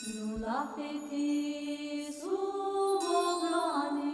Nu la feti sub obloane,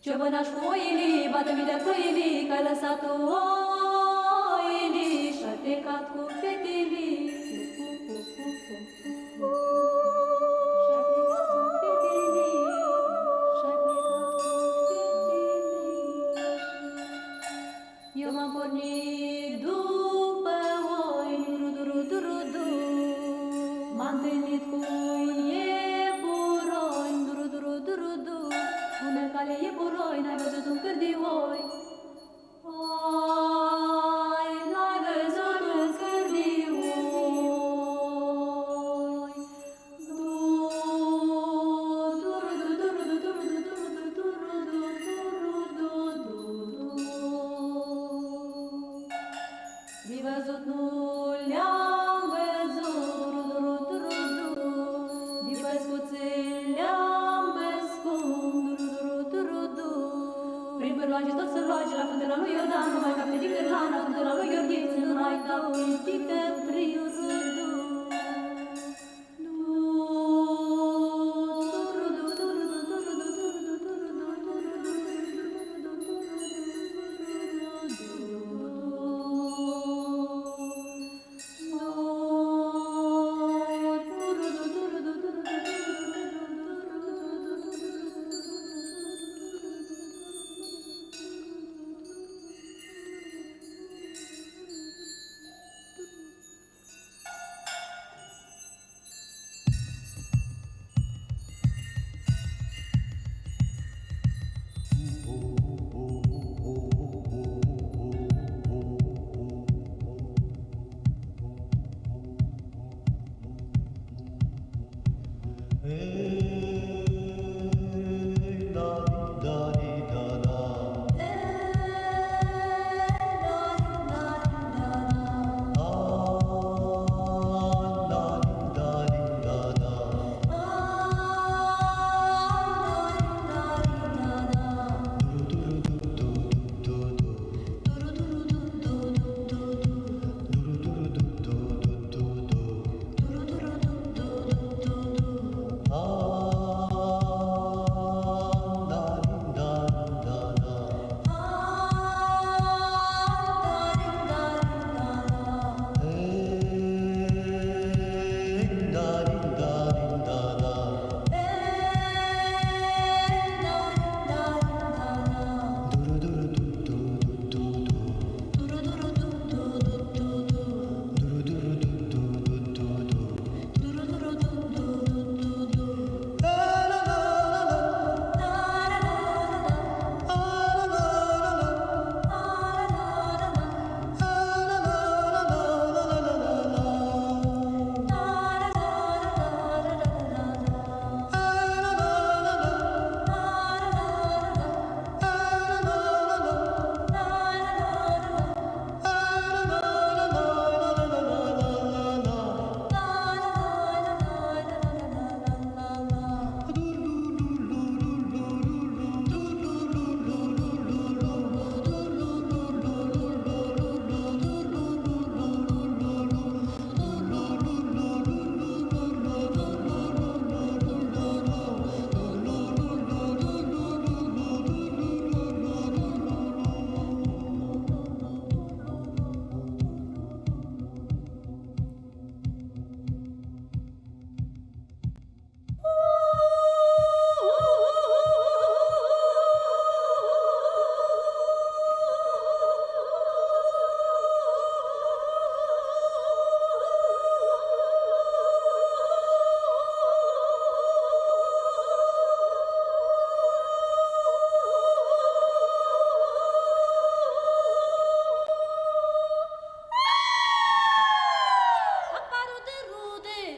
Ciobănaș cu oilii, bată-mi de ploilii, că-ai lăsat-o oilii și-ai plecat cu fetilii. Și-ai plecat cu fetilii, și-ai plecat cu fetilii. Eu m-am pornit după oi, rudu, m-am întâlnit cu un iepuroi, rudu. Bună cale iepuroi, n-ai văzut un cârdioi? Oi, n-ai văzut un cârdioi? Di văzut nu le-am văzut, di păscuțel le-am păscut, prin pârloage tot sărloage, la fântâna lui Iordan, nu mai capte din cârlan, la fântâna lui Gheorghiț, nu mai capte din căpriț.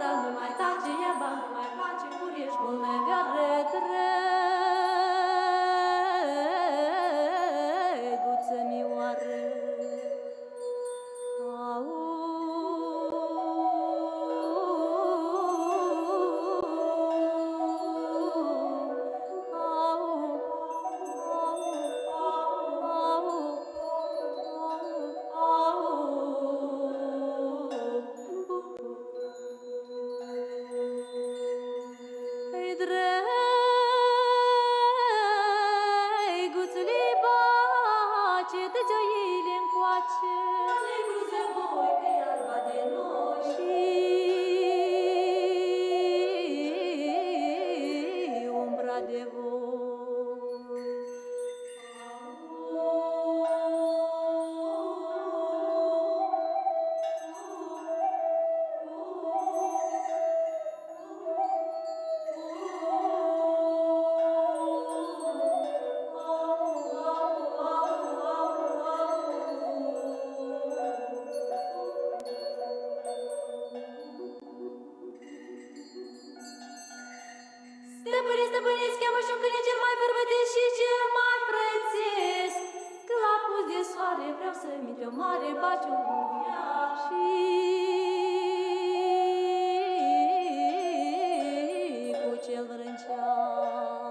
gura nu mai tace, iarba nu mai face, curiești bolneviare, drăguță mioară. Stăpâniți, cheamă și-un câine cel mai bărbătesc și cel mai prețesc. Că la pus de soare vreau să-mi dă mare baciu și cu cel vrâncean.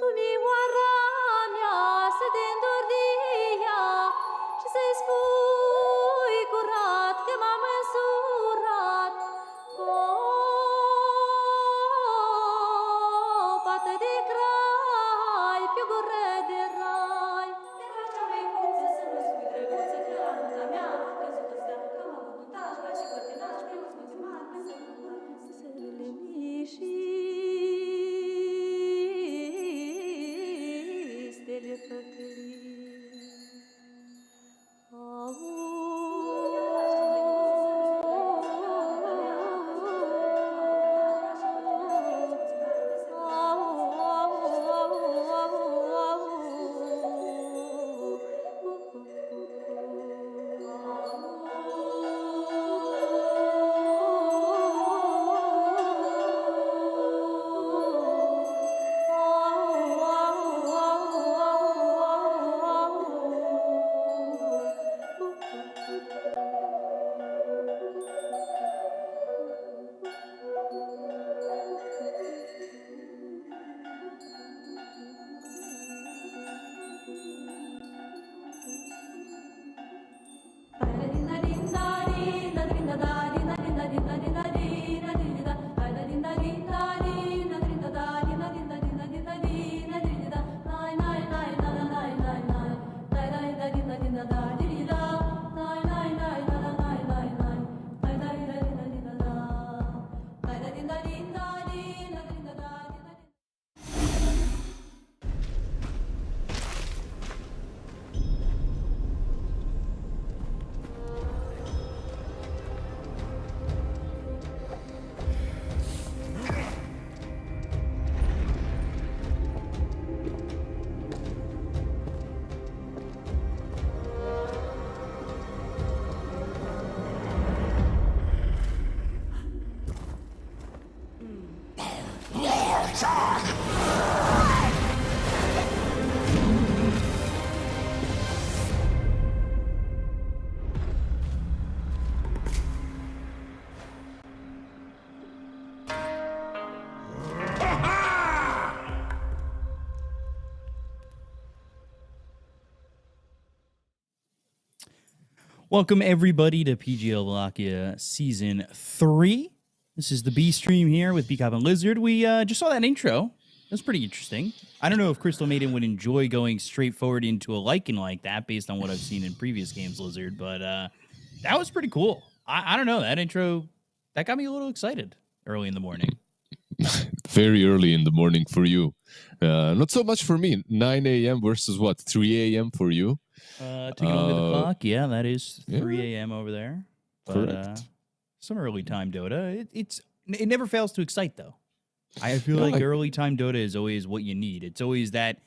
Dumioara mea, să te îndoi Welcome, everybody, to PGL Wallachia Season 3. This is the B stream here with Beacop and Lizard. We just saw that intro. That's pretty interesting. I don't know if Crystal Maiden would enjoy going straight forward into a Lycan like that based on what I've seen in previous games, Lizard, but that was pretty cool. I don't know. That intro, that got me a little excited early in the morning. Very early in the morning for you. Not so much for me. 9 a.m. versus what? 3 a.m. for you? Taking a look at the clock. Yeah, that is 3 a.m. over there. But, correct. Some early time Dota. It never fails to excite, though. I feel like early time Dota is always what you need. It's always that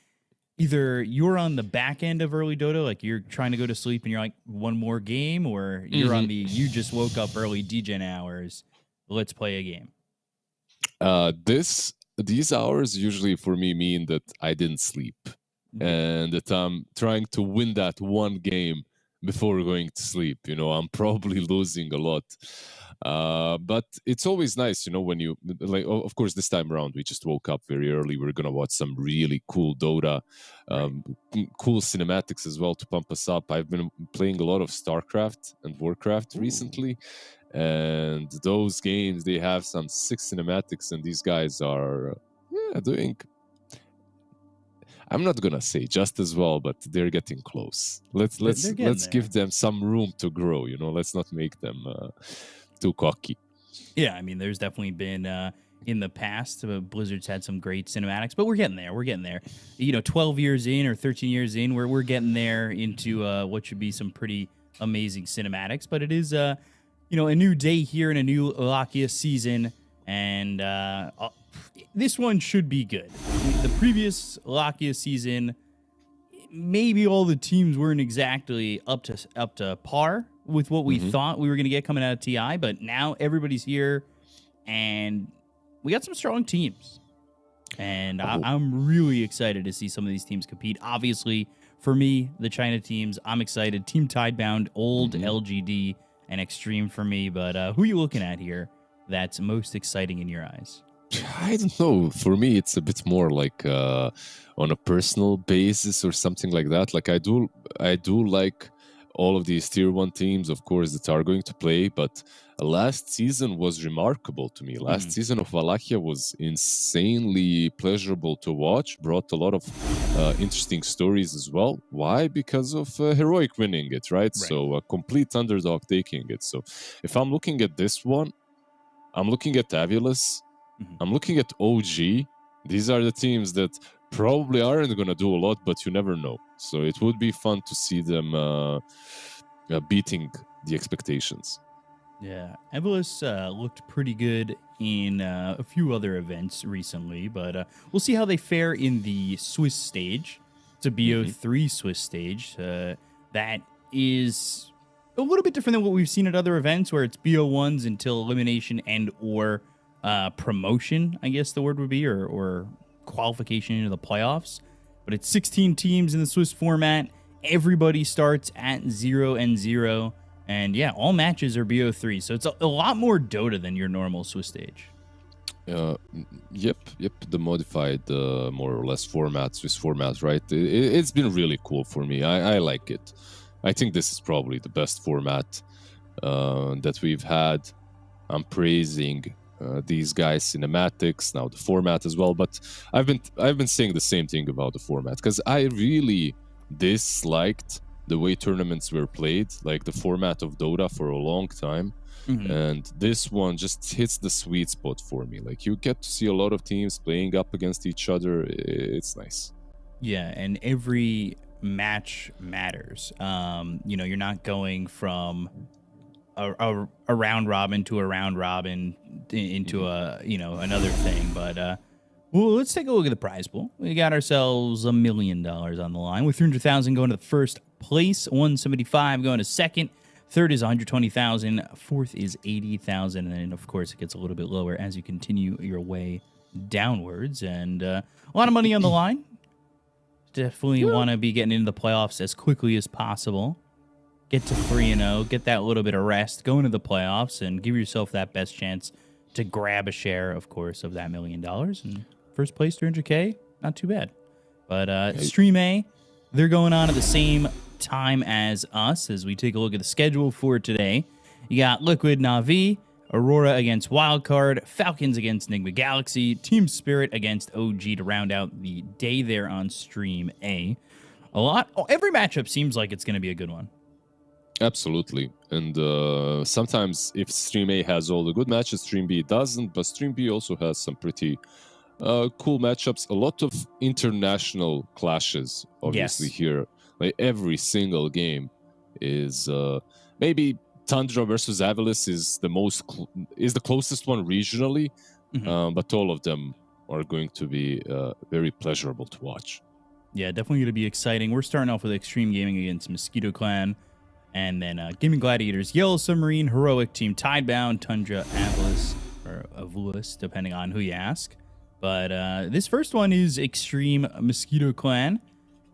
either you're on the back end of early Dota, like you're trying to go to sleep and you're like, one more game, or you're on the you just woke up early DGen hours, let's play a game. These hours usually for me mean that I didn't sleep and that I'm trying to win that one game before going to sleep. You know, I'm probably losing a lot. But it's always nice, you know, when you like, of course, this time around, we just woke up very early. We're going to watch some really cool Dota, cool cinematics as well to pump us up. I've been playing a lot of StarCraft and Warcraft recently. And those games, they have some sick cinematics, and these guys are doing, I'm not gonna say just as well, but they're getting close. Let's give them some room to grow. You know, let's not make them too cocky. Yeah, I mean, there's definitely been in the past, Blizzard's had some great cinematics, but we're getting there. We're getting there. You know, 12 years in or 13 years in, we're getting there into what should be some pretty amazing cinematics. But it is you know, a new day here in a new Wallachia season, and this one should be good. The previous Wallachia season, maybe all the teams weren't exactly up to par with what we thought we were going to get coming out of TI, but now everybody's here, and we got some strong teams. And I'm really excited to see some of these teams compete. Obviously, for me, the China teams, I'm excited. Team Tidebound, old LGD, and Xtreme for me, but who are you looking at here that's most exciting in your eyes? I don't know. For me, it's a bit more like on a personal basis or something like that. Like I do like all of these tier 1 teams, of course, that are going to play, but last season was remarkable to me. Last season of Wallachia was insanely pleasurable to watch, brought a lot of interesting stories as well. Why? Because of Heroic winning it, right? So a complete underdog taking it. So if I'm looking at this one, I'm looking at Avulus, I'm looking at OG. These are the teams that probably aren't going to do a lot, but you never know. So it would be fun to see them beating the expectations. Yeah, Avulus looked pretty good in a few other events recently, but we'll see how they fare in the Swiss stage. It's a BO3 Swiss stage. That is a little bit different than what we've seen at other events, where it's BO1s until elimination and or promotion, I guess the word would be, or qualification into the playoffs. But it's 16 teams in the Swiss format. Everybody starts at 0-0. And yeah, all matches are BO3. So it's a lot more Dota than your normal Swiss stage. Yep. The modified, more or less format, Swiss format, right? It's been really cool for me. I like it. I think this is probably the best format that we've had. I'm praising these guys' cinematics, now the format as well. But I've been saying the same thing about the format, because I really disliked the way tournaments were played, like the format of Dota, for a long time. And this one just hits the sweet spot for me. Like, you get to see a lot of teams playing up against each other. It's nice. Yeah, and every match matters. You know, you're not going from a round robin to a round robin into a, you know, another thing. But well, let's take a look at the prize pool. We got ourselves $1 million on the line, with 300,000 going to the first place, 175 going to second, third is 120,000, fourth is 80,000, and then of course it gets a little bit lower as you continue your way downwards. And a lot of money on the line. Definitely want to be getting into the playoffs as quickly as possible. Get to 3-0, get that little bit of rest, go into the playoffs, and give yourself that best chance to grab a share, of course, of that $1 million. And first place, 300K, not too bad. But Xtreme, they're going on at the same time as us as we take a look at the schedule for today. You got Liquid Na'Vi, Aurora against Wildcard, Falcons against Nigma Galaxy, Team Spirit against OG to round out the day there on Stream A. Every matchup seems like it's going to be a good one. Absolutely. And sometimes if Stream A has all the good matches, Stream B doesn't, but Stream B also has some pretty cool matchups. A lot of international clashes, obviously, here. Like every single game is maybe Tundra versus Avulus is the closest one regionally, but all of them are going to be very pleasurable to watch. Yeah, definitely going to be exciting. We're starting off with Xtreme Gaming against Mosquito Clan, and then Gaimin Gladiators, Yellow Submarine, Heroic Team, Tidebound, Tundra, Avulus, or Avulus, depending on who you ask. But this first one is Xtreme Mosquito Clan,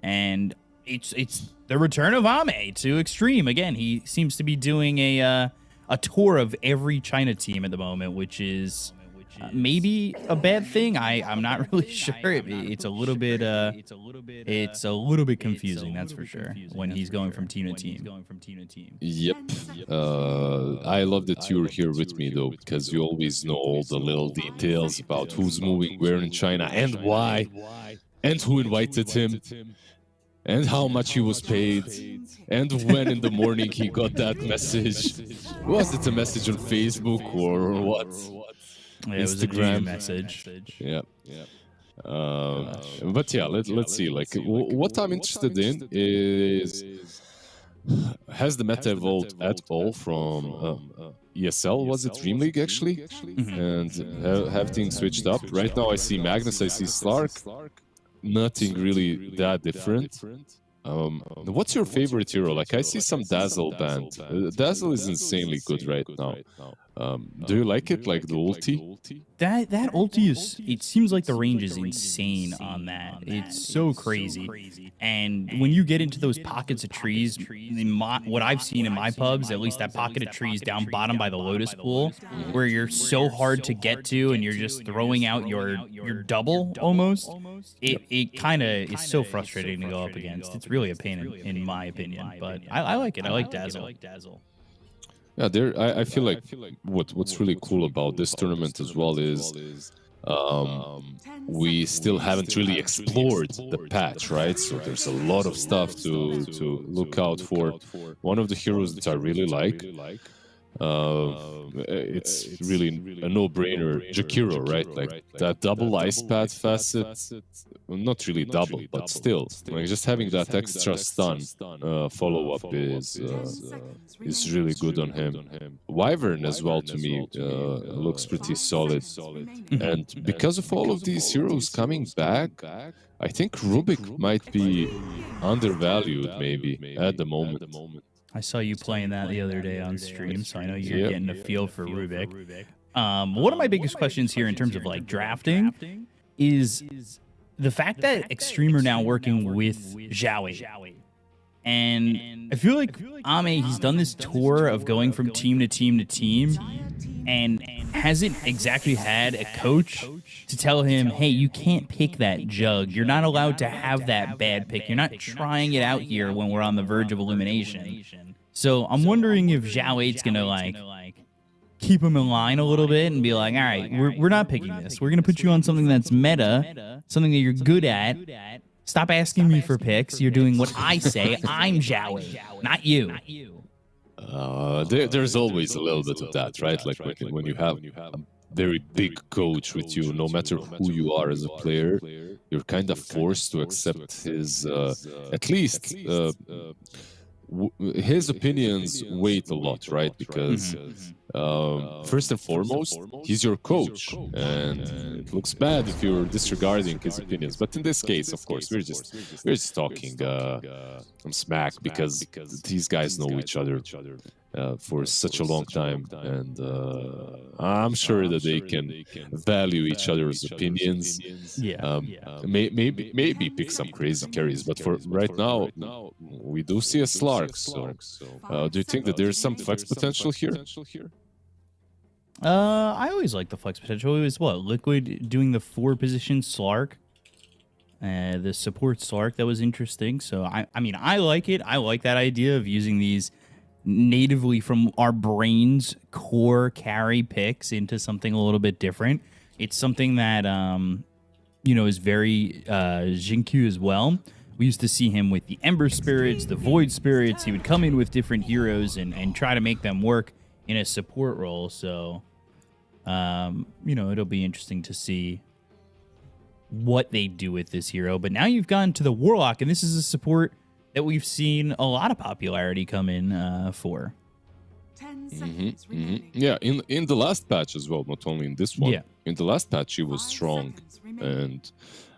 and it's the return of Ame to Xtreme. Again, he seems to be doing a tour of every China team at the moment, which is maybe a bad thing. I'm not really sure. It's a little bit confusing, that's for sure, when he's going from team to team. Yep. I love that you're here with me though, because you always know all the little details about who's moving where in China and why, and who invited him, and how much he was paid, and when in the morning he got that message. Was it a message on Facebook or what? Yeah, it was a Instagram message. Yeah. But yeah, let's see. Like, what I'm interested in is, has the meta evolved at all from ESL? Was it Dream League actually? And have things switched up? Right now I see Magnus, I see Slark. Nothing really that different. What's your favorite hero? Like, I see some Dazzle banned. Dazzle is insanely good right now. Do you like it, like the ulti? That ulti is, it seems like the range is insane on that. It's so crazy. And when you get into those pockets of trees, what I've seen in my pubs, at least that pocket of trees down bottom by the Lotus Pool, where you're so hard to get to and you're just throwing out your double almost, it kind of is so frustrating to go up against. It's really a pain in my opinion, but I like it. I like Dazzle. Yeah, I feel like what's really cool about this tournament as well is we still haven't really explored the patch, right? So there's a lot of stuff to look out for. One of the heroes that I really like, it's really a no-brainer, Jakiro, right? Like that double ice pad facet, well, not really double, but still, like just having that extra stun follow-up is really good on him. Wyvern as well, to me, looks pretty solid. And because of all of these heroes coming back, I think Rubik might be undervalued maybe at the moment. I saw you playing that the other day on stream, so I know you're getting a feel for Rubik. One of my biggest questions here in terms of like drafting is the fact that Xtreme are now working with Xiaowei. And I feel like Ame, he's done this tour of going from team to team to team and hasn't exactly had a coach to tell him, hey, you can't pick that jug. You're not allowed to have that bad pick. You're not trying it out here when we're on the verge of elimination. So I'm wondering if Xiaowei's going to like keep him in line a little bit and be like, all right, we're not picking this. We're going to put you on something that's meta, something that you're good at. Stop asking me for picks. You're doing what I say. I'm Xiaowei, not you. There's always a little bit of that, right? Like when you have a very big coach with you, no matter who you are as a player, you're kind of forced to accept his, at least his opinions weight a lot, right? Because first and foremost, he's your coach, and it looks bad if you're disregarding his opinions. But in this case, of course, we're just talking some smack because these guys know each other for such a long time, and I'm sure that they can value each other's opinions. Maybe pick some crazy carries, but for right now, we do see a Slark. So, do you think that there's some flex potential here? I always like the flex potential. It was what, Liquid doing the 4 position Slark. The support Slark, that was interesting. So, I mean, I like it. I like that idea of using these natively from our brains core carry picks into something a little bit different. It's something that, you know, is very Jinkyu as well. We used to see him with the Ember Spirits, the Void Spirits. He would come in with different heroes and try to make them work in a support role. So, you know, it'll be interesting to see what they do with this hero. But now you've gone to the Warlock, and this is a support that we've seen a lot of popularity come in for. 10 seconds remaining. Yeah, in the last patch as well, not only in this one. Yeah. In the last patch, he was 5 strong. seconds remaining.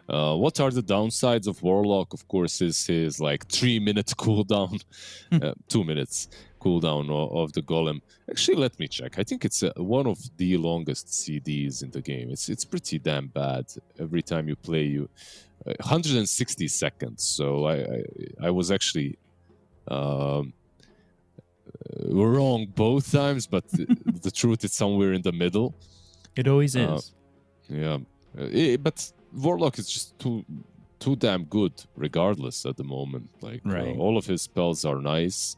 And what are the downsides of Warlock? Of course, is his like 3-minute cooldown, 2 minutes cooldown of the Golem. Actually, let me check. I think it's one of the longest CDs in the game. It's pretty damn bad. Every time you play, you 160 seconds. So I was actually wrong both times, but the truth is somewhere in the middle. It always is. Yeah, but Warlock is just too damn good, regardless at the moment. Like Right. all of his spells are nice.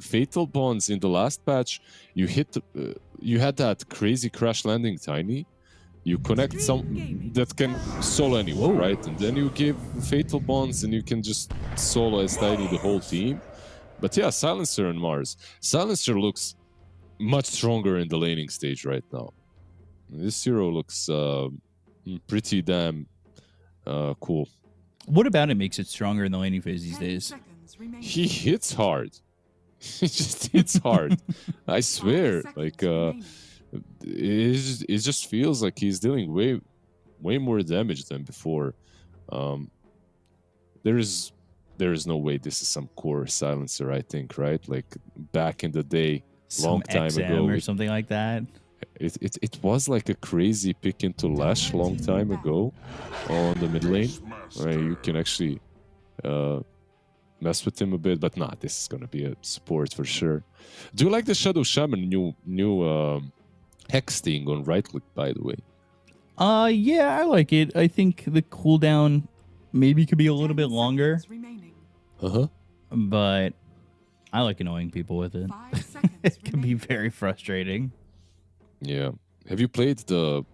Fatal Bonds in the last patch, you had that crazy crash landing tiny. You connect some that can solo anyone, right? And then you give Fatal Bonds, and you can just solo as tiny the whole team. But yeah, Silencer and Mars. Silencer looks much stronger in the laning stage right now. This hero looks pretty damn cool. What about it makes it stronger in the laning phase these 10 days? seconds remaining. He hits hard. He just hits hard. I 5 swear. seconds Like remaining. it just feels like he's dealing way more damage than before. There is no way this is some core silencer, I think, right? Like back in the day, long time XM ago, or something like that. it was like a crazy pick into Lash long time ago on the mid lane, where you can actually mess with him a bit. But nah, this is gonna be a support for sure. Do you like the Shadow Shaman new hex thing on right click, by the way? Yeah, I like it. I think the cooldown maybe could be a little 10 bit longer, seconds remaining. Uh-huh. but I like annoying people with it. 5 seconds It can be remaining. very frustrating. Yeah. Have you played the...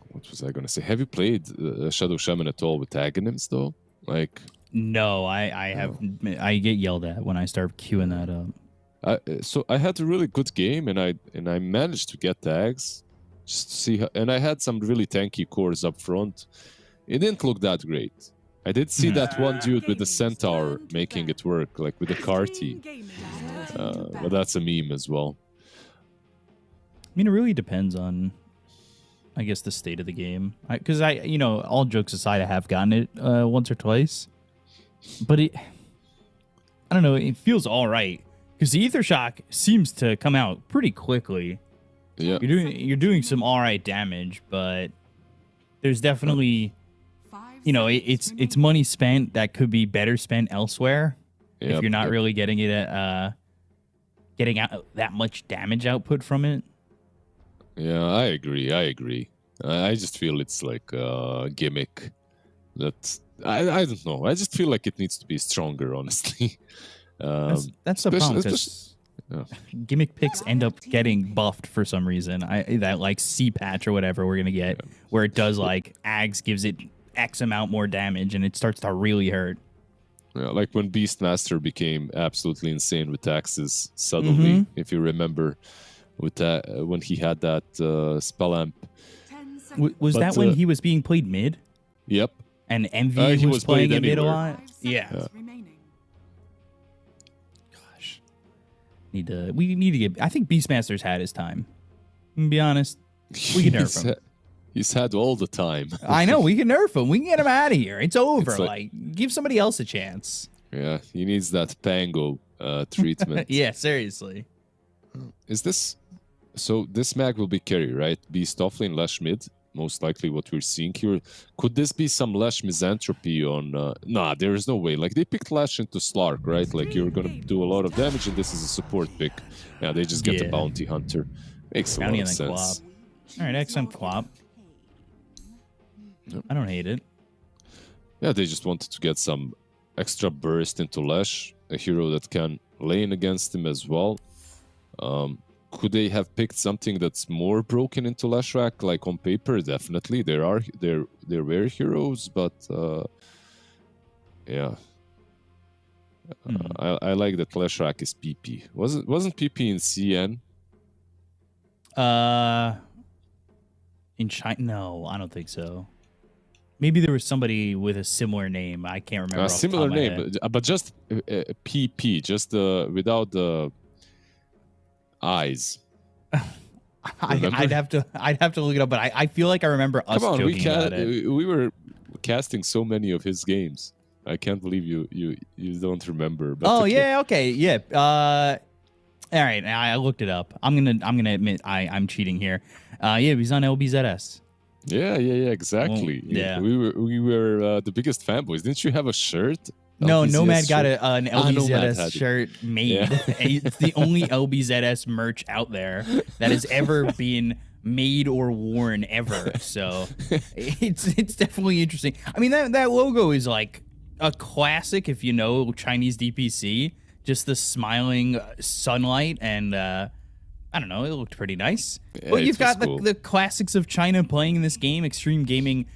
What was I going to say? Have you played Shadow Shaman at all with Aghanim's, though? Like... No, I have. I get yelled at when I start queuing that up. So I had a really good game, and I managed to get tags. Just to see how, and I had some really tanky cores up front. It didn't look that great. I did see that one dude with the centaur making it work, like with the Carti. Xtreme Gaming. But that's a meme as well. I mean, it really depends on, I guess, the state of the game. Because you know, all jokes aside, I have gotten it once or twice, but I don't know, it feels all right. Because the Ether Shock seems to come out pretty quickly. Yeah. You're doing some all right damage, but there's definitely, 5 you know, seconds it's remaining. money spent that could be better spent elsewhere if Yep, you're not yep. really getting it getting out that much damage output from it. Yeah, I agree. I just feel it's like a gimmick. I don't know. I just feel like it needs to be stronger, honestly. That's the problem, because yeah. gimmick picks end up getting buffed for some reason. That like C patch or whatever we're gonna get, where it does like Ags gives it X amount more damage and it starts to really hurt. Yeah, like when Beastmaster became absolutely insane with taxes suddenly, if you remember, with that when he had that spell amp. 10 seconds. Was But, that when he was being played mid Yep. and MV he was was playing played it mid a anywhere. lot? 5 Yeah. seconds remaining. Gosh, we need to get. I think Beastmaster's had his time. I'm gonna be honest. We can nerf him. He's had all the time. I know we can nerf him. We can get him out of here. It's over. It's like, give somebody else a chance. Yeah, he needs that Pango treatment. Yeah, seriously. Is this... So this mag will be carry, right? Beast offlane, Lash mid. Most likely what we're seeing here. Could this be some Lash misanthropy on... Nah, there is no way. Like, they picked Lash into Slark, right? Like, you're gonna do a lot of damage, and this is a support pick. Yeah, they just get the Yeah. Bounty Hunter. Makes a Bounty lot and of then sense. Quap. All right, XM Quap. I don't hate it. Yeah, they just wanted to get some extra burst into Lash, a hero that can lane against him as well. Could they have picked something that's more broken into Lashrak? Like on paper, definitely there were heroes, but yeah, I like that Lashrak is PP. Wasn't PP in CN? In China, no, I don't think so. Maybe there was somebody with a similar name. I can't remember. A similar name, but just PP, just without the eyes. I'd have to look it up, but I feel like I remember us joking about it. We were casting so many of his games. I can't believe you don't remember. But okay. All right, I looked it up. I'm gonna admit I'm cheating here. He's on LBZS. Yeah, exactly. Well, yeah. We were the biggest fanboys. Didn't you have a shirt? No, LBZS Nomad got shirt? an LBZS shirt made. Yeah. It's the only LBZS merch out there that has ever been made or worn ever. So it's definitely interesting. I mean, that logo is like a classic if you know Chinese DPC. Just the smiling sunlight and I don't know, it looked pretty nice. Yeah, But you've got cool. the classics of China playing in this game, Xtreme Gaming.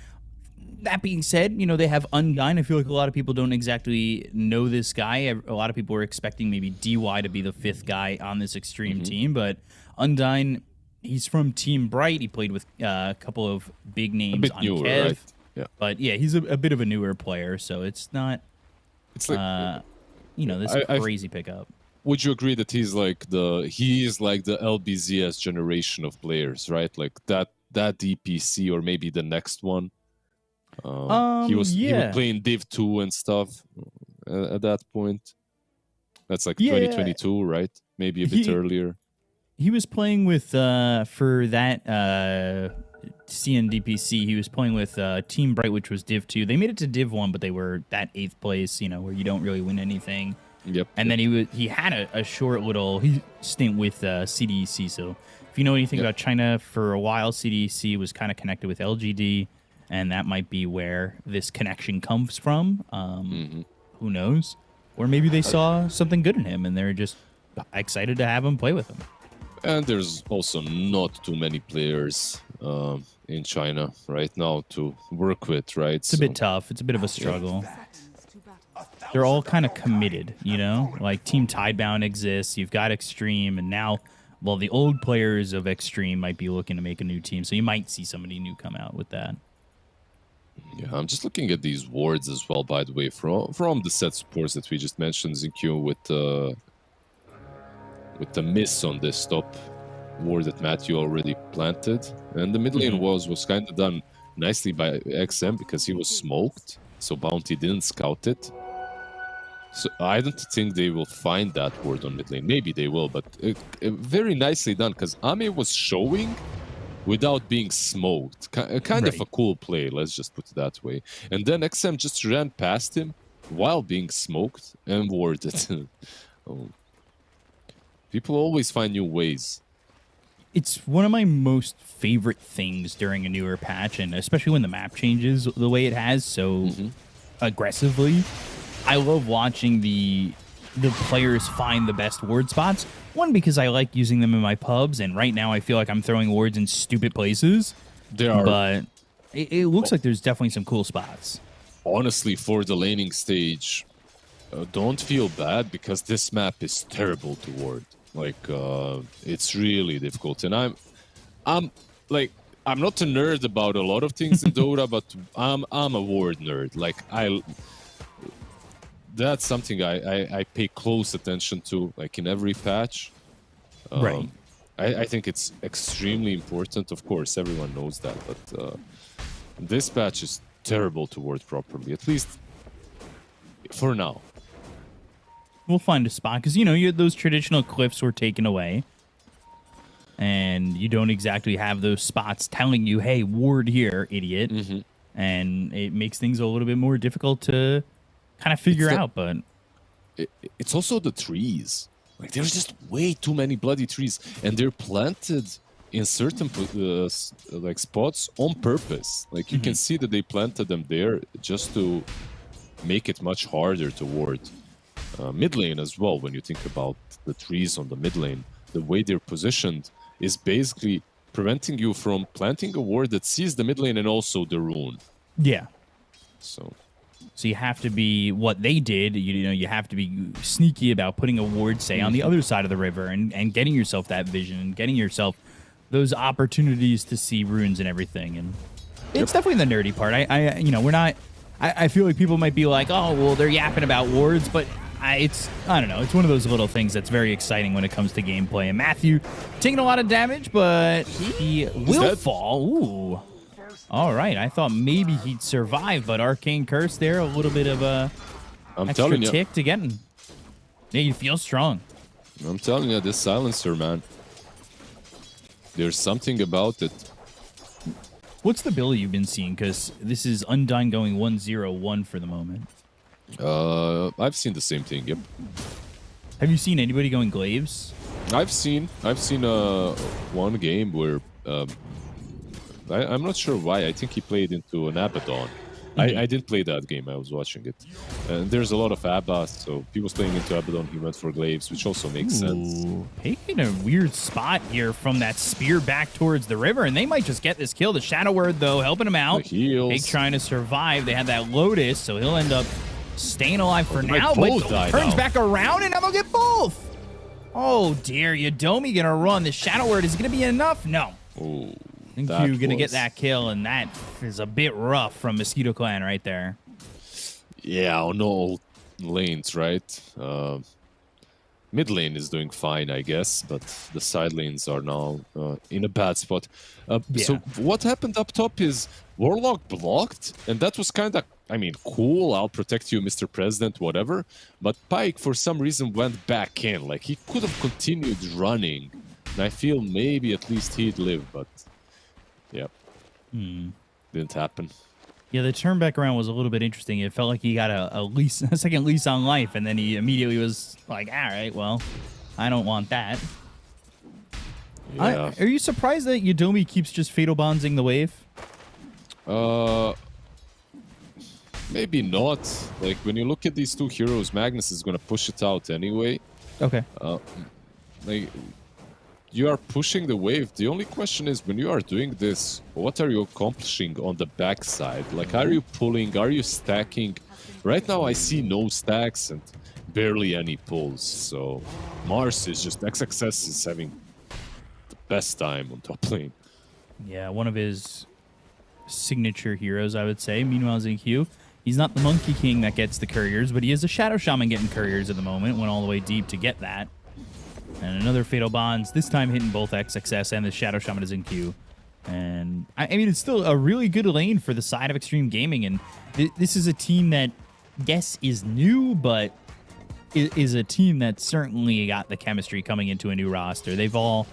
That being said, they have Undyne. I feel like a lot of people don't exactly know this guy. A lot of people were expecting maybe DY to be the 5th guy on this Xtreme team, but Undyne, he's from Team Bright. He played with a couple of big names on newer, Kev. right? Yeah. But yeah, he's a bit of a newer player, so it's not It's like this crazy pickup. would you agree that he is like the LBZS generation of players, right? Like that DPC or maybe the next one. He was playing Div 2 and stuff at that point. That's like 2022, right? Maybe a bit earlier. He was playing with for that CNDPC. He was playing with Team Bright, which was Div 2. They made it to Div 1, but they were that 8th place, where you don't really win anything. Yep. And then he had a short little stint with CDEC. So if you know anything about China, for a while CDEC was kind of connected with LGD, and that might be where this connection comes from. Who knows? Or maybe they saw something good in him, and they're just excited to have him play with him. And there's also not too many players in China right now to work with, right? It's a bit tough. It's a bit of a struggle. They're all kind of committed, Like Team Tidebound exists. You've got Xtreme, and now, well, the old players of Xtreme might be looking to make a new team, so you might see somebody new come out with that. Yeah, I'm just looking at these wards as well, by the way, from the set supports that we just mentioned, ZQ with the miss on this top ward that Matthew already planted. And the mid lane was kind of done nicely by XM because he was smoked, so Bounty didn't scout it. So I don't think they will find that ward on mid lane. Maybe they will, but very nicely done because Ame was showing without being smoked. Kind of a cool play, let's just put it that way. And then XM just ran past him while being smoked and warded. People always find new ways. It's one of my most favorite things during a newer patch, and especially when the map changes the way it has so aggressively. I love watching the players find the best ward spots. One, because I like using them in my pubs, and right now I feel like I'm throwing wards in stupid places. But it looks like there's definitely some cool spots. Honestly, for the laning stage, don't feel bad because this map is terrible to ward. Like, it's really difficult. And I'm not a nerd about a lot of things in Dota, but I'm a ward nerd. Like, that's something I pay close attention to, like in every patch. Right. I think it's extremely important. Of course, everyone knows that, but this patch is terrible to ward properly, at least for now. We'll find a spot because those traditional cliffs were taken away, and you don't exactly have those spots telling you, "Hey, ward here, idiot," and it makes things a little bit more difficult to kind of figure out. But it's also the trees. Like there's just way too many bloody trees, and they're planted in certain like spots on purpose. Like you can see that they planted them there just to make it much harder to ward. Mid lane as well, when you think about the trees on the mid lane, the way they're positioned is basically preventing you from planting a ward that sees the mid lane and also the rune. Yeah. So you have to be what they did. You know, you have to be sneaky about putting a ward, say, on the other side of the river and getting yourself that vision and getting yourself those opportunities to see runes and everything. And it's definitely the nerdy part. I feel like people might be like, oh, well, they're yapping about wards, but I don't know. It's one of those little things that's very exciting when it comes to gameplay. And Matthew taking a lot of damage, but he will fall. Ooh. All right. I thought maybe he'd survive, but Arcane Curse there, a little bit of a extra tick to get him. Yeah, you feel strong. I'm telling you, this silencer, man. There's something about it. What's the build you've been seeing? Because this is Undyne going 1-0-1 for the moment. I've seen the same thing. Yep. Have you seen anybody going Glaives? I've seen one game where I'm not sure why. I think he played into an Abaddon. I didn't play that game. I was watching it. And there's a lot of Abba, so he was playing into Abaddon. He went for Glaives, which also makes sense. Taking a weird spot here from that spear back towards the river, and they might just get this kill. The Shadow Word, though, helping him out. Pig trying to survive. They had that Lotus, so he'll end up staying alive for now, but turns back around, and now they'll get both. Oh, dear. Yodomi going to run. The Shadow Word is going to be enough? No. Oh. Q going to get that kill, and that is a bit rough from Mosquito Clan right there. Yeah, on all lanes, right? Mid lane is doing fine, I guess, but the side lanes are now in a bad spot. So what happened up top is Warlock blocked, and that was kind of, I mean, cool. I'll protect you, Mr. President, whatever. But Pyke, for some reason, went back in. Like, he could have continued running, and I feel maybe at least he'd live, but... Yep. Didn't happen. Yeah, the turn back around was a little bit interesting. It felt like he got a second lease on life, and then he immediately was like, all right, well, I don't want that. Yeah. Are you surprised that Yodomi keeps just Fatal Bondsing the wave? Maybe not. Like, when you look at these two heroes, Magnus is going to push it out anyway. Okay. Like... You are pushing the wave. The only question is, when you are doing this, what are you accomplishing on the backside? Like, are you pulling? Are you stacking? Right now, I see no stacks and barely any pulls. So, Mars is just... XXS is having the best time on top lane. Yeah, one of his signature heroes, I would say. Meanwhile, ZQ, he's not the Monkey King that gets the couriers, but he is a Shadow Shaman getting couriers at the moment. Went all the way deep to get that. And another Fatal Bonds, this time hitting both XXS and the Shadow Shaman is in queue. And, I mean, it's still a really good lane for the side of Xtreme Gaming. And this is a team that, yes, is new, but is a team that certainly got the chemistry coming into a new roster. They've all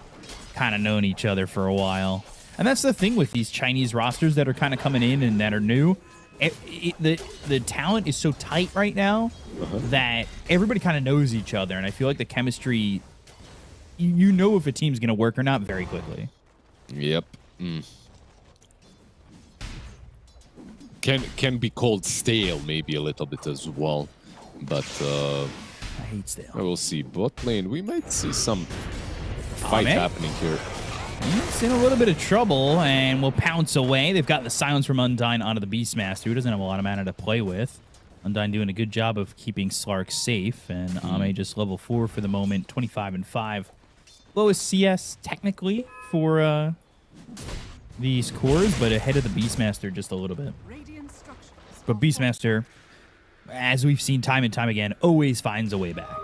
kind of known each other for a while. And that's the thing with these Chinese rosters that are kind of coming in and that are new. The talent is so tight right now that everybody kind of knows each other. And I feel like the chemistry... You know if a team's going to work or not very quickly. Yep. Can be called stale maybe a little bit as well. But I hate stale. I will see. Bot lane, we might see some fight happening here. It's in a little bit of trouble and will pounce away. They've got the silence from Undyne onto the Beastmaster, who doesn't have a lot of mana to play with. Undyne doing a good job of keeping Slark safe, and Ame just level 4 for the moment, 25-5. Lowest CS technically for these cores, but ahead of the Beastmaster just a little bit. But Beastmaster, as we've seen time and time again, always finds a way back.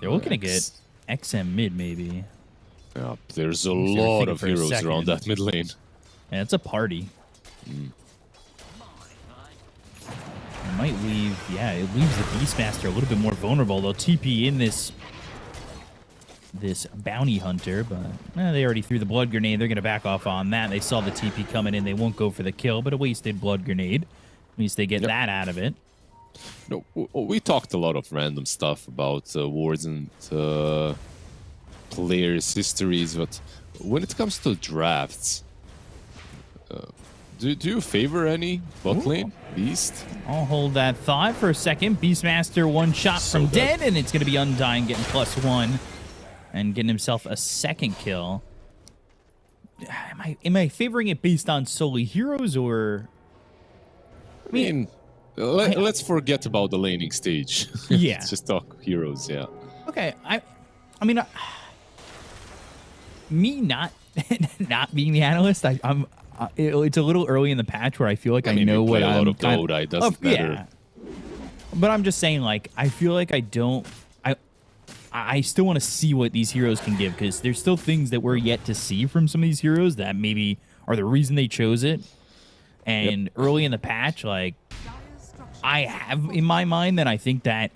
They're looking to get XM mid, maybe. Yeah, there's a lot of heroes around that mid lane. Yeah, it's a party. It might leave, yeah, it leaves the Beastmaster a little bit more vulnerable. They'll TP in this bounty hunter, but they already threw the blood grenade. They're going to back off on that. They saw the TP coming in. They won't go for the kill, but a wasted blood grenade. At least they get that out of it. No, we talked a lot of random stuff about wards and players' histories, but when it comes to drafts, do you favor any bot lane? Beast? I'll hold that thought for a second. Beastmaster one shot from dead, and it's going to be Undyne getting +1 and getting himself a second kill. Am I favoring it based on solely heroes, or? I mean, let's forget about the laning stage. Yeah. Let's just talk heroes, yeah. Okay, I mean, me not being the analyst, it's a little early in the patch where I feel like I mean, know we play what a I'm lot of Dota, it doesn't matter. Yeah. But I'm just saying, like, I feel like I still want to see what these heroes can give, because there's still things that we're yet to see from some of these heroes that maybe are the reason they chose it. And early in the patch, like, I have in my mind that I think that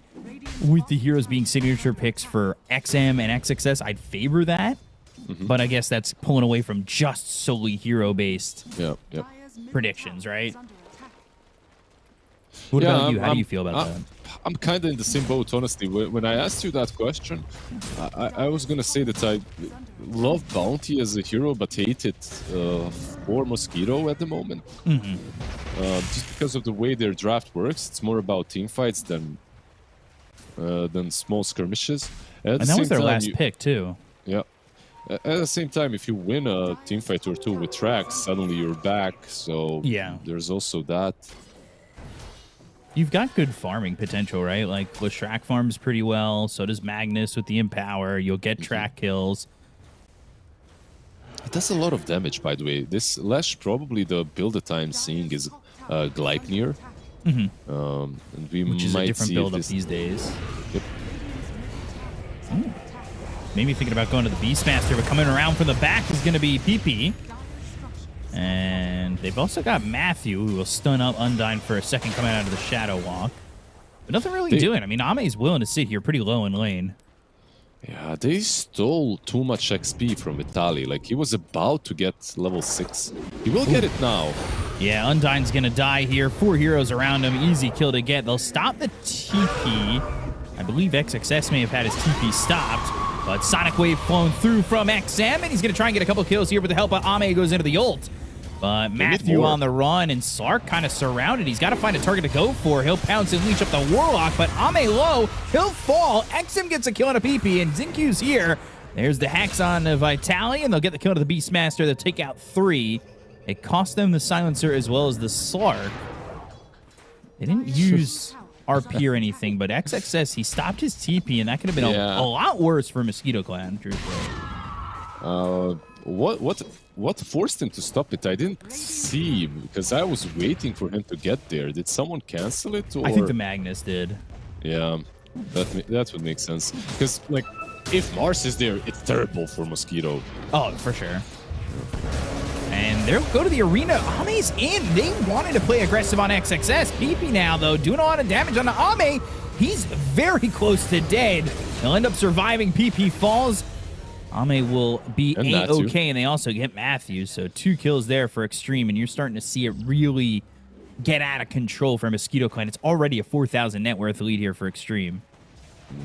with the heroes being signature picks for XM and XXS, I'd favor that. But I guess that's pulling away from just solely hero-based predictions, right? What about you? How do you feel about that? I'm kind of in the same boat, honestly. When I asked you that question, I was going to say that I love Bounty as a hero, but hate it for Mosquito at the moment. Just because of the way their draft works. It's more about team fights than small skirmishes. And that was their last pick, too. Yeah. At the same time, if you win a team fight or two with Trax, suddenly you're back. So there's also that. You've got good farming potential, right? Like, Leshrac farms pretty well. So does Magnus with the Empower. You'll get track kills. It does a lot of damage, by the way. This Lesh, probably the build-up I'm seeing is Gleipnir. And we Which is might a different see build-up these days. Yep. Maybe thinking about going to the Beastmaster, but coming around from the back is going to be PP. And they've also got Matthew, who will stun up Undyne for a second coming out of the Shadow Walk. But nothing really doing. I mean, Ame's willing to sit here pretty low in lane. Yeah, they stole too much XP from Vitali. Like, he was about to get level 6. He will get it now. Yeah, Undyne's going to die here. 4 heroes around him. Easy kill to get. They'll stop the TP. I believe XXS may have had his TP stopped. But Sonic Wave flown through from XM, and he's going to try and get a couple kills here with the help of Ame. Goes into the ult. But Matthew on the run, and Slark kind of surrounded. He's got to find a target to go for. He'll pounce and leash up the Warlock, but Ame low. He'll fall. XM gets a kill on a PP, and Zinkyu's here. There's the Hex on Vitali, and they'll get the kill to the Beastmaster. They'll take out 3. It cost them the Silencer as well as the Slark. They didn't use RP or anything, but XXS, he stopped his TP, and that could have been a lot worse for Mosquito Clan, truthfully. What forced him to stop it? I didn't see, because I was waiting for him to get there. Did someone cancel it? Or? I think the Magnus did. Yeah, that would make sense. Because, like, if Mars is there, it's terrible for Mosquito. Oh, for sure. And they'll go to the arena. Ame's in. They wanted to play aggressive on XXS. PP now, though, doing a lot of damage on Ame. He's very close to dead. They'll end up surviving. PP falls. Ame will be A-okay, and they also get Matthew. So 2 kills there for Xtreme, and you're starting to see it really get out of control for Mosquito Clan. It's already a 4,000 net worth lead here for Xtreme.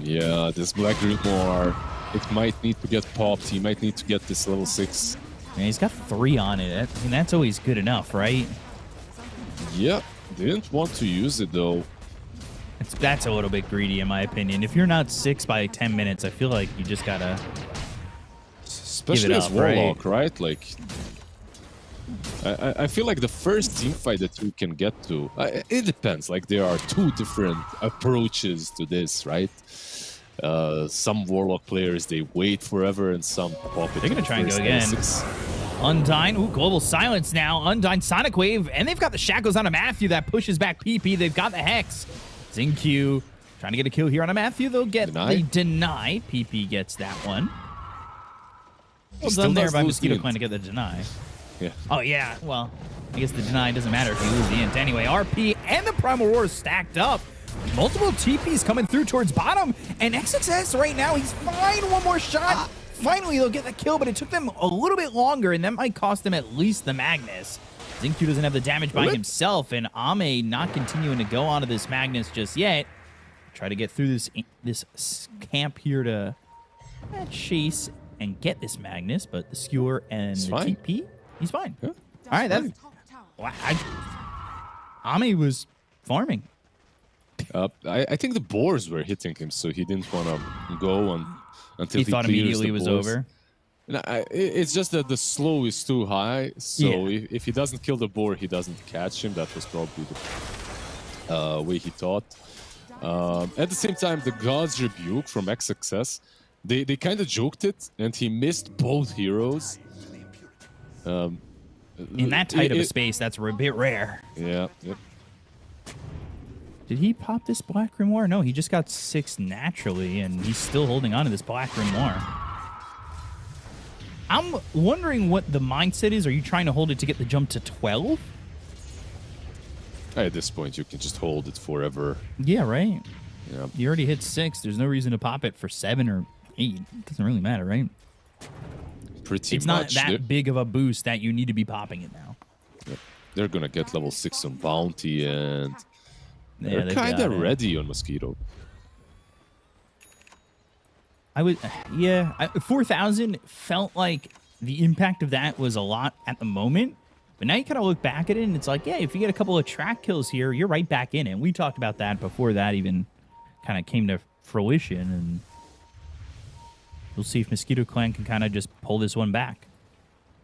Yeah, this Black Grimoire, it might need to get popped. He might need to get this level 6. And he's got 3 on it. I mean, that's always good enough, right? Yeah, didn't want to use it, though. That's a little bit greedy, in my opinion. If you're not 6 by 10 minutes, I feel like you just gotta... Especially as Warlock, right? Like, I feel like the first team fight that you can get to, it depends. Like, there are 2 different approaches to this, right? Some Warlock players, they wait forever, and some pop it. They're gonna try and go again. Undyne, ooh, global silence now. Undyne, Sonic Wave, and they've got the shackles on a Matthew that pushes back PP. They've got the Hex. Zinkyu trying to get a kill here on a Matthew. They'll get the deny. PP gets that one. Well done there by Mosquito Clan to get the deny. Yeah. Oh, yeah. Well, I guess the deny doesn't matter if you lose the int anyway. RP and the Primal Roar stacked up. Multiple TPs coming through towards bottom. And XXS right now, he's fine. One more shot. Finally, they'll get the kill, but it took them a little bit longer, and that might cost them at least the Magnus. Zinkyu doesn't have the damage by himself, and Ame not continuing to go onto this Magnus just yet. Try to get through this camp here to chase and get this Magnus, but the Skewer and He's the fine. TP, he's fine. Yeah. All right, that's... Wow, Ami was farming. I think the boars were hitting him, so he didn't want to go until He thought clears immediately the it was boars. over. No, it's just that the slow is too high, so if he doesn't kill the boar, he doesn't catch him. That was probably the way he thought. At the same time, the God's Rebuke from XXS, they kind of joked it, and he missed both heroes. In that tight of a space, that's a bit rare. Yeah, yep. Did he pop this Black Grimoire? No, he just got 6 naturally, and he's still holding on to this Black Grimoire. I'm wondering what the mindset is. Are you trying to hold it to get the jump to 12? At this point, you can just hold it forever. Yeah, right? Yeah. You already hit 6. There's no reason to pop it for 7 or 8. It doesn't really matter, right? Pretty It's not much. that big of a boost that you need to be popping it now. Yep. They're gonna get level 6 on Bounty, and Yeah, they're they've kind got of it. ready on Mosquito. I would, 4,000 felt like the impact of that was a lot at the moment. But now you kind of look back at it, and it's like, yeah, if you get a couple of track kills here, you're right back in it. We talked about that before that even kind of came to fruition, and we'll see if Mosquito Clan can kind of just pull this one back.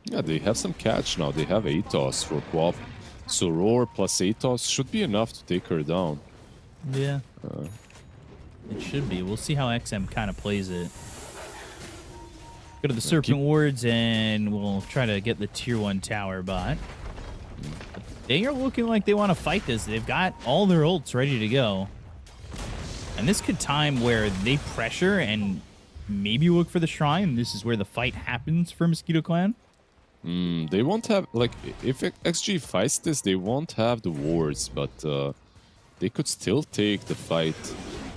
Yeah, they have some catch now. They have Atos for Quap. So Roar plus Atos should be enough to take her down. Yeah. It should be. We'll see how XM kind of plays it. Go to the Serpent Wards, and we'll try to get the Tier 1 tower bot. But they are looking like they want to fight this. They've got all their ults ready to go. And this could time where they pressure and maybe look for the Shrine. This is where the fight happens for Mosquito Clan. They won't have, like, if XG fights this, they won't have the wards, but they could still take the fight.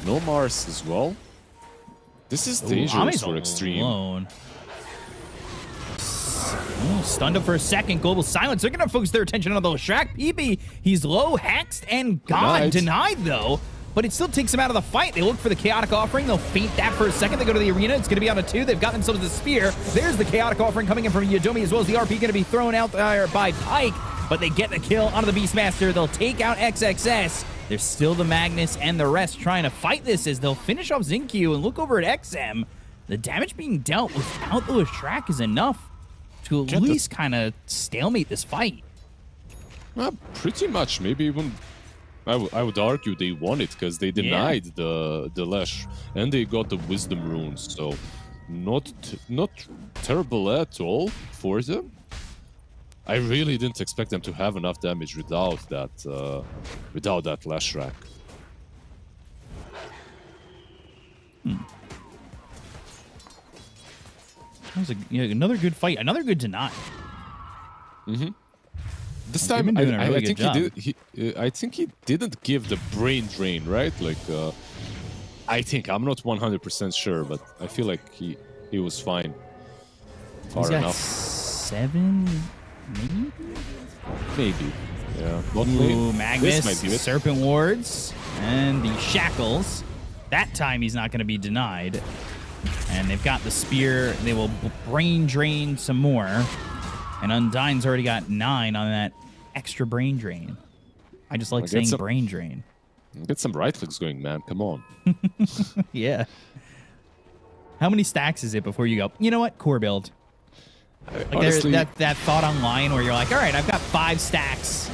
No Mars as well. This is dangerous for Xtreme. Alone. Ooh, stunned up for a second. Global silence. They're going to focus their attention on the Shrek. PB, he's low, hexed, and gone. Denied, though. But it still takes him out of the fight. They look for the Chaotic Offering. They'll feint that for a second. They go to the arena. It's going to be on a 2. They've got themselves the Spear. There's the Chaotic Offering coming in from Yodomi, as well as the RP going to be thrown out there by Pike. But they get the kill onto the Beastmaster. They'll take out XXS. There's still the Magnus and the rest trying to fight this as they'll finish off Zincu and look over at XM. The damage being dealt without the Lashrak is enough to at least kind of stalemate this fight. Pretty much. Maybe even... I would argue they won it because they denied the Lash and they got the Wisdom runes, so not terrible at all for them. I really didn't expect them to have enough damage without that Lash rack. That was another good fight, another good deny. This time, I think he didn't give the brain drain, right? Like, I think I'm not 100% sure, but I feel like he was fine. He's got enough. 7, maybe. Maybe, yeah. Ooh, Magnus, This might be it. Serpent Wards, and the Shackles. That time he's not going to be denied. And they've got the Spear. They will brain drain some more. And Undyne's already got 9 on that extra brain drain. I just like saying brain drain. Get some right clicks going, man. Come on. Yeah. How many stacks is it before you go, you know what, core build? Like Honestly, that thought online where you're like, all right, I've got 5 stacks.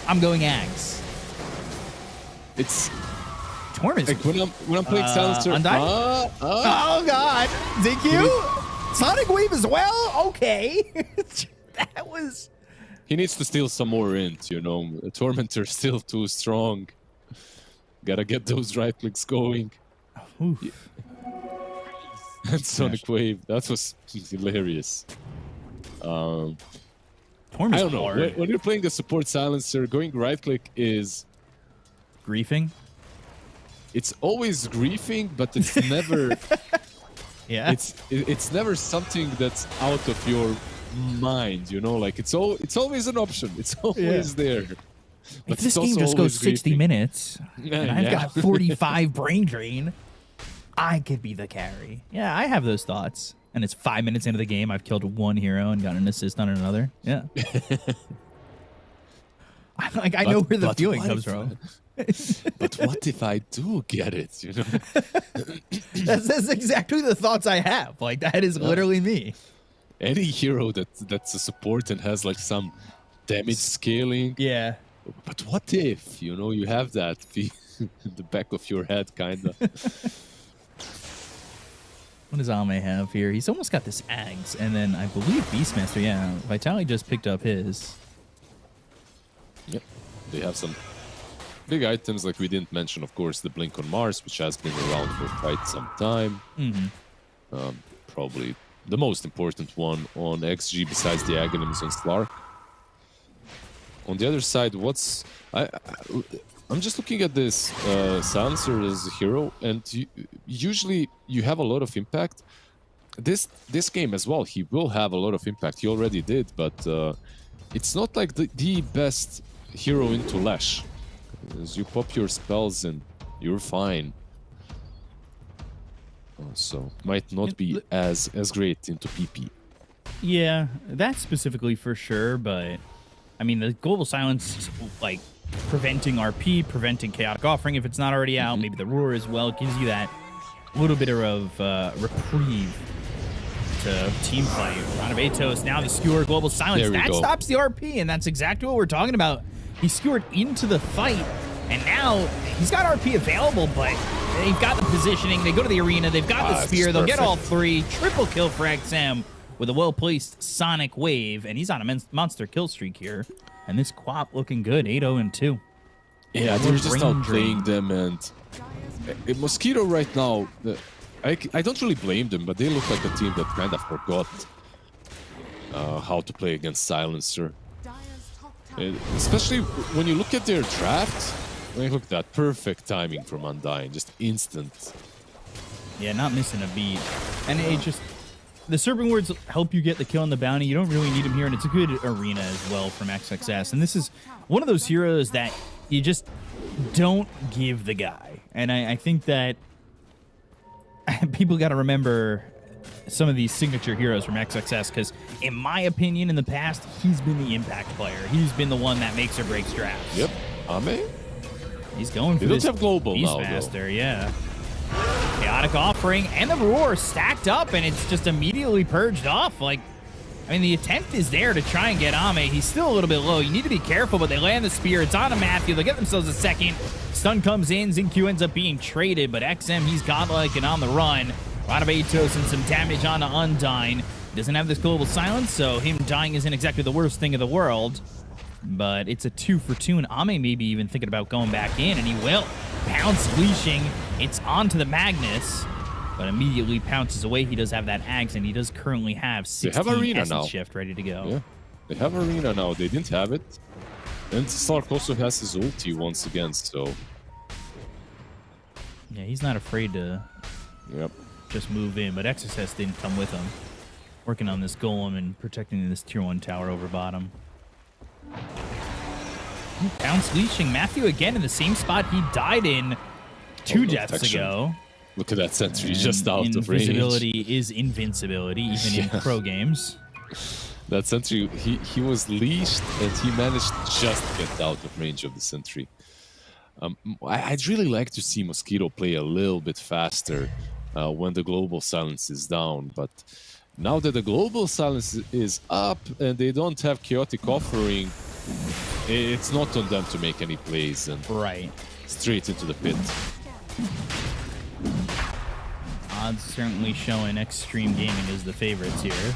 I'm going Ags. it's Torm is... like when I'm playing Silencer. Undyne? Oh, God. Zincu? Sonic Wave as well? Okay. That was... He needs to steal some more int, you know. Tormentor's still too strong. Gotta get those right clicks going. Oof. And Sonic Wave, that was hilarious. Torm I is don't know. hard. When you're playing the support silencer, going right click is... Griefing? It's always griefing, but it's never... Yeah. It's never something that's out of your mind, you know? Like, it's always an option. It's always there. But If this it's game also just goes always 60 griefing. minutes, and I've Yeah. got 45 brain drain, I could be the carry. Yeah, I have those thoughts. And it's 5 minutes into the game. I've killed one hero and gotten an assist on another. Yeah. I know where the feeling comes from. But what if I do get it? You know, that's exactly the thoughts I have. Like that is literally me. Any hero that's a support and has like some damage scaling. Yeah. But what if, you know, you have that in the back of your head, kind of. What does Ame have here? He's almost got this Ags, and then I believe Beastmaster. Yeah, Vitali just picked up his. Yep, they have some big items, like we didn't mention, of course, the Blink on Mars, which has been around for quite some time. Probably the most important one on XG besides the Aghanims on Slark. On the other side, I'm just looking at this Silencer as a hero, and usually you have a lot of impact. This game as well, he will have a lot of impact. He already did, but it's not like the best hero into Lash. As you pop your spells and you're fine. So might not be as great into PP. Yeah, that specifically for sure, but I mean the Global Silence, like preventing RP, preventing Chaotic Offering if it's not already out, maybe the Roar as well, gives you that little bit of reprieve to team fight. Round of Atos, now the Skewer, Global Silence, that stops the RP, and that's exactly what we're talking about. He skewered into the fight, and now he's got RP available, but they've got the positioning, they go to the arena, they've got the spear, they'll get all three, triple kill for XM with a well-placed Sonic Wave, and he's on a monster kill streak here. And this Quap looking good, 8-0-2. Yeah, they're just outplaying them, and Mosquito right now, I don't really blame them, but they look like a team that kind of forgot how to play against Silencer. Especially when you look at their draft, look at that perfect timing from Undying, just instant. Yeah, not missing a beat. And it just, the Serpent Words help you get the kill on the bounty. You don't really need them here, and it's a good arena as well from XXS. And this is one of those heroes that you just don't give the guy. And I think that people got to remember some of these signature heroes from XXS, because in my opinion, in the past, he's been the impact player. He's been the one that makes or breaks drafts. Yep. Ame? He's going for this have global Beastmaster, now, though. Yeah. Chaotic Offering and the Roar stacked up, and it's just immediately purged off. Like, I mean, the attempt is there to try and get Ame. He's still a little bit low. You need to be careful, but they land the spear. It's on a Matthew. They get themselves a second. Stun comes in. Xingqiu ends up being traded, but XM, he's godlike and on the run. A lot of Atos and some damage onto Undyne. Doesn't have this Global Silence, so him dying isn't exactly the worst thing in the world. But it's a 2-for-2, and Ame maybe even thinking about going back in, and he will. Pounce leashing. It's onto the Magnus, but immediately pounces away. He does have that Axe, and he does currently have 16 Essence Shift ready to go. Yeah, they have Arena now. They didn't have it. And Stark also has his ulti once again, so... Yeah, he's not afraid to just move in, but XSS didn't come with him. Working on this Golem and protecting this Tier 1 tower over bottom. Pounce leashing. Matthew again in the same spot he died in two deaths ago. Look at that sentry just out of range. Invisibility is invincibility, even in pro games. That sentry, he was leashed, and he managed to just get out of range of the sentry. I'd really like to see Mosquito play a little bit faster when the Global Silence is down, but now that the Global Silence is up and they don't have Chaotic Offering, it's not on them to make any plays, and straight into the pit. Odds certainly showing Xtreme Gaming is the favorites here.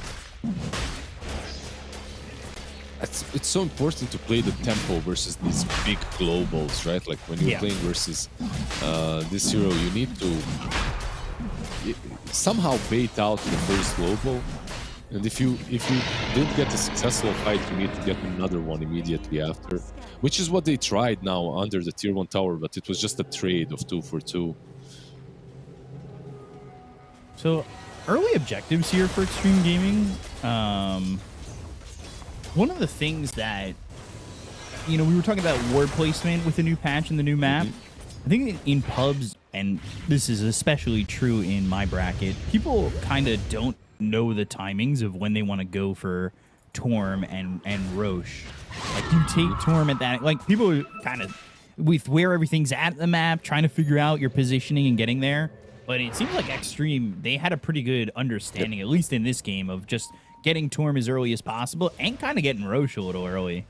It's so important to play the tempo versus these big globals, right? Like when you're playing versus this hero, you need to somehow bait out the first global, and if you didn't get a successful fight, you need to get another one immediately after, which is what they tried now under the Tier 1 tower, but it was just a trade of 2-for-2. So early objectives here for Xtreme Gaming. One of the things that, you know, we were talking about ward placement with the new patch and the new map. I think in pubs, and this is especially true in my bracket, people kind of don't know the timings of when they want to go for Torm and Roche. Like, you take Torm at that, like, people kind of with where everything's at the map, trying to figure out your positioning and getting there. But it seems like Xtreme, they had a pretty good understanding, at least in this game, of just getting Torm as early as possible and kind of getting Roche a little early.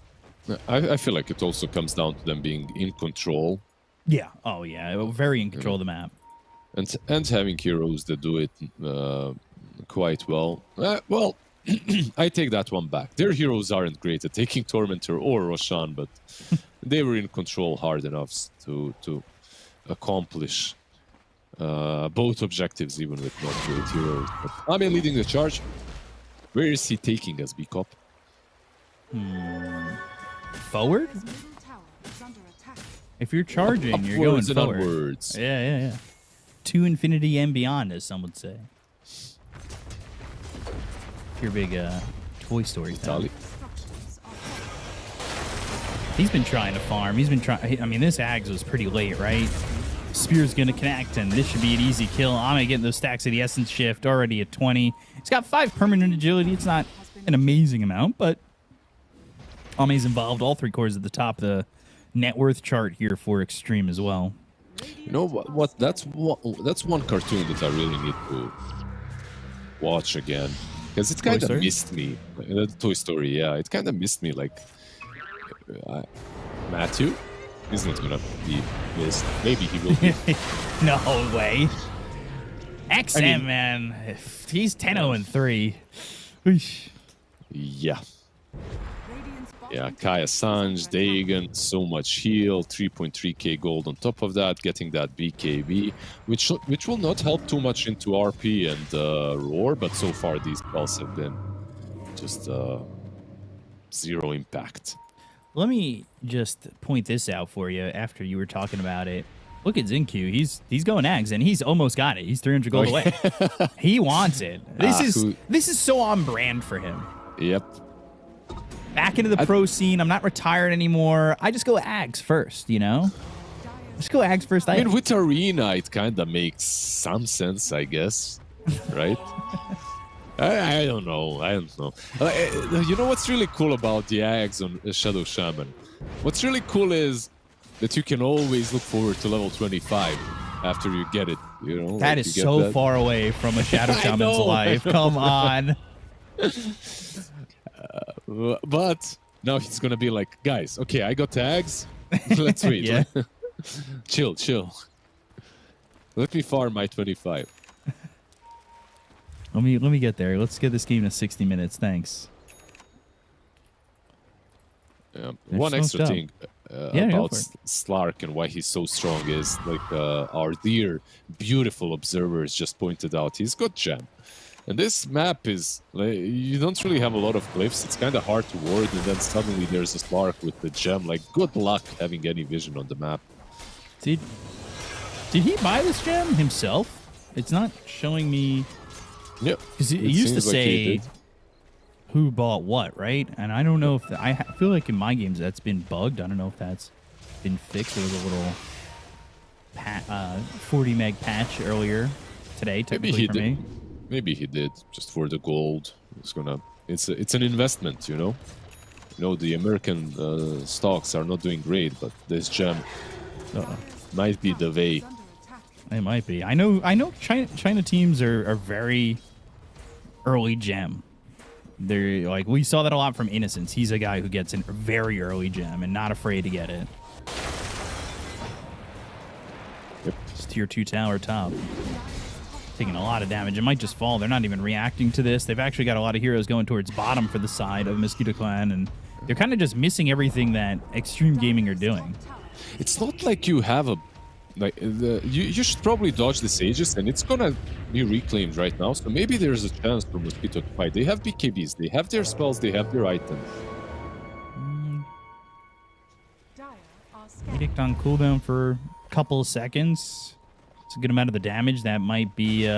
I feel like it also comes down to them being in control. Yeah. Oh, yeah. Very in control of the map. And having heroes that do it quite well. Well, I take that one back. Their heroes aren't great at taking Tormentor or Roshan, but they were in control hard enough to accomplish both objectives, even with not great heroes. But Ame leading the charge. Where is he taking us, B-Cop? Forward? If you're charging, you're going Upwards and forward. onwards. Yeah. To infinity and beyond, as some would say. Your big Toy Story fan. He's been trying to farm. He's been trying. I mean, this Ags was pretty late, right? Spear's going to connect, and this should be an easy kill. I'm getting those stacks of the Essence Shift, already at 20. He's got 5 permanent agility. It's not an amazing amount, but Ame's involved. All 3 cores at the top of the net worth chart here for Xtreme as well. You know what? That's one cartoon that I really need to watch again. Because it kind of missed me. Toy Story, yeah. It kind of missed me, like... Matthew? He's not gonna be missed. Maybe he will be. No way. XM, man. He's 10-0-3. Yeah. Yeah, Kaya Sanj, Dagon, so much heal, 3.3k gold on top of that, getting that BKB, which will not help too much into RP and Roar, but so far these spells have been just zero impact. Let me just point this out for you after you were talking about it. Look at Xinq. He's going Ags, and he's almost got it. He's 300 gold away. He wants it. This is so on brand for him. Yep. Back into the pro scene. I'm not retired anymore. I just go Ags first, you know? Just go Ags first. I mean, with Arena, it kind of makes some sense, I guess. Right? I don't know. You know what's really cool about the Ags on Shadow Shaman? What's really cool is that you can always look forward to level 25 after you get it. You know, that is so far away from a Shadow Shaman's life. Come on. But now he's gonna be like, guys, okay, I got tags. Let's wait. Yeah. Chill. Let me farm my 25. Let me get there. Let's get this game to 60 minutes. Thanks. One extra thing about Slark and why he's so strong is, like our dear, beautiful observers just pointed out, he's got gem. And this map is, like, you don't really have a lot of cliffs. It's kind of hard to ward, and then suddenly there's a Slark with the gem. Like, good luck having any vision on the map. Did he buy this gem himself? It's not showing me. Yep. Because it used to say who bought what, right? And I don't know if I feel like in my games that's been bugged. I don't know if that's been fixed. There was a little 40 meg patch earlier today, technically for me. Maybe he did, just for the gold. It's an investment, you know. You know, the American stocks are not doing great, but this gem might be the way. It might be. I know. China teams are very early gem. They're like, we saw that a lot from Innocence. He's a guy who gets a very early gem and not afraid to get it. Yep. It's tier 2 tower top. Taking a lot of damage. It might just fall. They're not even reacting to this. They've actually got a lot of heroes going towards bottom for the side of Mosquito Clan, and they're kind of just missing everything that Xtreme Gaming are doing. It's not like you have a... you should probably dodge the Sages, and it's gonna be reclaimed right now, so maybe there's a chance for Mosquito to fight. They have BKBs, they have their spells, they have their items. Edict on cooldown for a couple of seconds. It's a good amount of the damage. That might be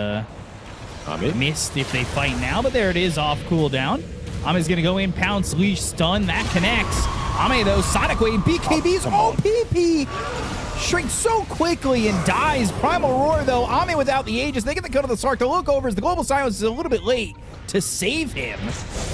missed if they fight now, but there it is off cooldown. Ame's going to go in, pounce, leash, stun. That connects. Ame, though, Sonic Wave, BKBs, PP! shrinks so quickly and dies. Primal Roar, though, Ame without the Aegis, they get the cut of the Sark. The look over as the Global Silence is a little bit late to save him.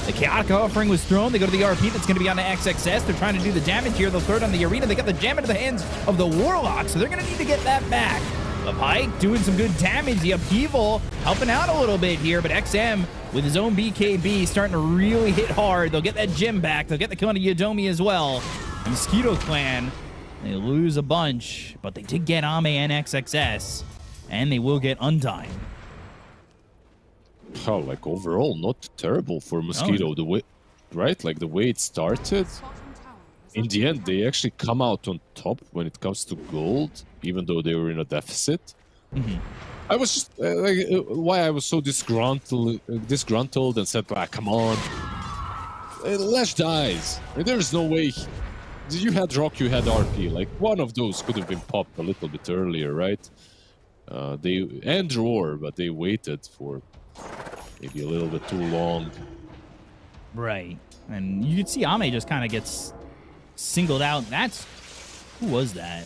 The Chaotic offering was thrown. They go to the RP that's going to be on the XXS. They're trying to do the damage here. They'll throw it on the Arena. They got the jam into the hands of the Warlock, so they're going to need to get that back. But Pike doing some good damage. The Upheaval helping out a little bit here, but XM with his own BKB starting to really hit hard. They'll get that gem back. They'll get the kill on Yodomi as well. And Mosquito Clan, they lose a bunch, but they did get Ame and XXS, and they will get Undyne. Oh, like overall, not terrible for Mosquito. The way, right? Like the way it started. In the end, they actually come out on top when it comes to gold, even though they were in a deficit. I was just why I was so disgruntled and said, ah, "Come on, Lash dies. There's no way." You had Rock, you had RP. Like one of those could have been popped a little bit earlier, right? They and Roar, but they waited for maybe a little bit too long. Right, and you can see Ame just kind of gets singled out. That's who was that?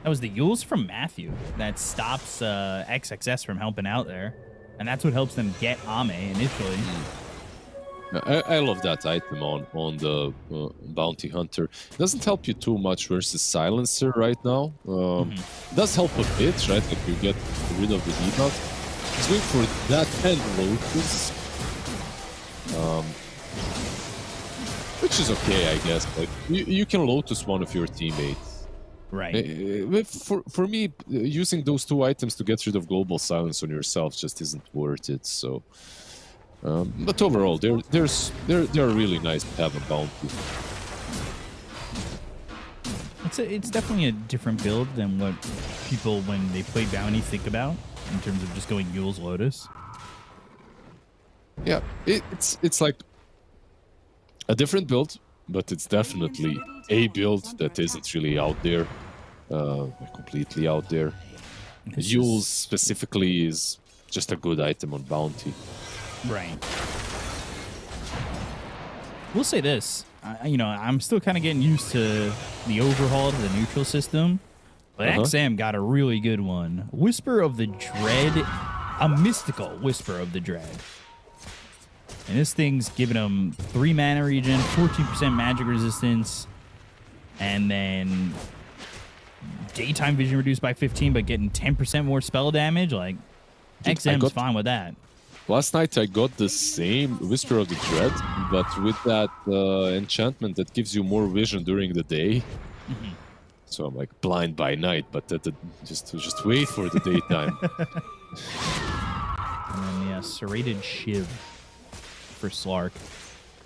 That was the Yules from Matthew that stops XXS from helping out there, and that's what helps them get Ame initially. I love that item on the Bounty Hunter. It doesn't help you too much versus Silencer right now. It does help a bit, right? Like you get rid of the debuff. It's going for that and Lotus. Which is okay, I guess. Like you can Lotus one of your teammates. Right. For me, using those two items to get rid of Global Silence on yourself just isn't worth it. So, but overall, they're really nice to have a bounty. It's definitely a different build than what people when they play bounty think about in terms of just going Yule's Lotus. Yeah, it's like a different build, but it's definitely a build that isn't really out there, completely out there. Yule's specifically is just a good item on bounty. Right. We'll say this. I'm still kind of getting used to the overhaul to the neutral system, but XM got a really good one. Whisper of the Dread, a mystical Whisper of the Dread. And this thing's giving him 3 mana regen, 14% magic resistance, and then daytime vision reduced by 15, but getting 10% more spell damage. Like, XM's fine with that. Last night I got the same Whisper of the Dread, but with that enchantment that gives you more vision during the day. So I'm like blind by night, but just wait for the daytime. And then, yeah, Serrated Shiv for Slark.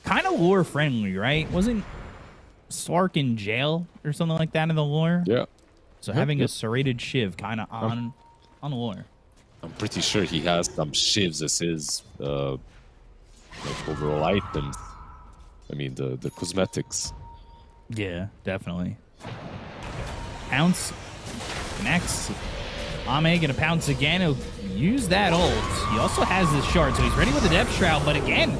Kind of lore friendly, right? Wasn't Slark in jail or something like that in the lore? Yeah. So having a Serrated Shiv kind of on the lore. I'm pretty sure he has some shivs as his like overall items. I mean the cosmetics. Yeah, definitely. Pounce connects. Ame gonna pounce again. He'll use that ult. He also has this shard, so he's ready with the Depth Shroud. But again,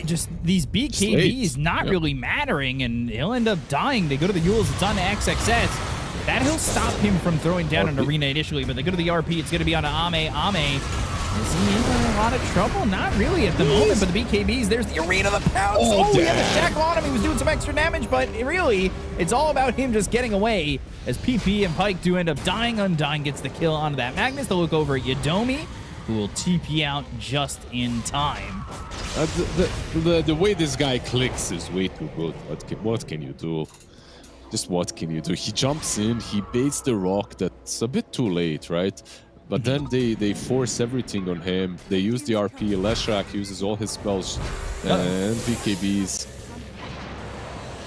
just these BKBs not really mattering, and he'll end up dying. They go to the Yules. It's on the XXS. That he'll stop him from throwing down an Arena initially, but they go to the RP. It's going to be on Ame. Ame, is he in a lot of trouble? Not really at the moment, but the BKBs, there's the Arena, the pounce. He had the shackle on him. He was doing some extra damage, but really, it's all about him just getting away as PP and Pike do end up dying. Undyne gets the kill onto that Magnus. They'll look over at Yodomi, who will TP out just in time. The way this guy clicks is way too good. What can you do? Just what can you do? He jumps in, he baits the rock. That's a bit too late, right? But then they force everything on him. They use the RP. Leshrak uses all his spells and BKBs.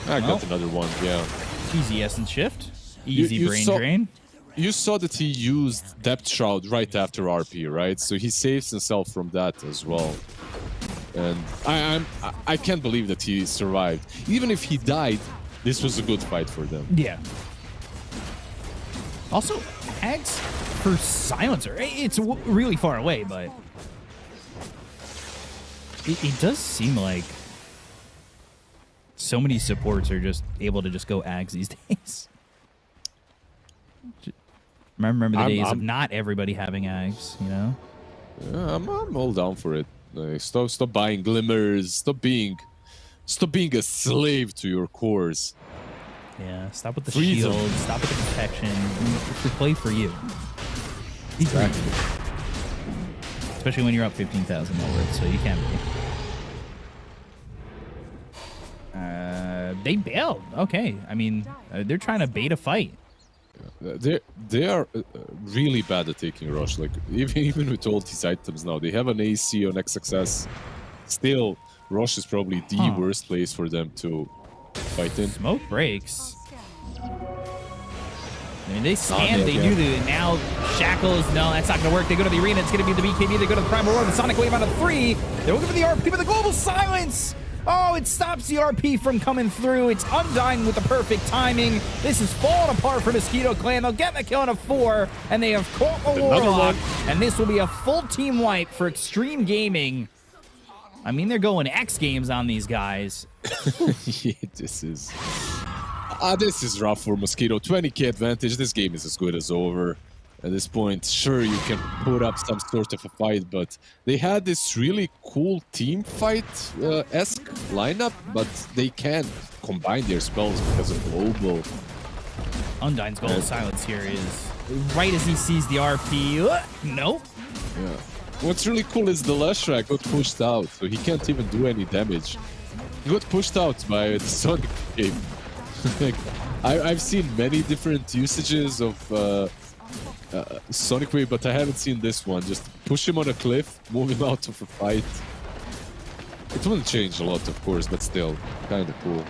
I got another one, yeah. Easy Essence Shift. Easy Brain Drain. You saw that he used Depth Shroud right after RP, right? So he saves himself from that as well. And I can't believe that he survived. Even if he died, this was a good fight for them. Yeah. Also, Hags for Silencer. It's really far away, but it does seem like so many supports are just able to just go Ags these days. Remember the days of not everybody having Ags, you know? Yeah, I'm all down for it. Like, stop buying glimmers. Stop being a slave to your cores. Yeah, stop with the Freeze 'em. shield, stop with the protection. We play for you. Exactly. Especially when you're up 15,000 worth, so you can be. They bailed. Okay. I mean, they're trying to bait a fight. They are really bad at taking rush. Like even with all these items now, they have an AC on XXS. Still, rush is probably the worst place for them to fight in. Smoke breaks. I mean, they stand, they do the now shackles. No, that's not going to work. They go to the arena. It's going to be the BKB. They go to the Primal Roar. The Sonic Wave on a 3. They're looking for the RP, but the Global Silence. Oh, it stops the RP from coming through. It's Undying with the perfect timing. This is falling apart for Mosquito Clan. They'll get the kill on a 4, and they have caught a Warlock. And this will be a full team wipe for Xtreme Gaming. I mean, they're going X Games on these guys. Yeah, this is rough for Mosquito. 20k advantage. This game is as good as over. At this point, sure, you can put up some sort of a fight, but they had this really cool team fight-esque lineup, but they can't combine their spells because of global. Undyne's Goal of Silence here is right as he sees the RP. Nope. Yeah. What's really cool is the Leshrac got pushed out, so he can't even do any damage. He got pushed out by the Sonic game. Like, I've seen many different usages of Sonic Wave, but I haven't seen this one. Just push him on a cliff, move him out of a fight. It wouldn't change a lot, of course, but still, kind of cool.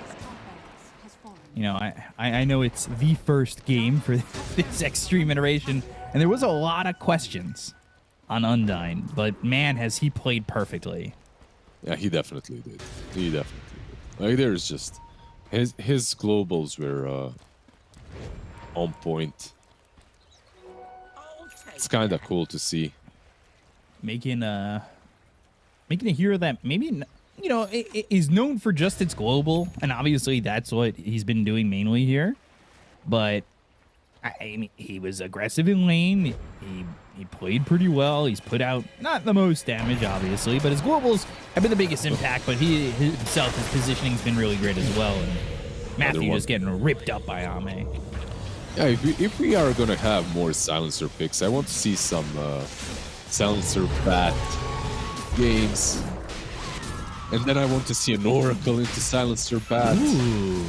You know, I know it's the first game for this Xtreme iteration, and there was a lot of questions on Undyne, but man, has he played perfectly. Yeah, he definitely did. He definitely did. Like, there's just... His globals were on point. It's kind of cool to see. Making a hero that maybe, you know, is known for just its global, and obviously that's what he's been doing mainly here. But I mean, he was aggressive in lane. He played pretty well. He's put out not the most damage, obviously, but his globals have been the biggest impact. But he himself, his positioning's been really great as well. And Matthew just getting ripped up by Ame. Yeah, if we are gonna have more silencer picks, I want to see some silencer bat games, and then I want to see an Oracle into silencer bat. Ooh.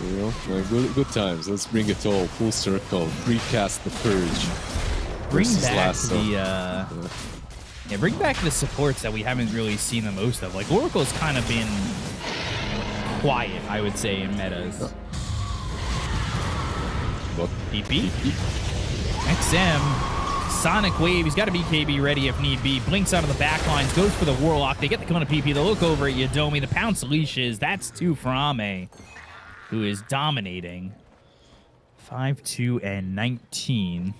You know, like good times. Let's bring it all full circle. Recast the Purge. Bring back bring back the supports that we haven't really seen the most of. Like Oracle's kind of been quiet, I would say, in metas. PP. XM. Sonic Wave. He's got a BKB ready if need be. Blinks out of the backlines. Goes for the Warlock. They get the kill on a PP. They look over at Yadomi. The pounce leashes. That's 2 for Ame, who is dominating. 5-2 and 19.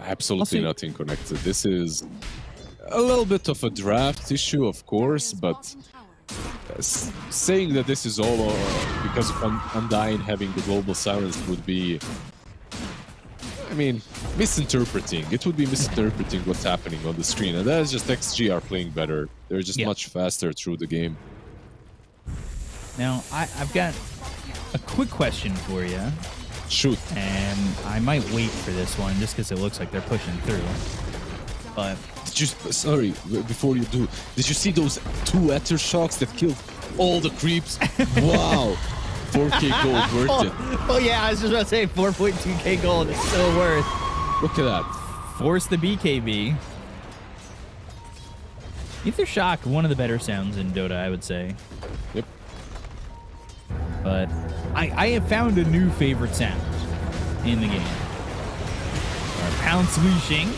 Absolutely nothing connected. This is a little bit of a draft issue, of course, but saying that this is all because of Undyne having the global silence would be, I mean, misinterpreting. It would be misinterpreting what's happening on the screen, and that is just XG are playing better. They're just much faster through the game. Now, I've got a quick question for you. Shoot. And I might wait for this one just because it looks like they're pushing through. But sorry, before you do, did you see those 2 Ether shocks that killed all the creeps? Wow. 4k gold worth it. Oh yeah, I was just about to say 4.2k gold is so worth. Look at that. Force the BKB. Ether Shock, one of the better sounds in Dota, I would say. Yep. But I have found a new favorite sound in the game. Pounce leashing.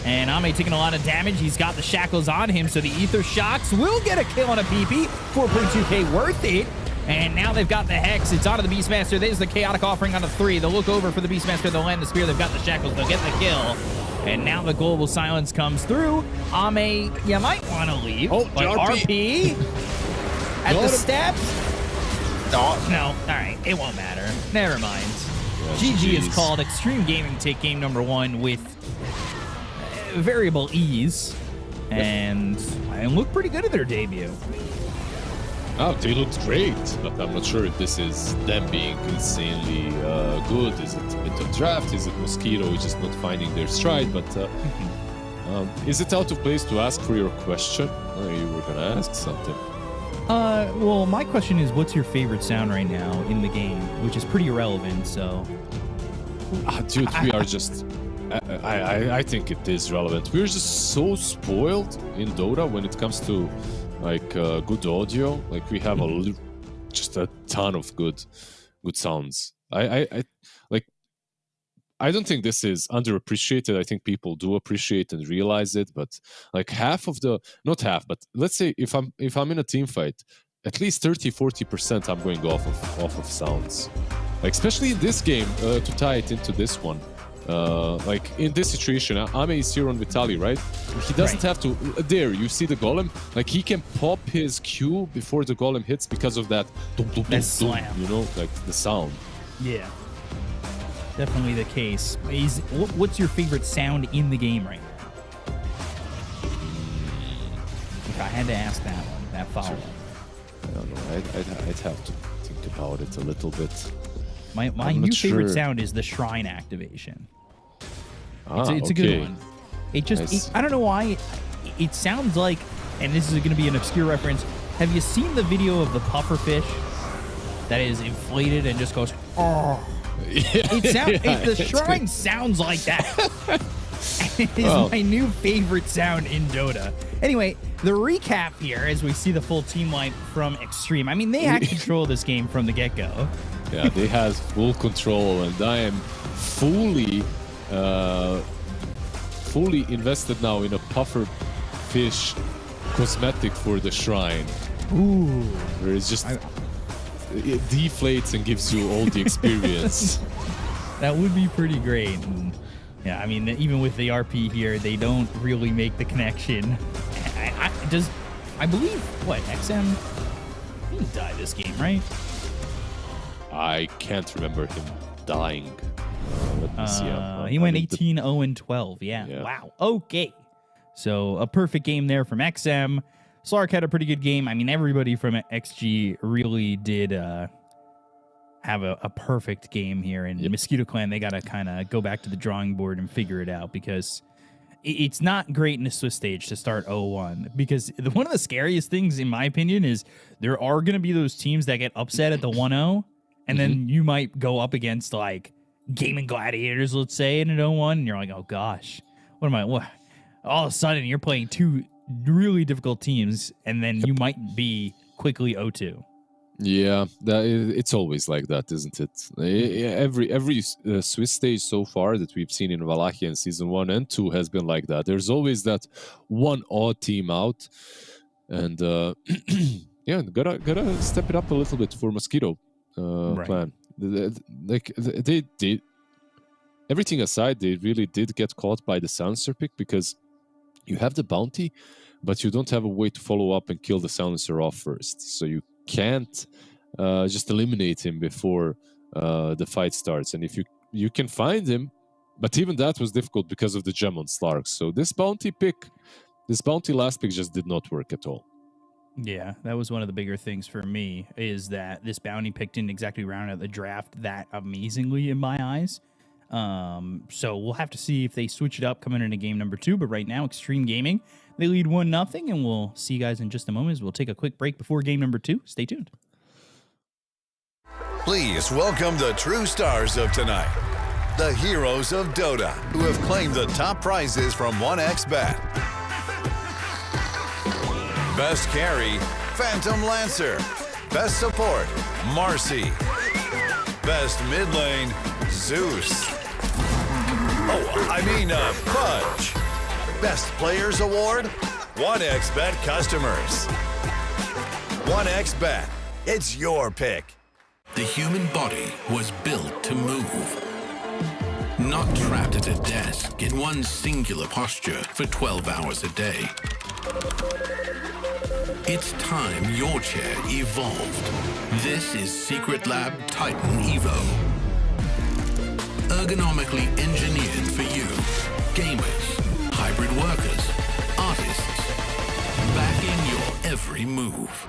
And Ame taking a lot of damage. He's got the shackles on him, so the Ether Shocks will get a kill on a PP. 4.2k worth it. And now they've got the Hex. It's onto the Beastmaster. There's the Chaotic Offering on a 3. They'll look over for the Beastmaster. They'll land the Spear. They've got the shackles. They'll get the kill. And now the Global Silence comes through. Ame, you might want to leave. Oh, but RP at the steps. No. No, all right. It won't matter. Never mind. GG is called. Xtreme Gaming take game number 1 with variable ease, and look pretty good at their debut. Oh, they looked great, but I'm not sure if this is them being insanely good. Is it a bit of draft? Is it Mosquito just not finding their stride? But is it out of place to ask for your question? Oh, you were gonna ask something. Well, my question is, what's your favorite sound right now in the game? Which is pretty irrelevant, so... Dude, we are just... I think it is relevant. We're just so spoiled in Dota when it comes to, like, good audio. Like, we have just a ton of good sounds. I don't think this is underappreciated. I think people do appreciate and realize it, but like not half, but let's say if I'm in a team fight, at least 30-40% I'm going off of sounds. Like especially in this game, to tie it into this one. Like in this situation, Ame is here on Vitali, right? He doesn't have to. There, you see the golem. Like he can pop his Q before the golem hits because of that. Slam. You know, like the sound. Yeah. Definitely the case. What's your favorite sound in the game right now? If I had to ask that follow-up. I don't know. I'd have to think about it a little bit. My new favorite sound is the shrine activation. It's a good one. It just, I don't know why. It sounds like, and this is going to be an obscure reference. Have you seen the video of the pufferfish that is inflated and just goes, oh? The shrine sounds like that. It is my new favorite sound in Dota. Anyway, the recap here as we see the full team line from Xtreme. I mean, they had control of this game from the get-go. Yeah, they have full control, and I am fully invested now in a puffer fish cosmetic for the shrine. Ooh, where it's just it deflates and gives you all the experience. That would be pretty great. And yeah, I mean, even with the RP here, they don't really make the connection. I believe what XM? He didn't die this game, right? I can't remember him dying. Let me see. He went 18-0-12. Yeah. Wow. Okay. So a perfect game there from XM. Slark had a pretty good game. I mean, everybody from XG really did have a perfect game here. And Mosquito Clan, they got to kind of go back to the drawing board and figure it out, because it's not great in a Swiss stage to start 0-1. Because one of the scariest things, in my opinion, is there are going to be those teams that get upset at the 1-0. And then you might go up against, like, Gaimin Gladiators, let's say, in an 0-1. And you're like, oh, gosh, what? All of a sudden, you're playing two really difficult teams, and then you might be quickly 0-2. Yeah, it's always like that, isn't it? Every Swiss stage so far that we've seen in Wallachia in Season 1 and 2 has been like that. There's always that one odd team out. And, yeah, gotta step it up a little bit for Mosquito. Clan. They did everything aside, they really did get caught by the silencer pick, because you have the bounty, but you don't have a way to follow up and kill the silencer off first. So you can't just eliminate him before the fight starts. And if you can find him, but even that was difficult because of the gem on Slark. So this bounty last pick just did not work at all. Yeah, that was one of the bigger things for me, is that this bounty pick didn't exactly round out the draft that amazingly in my eyes. So we'll have to see if they switch it up coming into game number 2. But right now, Xtreme Gaming, they lead 1-0, and we'll see you guys in just a moment as we'll take a quick break before game number 2. Stay tuned. Please welcome the true stars of tonight, the heroes of Dota, who have claimed the top prizes from 1xBet. Best carry, Phantom Lancer. Best support, Marcy. Best mid lane, Zeus. Fudge. Best Players Award, 1xBet customers. 1xBet, it's your pick. The human body was built to move. Not trapped at a desk in one singular posture for 12 hours a day. It's time your chair evolved. This is Secret Lab Titan Evo. ergonomically engineered for you. Gamers, hybrid workers, artists. Back in your every move.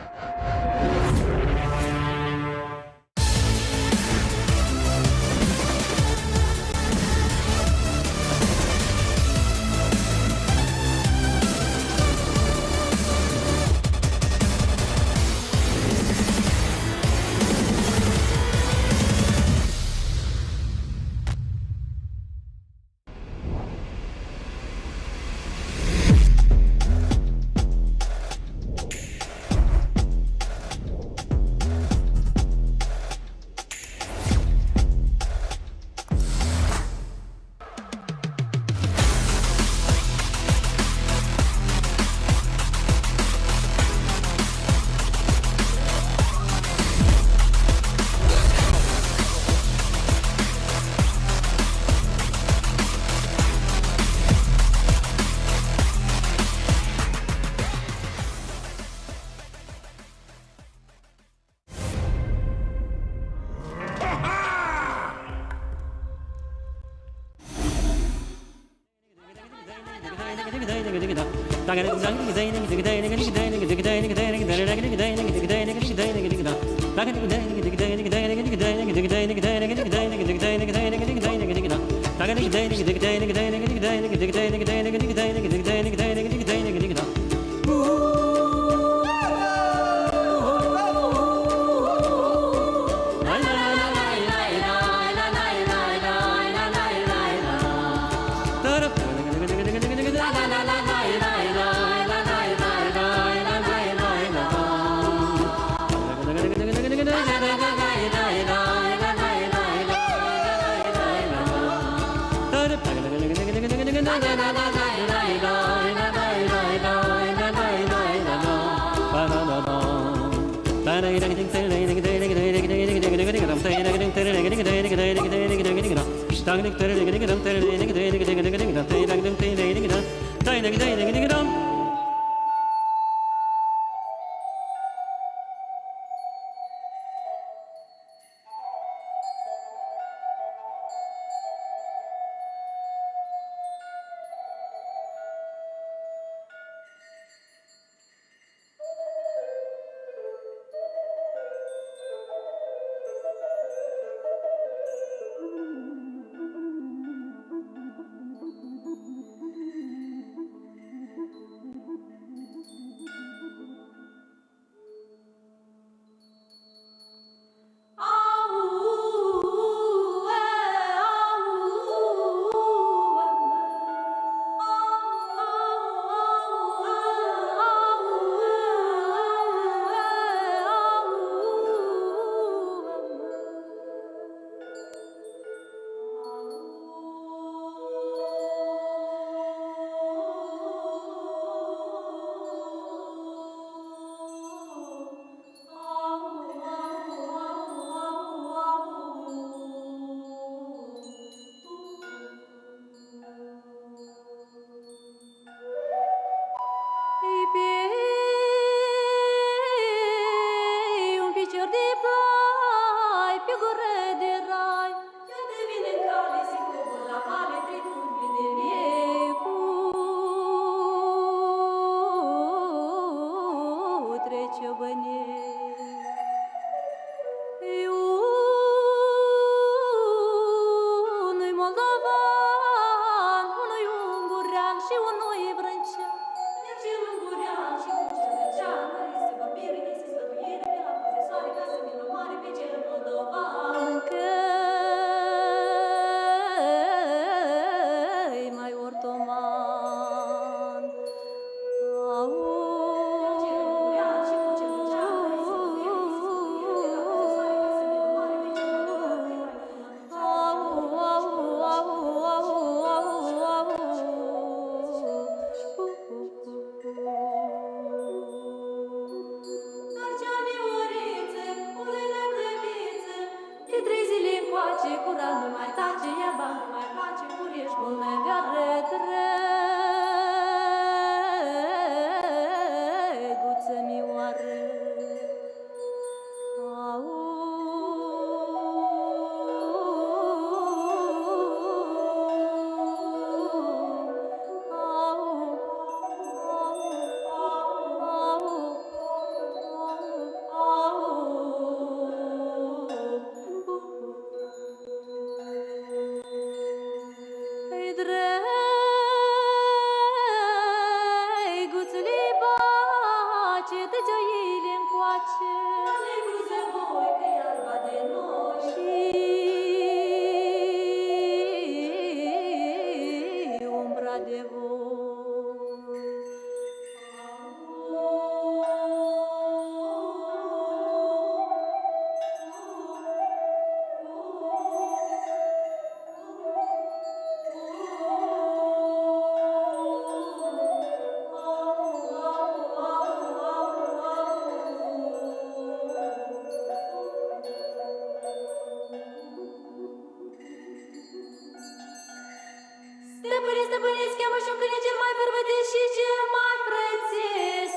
stăpâni, stăpâniți, cheamă și un câine cel mai bărbăteț și cel mai prețes.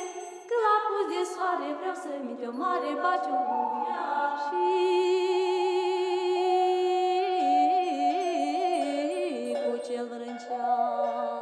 Că la pus de soare vreau să mi o mare baciu și cu cel vrâncean.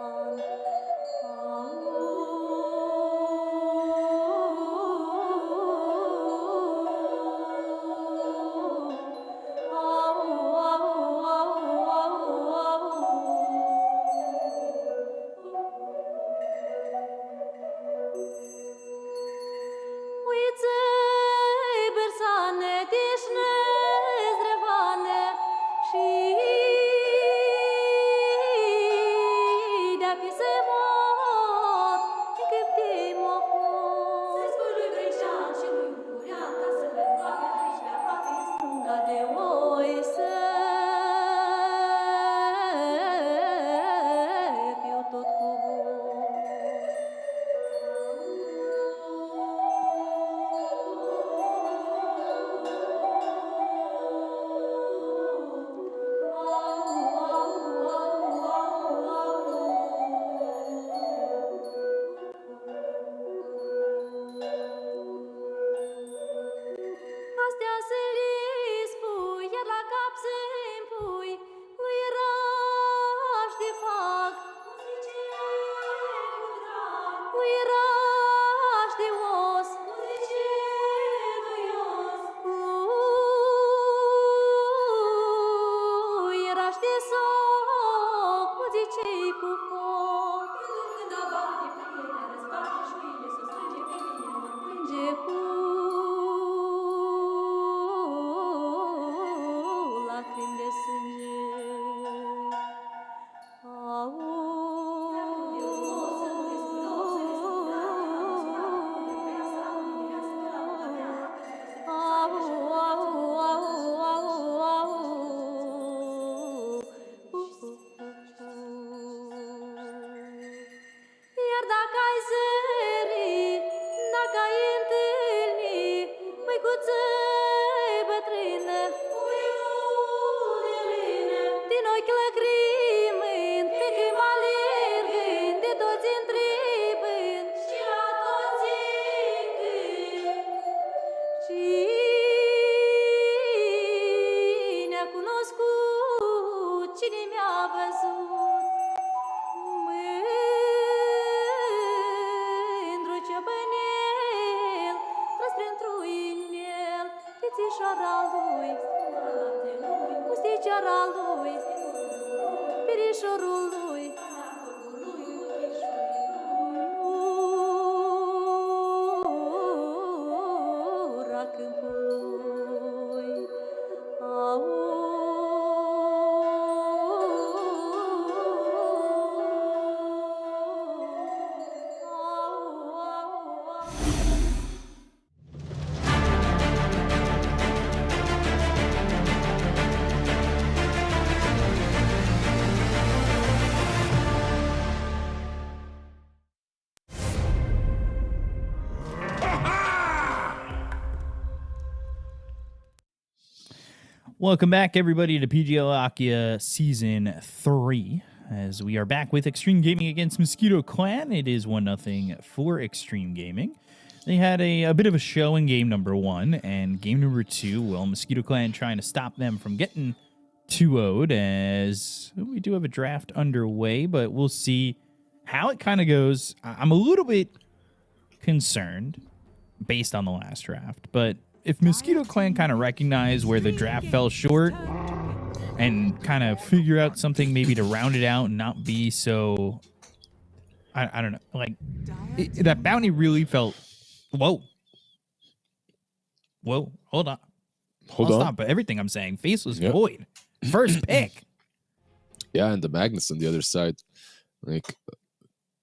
Welcome back, everybody, to PGL Wallachia Season 3, as we are back with Xtreme Gaming against Mosquito Clan. It is 1-0 for Xtreme Gaming. They had a bit of a show in game number 1, and game number 2, well, Mosquito Clan trying to stop them from getting 2-0'd, as we do have a draft underway, but we'll see how it kind of goes. I'm a little bit concerned based on the last draft, but if Mosquito Clan kind of recognize where the draft fell short and kind of figure out something maybe to round it out and not be so, I don't know, like that bounty really felt, whoa, hold on. I'll stop, but everything I'm saying, faceless void, first pick. Yeah, and the Magnus on the other side. Like,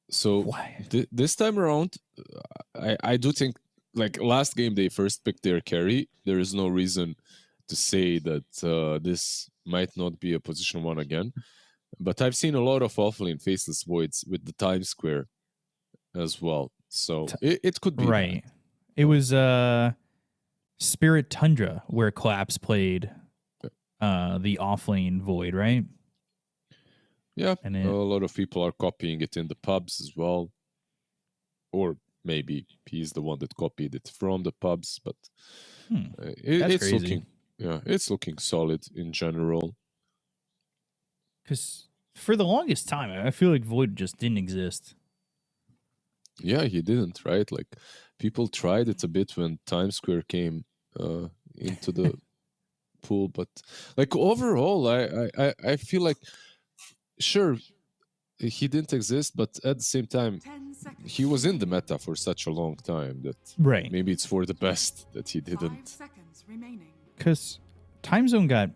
so this time around, I do think, like last game, they first picked their carry. There is no reason to say that this might not be a position 1 again. But I've seen a lot of offlane faceless voids with the Time Square as well. So it could be. Right. It was Spirit Tundra where Collapse played the offlane void, right? Yeah, And a lot of people are copying it in the pubs as well. Or maybe he's the one that copied it from the pubs, but That's it's crazy. looking, it's looking solid in general. Because for the longest time, I feel like Void just didn't exist. Yeah, he didn't, right? Like people tried it a bit when Times Square came into the pool, but like overall, I feel like sure he didn't exist, but at the same time, he was in the meta for such a long time that Right. maybe it's for the best that he didn't. Because time zone got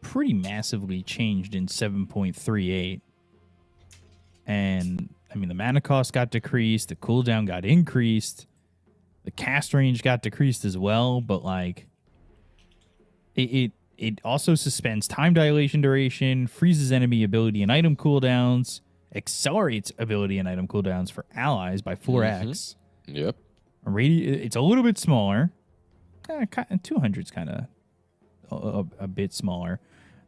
pretty massively changed in 7.38. And, I mean, the mana cost got decreased, the cooldown got increased, the cast range got decreased as well, but, like, it also suspends time dilation duration, freezes enemy ability and item cooldowns, accelerates ability and item cooldowns for allies by 4x. Yep. It's a little bit smaller. 200 is kind of a bit smaller.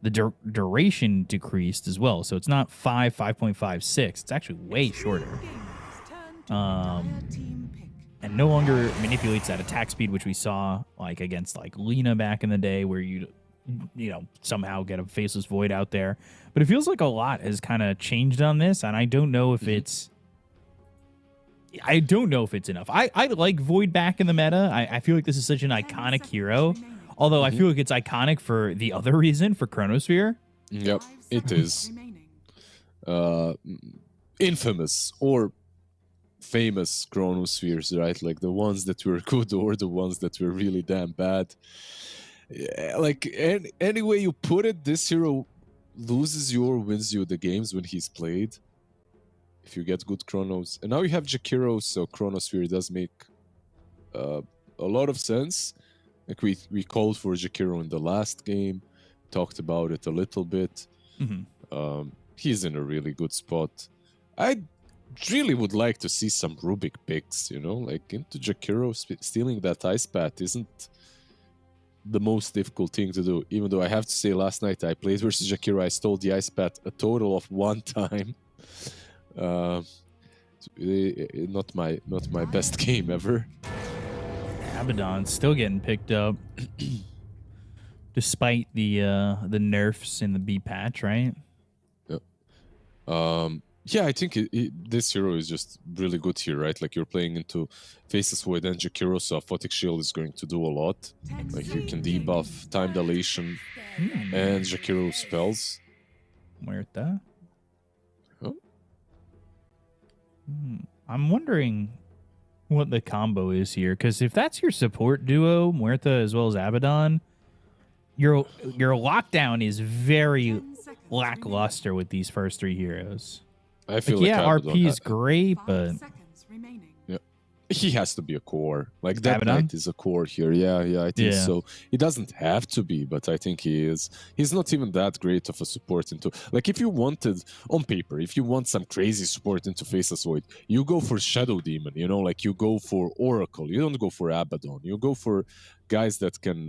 The duration decreased as well, so it's not 5.56. It's actually way shorter. And no longer manipulates that attack speed, which we saw like against like Lina back in the day, where you somehow get a faceless void out there. But it feels like a lot has kind of changed on this, and I don't know if it's enough. I like Void back in the meta. I feel like this is such an iconic hero. Although I feel like it's iconic for the other reason, for Chronosphere. Yep, it is. Infamous or famous Chronospheres, right? Like the ones that were good or the ones that were really damn bad. Yeah, like any way you put it, this hero loses you or wins you the games when he's played. If you get good Chronos. And now you have Jakiro, so Chronosphere does make a lot of sense. Like we called for Jakiro in the last game, talked about it a little bit. He's in a really good spot. I really would like to see some Rubik picks, like into Jakiro. Stealing that ice path isn't the most difficult thing to do, even though I have to say last night I played versus Jakiro, I stole the ice path a total of 1 time. Not my best game ever. Abaddon's still getting picked up, despite the nerfs in the B patch, right? Yeah, I think this hero is just really good here, right? Like you're playing into Faceless Void and Jakiro, so Aphotic Shield is going to do a lot. Like you can debuff Time Dilation and Jakiro spells. Muerta. Oh. I'm wondering what the combo is here, because if that's your support duo, Muerta as well as Abaddon, your lockdown is very lackluster with these first 3 heroes. I feel like Abaddon RP is great, but he has to be a core. Like that Abaddon? knight is a core here. Yeah, I think so. He doesn't have to be, but I think he is. He's not even that great of a support into. Like if you wanted on paper, if you want some crazy support into Faceless Void, you go for Shadow Demon. Like you go for Oracle. You don't go for Abaddon. You go for guys that can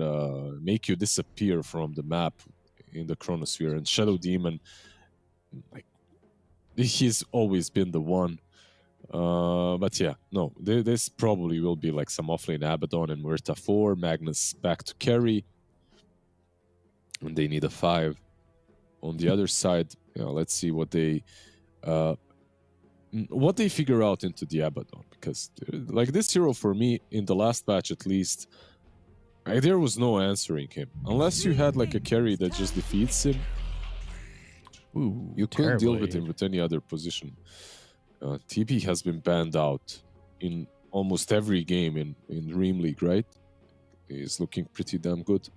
make you disappear from the map in the Chronosphere. And Shadow Demon, like he's always been the one. But yeah, no, this probably will be like some offlane Abaddon and Muerta 4, Magnus back to carry, and they need a 5. On the other side, let's see what they figure out into the Abaddon, because like this hero for me in the last patch at least, there was no answering him unless you had like a carry that just defeats him. You couldn't deal with him with any other position. TB has been banned out in almost every game in Dream League, right? He's looking pretty damn good.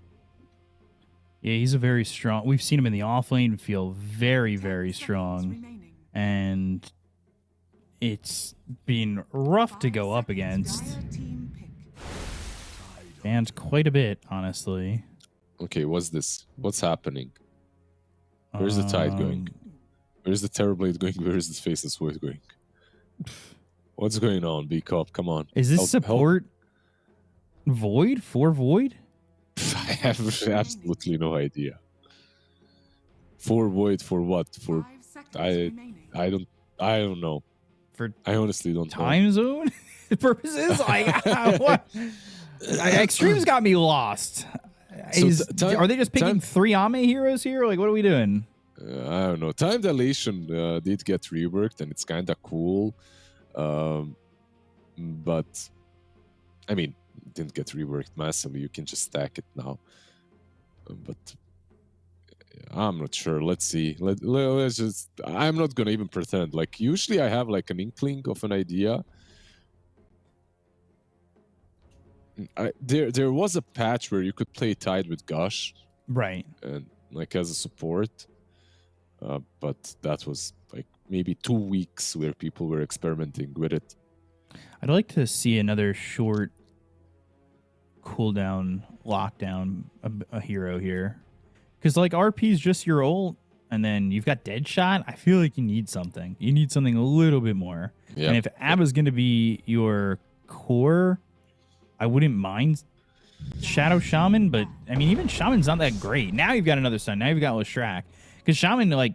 Yeah, he's a very strong. We've seen him in the offlane feel very, very strong. And it's been rough to go up against. Banned quite a bit, honestly. Okay, what's this? What's happening? Where's the Tide going? Where's the Terrorblade going? Where's the Faceless Void going? What's going on, B-Cop? Come on. Is this support Void? For Void? I have absolutely no idea. For Void, for what? For I don't know. For I honestly don't know. Time zone purposes? Like, what? Xtreme's got me lost. Are they just picking 3 Ame heroes here? Like, what are we doing? I don't know. Time dilation did get reworked, and it's kind of cool. But I mean, it didn't get reworked massively. You can just stack it now. But I'm not sure. Let's see. Let's just. I'm not gonna even pretend. Like usually, I have like an inkling of an idea. There was a patch where you could play Tide with Gush, Right. and like as a support. But that was like maybe 2 weeks where people were experimenting with it. I'd like to see another short cooldown lockdown a hero here, because like RP is just your ult, and then you've got Deadshot. I feel like you need something. You need something a little bit more. Yep. And if Abba's going to be your core, I wouldn't mind Shadow Shaman, but I mean even Shaman's not that great. Now you've got another son. Now you've got Lestrak. Because Shaman, like,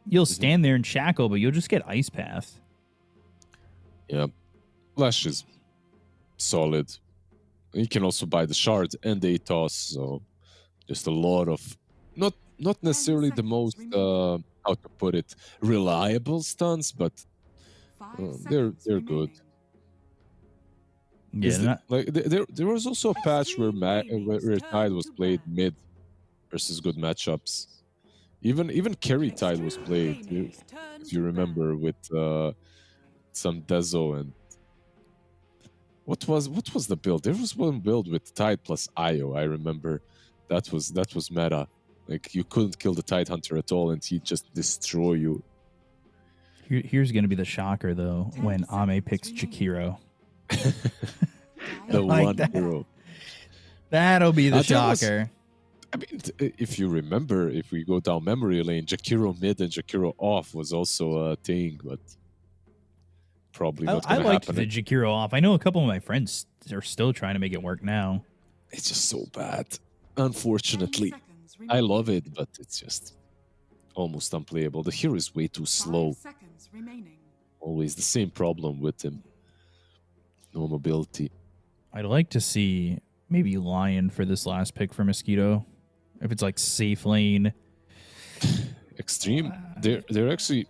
you'll stand there and shackle, but you'll just get Ice Path. Yeah. Flash is solid. You can also buy the shard and the Atos, so just a lot of not necessarily the most how to put it, reliable stuns, but they're good. Yeah, There was also a patch where Tide was played mid versus good matchups. Even carry Tide was played, if you remember, with some Dezo and what was the build? There was one build with Tide plus Io. I remember that was meta. Like you couldn't kill the Tide Hunter at all, and he'd just destroy you. Here's going to be the shocker though when Ame picks Jakiro. The like one that. hero. That'll be the shocker. I mean, if you remember, if we go down memory lane, Jakiro mid and Jakiro off was also a thing, but probably not I going to liked happen. the Jakiro off. I know a couple of my friends are still trying to make it work now. It's just so bad. Unfortunately, I love it, but it's just almost unplayable. The hero is way too slow. Always the same problem with him. No mobility. I'd like to see maybe Lion for this last pick for Mosquito. If it's like safe lane. Extreme. They're actually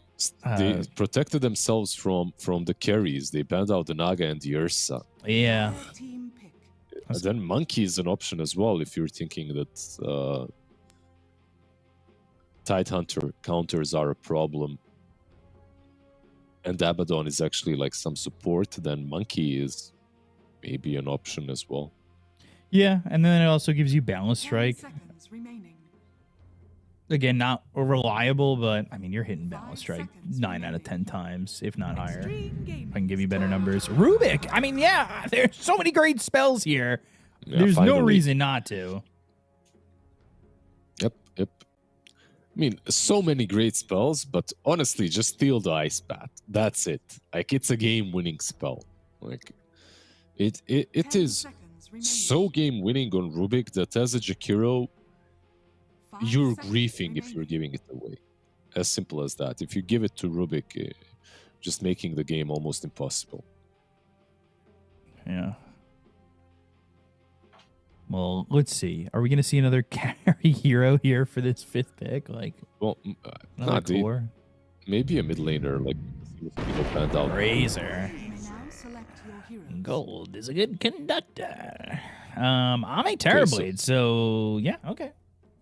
they protected themselves from the carries. They banned out the Naga and the Ursa. Yeah. And then Monkey is an option as well if you're thinking that Tide Hunter counters are a problem. And Abaddon is actually like some support, then Monkey is maybe an option as well. Yeah, and then it also gives you Balance Strike. Again, not reliable, but I mean, you're hitting Balance Strike 9 out of 10 times, if not higher. If I can give you better numbers. Rubik! I mean, yeah, there's so many great spells here. Yeah, there's no finally. reason not to. Yep. I mean, so many great spells, but honestly, just steal the Ice Path. That's it. Like, it's a game-winning spell. Like, it is so game-winning on Rubik that as a Jakiro, you're griefing if you're giving it away. As simple as that. If you give it to Rubik, just making the game almost impossible. Yeah. Well, let's see. Are we going to see another carry hero here for this 5th pick? Like, Well, another not core? maybe a mid laner, like people planned out. Razor. Gold is a good conductor. Ame Terrorblade. So, yeah, okay.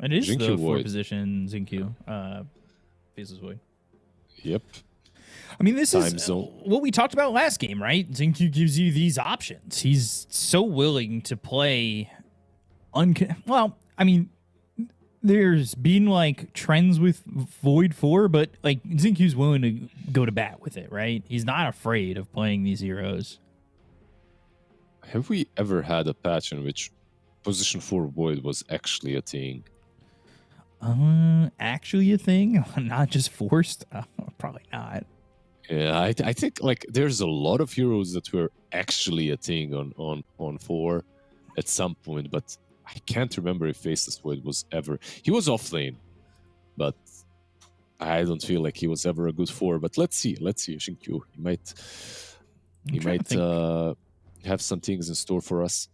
It is Xingqiu the 4th Void. position Xingqiu. Faceless Void. Yep. I mean, this Time is zone. what we talked about last game, right? Xingqiu gives you these options. He's so willing to play. Well, I mean, there's been like trends with Void 4, but like Xingqiu's willing to go to bat with it, right? He's not afraid of playing these heroes. Have we ever had a patch in which position 4 Void was actually a thing? Actually a thing, not just forced. Probably not. Yeah, I think like there's a lot of heroes that were actually a thing on 4 at some point, but I can't remember if Faceless Void was ever. He was off lane, but I don't feel like he was ever a good 4, but let's see. Shinkyu, he might have some things in store for us.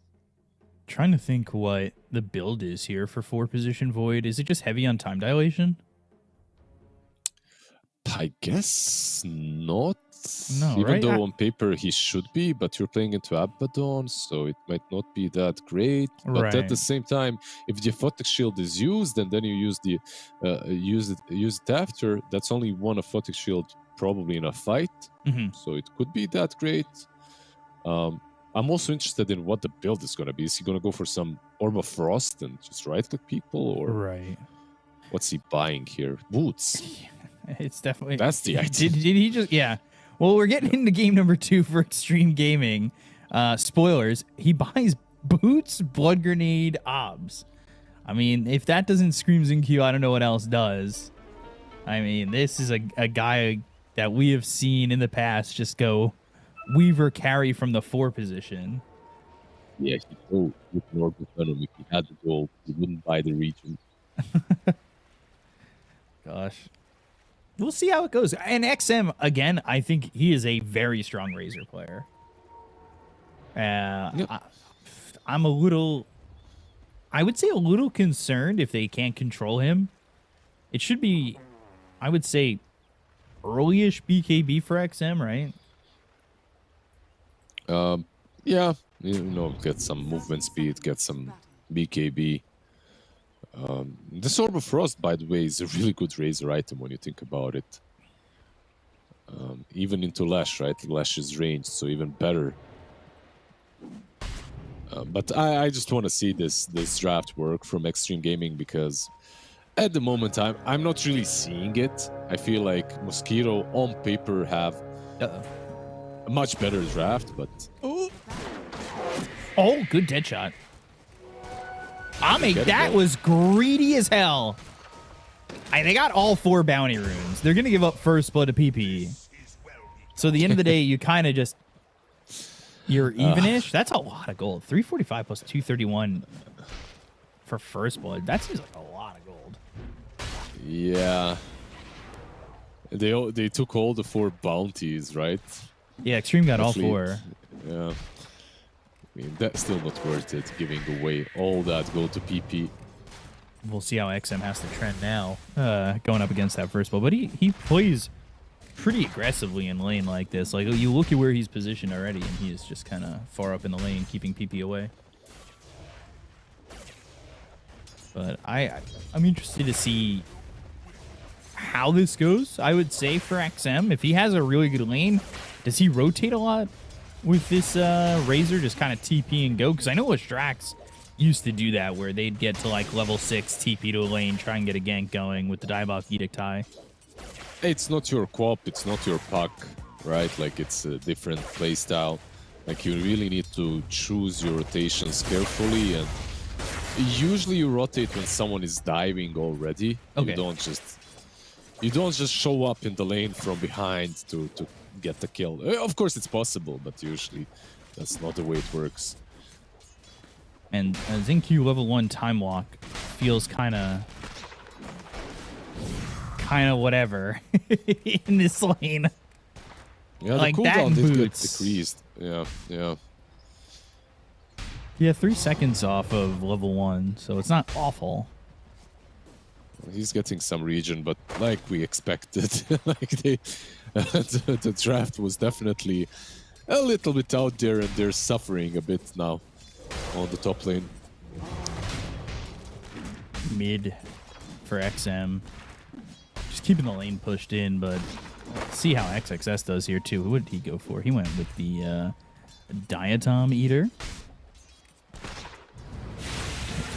Trying to think what the build is here for 4-position Void. Is it just heavy on time dilation? I guess not. No, even right? though on paper he should be, but you're playing into Abaddon, so it might not be that great. But at the same time, if the Aphotic Shield is used and then you use the use it after, that's only one Aphotic Shield probably in a fight. So it could be that great. I'm also interested in what the build is going to be. Is he going to go for some Orb of Frost and just right-click people, or what's he buying here? Boots. It's definitely... That's the idea. Did he just... Yeah. Well, we're getting into game number 2 for Xtreme Gaming. Spoilers. He buys boots, blood grenade, obs. I mean, if that doesn't scream ZinQ, I don't know what else does. I mean, this is a guy that we have seen in the past just go Weaver carry from the 4 position. Yeah, he'd go with an Orb of Venom if he had the gold. He wouldn't buy the region. Gosh. We'll see how it goes. And XM, again, I think he is a very strong Razor player. I'm a little... I would say a little concerned if they can't control him. It should be, I would say, early-ish BKB for XM, right? Yeah. You know, get some movement speed, get some BKB. The Sword of Frost, by the way, is a really good Razor item when you think about it. Even into Lash, right? Lash is ranged, so even better. But I just want to see this draft work from Xtreme Gaming, because at the moment I'm not really seeing it. I feel like Mosquito on paper have a much better draft, but... Oh, good dead shot. That was greedy as hell. They got all 4 bounty runes. They're going to give up first blood to PP. So at the end of the day, you kind of just... You're even-ish. That's a lot of gold. 345 plus 231 for first blood. That seems like a lot of gold. Yeah. They took all the 4 bounties, right? Yeah, Xtreme got all 4. Yeah. I mean, that's still not worth it, giving away all that gold to PP. We'll see how XM has to trend now, going up against that first blood. But he plays pretty aggressively in lane like this. Like, you look at where he's positioned already, and he is just kind of far up in the lane, keeping PP away. But I'm interested to see how this goes, I would say, for XM. If he has a really good lane, does he rotate a lot with this Razor, just kind of TP and go? Because I know Strax used to do that, where they'd get to like level 6, TP to a lane, try and get a gank going with the Diabolic Edict high. It's not your co-op, it's not your puck, right? Like, it's a different playstyle. Like, you really need to choose your rotations carefully, and usually you rotate when someone is diving already. Okay. You don't just show up in the lane from behind to get the kill. Of course it's possible, but usually that's not the way it works. And ZinQ level 1 time walk feels kind of whatever in this lane. Yeah, like the that cooldown did get boots. decreased. Yeah, 3 seconds off of level 1, so it's not awful. He's getting some regen, but like we expected, like the draft was definitely a little bit out there, and they're suffering a bit now on the top lane. Mid for XM. Just keeping the lane pushed in, but see how XXS does here too. What did he go for? He went with the Diatom Eater.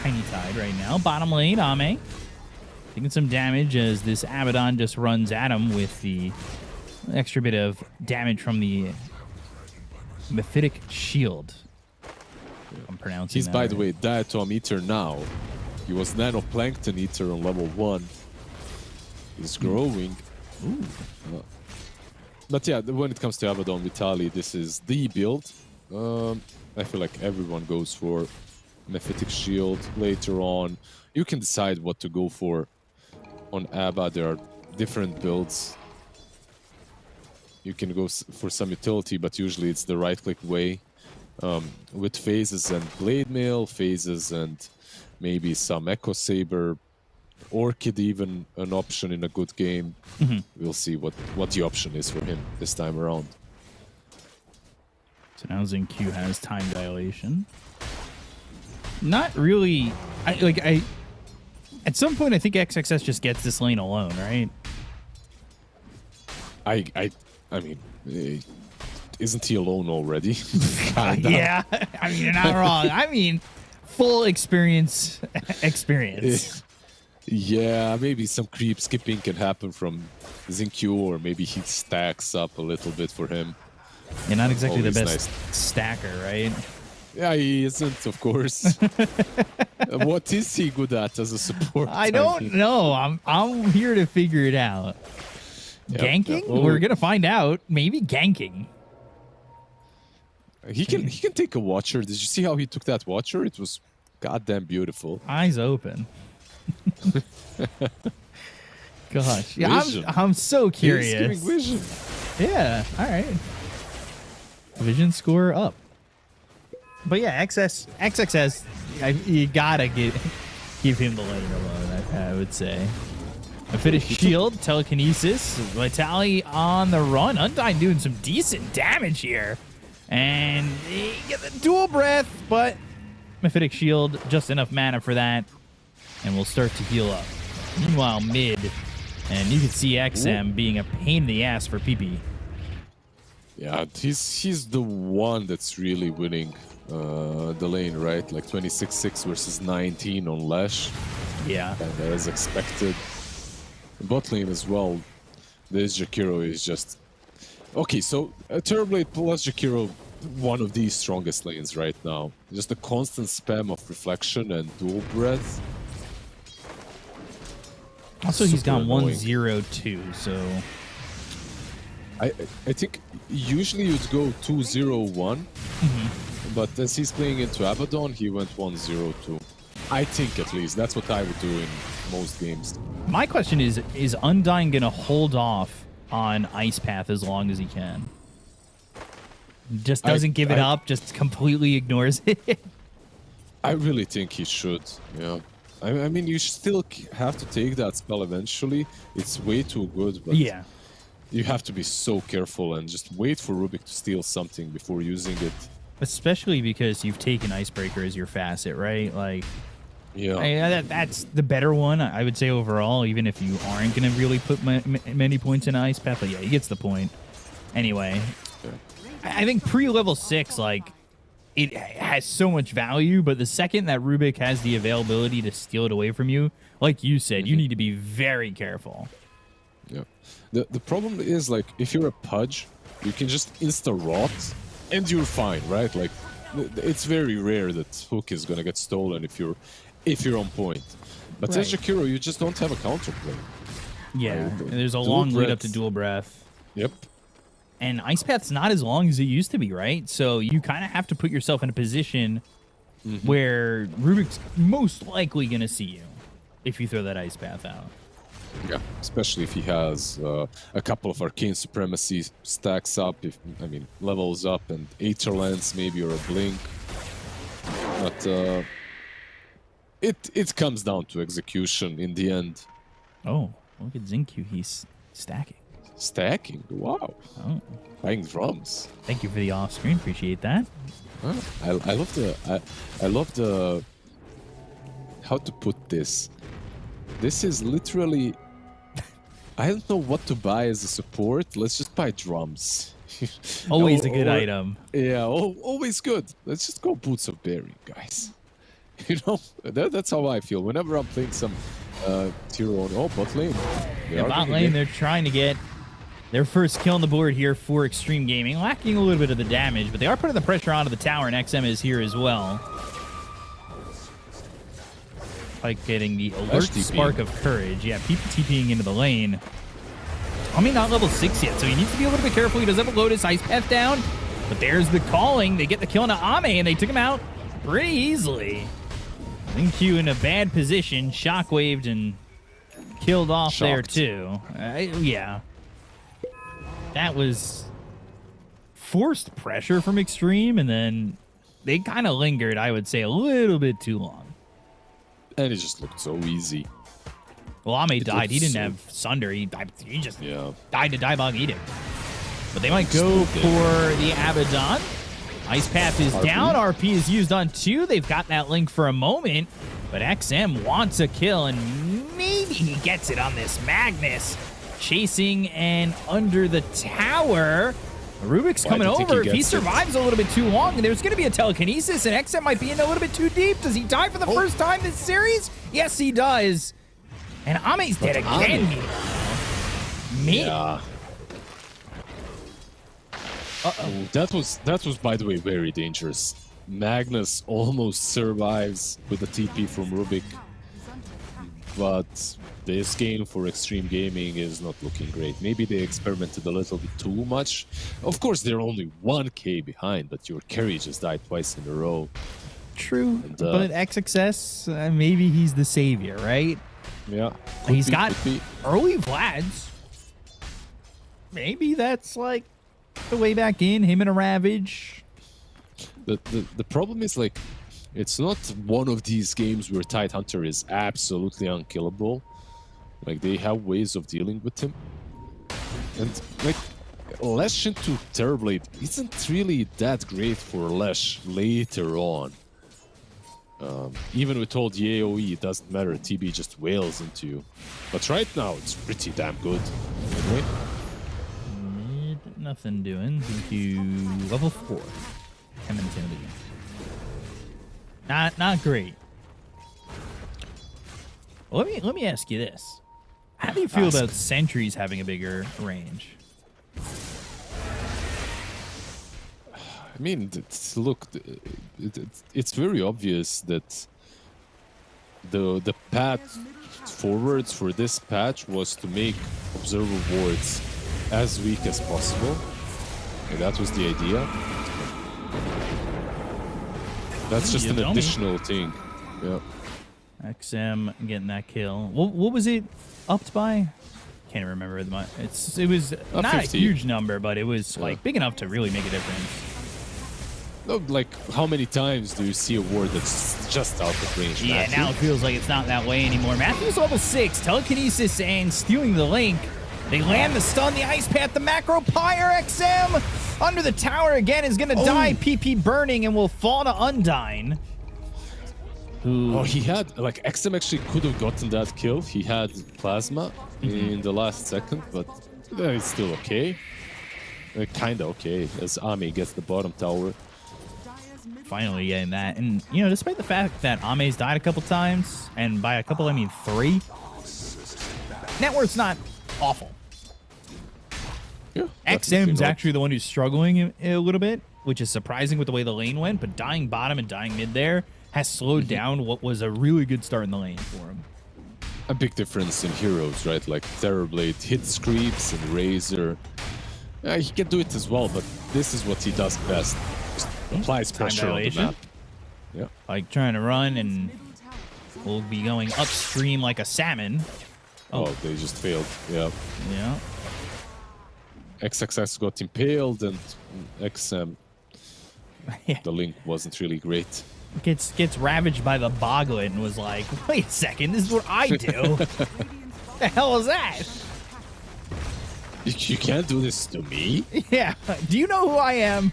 Tiny Tide right now. Bottom lane, Ame. Taking some damage as this Abaddon just runs at him with the extra bit of damage from the Mephitic Shield. I'm pronouncing He's, that by right. the way, Diatom Eater now. He was Nanoplankton Eater on level 1. He's growing. Ooh. But yeah, when it comes to Abaddon Vitali, this is the build. I feel like everyone goes for Mephitic Shield later on. You can decide what to go for on Abba. There are different builds. You can go for some utility, but usually it's the right-click way. With phases and blade mail, phases and maybe some Echo Saber, Orchid even an option in a good game. We'll see what the option is for him this time around. So now XinQ has time dilation. Not really. At some point, I think XXS just gets this lane alone, right? I mean, isn't he alone already? Yeah, I mean, you're not wrong. I mean, full experience. Yeah, maybe some creep skipping can happen from XinQ, or maybe he stacks up a little bit for him. You're not exactly Always the best nice. stacker, right? Yeah, he isn't, of course. What is he good at as a support? I don't know. I'm here to figure it out. Yep, Ganking? yep. Oh. We're gonna find out. Maybe ganking. He can take a Watcher. Did you see how he took that Watcher? It was goddamn beautiful. Eyes open. Gosh, yeah, Vision. I'm so He's curious. giving vision. Yeah, all right. Vision score up. But yeah, XXS, you gotta give him the lane alone, I would say. A fitted shield, telekinesis, Vitali on the run. Undyne doing some decent damage here. And he get the dual breath, but Mephitic Shield, just enough mana for that. And we'll start to heal up. Meanwhile, mid, and you can see XM being a pain in the ass for PP. Yeah, he's the one that's really winning the lane, right? Like 26-6 versus 19 on Lash. Yeah. And as expected. Bot lane as well. This Jakiro is just... Okay, so Terrorblade plus Jakiro, one of the strongest lanes right now. Just a constant spam of reflection and dual breath. Also, he's Super gone annoying. 1-0-2, so... I think usually you'd go 2-0-1, but as he's playing into Abaddon, he went 1-0-2. I think at least that's what I would do in most games. My question is Undyne going to hold off on Ice Path as long as he can? Just doesn't give it up, just completely ignores it? I really think he should, yeah. I mean, you still have to take that spell eventually. It's way too good, but Yeah. you have to be so careful and just wait for Rubik to steal something before using it. Especially because you've taken Icebreaker as your facet, right? Like, Yeah. that's the better one, I would say, overall, even if you aren't going to really put many points in Ice Path. But yeah, he gets the point. Anyway, I think pre-level 6, like, it has so much value, but the second that Rubik has the availability to steal it away from you, like you said, you need to be very careful. Yeah. The problem is, like, if you're a Pudge, you can just insta-rot and you're fine, right? Like, it's very rare that Hook is gonna get stolen if you're on point. But as Jakiro, you just don't have a counterplay. Yeah, Right. and there's a Dual long lead up breath. to Dual Breath. Yep. And Ice Path's not as long as it used to be, right? So you kind of have to put yourself in a position where Rubik's most likely going to see you if you throw that Ice Path out. Yeah, especially if he has a couple of Arcane Supremacy stacks up, levels up, and Aether Lance maybe, or a Blink. But it comes down to execution in the end. Oh, look at XinQ. He's stacking. Stacking? Wow. Oh, Buying drums. thank you for the off-screen. Appreciate that. Oh, I love the how to put this. This is literally, I don't know what to buy as a support. Let's just buy drums. Always a good item. Yeah, always good. Let's just go Boots of Bearing, guys. You know, that's how I feel whenever I'm playing some tier 1. Oh, bot lane. Yeah, bot lane, they're trying to get their first kill on the board here for Xtreme Gaming. Lacking a little bit of the damage, but they are putting the pressure onto the tower, and XM is here as well. Like getting the alert spark of courage. Yeah, TPing into the lane. I mean, not level 6 yet, so he needs to be a little bit careful. He does have a Lotus Ice Path down, but there's the calling. They get the kill on Ame, and they took him out pretty easily. XinQ in a bad position, shockwaved, and killed off there Shocked. too. Yeah. That was forced pressure from Xtreme, and then they kind of lingered, I would say, a little bit too long. And it just looked so easy. Well, Ame It died. looked He didn't so- have Sunder. He just Yeah. died to Diebog Edict. But they might go for the Abaddon. Ice Path is RP. down. RP is used on 2. They've got that link for a moment. But XM wants a kill, and maybe he gets it on this Magnus. Chasing and under the tower. Rubik's Why coming do you think over. he If he gets it? survives a little bit too long, there's going to be a telekinesis, and XM might be in a little bit too deep. Does he die for the first time this series? Yes, he does. And Ame's dead again. Ame- Me. Yeah. That was by the way very dangerous. Magnus almost survives with the TP from Rubik, but this game for Xtreme Gaming is not looking great. Maybe they experimented a little bit too much. Of course, they're only 1k behind, but your carry just died twice in a row. True, And, but XXS, maybe he's the savior, right? Yeah, He's got could be. early Vlads. Maybe that's like the way back in, him and a Ravage. The problem is like, it's not one of these games where Tidehunter is absolutely unkillable. Like they have ways of dealing with him, and like Lesh into Terrorblade isn't really that great for Lesh later on. Even with all the AoE, it doesn't matter. TB just wails into you. But right now, it's pretty damn good. Anyway, Nothing doing. Into level 4. 10 minutes into the game. Not great. Well, let me ask you this. How do you feel about sentries having a bigger range? I mean, look, it's very obvious that the path forwards for this patch was to make observer wards as weak as possible, and that was the idea. That's just You an tell me. additional thing. Yeah. XM getting that kill. What was it upped by? Can't remember. It was not 50. a huge number, but it was like big enough to really make a difference. No, like, how many times do you see a ward that's just out of range? Yeah, Matthew? now it feels like it's not that way anymore. Matthew's level 6, telekinesis and stealing the link. They land the stun, the ice path, the macro pyre. XM under the tower again is gonna die. PP burning and will fall to Undyne. Who Oh, he had, like, XM actually could have gotten that kill. He had plasma in the last second, but it's still okay. Kinda okay, as Ame gets the bottom tower. finally getting that. And, you know, despite the fact that Ame's died a couple times, and by a couple I mean 3, net worth's not awful. Yeah, definitely XM's not. actually the one who's struggling a little bit, which is surprising with the way the lane went, but dying bottom and dying mid there has slowed down what was a really good start in the lane for him. A big difference in heroes, right? Like Terrorblade hits creeps and Razor. He can do it as well, but this is what he does best. Just applies Time pressure on the dilation. map. Yeah. Like trying to run, and we'll be going upstream like a salmon. Oh, they just failed. Yeah. Yeah. XXX got impaled, and XM, Yeah. the link wasn't really great. Gets ravaged by the Boglet and was like, wait a second, this is what I do. The hell is that? You can't do this to me? Yeah. Do you know who I am?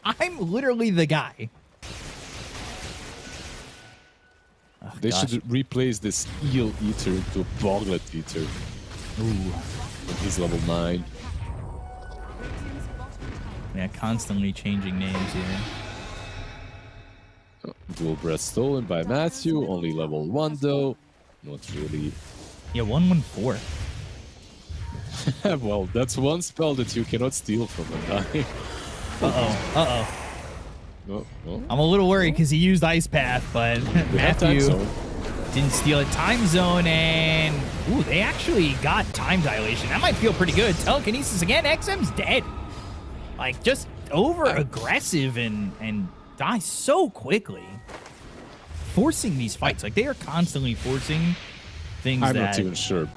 I'm literally the guy. Oh, They gosh. should replace this Eel Eater into a Boglet Eater. Ooh. When he's level 9. Yeah, constantly changing names here. Dual Breath stolen by Matthew, only level 1 though. Not really. Yeah, 114. Well, that's one spell that you cannot steal from a guy. Uh-oh. Uh-oh. No, no. I'm a little worried because he used Ice Path, but We have time Matthew zone. didn't steal a time zone, and ooh, they actually got time dilation. That might feel pretty good. Telekinesis again. XM's dead. Like, just over aggressive and dies so quickly. Forcing these fights. Like, they are constantly forcing things I'm that... not even sure.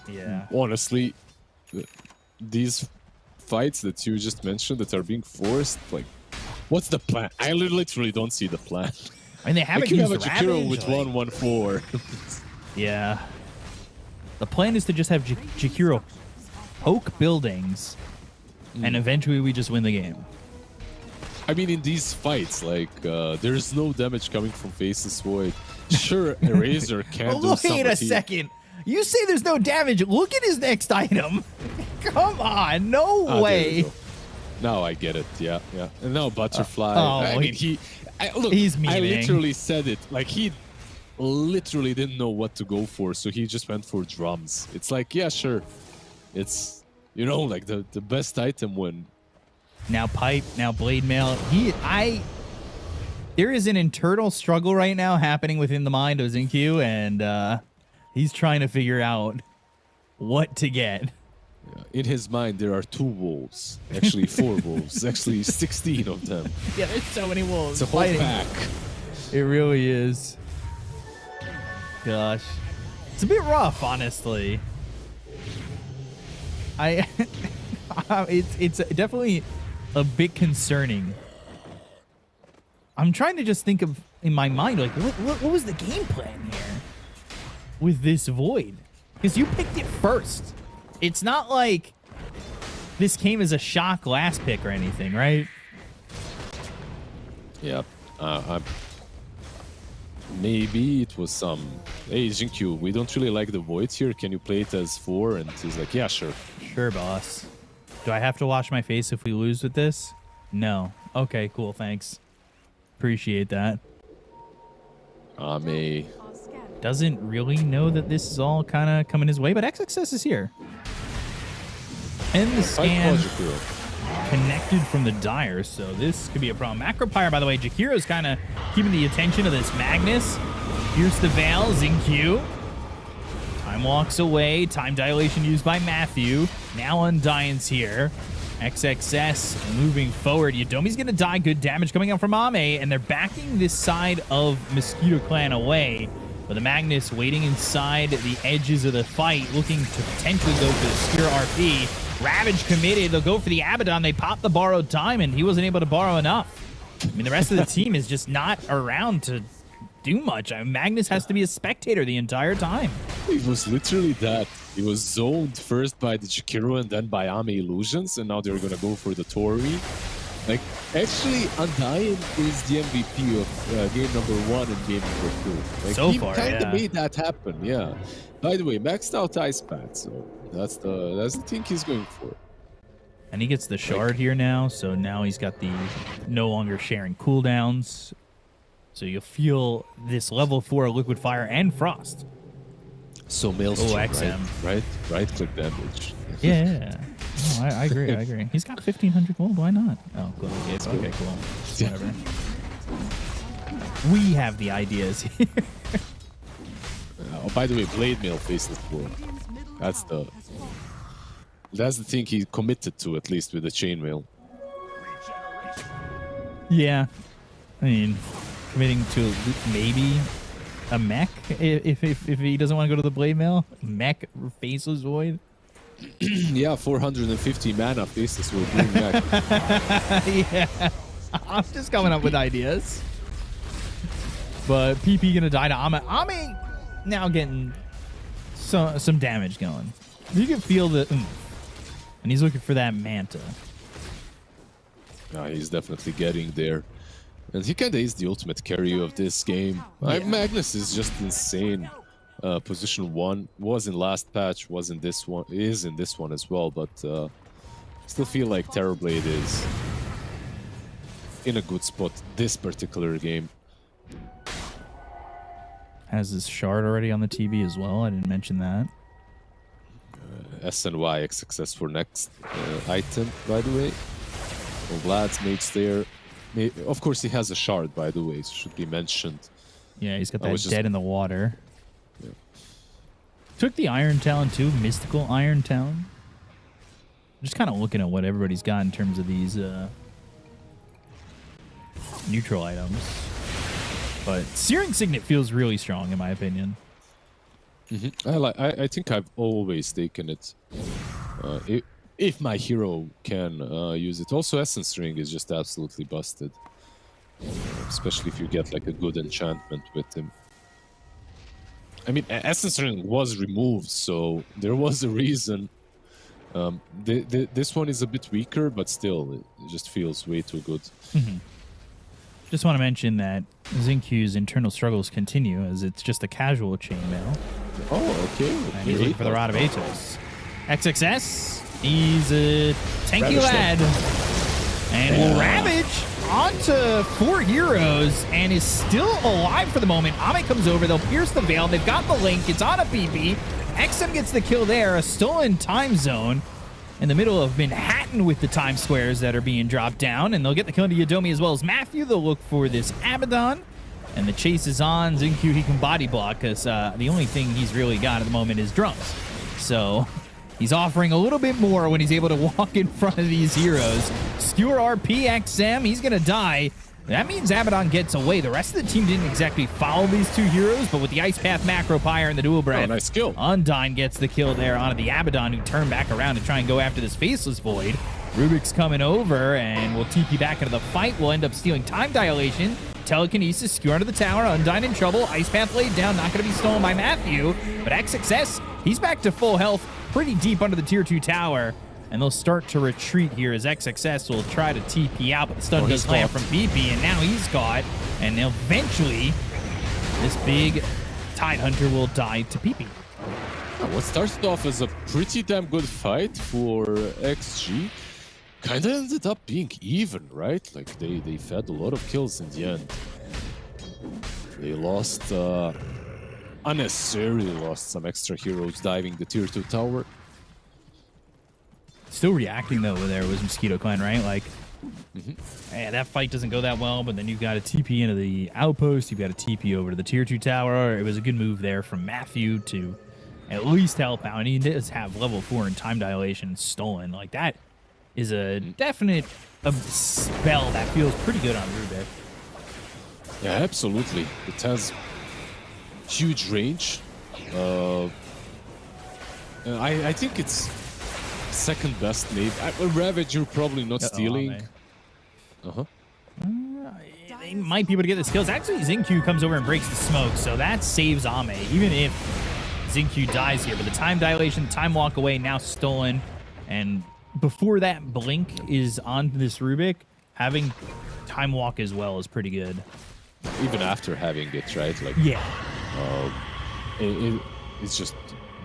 Yeah. Honestly, these fights that you just mentioned that are being forced, like, what's the plan? I literally don't see the plan. I mean, they haven't Like, you have used a Jakiro Ravage, with like- 114. Yeah. The plan is to just have Jakiro poke buildings, and eventually we just win the game. I mean, in these fights, like, there's no damage coming from Faceless Void. Sure, Eraser can do some. Wait a second. You say there's no damage. Look at his next item. Come on. No There you way. go. Now I get it. Yeah, yeah. And now Butterfly. oh, I mean, look, he's I memeing. literally said it. Like, he literally didn't know what to go for, so he just went for drums. It's like, yeah, sure. It's, you know, like the best item win. Now pipe, now blade mail. There is an internal struggle right now happening within the mind of Zinq, and he's trying to figure out what to get. In his mind, there are 2 wolves. Actually, 4 wolves. Actually, 16 of them. Yeah, there's so many wolves It's a whole fighting. pack. It really is. Gosh. It's a bit rough, honestly. It's definitely a bit concerning. I'm trying to just think of, in my mind, like, what was the game plan here with this Void? Because you picked it first. It's not like this came as a shock last pick or anything, right? Yeah. Maybe it was some, hey, Zinq, we don't really like the Void here. Can you play it as 4? And he's like, yeah, sure. Sure, boss. Do I have to wash my face if we lose with this? No. Okay, cool, thanks. Appreciate that. Ame. Doesn't really know that this is all kind of coming his way, but XXS is here. And the scan connected from the Dire, so this could be a problem. Macropyre, by the way, Jakiro's kind of keeping the attention of this Magnus. Here's the Veil, Zinq. Time walks away. Time dilation used by Matthew. Now Undyne's here. XXS moving forward. Yodomi's going to die. Good damage coming out from Ame, and they're backing this side of Mosquito Clan away. But the Magnus waiting inside the edges of the fight, looking to potentially go for the Spear RP. Ravage committed. They'll go for the Abaddon. They pop the borrowed diamond. He wasn't able to borrow enough. I mean, the rest of the team is just not around to do much. I mean, Magnus has to be a spectator the entire time. It was literally that. He was zoned first by the Jakiro and then by Ame Illusions, and now they're gonna go for the Tori. Like, actually, Undyne is the MVP of game number 1 and game number 2. Like, So he far, kind of yeah. made that happen, yeah. By the way, maxed out ice pad, so that's the thing he's going for. And he gets the shard here now, so now he's got the no longer sharing cooldowns. So you'll feel this level 4 Liquid Fire and Frost. So Maelstrom, XM. right click damage. Yeah. No, I agree. I agree. He's got 1,500 gold. Why not? Oh, cool. Okay, cool. Whatever. We have the ideas here. Oh, by the way, Blade Mail faceless board. That's the thing he committed to, at least with the chainmail. Yeah. I mean, committing to maybe a mech if he doesn't want to go to the blade mail. Mech faceless void. Yeah, 450 mana faceless will bring back. Yeah. I'm just coming up with ideas. But PP gonna die to Ame. Ame now getting some damage going. You can feel the oomph. And he's looking for that Manta. He's definitely getting there. And he kind of is the ultimate carry of this game. Magnus is just insane. Position 1 was in last patch, was in this one, is in this one as well, but still feel like Terrorblade is in a good spot this particular game. Has his shard already on the TB as well. I didn't mention that. SNY XXS for next item, by the way. Well, Vlad's mates there. Of course, he has a shard, by the way, so should be mentioned. Yeah, he's got that dead in the water. Yeah. Took the Iron Talon too, Mystical Iron Talon. Just kind of looking at what everybody's got in terms of these neutral items. But Searing Signet feels really strong, in my opinion. I think I've always taken it. If my hero can use it. Also, Essence Ring is just absolutely busted. Especially if you get like a good enchantment with him. I mean, Essence Ring was removed, so there was a reason. This one is a bit weaker, but still, it just feels way too good. Just want to mention that Xinq's internal struggles continue, as it's just a casual chainmail. Oh, okay. And he's looking for the Rod of Atos. XXS, he's a tanky Ravage lad. And will Ravage onto 4 heroes and is still alive for the moment. Ame comes over, they'll pierce the veil, they've got the link, it's on a PP. XM gets the kill there, a stolen time zone in the middle of Manhattan with the time squares that are being dropped down, and they'll get the kill into Yodomi as well as Matthew. They'll look for this Abaddon, and the chase is on. Xinq, he can body block, because the only thing he's really got at the moment is drums. So he's offering a little bit more when he's able to walk in front of these heroes. Skewer RP XM, he's going to die. That means Abaddon gets away. The rest of the team didn't exactly follow these 2 heroes, but with the Ice Path Macro Pyre and the Dual Breath, nice kill. Undyne gets the kill there onto the Abaddon, who turned back around to try and go after this Faceless Void. Rubik's coming over and will TP back into the fight. We'll end up stealing Time Dilation. Telekinesis, Skewer under the tower, Undyne in trouble. Ice Path laid down, not going to be stolen by Matthew. But XXS, he's back to full health, pretty deep under the tier 2 tower. And they'll start to retreat here as XXS will try to TP out, but the stun does land from BP, and now he's caught. And eventually, this big Tidehunter will die to PP. What started off as a pretty damn good fight for XG kind of ended up being even, right? Like, they fed a lot of kills in the end. They lost, unnecessarily lost some extra heroes diving the tier 2 tower. Still reacting, though, there was Mosquito Clan, right? Like, hey, that fight doesn't go that well, but then you've got a TP into the outpost, you've got a TP over to the tier 2 tower. It was a good move there from Matthew to at least help out. And he does have level 4 in Time Dilation stolen. Like, that is a definite spell that feels pretty good on Rubik. Yeah, absolutely. It has huge range. I think it's second best maybe. Ravage, you're probably not stealing. They might be able to get this kills. Actually, Xinq comes over and breaks the smoke, so that saves Ame, even if Xinq dies here. But the Time Dilation, Time Walk away, now stolen. And before that blink is on this Rubik, having Time Walk as well is pretty good. Even after having it, right? Like, yeah. It's just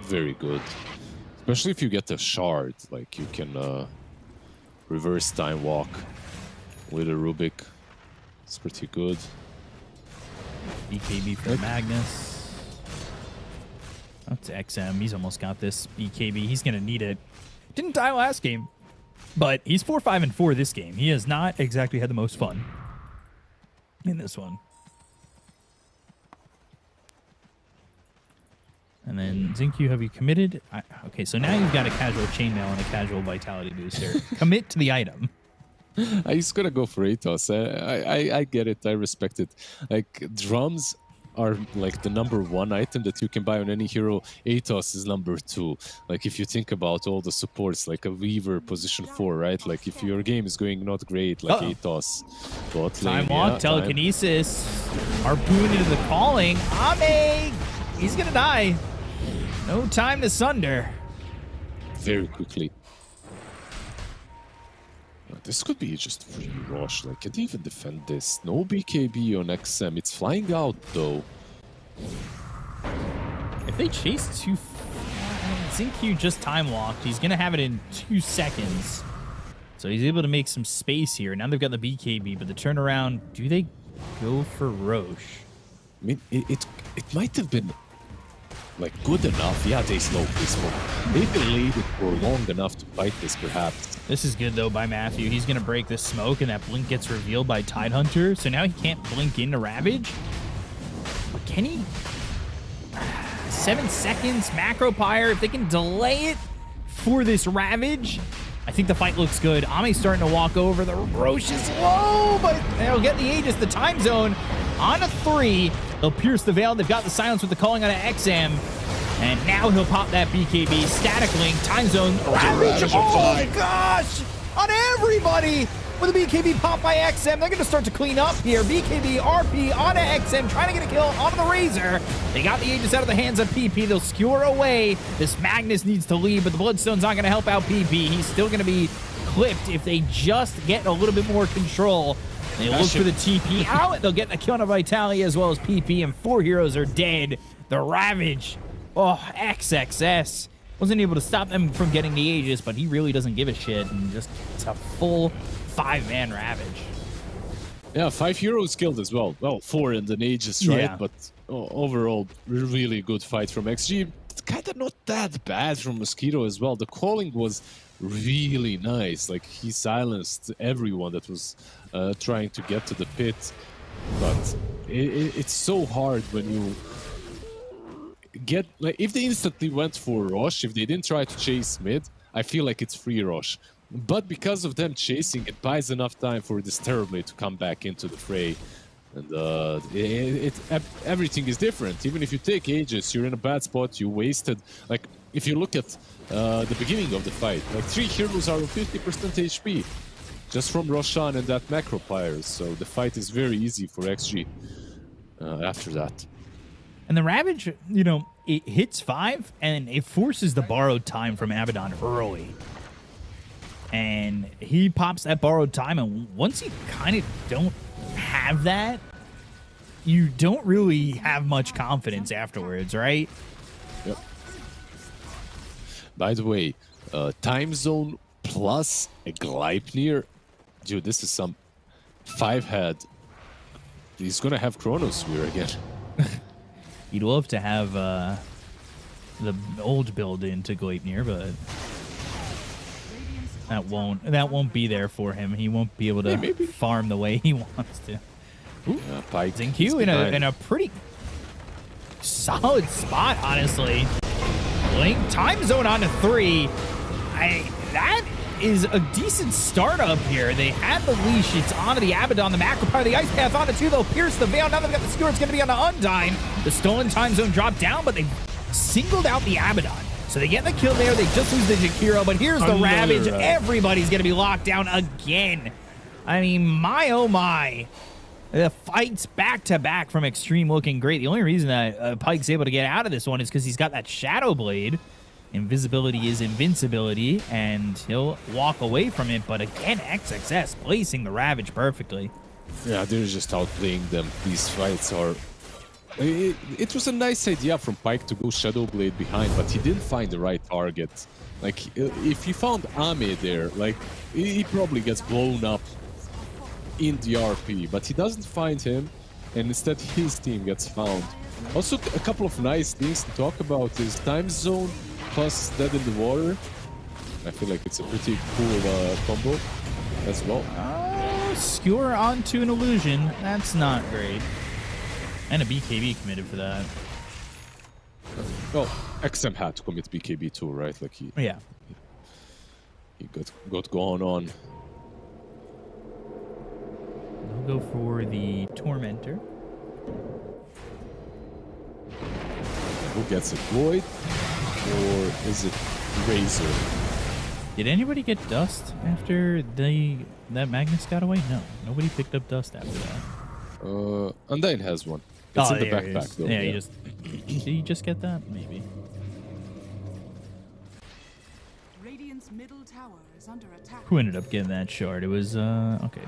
very good. Especially if you get a shard, like you can reverse Time Walk with a Rubik. It's pretty good. BKB for Magnus. That's XM. He's almost got this BKB. He's going to need it. Didn't die last game, but he's 4-5-4 this game. He has not exactly had the most fun in this one. And then, Xinq, have you committed? Okay, so now you've got a casual chainmail and a casual vitality booster. Commit to the item. He's gonna go for Atos. I get it. I respect it. Like, drums are like the #1 item that you can buy on any hero. Atos is #2. Like, if you think about all the supports, like a Weaver position 4, right? Like, if your game is going not great, like Atos. Time Walk, Telekinesis, Harpoon into the calling. Ame! He's gonna die. No time to sunder. Very quickly. This could be just free rush. Like, can't even defend this. No BKB on XM. It's flying out, though. If they chase too... Xinq just time walked. He's going to have it in 2 seconds. So he's able to make some space here. Now they've got the BKB, but the turnaround... Do they go for Roche? I mean, it might have been... like, good enough. Yeah, they smoked. They delayed it for long enough to fight this, perhaps. This is good, though, by Matthew. He's going to break this smoke, and that blink gets revealed by Tidehunter. So now he can't blink into Ravage. But can he? 7 seconds, Macro Pyre. If they can delay it for this Ravage, I think the fight looks good. Ame's starting to walk over. The Roche is low, but they'll get the Aegis. The time zone on a 3. They'll pierce the veil. They've got the silence with the calling on an XM. And now he'll pop that BKB, static link, time zone, ravage. Oh gosh, on everybody with a BKB pop by XM. They're going to start to clean up here. BKB, RP onto XM, trying to get a kill onto the Razor. They got the Aegis out of the hands of PP. They'll skewer away. This Magnus needs to leave, but the Bloodstone's not going to help out PP. He's still going to be clipped if they just get a little bit more control. They look for the TP out. They'll get the kill on Vitalia as well as PP, and 4 heroes are dead. The Ravage. Oh, XXS. Wasn't able to stop them from getting the Aegis, but he really doesn't give a shit. And just, it's a full 5-man Ravage. Yeah, 5 heroes killed as well. Well, 4 in the Aegis, right? Yeah. But overall, really good fight from XG. It's kind of not that bad from Mosquito as well. The calling was really nice. Like, he silenced everyone that was trying to get to the pit. But it's so hard when you get, like, if they instantly went for Rosh, if they didn't try to chase mid, I feel like it's free Rosh. But because of them chasing, it buys enough time for this Terrorblade to come back into the fray. And everything is different. Even if you take Aegis, you're in a bad spot, you wasted. Like, if you look at the beginning of the fight, like 3 heroes are on 50% HP. Just from Roshan and that macro players. So the fight is very easy for XG after that. And the Ravage, you know, it hits 5, and it forces the borrowed time from Abaddon early. And he pops that borrowed time, and once you kind of don't have that, you don't really have much confidence afterwards, right? Yep. By the way, time zone plus a Gleipnir. Dude, this is some 5-head. He's gonna have Chronosphere again. You'd love to have the old build into Gleipnir, but that won't be there for him. He won't be able to farm the way he wants to. Ooh, Xingqiu in a pretty solid spot, honestly. Link time zone on to 3. That is a decent startup here. They had the leash. It's onto the Abaddon, the macro power, the Ice Path onto 2. They'll pierce the veil. Now they've got the skewer. It's going to be on the Undyne. The stolen time zone dropped down, but they singled out the Abaddon. So they get the kill there. They just lose the Jakiro, but here's the Ravage. Everybody's going to be locked down again. I mean, my oh my. The fights back-to-back from Xtreme looking great. The only reason that Pike's able to get out of this one is because he's got that Shadow Blade. Invisibility is invincibility, and he'll walk away from it. But again, XXS placing the Ravage perfectly. Yeah, they're just outplaying them. These fights are... It was a nice idea from Pike to go Shadow Blade behind, but he didn't find the right target. Like, if he found Ame there, like, he probably gets blown up in the RP, but he doesn't find him, and instead his team gets found. Also, a couple of nice things to talk about is time zone plus Dead in the Water. I feel like it's a pretty cool combo as well. Skewer onto an illusion. That's not great. And a BKB committed for that. Well, XM had to commit BKB too, right? Like he got going on. They'll go for the Tormentor. Who gets it? Void? Or is it Razor? Did anybody get Dust after that Magnus got away? No. Nobody picked up Dust after that. Undyne has one. It's in the backpack though. Yeah, did he just get that? Maybe. Radiant's middle tower is under attack. Who ended up getting that shard? It was, okay.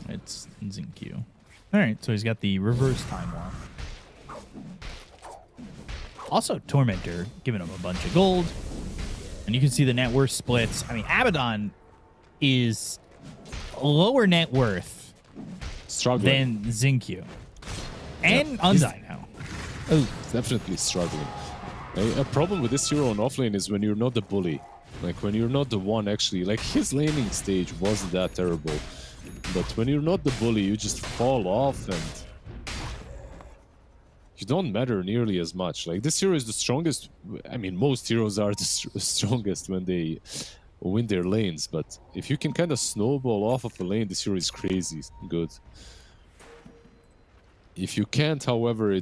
It's Xingqiu. Alright, so he's got the reverse time walk. Also, Tormentor giving him a bunch of gold. And you can see the net worth splits. I mean, Abaddon is lower net worth than Xingqiu. And Undyne now. Oh, definitely struggling. A problem with this hero on offlane is when you're not the bully. Like, when you're not the one actually... Like, his laning stage wasn't that terrible. But when you're not the bully, you just fall off and... You don't matter nearly as much. Like, this hero is the strongest... I mean, most heroes are the strongest when they win their lanes. But if you can kind of snowball off of a lane, this hero is crazy good. If you can't, however,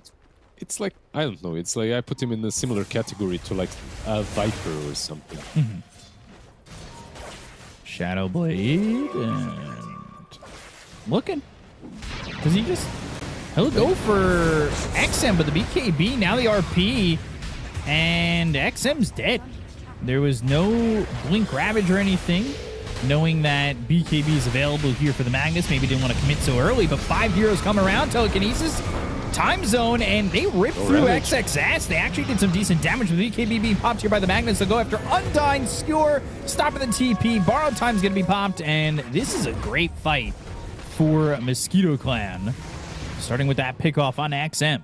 it's like, I don't know, it's like I put him in a similar category to like a Viper or something. Shadow Blade and looking. Does he just... He'll go for XM, but the BKB, now the RP, and XM's dead. There was no Blink Ravage or anything, knowing that BKB is available here for the Magnus. Maybe didn't want to commit so early, but 5 heroes come around, telekinesis, time zone, and they rip through XXS. They actually did some decent damage with BKB being popped here by the Magnus. They'll go after Undyne, Skewer, stopping the TP. Borrowed Time's going to be popped, and this is a great fight for Mosquito Clan. Starting with that pickoff on XM.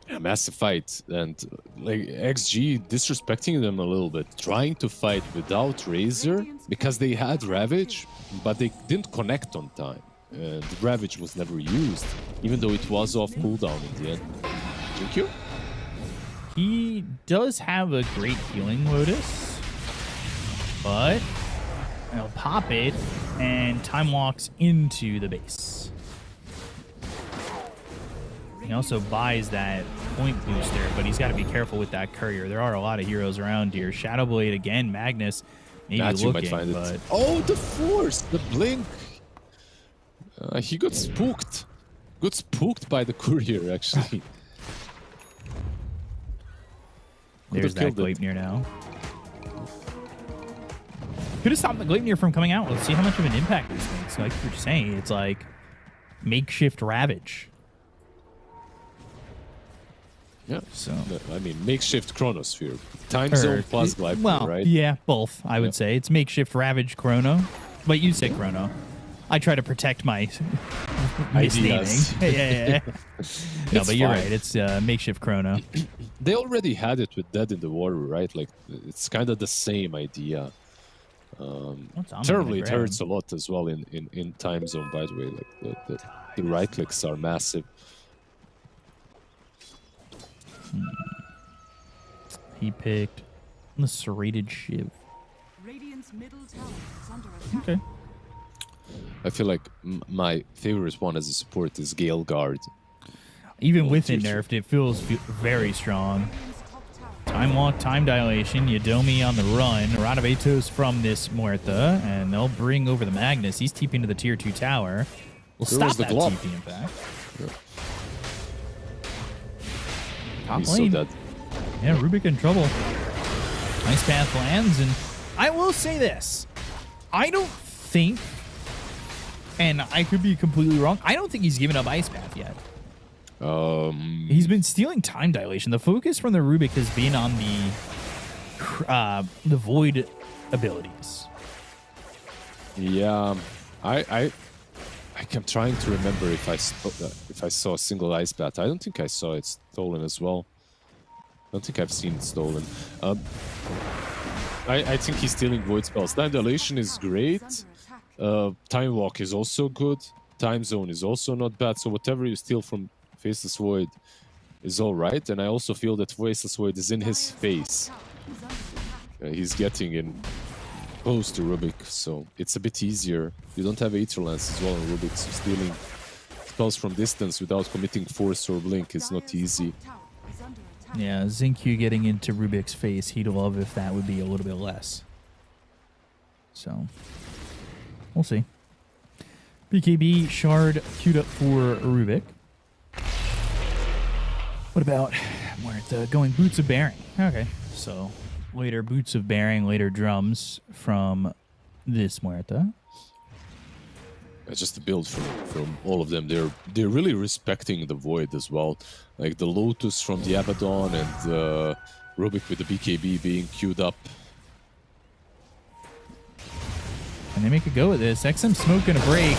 A massive fight, and like XG disrespecting them a little bit, trying to fight without Razor because they had Ravage, but they didn't connect on time. And Ravage was never used, even though it was off cooldown in the end. Thank you. He does have a great healing Lotus, but he'll pop it, and Time walks into the base. He also buys that point booster, but he's got to be careful with that courier. There are a lot of heroes around here. Shadow Blade again, Magnus maybe Matthew looking, might find but... it. Oh, the Force, the Blink. He got spooked. Got spooked by the courier, actually. There's that Gleipnir now. Could have stopped the Gleipnir from coming out. Let's see how much of an impact this makes. Like you're saying, it's like makeshift Ravage. Yeah, so I mean, makeshift Chronosphere. Time zone plus Gleipnir, well, right? Yeah, both, I would say. It's makeshift Ravage Chrono. But you say Chrono. I try to protect my misnaming. Yeah. No, but you're right. It's makeshift Chrono. They already had it with Dead in the Water, right? Like, it's kind of the same idea. Terribly, it hurts a lot as well in time zone, by the way. Like, the right clicks are massive. He picked the Serrated Shiv. Okay. I feel like my favorite one as a support is Gale Guard. Even with it nerfed, it feels very strong. Time Walk, Time Dilation, Yadomi on the run, Radovatos from this Muerta, and they'll bring over the Magnus. He's TPing to the tier 2 tower. We'll stop that TP, in fact. Yeah. Top He's lane. so dead. Yeah, Rubik in trouble. Ice Path lands, and I will say this. I don't think, and I could be completely wrong, I don't think he's given up Ice Path yet. He's been stealing Time Dilation. The focus from the Rubik has been on the Void abilities. Yeah, I'm trying to remember if I saw a single Ice Path. I don't think I saw it stolen as well. I don't think I've seen it stolen. I think he's stealing Void spells. Time Dilation is great. Time Walk is also good. Time Zone is also not bad. So whatever you steal from Faceless Void is all right. And I also feel that Faceless Void is in his face. He's getting in close to Rubik, so it's a bit easier. You don't have Aether Lance as well on Rubik, so stealing spells from distance without committing Force or Blink is not easy. Yeah, Xingqiu getting into Rubik's face, he'd love if that would be a little bit less. So, we'll see. BKB Shard queued up for Rubik. What about going Boots of Bearing? Okay, so later Boots of Bearing, later Drums from this Muerta. Just the build from all of them. They're really respecting the Void as well. Like the Lotus from the Abaddon and Rubik with the BKB being queued up. And they make a go at this. XM Smoke gonna break.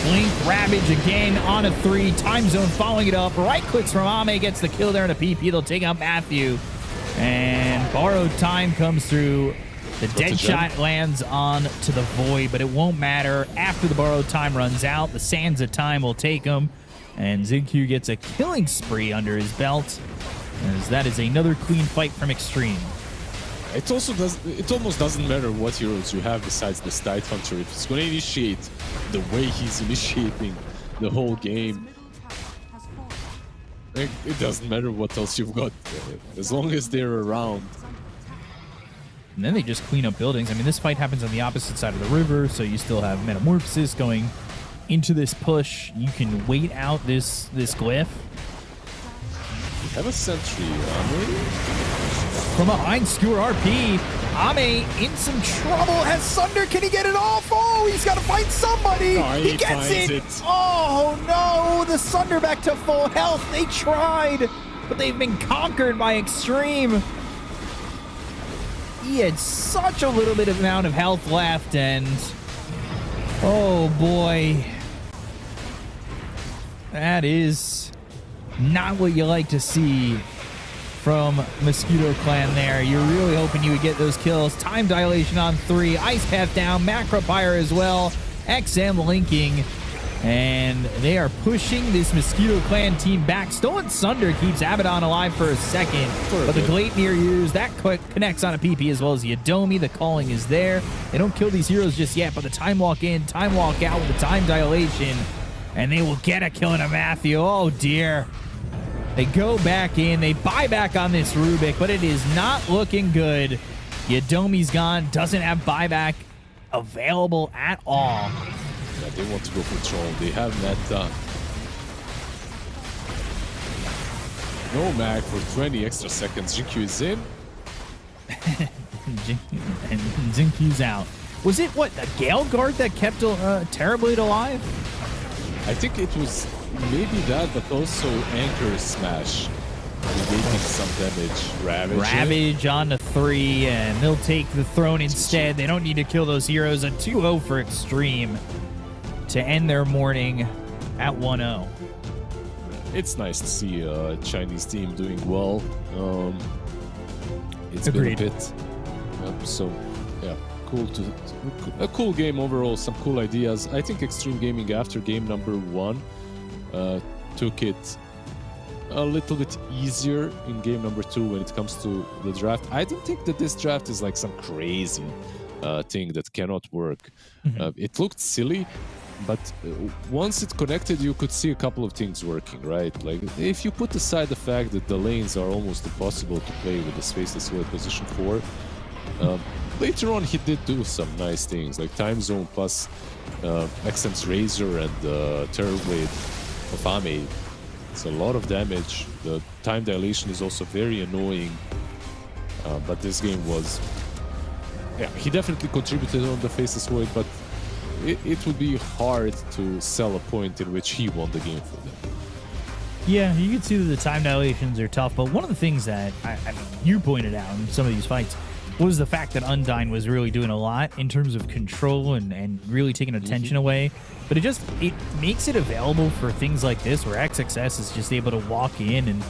Blink, Ravage again on a 3. Time Zone following it up. Right clicks from Ame, gets the kill there in a PP. They'll take out Matthew. And Borrowed Time comes through. The dead shot lands on to the Void, but it won't matter. After the Borrowed Time runs out, the Sands of Time will take him. And Xingqiu gets a killing spree under his belt, as that is another clean fight from Xtreme. It almost doesn't matter what heroes you have besides the Tide Hunter. If it's going to initiate the way he's initiating the whole game, It doesn't matter what else you've got, as long as they're around. And then they just clean up buildings. I mean, this fight happens on the opposite side of the river, so you still have Metamorphosis going into this push. You can wait out this glyph. Have a sentry, Ame. From behind, Skewer RP. Ame in some trouble. Has Sunder. Can he get it off? Oh, he's got to find somebody. Oh, he gets it. Oh, no. The Sunder back to full health. They tried, but they've been conquered by Xtreme. He had such a little bit of amount of health left, and oh, boy. That is not what you like to see from Mosquito Clan there. You're really hoping you would get those kills. Time dilation on 3. Ice Path down. Macropyre as well. XM linking. And they are pushing this Mosquito Clan team back. Stolen Sunder keeps Abaddon alive for a second. But the Gleipnir use, that connects on a PP as well as the Adomi. The calling is there. They don't kill these heroes just yet, but the time walk in, time walk out with the time dilation. And they will get a kill in a Matthew. Oh, dear. They go back in. They buy back on this Rubik, but it is not looking good. Yadomi's gone. Doesn't have buyback available at all. Yeah, they want to go for Troll. They have that no mag for 20 extra seconds. Jinkyu is in. And Zinkyu's out. Was it, what, the Gale Guard that kept Terrorblade alive? I think it was maybe that, but also Anchor Smash. Negating some damage. Ravage on the 3, and they'll take the throne instead. They don't need to kill those heroes. A 2-0 for Xtreme to end their morning at 1-0. It's nice to see a Chinese team doing well. It's Agreed. been a bit. So, yeah, a cool game overall. Some cool ideas. I think Xtreme Gaming after game number 1 took it a little bit easier in game number 2 when it comes to the draft. I don't think that this draft is like some crazy thing that cannot work. It looked silly, but once it connected, you could see a couple of things working, right? Like, if you put aside the fact that the lanes are almost impossible to play with the Spaceless Void position 4, later on he did do some nice things, like Time Zone plus XM's Razor and Terrorblade of Ame. It's a lot of damage. The time dilation is also very annoying, but this game was... Yeah, he definitely contributed on the Faceless Void, but it would be hard to sell a point in which he won the game for them. Yeah, you can see that the time dilations are tough, but one of the things that I mean, you pointed out in some of these fights was the fact that Undyne was really doing a lot in terms of control and really taking attention away. But it makes it available for things like this, where XXS is just able to walk in and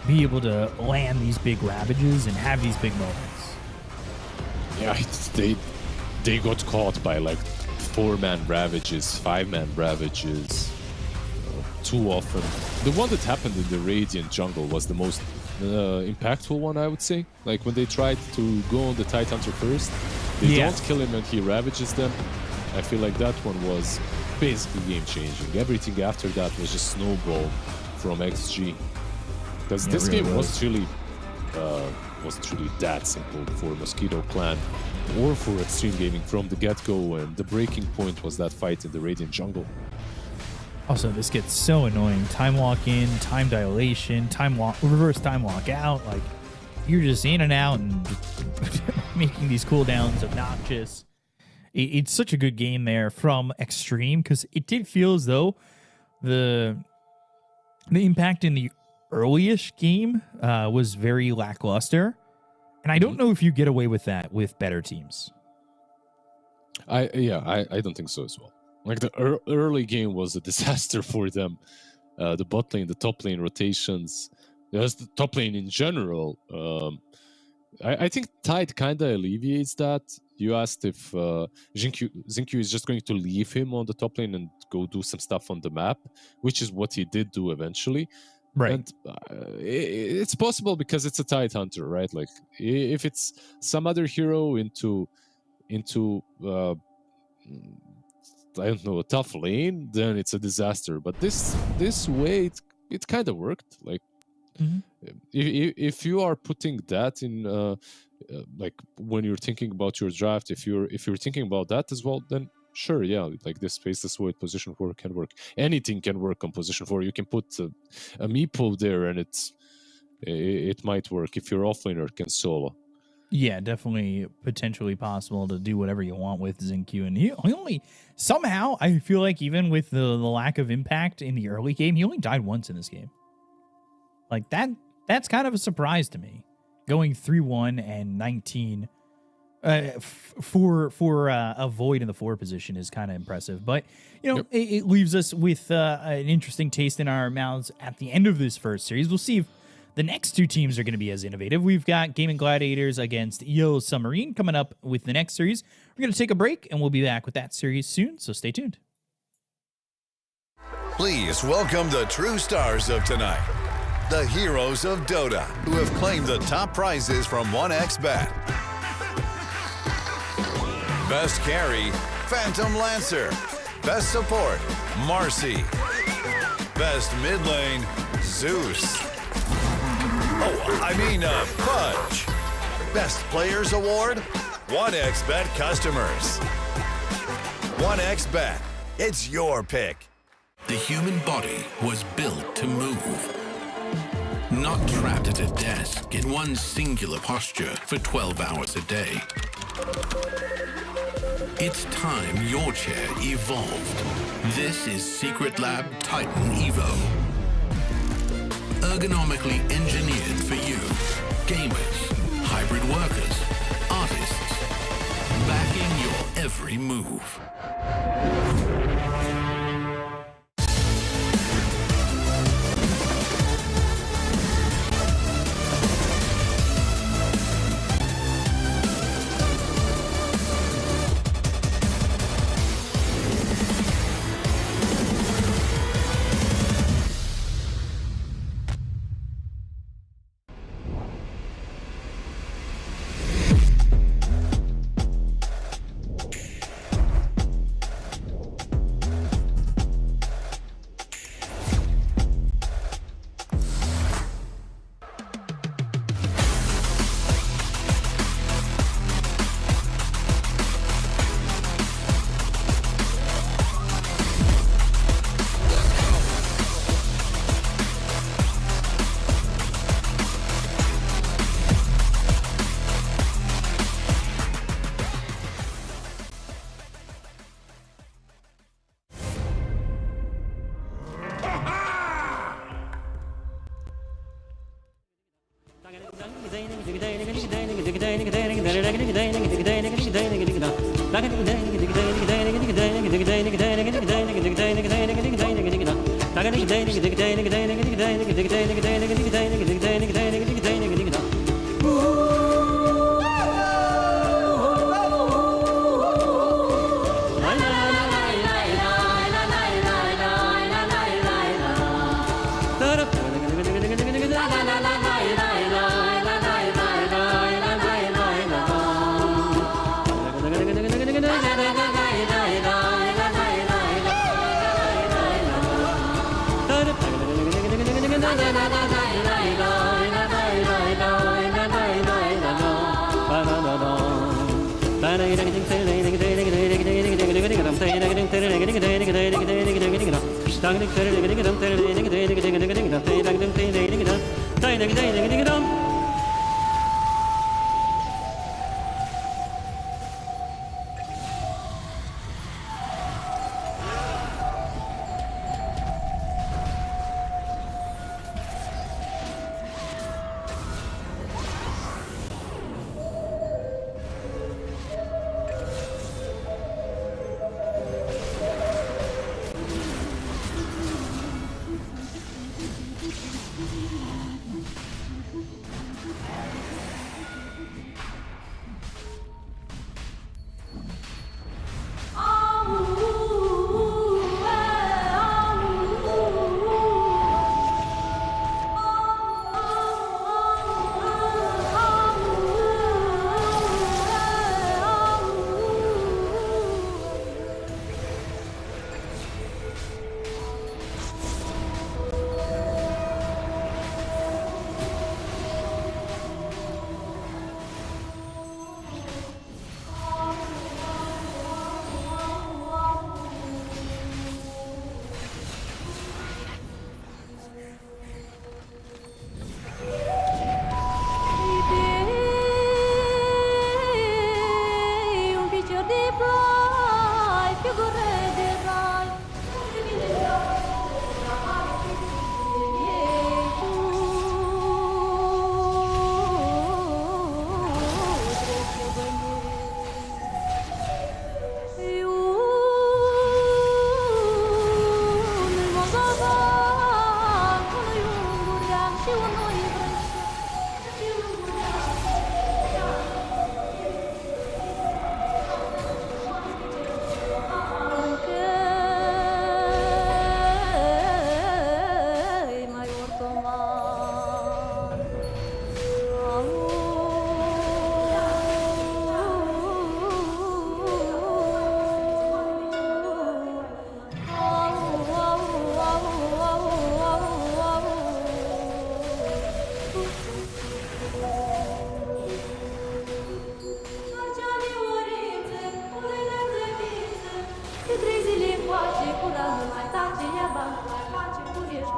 be able to land these big ravages and have these big moments. Yeah, they got caught by like 4-man ravages, 5-man ravages too often. The one that happened in the Radiant jungle was the most impactful one, I would say. Like when they tried to go on the Tidehunter first, they don't kill him and he ravages them. I feel like that one was basically game-changing. Everything after that was just snowball from XG. Because this game wasn't really that simple for Mosquito Clan or for Xtreme Gaming from the get-go, and the breaking point was that fight in the Radiant jungle. Also, this gets so annoying. Time walk in, time dilation, reverse time walk out. Like, you're just in and out and just making these cooldowns obnoxious. It's such a good game there from Xtreme, because it did feel as though the impact in the early-ish game was very lackluster. And I don't know if you get away with that with better teams. I don't think so as well. Like the early game was a disaster for them. The bot lane, the top lane rotations, just the top lane in general. I think Tide kind of alleviates that. You asked if Xinkyu is just going to leave him on the top lane and go do some stuff on the map, which is what he did do eventually. Right. And it's possible because it's a Tidehunter, right? Like if it's some other hero into I don't know, a tough lane, then it's a disaster. But this way, it kind of worked. Like If you are putting that in, like when you're thinking about your draft, if you're thinking about that as well, then sure, yeah, like this spaceless void position 4 can work. Anything can work on position 4. You can put a meeple there, and it might work if your offlaner can solo. Yeah, definitely potentially possible to do whatever you want with Xingqiu. And he only, somehow, I feel like even with the lack of impact in the early game, he only died once in this game. Like, that's kind of a surprise to me. Going 3-1 and 19 for a void in the 4 position is kind of impressive. But, you know, it leaves us with an interesting taste in our mouths at the end of this first series. We'll see if the next 2 teams are going to be as innovative. We've got Gaimin Gladiators against EO Submarine coming up with the next series. We're going to take a break, and we'll be back with that series soon, so stay tuned. Please welcome the true stars of tonight, the heroes of Dota, who have claimed the top prizes from 1xBet. Best carry, Phantom Lancer. Best support, Marcy. Best mid lane, Zeus. Oh, I mean, Fudge. Best Players Award, 1xBet customers. 1xBet, it's your pick. The human body was built to move. Not trapped at a desk in one singular posture for 12 hours a day. It's time your chair evolved. This is Secret Lab Titan Evo. Ergonomically engineered for you. Gamers, hybrid workers, artists. Backing your every move.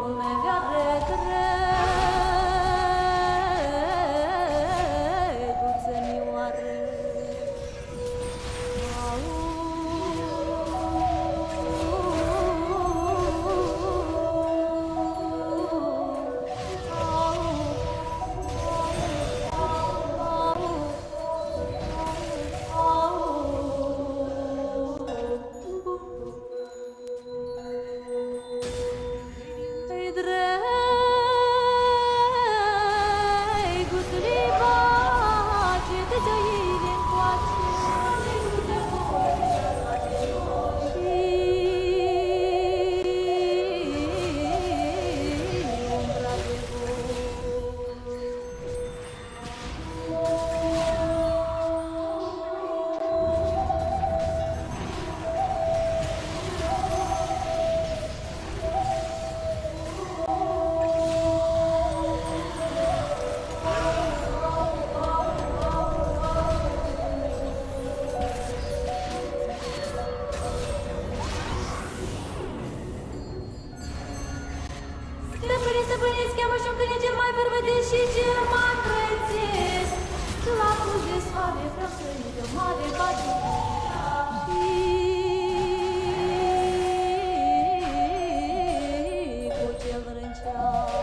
lume viare drăguțenioare. Stăpâniți cheamă și-un câine cel mai vârvădit și cel mai prețis. La cruz de soare vreau să-i dă mare bate. Și cu cel râncean.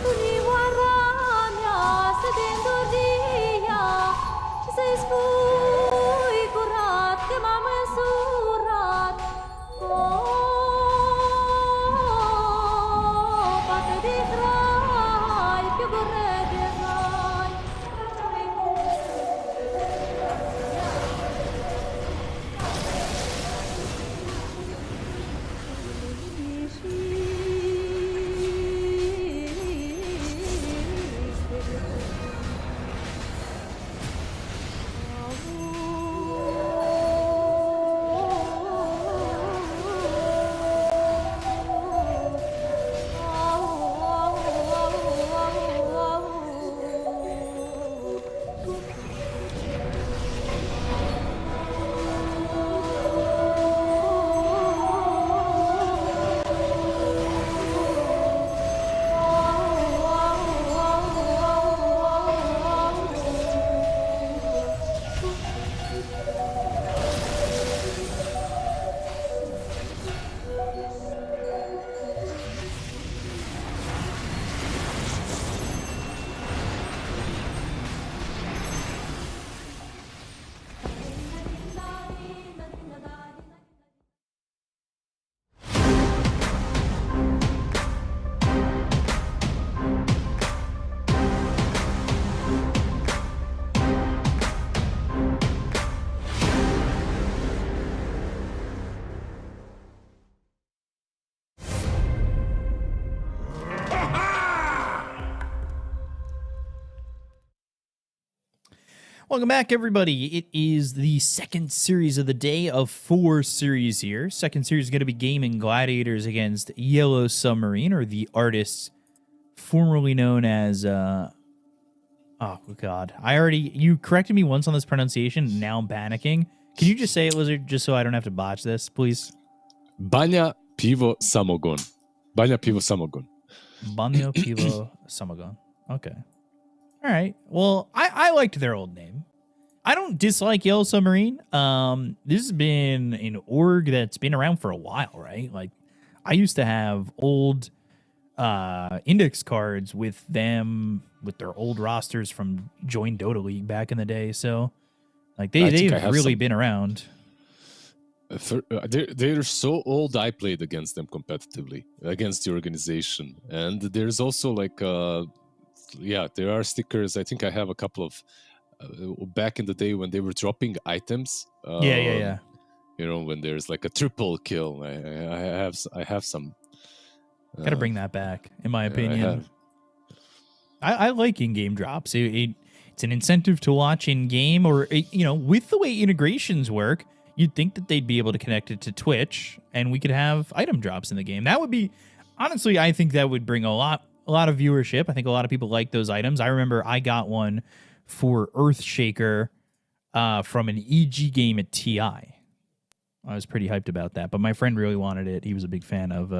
Unii oara mea se Welcome back, everybody. It is the second series of the day of 4 series here. Second series is going to be Gaimin Gladiators against Yellow Submarine, or the artists formerly known as... oh, God. You corrected me once on this pronunciation. Now I'm panicking. Can you just say it, Lizard, just so I don't have to botch this, please? Banja Pivo Samogon. Banja Pivo Samogon. Banja Pivo Samogon. Okay. All right. Well, I liked their old name. I don't dislike Yellow Submarine. This has been an org that's been around for a while, right? Like, I used to have old index cards with them, with their old rosters from Join Dota League back in the day. So, like, they've really been around. They're so old. I played against them competitively, against the organization. And there's also, like... yeah, there are stickers. I think I have a couple of back in the day when they were dropping items. Yeah. You know, when there's like a triple kill. I have some. Gotta bring that back, in my opinion. I like in-game drops. It's an incentive to watch in-game, or with the way integrations work, you'd think that they'd be able to connect it to Twitch, and we could have item drops in the game. That would be, honestly, I think that would bring a lot of viewership. I think a lot of people like those items. I remember I got one for Earthshaker from an EG game at TI. I was pretty hyped about that, but my friend really wanted it. He was a big fan of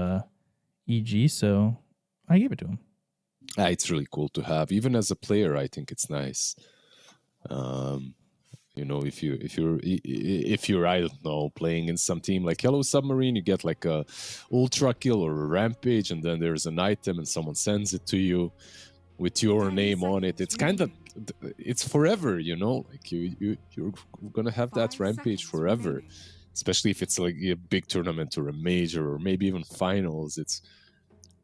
EG, so I gave it to him. It's really cool to have. Even as a player, I think it's nice. If you're I don't know, playing in some team like Yellow Submarine, you get like a ultra kill or a rampage, and then there's an item and someone sends it to you with your name on it. It's kind of, it's forever, like you're gonna have that rampage forever, especially if it's like a big tournament or a major or maybe even finals. It's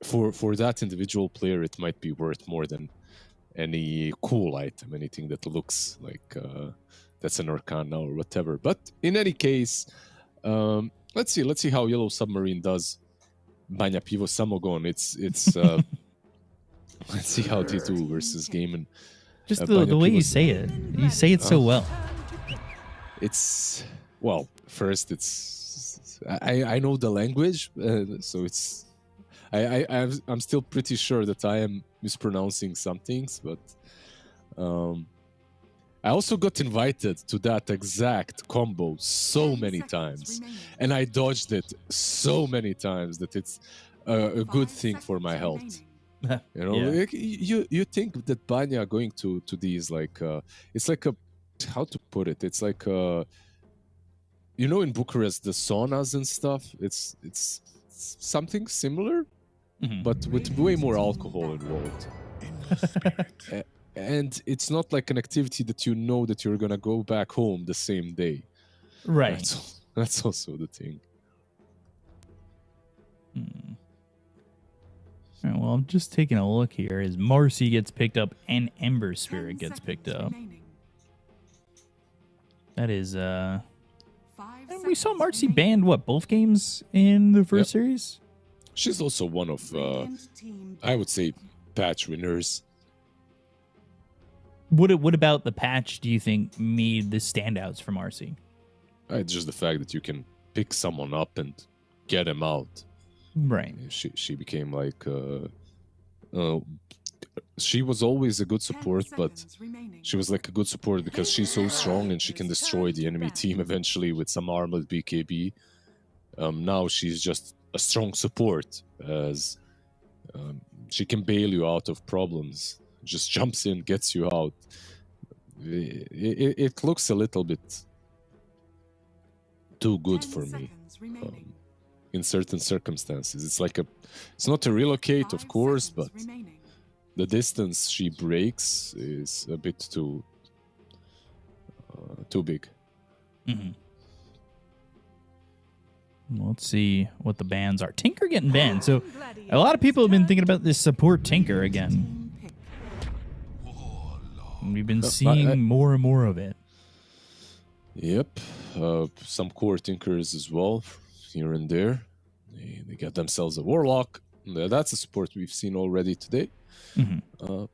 for that individual player, it might be worth more than any cool item, anything that looks like that's an Arcana or whatever. But in any case, let's see how Yellow Submarine does. Banja Pivo Samogon. It's let's see how they do versus Gaimin. Just the way you say it. You say it so well. It's, well, first it's I know the language, so it's I'm still pretty sure that I am mispronouncing some things, but I also got invited to that exact combo so many times, and I dodged it so many times that it's a good thing for my health. Like, you think that Banja going to these, like it's like a, how to put it, it's like in Bucharest the saunas and stuff, it's something similar, but with way more alcohol involved. And it's not like an activity that that you're gonna go back home the same day. Right. That's also the thing. All right, well, I'm just taking a look here as Marcy gets picked up and Ember Spirit gets picked up. That is, and we saw Marcy banned, both games in the first series? She's also one of, I would say, patch winners. What about the patch do you think made the standouts for Marcy? It's just the fact that you can pick someone up and get him out. Right. She became like she was always a good support, but she was like a good support because she's so strong and she can destroy the enemy team eventually with some armored BKB. Now she's just a strong support, as she can bail you out of problems. Just jumps in, gets you out. It looks a little bit too good for me. In certain circumstances, it's not a relocate, of course, but the distance she breaks is a bit too big. Well, let's see what the bans are. Tinker getting banned, so a lot of people have been thinking about this support Tinker again. We've been seeing more and more of it. Yep, some core Tinkers as well. Here and there, they got themselves a Warlock. That's a support we've seen already today. Mm-hmm.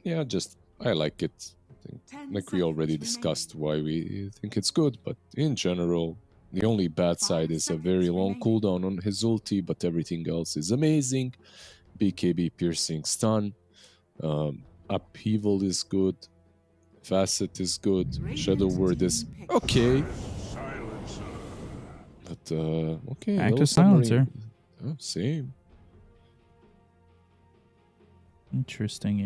Yeah, just I like it. think, like we already discussed why we think it's good, but in general, the only bad side is a very long cooldown on his ulti, but everything else is amazing. BKB piercing stun, upheaval is good, facet is good, shadow word is okay. But okay, Active Yellow silencer. Submarine. Oh, same. Interesting.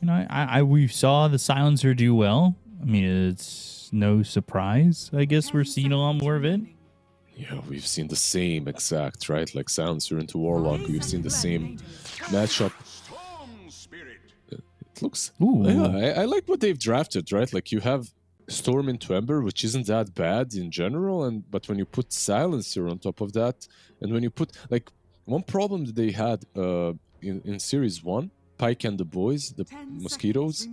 You know, we saw the silencer do well. I mean, it's no surprise. I guess we're seeing a lot more of it. Yeah, we've seen the same exact, right? Like silencer into warlock. We've seen the same matchup. It looks. Ooh. Yeah, I like what they've drafted, right? Like you have Storm into Ember, which isn't that bad in general, but when you put silencer on top of that, and when you put like one problem that they had in Series 1, Pike and the boys, the Mosquitoes,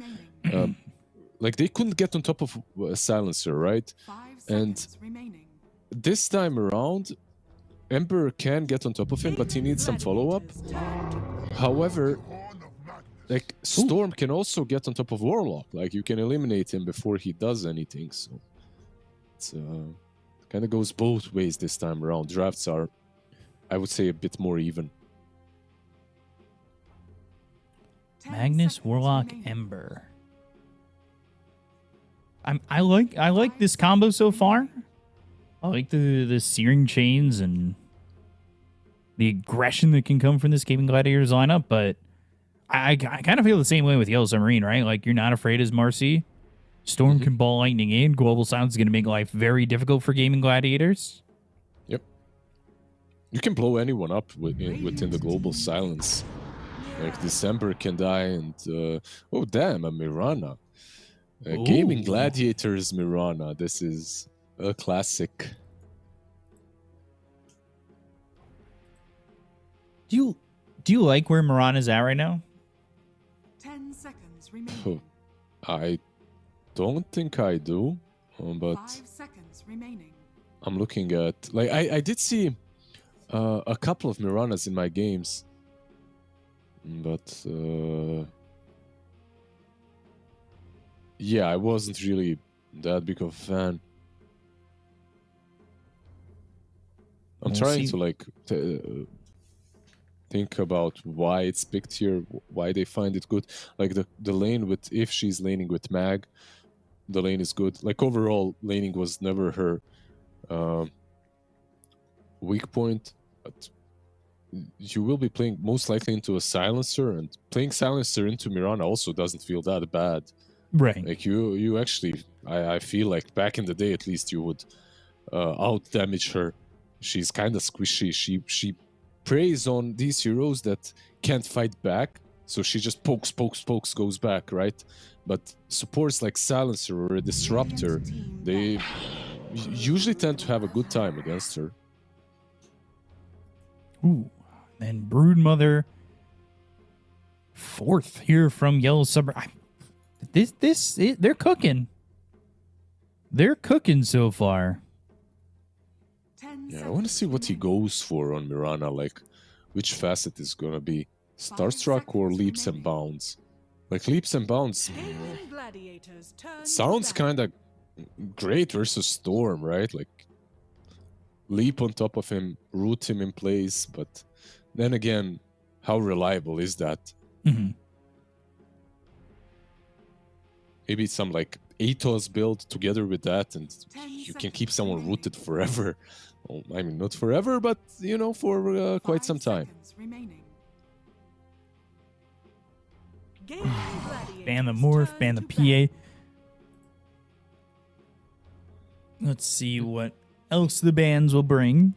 like they couldn't get on top of a silencer, right? And this time around, Ember can get on top of him, but he needs some follow-up. However, like Storm can also get on top of Warlock. Like you can eliminate him before he does anything. So it's kind of goes both ways this time around. Drafts are, I would say, a bit more even. Magnus, Warlock, Ember. I like this combo so far. I like the searing chains and the aggression that can come from this Gaimin Gladiators lineup, but I kind of feel the same way with Yellow Submarine, right? Like, you're not afraid as Marcy. Storm can ball lightning in. Global Silence is going to make life very difficult for Gaimin Gladiators. Yep. You can blow anyone up within the Global Silence. Like, December can die and... oh, damn, a Mirana. Gaimin Gladiators Mirana. This is a classic. Do you like where Mirana's at right now? 10 seconds remaining. I don't think I do, but 5 seconds remaining. I'm looking at... Like, I did see a couple of Miranas in my games, but... yeah, I wasn't really that big of a fan. I'm trying to, like... think about why it's picked here, why they find it good. Like the lane with, if she's laning with Mag, the lane is good. Like overall, laning was never her weak point, but you will be playing most likely into a silencer, and playing silencer into Mirana also doesn't feel that bad. Right. Like you actually, I feel like back in the day at least, you would out damage her. She's kind of squishy. She preys on these heroes that can't fight back, so she just pokes, goes back, right? But supports like Silencer or a Disruptor, they usually tend to have a good time against her. Ooh, and Broodmother, 4th here from Yellow Submarine. They're cooking. They're cooking so far. Yeah, I want to see what he goes for on Mirana, like which facet is gonna be Starstruck or Leaps and Bounds. Like Leaps and Bounds sounds kind of great versus Storm, right? Like leap on top of him, root him in place, but then again, how reliable is that? Maybe some like Atos build together with that, and you can keep someone rooted forever. Well, I mean, not forever, but, you know, for quite some time. Ban the Morph, ban the PA. Let's see what else the bans will bring.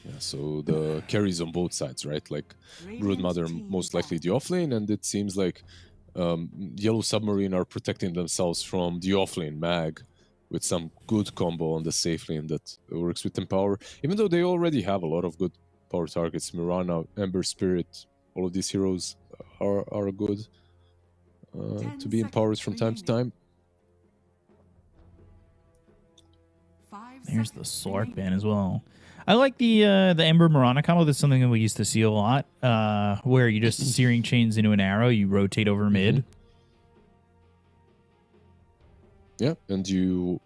Yeah, so the carries on both sides, right? Like, Broodmother most likely the offlane, and it seems like Yellow Submarine are protecting themselves from the offlane Mag, with some good combo on the safe lane that works with Empower. Even though they already have a lot of good power targets, Mirana, Ember Spirit, all of these heroes are good to be empowered from time to time. There's the Slark ban as well. I like the Ember Marana combo. That's something that we used to see a lot, where you just searing chains into an arrow, you rotate over mid. Yeah, and you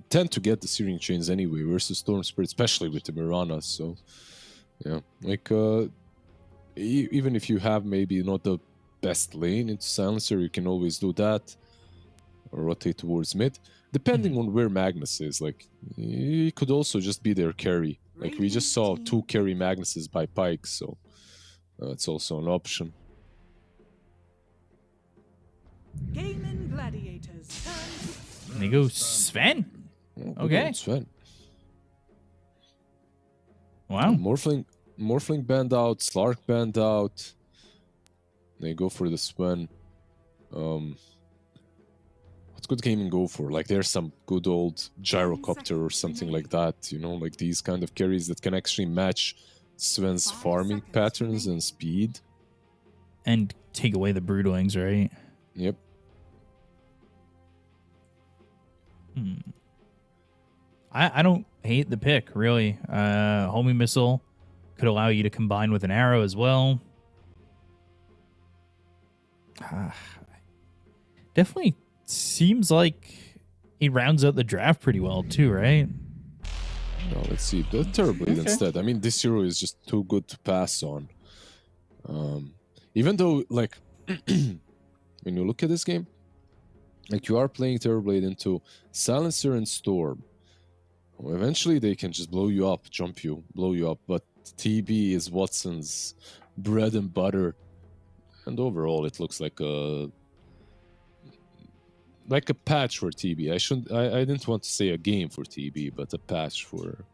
tend to get the searing chains anyway versus Storm Spirit, especially with the Mirana. So, yeah, like even if you have maybe not the best lane into Silencer, you can always do that or rotate towards mid, depending on where Magnus is. Like, he could also just be their carry. Like, we just saw 2 carry Magnuses by Pyke, so it's also an option. Gaimin Gladiators. And they go Sven. Oh, Okay. Sven. Wow. Morphling banned out, Slark banned out. They go for the Sven. What's good gaming go for? Like, there's some good old gyrocopter or something like that, you know, like these kind of carries that can actually match Sven's farming patterns and speed. And take away the Broodwings, right? Yep. I don't hate the pick, really. Homing Missile could allow you to combine with an arrow as well. Definitely seems like he rounds out the draft pretty well too, right? No, let's see. The Terrorblade instead. I mean, this hero is just too good to pass on. Even though, like, when you look at this game, like, you are playing Terrorblade into Silencer and Storm. Well, eventually, they can just blow you up, jump you, blow you up. But TB is Watson's bread and butter. And overall, it looks like a patch for TB. I didn't want to say a game for TB, but a patch for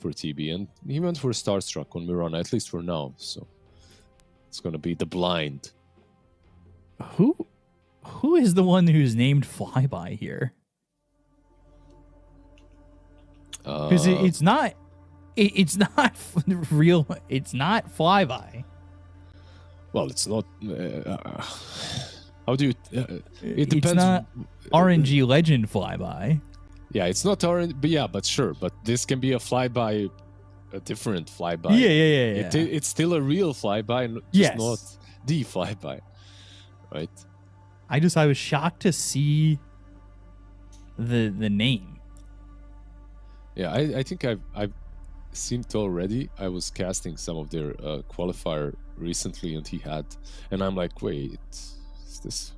TB. And he went for Starstruck on Mirana, at least for now. So it's gonna be the blind. Who is the one who's named Flyby here? Because it's not real. It's not Flyby. Well, it's not. How do you? It depends. It's not RNG Legend Flyby. Yeah, it's not RNG. But yeah, but sure. But this can be a flyby, a different flyby. Yeah. It's still a real flyby, just Yes. not the flyby, right? I was shocked to see the name. Yeah, I think I've seen it already. I was casting some of their qualifier recently, and I'm like, wait, is this?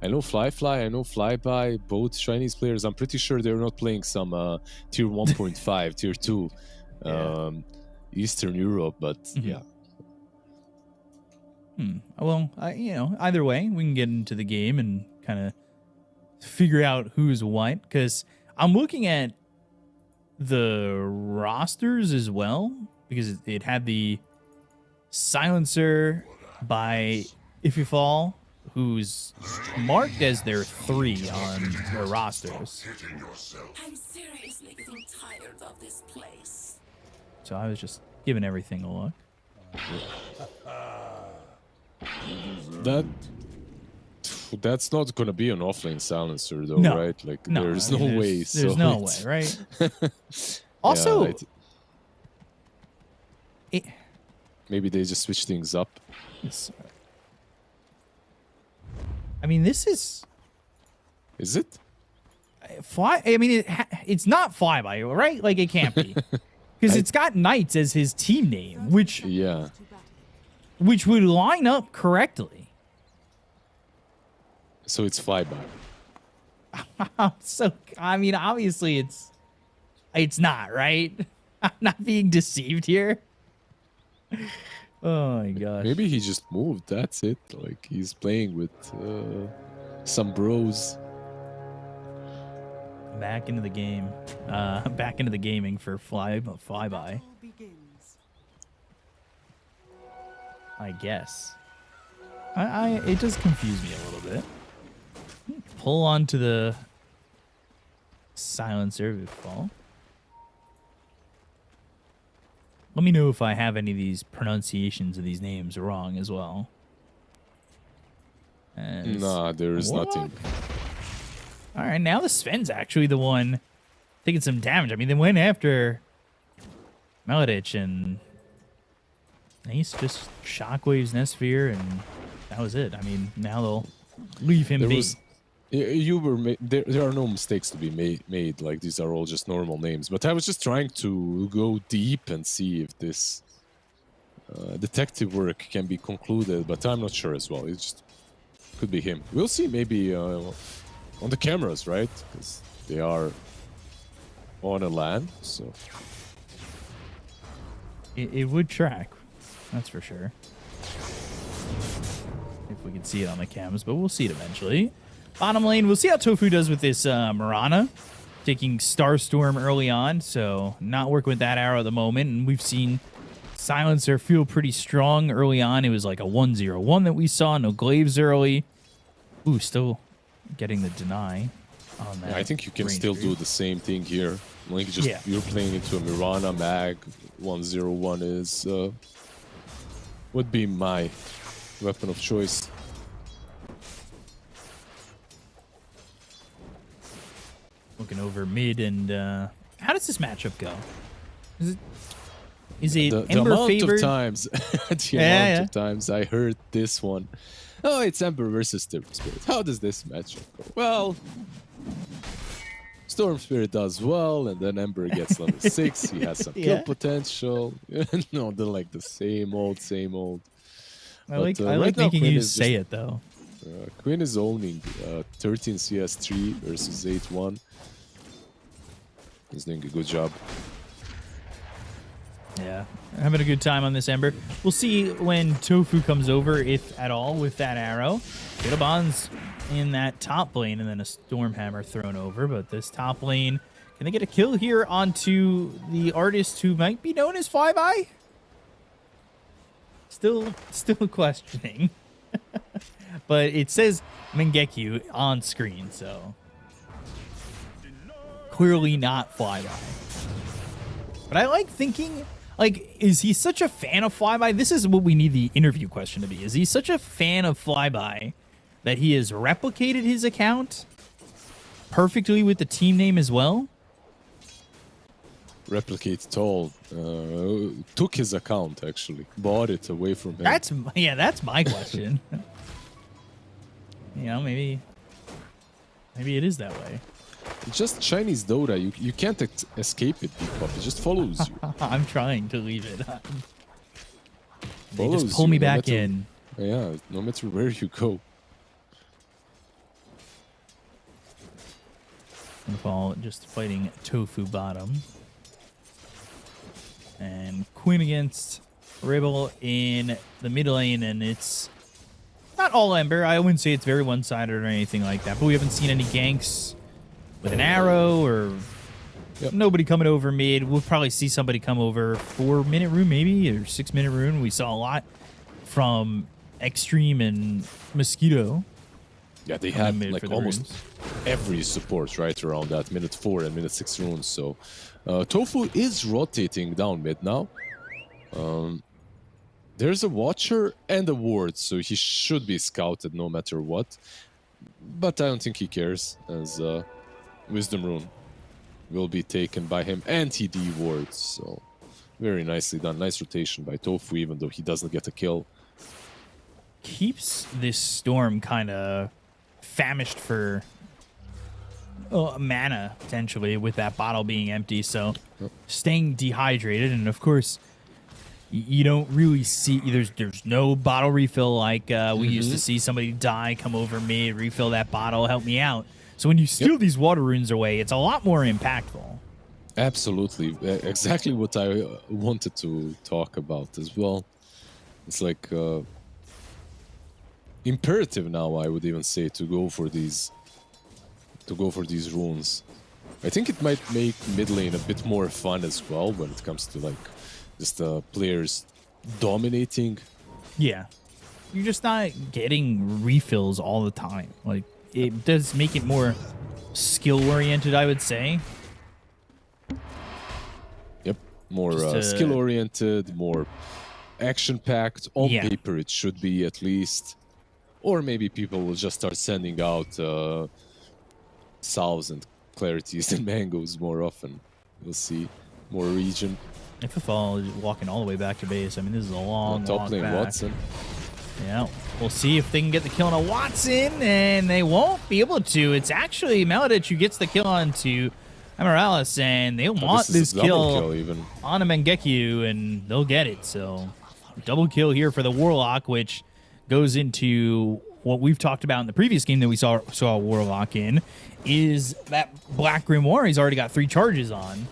I know Fly, I know Flyby, both Chinese players. I'm pretty sure they're not playing some tier 1.5, tier 2, Eastern Europe, but yeah. Well, either way, we can get into the game and kind of figure out who's what. Because I'm looking at the rosters as well, because it had the Silencer by Ififal, who's marked as their 3 on their rosters. I'm seriously getting tired of this place. So I was just giving everything a look. That's not gonna be an offlane Silencer though, No. right? Like, No, there's I mean, no way. There's So no way, it's- right? Also, maybe they just switch things up. I mean, this is Is it? it's not Flyby, right? Like, it can't be. Because it's got Knights as his team name, which Yeah. would line up correctly. So it's flyby. So, I mean, obviously it's not, right? I'm not being deceived here. Oh my gosh. Maybe he just moved. That's it. Like, he's playing with some bros. Back into the game. Back into the gaming for Flyby, Begins. I guess. It does confuse me a little bit. Pull onto the Silencer fall. Let me know if I have any of these pronunciations of these names wrong as well. Nah, there is Warlock? nothing. All right, now the Sven's actually the one taking some damage. I mean, they went after Melodic and Ace just shockwaves Nesphere, and that was it. I mean, now they'll leave him be. There are no mistakes to be made. Like, these are all just normal names. But I was just trying to go deep and see if this detective work can be concluded, but I'm not sure as well. It just could be him. We'll see maybe on the cameras, right? Because they are on a LAN, so... It would track, that's for sure. If we can see it on the cams, but we'll see it eventually. Bottom lane, we'll see how Tofu does with this Mirana. Taking Starstorm early on, so not working with that arrow at the moment. And we've seen Silencer feel pretty strong early on. It was like a 1-0-1 that we saw. No glaives early. Ooh, still getting the deny on that. Yeah, I think you can still do the same thing here. Like, just you're playing into a Mirana mag. 1-0-1 is would be my weapon of choice. Looking over mid, and how does this matchup go? Is it the Ember amount favored? of times, the amount of times I heard this one. Oh, it's Ember versus Storm Spirit. How does this matchup go? Well, Storm Spirit does well, and then Ember gets level 6. He has some kill potential. No, they're like the same old, same old. I like making you say it though. Quinn is owning 13 CS3 versus 8-1. He's doing a good job. Yeah, having a good time on this Ember. We'll see when Tofu comes over, if at all, with that arrow. Bonds in that top lane, and then a Stormhammer thrown over. But this top lane, can they get a kill here onto the artist who might be known as Five Eye? Still questioning. But it says Mengekyu on screen, so clearly not Five Eye. But I like thinking, like, is he such a fan of Flyby? This is what we need the interview question to be. Is he such a fan of Flyby that he has replicated his account perfectly with the team name as well? Replicate it all. Took his account, actually. Bought it away from him. That's my question. You know, maybe it is that way. It's just Chinese Dota. You can't escape it, Depop. It just follows you. I'm trying to leave it. They Follows just pull you me no back matter- in. Yeah, no matter where you go. Fall just fighting Tofu bottom. And Queen against Rebel in the mid lane, and it's not all Ember. I wouldn't say it's very one-sided or anything like that, but we haven't seen any ganks with an arrow or nobody coming over mid. We'll probably see somebody come over 4-minute rune maybe, or 6-minute rune. We saw a lot from Xtreme and Mosquito. Yeah, they have like almost runes. every support right around that minute 4 and minute 6 runes. So Tofu is rotating down mid now. There's a Watcher and a Ward, so he should be scouted no matter what. But I don't think he cares, as Wisdom Rune will be taken by him, and he de-wards. So very nicely done. Nice rotation by Tofu, even though he doesn't get a kill. Keeps this Storm kind of famished for mana, potentially, with that bottle being empty. So staying dehydrated, and of course, you don't really see, there's no bottle refill like we used to see somebody die, come over mid, refill that bottle, help me out. So when you steal these water runes away, it's a lot more impactful. Absolutely. Exactly what I wanted to talk about as well. It's like imperative now, I would even say, to go for these runes. I think it might make mid lane a bit more fun as well when it comes to like just players dominating. Yeah. You're just not getting refills all the time. Like, it does make it more skill-oriented, I would say. Yep. More skill-oriented, more action-packed. On paper, it should be at least. Or maybe people will just start sending out salves and clarities and mangoes more often. You'll see more region. FFL is walking all the way back to base. I mean, this is a long Top walk lane back. Watson. Yeah, we'll see if they can get the kill on a Watson, and they won't be able to. It's actually Maladich who gets the kill onto Amarallis, and they want this kill even on a Mengekyu, and they'll get it. So, double kill here for the Warlock, which goes into what we've talked about in the previous game that we saw Warlock in, is that Black Grimoire. He's already got 3 charges on.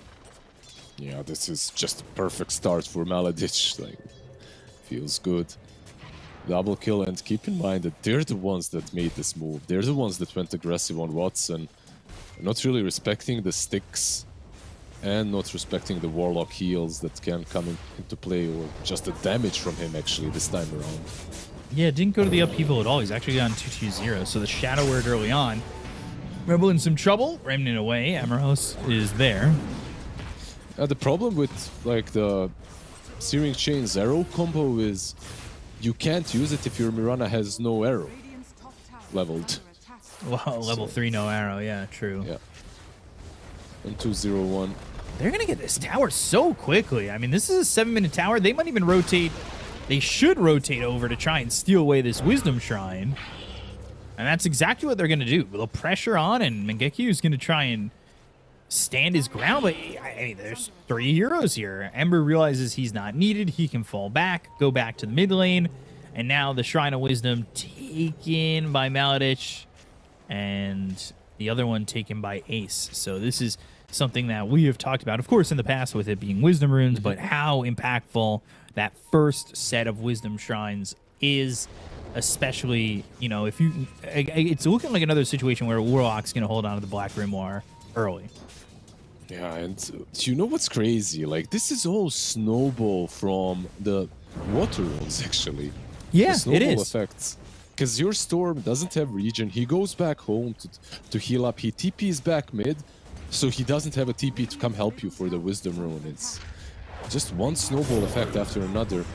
Yeah, this is just a perfect start for Maladich. Like, feels good. Double kill, and keep in mind that they're the ones that made this move. They're the ones that went aggressive on Watson, not really respecting the sticks and not respecting the Warlock heals that can come into play, or just the damage from him actually this time around. Yeah, it didn't go to the upheaval at all. He's actually gone 2-2-0. So the Shadow Word early on. Rebel in some trouble. Remnant away. Amaros is there. The problem with like the Searing Chain's arrow combo is you can't use it if your Mirana has no arrow leveled. Well, level 3, no arrow. Yeah, true. Yeah. And 2-0-1. They're going to get this tower so quickly. I mean, this is a 7-minute tower. They might even rotate. They should rotate over to try and steal away this Wisdom Shrine. And that's exactly what they're going to do. They'll pressure on, and Mengekyu is going to try and stand his ground. But, I mean, there's 3 heroes here. Ember realizes he's not needed. He can fall back, go back to the mid lane. And now the Shrine of Wisdom taken by Maladich, and the other one taken by Ace. So this is something that we have talked about, of course, in the past with it being Wisdom Runes, but how impactful that first set of Wisdom Shrines is, especially, you know, if you... It's looking like another situation where Warlock's going to hold on to the Black Grimoire early. Yeah, and you know what's crazy? Like, this is all snowball from the water runes, actually. Yeah, the snowball it is. effects. Because your Storm doesn't have regen. He goes back home to heal up. He TPs back mid, so he doesn't have a TP to come help you for the Wisdom Rune. It's just one snowball effect after another.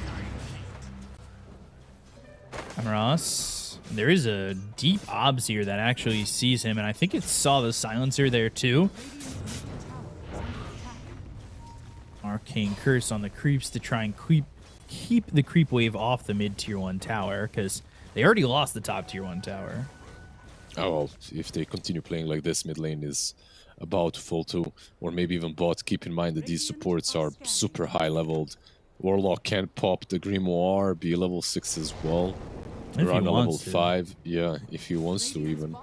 Amaras. There is a deep obs here that actually sees him, and I think it saw the silencer there too. Arcane Curse on the creeps to try and keep the creep wave off the mid tier 1 tower, because they already lost the top tier 1 tower. Oh, well, if they continue playing like this, mid lane is about to fall to, or maybe even bot. Keep in mind that these supports are super high leveled. Warlock can pop the Grimoire, be level 6 as well. Around a level 5, yeah, if he wants to even.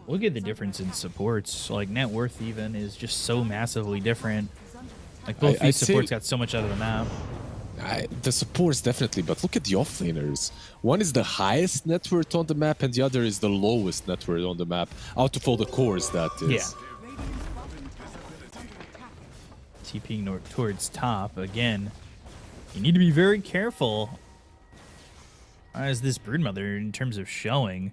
Look at the difference in supports. Like, net worth even is just so massively different. Like, both these supports got so much out of the map. The supports definitely, but look at the offlaners. One is the highest net worth on the map, and the other is the lowest net worth on the map. Out of all the cores, that is. Yeah. TPing towards top. Again, you need to be very careful as this Broodmother in terms of showing.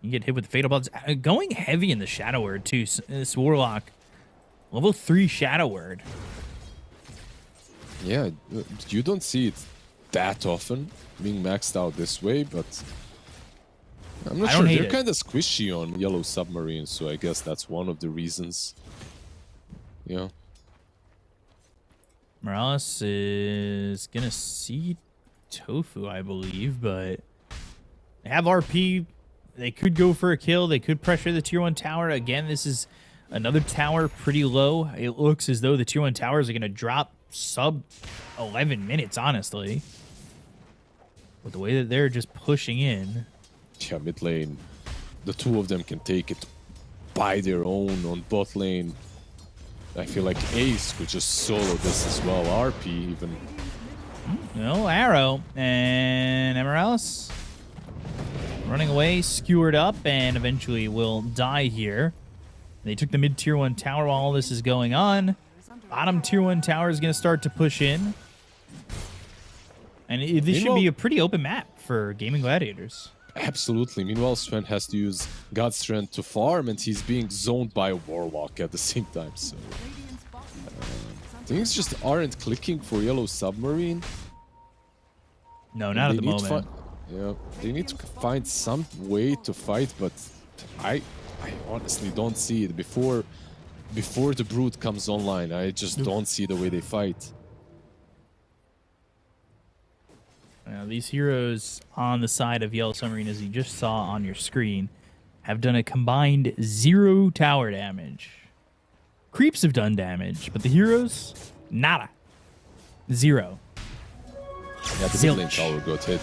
You get hit with Fatal Bloods. Going heavy in the Shadow Word, too. This Warlock, level 3 Shadow Word. Yeah, you don't see it that often being maxed out this way, but I'm not sure. They're kind of squishy on Yellow Submarine, so I guess that's one of the reasons. Yeah. Morales is going to see Tofu, I believe, but they have RP. They could go for a kill. They could pressure the tier 1 tower. Again, this is another tower pretty low. It looks as though the tier 1 towers are going to drop sub 11 minutes, honestly. With the way that they're just pushing in. Yeah, mid lane. The two of them can take it by their own. On bot lane, I feel like Ace could just solo this as well. RP even. No, Arrow and Emeralds running away, skewered up, and eventually will die here. They took the mid tier 1 tower while all this is going on. Bottom tier 1 tower is going to start to push in. And this should be a pretty open map for Gaimin Gladiators. Absolutely. Meanwhile, Sven has to use God's Strength to farm, and he's being zoned by a Warlock at the same time. So things just aren't clicking for Yellow Submarine. No, not at the moment. Yeah, they need to find some way to fight, but I honestly don't see it. Before before the Brood comes online, I just don't see the way they fight. Now, these heroes on the side of Yellow Submarine, as you just saw on your screen, have done a combined 0 tower damage. Creeps have done damage, but the heroes, nada. 0. Yeah, the mid lane tower got hit.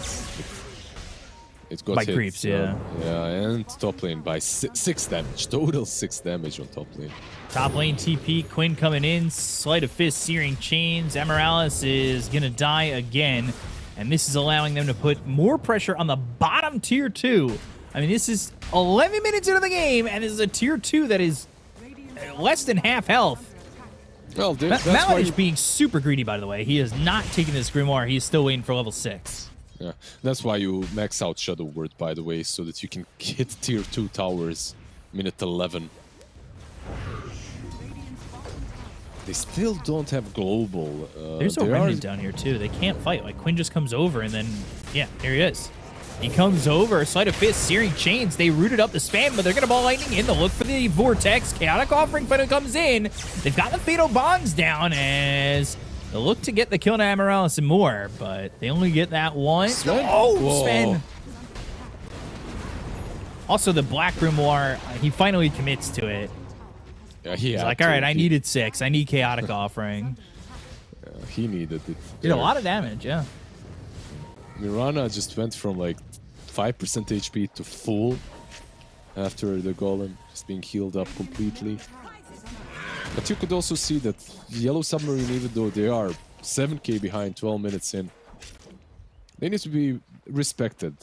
It got by hit, creeps, yeah. Yeah, and top lane by 6 damage. Total 6 damage on top lane. Top lane TP, Quinn coming in, Sleight of Fist, Searing Chains. Amaryllis is going to die again, and this is allowing them to put more pressure on the bottom tier 2. I mean, this is 11 minutes into the game, and this is a tier 2 that is less than half health. Well, that's why Maladish being super greedy, by the way. He is not taking this Grimoire. He's still waiting for level 6. Yeah, that's why you max out Shadow Word, by the way, so that you can hit tier 2 towers minute 11. They still don't have global. There's a remnant down here, too. They can't fight. Like, Quinn just comes over, and then, yeah, here he is. He comes over, Sleight of Fist, Searing Chains. They rooted up the spam, but they're going to ball lightning in. They'll look for the Vortex. Chaotic Offering finally comes in. They've got the Fatal Bonds down as they'll look to get the kill on Amaryllis and more, but they only get that one. Sven? Oh, Whoa. Sven. Also, the Black Grimoire, he finally commits to it. Yeah, He's like, all right, I needed 6. I need Chaotic Offering. Yeah, he needed it. Did a lot of damage, yeah. Mirana just went from like 5% HP to full after the Golem just being healed up completely. But you could also see that Yellow Submarine, even though they are 7k behind 12 minutes in, they need to be respected.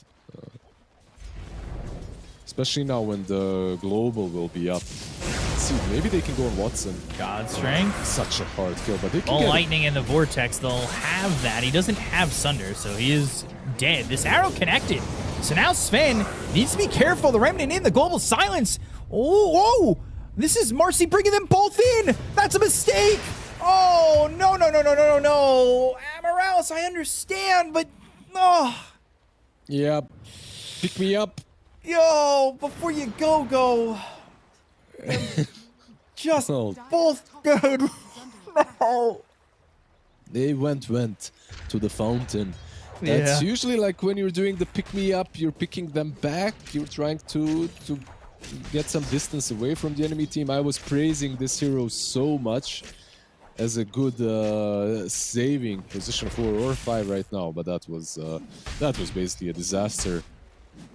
Especially now when the global will be up. Let's see, maybe they can go on Watson. God Strength. Such a hard kill, but they can Ball get lightning and the Vortex, they'll have that. He doesn't have Sunder, so he is dead. This arrow connected. So now Sven needs to be careful. The Remnant in, the Global Silence. Oh, this is Marcy bringing them both in. That's a mistake. Oh, no. Amaryllis, I understand, but... Oh. Yeah, pick me up. Yo, before you go. Just Oh. both dead. No. They went to the fountain. That's usually like when you're doing the pick me up, you're picking them back. You're trying to get some distance away from the enemy team. I was praising this hero so much as a good saving position 4 or 5 right now, but that was basically a disaster.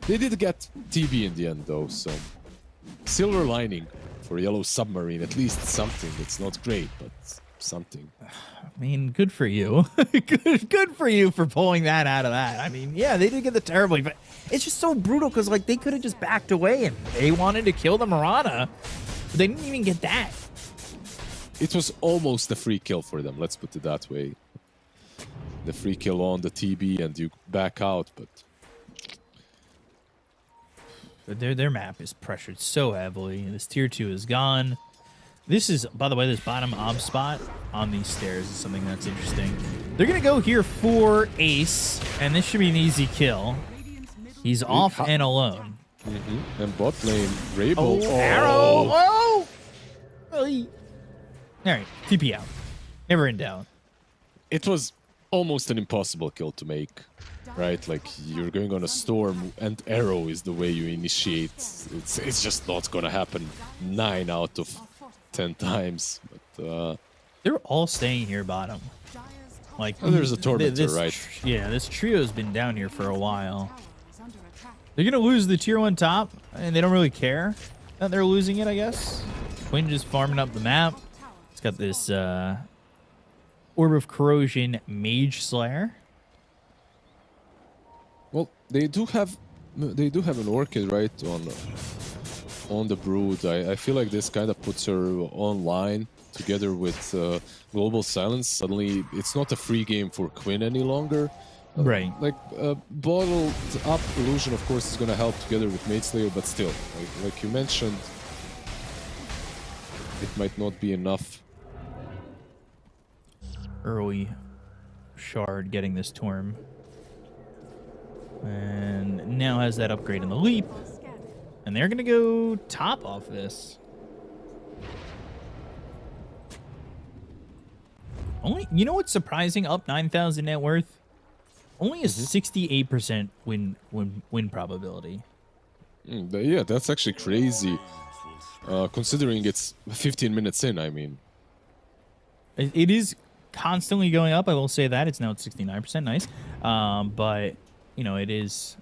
They did get TB in the end though, so silver lining for Yellow Submarine, at least something. It's not great, but something. I mean, good for you. good for you for pulling that out of that. I mean, yeah, they did get the terribly, but it's just so brutal because like they could have just backed away and they wanted to kill the Marana, but they didn't even get that. It was almost a free kill for them, let's put it that way. The free kill on the TB and you back out, but their map is pressured so heavily. This tier 2 is gone. This is, by the way, this bottom ob spot on these stairs is something that's interesting. They're going to go here for Ace, and this should be an easy kill. He's off and alone. And bot lane, Rainbow. Arrow! Oh! All right, TP out. Never in doubt. It was almost an impossible kill to make, right? Like, you're going on a storm and arrow is the way you initiate. It's just not gonna happen 9 out of 10 times. But they're all staying here bottom. Like, there's a Tormentor, right? Yeah, this trio's been down here for a while. They're gonna lose the tier 1 top, and they don't really care that they're losing it, I guess. Quinn just farming up the map. It's got this Orb of Corrosion Mage Slayer. Well, they do have an Orchid, right, on the Brood. I feel like this kind of puts her online together with Global Silence. Suddenly, it's not a free game for Quinn any longer. Right. Like, bottled up Illusion, of course, is going to help together with Mage Slayer, but still, like you mentioned, it might not be enough. Early Shard getting this Torm. And now has that upgrade in the leap. And they're going to go top off this. Only, you know what's surprising? Up 9,000 net worth. Only a 68% win probability. Yeah, that's actually crazy. Considering it's 15 minutes in, I mean. It is constantly going up. I will say that it's now at 69%. Nice, but you know it is.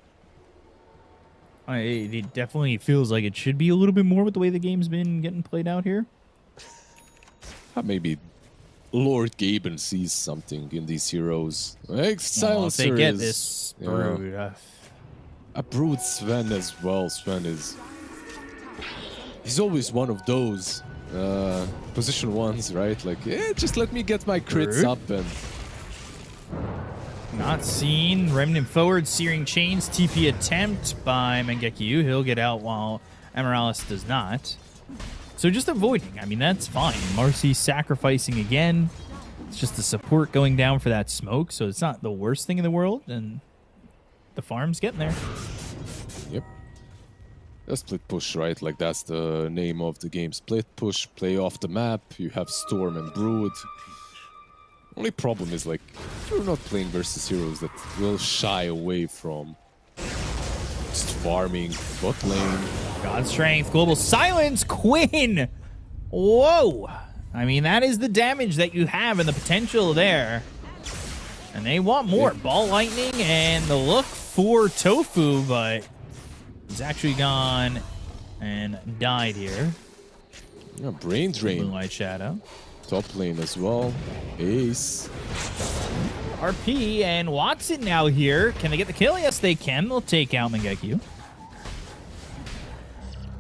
It definitely feels like it should be a little bit more with the way the game's been getting played out here. Maybe Lord Gaimin sees something in these heroes. Like, Silencer if they get is, this yeah. brood, A brood Sven as well. Sven is... He's always one of those position ones, right? Like, just let me get my crits up and... not seen. Remnant forward, Searing Chains, TP attempt by Mangekyu. He'll get out while Amorales does not. So just avoiding. I mean, that's fine. Marcy sacrificing again. It's just the support going down for that smoke, so it's not the worst thing in the world, and the farm's getting there. Yep. A split push, right? Like, that's the name of the game. Split push, play off the map. You have Storm and Brood. Only problem is, like, you're not playing versus heroes that will shy away from just farming bot lane. God Strength, Global Silence, Quinn! Whoa! I mean, that is the damage that you have and the potential there. And they want more. Yeah. Ball Lightning and the look for Tofu, but he's actually gone and died here. Yeah, Brain Drain. Moonlight Shadow. Top lane as well. Ace. RP and Watson now here. Can they get the kill? Yes, they can. They'll take out Mangekyu.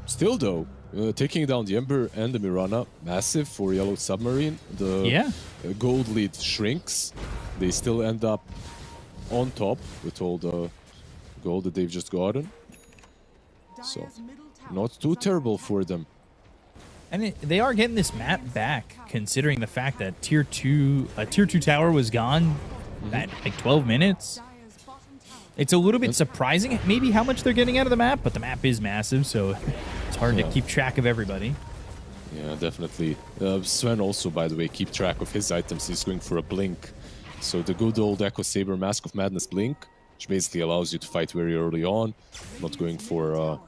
Still, though, taking down the Ember and the Mirana, massive for Yellow Submarine. The gold lead shrinks. They still end up on top with all the gold that they've just gotten. So, not too terrible for them. And they are getting this map back, considering the fact that tier 2 tower was gone at like 12 minutes. It's a little bit surprising, maybe how much they're getting out of the map, but the map is massive, so it's hard to keep track of everybody. Yeah, definitely. Sven also, by the way, keep track of his items. He's going for a Blink. So the good old Echo Saber Mask of Madness Blink, which basically allows you to fight very early on, not going for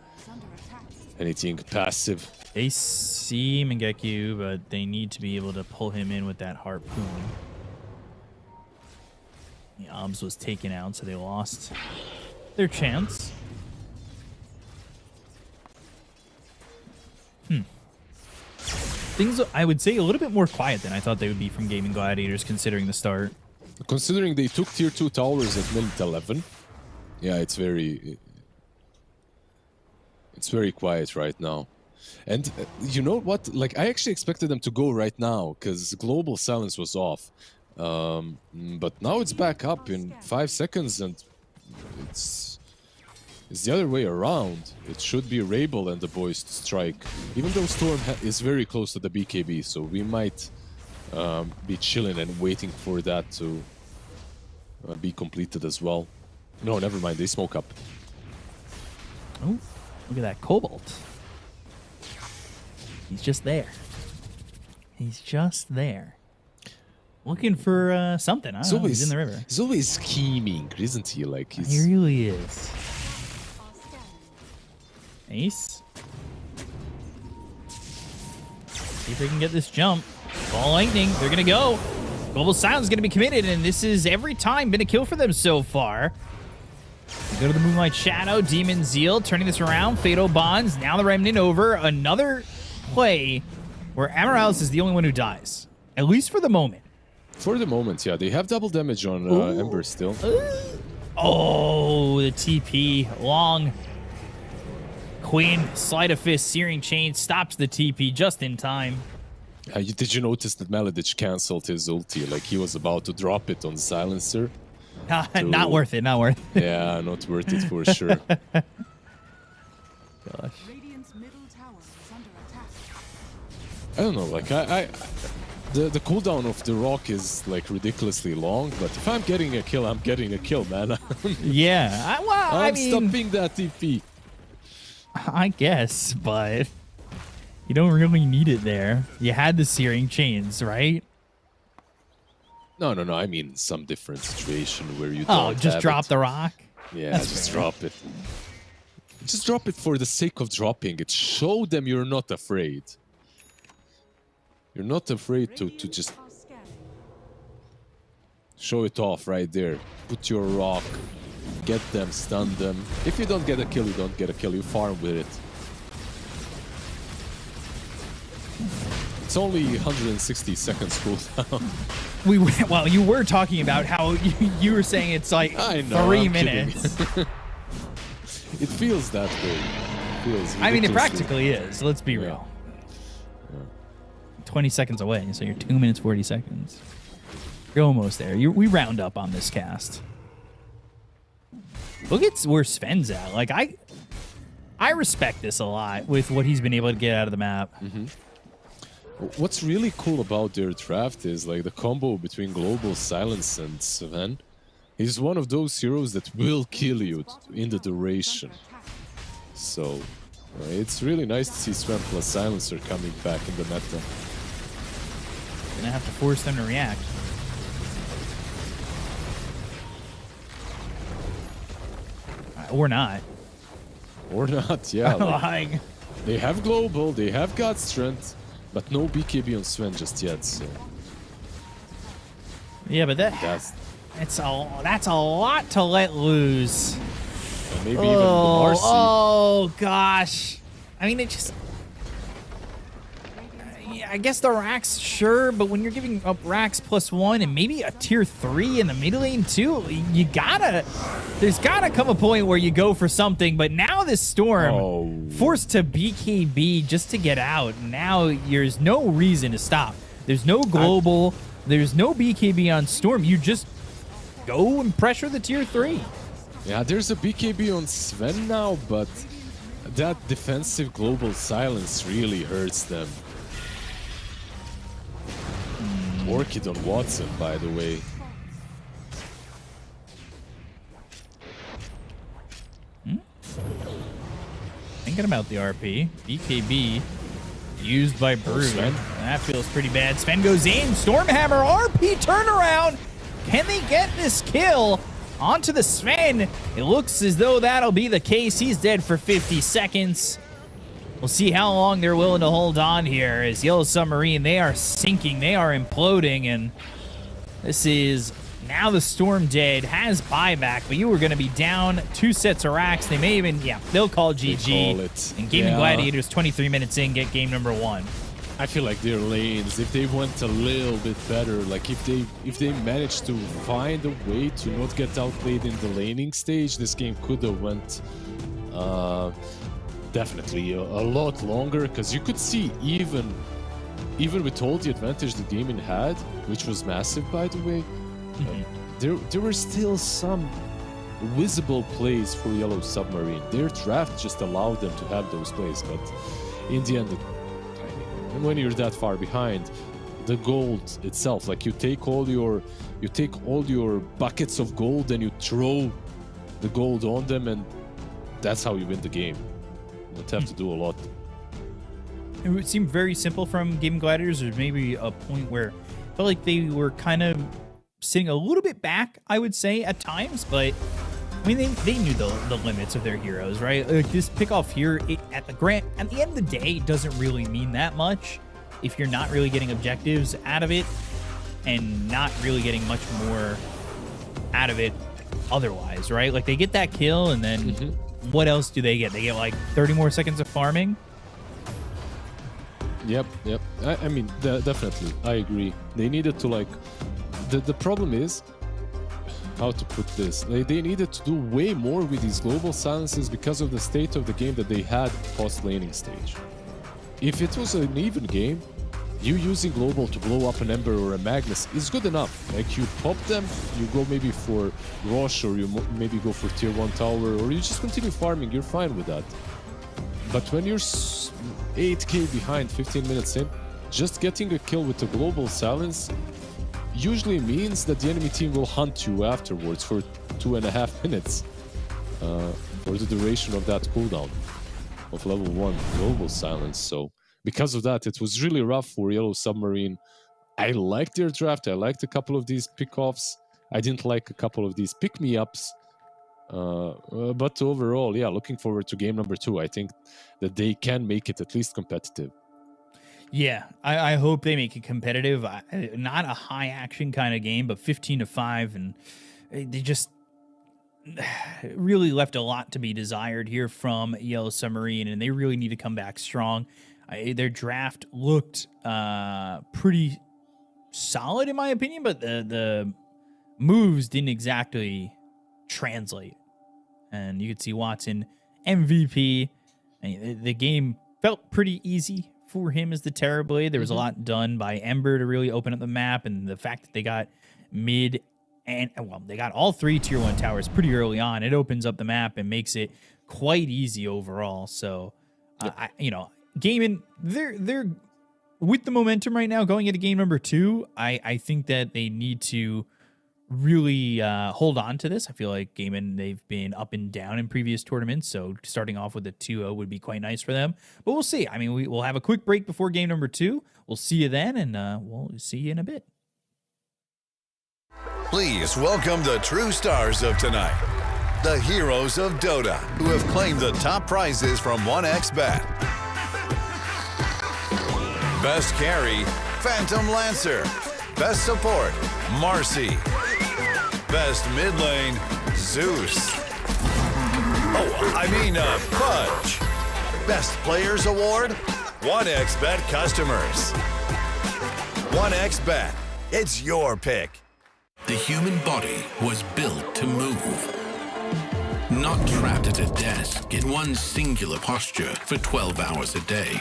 anything passive. They see Mangekyu, but they need to be able to pull him in with that harpoon. The Obs was taken out, so they lost their chance. Things, I would say, a little bit more quiet than I thought they would be from Gaimin Gladiators, considering the start. Considering they took tier 2 towers at minute 11, yeah, it's very quiet right now. And you know what? Like, I actually expected them to go right now because global silence was off. But now it's back up in 5 seconds, and it's the other way around. It should be Rabel and the boys to strike, even though Storm is very close to the BKB, so we might be chilling and waiting for that to be completed as well. No, never mind, they smoke up. Oh, look at that Cobalt. He's just there. He's just there. Looking for something. I don't know. He's in the river. He's always scheming, isn't he? Like, he's... He really is. Ace. See if they can get this jump. Ball Lightning. They're going to go. Global Silence is going to be committed, and this is every time been a kill for them so far. They go to the Moonlight Shadow. Demon Zeal turning this around. Fatal Bonds. Now the Remnant over. Another play where Amorales is the only one who dies. At least for the moment. For the moment, yeah. They have double damage on Ember still. Oh, the TP. Long. Queen, Sleight of Fist, Searing Chain stops the TP just in time. Did you notice that Maledich cancelled his ulti? Like, he was about to drop it on Silencer. Not worth it, not worth it. Yeah, not worth it for sure. Gosh. I don't know, like, the cooldown of the rock is, like, ridiculously long, but if I'm getting a kill, I'm getting a kill, man. Yeah, I mean... stopping that TP. I guess, but you don't really need it there. You had the Searing Chains, right? No, I mean some different situation where you Oh, don't just have drop it. the rock? Yeah, That's just fair. drop it. Just drop it for the sake of dropping it. Show them you're not afraid. You're not afraid to just Are scanning. show it off right there. Put your rock. Get them, stun them. If you don't get a kill, you don't get a kill. You farm with it. It's only 160 seconds cooldown. Well, you were talking about how you were saying it's like I know, 3 I'm kidding. minutes. It feels that way. It feels I mean, it ridiculously- practically is. Let's be real. 20 seconds away, so you're 2 minutes, 40 seconds. You're almost there. We round up on this cast. Look at where Sven's at. Like, I respect this a lot with what he's been able to get out of the map. What's really cool about their draft is like the combo between Global, Silence, and Sven. He's one of those heroes that will kill you in the duration. So it's really nice to see Sven plus Silencer coming back in the meta. Gonna have to force them to react. Or not. Or not, yeah. Like, Like, they have Global, they have God Strength, but no BKB on Sven just yet. So yeah, but that's that's a lot to let loose. maybe even the Marcy. Oh gosh. I mean, it just. Yeah, I guess the racks, sure, but when you're giving up racks +1 and maybe a tier 3 in the mid lane too, there's gotta come a point where you go for something. But now this Storm forced to BKB just to get out. Now there's no reason to stop. There's no global. There's no BKB on Storm. You just go and pressure the tier 3. Yeah, there's a BKB on Sven now, but that defensive Global Silence really hurts them. Orchid on Watson, by the way. Thinking about the RP. BKB used by Brood. Sven. That feels pretty bad. Sven goes in. Stormhammer RP turnaround. Can they get this kill onto the Sven? It looks as though that'll be the case. He's dead for 50 seconds. We'll see how long they're willing to hold on here as Yellow Submarine, they are sinking, they are imploding, and this is now the Storm dead, has buyback, but you were going to be down 2 sets of racks. They may even, they'll call GG. They call it. And Gaimin Gladiators, 23 minutes in, get game number 1. I feel like their lanes, if they went a little bit better, like if they managed to find a way to not get outplayed in the laning stage, this game could have went definitely a lot longer, because you could see even with all the advantage the Gaimin had, which was massive by the way, there were still some visible plays for Yellow Submarine. Their draft just allowed them to have those plays, but in the end, when you're that far behind, the gold itself, like you take all your buckets of gold and you throw the gold on them, and that's how you win the game. You don't have to do a lot. It would seem very simple from Gaimin Gladiators. There's maybe a point where I felt like they were kind of sitting a little bit back, I would say, at times, but I mean, they knew the limits of their heroes, right? Like this pick-off here, at the end of the day, it doesn't really mean that much if you're not really getting objectives out of it and not really getting much more out of it otherwise, right? Like they get that kill, and then what else do they get? They get like 30 more seconds of farming. Yep. I mean, definitely, I agree. They needed to like. The problem is, how to put this? They needed to do way more with these global silences because of the state of the game that they had post laning stage. If it was an even game, you using global to blow up an Ember or a Magnus is good enough. Like you pop them, you go maybe for Rosh, or you maybe go for tier 1 tower, or you just continue farming, you're fine with that. But when you're 8k behind 15 minutes in, just getting a kill with a global silence usually means that the enemy team will hunt you afterwards for 2.5 minutes for the duration of that cooldown of level 1 global silence. So because of that, it was really rough for Yellow Submarine. I liked their draft. I liked a couple of these pickoffs. I didn't like a couple of these pick-me-ups. But overall, yeah, looking forward to game number 2. I think that they can make it at least competitive. Yeah, I hope they make it competitive. Not a high action kind of game, but 15-5, and they just really left a lot to be desired here from Yellow Submarine, and they really need to come back strong. Their draft looked pretty solid in my opinion, but the moves didn't exactly translate. And you could see Watson MVP. The game felt pretty easy for him as the Terrorblade. There was a lot done by Ember to really open up the map, and the fact that they got mid and, well, they got all 3 tier 1 towers pretty early on. It opens up the map and makes it quite easy overall. So, Gaimin, they're with the momentum right now going into game number 2. I think that they need to really hold on to this. I feel like Gaimin, they've been up and down in previous tournaments, so starting off with a 2-0 would be quite nice for them. But we'll see. I mean, we'll have a quick break before game number 2. We'll see you then, and we'll see you in a bit. Please welcome the true stars of tonight, the heroes of Dota, who have claimed the top prizes from 1xBet. Best carry, Phantom Lancer. Best support, Marcy. Best mid lane, Zeus. Fudge. Best Players Award, 1xBet customers. 1xBet, it's your pick. The human body was built to move. Not trapped at a desk in one singular posture for 12 hours a day.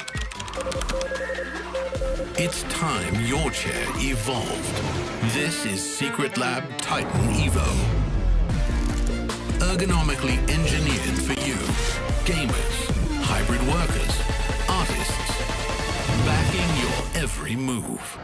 It's time your chair evolved. This is Secret Lab Titan Evo. Ergonomically engineered for you. Gamers, hybrid workers, artists. Backing your every move.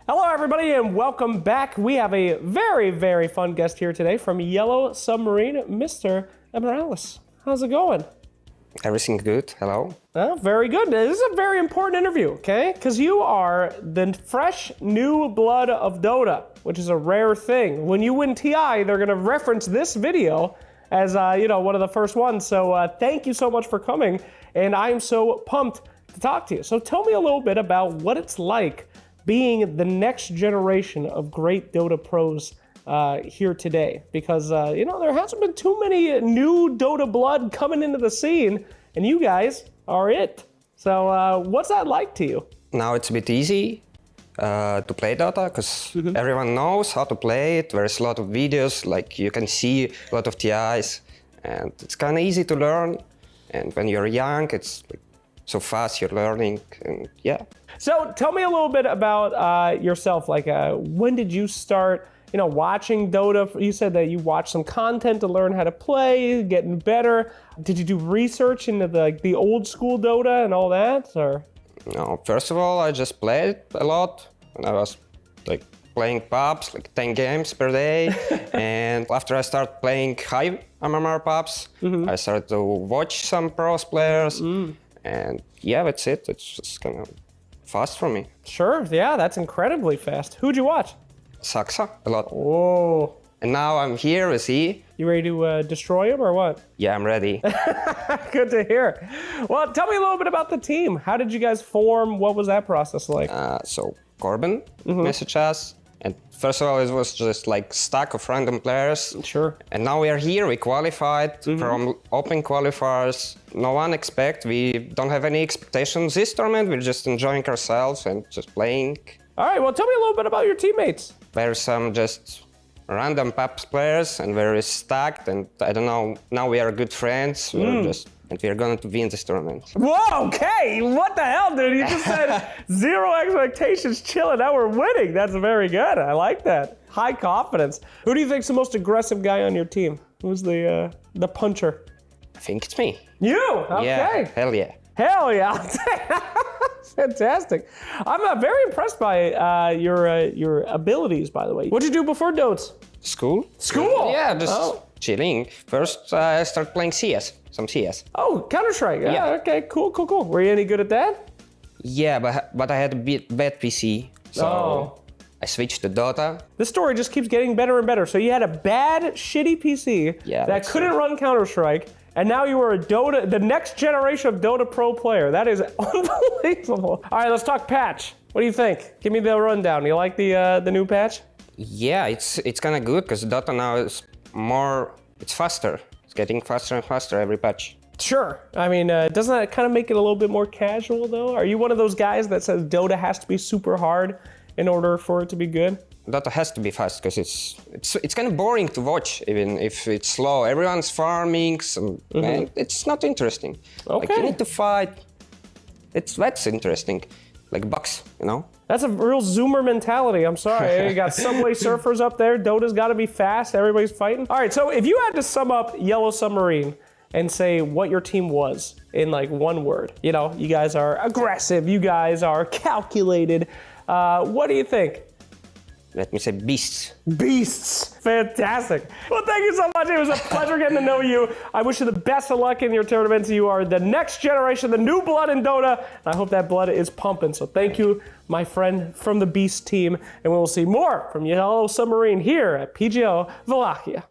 Hello, everybody, and welcome back. We have a very, very fun guest here today from Yellow Submarine, Mr. Morales. How's it going? Everything good. Hello. Very good. This is a very important interview, okay? Because you are the fresh new blood of Dota, which is a rare thing. When you win TI, they're going to reference this video as one of the first ones. So thank you so much for coming, and I am so pumped to talk to you. So tell me a little bit about what it's like being the next generation of great Dota pros here today, because there hasn't been too many new Dota blood coming into the scene, and you guys are it. So what's that like to you? Now it's a bit easy to play Dota, because everyone knows how to play it. There's a lot of videos, like you can see a lot of TIs, and it's kind of easy to learn. And when you're young, it's like so fast you're learning, and yeah. So tell me a little bit about yourself. Like, when did you start, watching Dota? You said that you watched some content to learn how to play, getting better. Did you do research into the old school Dota and all that, or? No, first of all, I just played a lot, and I was like playing pubs, like 10 games per day. And after I started playing high MMR pubs, I started to watch some pros players, and yeah, that's it. It's just kind of fast for me. Sure, yeah, that's incredibly fast. Who'd you watch? Saxa, a lot. Oh, And now I'm here with E. You ready to destroy him or what? Yeah, I'm ready. Good to hear. Well, tell me a little bit about the team. How did you guys form? What was that process like? So Corbin messaged us. And first of all, it was just like stack of random players. Sure. And now we are here. We qualified from open qualifiers. No one we don't have any expectations this tournament. We're just enjoying ourselves and just playing. All right, well, tell me a little bit about your teammates. There's some just random PAPS players and very stacked. And I don't know, now we are good friends. And we're going to win this tournament. Whoa, okay, what the hell, dude? You just said zero expectations, chilling. Now we're winning. That's very good. I like that. High confidence. Who do you think's the most aggressive guy on your team? Who's the puncher? I think it's me. You? Okay. Yeah, hell yeah. Hell yeah. Fantastic. I'm very impressed by your abilities, by the way. What'd you do before Dotes? School? School? Yeah, just chilling. First, I started playing CS. Some CS. Oh, Counter-Strike. Yeah. Okay, cool. Were you any good at that? Yeah, but I had a bad PC, so I switched to Dota. This story just keeps getting better and better. So you had a bad, shitty PC that couldn't run Counter-Strike, and now you are the next generation of Dota Pro player. That is unbelievable. All right, let's talk patch. What do you think? Give me the rundown. You like the new patch? Yeah, it's kind of good because Dota now is it's faster. It's getting faster and faster every patch. Sure. I mean, doesn't that kind of make it a little bit more casual, though? Are you one of those guys that says Dota has to be super hard in order for it to be good? Dota has to be fast because it's kind of boring to watch, even if it's slow. Everyone's farming, and it's not interesting. Okay. Like, you need to fight. That's interesting. Like bugs, you know? That's a real Zoomer mentality. I'm sorry. You got Subway Surfers up there. Dota's got to be fast. Everybody's fighting. All right, so if you had to sum up Yellow Submarine and say what your team was in like one word, you know, you guys are aggressive. You guys are calculated. What do you think? Let me say beasts. Beasts. Fantastic. Well, thank you so much. It was a pleasure getting to know you. I wish you the best of luck in your tournaments. You are the next generation, the new blood in Dota. And I hope that blood is pumping. So thank you, my friend from the Beast team. And we will see more from Yellow Submarine here at PGL Wallachia.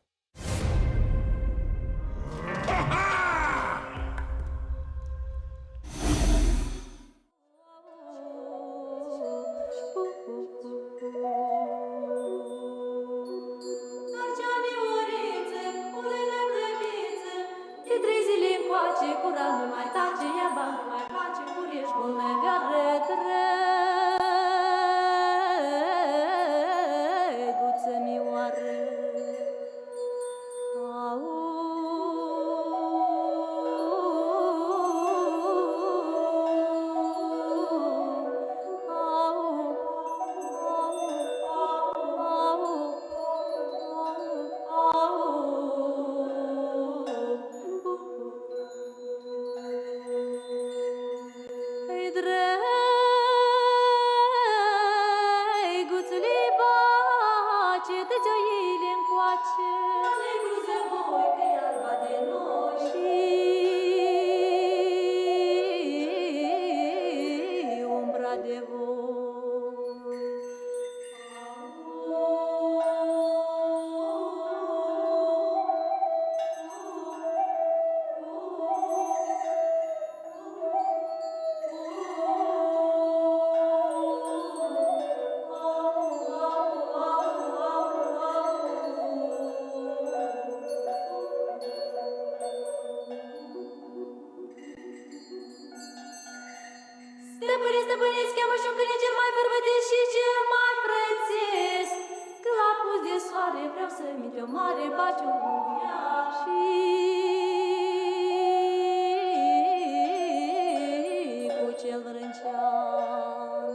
Stăpâniți cheamă și un câine cel mai bărbătesc și cel mai prețesc. Că la pus de soare vreau să-mi dă mare baciu și cu cel vrâncean.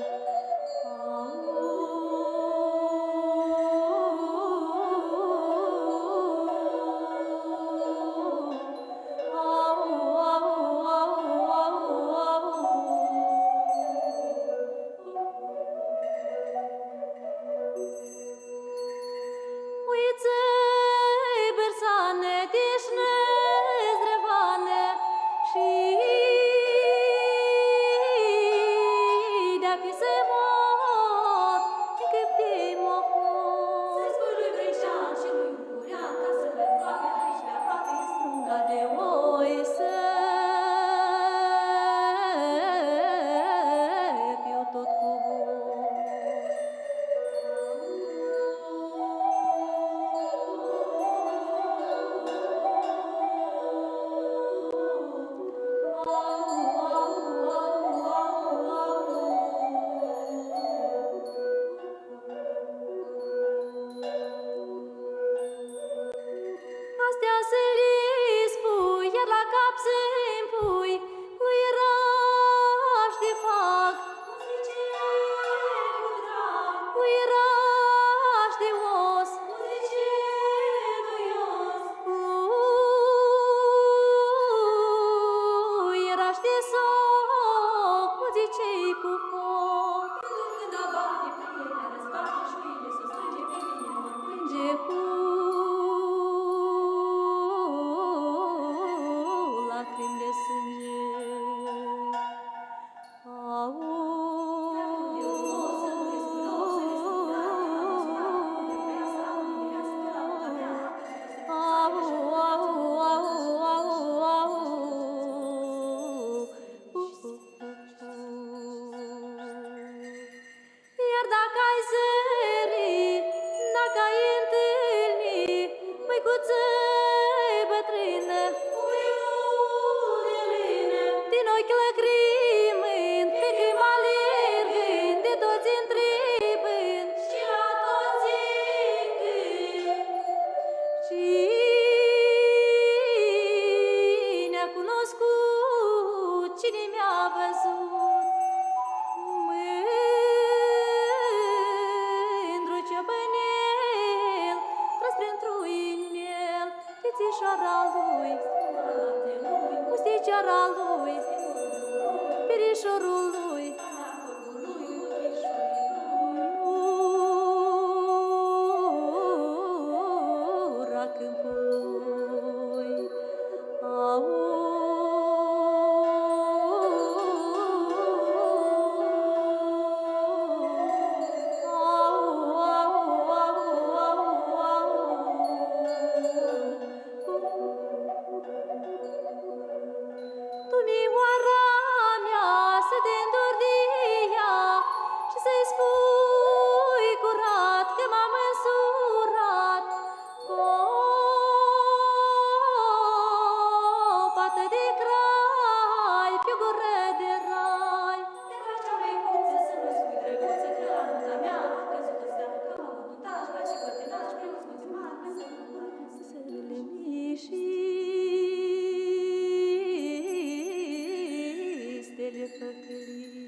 Birișoara lui, Musticiara lui, Birișorul lui. Ura câmpului, Dumioara mea să te îndordia și să-i spui curat că m-am însurat cu o pată de crai pe o gură de rai. Te faci cea măicuță să nu spui drăguță că la nunta mea căzută seamă că m-am avut utaj, ca și pătinaș, primul smuți mari, să le miși. Stele făcălii.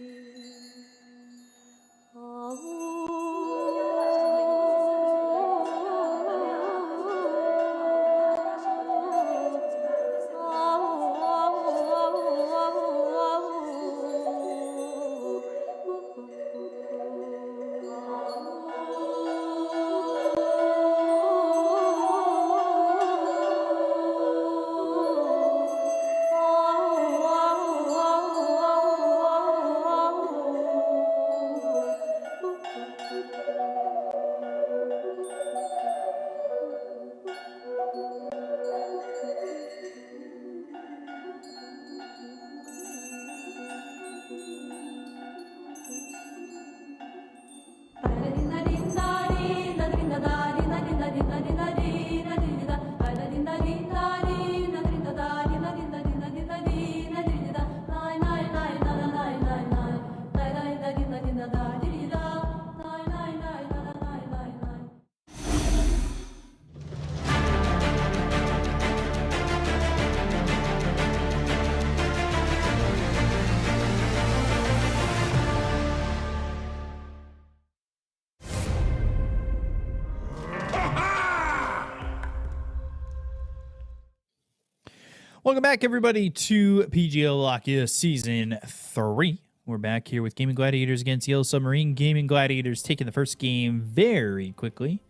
Welcome back, everybody, to PGL Wallachia Season 3. We're back here with Gaimin Gladiators against Yellow Submarine. Gaimin Gladiators taking the first game very quickly.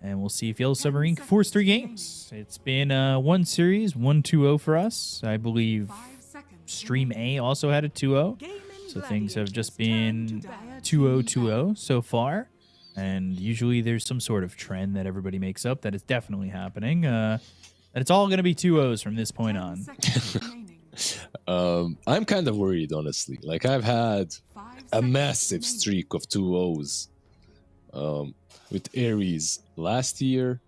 And we'll see if Yellow Submarine can force 3 games. It's been one series, 1-2-0 for us. I believe Xtreme A also had a 2-0. So things have just been 2-0-2-0 so far. And usually there's some sort of trend that everybody makes up that is definitely happening. And it's all going to be 2-0s from this point on. I'm kind of worried, honestly. Like, I've had a massive streak of 2-0s with Ares last year.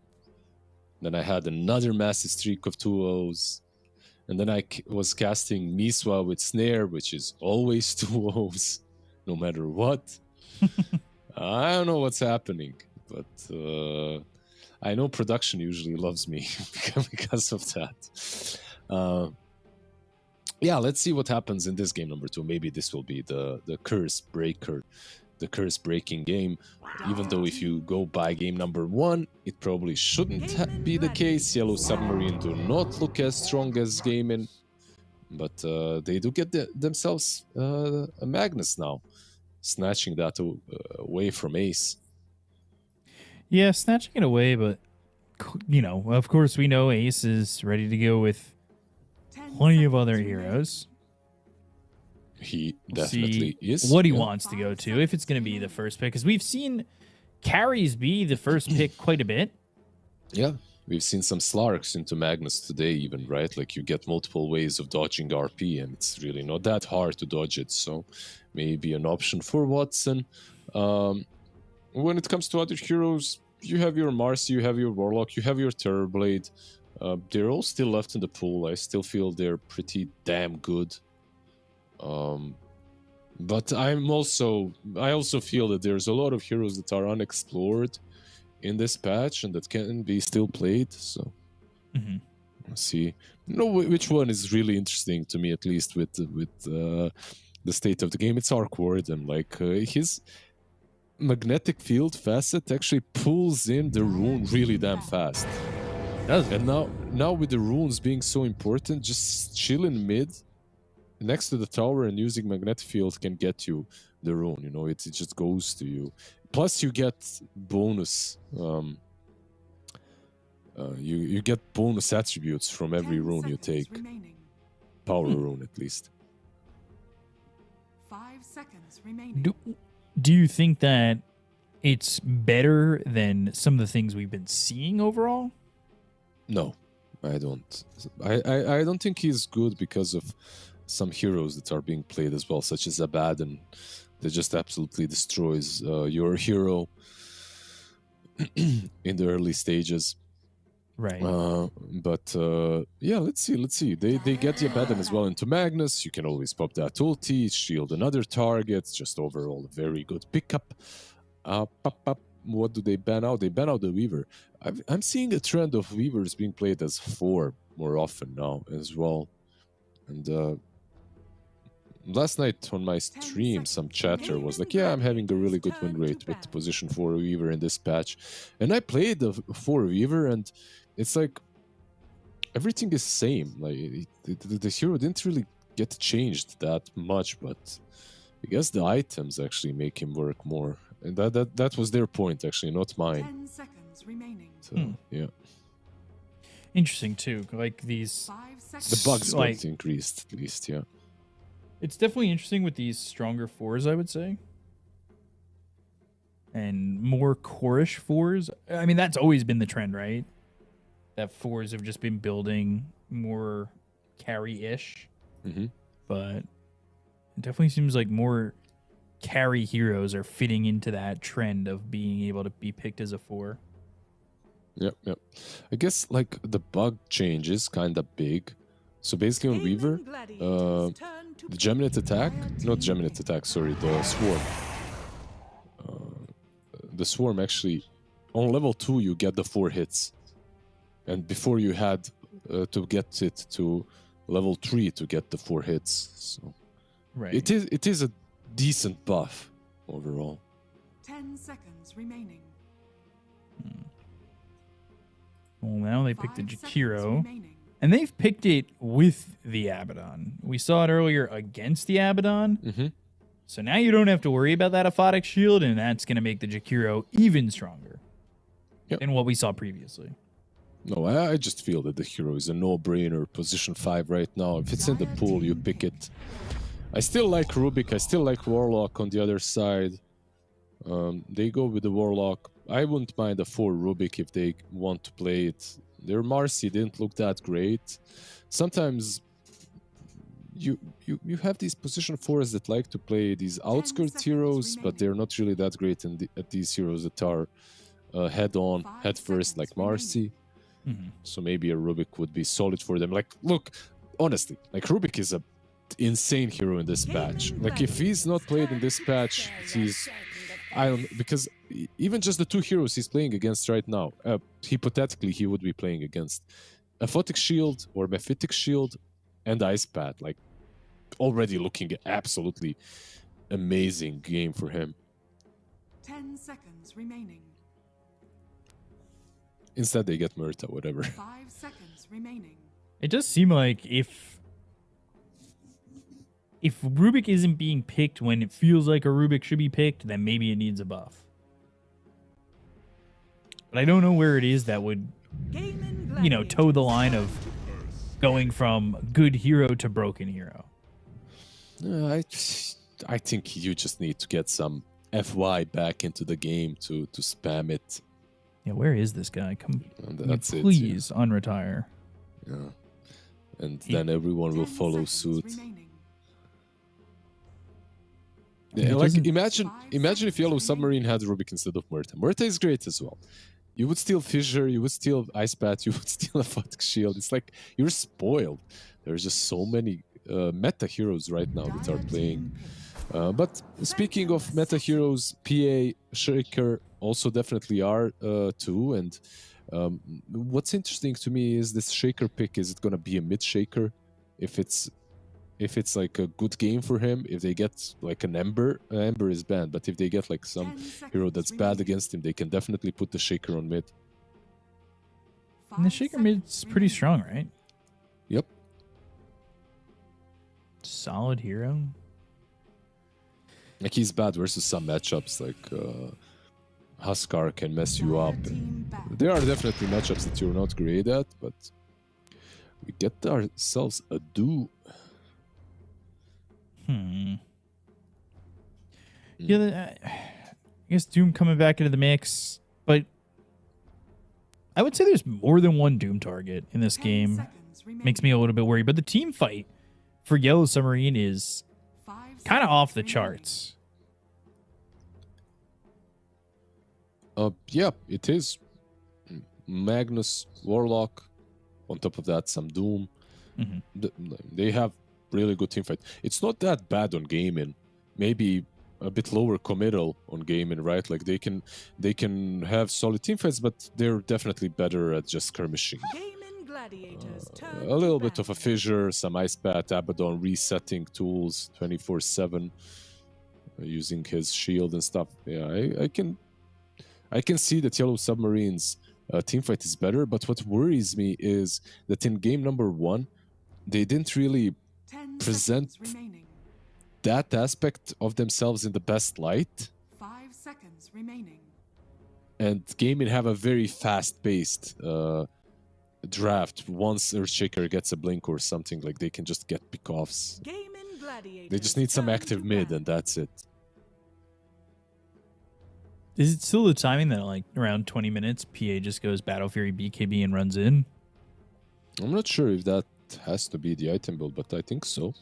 Then I had another massive streak of 2-0s. And then I was casting Miswa with Snare, which is always 2-0s, no matter what. I don't know what's happening, but I know production usually loves me because of that. Yeah, let's see what happens in this game number 2. Maybe this will be the curse breaker, the curse breaking game. Even though if you go by game number 1, it probably shouldn't be the case. Yellow Submarine do not look as strong as Gaimin, but they do get themselves a Magnus now, snatching that away from Ace. Yeah, snatching it away, but, you know, of course we know Ace is ready to go with plenty of other heroes. He definitely is. What he wants to go to, if it's going to be the first pick. Because we've seen carries be the first pick quite a bit. Yeah, we've seen some Slarks into Magnus today even, right? Like, you get multiple ways of dodging RP, and it's really not that hard to dodge it. So maybe an option for Watson. When it comes to other heroes, you have your Marcy, you have your Warlock, you have your Terrorblade. They're all still left in the pool. I still feel they're pretty damn good. But I also feel that there's a lot of heroes that are unexplored in this patch and that can be still played. So let's see. You know which one is really interesting to me, at least with the state of the game. It's Arc Warden. Like, his magnetic field facet actually pulls in the rune really damn fast. Does it? And now with the runes being so important, just chill in mid next to the tower and using magnetic field can get you the rune. You know, it just goes to you. Plus, you get bonus. You get bonus attributes from every rune you take. Power rune, at least. 5 seconds remaining. Do you think that it's better than some of the things we've been seeing overall? No, I don't. I don't think he's good because of some heroes that are being played as well, such as Abaddon, that just absolutely destroys your hero in the early stages. Right. But yeah, let's see. They get the Abaddon as well into Magnus. You can always pop that ulti, shield another target. Just overall a very good pickup. What do they ban out? They ban out the Weaver. I'm seeing a trend of Weavers being played as 4 more often now as well. And last night on my stream, some chatter was like, yeah, I'm having a really good win rate with position 4 Weaver in this patch. And I played the 4 Weaver, and it's like everything is same. Like the hero didn't really get changed that much, but I guess the items actually make him work more. And that was their point, actually, not mine. 10 seconds remaining. So, yeah. Interesting, too. Like these... 5 seconds. The bugs like, got increased, at least, yeah. It's definitely interesting with these stronger 4s, I would say. And more core-ish 4s. I mean, that's always been the trend, right? That 4s have just been building more carry-ish. Mm-hmm. But it definitely seems like more carry heroes are fitting into that trend of being able to be picked as a 4. Yep. I guess, like, the bug change is kind of big. So basically on Weaver, the Geminate attack, not Geminate attack, sorry, the Swarm. The Swarm actually, on level 2 you get the 4 hits. And before you had to get it to level 3 to get the 4 hits. So Right. it is a decent buff overall. 10 seconds remaining. Well, now they picked the 5 seconds Jakiro. remaining. And they've picked it with the Abaddon. We saw it earlier against the Abaddon. Mm-hmm. So now you don't have to worry about that aphotic shield, and that's going to make the Jakiro even stronger than what we saw previously. No, I just feel that the hero is a no-brainer. Position 5 right now. If it's in the pool, you pick it. I still like Rubik. I still like Warlock on the other side. They go with the Warlock. I wouldn't mind a 4 Rubik if they want to play it. Their Marcy didn't look that great. Sometimes you have these position 4s that like to play these outskirts heroes, but they're not really that great at these heroes that are head-on, head-first, like Marcy. Mm-hmm. So maybe a Rubik would be solid for them. Like, look, honestly, like Rubik is a insane hero in this patch. Like, if he's not played in this patch, because even just the 2 heroes he's playing against right now, hypothetically he would be playing against Aphotic Shield or Mephitic Shield and Ice Pad. Like, already looking absolutely amazing game for him. 10 seconds remaining. Instead they get Murta, whatever. 5 seconds remaining. It does seem like if Rubik isn't being picked when it feels like a Rubik should be picked, then maybe it needs a buff. But I don't know where it is that would, toe the line of going from good hero to broken hero. I think you just need to get some FY back into the game to spam it. Yeah, where is this guy? Come, that's it, please unretire. Yeah. And then everyone will follow suit. Yeah, like imagine if Yellow Submarine had Rubik instead of Murta. Murta is great as well. You would steal Fissure, you would steal Ice Bat, you would steal Aphotic Shield. It's like you're spoiled. There's just so many meta heroes right now that are playing. But speaking of meta heroes, PA, Shaker also definitely are too. And what's interesting to me is this Shaker pick. Is it going to be a mid Shaker? If it's like a good game for him, if they get like an Ember is banned, but if they get like some hero that's bad against him, they can definitely put the Shaker on mid. And the Shaker mid's pretty strong, right? Yep. Solid hero. Like he's bad versus some matchups, like Huskar can mess you up. There are definitely matchups that you're not great at, but we get ourselves a do. Yeah, I guess Doom coming back into the mix, but I would say there's more than one Doom target in this game. Makes me a little bit worried, but the team fight for Yellow Submarine is kind of off the charts. Yeah, it is. Magnus, Warlock, on top of that, some Doom. They have really good team fight. It's not that bad on Gaimin. Maybe a bit lower committal on Gaimin, right? Like they can have solid team fights, but they're definitely better at just skirmishing. Gaimin Gladiators A little bit of a fissure, some Ice Bat, Abaddon resetting tools 24/7, using his shield and stuff. Yeah, I can see that Yellow Submarine's teamfight is better, but what worries me is that in game number 1, they didn't really present that aspect of themselves in the best light. 5 seconds remaining. And Gaimin have a very fast-paced draft. Once Earthshaker gets a blink or something, like they can just get pick-offs. Gaimin Gladiators. They just need some active mid, and that's it. Is it still the timing that like around 20 minutes, PA just goes Battle Fury BKB and runs in? I'm not sure if that has to be the item build, but I think so.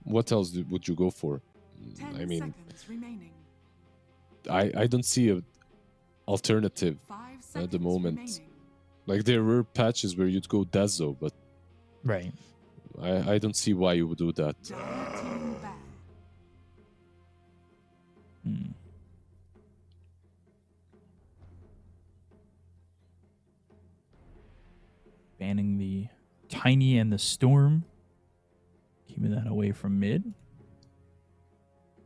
What else would you go for? I mean, I don't see an alternative at the moment. Like there were patches where you'd go Dezo, but right. I don't see why you would do that. Banning the Tiny and the Storm. Keeping that away from mid.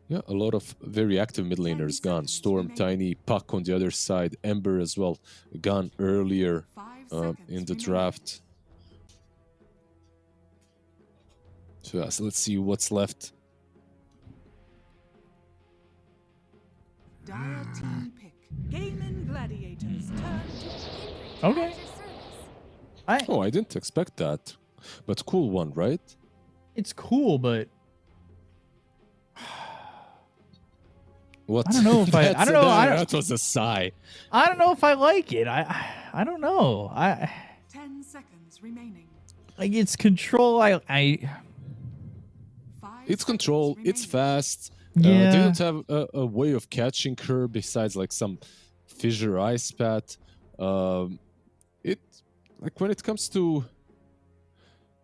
Yeah, a lot of very active mid laners gone. Storm, Tiny, Puck on the other side, Ember as well, gone earlier in the draft. So, yeah, so let's see what's left. Dire team pick. Gaimin Gladiators turn to Okay. I didn't expect that. But cool one, right? It's cool, but what? I don't know if I don't know. That was a sigh. I don't know if I like it. I don't know. 10 seconds remaining. Like it's control. It's control. It's fast. Yeah. They don't have a way of catching her besides like some fissure ice pat. It like when it comes to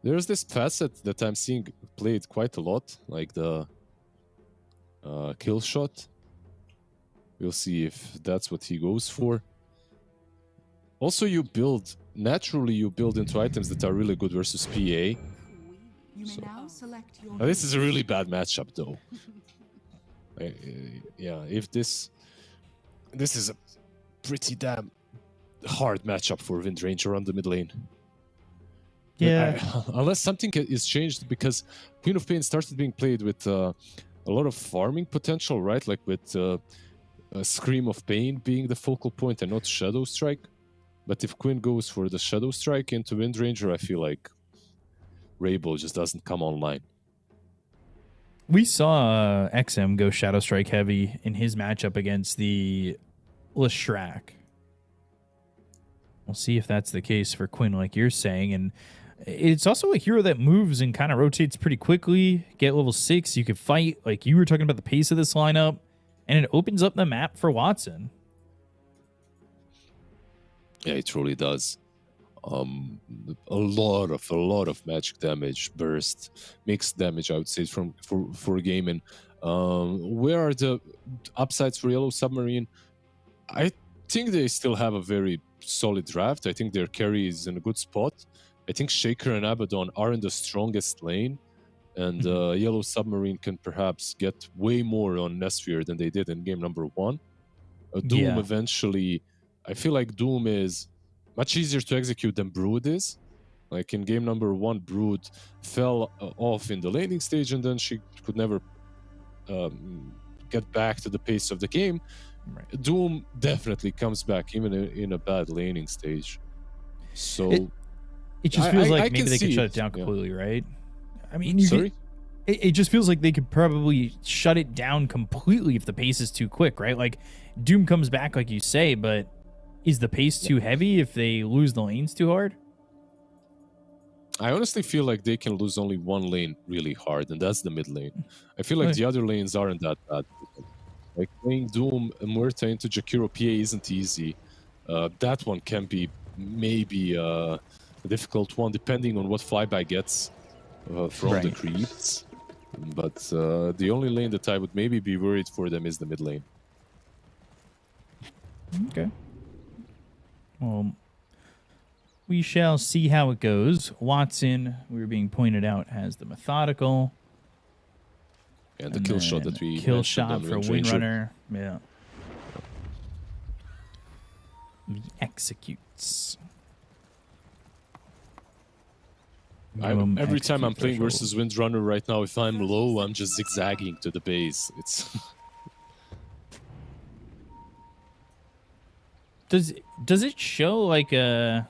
there's this facet that I'm seeing played quite a lot, like the kill shot. We'll see if that's what he goes for. Also, you build into items that are really good versus PA. You may now select your This is a really bad matchup, though. Yeah, if this is a pretty damn hard matchup for Windranger on the mid lane. Yeah. Unless something is changed, because Queen of Pain started being played with a lot of farming potential, right? Like with Scream of Pain being the focal point and not Shadow Strike. But if Quinn goes for the Shadow Strike into Windranger, I feel like Rainbow just doesn't come online. We saw XM go Shadow Strike heavy in his matchup against the Leshrac. We'll see if that's the case for Quinn, like you're saying. And it's also a hero that moves and kind of rotates pretty quickly. Get level 6, you could fight. Like you were talking about the pace of this lineup, and it opens up the map for Watson. Yeah, it really does. A lot of magic damage, burst, mixed damage, I would say, for Gaimin. Where are the upsides for Yellow Submarine? I think they still have a very solid draft. I think their carry is in a good spot. I think Shaker and Abaddon are in the strongest lane, and Yellow Submarine can perhaps get way more on Nesphere than they did in game number 1. Doom eventually I feel like Doom is much easier to execute than Brood is. Like in game number 1, Brood fell off in the laning stage, and then she could never get back to the pace of the game. Right. Doom definitely comes back even in a bad laning stage. So it just feels like maybe they could shut it down completely, right? I mean, it just feels like they could probably shut it down completely if the pace is too quick, right? Like Doom comes back, like you say, but is the pace too heavy if they lose the lanes too hard? I honestly feel like they can lose only one lane really hard, and that's the mid lane. I feel like the other lanes aren't that bad. Like playing Doom Muerta into Jakiro PA isn't easy. That one can be maybe a difficult one, depending on what flyby gets from the creeps. But the only lane that I would maybe be worried for them is the mid lane. Okay. Well, we shall see how it goes. Watson, we were being pointed out, has the methodical. And the kill shot that we kill shot for Windrunner. Yeah. He executes. Every time I'm playing versus Windrunner right now, if I'm low, I'm just zigzagging to the base. It's Does it show like a?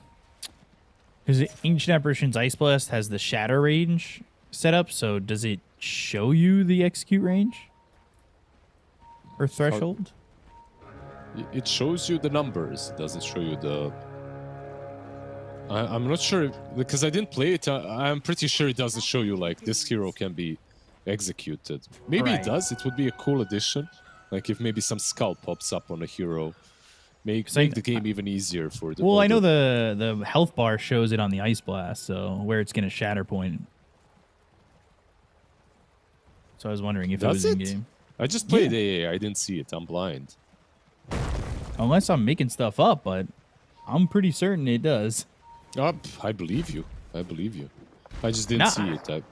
Because Ancient Apparitions Ice Blast has the shatter range set up, so does it show you the execute range or threshold? It shows you the numbers. It doesn't show you the. I'm not sure because I didn't play it. I'm pretty sure it doesn't show you like this hero can be executed. Maybe it does. It would be a cool addition. Like if maybe some skull pops up on a hero. Make the game even easier for the. Well, I know the health bar shows it on the Ice Blast, so where it's going to shatter point. So I was wondering if it was in game. I just played AA. I didn't see it. I'm blind. Unless I'm making stuff up, but I'm pretty certain it does. I believe you. I believe you. I just didn't see it.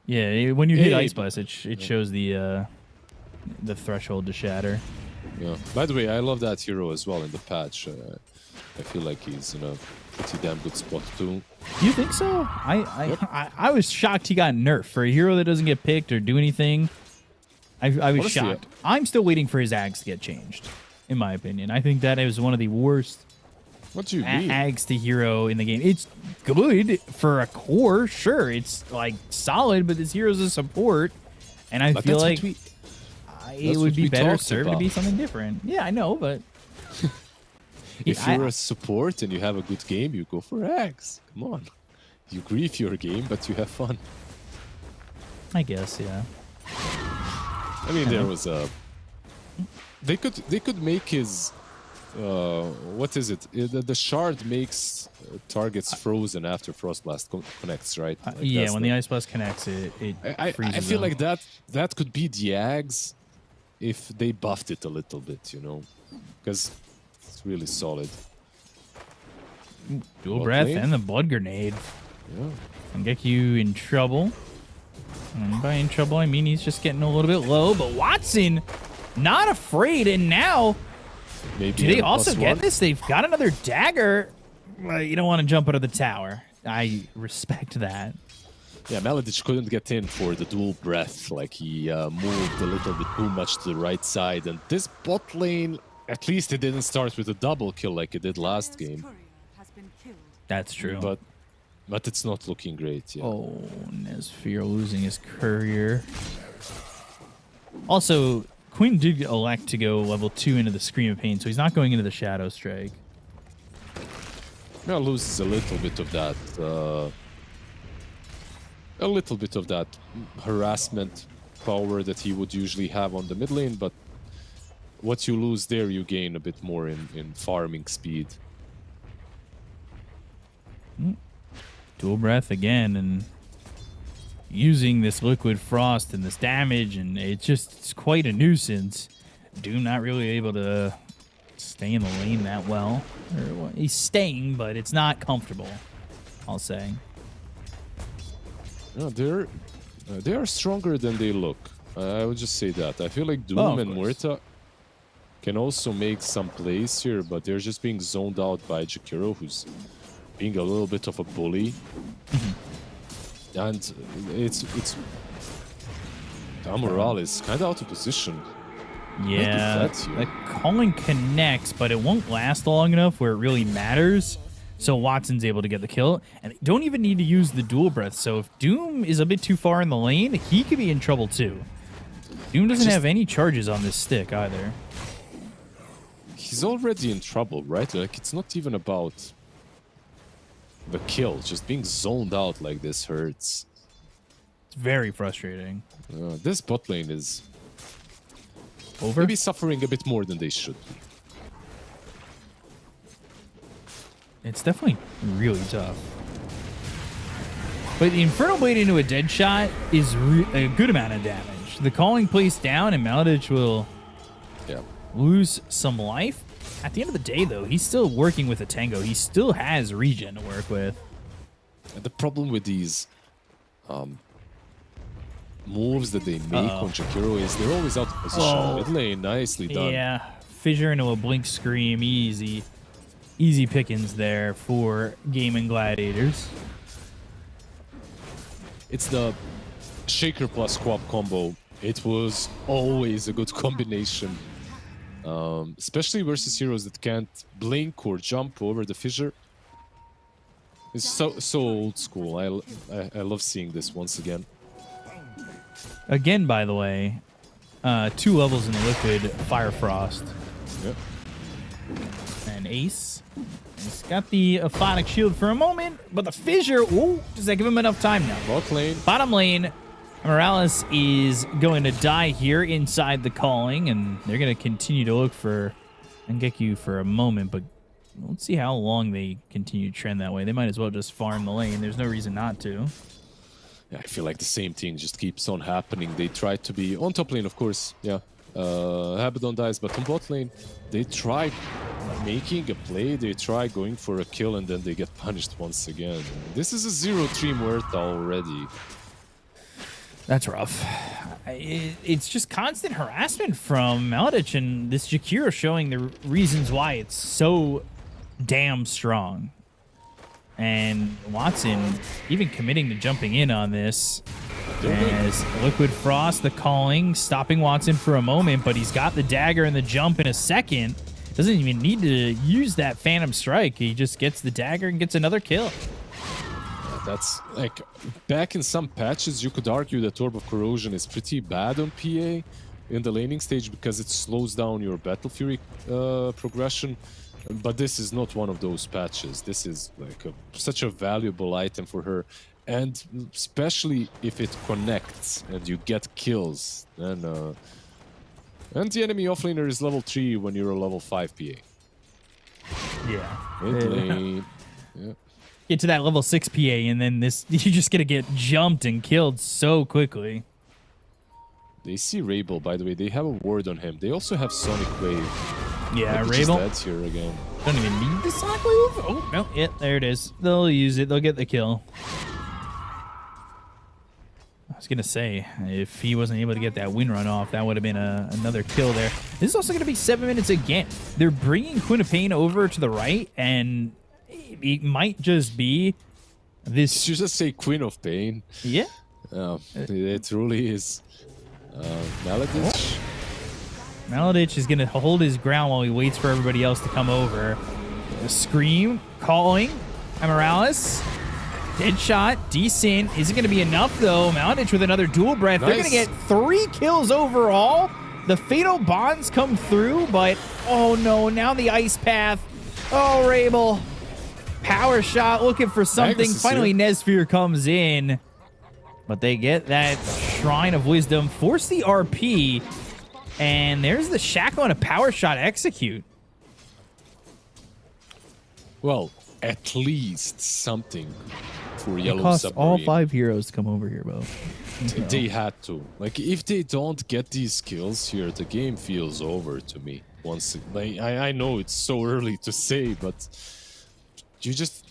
Yeah, when you hit Ice Blast, it shows the threshold to shatter. Yeah. By the way, I love that hero as well in the patch. I feel like he's in a pretty damn good spot too. You think so? I was shocked he got nerfed for a hero that doesn't get picked or do anything. I was honestly shocked. I'm still waiting for his Ags to get changed, in my opinion. I think that is one of the worst Ags to hero in the game. It's good for a core, sure. It's like solid, but this hero's a support, and I feel like it would be better served to be something different. Yeah, I know, but if you're a support and you have a good game, you go for Ags. Come on, you grief your game, but you have fun. I guess, yeah. I mean, there was a. They could make his. What is it? The shard makes targets frozen after Frostblast connects, right? Like yeah, when the Ice Blast connects, it freezes. I feel like that could be the Ags if they buffed it a little bit, you know, because it's really solid. Dual breath and the blood grenade. Yeah. Can get you in trouble. And by in trouble, I mean he's just getting a little bit low. But Watson, not afraid. And now, do they also get this? They've got another dagger. Well, you don't want to jump out of the tower. I respect that. Yeah, Maladich couldn't get in for the dual breath. Like he moved a little bit too much to the right side. And this bot lane, at least it didn't start with a double kill like it did last game. That's true. But it's not looking great. Yeah. Oh, Nesfear losing his courier. Also, Quinn did elect to go level 2 into the Scream of Pain, so he's not going into the Shadow Strike. Yeah, loses a little bit of that. Harassment power that he would usually have on the mid lane, but what you lose there, you gain a bit more in farming speed. Dual breath again, and using this liquid frost and this damage, and it's quite a nuisance. Doom not really able to stay in the lane that well. He's staying, but it's not comfortable, I'll say. No, they are stronger than they look. I would just say that. I feel like Doom and Muerta can also make some plays here, but they're just being zoned out by Jakiro, who's being a little bit of a bully. And it's Amoral is kind of out of position. Yeah, the calling connects, but it won't last long enough where it really matters. So Watson's able to get the kill, and they don't even need to use the dual breath. So if Doom is a bit too far in the lane, he could be in trouble too. Doom doesn't have any charges on this stick either. He's already in trouble, right? Like, it's not even about the kill. Just being zoned out like this hurts. It's very frustrating. This bot lane is over. Maybe suffering a bit more than they should be. It's definitely really tough. But the Infernal Blade into a dead shot is a good amount of damage. The calling plays down, and Maladich will lose some life. At the end of the day, though, he's still working with a Tango. He still has regen to work with. And the problem with these moves that they make on Jakiro is they're always out of position. Mid lane, nicely done. Yeah, fissure into a blink scream, easy. Easy pickings there for Gaimin Gladiators. It's the Shaker plus Squab combo. It was always a good combination. Especially versus heroes that can't blink or jump over the fissure. It's so old school. I love seeing this once again. Again, by the way, 2 levels in the liquid Fire Frost. Yep. And Ace. He's got the Aphonic Shield for a moment, but the fissure, ooh, does that give him enough time now? Bottom lane, Morales is going to die here inside the calling, and they're going to continue to look for Ngekyu for a moment, but let's see how long they continue to trend that way. They might as well just farm the lane. There's no reason not to. Yeah, I feel like the same thing just keeps on happening. They try to be on top lane, of course. Yeah, Abaddon dies, but on bot lane, they try making a play. They try going for a kill, and then they get punished once again. This is a 0-3 Muerta already. That's rough. It's just constant harassment from Maladich, and this Jakiro showing the reasons why it's so damn strong. And Watson even committing to jumping in on this as Liquid Frost, the calling, stopping Watson for a moment, but he's got the dagger and the jump in a second. Doesn't even need to use that Phantom Strike. He just gets the dagger and gets another kill. That's like, back in some patches, you could argue that Orb of Corrosion is pretty bad on PA in the laning stage because it slows down your Battle Fury progression. But this is not one of those patches. This is like such a valuable item for her. And especially if it connects and you get kills, then and the enemy offlaner is level 3 when you're a level 5 PA. Yeah. Mid lane. Yeah. Get to that level 6 PA, and then this you're just gonna get jumped and killed so quickly. They see Rabel, by the way. They have a ward on him. They also have Sonic Wave. Yeah, Rabel. That's here again. Don't even need the Sonic Wave. Oh no, yeah, there it is. They'll use it. They'll get the kill. I was gonna say, if he wasn't able to get that win run off, that would have been another kill there. This is also gonna be 7 minutes again. They're bringing Queen of Pain over to the right, and it might just be this. Did you just say Queen of Pain? Yeah. It really is. Maladich. Maladich is going to hold his ground while he waits for everybody else to come over. A scream, calling, Morales. Dead shot, decent. Isn't going to be enough, though. Maladich with another dual breath. Nice. They're going to get 3 kills overall. The Fatal Bonds come through, but oh no, now the Ice Path. Oh, Rabel. Power shot, looking for something. Finally, Nesfear comes in. But they get that Shrine of Wisdom, force the RP, and there's the Shackle and a power shot execute. Well, at least something for Yellow It costs Submarine. all 5 heroes to come over here, Bo. They had to. Like, if they don't get these kills here, the game feels over to me. Once, like, I know it's so early to say, but you just...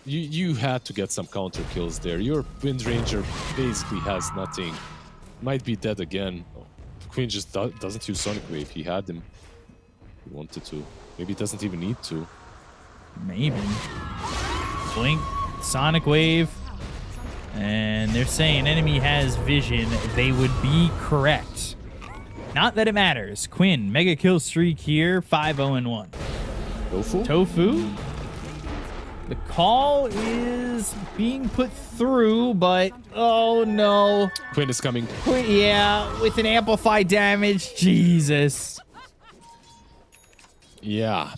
You had to get some counter kills there. Your Wind Ranger basically has nothing. Might be dead again. Oh, Queen just doesn't use Sonic Wave. He had him. He wanted to. Maybe he doesn't even need to. Maybe. Blink, Sonic Wave, and they're saying enemy has vision. They would be correct. Not that it matters. Quinn, mega kill streak here, 5-0-1. Tofu. The call is being put through, but oh no. Quinn is coming. Yeah, with an amplified damage. Jesus. Yeah.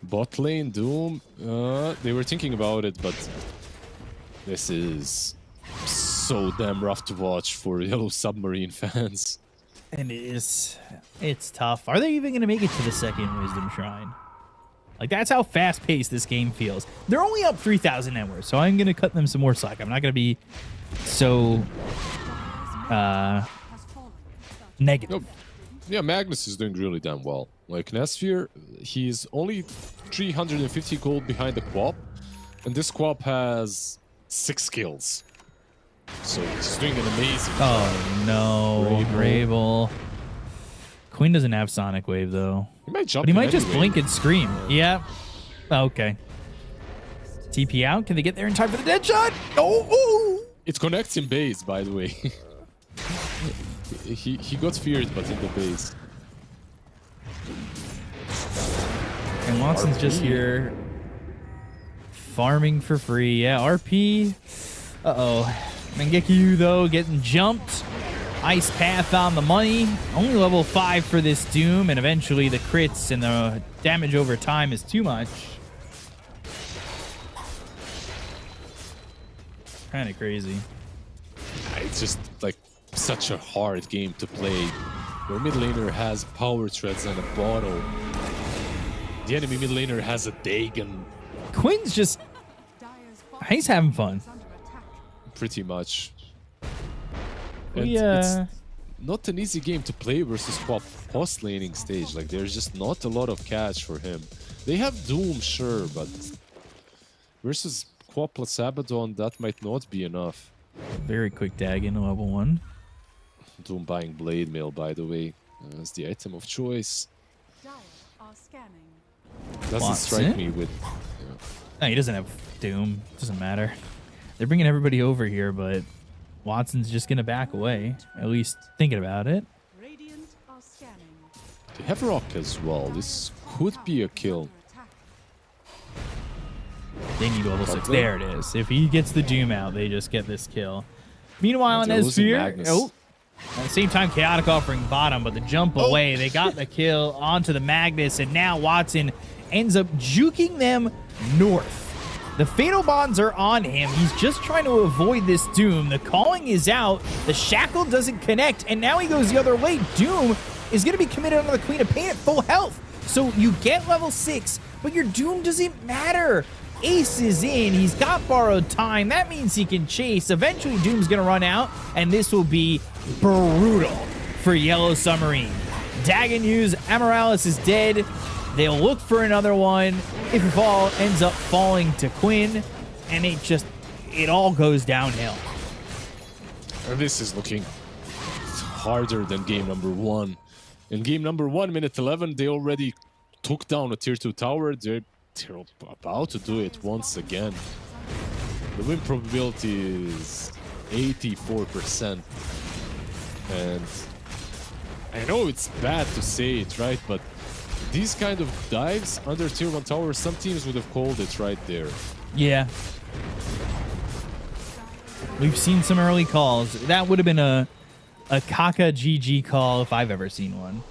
Bot lane, Doom. They were thinking about it, but this is so damn rough to watch for Yellow Submarine fans. And it's tough. Are they even going to make it to the second Wisdom Shrine? Like, that's how fast-paced this game feels. They're only up 3,000 net worth, so I'm going to cut them some more slack. I'm not going to be so negative. No, yeah, Magnus is doing really damn well. Like, Nesphere, he's only 350 gold behind the Quap, and this Quap has 6 kills. So he's doing an amazing job. Oh, no. Rabel. Queen doesn't have Sonic Wave, though. He might jump. But he might just blink and scream. Yeah. Okay. TP out. Can they get there in time for the dead shot? Oh! It connects in base, by the way. he got feared, but in the base. And Watson's just here farming for free. Yeah, RP. Uh-oh. Mangekyu, though, getting jumped. Ice Path on the money. Only level 5 for this Doom, and eventually the crits and the damage over time is too much. Kind of crazy. It's just like such a hard game to play. Your mid laner has power treads and a bottle. The enemy mid laner has a Dagon. Quinn's just... he's having fun. Pretty much. And Yeah. it's not an easy game to play versus Quap post laning stage. Like, there's just not a lot of catch for him. They have Doom, sure, but versus Quap plus Abaddon, that might not be enough. Very quick Dagon, level 1. Doom buying Blade Mail, by the way, as the item of choice. Doesn't strike me with... Yeah. No, he doesn't have Doom. Doesn't matter. They're bringing everybody over here, but Watson's just going to back away. At least thinking about it. They have Rock as well. This could be a kill. They need level 6. There it is. If he gets the Doom out, they just get this kill. Meanwhile, on Nesphere... Oh. At the same time, Chaotic offering bottom, but the jump away. They got the kill onto the Magnus, and now Watson ends up juking them north. The Fatal Bonds are on him. He's just trying to avoid this Doom. The calling is out. The Shackle doesn't connect, and now he goes the other way. Doom is going to be committed onto the Queen of Pain at full health. So you get level 6, but your Doom doesn't matter. Ace is in. He's got borrowed time. That means he can chase. Eventually, Doom's going to run out, and this will be brutal for Yellow Submarine. Dagon used. Amorales is dead. They'll look for another one. If it all ends up falling to Quinn, and it all goes downhill. This is looking harder than game number 1. In game number 1, minute 11, they already took down a tier 2 tower. They're about to do it once again. The win probability is 84%. And I know it's bad to say it, right? But these kind of dives under tier 1 towers, some teams would have called it right there. Yeah. We've seen some early calls. That would have been a Kaka GG call if I've ever seen one.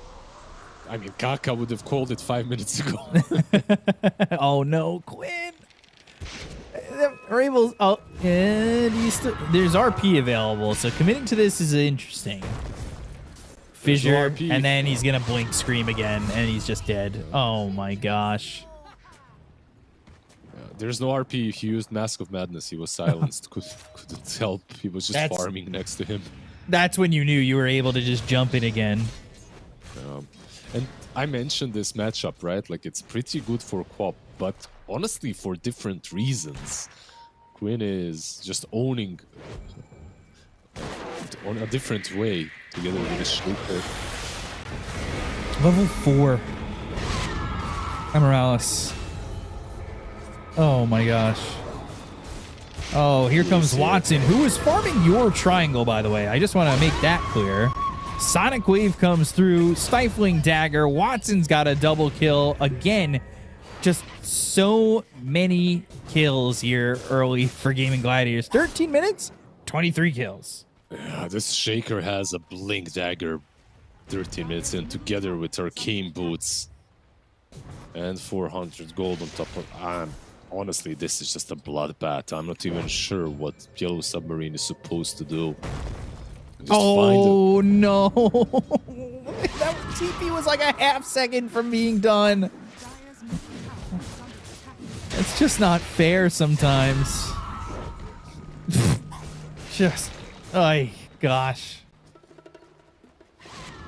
I mean, Kaka would have called it 5 minutes ago. Oh no, Quinn! Rabel's, oh, and there's RP available, so committing to this is interesting. Fissure, and then he's gonna blink scream again, and he's just dead. Oh my gosh. There's no RP. If he used Mask of Madness, he was silenced. Couldn't help. He was just farming next to him. That's when you knew you were able to just jump in again. And I mentioned this matchup, right? Like, it's pretty good for Quap, but honestly, for different reasons. Quinn is just owning on a different way together with the Shaper. Level 4. Amarales. Oh my gosh. Oh, here comes Watson, who is farming your triangle, by the way. I just want to make that clear. Sonic Wave comes through, Stifling Dagger. Watson's got a double kill. Again, just so many kills here early for Gaimin Gladiators. 13 minutes, 23 kills. Yeah, this Shaker has a Blink Dagger 13 minutes in, together with Arcane Boots. And 400 gold on top of... honestly, this is just a bloodbath. I'm not even sure what Yellow Submarine is supposed to do. Just oh, no. That TP was like a half second from being done. It's just not fair sometimes. Just, oh gosh.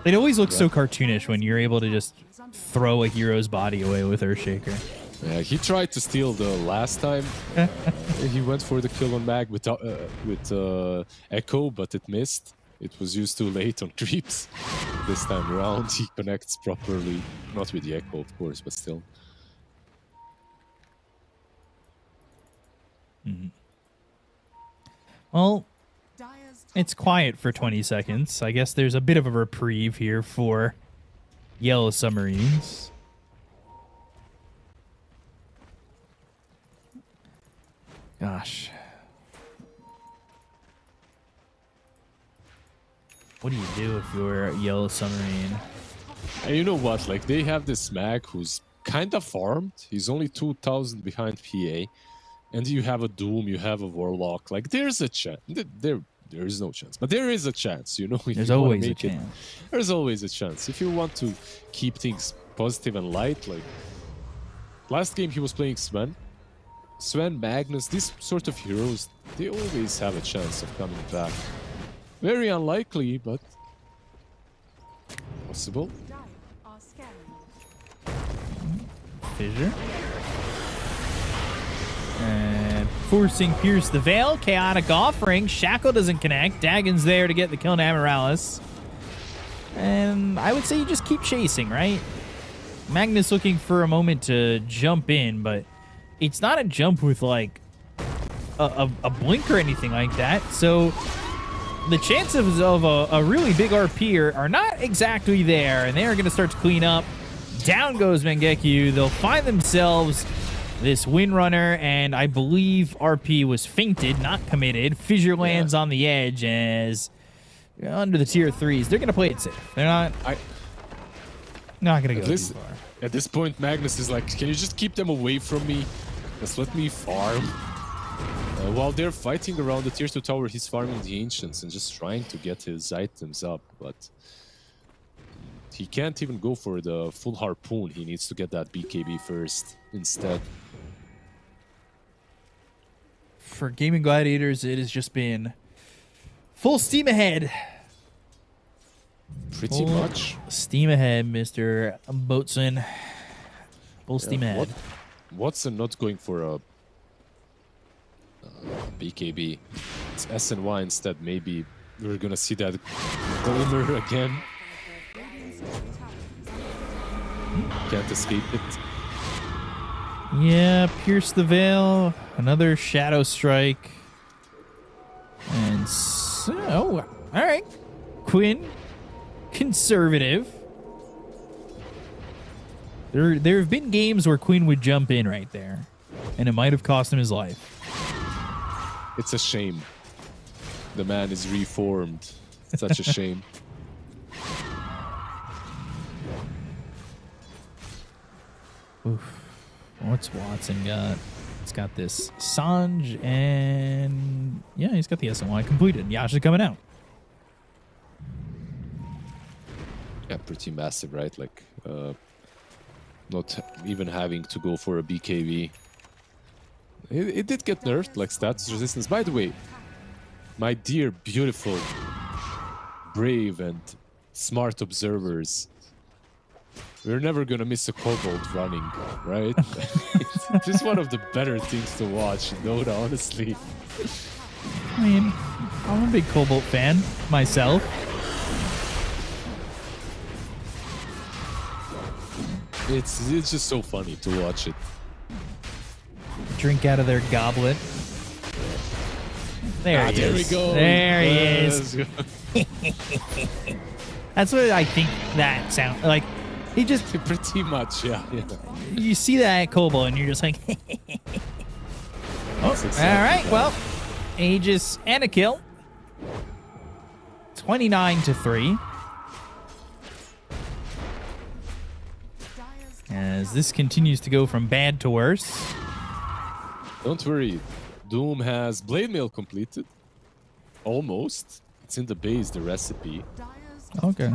It always looks so cartoonish when you're able to just throw a hero's body away with Earthshaker. Yeah, he tried to steal the last time. He went for the kill on Mag with Echo, but it missed. It was used too late on creeps. This time around, he connects properly. Not with the Echo, of course, but still. Mm-hmm. Well, it's quiet for 20 seconds. I guess there's a bit of a reprieve here for Yellow Submarines. Gosh. What do you do if you're a Yellow Submarine? And you know what? Like, they have this Mag who's kind of farmed. He's only 2,000 behind PA. And you have a Doom, you have a Warlock. Like, there's a chance. There is no chance. But there is a chance, you know? There's always a chance. There's always a chance. If you want to keep things positive and light, like... Last game he was playing Sven. Sven, Magnus, these sort of heroes, they always have a chance of coming back. Very unlikely, but possible. Fissure. And forcing Pierce the Veil. Chaotic Offering. Shackle doesn't connect. Dagon's there to get the kill on Amarales. And I would say you just keep chasing, right? Magnus looking for a moment to jump in, but it's not a jump with like a blink or anything like that. So the chances of a really big RP are not exactly there, and they are going to start to clean up. Down goes Mangekyu. They'll find themselves this Windrunner, and I believe RP was feinted, not committed. Fissure lands on the edge as under the tier 3s. They're going to play it safe. They're not going to go too far. At this point, Magnus is like, can you just keep them away from me? Just let me farm. While they're fighting around the tier 2 tower, he's farming the Ancients and just trying to get his items up, but he can't even go for the full Harpoon. He needs to get that BKB first instead. For Gaimin Gladiators, it has just been full steam ahead. Pretty much. Steam ahead, Mr. Boatswain. Full steam ahead. Watson not going for a BKB. It's SNY instead. Maybe we're gonna see that glimmer again. Can't escape it. Yeah, Pierce the Veil. Another Shadow Strike. And so, all right. Quinn, conservative. There have been games where Quinn would jump in right there, and it might have cost him his life. It's a shame. The man is reformed. Such a shame. Oof. What's Watson got? He's got this Sanj, and yeah, he's got the SNY completed. Yasha coming out. Yeah, pretty massive, right? Like, not even having to go for a BKB. It did get nerfed, like status resistance. By the way, my dear, beautiful, brave, and smart observers, we're never gonna miss a Kobold running, right? It's just one of the better things to watch in Dota, honestly. I mean, I'm a big Cobalt fan myself. It's just so funny to watch it. Drink out of their goblet. There he There we is. go. There he Let's is. go. That's what I think that sound like. He just Pretty much, yeah. you see that Kobo and you're just like, That's all exactly right, that. well, Aegis and a kill. 29-3. As this continues to go from bad to worse. Don't worry. Doom has Blade Mail completed. Almost. It's in the base, the recipe. Okay.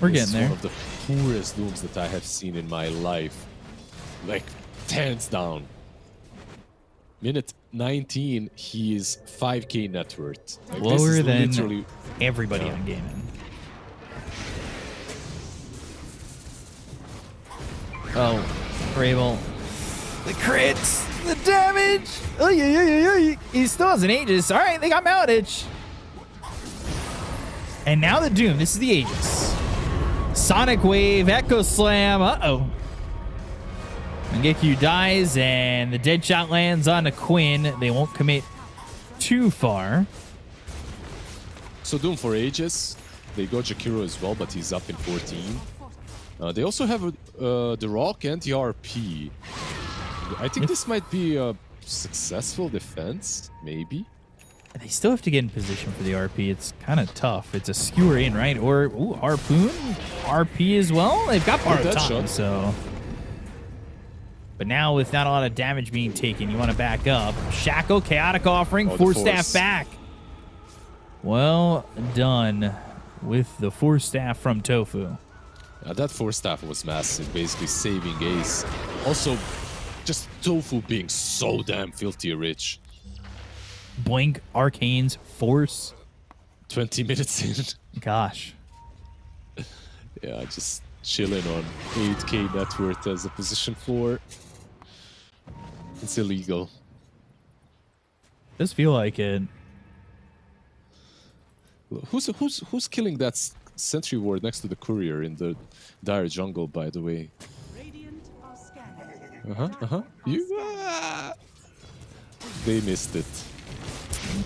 We're It's getting there. one of the poorest Dooms that I have seen in my life. Like, hands down. Minute 19, he is 5k net worth. Like, this Lower is than literally everybody Yeah. on Gaimin. Oh, Rabel. The crits, the damage. He still has an Aegis. All right, they got Maladich. And now the Doom. This is the Aegis. Sonic Wave, Echo Slam. Uh-oh. Mangekyu dies, and the dead shot lands on a Quinn. They won't commit too far. So Doom for ages. They got Jakiro as well, but he's up in 14. They also have the Rock and the RP. I think this might be a successful defense, maybe. They still have to get in position for the RP. It's kind of tough. It's a skewer in, right? Or, ooh, Harpoon, RP as well. They've got borrowed that time, shot. so. But now with not a lot of damage being taken, you want to back up. Shackle, Chaotic Offering, Oh, the Force Force. Staff back. Well done with the Force Staff from Tofu. That Force Staff was massive, basically saving Ace. Also, just Tofu being so damn filthy rich. Blink, Arcane's Force. 20 minutes in. Gosh. Yeah, just chilling on 8k net worth as a position 4. It's illegal. Does feel like it. Who's killing that sentry ward next to the courier in the dire jungle, by the way? Radiant are scanning. They missed it.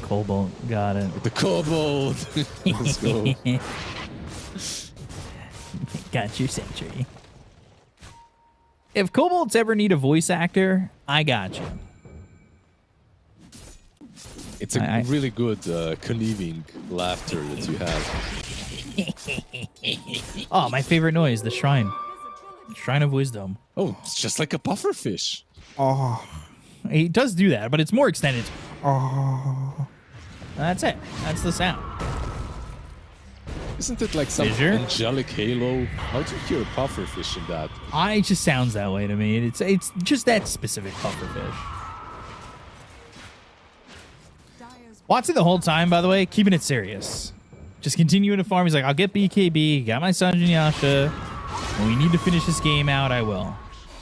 Cobalt got it. The kobold. Let's go. Got your sentry. If kobolds ever need a voice actor, I got you. It's a really good conniving laughter that you have. Oh, my favorite noise, the shrine. Shrine of Wisdom. Oh, it's just like a pufferfish. Oh. He does do that, but it's more extended. Oh. That's it. That's the sound. Isn't it like some Fissure? angelic halo? How do you hear a pufferfish in that? It just sounds that way to me. It's just that specific pufferfish. Watson the whole time, by the way, keeping it serious. Just continuing to farm. He's like, I'll get BKB, got my Sanjin Yasha. When we need to finish this game out, I will.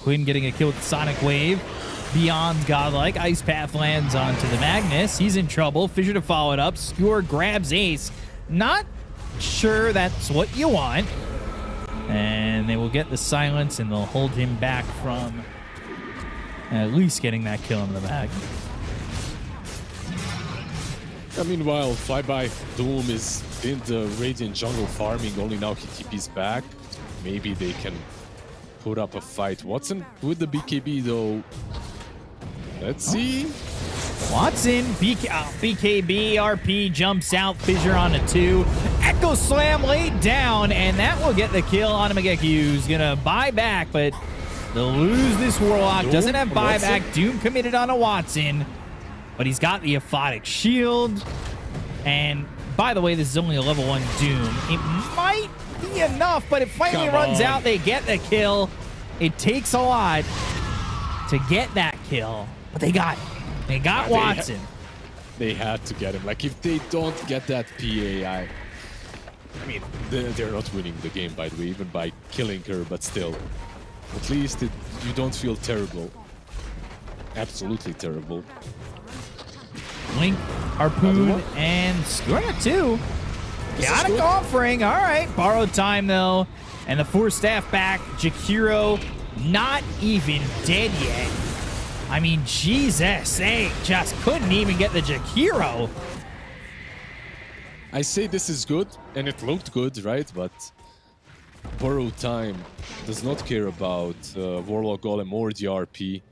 Quinn getting a kill with the Sonic Wave. Beyond godlike. Ice Path lands onto the Magnus. He's in trouble. Fissure to follow it up. Skewer grabs Ace. Not sure that's what you want. And they will get the silence, and they'll hold him back from at least getting that kill in the back. Meanwhile, Flyby Doom is in the Radiant jungle farming. Only now he TP's back. Maybe they can put up a fight. Watson with the BKB though. Let's see. Watson, BKB, RP jumps out. Fissure on a 2. Echo Slam laid down, and that will get the kill on Mangekyu, who's going to buy back, but they'll lose this Warlock. Doom, Doesn't have buyback. Watson. Doom committed on a Watson, but he's got the Aphotic Shield. And by the way, this is only a level 1 Doom. It might be enough, but it finally Come runs on. out. They get the kill. It takes a lot to get that kill, but they got it. They got Watson. They had to get him. Like, if they don't get that PA, I mean, they're not winning the game, by the way, even by killing her, but still. At least you don't feel terrible. Absolutely terrible. Link, Harpoon, and Skewer 2. Chaotic Offering. All right. Borrowed time, though. And the 4 staff back. Jakiro not even dead yet. I mean, Jesus, they just couldn't even get the Jakiro. I say this is good, and it looked good, right? But Burrow Time does not care about Warlock Golem or the RP.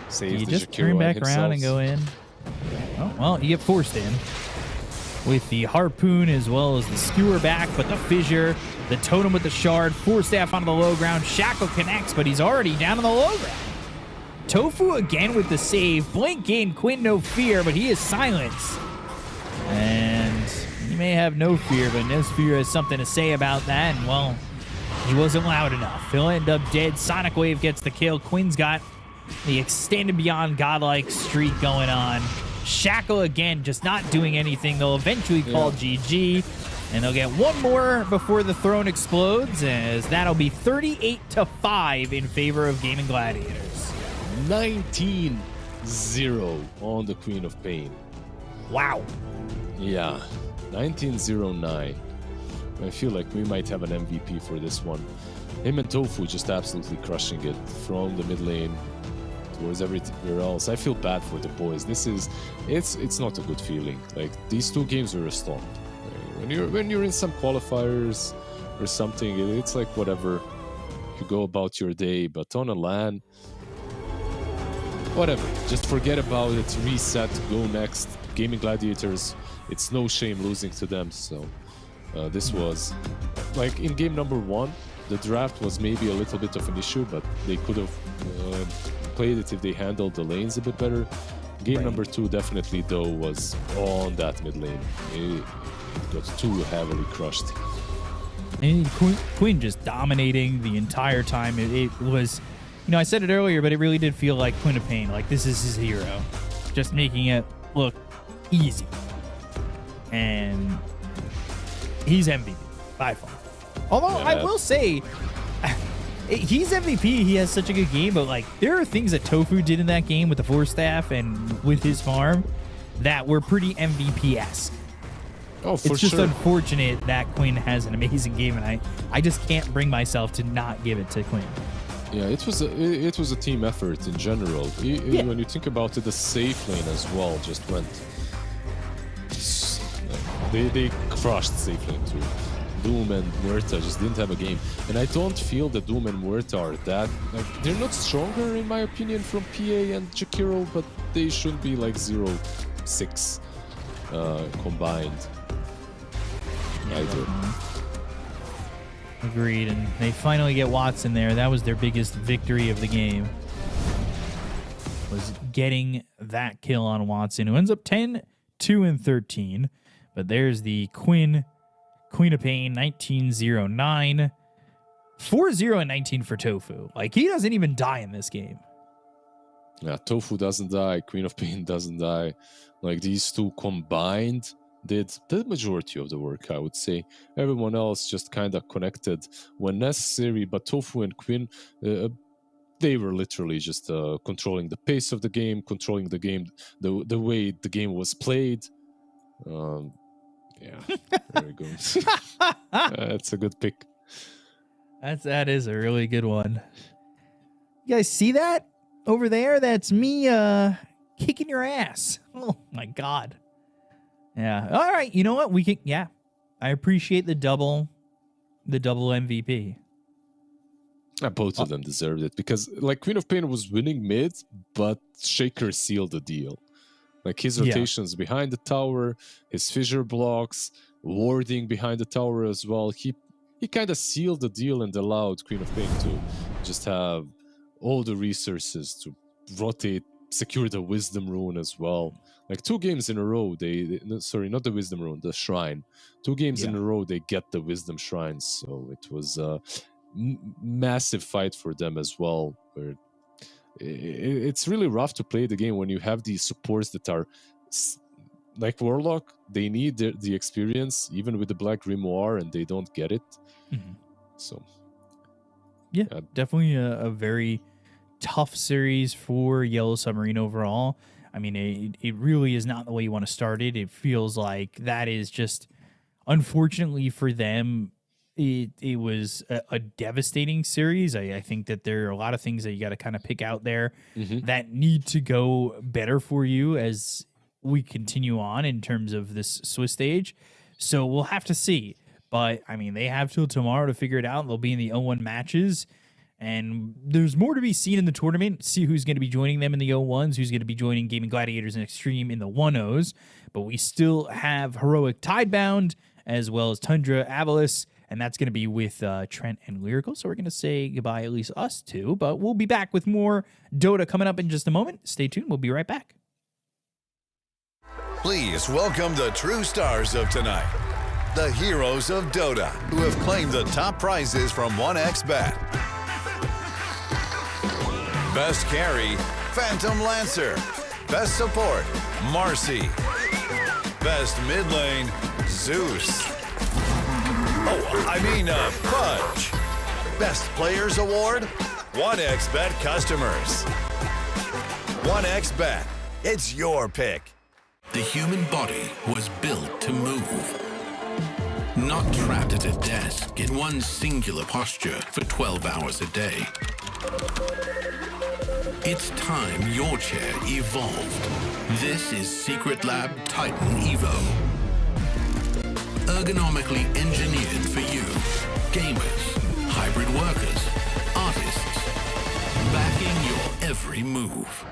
So you just turn back around and go in. Oh, well, you get forced in with the harpoon as well as the skewer back, but the fissure, the totem with the shard, 4 staff onto the low ground. Shackle connects, but he's already down on the low ground. Tofu again with the save. Blink gain Quinn no fear, but he is silenced. And he may have no fear, but no fear has something to say about that. And well, he wasn't loud enough. He'll end up dead. Sonic Wave gets the kill. Quinn's got the extended beyond godlike streak going on. Shackle again, just not doing anything. They'll eventually call GG, and they'll get one more before the throne explodes, as that'll be 38-5 in favor of Gaimin Gladiators. 19-0 on the Queen of Pain. Wow. Yeah, 19-0-9. I feel like we might have an MVP for this one. Him and Tofu just absolutely crushing it from the mid lane towards everywhere else. I feel bad for the boys. It's not a good feeling. Like, these 2 games were a storm. When you're in some qualifiers or something, it's like whatever. You go about your day, but on a LAN, whatever. Just forget about it, reset, go next. Gaimin Gladiators, it's no shame losing to them. So this was, like, in game number 1, the draft was maybe a little bit of an issue, but they could have played it if they handled the lanes a bit better. Game number 2 definitely, though, was on that mid lane. It got too heavily crushed. And Quinn just dominating the entire time. It was, I said it earlier, but it really did feel like Quinn of Pain. Like, this is his hero. Just making it look easy. And he's MVP by far. Although I will say, he's MVP. He has such a good game, but like, there are things that Tofu did in that game with the 4 staff and with his farm that were pretty MVP-esque. Oh, for sure. It's just unfortunate that Quinn has an amazing game, and I just can't bring myself to not give it to Quinn. Yeah, it was a team effort in general. When you think about it, the safe lane as well just went. They crushed safe lane too. Doom and Muerta just didn't have a game, and I don't feel that Doom and Muerta are that, like, they're not stronger in my opinion from PA and Jakiro, but they should be like 0-6 combined. Either. Agreed, and they finally get Watson there. That was their biggest victory of the game, was getting that kill on Watson, who ends up 10-2-13. But there's the Queen of Pain, 19-0-9. 4-0-19 for Tofu. Like, he doesn't even die in this game. Yeah, Tofu doesn't die, Queen of Pain doesn't die. Like, these 2 combined did the majority of the work, I would say. Everyone else just kind of connected when necessary, but Tofu and Quinn, they were literally just controlling the pace of the game, controlling the game, the way the game was played. Yeah, there we go. That's a good pick. That is a really good one. You guys see that over there? That's me kicking your ass. Oh my god. Yeah. All right. You know what? We can. Yeah. I appreciate the double MVP. Both of them deserved it because, like, Queen of Pain was winning mid, but Shaker sealed the deal. Like, his rotations behind the tower, his fissure blocks, warding behind the tower as well. He kind of sealed the deal and allowed Queen of Pain to just have all the resources to rotate, secure the Wisdom Rune as well. Like, 2 games in a row, sorry, not the Wisdom Rune, the Shrine. 2 games in a row, they get the Wisdom Shrines. So it was a massive fight for them as well. Where it's really rough to play the game when you have these supports that are like Warlock. They need the experience, even with the Black Grimoire, and they don't get it. Mm-hmm. So, yeah, definitely a very tough series for Yellow Submarine overall. I mean, it really is not the way you want to start it. It feels like that is just unfortunately for them, it was a devastating series. I think that there are a lot of things that you got to kind of pick out there that need to go better for you as we continue on in terms of this Swiss stage. So we'll have to see. But, I mean, they have till tomorrow to figure it out. They'll be in the 0-1 matches. And there's more to be seen in the tournament. See who's going to be joining them in the 0-1s, who's going to be joining Gaimin Gladiators and Xtreme in the 1-0s. But we still have Heroic Tidebound, as well as Tundra Avulus, and that's going to be with Trent and Lyrical. So we're going to say goodbye, at least us two. But we'll be back with more Dota coming up in just a moment. Stay tuned. We'll be right back. Please welcome the true stars of tonight, the heroes of Dota, who have claimed the top prizes from 1xBet. Best carry, Phantom Lancer. Best support, Marcy. Best mid lane, Zeus. Fudge. Best Players Award, 1xBet customers. 1xBet, it's your pick. The human body was built to move. Not trapped at a desk in one singular posture for 12 hours a day. It's time your chair evolved. This is Secret Lab Titan Evo. Ergonomically engineered for you. Gamers, hybrid workers, artists. Backing your every move.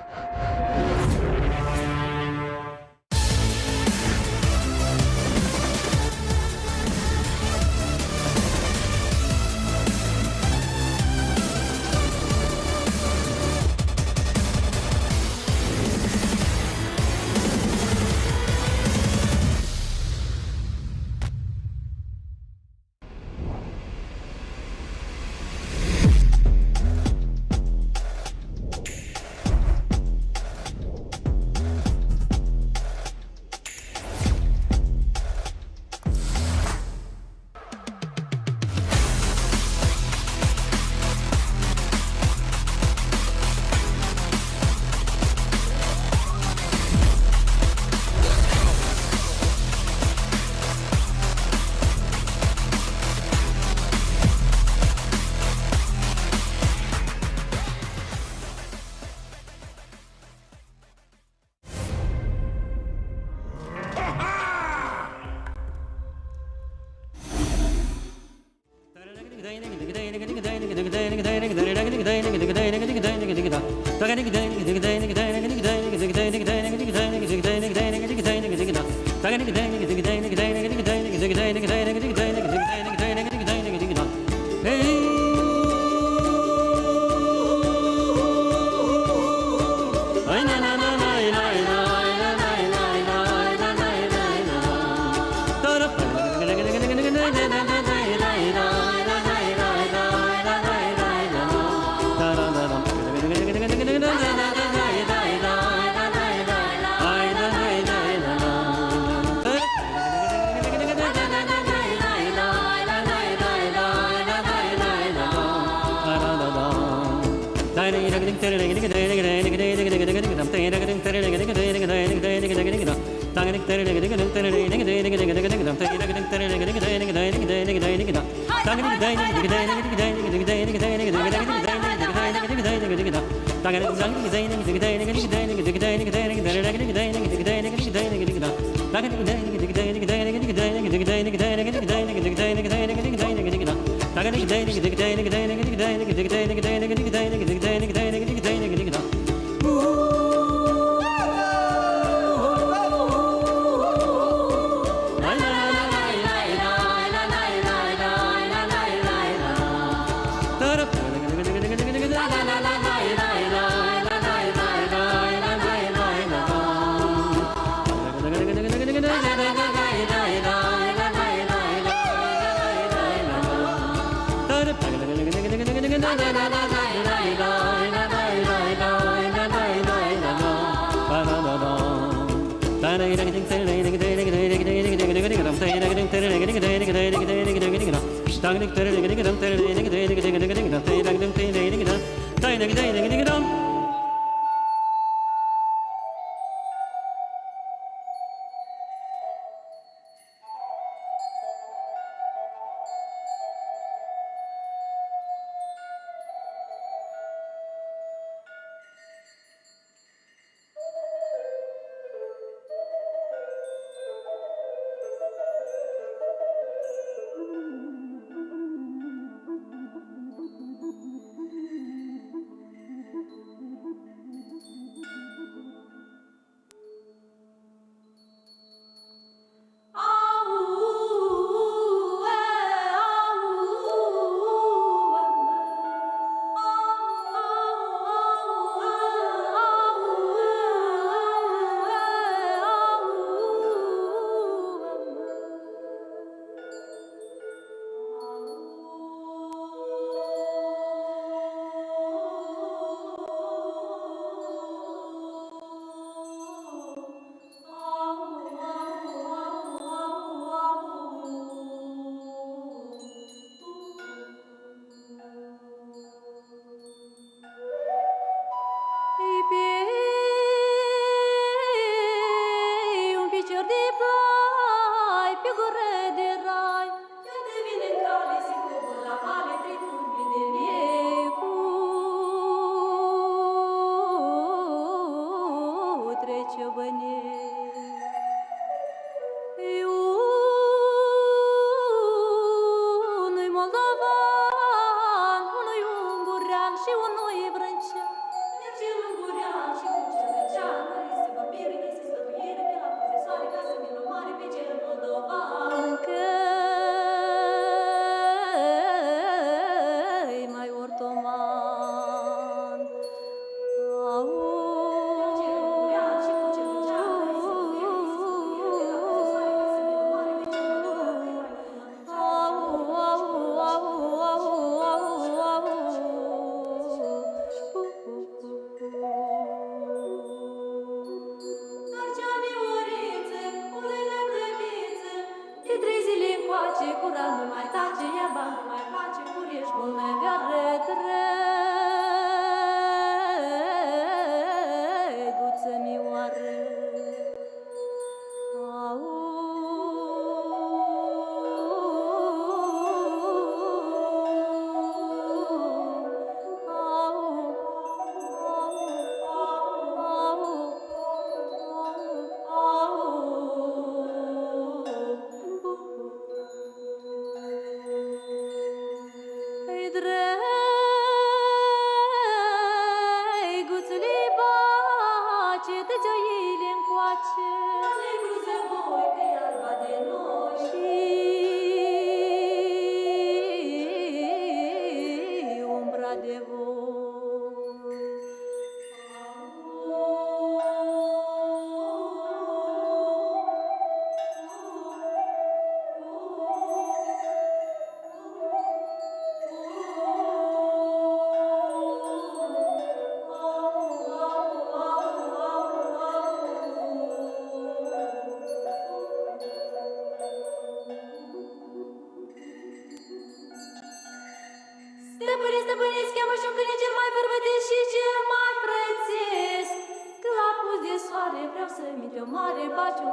Stăpâniți cheamă și un câine cel mai bărbătesc și cel mai prețesc. Că la pus de soare vreau să mi o mare baciu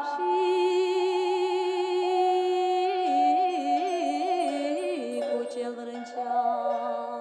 și cu cel vrâncean.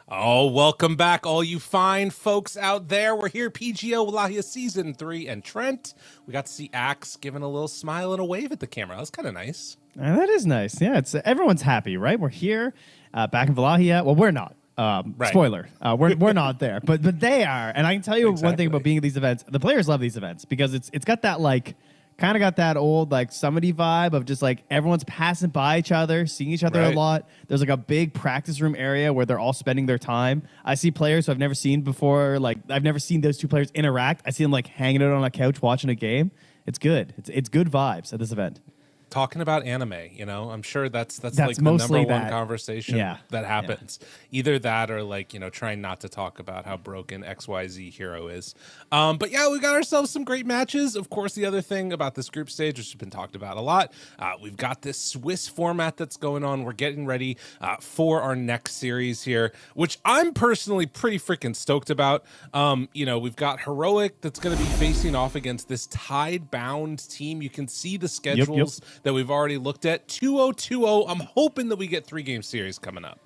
Oh, welcome back, all you fine folks out there. We're here, PGL Wallachia Season 3, and Trent, we got to see Axe giving a little smile and a wave at the camera. That was kind of nice. That is nice. Yeah, it's everyone's happy, right? We're here, back in Wallachia. Well, we're not. Right. Spoiler, we're not there, but they are. And I can tell you one thing about being at these events. The players love these events because it's got that kind of got that old summity vibe of just everyone's passing by each other, seeing each other a lot. There's a big practice room area where they're all spending their time. I see players who I've never seen before. I've never seen those two players interact. I see them hanging out on a couch watching a game. It's good. It's good vibes at this event. talking about anime. You know, I'm sure that's like the mostly number one that. conversation Yeah. that happens. Either that or like, you know, trying not to talk about how broken XYZ hero is. But yeah, we got ourselves some great matches. Of course, the other thing about this group stage, which has been talked about a lot, we've got this Swiss format that's going on. We're getting ready for our next series here, which I'm personally pretty freaking stoked about. You know, we've got Heroic that's going to be facing off against this Tidebound team. You can see the schedules that we've already looked at. 2-0-2-0. I'm hoping that we get 3-game series coming up.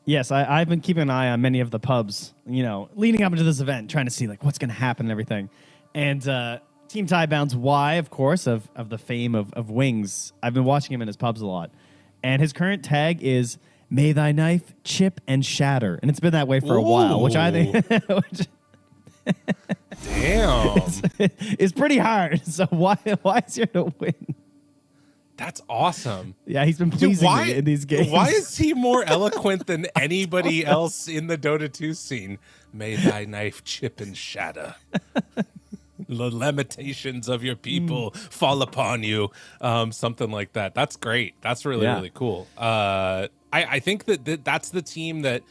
Yes, I've been keeping an eye on many of the pubs, you know, leading up into this event, trying to see like what's going to happen and everything. And Team Tidebound's Y, of course, of the fame of Wings. I've been watching him in his pubs a lot. And his current tag is "May thy knife chip and shatter." And it's been that way for a while, which I think... Damn. It's pretty hard. So why is here to win? That's awesome. Yeah, he's been pleasing me in these games. Why is he more eloquent than anybody else in the Dota 2 scene? May thy knife chip and shatter. The lamentations of your people fall upon you. Something like that. That's great. That's really, really cool. I think that's the team that...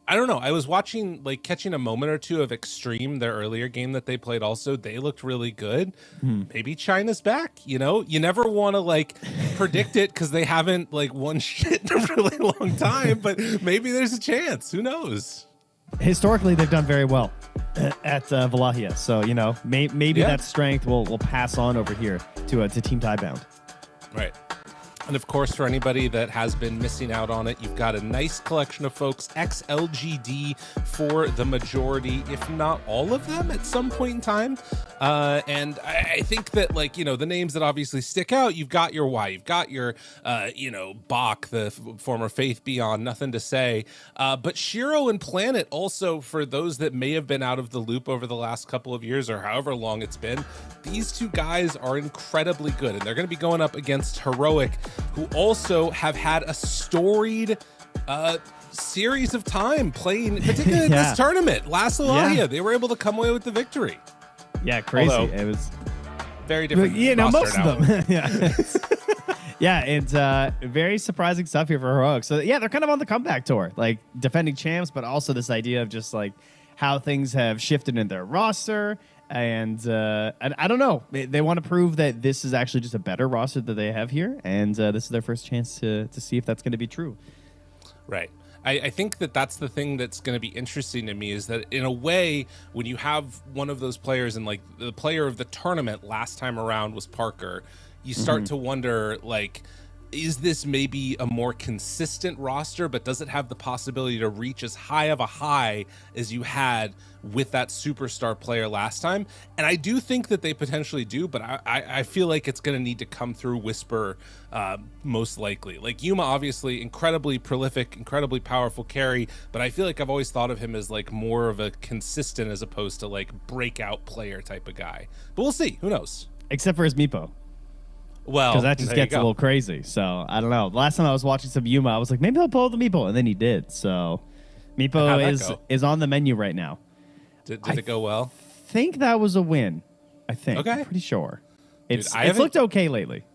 I don't know. I was watching, like, catching a moment or two of Xtreme, their earlier game that they played also. They looked really good. Maybe China's back, you know? You never want to, like, predict it because they haven't, like, won shit in a really long time, but maybe there's a chance. Who knows? Historically, they've done very well at Wallachia. So, you know, maybe that strength will pass on over here to Team Tidebound. Right. And of course, for anybody that has been missing out on it, you've got a nice collection of folks, XLGD for the majority, if not all of them at some point in time. And I think that, like, you know, the names that obviously stick out, you've got your Y, you've got your, you know, Bach, the former Faith Beyond, nothing to say. But Shiro and Planet also, for those that may have been out of the loop over the last couple of years or however long it's been, these two guys are incredibly good. And they're going to be going up against Heroic, who also have had a storied series of time playing, particularly in this tournament. Last Wallachia, they were able to come away with the victory. Yeah, crazy. Although, it was very different. You know, most now. of them. Yeah, it's very surprising stuff here for Heroic. So yeah, they're kind of on the comeback tour, like defending champs, but also this idea of just like how things have shifted in their roster. And I don't know. They want to prove that this is actually just a better roster that they have here. And this is their first chance to see if that's going to be true. Right. I think that's the thing that's going to be interesting to me is that in a way, when you have one of those players and like the player of the tournament last time around was Parker, you start to wonder, like, is this maybe a more consistent roster, but does it have the possibility to reach as high of a high as you had with that superstar player last time? And I do think that they potentially do, but I feel like it's going to need to come through Whisper most likely. Like Yuma, obviously incredibly prolific, incredibly powerful carry, but I feel like I've always thought of him as like more of a consistent as opposed to like breakout player type of guy. But we'll see. Who knows? Except for his Meepo. Well, because that just gets a little crazy. So I don't know. Last time I was watching some Yuma, I was like, maybe I'll pull the Meepo, and then he did. So Meepo is on the menu right now. Did it go well? I think that was a win. I think. Okay. I'm pretty sure. It's Dude, looked okay lately.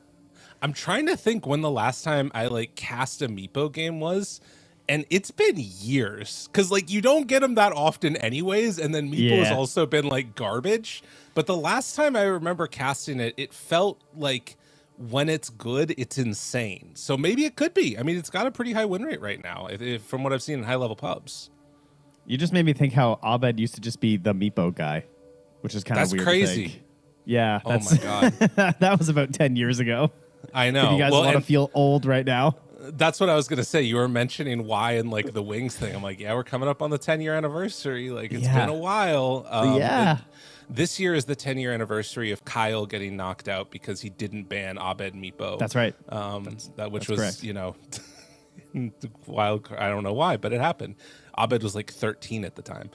I'm trying to think when the last time I like cast a Meepo game was, and it's been years because like you don't get them that often anyways, and then Meepo has also been like garbage. But the last time I remember casting it, it felt like when it's good, it's insane. So maybe it could be. I mean, it's got a pretty high win rate right now, if from what I've seen in high level pubs. You just made me think how Abed used to just be the Meepo guy, which is kind of weird. That's crazy. To think. Yeah. Oh my god. That was about 10 years ago. I know. If you guys want to feel old right now. That's what I was gonna say. You were mentioning why and like the Wings thing. I'm like, yeah, we're coming up on the 10-year anniversary. Like it's been a while. This year is the 10-year anniversary of Kyle getting knocked out because he didn't ban Abed Meepo. That's right. Which was correct. You know, wild. I don't know why, but it happened. Abed was like 13 at the time.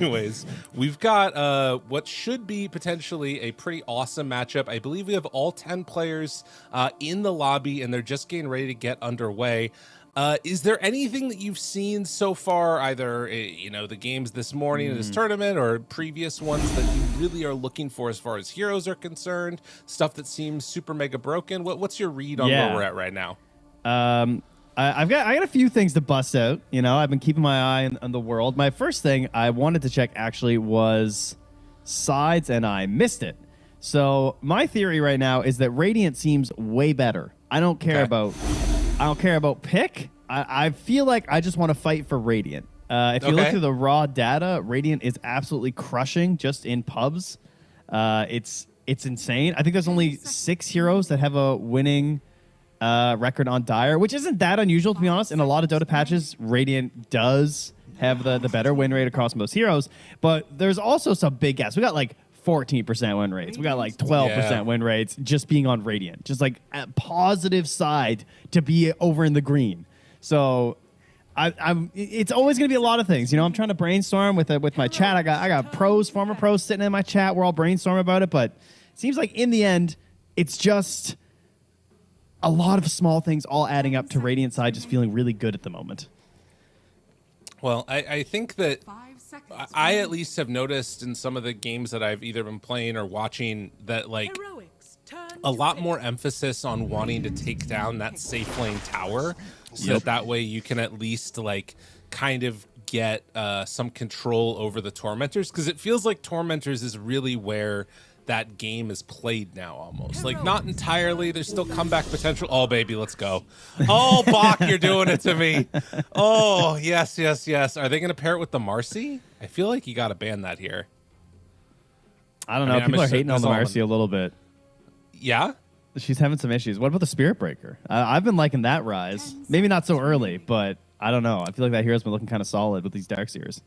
Anyways, we've got what should be potentially a pretty awesome matchup. I believe we have all 10 players in the lobby, and they're just getting ready to get underway. Is there anything that you've seen so far, either the games this morning in this tournament or previous ones, that you really are looking for as far as heroes are concerned? Stuff that seems super mega broken. What's your read on where we're at right now? I got a few things to bust out. I've been keeping my eye on the world. My first thing I wanted to check actually was sides, and I missed it. So my theory right now is that Radiant seems way better. I don't care about pick. I feel like I just want to fight for Radiant. If you look through the raw data, Radiant is absolutely crushing just in pubs. It's insane. I think there's only 6 heroes that have a winning record on Dire, which isn't that unusual, to be honest. In a lot of Dota patches, Radiant does have the better win rate across most heroes, but there's also some big gaps. We got like 14% win rates. We got like 12% win rates just being on Radiant. Just like a positive side to be over in the green. So it's always going to be a lot of things. I'm trying to brainstorm with my chat. I got pros, former pros sitting in my chat. We're all brainstorming about it, but it seems like in the end, it's just a lot of small things all adding up to Radiant side just feeling really good at the moment. Well, I think that I at least have noticed in some of the games that I've either been playing or watching that like a lot more emphasis on wanting to take down that safe lane tower, so that way you can at least like kind of get some control over the Tormentors, because it feels like Tormentors is really where that game is played now almost. Like, not entirely. There's still comeback potential. Oh, baby, let's go. Oh, Bach, you're doing it to me. Oh, yes, yes, yes. Are they going to pair it with the Marcy? I feel like you got to ban that here. I don't know. People are hating on the Marcy a little bit. Yeah? She's having some issues. What about the Spirit Breaker? I've been liking that rise. Maybe not so early, but I don't know. I feel like that hero's been looking kind of solid with these Darkseers.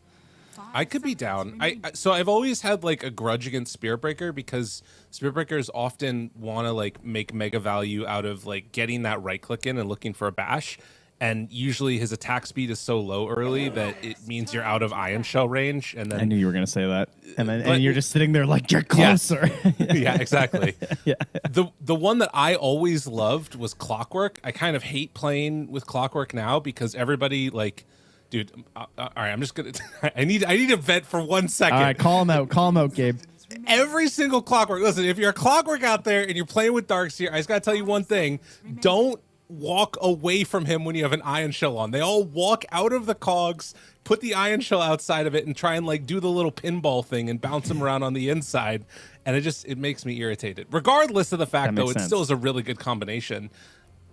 I could be down. So I've always had like a grudge against Spirit Breaker, because Spirit Breakers often want to like make mega value out of like getting that right click in and looking for a bash, and usually his attack speed is so low early that it means you're out of Ion Shell range. And then I knew you were gonna say that, and you're just sitting there like, get closer. Yeah, exactly. Yeah. The one that I always loved was Clockwork. I kind of hate playing with Clockwork now because everybody like. Dude, all right, I'm just going to... I need to vent for 1 second. All right, call him out. Call him out, Gabe. Every single Clockwork... Listen, if you're a Clockwork out there and you're playing with Darkseer, I just got to tell you one thing. Don't walk away from him when you have an Ion Shell on. They all walk out of the cogs, put the Ion Shell outside of it, and try and like do the little pinball thing and bounce him around on the inside. And it makes me irritated. Regardless of the fact, though, it still is a really good combination.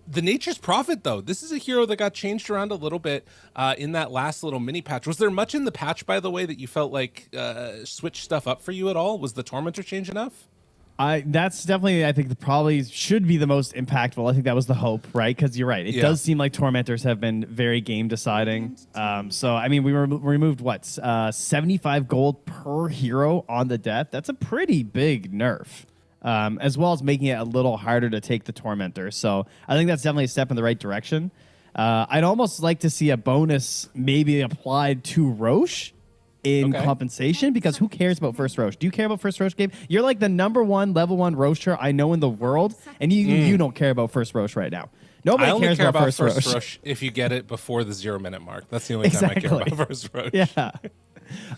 The Nature's Prophet, though, this is a hero that got changed around a little bit in that last little mini patch. Was there much in the patch, by the way, that you felt like switched stuff up for you at all? Was the Tormentor change enough? That's definitely, I think, probably should be the most impactful. I think that was the hope, right? Because you're right. It does seem like Tormentors have been very game deciding. So, I mean, we removed, 75 gold per hero on the death? That's a pretty big nerf. As well as making it a little harder to take the Tormentor. So I think that's definitely a step in the right direction. I'd almost like to see a bonus maybe applied to Roche in compensation, because who cares about first Roche? Do you care about first Roche, Gabe? You're like the #1 level 1 Rocher I know in the world, and you don't care about first Roche right now. Nobody cares about first Roche if you get it before the 0-minute mark. That's the only time I care about first Roche. Yeah.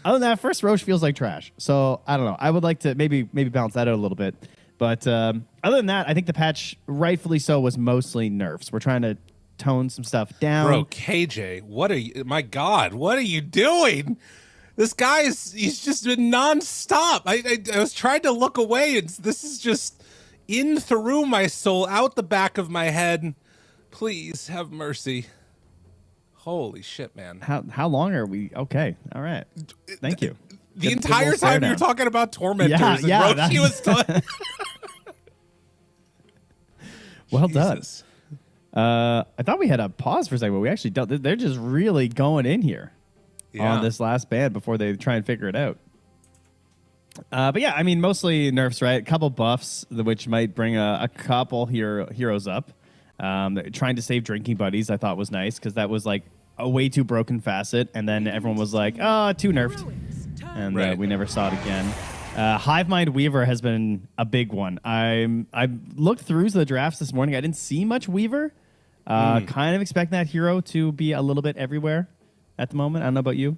Other than that, first Roche feels like trash. So I don't know. I would like to maybe balance that out a little bit. But other than that, I think the patch, rightfully so, was mostly nerfs. We're trying to tone some stuff down. Bro, KJ, what are you? My God, what are you doing? This guy he's just been nonstop. I was trying to look away, and this is just in through my soul, out the back of my head. Please have mercy. Holy shit, man. How long are we? Okay. All right. Thank you. The entire time you're talking about Tormentors. Yeah. Roshi was well done. I thought we had a pause for a second, but we actually don't. They're just really going in here on this last ban before they try and figure it out. But yeah, I mean, mostly nerfs, right? A couple buffs, which might bring a couple heroes up. Trying to save drinking buddies, I thought was nice, because that was like a way too broken facet, and then everyone was like, "Oh, too nerfed," and we never saw it again. Hivemind Weaver has been a big one. I looked through the drafts this morning. I didn't see much Weaver. Kind of expect that hero to be a little bit everywhere at the moment. I don't know about you.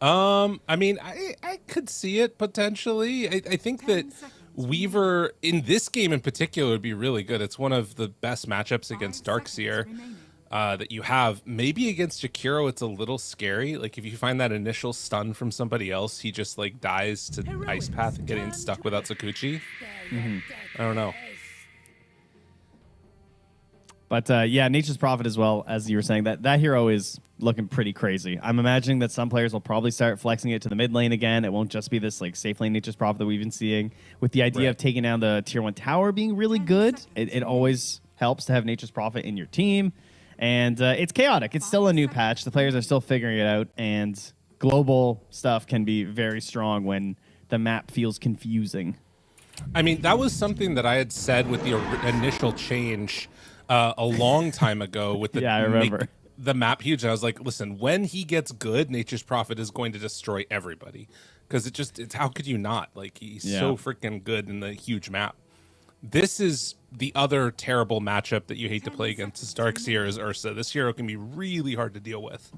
I mean, I could see it potentially. I think that Weaver in this game in particular would be really good. It's one of the best matchups against Darkseer that you have. Maybe against Jakiro, it's a little scary. Like if you find that initial stun from somebody else, he just like dies to Ice Path and getting stuck without Sakuchi. I don't know. But yeah, Nature's Prophet as well, as you were saying, that hero is looking pretty crazy. I'm imagining that some players will probably start flexing it to the mid lane again. It won't just be this like safe lane Nature's Prophet that we've been seeing. With the idea of taking down the tier 1 tower being really good, it always helps to have Nature's Prophet in your team. And it's chaotic. It's still a new patch. The players are still figuring it out. And global stuff can be very strong when the map feels confusing. I mean, that was something that I had said with the initial change a long time ago with the I remember the map huge. And I was like, listen, when he gets good, Nature's Prophet is going to destroy everybody because it's how could you not? Like he's so freaking good in the huge map. This is the other terrible matchup that you hate to play against is Darkseer is Ursa. This hero can be really hard to deal with.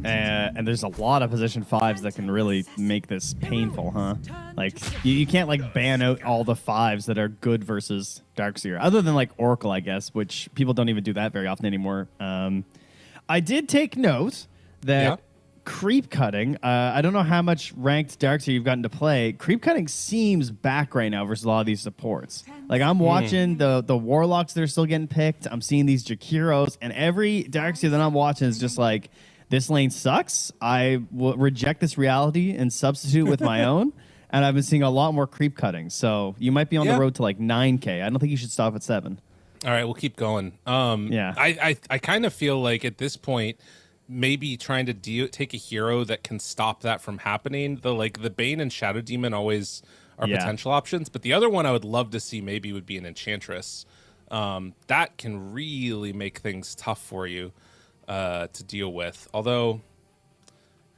And there's a lot of position 5s that can really make this painful, huh? Like, you can't, like, ban out all the 5s that are good versus Darkseer, other than, like, Oracle, I guess, which people don't even do that very often anymore. I did take note that creep cutting, I don't know how much ranked Darkseer you've gotten to play. Creep cutting seems back right now versus a lot of these supports. Like, I'm watching the Warlocks that are still getting picked. I'm seeing these Jakiros, and every Darkseer that I'm watching is just like, this lane sucks. I will reject this reality and substitute with my own. And I've been seeing a lot more creep cutting. So you might be on the road to like 9K. I don't think you should stop at 7. All right, we'll keep going. I kind of feel like at this point, maybe trying to take a hero that can stop that from happening. The Bane and Shadow Demon always are potential options. But the other one I would love to see maybe would be an Enchantress. That can really make things tough for you to deal with. Although,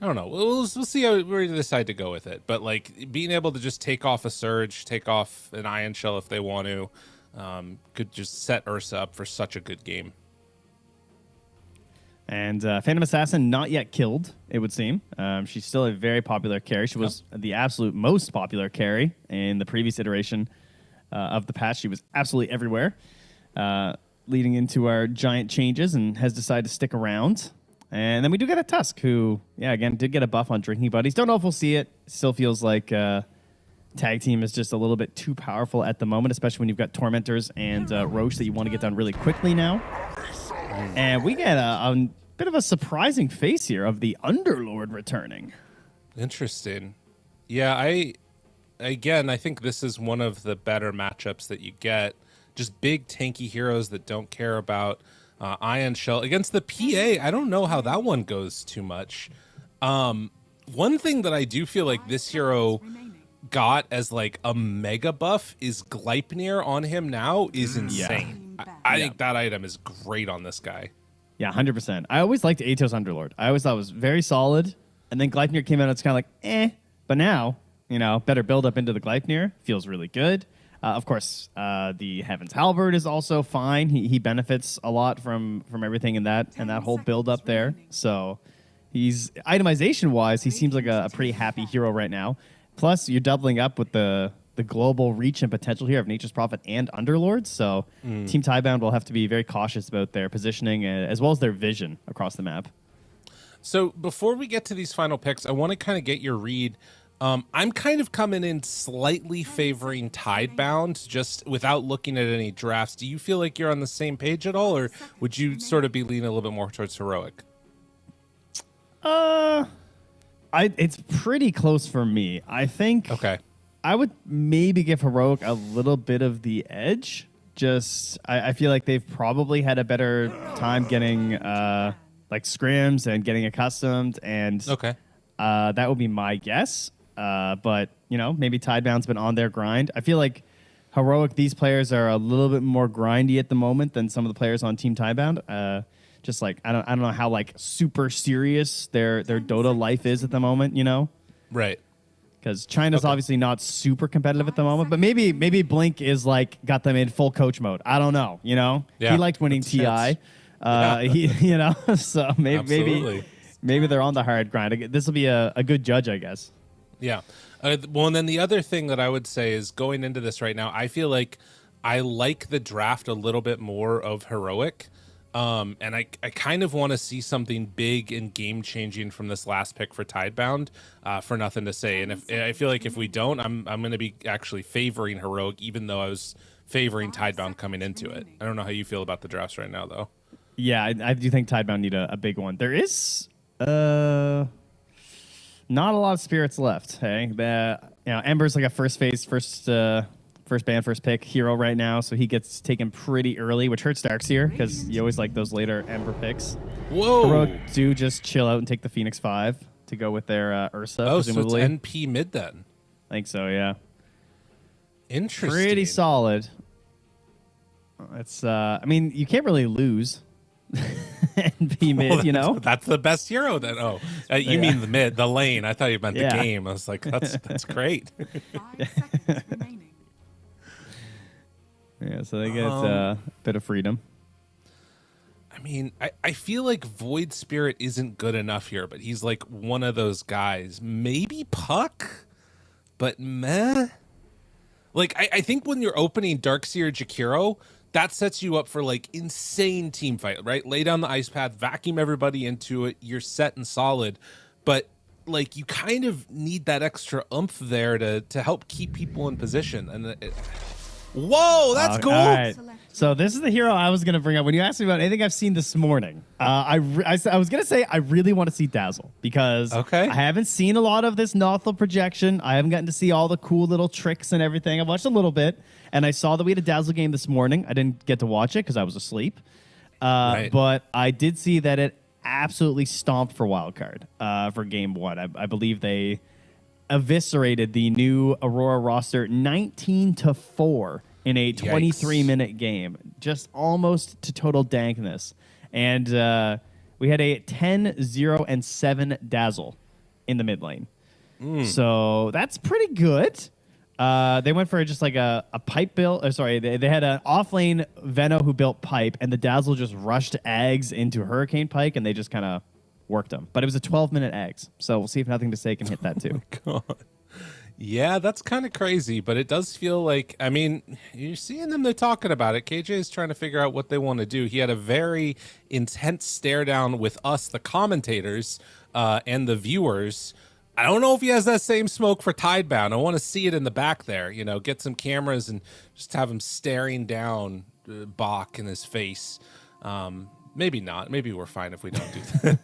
I don't know. We'll see how we decide to go with it. But like being able to just take off a Surge, take off an Ion Shell if they want to, could just set Ursa up for such a good game. And Phantom Assassin not yet killed, it would seem. She's still a very popular carry. She was the absolute most popular carry in the previous iteration of the patch. She was absolutely everywhere. Leading into our giant changes and has decided to stick around. And then we do get a Tusk who, again, did get a buff on Drinking Buddies. Don't know if we'll see it. Still feels like tag team is just a little bit too powerful at the moment, especially when you've got Tormentors and Roche that you want to get done really quickly now. And we get a bit of a surprising face here of the Underlord returning. Interesting. Yeah, I think this is one of the better matchups that you get. Just big tanky heroes that don't care about Ion Shell against the PA. I don't know how that one goes too much. One thing that I do feel like this hero got as like a mega buff is Gleipnir on him now is insane. I think that item is great on this guy. Yeah, 100%. I always liked Atos Underlord. I always thought it was very solid. And then Gleipnir came out and it's kind of like, But now, better build up into the Gleipnir. Feels really good. Of course, the Heaven's Halberd is also fine. He benefits a lot from everything in that whole build up there. So he's itemization wise, he seems like a pretty happy hero right now. Plus, you're doubling up with the global reach and potential here of Nature's Prophet and Underlord. So Team Tidebound will have to be very cautious about their positioning as well as their vision across the map. So before we get to these final picks, I want to kind of get your read. I'm kind of coming in slightly favoring Tidebound, just without looking at any drafts. Do you feel like you're on the same page at all, or would you sort of be leaning a little bit more towards Heroic? It's pretty close for me. I think I would maybe give Heroic a little bit of the edge. Just I feel like they've probably had a better time getting like scrims and getting accustomed, and that would be my guess. But, maybe Tidebound's been on their grind. I feel like Heroic, these players are a little bit more grindy at the moment than some of the players on Team Tidebound. Just like, I don't know how like super serious their Dota life is at the moment, Right. because China's obviously not super competitive at the moment. But maybe Blink is like got them in full coach mode. I don't know. You know, he liked winning TI. He so maybe they're on the hard grind. This will be a good judge, I guess. Yeah. Well, and then the other thing that I would say is going into this right now, I feel like I like the draft a little bit more of Heroic. And I kind of want to see something big and game-changing from this last pick for Tidebound, for Nothing to Say. And I feel like if we don't, I'm going to be actually favoring Heroic, even though I was favoring Tidebound coming into it. I don't know how you feel about the drafts right now, though. Yeah, I do think Tidebound need a big one. There is not a lot of spirits left. Hey, Ember's like a first band, first pick hero right now, so he gets taken pretty early, which hurts Darkseer because you always like those later Ember picks. Whoa! Heroic do just chill out and take the Phoenix 5 to go with their Ursa. Oh, presumably. so it's NP mid then? I think so, yeah. Interesting. Pretty solid. It's I mean, you can't really lose. NP mid, you know? That's the best hero then. Oh, you mean the mid, the lane. I thought you meant the game. I was like, that's great. 5 seconds remaining. Yeah, so they get a bit of freedom. I mean, I feel like Void Spirit isn't good enough here, but he's like one of those guys. Maybe Puck, but meh. Like, I think when you're opening Darkseer Jakiro, that sets you up for like insane team fight, right? Lay down the ice path, vacuum everybody into it. You're set and solid, but like you kind of need that extra oomph there to help keep people in position. And whoa, that's cool. All right. So this is the hero I was going to bring up when you asked me about anything I've seen this morning. I was going to say I really want to see Dazzle because I haven't seen a lot of this Nothel projection. I haven't gotten to see all the cool little tricks and everything. I've watched a little bit, and I saw that we had a Dazzle game this morning. I didn't get to watch it because I was asleep. But I did see that it absolutely stomped for Wildcard for Game 1. I believe they eviscerated the new Aurora roster 19-4 in a 23-minute game, just almost to total dankness. And we had a 10-0-7 Dazzle in the mid lane. So that's pretty good. They went for just like a pipe build. They had an off-lane Veno who built pipe, and the Dazzle just rushed Ags into Hurricane Pike, and they just kind of worked them. But it was a 12-minute Ags, so we'll see if Nothing to Say can hit that too. Oh my God. Yeah, that's kind of crazy, but it does feel like, I mean, you're seeing them, they're talking about it. KJ is trying to figure out what they want to do. He had a very intense stare down with us, the commentators, and the viewers. I don't know if he has that same smoke for Tidebound. I want to see it in the back there, you know, get some cameras and just have him staring down Bach in his face. Maybe not. Maybe we're fine if we don't do that.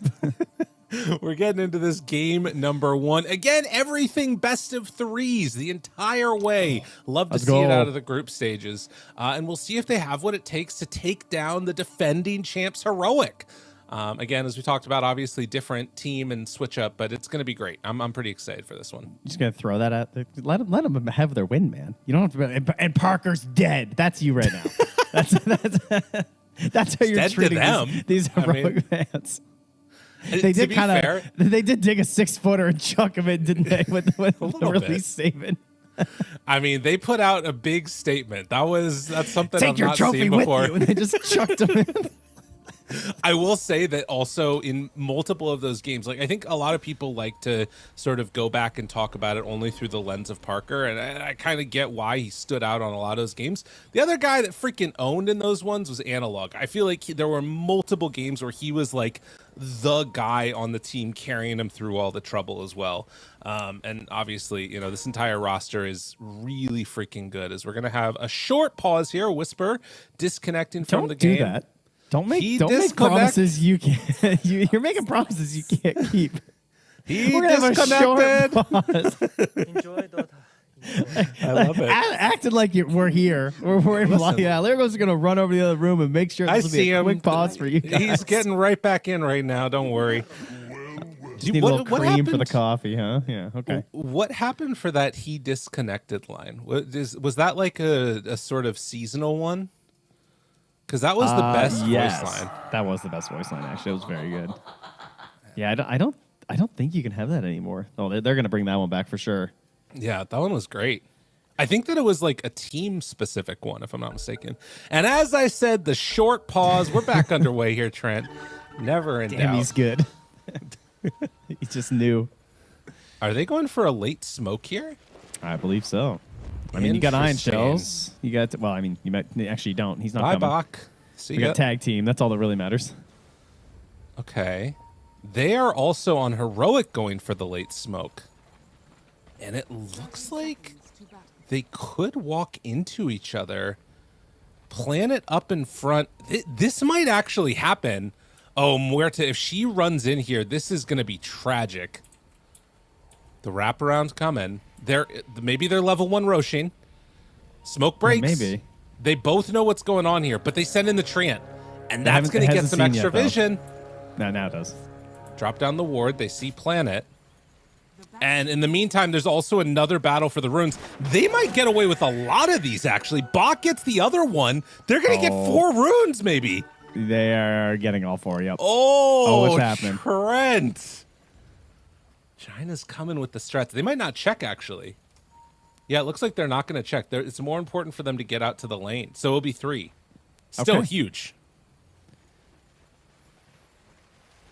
We're getting into this game number 1. Again, everything best of 3s the entire way. Love to see it out of the group stages. And we'll see if they have what it takes to take down the defending champs Heroic. Again, as we talked about, obviously different team and switch up, but it's going to be great. I'm pretty excited for this one. Just going to throw that out there. Let them have their win, man. You don't have to. And Parker's dead. That's you right now. That's how you're treating these Heroic fans. They did They did dig a 6-footer and chuck him in, didn't they? With the release statement. I mean, they put out a big statement. That's something Take I've your not trophy seen with before. you, and they just chucked him in. I will say that also in multiple of those games, like I think a lot of people like to sort of go back and talk about it only through the lens of Parker, and I kind of get why he stood out on a lot of those games. The other guy that freaking owned in those ones was Analog. I feel like there were multiple games where he was like the guy on the team carrying him through all the trouble as well. And obviously, you know, this entire roster is really freaking good. As we're going to have a short pause here, Whisper disconnecting from the game. Don't do that. Don't make promises you can't. You're making promises you can't keep. We're gonna have a short pause. Enjoy Dota. I love it. Acting like we're here. We're in Wallachia. Lyrgo's going to run over to the other room and make sure this will be a quick pause for you guys. He's getting right back in right now. Don't worry. Just need a little cream for the coffee, huh? Yeah, okay. What happened for that he disconnected line? Was that like a sort of seasonal one? Because that was the best voice line. That was the best voice line, actually. It was very good. Yeah, I don't think you can have that anymore. Oh, they're going to bring that one back for sure. Yeah, that one was great. I think that it was like a team-specific one, if I'm not mistaken. And as I said, the short pause. We're back underway here, Trent. Never in doubt. Damn, he's good. He just knew. Are they going for a late smoke here? I believe so. I mean, you got Iron Interesting. Shells. You got, well, I mean, you might actually don't. He's not Bye, coming. Bach. See We ya. got tag team. That's all that really matters. Okay. They are also on Heroic going for the late smoke. And it looks like they could walk into each other. Planet up in front. This might actually happen. Oh, Muerta, if she runs in here, this is going to be tragic. The wraparound's coming. Maybe they're level 1 Roshin. Smoke breaks. Maybe. They both know what's going on here, but they send in the Treant. And that's going to get some extra vision. No, now it does. Drop down the ward. They see Planet. And in the meantime, there's also another battle for the runes. They might get away with a lot of these, actually. Bach gets the other one. They're going to get 4 runes, maybe. They are getting all 4, yep. Oh, what's happening? Trent. China's coming with the strats. They might not check, actually. Yeah, it looks like they're not going to check. It's more important for them to get out to the lane. So it'll be 3. Still Okay. huge.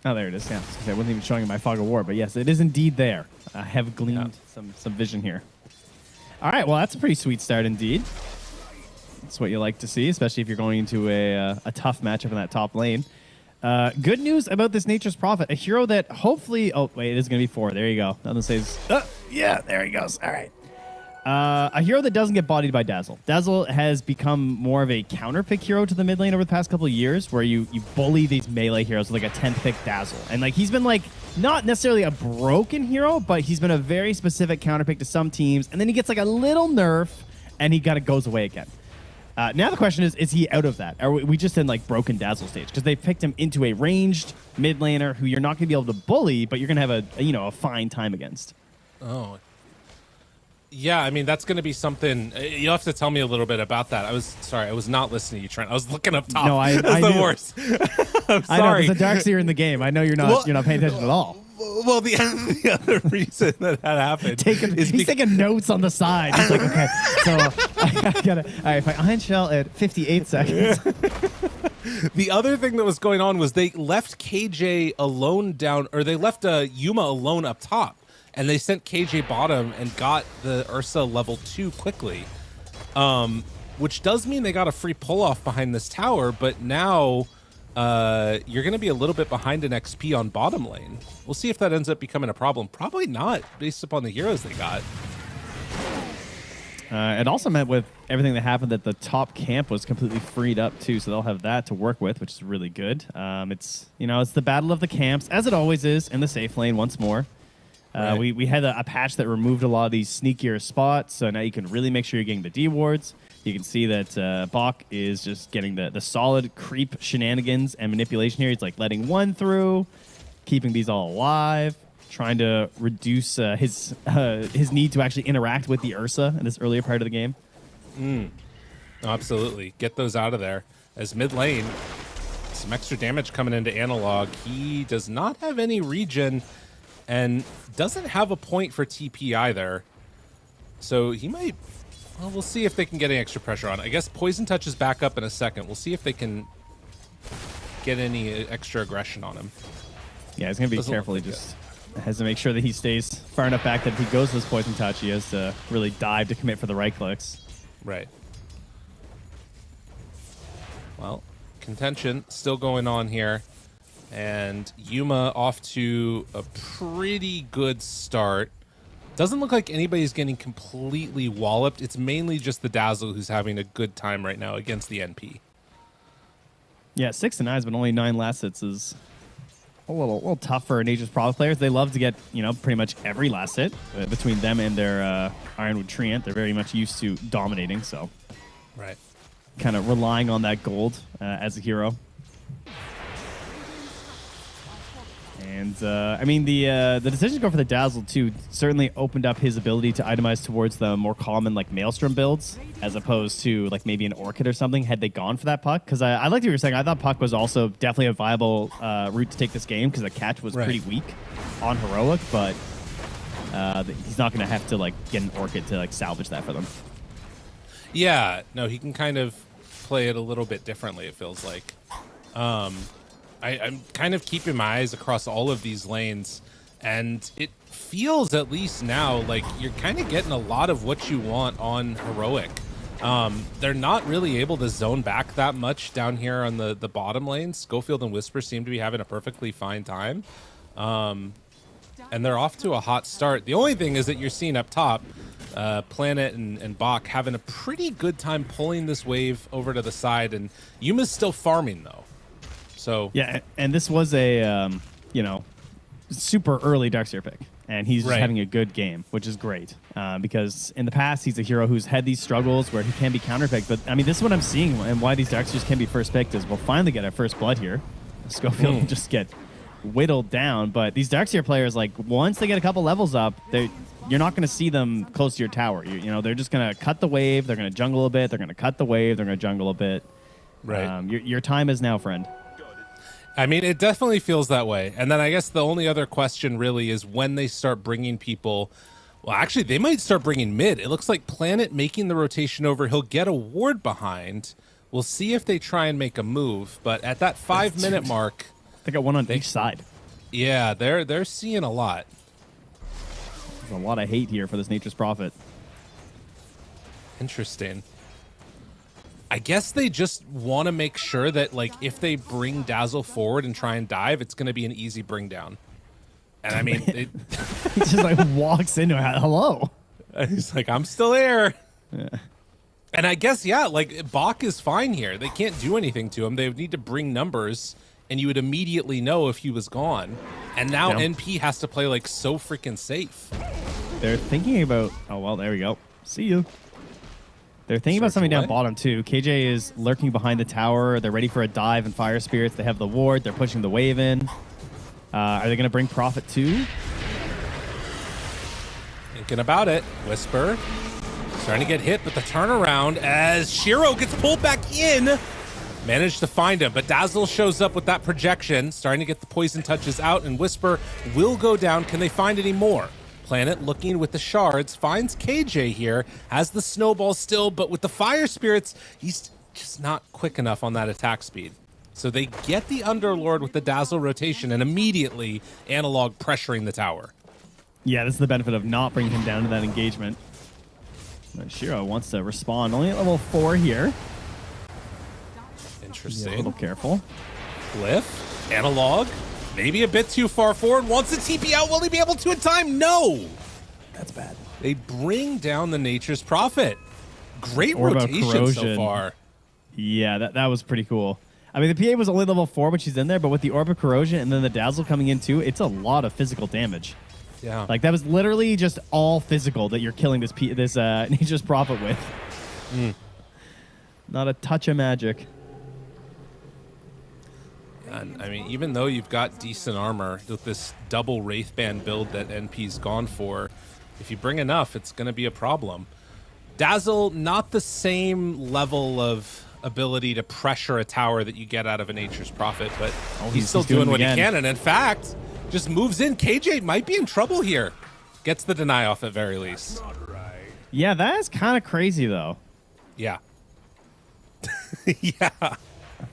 Oh, there it is. Yeah, I wasn't even showing you my fog of war, but yes, it is indeed there. I have gleaned some vision here. All right, well, that's a pretty sweet start indeed. That's what you like to see, especially if you're going into a tough matchup in that top lane. Good news about this Nature's Prophet, a hero that hopefully... Oh, wait, it is going to be 4. There you go. Nothing says... yeah, there he goes. All right. A hero that doesn't get bodied by Dazzle. Dazzle has become more of a counter-pick hero to the mid lane over the past couple of years, where you bully these melee heroes with like a 10th pick Dazzle. And like he's been like, not necessarily a broken hero, but he's been a very specific counter-pick to some teams, and then he gets like a little nerf, and he kind of goes away again. Now the question is he out of that? Are we just in like broken Dazzle stage? Because they picked him into a ranged mid laner who you're not going to be able to bully, but you're going to have a fine time against. Oh, yeah, I mean, that's going to be something. You'll have to tell me a little bit about that. I was not listening to you, Trent. I was looking up top. No, I That's the knew. worst. I'm sorry. I know, there's a Darkseer in the game. I know you're not paying attention at all. Well, the other reason that happened He's taking notes on the side. He's like, okay, so I gotta. All right, if I Iron Shell at 58 seconds. The other thing that was going on was they left KJ alone down, or they left Yuma alone up top. And they sent KJ bottom and got the Ursa level 2 quickly. Which does mean they got a free pull-off behind this tower, but now you're going to be a little bit behind in XP on bottom lane. We'll see if that ends up becoming a problem. Probably not, based upon the heroes they got. It also meant with everything that happened that the top camp was completely freed up too, so they'll have that to work with, which is really good. It's the battle of the camps, as it always is, in the safe lane once more. Right. We had a patch that removed a lot of these sneakier spots, so now you can really make sure you're getting the D wards. You can see that Bach is just getting the solid creep shenanigans and manipulation here. He's like letting one through, keeping these all alive, trying to reduce his need to actually interact with the Ursa in this earlier part of the game. Absolutely. Get those out of there. As mid lane, some extra damage coming into Analog. He does not have any regen and doesn't have a point for TP either. So he might... Well, we'll see if they can get any extra pressure on. I guess Poison Touch is back up in a second. We'll see if they can get any extra aggression on him. Yeah, he's going to be careful. He just has to make sure that he stays far enough back that if he goes with his Poison Touch, he has to really dive to commit for the right clicks. Right. Well, contention still going on here. And Yuma off to a pretty good start. Doesn't look like anybody's getting completely walloped. It's mainly just the Dazzle who's having a good time right now against the NP. Yeah, 6 to 9s, but only 9 last hits is a little tough for Nature's Prophet players. They love to get, pretty much every last hit between them and their Ironwood Treant. They're very much used to dominating, so right, kind of relying on that gold as a hero. And, the decision to go for the Dazzle, too, certainly opened up his ability to itemize towards the more common, Maelstrom builds, as opposed to, maybe an Orchid or something, had they gone for that Puck. Because I like what you were saying. I thought Puck was also definitely a viable route to take this game, because the catch was pretty weak on Heroic, but he's not going to have to like get an Orchid to like salvage that for them. Yeah, no, he can kind of play it a little bit differently, it feels like. I'm kind of keeping my eyes across all of these lanes, and it feels, at least now, like you're kind of getting a lot of what you want on Heroic. They're not really able to zone back that much down here on the bottom lane. Schofield and Whisper seem to be having a perfectly fine time. And they're off to a hot start. The only thing is that you're seeing up top, Planet and Bach having a pretty good time pulling this wave over to the side, and Yuma's still farming though. So yeah, and this was a super early Darkseer pick, and he's just having a good game, which is great because in the past he's a hero who's had these struggles where he can be counterpicked. But I mean, this is what I'm seeing, and why these Darkseers can be first picked is we'll finally get our first blood here. Schofield will just get whittled down, but these Darkseer players, like once they get a couple levels up, you're not going to see them close to your tower. You know, they're just going to cut the wave, they're going to jungle a bit, they're going to cut the wave, they're going to jungle a bit. Right. Your time is now, friend. I mean, it definitely feels that way. And then I guess the only other question really is when they start bringing people. Well, actually, they might start bringing mid. It looks like Planet making the rotation over. He'll get a ward behind. We'll see if they try and make a move. But at that 5-minute mark, they got one on each side. Yeah, they're seeing a lot. There's a lot of hate here for this Nature's Prophet. Interesting. I guess they just want to make sure that, like, if they bring Dazzle forward and try and dive, it's going to be an easy bring down. And I mean, he just like walks into it. Hello. He's like, I'm still here. Yeah. And I guess, yeah, like Bach is fine here. They can't do anything to him. They would need to bring numbers, and you would immediately know if he was gone. And now NP has to play like so freaking safe. They're thinking about. Oh well, there we go. See you. They're thinking about something down bottom, too. KJ is lurking behind the tower. They're ready for a dive and Fire Spirits. They have the ward. They're pushing the wave in. Are they going to bring Prophet, too? Thinking about it. Whisper. Starting to get hit, but the turnaround as Shiro gets pulled back in. Managed to find him, but Dazzle shows up with that projection. Starting to get the poison touches out, and Whisper will go down. Can they find any more? Planet looking with the shards, finds KJ here, has the snowball still, but with the Fire Spirits, he's just not quick enough on that attack speed. So they get the Underlord with the Dazzle rotation, and immediately Analog pressuring the tower. Yeah, this is the benefit of not bringing him down to that engagement. But Shiro wants to respond. Only at level 4 here. Interesting. Be a little careful. Glyph, Analog. Maybe a bit too far forward. Wants to TP out. Will he be able to in time? No. That's bad. They bring down the Nature's Prophet. Great rotation so far. Yeah, that was pretty cool. I mean, the PA was only level 4 when she's in there, but with the Orb of Corrosion and then the Dazzle coming in too, it's a lot of physical damage. Yeah. Like, that was literally just all physical that you're killing this Nature's Prophet with. Not a touch of magic. And, I mean, even though you've got decent armor with this double Wraithband build that NP's gone for, if you bring enough, it's going to be a problem. Dazzle, not the same level of ability to pressure a tower that you get out of a Nature's Prophet, but he's still doing what he can. And in fact, just moves in. KJ might be in trouble here. Gets the deny off at very least. Yeah, that is kind of crazy, though. Yeah. Yeah.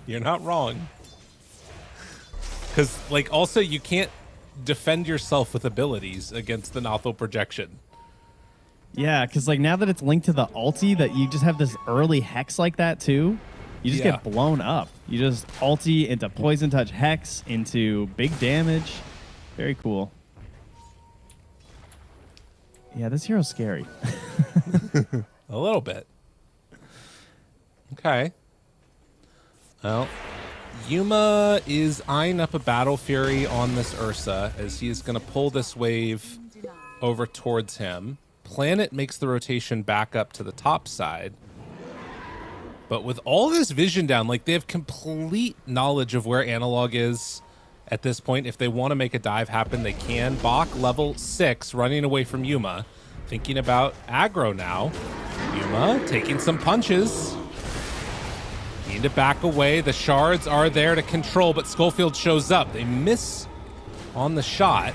You're not wrong. Because, like, also you can't defend yourself with abilities against the Nothel projection. Yeah, because, like, now that it's linked to the ulti, that you just have this early Hex like that, too. You just get blown up. You just ulti into Poison Touch Hex, into big damage. Very cool. Yeah, this hero's scary. A little bit. Okay. Well, Yuma is eyeing up a Battle Fury on this Ursa as he is going to pull this wave over towards him. Planet makes the rotation back up to the top side. But with all this vision down, like, they have complete knowledge of where Analog is at this point. If they want to make a dive happen, they can. Bach, level 6, running away from Yuma. Thinking about aggro now. Yuma taking some punches. Need to back away. The shards are there to control, but Schofield shows up. They miss on the shot.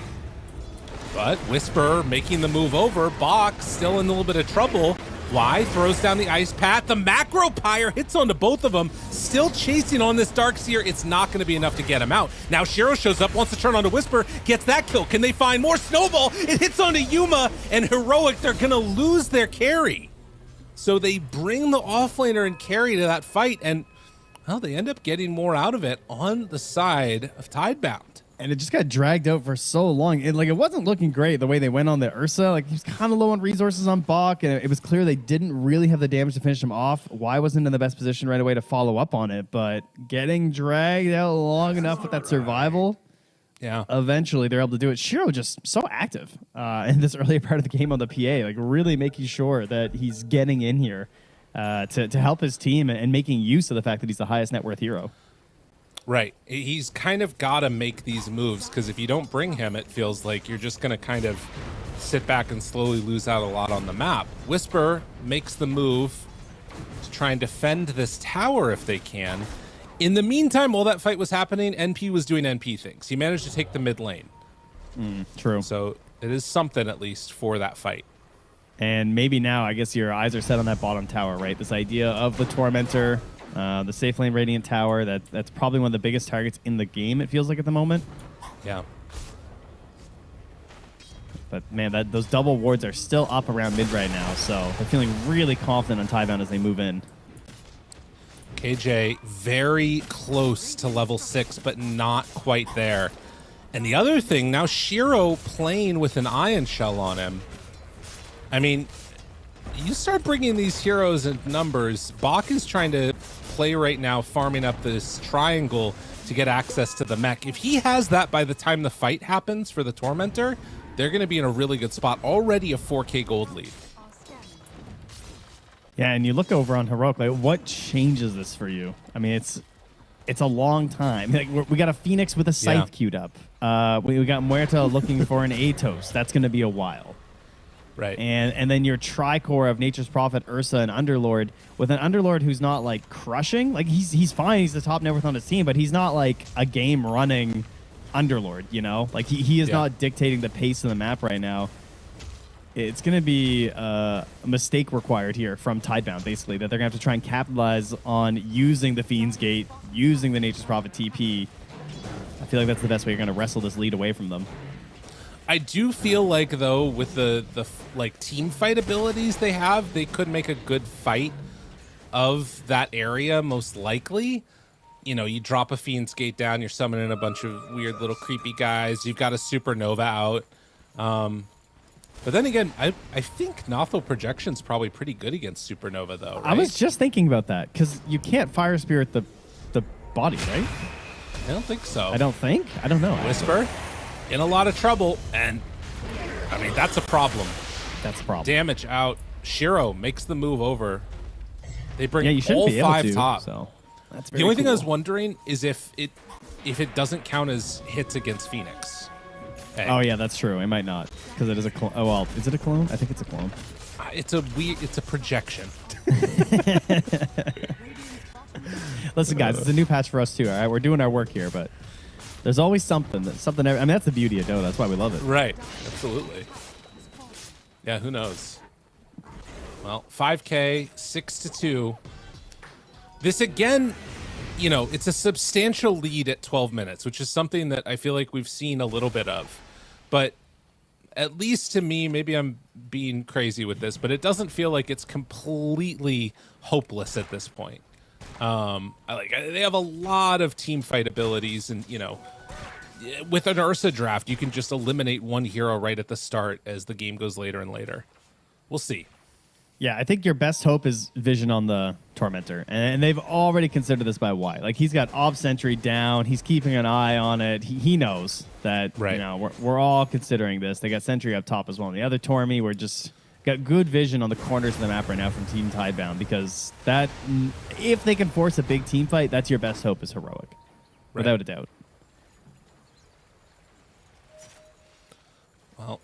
But Whisper making the move over. Bach still in a little bit of trouble. Y throws down the ice path. The macro pyre hits onto both of them. Still chasing on this Darkseer. It's not going to be enough to get him out. Now Shiro shows up, wants to turn onto Whisper, gets that kill. Can they find more? Snowball. It hits onto Yuma and Heroic. They're going to lose their carry. So they bring the offlaner and carry to that fight, and well, they end up getting more out of it on the side of Tidebound. And it just got dragged out for so long. It wasn't looking great the way they went on the Ursa. Like, he was kind of low on resources on Bach, and it was clear they didn't really have the damage to finish him off. Y wasn't in the best position right away to follow up on it, but getting dragged out long enough with that survival, eventually they're able to do it. Shiro just so active in this earlier part of the game on the PA, like really making sure that he's getting in here to help his team and making use of the fact that he's the highest net worth hero. Right. He's kind of got to make these moves, because if you don't bring him, it feels like you're just going to kind of sit back and slowly lose out a lot on the map. Whisper makes the move to try and defend this tower if they can. In the meantime, while that fight was happening, NP was doing NP things. He managed to take the mid lane. True. So it is something, at least, for that fight. And maybe now, I guess your eyes are set on that bottom tower, right? This idea of the Tormentor, the safe lane Radiant Tower, that's probably one of the biggest targets in the game, it feels like, at the moment. Yeah. But, man, those double wards are still up around mid right now, so they're feeling really confident on Tidebound as they move in. KJ very close to level 6, but not quite there. And the other thing, now Shiro playing with an Ion Shell on him. I mean, you start bringing these heroes in numbers. Bach is trying to play right now, farming up this triangle to get access to the mech. If he has that by the time the fight happens for the Tormentor, they're going to be in a really good spot. Already a 4K gold lead. Yeah, and you look over on Heroic, like, what changes this for you? I mean, it's a long time. Like, we got a Phoenix with a Scythe queued up. We got Muerta looking for an Atos. That's going to be a while. Right. And then your Tricore of Nature's Prophet, Ursa, and Underlord, with an Underlord who's not, like, crushing. Like, he's fine. He's the top net worth on his team, but he's not, like, a game-running Underlord, you know? Like, he is not dictating the pace of the map right now. It's going to be a mistake required here from Tidebound, basically, that they're going to have to try and capitalize on using the Fiend's Gate, using the Nature's Prophet TP. I feel like that's the best way you're going to wrestle this lead away from them. I do feel like, though, with the like team fight abilities they have, they could make a good fight of that area, most likely. You know, you drop a Fiend's Gate down, you're summoning a bunch of weird little creepy guys, you've got a Supernova out. But then again, I think Nothel Projection's probably pretty good against Supernova, though, right? I was just thinking about that, because you can't Fire Spirit the body, right? I don't think so. I don't think? I don't know. Whisper in a lot of trouble, and I mean, that's a problem. That's a problem. Damage out. Shiro makes the move over. They bring you all be able 5 to, top. So that's the only thing I was wondering is if it doesn't count as hits against Phoenix. Hey. Oh yeah, that's true. It might not, because it is a clone. Oh well, is it a clone? I think it's a clone. It's a projection. Listen, guys, it's a new patch for us too. All right, we're doing our work here, but there's always something. I mean, that's the beauty of Dota. That's why we love it. Right. Absolutely. Yeah. Who knows? Well, 5K, 6-2. This again, you know, it's a substantial lead at 12 minutes, which is something that I feel like we've seen a little bit of. But at least to me, maybe I'm being crazy with this, but it doesn't feel like it's completely hopeless at this point. They have a lot of team fight abilities, and you know, with an Ursa draft, you can just eliminate one hero right at the start as the game goes later and later. We'll see. Yeah, I think your best hope is Vision on the Tormentor, and they've already considered this by Y. Like, he's got Ob Sentry down, he's keeping an eye on it. He knows that, you know, we're all considering this. They got Sentry up top as well. And the other Tormy, we're just got good vision on the corners of the map right now from Team Tidebound, because that, if they can force a big team fight, that's your best hope is Heroic, without a doubt. Well,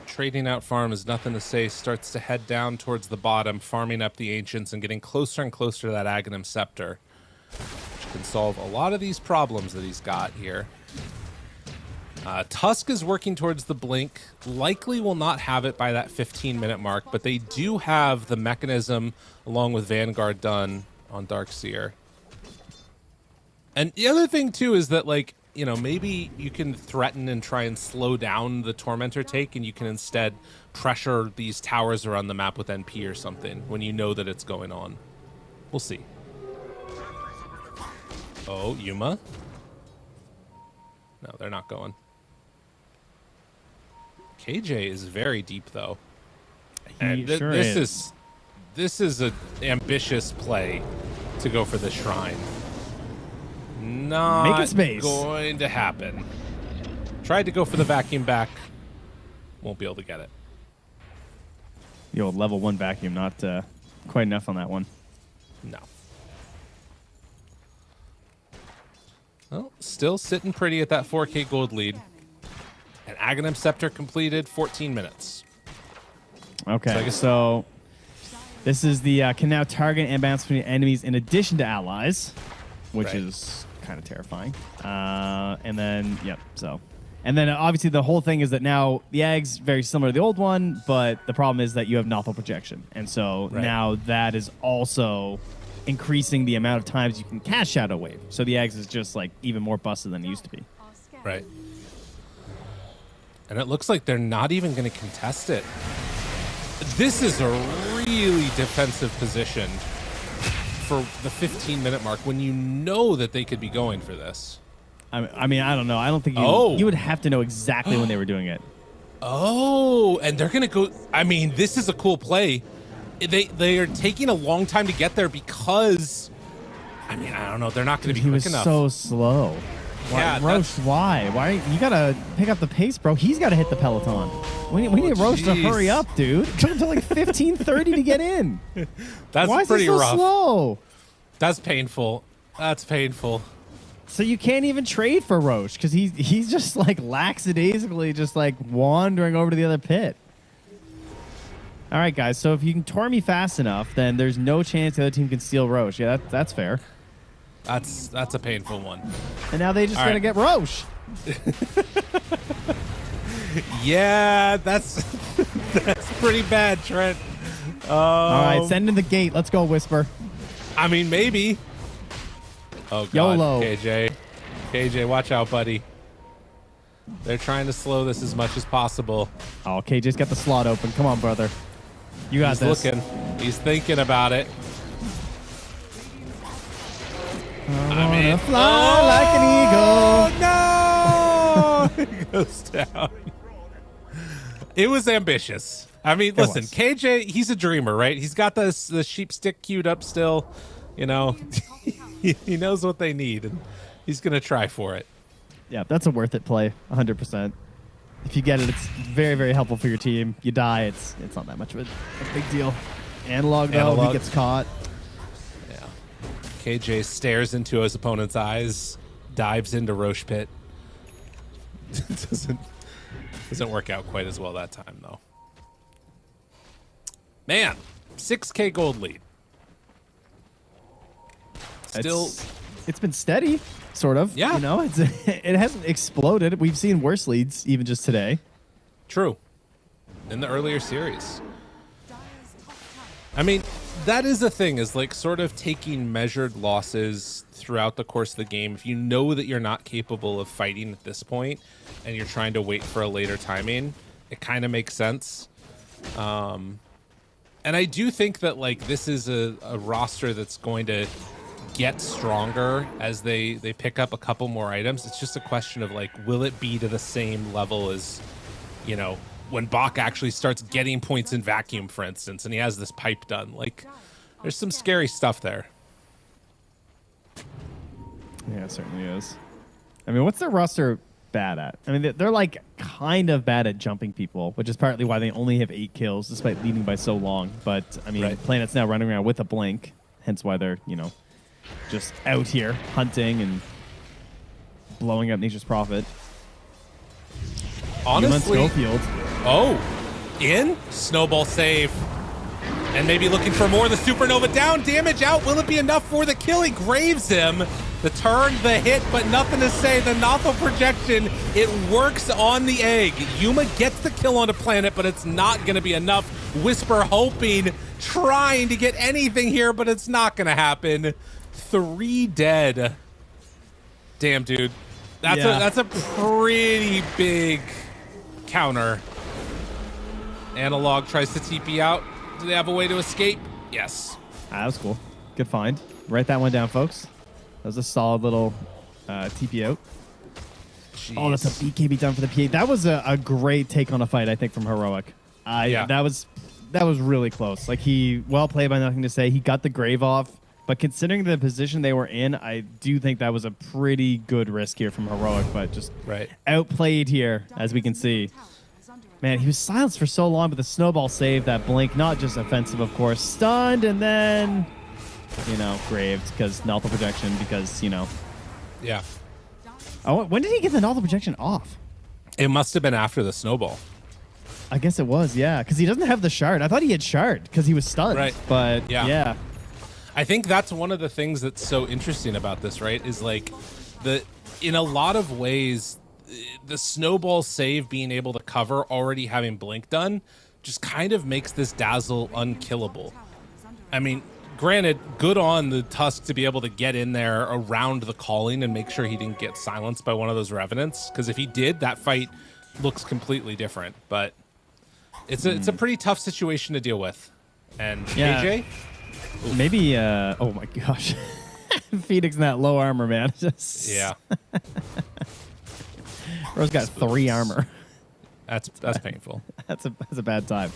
trading out farm is nothing to say. Starts to head down towards the bottom, farming up the Ancients and getting closer and closer to that Aghanim Scepter, which can solve a lot of these problems that he's got here. Tusk is working towards the blink. Likely will not have it by that 15-minute mark, but they do have the mechanism along with Vanguard done on Darkseer. And the other thing too is that, like, you know, maybe you can threaten and try and slow down the Tormentor take, and you can instead pressure these towers around the map with NP or something when you know that it's going on. We'll see. Oh, Yuma. No, they're not going. KJ is very deep though. And this is an ambitious play to go for the shrine. Not Make a space. going to happen. Tried to go for the vacuum back. Won't be able to get it. The old level 1 vacuum, not quite enough on that one. No. Well, still sitting pretty at that 4K gold lead. And Aghanim Scepter completed 14 minutes. Okay, so this is the can now target and bounce between enemies in addition to allies, which is kind of terrifying. And then, and then obviously the whole thing is that now the Ag's very similar to the old one, but the problem is that you have Nothal projection. And so now that is also increasing the amount of times you can cast Shadow Wave. So the Ags is just like even more busted than it used to be. Right. And it looks like they're not even going to contest it. This is a really defensive position for the 15-minute mark when you know that they could be going for this. I mean, I don't know. I don't think you would have to know exactly when they were doing it. Oh, and they're going to go. I mean, this is a cool play. They are taking a long time to get there because, I mean, I don't know. They're not going to be quick enough. He was so slow. Yeah, Roche, why? You gotta pick up the pace, bro. He's gotta hit the peloton. We need Roche to hurry up, dude. It took him to like 15:30 to get in. That's why pretty is he so rough. slow? That's painful. That's painful. So you can't even trade for Roche because he's just like lackadaisically just like wandering over to the other pit. All right, guys. So if you can tor me fast enough, then there's no chance the other team can steal Roche. Yeah, that's fair. That's a painful one. And now they just gotta get Roche. Yeah, that's pretty bad, Trent. All right, send in the gate. Let's go, Whisper. I mean, maybe. Oh, God. YOLO. KJ, watch out, buddy. They're trying to slow this as much as possible. Oh, KJ's got the slot open. Come on, brother. You got this. He's looking. He's thinking about it. I mean, fly like an eagle. No! He goes down. It was ambitious. I mean, listen, KJ, he's a dreamer, right? He's got the sheep stick queued up still. You know, he knows what they need, and he's going to try for it. Yeah, that's a worth it play, 100%. If you get it, it's very, very helpful for your team. You die, it's not that much of a big deal. Analog, though, he gets caught. KJ stares into his opponent's eyes, dives into Roche Pit. doesn't work out quite as well that time, though. Man, 6K gold lead. Still, it's been steady, sort of. Yeah. You know, it hasn't exploded. We've seen worse leads even just today. True. In the earlier series. I mean, that is the thing, is like sort of taking measured losses throughout the course of the game. If you know that you're not capable of fighting at this point and you're trying to wait for a later timing, it kind of makes sense. And I do think that like this is a roster that's going to get stronger as they pick up a couple more items. It's just a question of like, will it be to the same level as, you know, when Bach actually starts getting points in vacuum, for instance, and he has this pipe done. Like, there's some scary stuff there. Yeah, it certainly is. I mean, what's their roster bad at? I mean, they're like kind of bad at jumping people, which is partly why they only have 8 kills despite leading by so long. But, I mean, Planet's now running around with a blink, hence why they're, you know, just out here hunting and blowing up Nature's Prophet. Honestly, Schofield. Oh, in snowball save, and maybe looking for more. The supernova down, damage out. Will it be enough for the kill? He graves him. The turn, the hit, but nothing to say. The novel projection, it works on the egg. Yuma gets the kill on the planet, but it's not going to be enough. Whisper hoping, trying to get anything here, but it's not going to happen. 3 dead. Damn, dude. That's a pretty big counter. Analog tries to TP out. Do they have a way to escape? Yes. That was cool. Good find. Write that one down, folks. That was a solid little TP out. Jeez. Oh, that's a BKB done for the PA. That was a great take on a fight, I think, from Heroic. Yeah. That was really close. Like, he well played by nothing to say. He got the grave off. But considering the position they were in, I do think that was a pretty good risk here from Heroic, but just outplayed here, as we can see. Man, he was silenced for so long, but the snowball saved that blink. Not just offensive, of course. Stunned, and then, you know, graved because Nalta projection, because, you know. Yeah. Oh, when did he get the Nalta projection off? It must have been after the snowball. I guess it was, yeah, because he doesn't have the shard. I thought he had shard because he was stunned. Right. But, yeah. I think that's one of the things that's so interesting about this, right? Is like, in a lot of ways, the snowball save being able to cover already having blink done just kind of makes this Dazzle unkillable. I mean, granted, good on the Tusk to be able to get in there around the calling and make sure he didn't get silenced by one of those Revenants, because if he did, that fight looks completely different. But it's a pretty tough situation to deal with. And KJ? Oof. Maybe, oh my gosh. Phoenix in that low armor, man. Just... Yeah. Rose got 3 armor. That's painful. That's a bad time.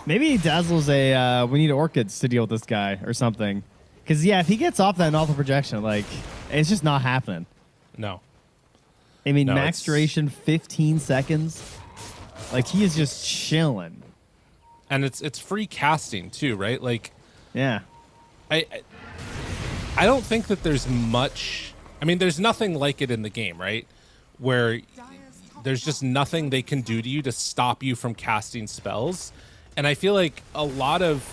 Maybe Dazzle's we need orchids to deal with this guy or something. Because, yeah, if he gets off that novel projection, like, it's just not happening. No. I mean, max duration, 15 seconds. Like, he is just chilling. And it's free casting, too, right? Like, yeah. I don't think that there's much... I mean, there's nothing like it in the game, right? Where there's just nothing they can do to you to stop you from casting spells. And I feel like a lot of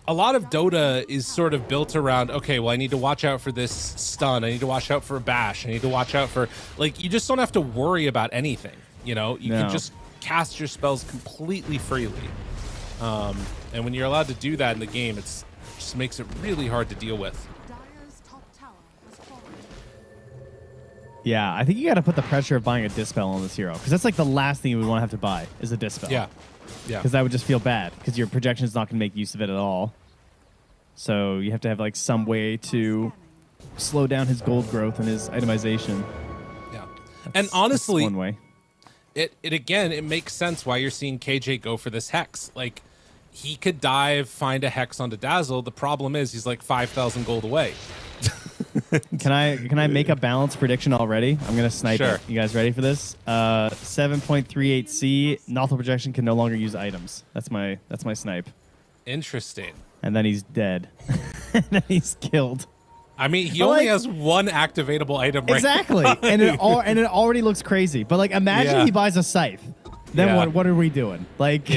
Dota is sort of built around, okay, well, I need to watch out for this stun. I need to watch out for a bash. I need to watch out for, like, you just don't have to worry about anything. You know, you can just cast your spells completely freely. And when you're allowed to do that in the game, it just makes it really hard to deal with. Yeah, I think you got to put the pressure of buying a Dispel on this hero, because that's like the last thing you would want to have to buy is a Dispel. Yeah. Because that would just feel bad, because your projection is not going to make use of it at all. So you have to have like some way to slow down his gold growth and his itemization. Yeah. And honestly, one way. It makes sense why you're seeing KJ go for this Hex. Like, he could dive, find a Hex onto Dazzle. The problem is he's like 5,000 gold away. Can I make a balanced prediction already? I'm gonna snipe it. You guys ready for this? 7.38C. Nothal projection can no longer use items. That's my snipe. Interesting. And then he's dead. And then he's killed. I mean, he only has one activatable item right exactly. now. and it already looks crazy. But like, imagine he buys a scythe. Then what are we doing? Like,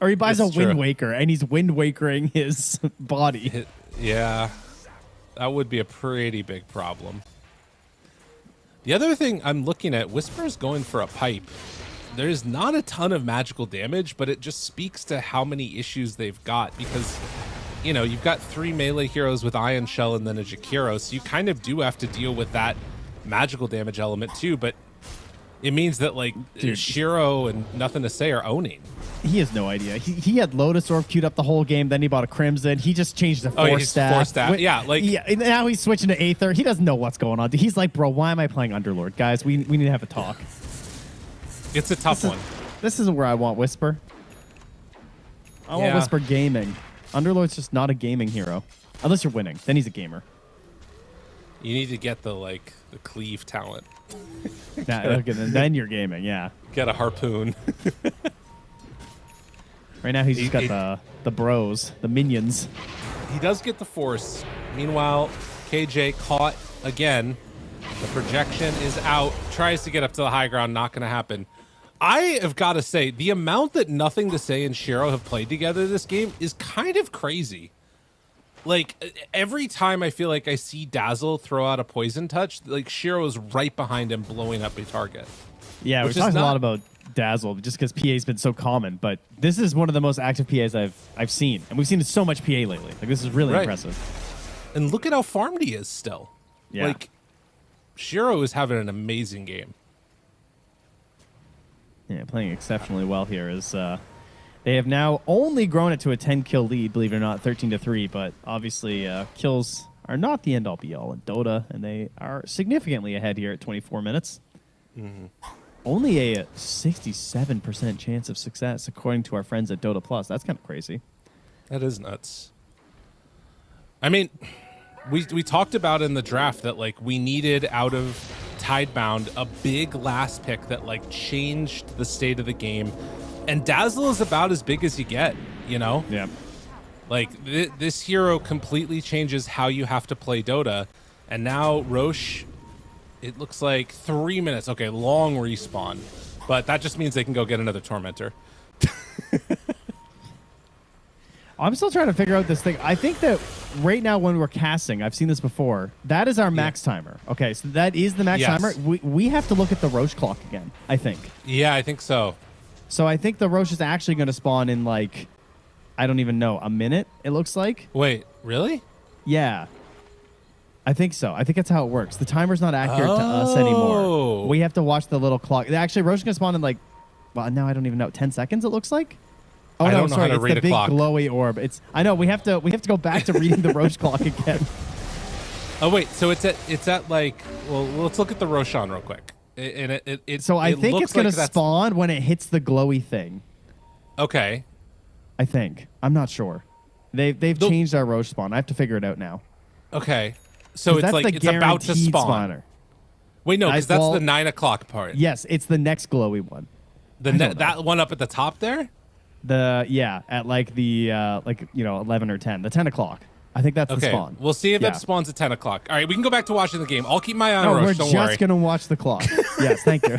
or he buys a Wind Waker and he's Wind Wakering his body. Yeah. That would be a pretty big problem. The other thing I'm looking at, Whisper's going for a pipe. There's not a ton of magical damage, but it just speaks to how many issues they've got, because, you know, you've got 3 melee heroes with Ion Shell and then a Jakiro, so you kind of do have to deal with that magical damage element too, but it means that, like, Shiro and Nothing to Say are owning. He has no idea. He had Lotus Orb queued up the whole game, then he bought a Crimson. He just changed the 4-staff. 4-staff. Yeah, like... Yeah, and now he's switching to Aether. He doesn't know what's going on. He's like, bro, why am I playing Underlord? Guys, we need to have a talk. It's a tough one. This isn't where I want Whisper. I want Whisper gaming. Underlord's just not a gaming hero. Unless you're winning. Then he's a gamer. You need to get the cleave talent. Then you're gaming, yeah. Get a harpoon. Right now he's just got the bros, the minions. He does get the force. Meanwhile, KJ caught again. The projection is out. Tries to get up to the high ground. Not going to happen. I have got to say, the amount that Nothing to Say and Shiro have played together this game is kind of crazy. Like every time I feel like I see Dazzle throw out a poison touch, like Shiro is right behind him blowing up a target. Yeah, we've talked a lot about Dazzle just because PA's been so common, but this is one of the most active PAs I've seen, and we've seen so much PA lately. Like this is really impressive. And look at how farmed he is still. Yeah. Like Shiro is having an amazing game. Yeah, playing exceptionally well here is they have now only grown it to a 10-kill lead, believe it or not, 13-3, but obviously kills are not the end-all be-all in Dota, and they are significantly ahead here at 24 minutes. Only a 67% chance of success, according to our friends at Dota Plus. That's kind of crazy. That is nuts. I mean, we talked about in the draft that like we needed out of Tidebound a big last pick that like changed the state of the game, and Dazzle is about as big as you get, you know? Yeah. Like this hero completely changes how you have to play Dota, and now Roche, it looks like 3 minutes. Okay, long respawn, but that just means they can go get another Tormentor. I'm still trying to figure out this thing. I think that right now when we're casting, I've seen this before, that is our max timer. Okay, so that is the max timer. We have to look at the Roche clock again, I think. Yeah, I think so. So I think the Roche is actually going to spawn in like, I don't even know, a minute, it looks like. Wait, really? Yeah. I think so. I think that's how it works. The timer's not accurate to us anymore. We have to watch the little clock. Actually, Roche is going to spawn in like, well, now I don't even know, 10 seconds it looks like? Oh, I no, don't know sorry, how to it's read the a big clock. glowy orb. I know, we have to go back to reading the Roche clock again. Oh wait, so it's at like, well, let's look at the Roshan real quick. So I think it's going to spawn when it hits the glowy thing. Okay. I think. I'm not sure. They've changed our Roche spawn. I have to figure it out now. Okay. So it's like it's about to spawn. Spawner. Wait, no, because that's the 9 o'clock part. Yes, it's the next glowy one. That one up at the top there? At like the 11 or 10. The 10 o'clock. I think that's the spawn. We'll see if it spawns at 10 o'clock. All right, we can go back to watching the game. I'll keep my eye on Roche, we're just going to watch the clock. Yes, thank you.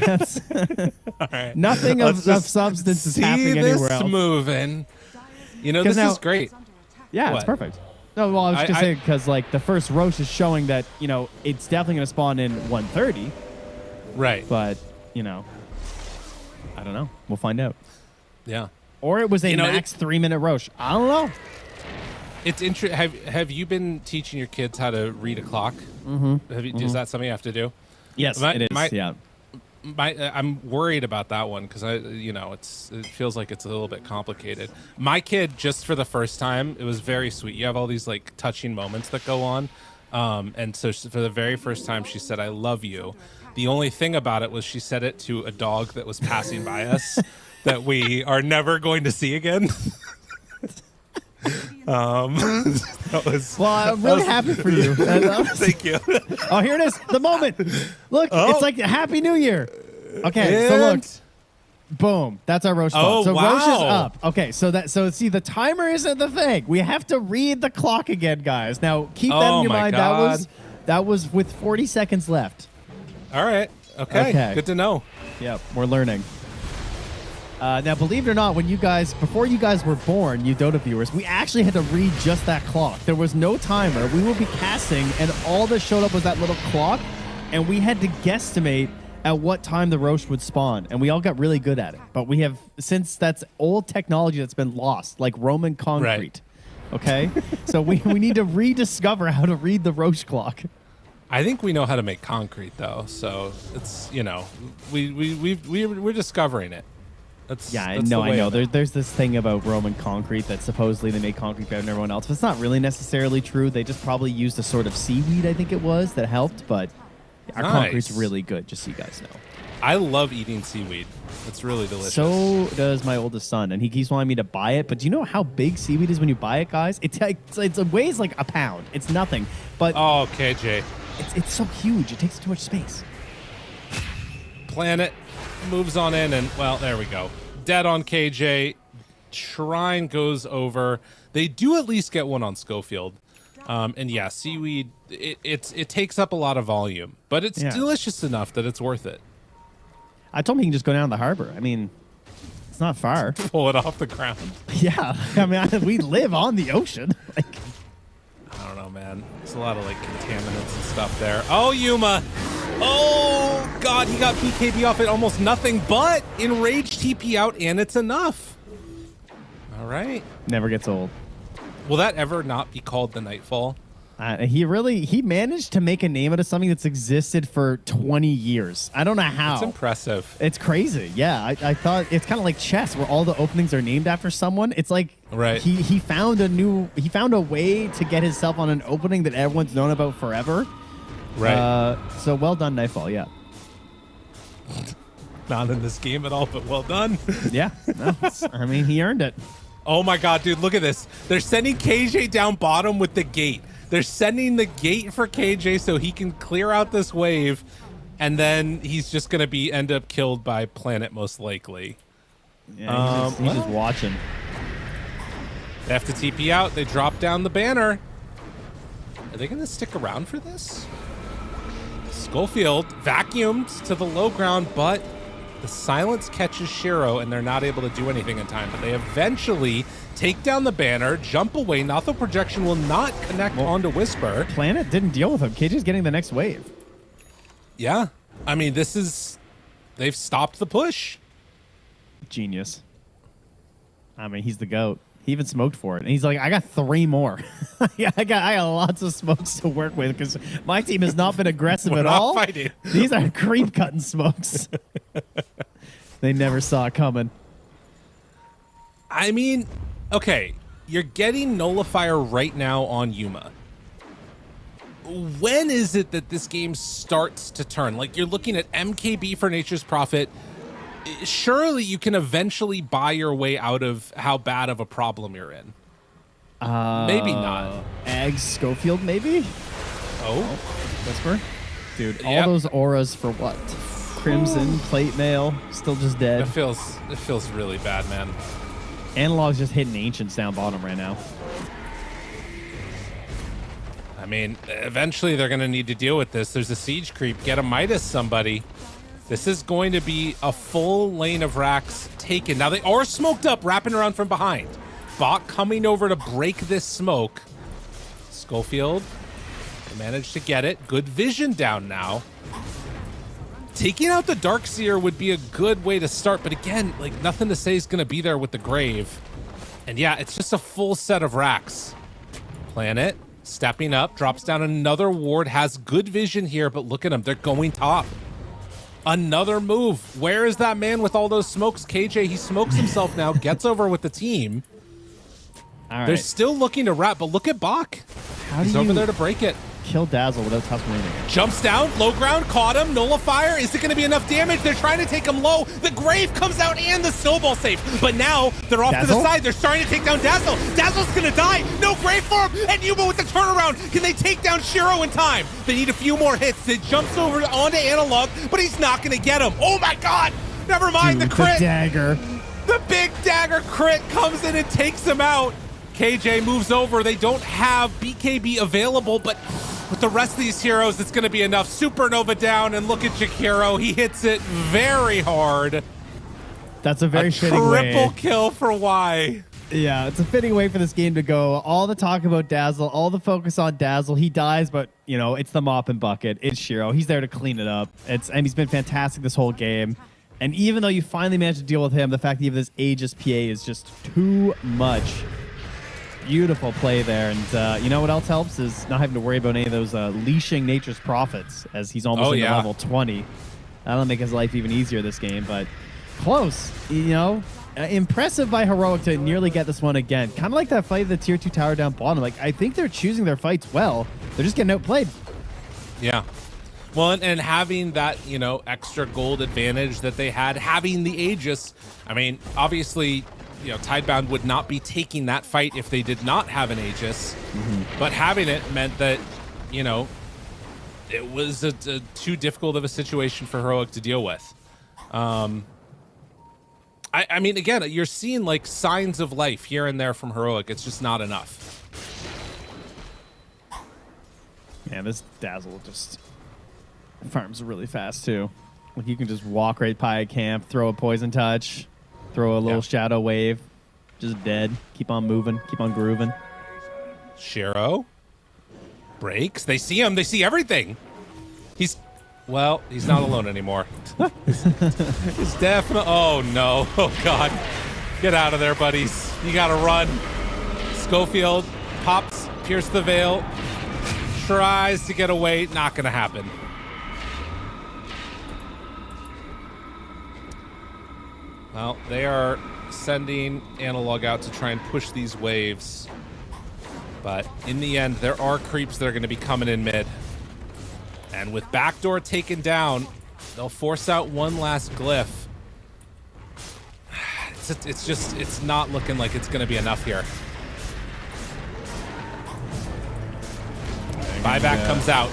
All right. Nothing of substance is happening anywhere else. Moving. You know, this is great. Yeah, it's perfect. No, well, I was just saying because like the first Roche is showing that, you know, it's definitely going to spawn in 1:30. Right. But, you know, I don't know. We'll find out. Yeah. Or it was a max 3-minute Roche. I don't know. It's interesting. Have you been teaching your kids how to read a clock? Mm-hmm. Is that something you have to do? Yes, it is. Yeah. I'm worried about that one because it feels like it's a little bit complicated. My kid, just for the first time, it was very sweet. You have all these like touching moments that go on, and so for the very first time, she said, "I love you." The only thing about it was she said it to a dog that was passing by us that we are never going to see again. That was, well, I'm really happy for you. Thank you. Oh, here it is. The moment. Look, it's like Happy New Year. Okay, so look. Boom. That's our Roche spot. So Roche is up. Okay, so see, the timer isn't the thing. We have to read the clock again, guys. Now, keep that in your mind. God. That was with 40 seconds left. All right. Okay. Good to know. Yep, we're learning. Now, believe it or not, before you guys were born, you Dota viewers, we actually had to read just that clock. There was no timer. We would be casting, and all that showed up was that little clock, and we had to guesstimate at what time the Roche would spawn, and we all got really good at it. But we have, since that's old technology that's been lost, like Roman concrete, right. Okay? So we need to rediscover how to read the Roche clock. I think we know how to make concrete, though, so it's, we're discovering it. I know. There's this thing about Roman concrete that supposedly they make concrete better than everyone else, but it's not really necessarily true. They just probably used a sort of seaweed, I think it was, that helped, but our concrete's really good, just so you guys know. I love eating seaweed. It's really delicious. So does my oldest son, and he keeps wanting me to buy it, but do you know how big seaweed is when you buy it, guys? It weighs like a pound. It's nothing. But oh, KJ. It's so huge. It takes too much space. Planet moves on in, and well, there we go. Dead on KJ. Shrine goes over. They do at least get one on Schofield. And yeah, seaweed, it takes up a lot of volume, but it's delicious enough that it's worth it. I told him he can just go down the harbor. I mean, it's not far. Pull it off the ground. Yeah. I mean, we live on the ocean. man. There's a lot of like contaminants and stuff there. Oh, Yuma. Oh, God, he got BKB off at almost nothing, but Enraged TP out, and it's enough. All right. Never gets old. Will that ever not be called the Nightfall? He managed to make a name out of something that's existed for 20 years. I don't know how. It's impressive. It's crazy. Yeah, I thought it's kind of like chess where all the openings are named after someone. It's like he found a way to get himself on an opening that everyone's known about forever. Right. So well done, Nightfall. Yeah. Not in this game at all, but well done. Yeah. No, I mean, he earned it. Oh my God, dude, look at this. They're sending KJ down bottom with the gate. They're sending the gate for KJ so he can clear out this wave, and then he's just going to end up killed by Planet most likely. Yeah, he's just watching. They have to TP out. They drop down the banner. Are they going to stick around for this? Schofield vacuumed to the low ground, but the silence catches Shiro, and they're not able to do anything in time. But they eventually take down the banner, jump away. Nautho projection will not connect onto Whisper. Planet didn't deal with him. KJ's getting the next wave. Yeah. I mean, they've stopped the push. Genius. I mean, he's the GOAT. He even smoked for it. And he's like, I got 3 more. Yeah, I got lots of smokes to work with because my team has not been aggressive at all. Fighting. These are creep cutting smokes. They never saw it coming. I mean, okay, you're getting Nullifier right now on Yuma. When is it that this game starts to turn? Like, you're looking at MKB for Nature's Prophet. Surely you can eventually buy your way out of how bad of a problem you're in. Maybe not. Eggs Schofield, maybe? Oh. Whisper? Dude, all those auras for what? Crimson, plate mail, still just dead. It feels really bad, man. Analog's just hitting Ancients down bottom right now. I mean, eventually they're going to need to deal with this. There's a siege creep. Get a Midas, somebody. This is going to be a full lane of racks taken. Now they are smoked up, wrapping around from behind. Bot coming over to break this smoke. Schofield managed to get it. Good vision down now. Taking out the Darkseer would be a good way to start, but again, like, nothing to say is going to be there with the Grave. And yeah, it's just a full set of racks. Planet stepping up, drops down another ward, has good vision here, but look at them, they're going top. Another move. Where is that man with all those smokes? KJ, he smokes himself now, gets over with the team. All right. They're still looking to wrap, but look at Bach. He's over there to break it. Kill Dazzle without Submarine. Jumps down, low ground, caught him, Nullifier. Is it going to be enough damage? They're trying to take him low. The Grave comes out and the snowball safe. But now they're off to the side. They're starting to take down Dazzle. Dazzle's going to die. No Grave for him. And Yuma with the turnaround. Can they take down Shiro in time? They need a few more hits. It jumps over onto Analog, but he's not going to get him. Oh my God. Never mind. Dude, the crit. The dagger. The big dagger crit comes in and takes him out. KJ moves over. They don't have BKB available, but with the rest of these heroes, it's going to be enough. Supernova down, and look at Jakiro. He hits it very hard. That's a very fitting way. Triple kill for Y. Yeah, it's a fitting way for this game to go. All the talk about Dazzle, all the focus on Dazzle. He dies, but, you know, it's the mop and bucket. It's Shiro. He's there to clean it up. And he's been fantastic this whole game. And even though you finally managed to deal with him, the fact that you have this Aegis PA is just too much. Beautiful play there, and you know what else helps is not having to worry about any of those leashing Nature's Prophets, as he's almost into level 20. That'll make his life even easier this game, but close. You know, impressive by Heroic to nearly get this one again. Kind of like that fight of the tier 2 tower down bottom. Like, I think they're choosing their fights well. They're just getting outplayed. Yeah. Well, and having that, you know, extra gold advantage that they had, having the Aegis, I mean, obviously, you know, Tidebound would not be taking that fight if they did not have an Aegis. But having it meant that, you know, it was a too difficult of a situation for Heroic to deal with. I mean, again, you're seeing like signs of life here and there from Heroic. It's just not enough. Man, this Dazzle just farms really fast too. Like, you can just walk right by camp, throw a poison touch, throw a little shadow wave, just dead. Keep on moving, keep on grooving. Shiro breaks. They see him. They see everything. He's not alone anymore. He's definitely. Oh no! Oh god! Get out of there, buddies. You gotta run. Schofield pops, pierce the veil, tries to get away. Not gonna happen. Well, they are sending Analog out to try and push these waves. But in the end, there are creeps that are going to be coming in mid. And with backdoor taken down, they'll force out one last glyph. It's not looking like it's going to be enough here. Buyback comes out.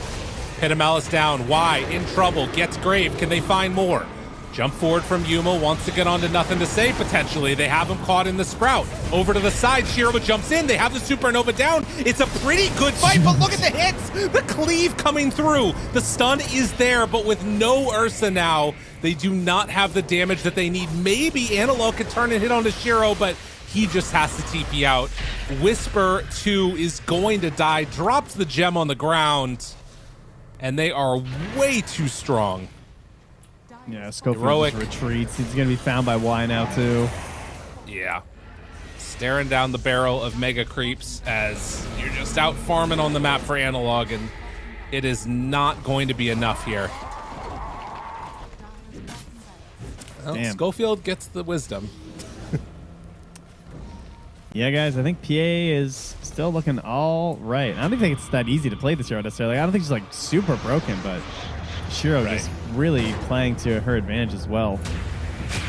Pitamalis down. Y in trouble. Gets Grave. Can they find more? Jump forward from Yuma, wants to get on to nothing to say, potentially. They have him caught in the Sprout. Over to the side, Shiro jumps in. They have the Supernova down. It's a pretty good fight, but look at the hits. The cleave coming through. The stun is there, but with no Ursa now, they do not have the damage that they need. Maybe Analog could turn and hit onto Shiro, but he just has to TP out. Whisper 2 is going to die, drops the gem on the ground, and they are way too strong. Yeah, Schofield retreats. He's going to be found by Y now, too. Yeah. Staring down the barrel of mega creeps as you're just out farming on the map for Analog, and it is not going to be enough here. Well, Schofield gets the wisdom. Yeah, guys, I think PA is still looking all right. I don't think it's that easy to play this hero necessarily. I don't think she's like super broken, but Shiro just really playing to her advantage as well.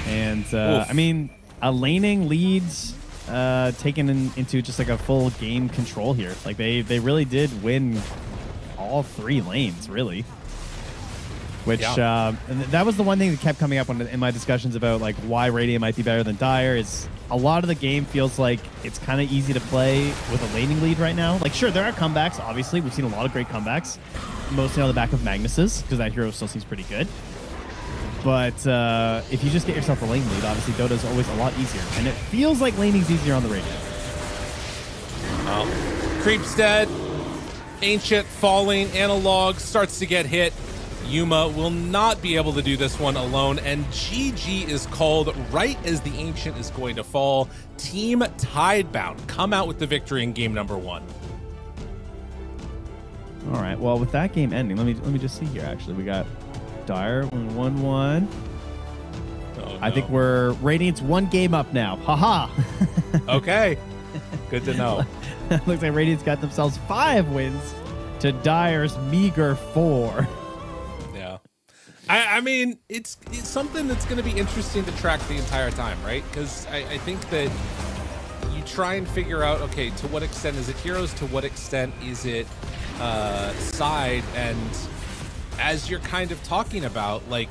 And I mean, a laning leads taken into just like a full game control here. Like they really did win all 3 lanes, really. Which and that was the one thing that kept coming up in my discussions about like why Radiant might be better than Dire is a lot of the game feels like it's kind of easy to play with a laning lead right now. Like, sure, there are comebacks, obviously. We've seen a lot of great comebacks, mostly on the back of Magnus's, because that hero still seems pretty good. But if you just get yourself a lane lead, obviously Dota's always a lot easier. And it feels like laning's easier on the Radiant. Well, Creep's dead. Ancient falling. Analog starts to get hit. Yuma will not be able to do this one alone, and GG is called right as the Ancient is going to fall. Team Tidebound come out with the victory in game number 1. All right, well, with that game ending, let me just see here, actually. We got Dire 1-1. Oh, no. I think we're Radiant's 1 game up now. Haha. Okay. Good to know. Looks like Radiant's got themselves 5 wins to Dire's meager 4. I mean, it's something that's going to be interesting to track the entire time, right? Because I think that you try and figure out, okay, to what extent is it heroes? To what extent is it side? And as you're kind of talking about, like,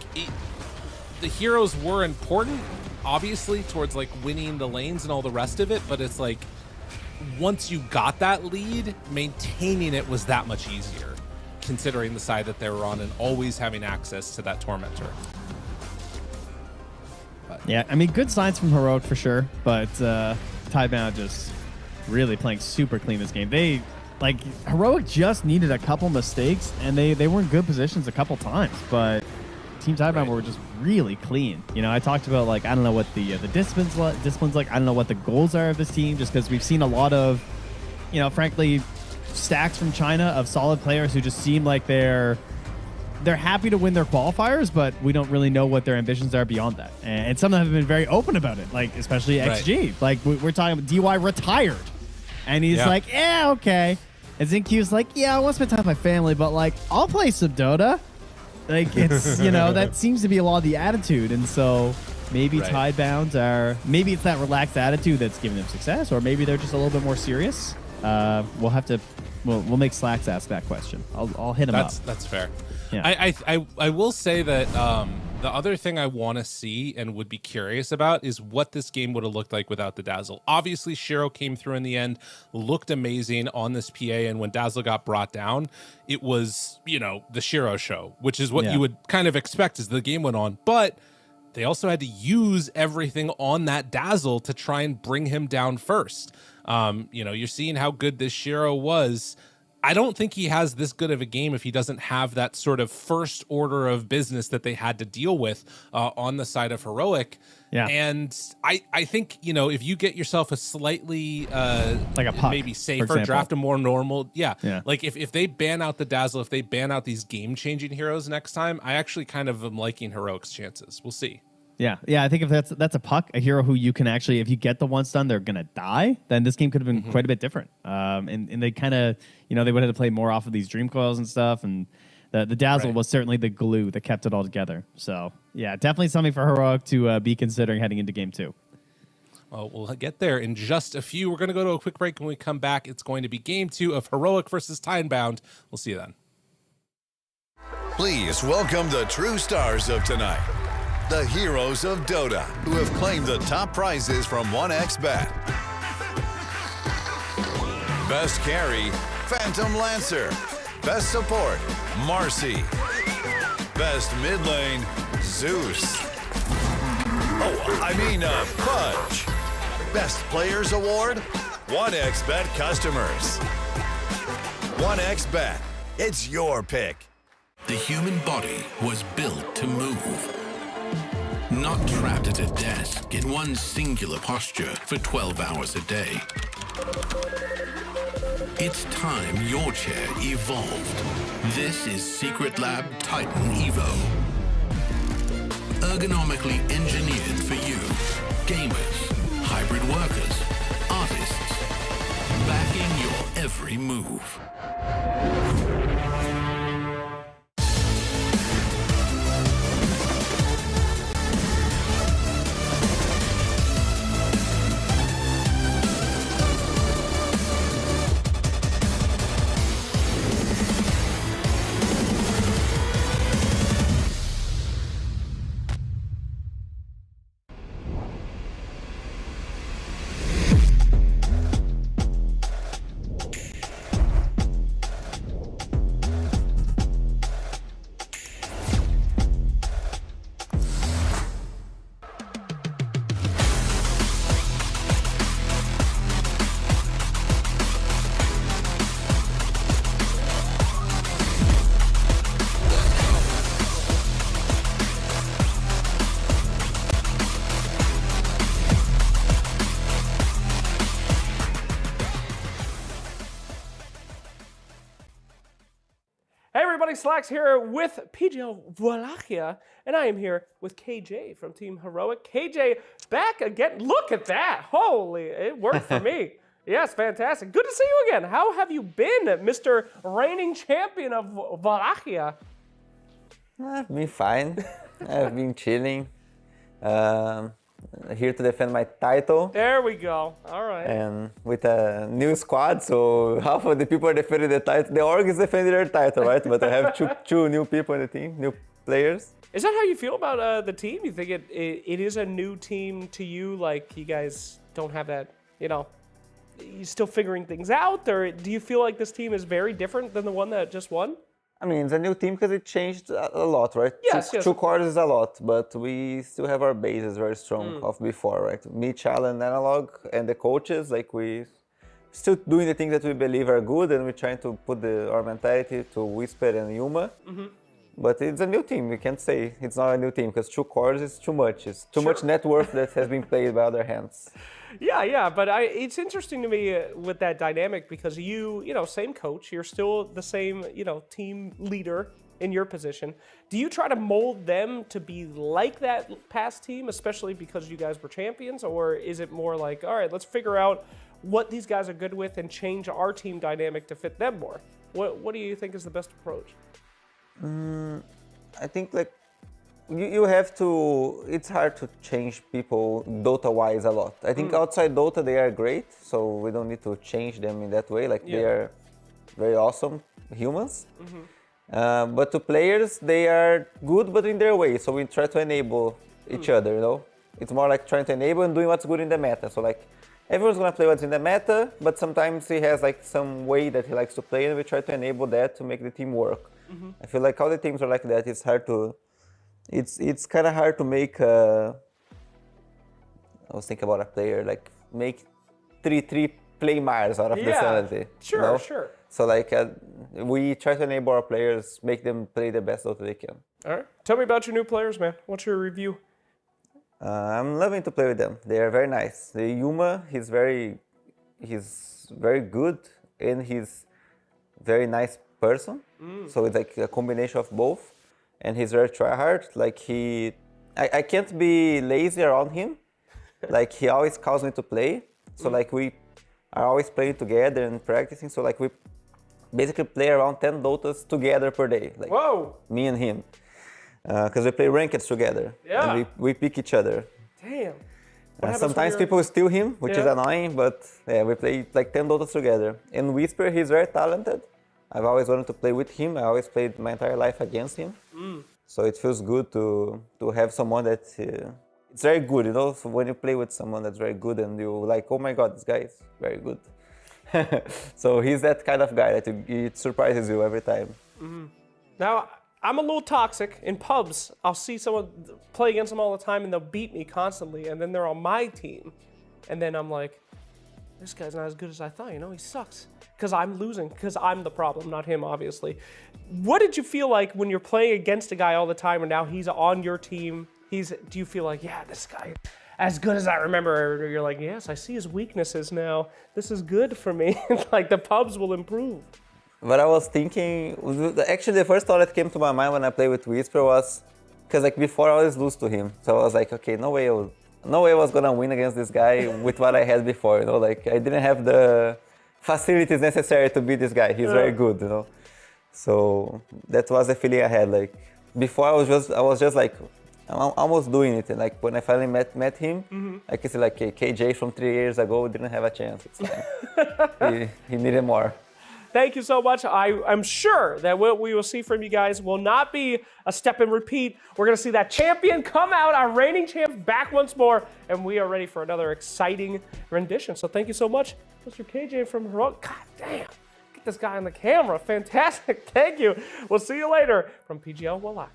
the heroes were important, obviously, towards, like, winning the lanes and all the rest of it. But it's like, once you got that lead, maintaining it was that much easier, considering the side that they were on and always having access to that Tormentor. But. Yeah, I mean, good signs from Heroic for sure, but Tidebound just really playing super clean this game. Heroic just needed a couple mistakes, and they were in good positions a couple times, but Team Tidebound were just really clean. You know, I talked about, like, I don't know what the disciplines like. I don't know what the goals are of this team, just because we've seen a lot of, you know, frankly, stacks from China of solid players who just seem like they're happy to win their qualifiers, but we don't really know what their ambitions are beyond that. And some of them have been very open about it, like especially XG. Like we're talking about DY retired, and he's like, yeah, okay. And Zinq's like, yeah, I want to spend time with my family, but like I'll play some Dota. Like it's you know that seems to be a lot of the attitude, and so maybe Tidebounds are maybe it's that relaxed attitude that's giving them success, or maybe they're just a little bit more serious. We'll have to. We'll make Slacks ask that question. I'll hit him up. That's fair. Yeah. I will say that the other thing I want to see and would be curious about is what this game would have looked like without the Dazzle. Obviously, Shiro came through in the end, looked amazing on this PA, and when Dazzle got brought down, it was, you know, the Shiro show, which is what you would kind of expect as the game went on. But they also had to use everything on that Dazzle to try and bring him down first. You know, you're seeing how good this Shiro was. I don't think he has this good of a game if he doesn't have that sort of first order of business that they had to deal with on the side of Heroic. Yeah. And I think, you know, if you get yourself a slightly like a puck, maybe safer, draft a more normal. Yeah. Like if they ban out the Dazzle, if they ban out these game-changing heroes next time, I actually kind of am liking Heroic's chances. We'll see. Yeah, I think if that's a puck, a hero who you can actually, if you get the one stun, they're gonna die. Then this game could have been quite a bit different. And they kind of, you know, they would have to play more off of these dream coils and stuff. And the Dazzle was certainly the glue that kept it all together. So yeah, definitely something for Heroic to be considering heading into game 2. Well, we'll get there in just a few. We're going to go to a quick break. When we come back, it's going to be game 2 of Heroic versus Tidebound. We'll see you then. Please welcome the true stars of tonight. The heroes of Dota, who have claimed the top prizes from 1xBet. Best carry, Phantom Lancer. Best support, Marcy. Best mid lane, Zeus. Fudge. Best Players Award, 1xBet customers. 1xBet, it's your pick. The human body was built to move. Not trapped at a desk in one singular posture for 12 hours a day. It's time your chair evolved. This is Secret Lab Titan Evo. Ergonomically engineered for you. Gamers, hybrid workers, artists. Backing your every move. Slacks here with PGL Wallachia, and I am here with KJ from Team Heroic. KJ, back again. Look at that. Holy, it worked for me. Yes, fantastic. Good to see you again. How have you been, Mr. reigning champion of Wallachia? I've been fine. I've been chilling. Here to defend my title. There we go. All right. And with a new squad, so half of the people are defending the title. The org is defending their title, right? But I have two new people in the team, new players. Is that how you feel about the team? You think it is a new team to you? Like you guys don't have that, you know, you're still figuring things out? Or do you feel like this team is very different than the one that just won? I mean, it's a new team because it changed a lot, right? Yes, two quarters is a lot, but we still have our bases very strong of before, right? Me, Chal, and Analog, and the coaches, like we still doing the things that we believe are good, and we're trying to put our mentality to Whisper and Yuma. But it's a new team. We can't say it's not a new team because 2 quarters is too much. It's too much net worth that has been played by other hands. Yeah, but it's interesting to me with that dynamic because you know, same coach, you're still the same, you know, team leader in your position. Do you try to mold them to be like that past team, especially because you guys were champions, or is it more like, all right, let's figure out what these guys are good with and change our team dynamic to fit them more? What do you think is the best approach? I think like you have to, it's hard to change people Dota-wise a lot. I think outside Dota they are great, so we don't need to change them in that way. Like they are very awesome humans. But to players, they are good, but in their way. So we try to enable each other, you know? It's more like trying to enable and doing what's good in the meta. So like everyone's gonna play what's in the meta, but sometimes he has like some way that he likes to play, and we try to enable that to make the team work. I feel like all the teams are like that. It's hard to, it's kind of hard to make. I was thinking about a player like make three play Mars out of the sanity. Sure. So like we try to enable our players, make them play the best Dota they can. All right. Tell me about your new players, man. What's your review? I'm loving to play with them. They are very nice. The Yuma, he's very good, and he's very nice person. So it's like a combination of both. And he's very tryhard. Like I can't be lazy around him. Like he always calls me to play. So like we are always playing together and practicing. So like we basically play around 10 Dotas together per day. Like Whoa! Me and him. Because we play rankeds together. Yeah. And we pick each other. Damn. Sometimes people steal him, which is annoying, but yeah, we play like 10 Dotas together. And Whisper, he's very talented. I've always wanted to play with him. I always played my entire life against him. So it feels good to have someone that it's very good, you know. So when you play with someone that's very good and you like, oh my God, this guy is very good. So he's that kind of guy that it surprises you every time. Now, I'm a little toxic. In pubs, I'll see someone play against them all the time and they'll beat me constantly, and then they're on my team. And then I'm like, this guy's not as good as I thought, you know, he sucks. Because I'm losing, because I'm the problem, not him, obviously. What did you feel like when you're playing against a guy all the time and now he's on your team? Do you feel like, yeah, this guy, as good as I remember, or you're like, yes, I see his weaknesses now. This is good for me. Like the pubs will improve. What I was thinking, actually the first thought that came to my mind when I played with Whisper was, because like before I always lose to him. So I was like, okay, no way I was gonna win against this guy with what I had before, you know, like I didn't have the facilities necessary to beat this guy. He's very good, you know. So that was the feeling I had. Like before I was just like, I'm almost doing it. And like when I finally met him, I can see like KJ from 3 years ago didn't have a chance. It's like, he needed more. Thank you so much. I'm sure that what we will see from you guys will not be a step and repeat. We're going to see that champion come out, our reigning champ, back once more, and we are ready for another exciting rendition. So thank you so much, Mr. KJ from Heroic. God damn, get this guy on the camera. Fantastic. Thank you. We'll see you later from PGL Wallachia.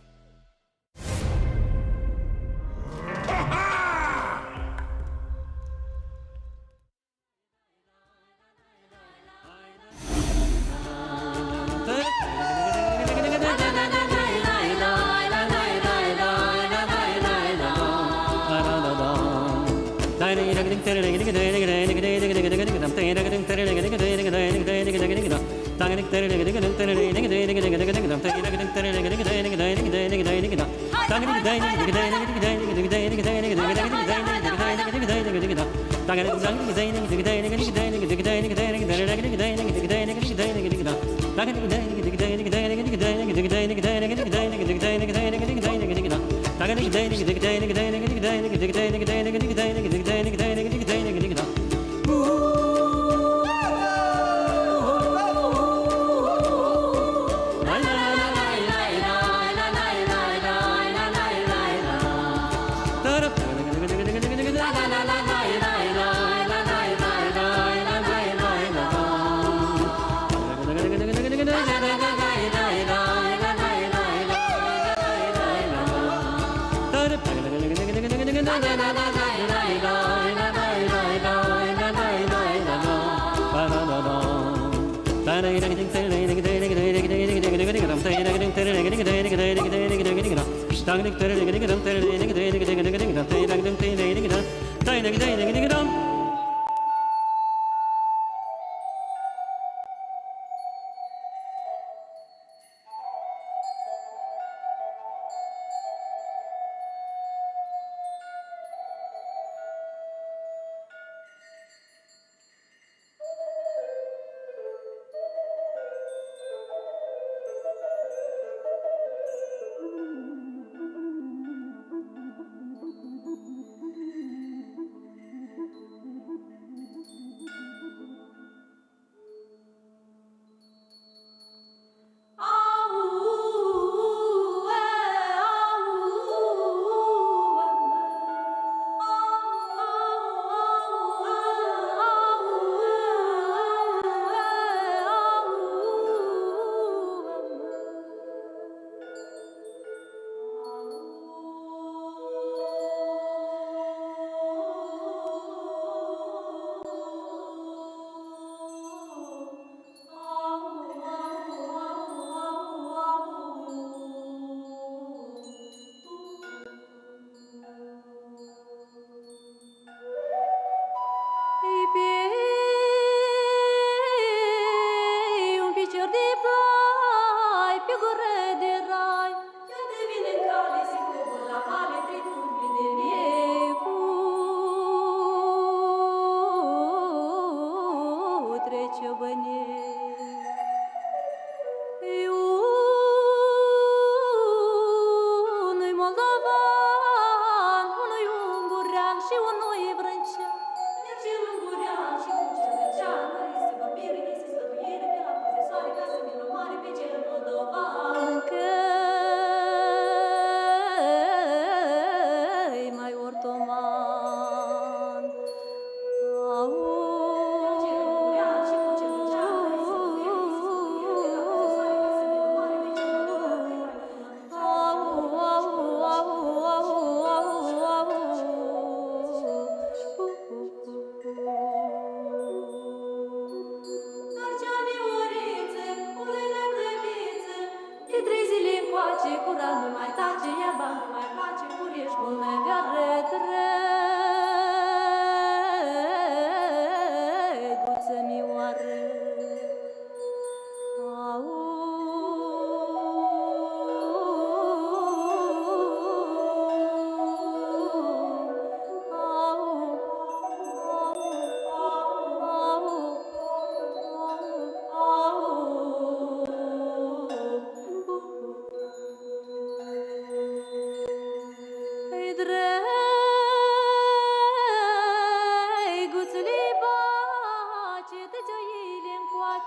pace,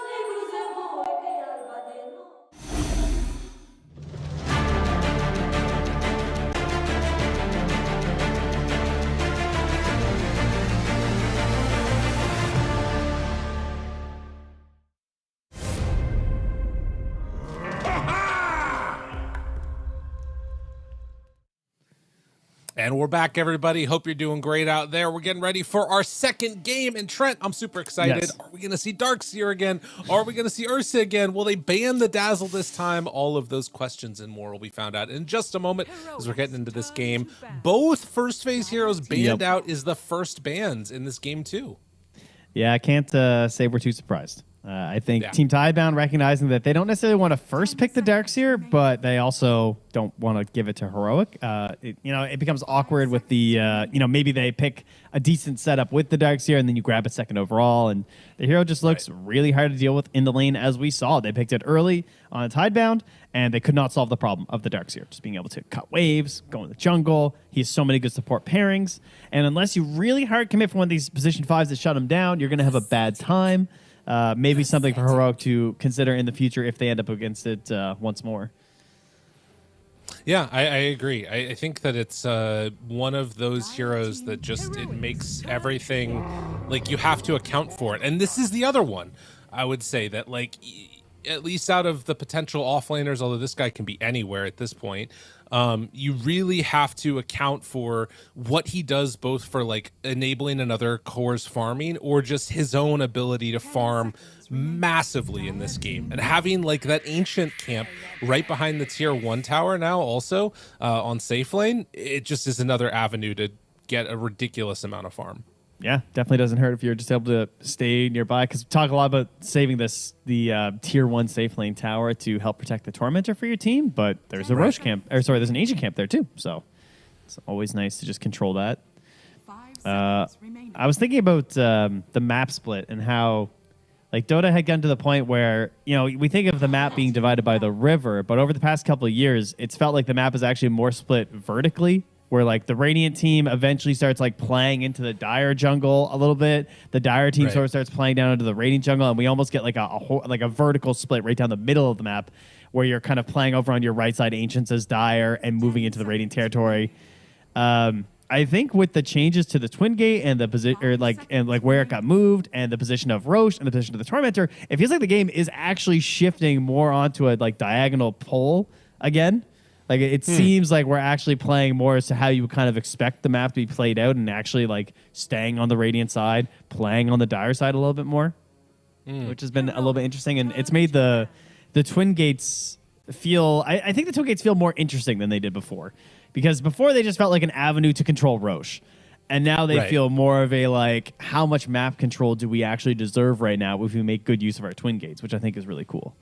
neguze voi che alba de no. And we're back, everybody. Hope you're doing great out there. We're getting ready for our second game. And Trent, I'm super excited. Yes. Are we going to see Darkseer again? Are we going to see Ursa again? Will they ban the Dazzle this time? All of those questions and more will be found out in just a moment as we're getting into this game. Both first phase heroes banned out is the first bans in this game too. Yeah, I can't say we're too surprised. I think Team Tidebound recognizing that they don't necessarily want to first pick the Darkseer, but they also don't want to give it to Heroic. It becomes awkward with the, maybe they pick a decent setup with the Darkseer and then you grab it second overall. And the hero just looks really hard to deal with in the lane, as we saw. They picked it early on Tidebound, and they could not solve the problem of the Darkseer. Just being able to cut waves, go in the jungle. He has so many good support pairings. And unless you really hard commit for one of these position 5s that shut him down, you're going to have a bad time. Maybe something for Heroic to consider in the future if they end up against it once more. Yeah, I agree. I think that it's one of those heroes that just, it makes everything, like, you have to account for it. And this is the other one, I would say, that, like, at least out of the potential offlaners, although this guy can be anywhere at this point, you really have to account for what he does, both for like enabling another core's farming or just his own ability to farm massively in this game. And having like that ancient camp right behind the tier 1 tower now also on safe lane, it just is another avenue to get a ridiculous amount of farm. Yeah, definitely doesn't hurt if you're just able to stay nearby, because we talk a lot about saving the tier 1 safe lane tower to help protect the Tormentor for your team, but there's a Roche camp, there's an ancient camp there too, so it's always nice to just control that. I was thinking about the map split and how, like, Dota had gotten to the point where, we think of the map being divided by the river, but over the past couple of years, it's felt like the map is actually more split vertically, where like the Radiant team eventually starts like playing into the Dire jungle a little bit. The Dire team sort of starts playing down into the Radiant jungle, and we almost get like a vertical split right down the middle of the map, where you're kind of playing over on your right side Ancients as Dire and moving into the Radiant territory. I think with the changes to the Twin Gate and the position, and where it got moved, and the position of Roche and the position of the Tormentor, it feels like the game is actually shifting more onto a like diagonal pole again. Like, it seems like we're actually playing more as to how you would kind of expect the map to be played out, and actually like staying on the Radiant side, playing on the Dire side a little bit more, which has been a little bit interesting. And it's made the Twin Gates feel, I think the Twin Gates feel more interesting than they did before, because before they just felt like an avenue to control Roche. And now they feel more of a, like, how much map control do we actually deserve right now if we make good use of our Twin Gates, which I think is really cool.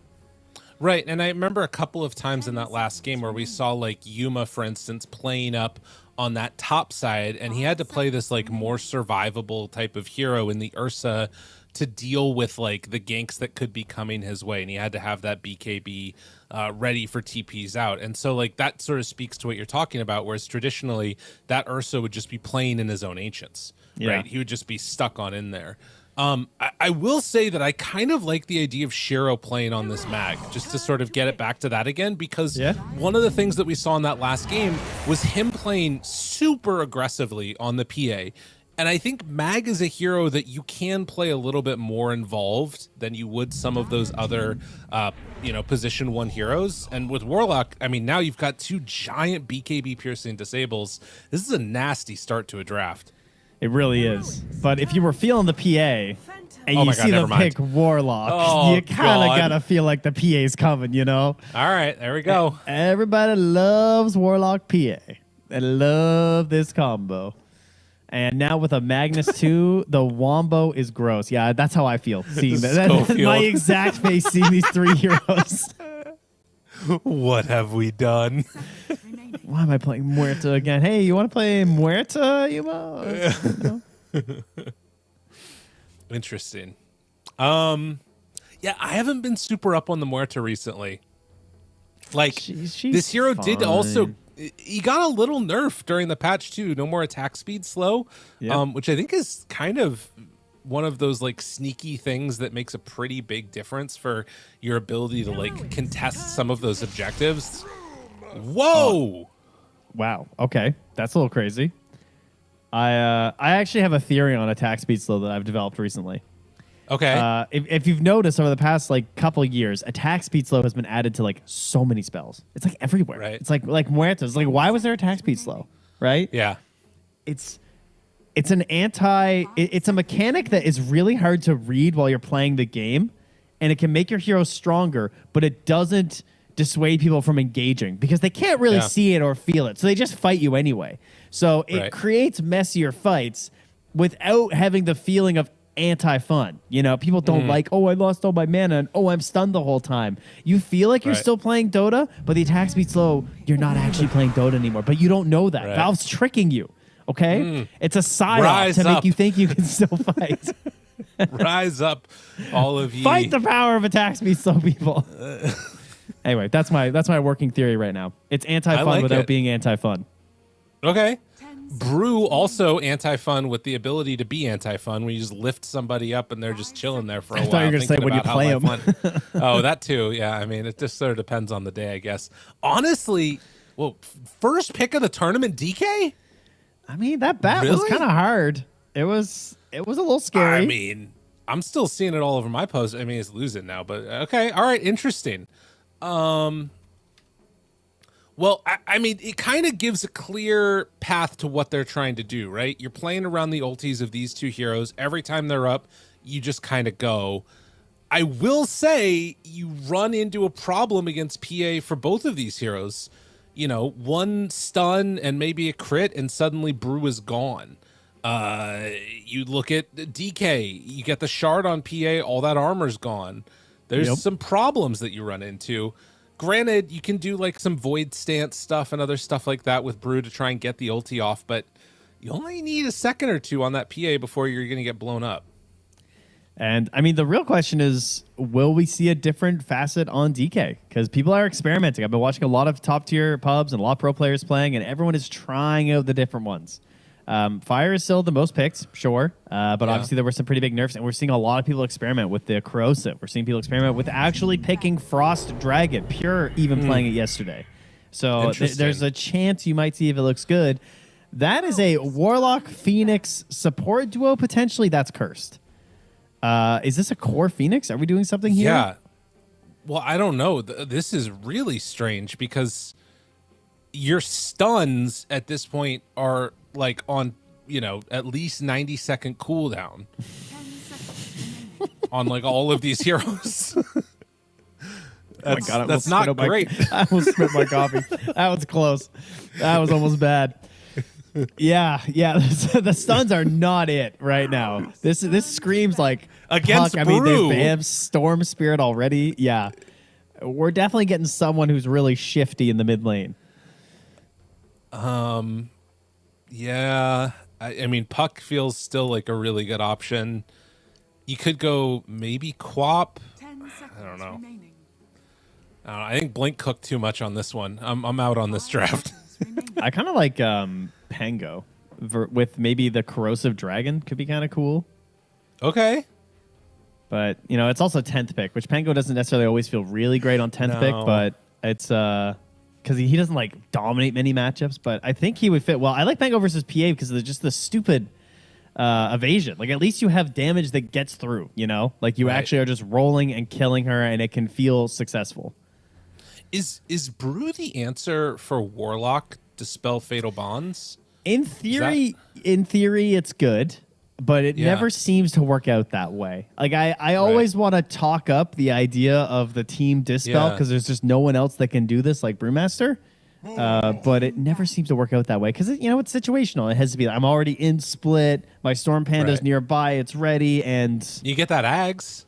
Right, and I remember a couple of times in that last game where we saw, like, Yuma, for instance, playing up on that top side, and he had to play this, like, more survivable type of hero in the Ursa to deal with, like, the ganks that could be coming his way, and he had to have that BKB ready for TPs out. And so, like, that sort of speaks to what you're talking about, whereas traditionally that Ursa would just be playing in his own Ancients, right? He would just be stuck on in there. I will say that I kind of like the idea of Shiro playing on this mag, just to sort of get it back to that again, because one of the things that we saw in that last game was him playing super aggressively on the PA. And I think Mag is a hero that you can play a little bit more involved than you would some of those other, position 1 heroes. And with Warlock, I mean, now you've got 2 giant BKB piercing disables. This is a nasty start to a draft. It really is. But if you were feeling the PA and you see them pick Warlock, you kind of got to feel like the PA's coming, All right, there we go. Everybody loves Warlock PA. They love this combo. And now with a Magnus 2, the Wombo is gross. Yeah, that's how I feel seeing that. That's my exact face seeing these 3 heroes. What have we done? Why am I playing Muerta again? Hey, you want to play Muerta, Yuma? Interesting. Yeah, I haven't been super up on the Muerta recently. Like, she's this hero did also... He got a little nerf during the patch, too. No more attack speed slow, which I think is kind of one of those like sneaky things that makes a pretty big difference for your ability to like contest some of those objectives. Whoa! Wow. Okay, that's a little crazy. I actually have a theory on attack speed slow that I've developed recently. Okay. If you've noticed over the past like couple of years, attack speed slow has been added to like so many spells. It's like everywhere. Right. It's like Muertos. Like, why was there attack speed slow? Right? Yeah. It's a mechanic that is really hard to read while you're playing the game, and it can make your hero stronger, but it doesn't dissuade people from engaging because they can't really see it or feel it. So they just fight you anyway. So it creates messier fights without having the feeling of anti-fun. You know, people don't like, oh, I lost all my mana, and oh, I'm stunned the whole time. You feel like you're still playing Dota, but the attack speed slow, you're not actually playing Dota anymore. But you don't know that. Valve's tricking you. Okay? It's a psyop to make you think you can still fight. Rise up, all of you. Fight the power of attack speed slow, people. Anyway, that's my working theory right now. It's anti-fun without being anti-fun. Okay. Brew also anti-fun with the ability to be anti-fun when you just lift somebody up and they're just chilling there for a while. I thought you were going to say when you play them. Oh, that too. Yeah, I mean, it just sort of depends on the day, I guess. Honestly, well, first pick of the tournament, DK? I mean, that bat was kind of hard. It was a little scary. I mean, I'm still seeing it all over my post. I mean, it's losing now, but okay. All right, interesting. Well, I mean, it kind of gives a clear path to what they're trying to do, right? You're playing around the ultis of these two heroes. Every time they're up, you just kind of go. I will say you run into a problem against PA for both of these heroes. You know, one stun and maybe a crit, and suddenly Brew is gone. You look at DK, you get the shard on PA, all that armor's gone. There's some problems that you run into. Granted, you can do like some void stance stuff and other stuff like that with Brew to try and get the ulti off, but you only need a second or two on that PA before you're going to get blown up. And I mean, the real question is, will we see a different facet on DK? Because people are experimenting. I've been watching a lot of top tier pubs and a lot of pro players playing, and everyone is trying out the different ones. Fire is still the most picked, sure. But obviously there were some pretty big nerfs, and we're seeing a lot of people experiment with the corrosive. We're seeing people experiment with actually picking Frost Dragon, pure, even playing it yesterday. So there's a chance you might see if it looks good. That is a Warlock Phoenix support duo, potentially. That's cursed. Is this a core Phoenix? Are we doing something here? Yeah. Well, I don't know. This is really strange because your stuns at this point are like on, you know, at least 90-second cooldown on like all of these heroes. That's not great. I almost spit my coffee. That was close. That was almost bad. Yeah. The stuns are not it right now. This screams like against Puck. Brew. I mean, they have Storm Spirit already. Yeah, we're definitely getting someone who's really shifty in the mid lane. Yeah. I mean, Puck feels still like a really good option. You could go maybe Quap. I don't know. I think Blink cooked too much on this one. I'm out on this draft. I kind of like Pango with maybe the Corrosive Dragon could be kind of cool. Okay. But, you know, it's also 10th pick, which Pango doesn't necessarily always feel really great on 10th pick, but it's because he doesn't like dominate many matchups, but I think he would fit well. I like Pango versus PA because of just the stupid evasion. Like, at least you have damage that gets through, you know? Like, you actually are just rolling and killing her, and it can feel successful. Is Brew the answer for Warlock Dispel Fatal Bonds? In theory, it's good, but it never seems to work out that way. Like, I always want to talk up the idea of the team Dispel because there's just no one else that can do this like Brewmaster. But it never seems to work out that way because, you know, it's situational. It has to be, I'm already in split, my Storm Panda's nearby, it's ready, and... You get that Ags.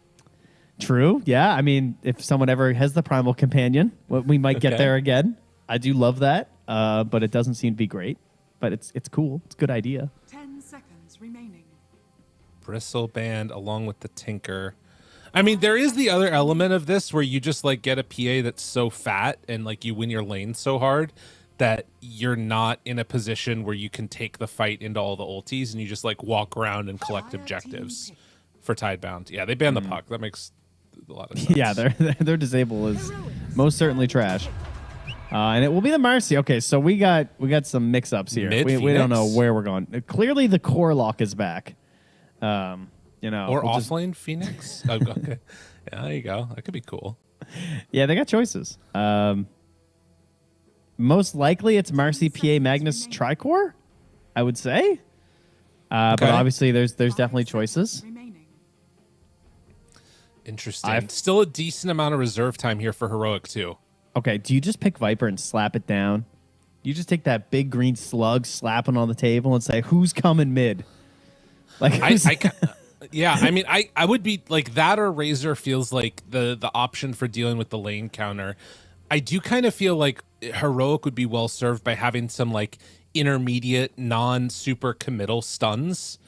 True, yeah. I mean, if someone ever has the Primal Companion, we might get there again. I do love that, but it doesn't seem to be great. But it's cool. It's a good idea. 10 seconds remaining. Bristleband along with the Tinker. I mean, there is the other element of this where you just like get a PA that's so fat and like you win your lane so hard that you're not in a position where you can take the fight into all the ultis and you just like walk around and collect objectives. for Tidebound. Yeah, they banned the puck. That makes a lot of sense. Yeah, their disable is most certainly trash. And it will be the Marcy. Okay, so we got some mix-ups here. We don't know where we're going. Clearly, the core lock is back. Or offlane Phoenix. Oh, okay, yeah, there you go. That could be cool. Yeah, they got choices. Most likely, it's Marcy, PA, Magnus, Tricore, I would say. But obviously, there's definitely choices. Interesting. Still a decent amount of reserve time here for Heroic too. Okay, do you just pick Viper and slap it down? You just take that big green slug, slap it on the table, and say, "Who's coming mid?" Like, yeah. I mean, I would be like that, or Razor feels like the option for dealing with the lane counter. I do kind of feel like Heroic would be well served by having some like intermediate, non-super committal stuns,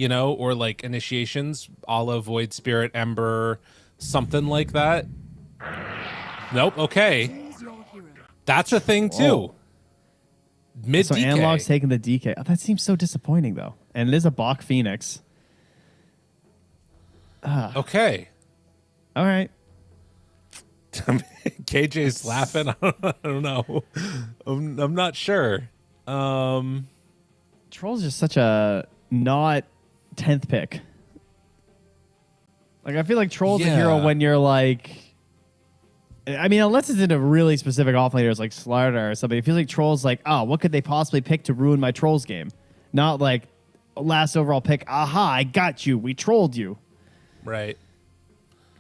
or like initiations, a la Void Spirit, Ember, something like that. Nope. Okay, that's a thing too. Whoa. Mid so DK. Analog's taking the DK. Oh, that seems so disappointing though, and it is a Bach Phoenix. Okay. All right. KJ's laughing. I don't know. I'm not sure. Troll's just such a not 10th pick. Like, I feel like Troll's a hero when you're like, I mean, unless it's in a really specific offlaners like Slardar or something, it feels like Troll's like, oh, what could they possibly pick to ruin my Trolls game? Not like last overall pick. Aha, I got you. We trolled you. Right.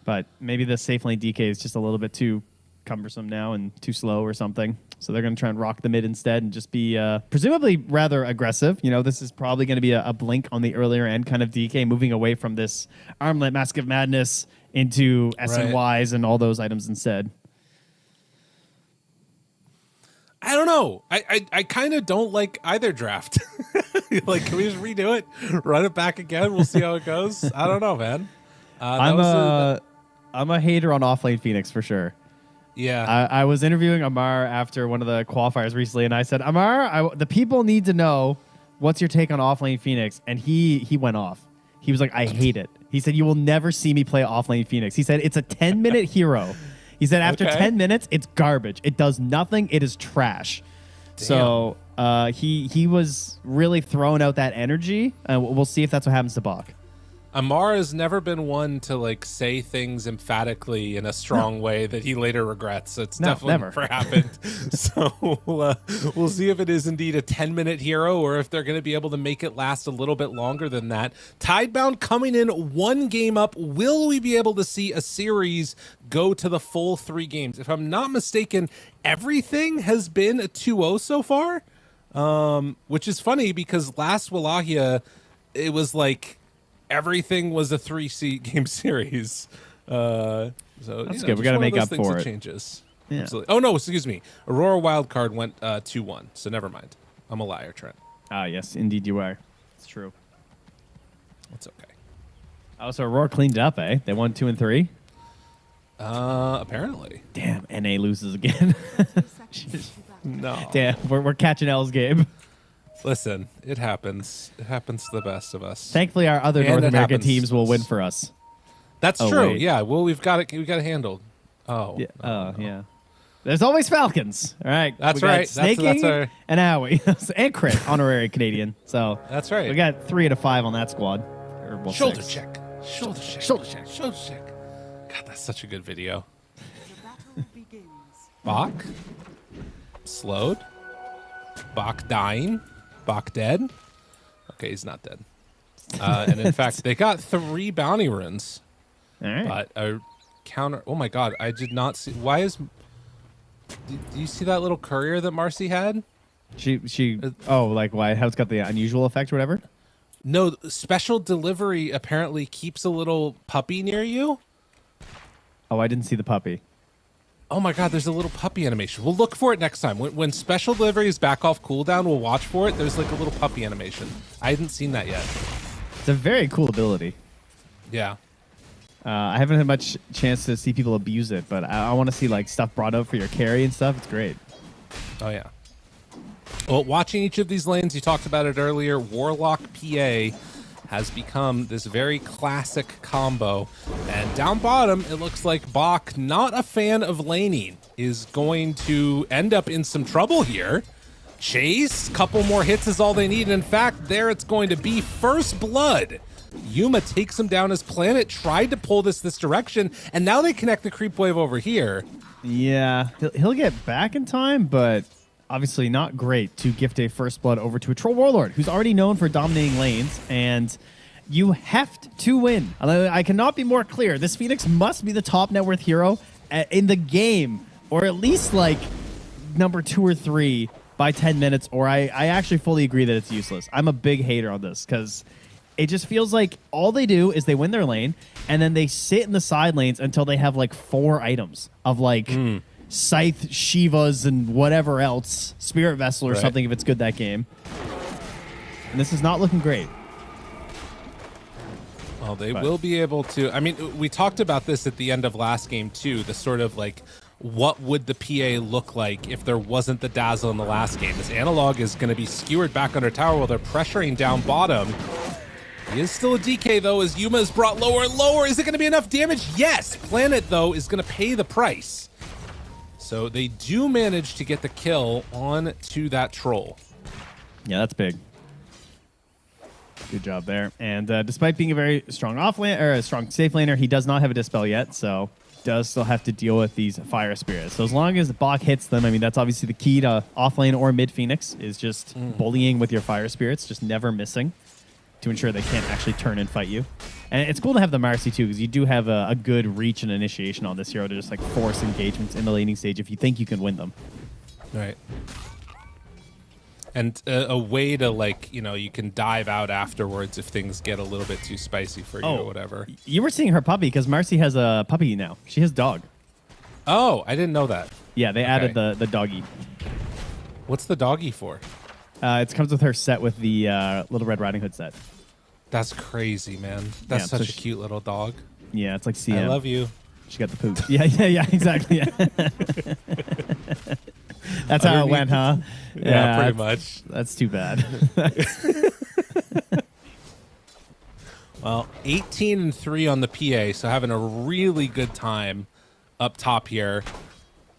But maybe the safe lane DK is just a little bit too cumbersome now and too slow or something. So they're going to try and rock the mid instead and just be presumably rather aggressive. This is probably going to be a blink on the earlier end kind of DK, moving away from this Armlet Mask of Madness into SNYs and all those items instead. I don't know. I kind of don't like either draft. Like, can we just redo it? Run it back again? We'll see how it goes. I don't know, man. I'm a hater on offlane Phoenix for sure. Yeah. I was interviewing Amar after one of the qualifiers recently, and I said, Amar, the people need to know what's your take on offlane Phoenix, and he went off. He was like, I hate it. He said, you will never see me play offlane Phoenix. He said, it's a 10-minute hero. He said, after 10 minutes, it's garbage. It does nothing. It is trash. Damn. So he was really throwing out that energy, and we'll see if that's what happens to Bach. Amar has never been one to like say things emphatically in a strong way that he later regrets. So it's definitely never happened. So we'll see if it is indeed a 10-minute hero or if they're going to be able to make it last a little bit longer than that. Tidebound coming in one game up. Will we be able to see a series go to the full 3 games? If I'm not mistaken, everything has been a 2-0 so far, which is funny because last Wallachia, it was like everything was a 3-game series. So that's good. We got to make up for it. Changes. Yeah. Absolutely. Oh no, excuse me. Aurora Wildcard went 2-1. So never mind. I'm a liar, Trent. Ah, yes, indeed you are. It's true. It's okay. Oh, so Aurora cleaned up, eh? They won 2 and 3. Apparently. Damn, NA loses again. No. Damn, we're catching L's game. Listen, it happens. It happens to the best of us. Thankfully, our other North American teams will win for us. That's true. Wait. Yeah. Well, we've got it. We got it handled. Oh. Yeah. Yeah. There's always Falcons. All right. That's right. Snaking that's and Howie and Crit, honorary Canadian. So that's right. We got 3 out of 5 on that squad. Or, Shoulder 6. check. Shoulder check. Shoulder check. Shoulder check. God, that's such a good video. Bach slowed. Bach dying. Bach dead. Okay, he's not dead. And in fact, they got 3 bounty runes. All right. But a counter. Oh my God, I did not see. Why is? Do you see that little courier that Marcy had? She. Oh, like why? How it's got the unusual effect or whatever? No, special delivery apparently keeps a little puppy near you. Oh, I didn't see the puppy. Oh my God, there's a little puppy animation. We'll look for it next time. When special delivery is back off cooldown, we'll watch for it. There's like a little puppy animation. I hadn't seen that yet. It's a very cool ability. Yeah. I haven't had much chance to see people abuse it, but I want to see like stuff brought up for your carry and stuff. It's great. Oh yeah. Well, watching each of these lanes, you talked about it earlier. Warlock PA has become this very classic combo. And down bottom, it looks like Bach, not a fan of laning, is going to end up in some trouble here. Chase, couple more hits is all they need. In fact, there it's going to be first blood. Yuma takes him down as Planet tried to pull this direction, and now they connect the creep wave over here. Yeah, he'll get back in time, but obviously not great to gift a first blood over to a Troll Warlord, who's already known for dominating lanes, and you have to win. I cannot be more clear. This Phoenix must be the top net worth hero in the game, or at least like number 2 or 3 by 10 minutes, or I actually fully agree that it's useless. I'm a big hater on this because it just feels like all they do is they win their lane, and then they sit in the side lanes until they have like 4 items of like Scythe, Shivas, and whatever else, Spirit Vessel or something if it's good that game. And this is not looking great. Well, they will be able to. I mean, we talked about this at the end of last game too, the sort of like, what would the PA look like if there wasn't the Dazzle in the last game? This Analog is going to be skewered back under tower while they're pressuring down bottom. He is still a DK, though, as Yuma is brought lower and lower. Is it going to be enough damage? Yes! Planet, though, is going to pay the price. So they do manage to get the kill on to that Troll. Yeah, that's big. Good job there. And despite being a very strong offlane or a strong safe laner, he does not have a Dispel yet, so does still have to deal with these Fire Spirits. So as long as the Bach hits them, I mean, that's obviously the key to offlane or mid Phoenix, is just bullying with your Fire Spirits, just never missing, to ensure they can't actually turn and fight you. And it's cool to have the Marcy too, because you do have a good reach and initiation on this hero to just like force engagements in the laning stage if you think you can win them. Right. And a way to, like, you know, you can dive out afterwards if things get a little bit too spicy for you or whatever. You were seeing her puppy because Marcy has a puppy now. She has dog. Oh, I didn't know that. Yeah, they added the doggy. What's the doggy for? It comes with her set with the Little Red Riding Hood set. That's crazy, man. That's such a cute little dog. Yeah, it's like CM. I love you. She got the poop. Yeah, exactly. Yeah. That's how it went, huh? Yeah, pretty much. That's too bad. Well, 18-3 on the PA, so having a really good time up top here,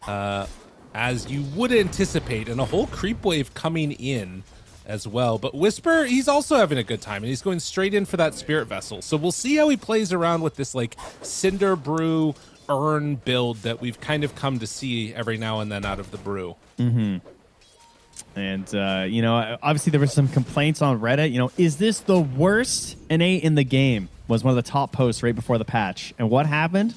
as you would anticipate, and a whole creep wave coming in as well. But Whisper, he's also having a good time, and he's going straight in for that Spirit Vessel. So we'll see how he plays around with this like Cinder Brew Urn build that we've kind of come to see every now and then out of the Brew. And, you know, obviously there were some complaints on Reddit. You know, is this the worst innate in the game? Was one of the top posts right before the patch. And what happened?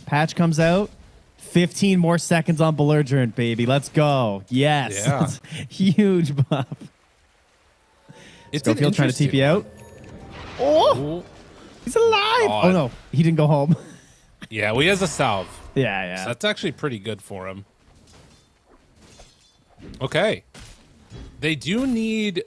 Patch comes out. 15 more seconds on Belligerent, baby. Let's go. Yes. Yeah. Huge buff. Schofield trying to TP out. Oh! He's alive! Oh, no. He didn't go home. Yeah, well, he has a salve. Yeah. So that's actually pretty good for him. Okay. They do need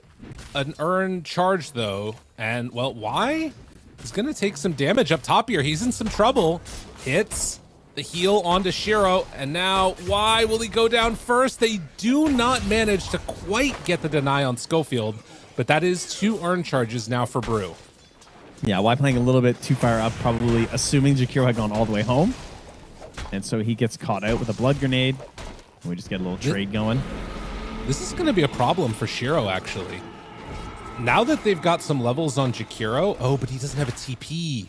an Urn charge, though. And, well, why? He's going to take some damage up top here. He's in some trouble. Hits the heal onto Shiro. And now, why will he go down first? They do not manage to quite get the deny on Schofield. But that is 2 Urn charges now for Brew. Yeah, why playing a little bit too far up, probably assuming Jakiro had gone all the way home. And so he gets caught out with a blood grenade. We just get a little trade going. This is going to be a problem for Shiro, actually. Now that they've got some levels on Jakiro. Oh, but he doesn't have a TP.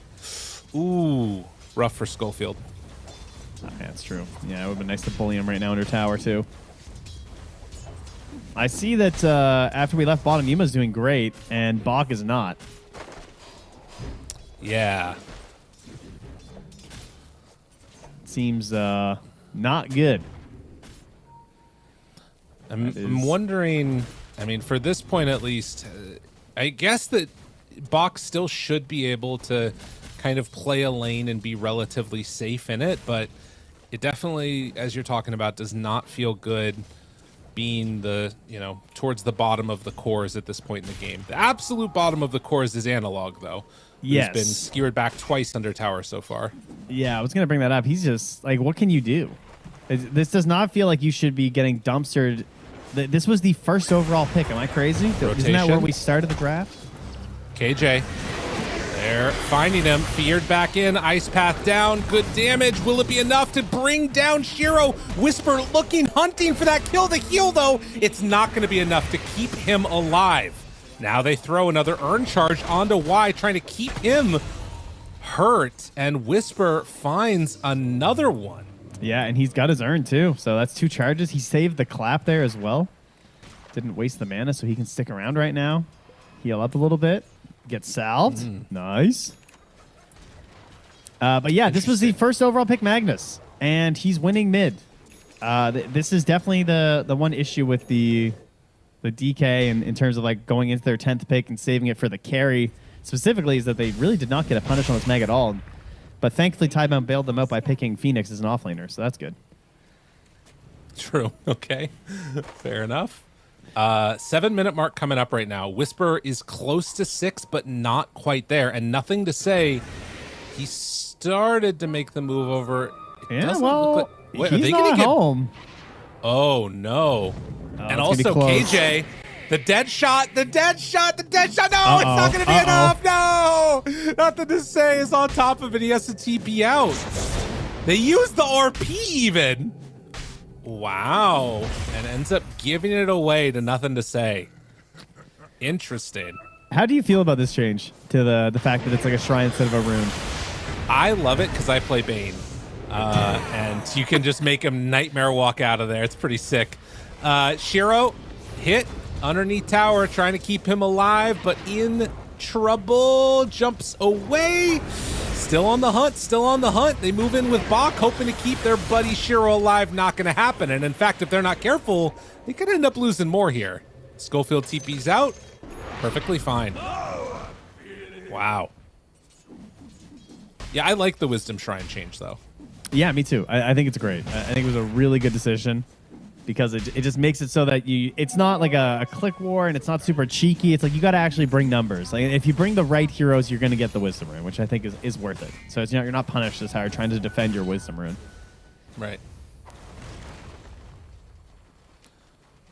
Ooh, rough for Schofield. Oh, yeah, that's true. Yeah, it would have been nice to bully him right now under tower, too. I see that after we left bottom, Yuma's doing great, and Bach is not. Yeah. Seems not good. I'm wondering, I mean, for this point at least, I guess that Bach still should be able to kind of play a lane and be relatively safe in it, but it definitely, as you're talking about, does not feel good being the, you know, towards the bottom of the cores at this point in the game. The absolute bottom of the cores is Analog, though. Yes. He's been skewered back twice under tower so far. Yeah, I was going to bring that up. He's just, like, what can you do? This does not feel like you should be getting dumpstered. This was the first overall pick. Am I crazy? Rotation. Isn't that where we started the draft? KJ. They're finding him. Feared back in. Ice Path down. Good damage. Will it be enough to bring down Shiro? Whisper looking, hunting for that kill. The heal, though, it's not going to be enough to keep him alive. Now they throw another Urn Charge onto Y, trying to keep him hurt. And Whisper finds another one. Yeah, and he's got his Urn, too. So that's 2 charges. He saved the clap there as well. Didn't waste the mana, so he can stick around right now. Heal up a little bit. Get salved. Nice. But yeah, this was the first overall pick, Magnus, and he's winning mid. This is definitely the one issue with the DK in terms of like going into their 10th pick and saving it for the carry specifically, is that they really did not get a punish on this Meg at all. But thankfully, Tidebound bailed them out by picking Phoenix as an offlaner, so that's good. True. Okay. Fair enough. 7-minute mark coming up right now. Whisper is close to 6, but not quite there. And nothing to say. He started to make the move over. Yeah, well, wait, he's not home. Oh, no. And also KJ, the dead shot. No, it's not going to be enough. No, nothing to say is on top of it. He has to TP out. They used the RP even. Wow. And ends up giving it away to nothing to say. Interesting. How do you feel about this change to the fact that it's like a shrine instead of a rune? I love it because I play Bane. And you can just make him nightmare walk out of there. It's pretty sick. Shiro hit underneath tower, trying to keep him alive, but in trouble. Jumps away. Still on the hunt. They move in with Bach, hoping to keep their buddy Shiro alive. Not going to happen. And in fact, if they're not careful, they could end up losing more here. Schofield TP's out. Perfectly fine. Wow. Yeah, I like the Wisdom Shrine change, though. Yeah, me too. I think it's great. I think it was a really good decision because it just makes it so that it's not like a click war and it's not super cheeky. It's like you got to actually bring numbers. Like if you bring the right heroes, you're going to get the Wisdom Rune, which I think is worth it. So it's, you're not punished as hard trying to defend your Wisdom Rune. Right.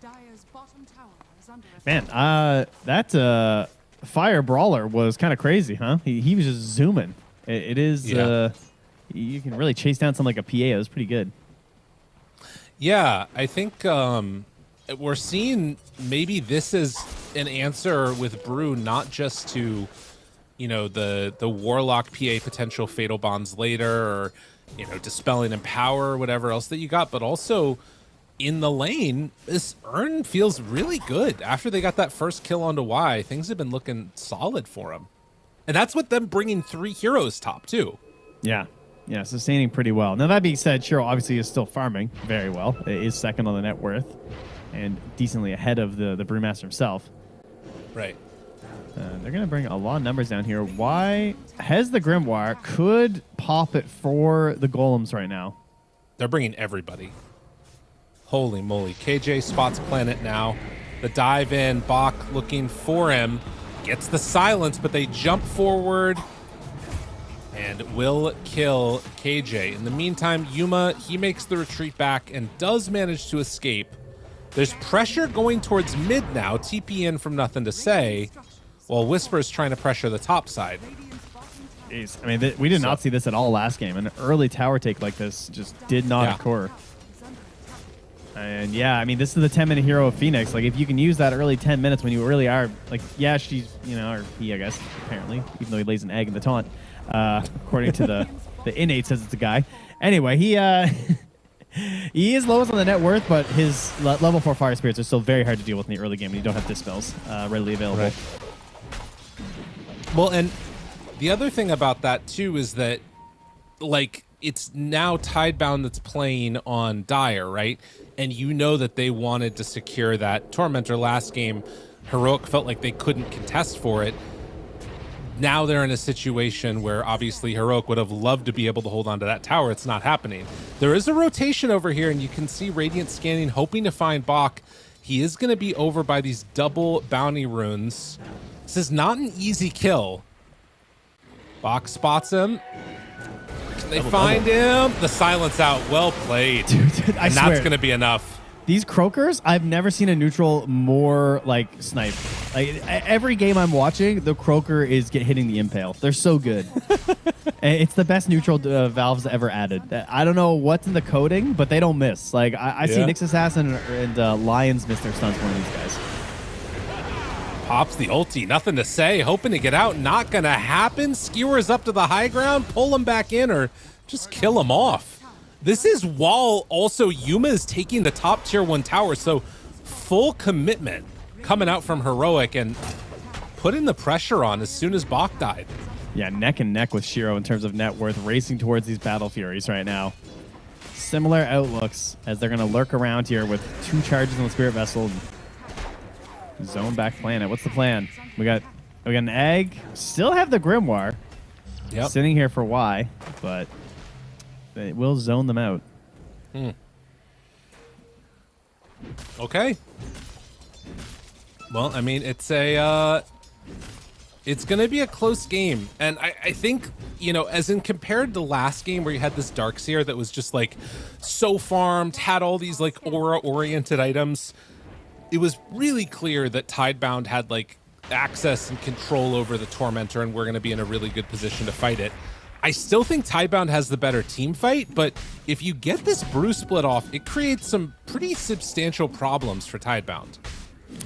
Dire's bottom tower is under Man, that Fire Brawler was kind of crazy, huh? He was just zooming. It is... Yeah. You can really chase down something like a PA. It was pretty good. Yeah, I think we're seeing maybe this is an answer with Brew, not just to, the Warlock PA potential Fatal Bonds later, or, Dispelling Empower, or whatever else that you got, but also in the lane, this Urn feels really good. After they got that first kill onto Y, things have been looking solid for him. And that's with them bringing 3 heroes top, too. Yeah. Yeah, sustaining pretty well. Now, that being said, Shiro obviously is still farming very well. It is second on the net worth and decently ahead of the Brewmaster himself. Right. They're going to bring a lot of numbers down here. Why has the Grimoire could pop it for the Golems right now? They're bringing everybody. Holy moly. KJ spots Planet now. The dive in, Bach looking for him. Gets the silence, but they jump forward and will kill KJ. In the meantime, Yuma, he makes the retreat back and does manage to escape. There's pressure going towards mid now. TP in from nothing to say, while Whisper's trying to pressure the top side. Jeez. I mean, we did not see this at all last game. An early tower take like this just did not occur. And yeah, I mean, this is the 10-minute hero of Phoenix. Like, if you can use that early 10 minutes when you really are, like, yeah, she's, or he, I guess, apparently, even though he lays an egg in the taunt. According to the innate says it's a guy. Anyway, he he is lowest on the net worth, but his level 4 fire spirits are still very hard to deal with in the early game when you don't have dispels readily available. Right. Well, and the other thing about that too is that, like, it's now Tidebound that's playing on Dire, right? And that they wanted to secure that Tormentor last game. Heroic felt like they couldn't contest for it. Now they're in a situation where obviously Heroic would have loved to be able to hold on to that tower. It's not happening. There is a rotation over here, and you can see Radiant scanning, hoping to find Bach. He is going to be over by these double bounty runes. This is not an easy kill. Bach spots him. Can they find him? The silence out. Well played. Dude, and that's going to be enough. These Croakers, I've never seen a neutral more like snipe. Like every game I'm watching, the Croaker is hitting the impale. They're so good. It's the best neutral Valve's ever added. I don't know what's in the coding, but they don't miss. Like I see Nyx Assassin and Lions miss their stunts more than these guys. Pops the ulti, nothing to say, hoping to get out, not gonna happen. Skewers up to the high ground, pull him back in, or just kill him off. This is while also Yuma is taking the top tier 1 tower, so full commitment coming out from Heroic and putting the pressure on as soon as Bach died. Yeah, neck and neck with Shiro in terms of net worth, racing towards these Battle Furies right now. Similar outlooks as they're going to lurk around here with 2 charges on the Spirit Vessel. Zone back planet. What's the plan? We got an egg. Still have the Grimoire. Yep. Sitting here for Y, but it will zone them out. Okay. Well, I mean, it's going to be a close game. And I think, you know, as in compared to last game where you had this Darkseer that was just like so farmed, had all these like aura-oriented items, it was really clear that Tidebound had like access and control over the Tormentor, and we're going to be in a really good position to fight it. I still think Tidebound has the better team fight, but if you get this brew split off, it creates some pretty substantial problems for Tidebound.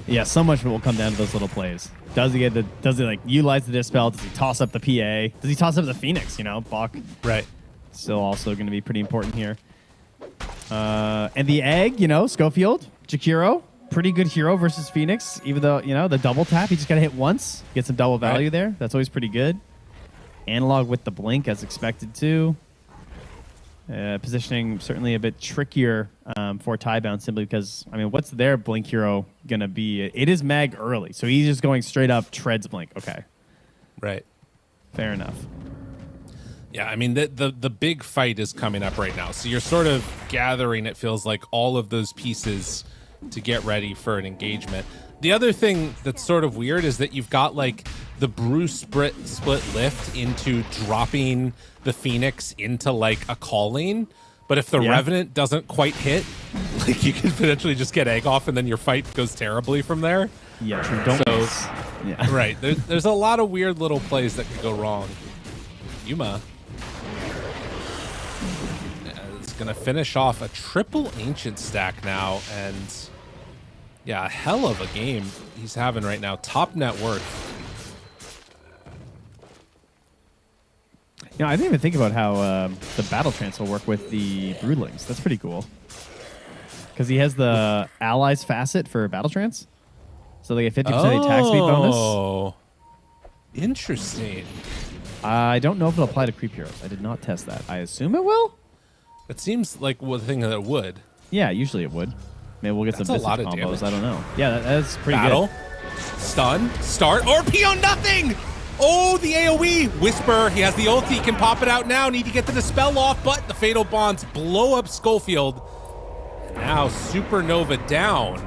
Yeah, so much of it will come down to those little plays. Does he like utilize the Dispel? Does he toss up the PA? Does he toss up the Phoenix, you know, Bach? Right. Still also going to be pretty important here. And the egg, you know, Schofield, Jakiro, pretty good hero versus Phoenix, even though, you know, the double tap, he just got to hit once, get some double value there. That's always pretty good. Analog with the blink as expected too. Positioning certainly a bit trickier for Tidebound simply because, I mean, what's their blink hero going to be? It is Mag early, so he's just going straight up treads blink. Okay. Right. Fair enough. Yeah, I mean, the big fight is coming up right now. So you're sort of gathering, it feels like, all of those pieces to get ready for an engagement. The other thing that's sort of weird is that you've got like the brew split lift into dropping the Phoenix into like a calling, but if the Revenant doesn't quite hit, like you could potentially just get egg off and then your fight goes terribly from there. Yeah, true. Don't miss. Yeah. Right. There's a lot of weird little plays that could go wrong. Yuma is gonna finish off a triple ancient stack now, and yeah, a hell of a game he's having right now. Top net worth. You know, I didn't even think about how the battle trance will work with the Broodlings. That's pretty cool. Because he has the allies facet for battle trance. So they get 50% attack speed bonus. Oh, interesting. I don't know if it'll apply to creep heroes. I did not test that. I assume it will. It seems like one thing that it would. Yeah, usually it would. Maybe we'll get That's some a lot of combos. damage. I don't know. Yeah, that's pretty Battle, good. stun, start, RPO, nothing! Oh, the AoE! Whisper, he has the ult, he can pop it out now. Need to get the Dispel off, but the Fatal Bonds blow up Schofield. Now Supernova down.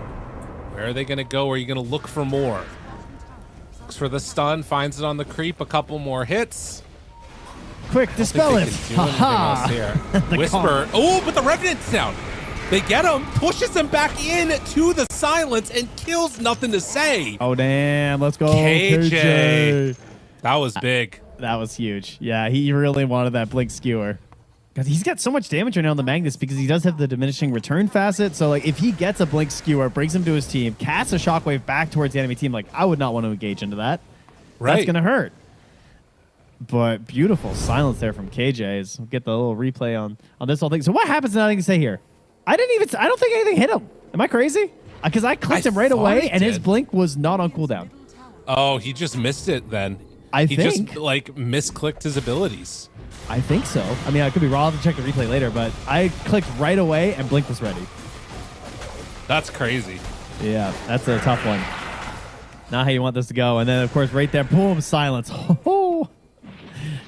Where are they going to go? Are you going to look for more? Looks for the stun, finds it on the creep, a couple more hits. Quick, Dispel it! Haha! Whisper, oh, but the Revenant's down. They get him, pushes him back in to the silence, and kills Nothing to Say. Oh, damn. Let's go, KJ. That was big. That was huge. Yeah, he really wanted that blink skewer. Because he's got so much damage right now on the Magnus because he does have the diminishing return facet. So, like, if he gets a blink skewer, brings him to his team, casts a shockwave back towards the enemy team, like, I would not want to engage into that. Right. That's going to hurt. But beautiful silence there from KJ's. We'll get the little replay on this whole thing. So what happens now? I can say here. I don't think anything hit him. Am I crazy? Because I clicked him right away, and his blink was not on cooldown. Oh, he just missed it then. He just, like, misclicked his abilities. I think so. I mean, I could be wrong. I'll have to check the replay later, but I clicked right away, and blink was ready. That's crazy. Yeah, that's a tough one. Not how you want this to go. And then, of course, right there, boom, silence. Oh,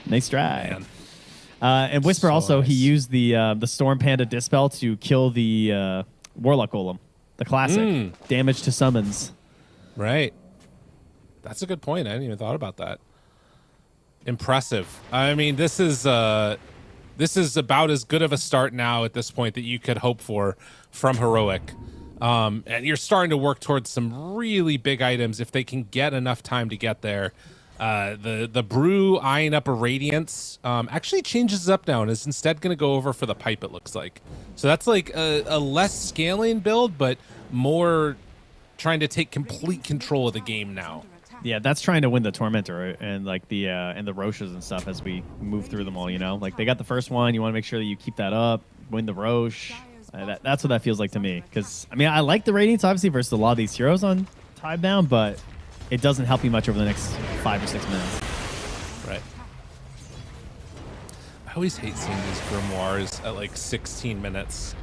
nice try. And Whisper also, he used the Storm Panda Dispel to kill the Warlock Golem, the classic. Damage to summons. Right. That's a good point. I hadn't even thought about that. Impressive. I mean, this is about as good of a start now at this point that you could hope for from Heroic. And you're starting to work towards some really big items if they can get enough time to get there. The brew eyeing up a radiance actually changes up now and is instead going to go over for the pipe, it looks like. So that's like a less scaling build, but more trying to take complete control of the game now. Yeah, that's trying to win the Tormentor and like the Roches and stuff as we move through them all, you know? Like they got the first one, you want to make sure that you keep that up, win the Roche. That's what that feels like to me. Because, I mean, I like the Radiance, obviously, versus a lot of these heroes on Tidebound, but it doesn't help you much over the next 5 or 6 minutes. Right. I always hate seeing these grimoires at like 16 minutes.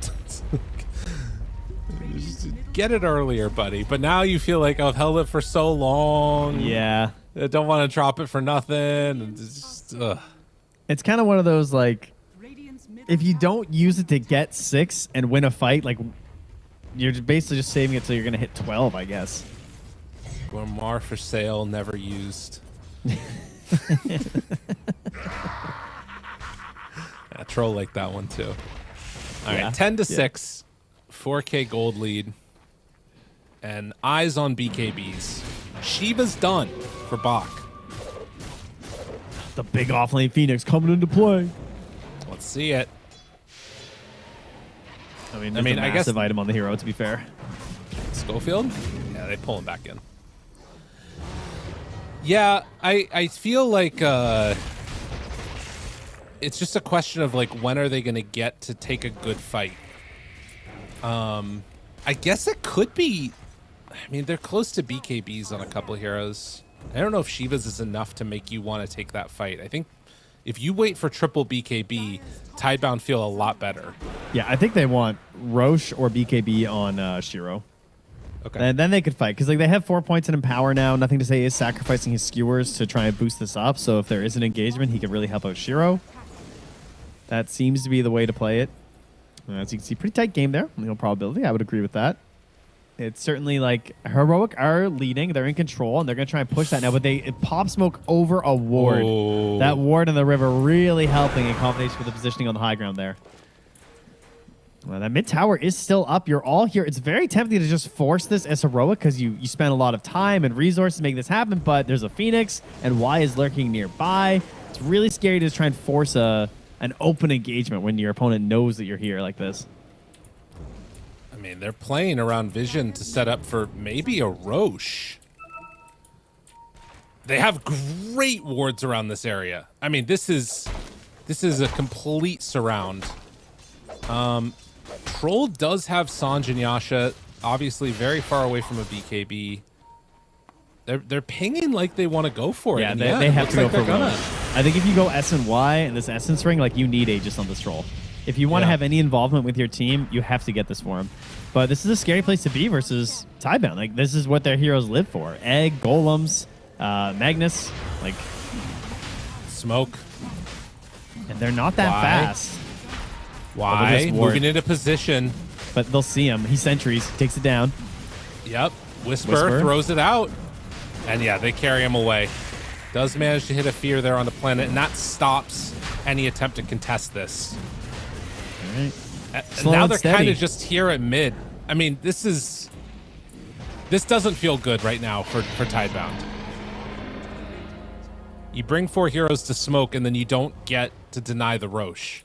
Just get it earlier, buddy. But now you feel like I've held it for so long. Yeah. I don't want to drop it for nothing. And it's kind of one of those, like, if you don't use it to get 6 and win a fight, like, you're basically just saving it till you're going to hit 12, I guess. Grimoire for sale, never used. I troll like that one too. All right, 10-6, 4K gold lead, and eyes on BKBs. Shiva's done for Bach. The big offlane Phoenix coming into play. Let's see it. I mean, there's a massive item on the hero, to be fair. Schofield? Yeah, they pull him back in. Yeah, I feel like it's just a question of like when are they going to get to take a good fight. I guess it could be. I mean, they're close to BKBs on a couple heroes. I don't know if Shiva's is enough to make you want to take that fight. I think if you wait for triple BKB, Tidebound feel a lot better. Yeah, I think they want Roche or BKB on Shiro. Okay. And then they could fight because like they have 4 points in Empower now. Nothing to say is sacrificing his skewers to try and boost this up. So if there is an engagement, he could really help out Shiro. That seems to be the way to play it. As you can see, pretty tight game there. No probability. I would agree with that. It's certainly like Heroic are leading. They're in control, and they're going to try and push that now. But they pop smoke over a ward. Oh. That ward in the river really helping in combination with the positioning on the high ground there. Well, that mid tower is still up. You're all here. It's very tempting to just force this as Heroic because you spend a lot of time and resources to make this happen, but there's a Phoenix, and Y is lurking nearby. It's really scary to try and force an open engagement when your opponent knows that you're here like this. I mean, they're playing around Vision to set up for maybe a Roche. They have great wards around this area. I mean, this is a complete surround. Troll does have Sanj and Yasha, obviously very far away from a BKB. They're pinging like they want to go for it. Yeah, they have to go for one. I think if you go S and Y in this Essence ring, like you need Aegis on this Troll. If you want to have any involvement with your team, you have to get this for him. But this is a scary place to be versus Tidebound. Like this is what their heroes live for: Egg, Golems, Magnus, like smoke. And they're not that fast. Why? Moving into position. But they'll see him. He sentries, takes it down. Yep. Whisper throws it out. And yeah, they carry him away. Does manage to hit a fear there on the planet, and that stops any attempt to contest this. All right. Now they're kind of just here at mid. I mean, this doesn't feel good right now for Tidebound. You bring 4 heroes to smoke, and then you don't get to deny the Roche.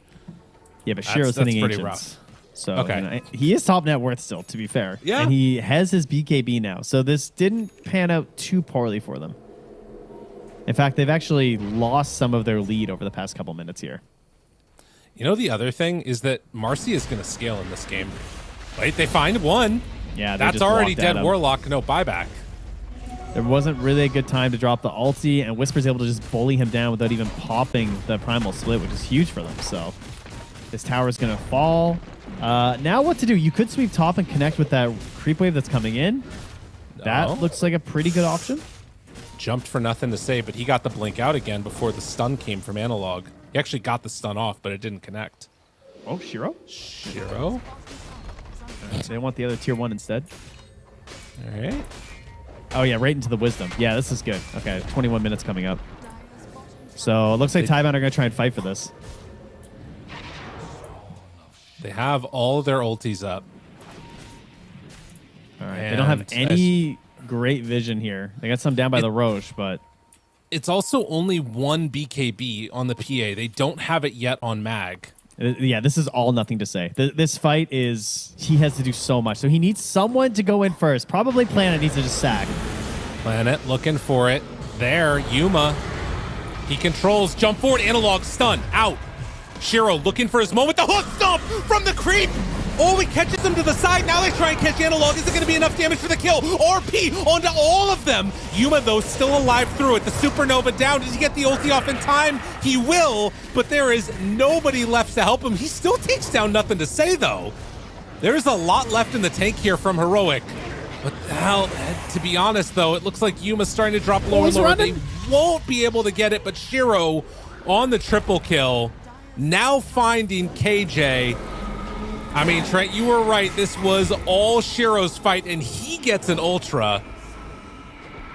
Yeah, but Shiro's hitting pretty Ancients. rough. So okay. You know, he is top net worth still, to be fair. Yeah. And he has his BKB now. So this didn't pan out too poorly for them. In fact, they've actually lost some of their lead over the past couple minutes here. You know, the other thing is that Marcy is going to scale in this game. Right? They find one. Yeah, that's already dead Warlock, no buyback. There wasn't really a good time to drop the ulti, and Whisper's able to just bully him down without even popping the Primal Split, which is huge for them. So this tower is going to fall. Now what to do? You could sweep top and connect with that creep wave that's coming in. That looks like a pretty good option. Jumped for nothing to say, but he got the blink out again before the stun came from Analog. He actually got the stun off, but it didn't connect. Oh, Shiro? Shiro? They want the other tier 1 instead. All right. Oh, yeah, right into the Wisdom. Yeah, this is good. Okay, 21 minutes coming up. So it looks like Tidebound are going to try and fight for this. They have all their ultis up. All right. They don't have any great vision here. They got some down by the Roche, but it's also only one BKB on the PA. They don't have it yet on Mag. Yeah, this is all nothing to say. This fight is, he has to do so much. So he needs someone to go in first. Probably Planet needs to just sack. Planet looking for it. There, Yuma. He controls, jump forward, analog, stun, out. Shiro looking for his moment. The hook stomp from the creep. Oh, he catches him to the side. Now they try and catch analog. Is it going to be enough damage for the kill? RP onto all of them. Yuma, though, still alive through it. The supernova down. Does he get the ulti off in time? He will, but there is nobody left to help him. He still takes down nothing to say, though. There's a lot left in the tank here from Heroic. But hell, to be honest, though, it looks like Yuma's starting to drop lower and lower. They won't be able to get it, but Shiro on the triple kill. Now finding KJ. I mean, Trent, you were right. This was all Shiro's fight, and he gets an ultra.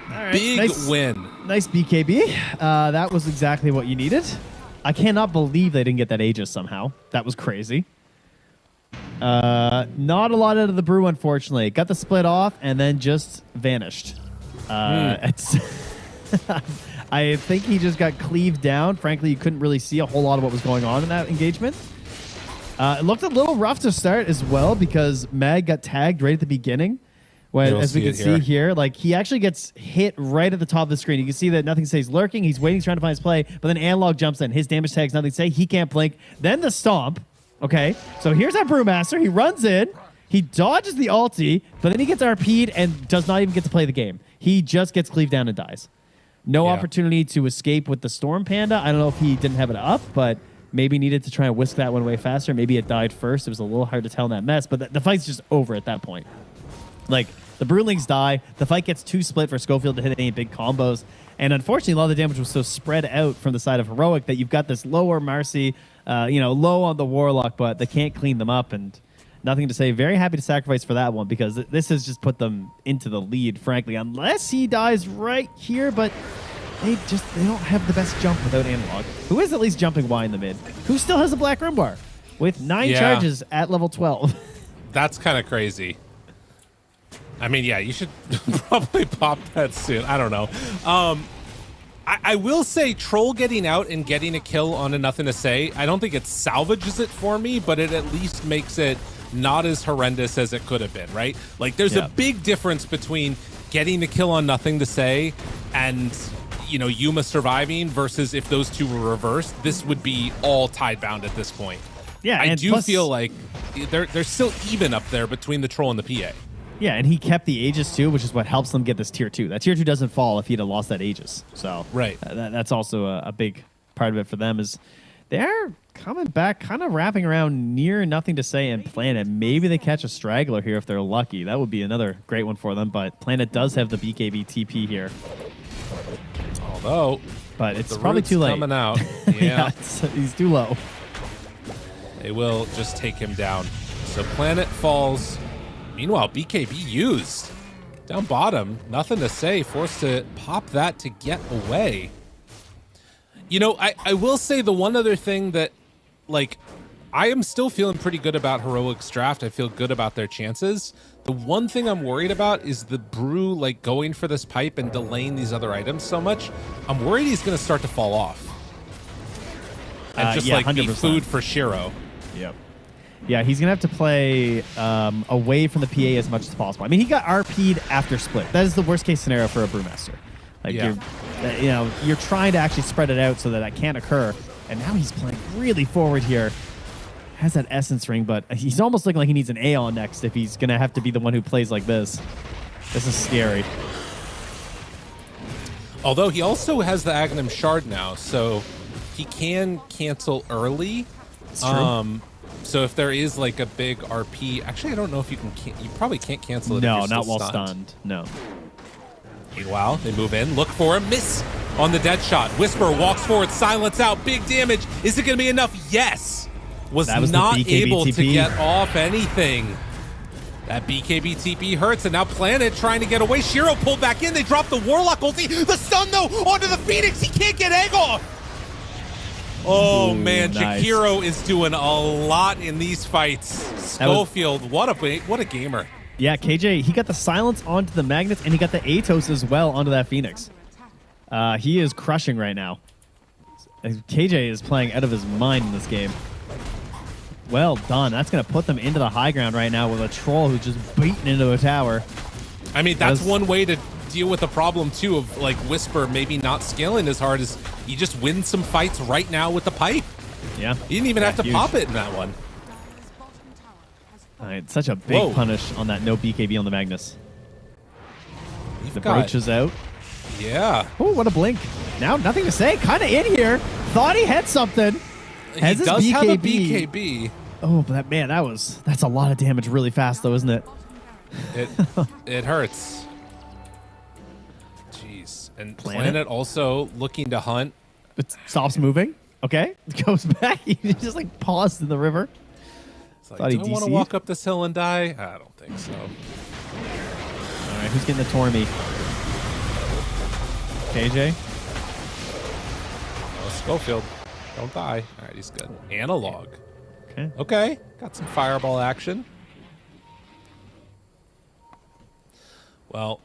All right. Big win. Nice BKB. That was exactly what you needed. I cannot believe they didn't get that Aegis somehow. That was crazy. Not a lot out of the brew, unfortunately. Got the split off and then just vanished. It's I think he just got cleaved down. Frankly, you couldn't really see a whole lot of what was going on in that engagement. It looked a little rough to start as well because Mag got tagged right at the beginning. When, as we can see here, like he actually gets hit right at the top of the screen. You can see that Nothing Say's lurking. He's waiting, trying to find his play, but then Analog jumps in. His damage tags Nothing Say. He can't blink. Then the stomp. Okay, so here's our Brewmaster. He runs in. He dodges the ulti, but then he gets RP'd and does not even get to play the game. He just gets cleaved down and dies. No opportunity to escape with the Storm Panda. I don't know if he didn't have it up, but maybe needed to try and whisk that one away faster. Maybe it died first. It was a little hard to tell in that mess, but the fight's just over at that point. Like, the Brewlings die. The fight gets too split for Schofield to hit any big combos. And unfortunately, a lot of the damage was so spread out from the side of Heroic that you've got this lower Marcy, low on the Warlock, but they can't clean them up. And Nothing to Say. Very happy to sacrifice for that one because this has just put them into the lead, frankly, unless he dies right here. But they don't have the best jump without Analog, who is at least jumping Y in the mid, who still has a black rim bar with 9 charges at level 12. That's kind of crazy. I mean, yeah, you should probably pop that soon. I don't know. I will say Troll getting out and getting a kill on a Nothing to Say, I don't think it salvages it for me, but it at least makes it not as horrendous as it could have been, right? Like, there's a big difference between getting a kill on Nothing to Say and, Yuma surviving versus if those two were reversed, this would be all Tidebound at this point. Yeah, I do feel like they're still even up there between the Troll and the PA. Yeah, and he kept the Aegis too, which is what helps them get this tier 2. That tier 2 doesn't fall if he'd have lost that Aegis. So that's also a big part of it for them is they're coming back, kind of wrapping around near Nothing to Say and Planet. Maybe they catch a straggler here if they're lucky. That would be another great one for them, but Planet does have the BKB TP here. But it's probably too late. Coming out. Yeah, he's too low. They will just take him down. So Planet falls. Meanwhile, BKB used. Down bottom, Nothing to Say, forced to pop that to get away. I will say the one other thing that, I am still feeling pretty good about Heroic's draft. I feel good about their chances. The one thing I'm worried about is the Brew, going for this pipe and delaying these other items so much. I'm worried he's going to start to fall off. And just, be food for Shiro. Yep. Yeah, he's going to have to play away from the PA as much as possible. I mean, he got RP'd after split. That is the worst case scenario for a Brewmaster. You're trying to actually spread it out so that can't occur. And now he's playing really forward here. Has that Essence Ring, but he's almost looking like he needs an Aeon next if he's going to have to be the one who plays like this. This is scary. Although he also has the Aghanim Shard now, so he can cancel early. It's true. So if there is a big RP, actually I don't know if you can. You probably can't cancel it. No, if you're not still while stunned. No. Meanwhile, they move in, look for him, miss on the dead shot. Whisper walks forward, silence out, big damage. Is it going to be enough? Yes. Was not able to get off anything. That BKB TP hurts, and now Planet trying to get away. Shiro pulled back in. They dropped the Warlock ulti. The stun though onto the Phoenix. He can't get egg off. Oh, man, nice. Jakiro is doing a lot in these fights. Schofield, what a gamer. Yeah, KJ, he got the silence onto the Magnets, and he got the Atos as well onto that Phoenix. He is crushing right now. KJ is playing out of his mind in this game. Well done. That's going to put them into the high ground right now with a troll who's just beaten into a tower. I mean, that's one way to deal with the problem, too, of like Whisper maybe not scaling as hard as you just win some fights right now with the pipe. Yeah. You didn't even have to pop it in that one. All right, such a big punish on that no BKB on the Magnus. The got- brooch is out. Yeah. Oh, what a blink. Now, nothing to say. Kind of in here. Thought he had something. Has He his does BKB. have a BKB. Oh, but that, man, that's a lot of damage really fast, though, isn't it? It hurts. Jeez. And Planet also looking to hunt. It stops moving. Okay. It goes back. He just like paused in the river. It's like, do I want to walk up this hill and die? I don't think so. All right, who's getting the Tormy? KJ? Oh, Schofield. Don't die. All right, he's good. Analog. Okay. Okay. Got some fireball action. Well,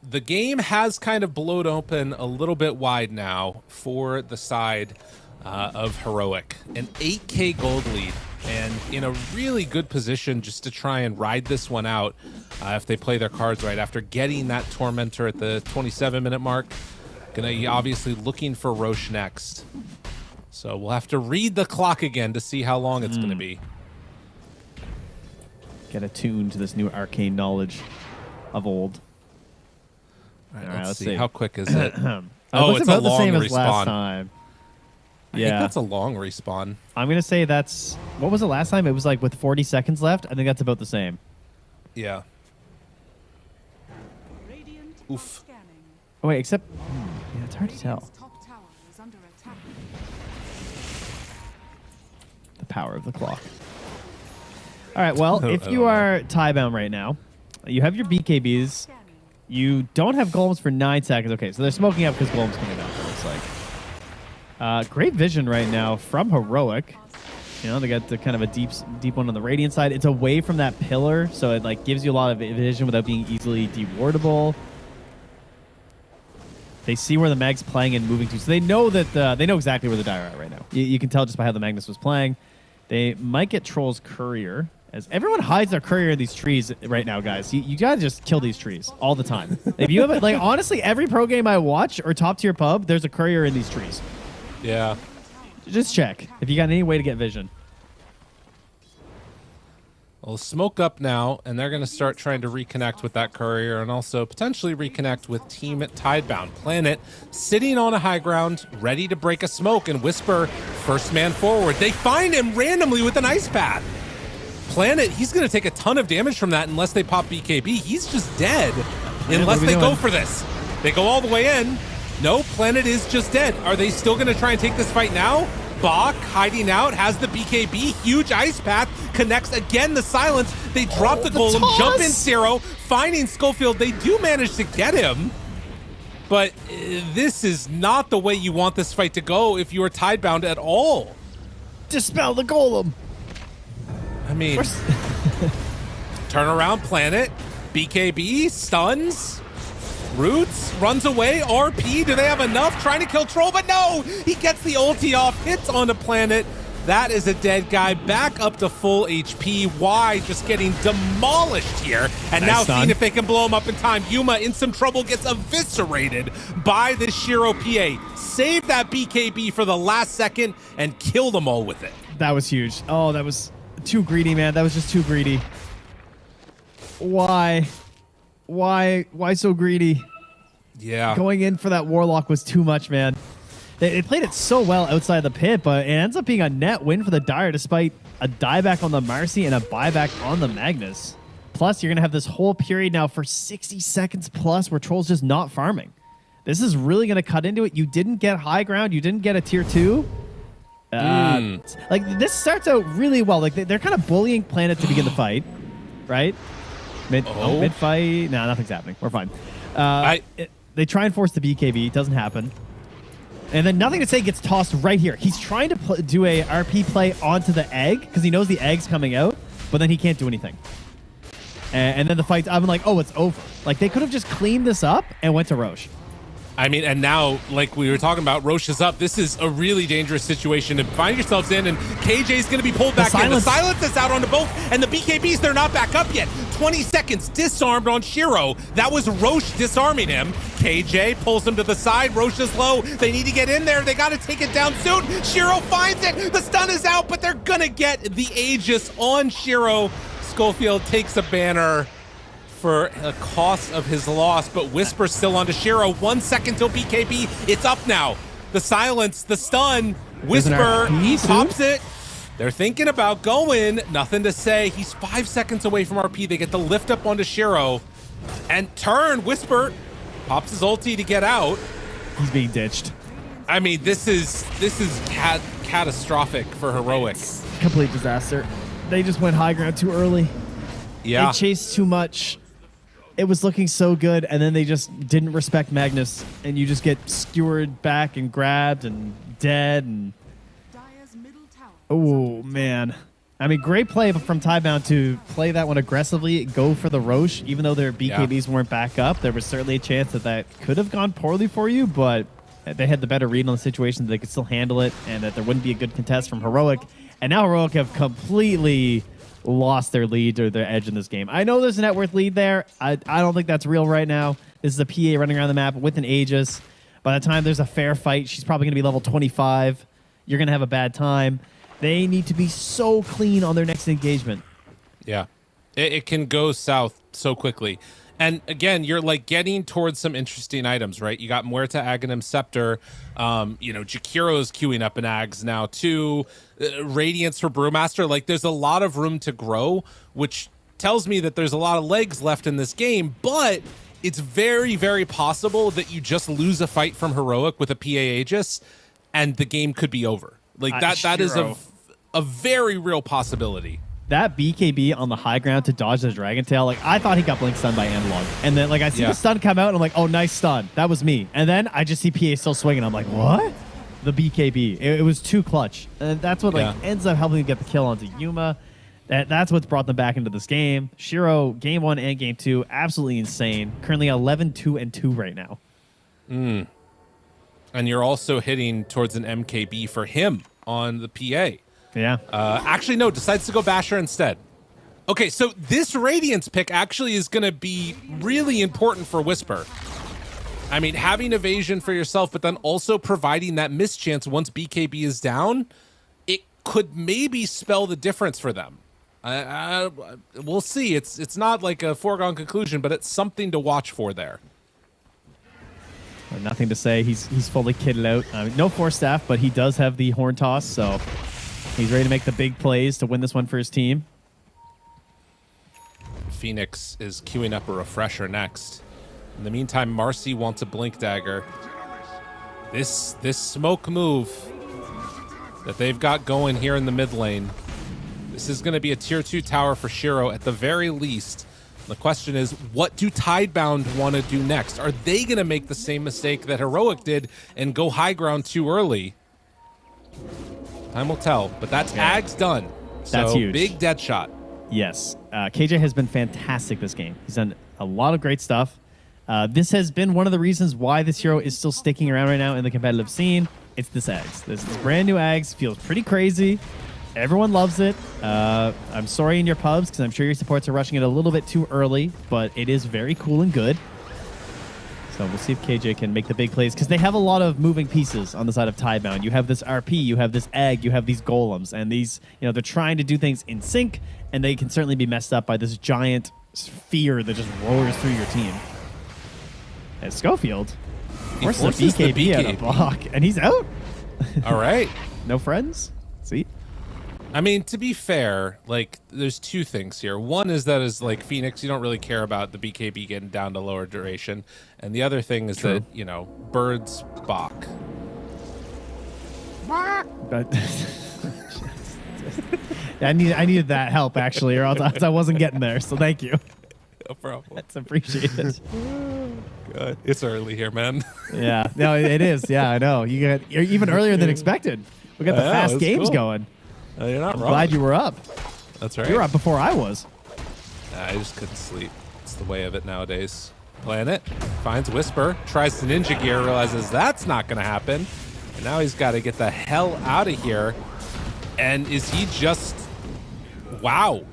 the game has kind of blowed open a little bit wide now for the side of Heroic. An 8K gold lead. And in a really good position just to try and ride this one out if they play their cards right. After getting that Tormentor at the 27-minute mark, gonna be obviously looking for Roche next. So we'll have to read the clock again to see how long it's gonna be. Get attuned to this new arcane knowledge of old. All right, let's see. How quick is it? Oh, it's about a long the same respawn. as last time. I think that's a long respawn. I'm going to say that's... What was it last time? It was like with 40 seconds left. I think that's about the same. Yeah. Oof. Oh, wait, except... yeah, it's hard to tell. The power of the clock. All right, well, if you are Tidebound right now, you have your BKBs. You don't have golems for 9 seconds. Okay, so they're smoking up because golems coming down, it looks like. Great vision right now from Heroic. You know, they got the kind of a deep one on the Radiant side. It's away from that pillar, so it like gives you a lot of vision without being easily dewardable. They see where the Mag's playing and moving to, so they know that they know exactly where the Dire are right now. You can tell just by how the Magnus was playing. They might get Troll's Courier, as everyone hides their Courier in these trees right now, guys. You gotta just kill these trees all the time. If you have it, like honestly, every pro game I watch or top tier pub, there's a Courier in these trees. Yeah. Just check if you got any way to get vision. Well, smoke up now, and they're going to start trying to reconnect with that Courier and also potentially reconnect with Team Tidebound. Planet sitting on a high ground, ready to break a smoke, and Whisper, first man forward. They find him randomly with an Ice Path. Planet, he's going to take a ton of damage from that unless they pop BKB. He's just dead unless they go for this. They go all the way in. No, Planet is just dead. Are they still going to try and take this fight now? Bach hiding out, has the BKB, huge Ice Path, connects again the silence. They drop the golem, jump in Zero, finding Schofield. They do manage to get him, but this is not the way you want this fight to go if you are Tidebound at all. Dispel the golem. I mean, turn around, Planet, BKB, stuns. Roots runs away. RP, do they have enough? Trying to kill Troll, but no! He gets the ulti off, hits on the Planet. That is a dead guy, back up to full HP. Y just getting demolished here. And now seeing if they can blow him up in time. Yuma in some trouble, gets eviscerated by the Shiro PA. Save that BKB for the last second and kill them all with it. That was huge. Oh, that was too greedy, man. That was just too greedy. Why so greedy? Yeah. Going in for that Warlock was too much, man. They played it so well outside the pit, but it ends up being a net win for the Dire despite a dieback on the Marcy and a buyback on the Magnus. Plus, you're going to have this whole period now for 60 seconds plus where Troll's just not farming. This is really going to cut into it. You didn't get high ground. You didn't get a tier 2. Like, this starts out really well. Like, they're kind of bullying Planet to begin the fight, right? Mid fight. Nah, nothing's happening. We're fine. They try and force the BKB. It doesn't happen. And then Nothing to Say gets tossed right here. He's trying to do a RP play onto the egg because he knows the egg's coming out, but then he can't do anything. And then the fight, I'm like, oh, it's over. Like, they could have just cleaned this up and went to Roche. I mean, and now, like we were talking about, Roche is up. This is a really dangerous situation to find yourselves in, and KJ's going to be pulled back in. The silence is out onto both, and the BKBs, they're not back up yet. 20 seconds, disarmed on Shiro. That was Roche disarming him. KJ pulls him to the side. Roche is low. They need to get in there. They got to take it down soon. Shiro finds it. The stun is out, but they're going to get the Aegis on Shiro. Schofield takes a banner for the cost of his loss, but Whisper still onto Shiro. 1 second till BKB. It's up now. The silence, the stun. Whisper, he pops it. They're thinking about going. Nothing to say. He's 5 seconds away from RP. They get the lift up onto Shiro. And turn. Whisper pops his ulti to get out. He's being ditched. I mean, this is catastrophic for Heroic. Complete disaster. They just went high ground too early. Yeah. They chased too much. It was looking so good, and then they just didn't respect Magnus, and you just get skewered back and grabbed and dead. And oh, man. I mean, great play from Tidebound to play that one aggressively, go for the Roche. Even though their BKBs weren't back up, there was certainly a chance that that could have gone poorly for you, but they had the better read on the situation, that they could still handle it, and that there wouldn't be a good contest from Heroic. And now Heroic have completely lost their lead or their edge in this game. I know there's a net worth lead there. I don't think that's real right now. This is a PA running around the map with an Aegis. By the time there's a fair fight, she's probably going to be level 25. You're going to have a bad time. They need to be so clean on their next engagement. Yeah. It can go south so quickly. And again, you're like getting towards some interesting items, right? You got Muerta, Aghanim, Scepter. Jakiro's queuing up in Ags now too. Radiance for Brewmaster. Like, there's a lot of room to grow, which tells me that there's a lot of legs left in this game. But it's very, very possible that you just lose a fight from Heroic with a PA Aegis, and the game could be over. Like that is a very real possibility. That BKB on the high ground to dodge the Dragon Tail, like, I thought he got blink stunned by Analog. And then, like, I see the stun come out, and I'm like, oh, nice stun. That was me. And then I just see PA still swinging. I'm like, what? The BKB. It was too clutch. And that's what, ends up helping him get the kill onto Yuma. That's what's brought them back into this game. Shiro, game 1 and game 2, absolutely insane. Currently 11-2-2 right now. And you're also hitting towards an MKB for him on the PA. Yeah. Actually, no, decides to go Basher instead. Okay, so this Radiance pick actually is going to be really important for Whisper. I mean, having evasion for yourself, but then also providing that mischance once BKB is down, it could maybe spell the difference for them. We'll see. It's not like a foregone conclusion, but it's something to watch for there. Nothing to say. He's fully kitted out. No Force Staff, but he does have the Horn Toss, so he's ready to make the big plays to win this one for his team. Phoenix is queuing up a refresher next. In the meantime, Marcy wants a Blink Dagger. This smoke move that they've got going here in the mid lane, this is going to be a tier 2 tower for Shiro at the very least. The question is, what do Tidebound want to do next? Are they going to make the same mistake that Heroic did and go high ground too early? Time will tell, but that's Ags done. That's huge. Big dead shot. Yes. KJ has been fantastic this game. He's done a lot of great stuff. This has been one of the reasons why this hero is still sticking around right now in the competitive scene. It's this Ags. This brand new Ags feels pretty crazy. Everyone loves it. I'm sorry in your pubs, because I'm sure your supports are rushing it a little bit too early, but it is very cool and good. So we'll see if KJ can make the big plays, because they have a lot of moving pieces on the side of Tidebound. You have this RP, you have this egg, you have these golems, and these, they're trying to do things in sync, and they can certainly be messed up by this giant sphere that just roars through your team. And Schofield forces the BKB out of block, and he's out. All right. No friends? See? I mean, to be fair, like, there's two things here. One is that as, like, Phoenix, you don't really care about the BKB getting down to lower duration. And the other thing is that, birds balk. I needed that help, actually, or else I wasn't getting there, so thank you. No problem. That's appreciated. God, it's early here, man. Yeah, no, it is. Yeah, I know. You're even earlier than expected. We got the fast games going. You're not wrong. Glad you were up. That's right. You were up before I was. I just couldn't sleep. It's the way of it nowadays. Playing it, finds Whisper, tries to ninja gear, realizes that's not going to happen. And now he's got to get the hell out of here. And is he just... Wow.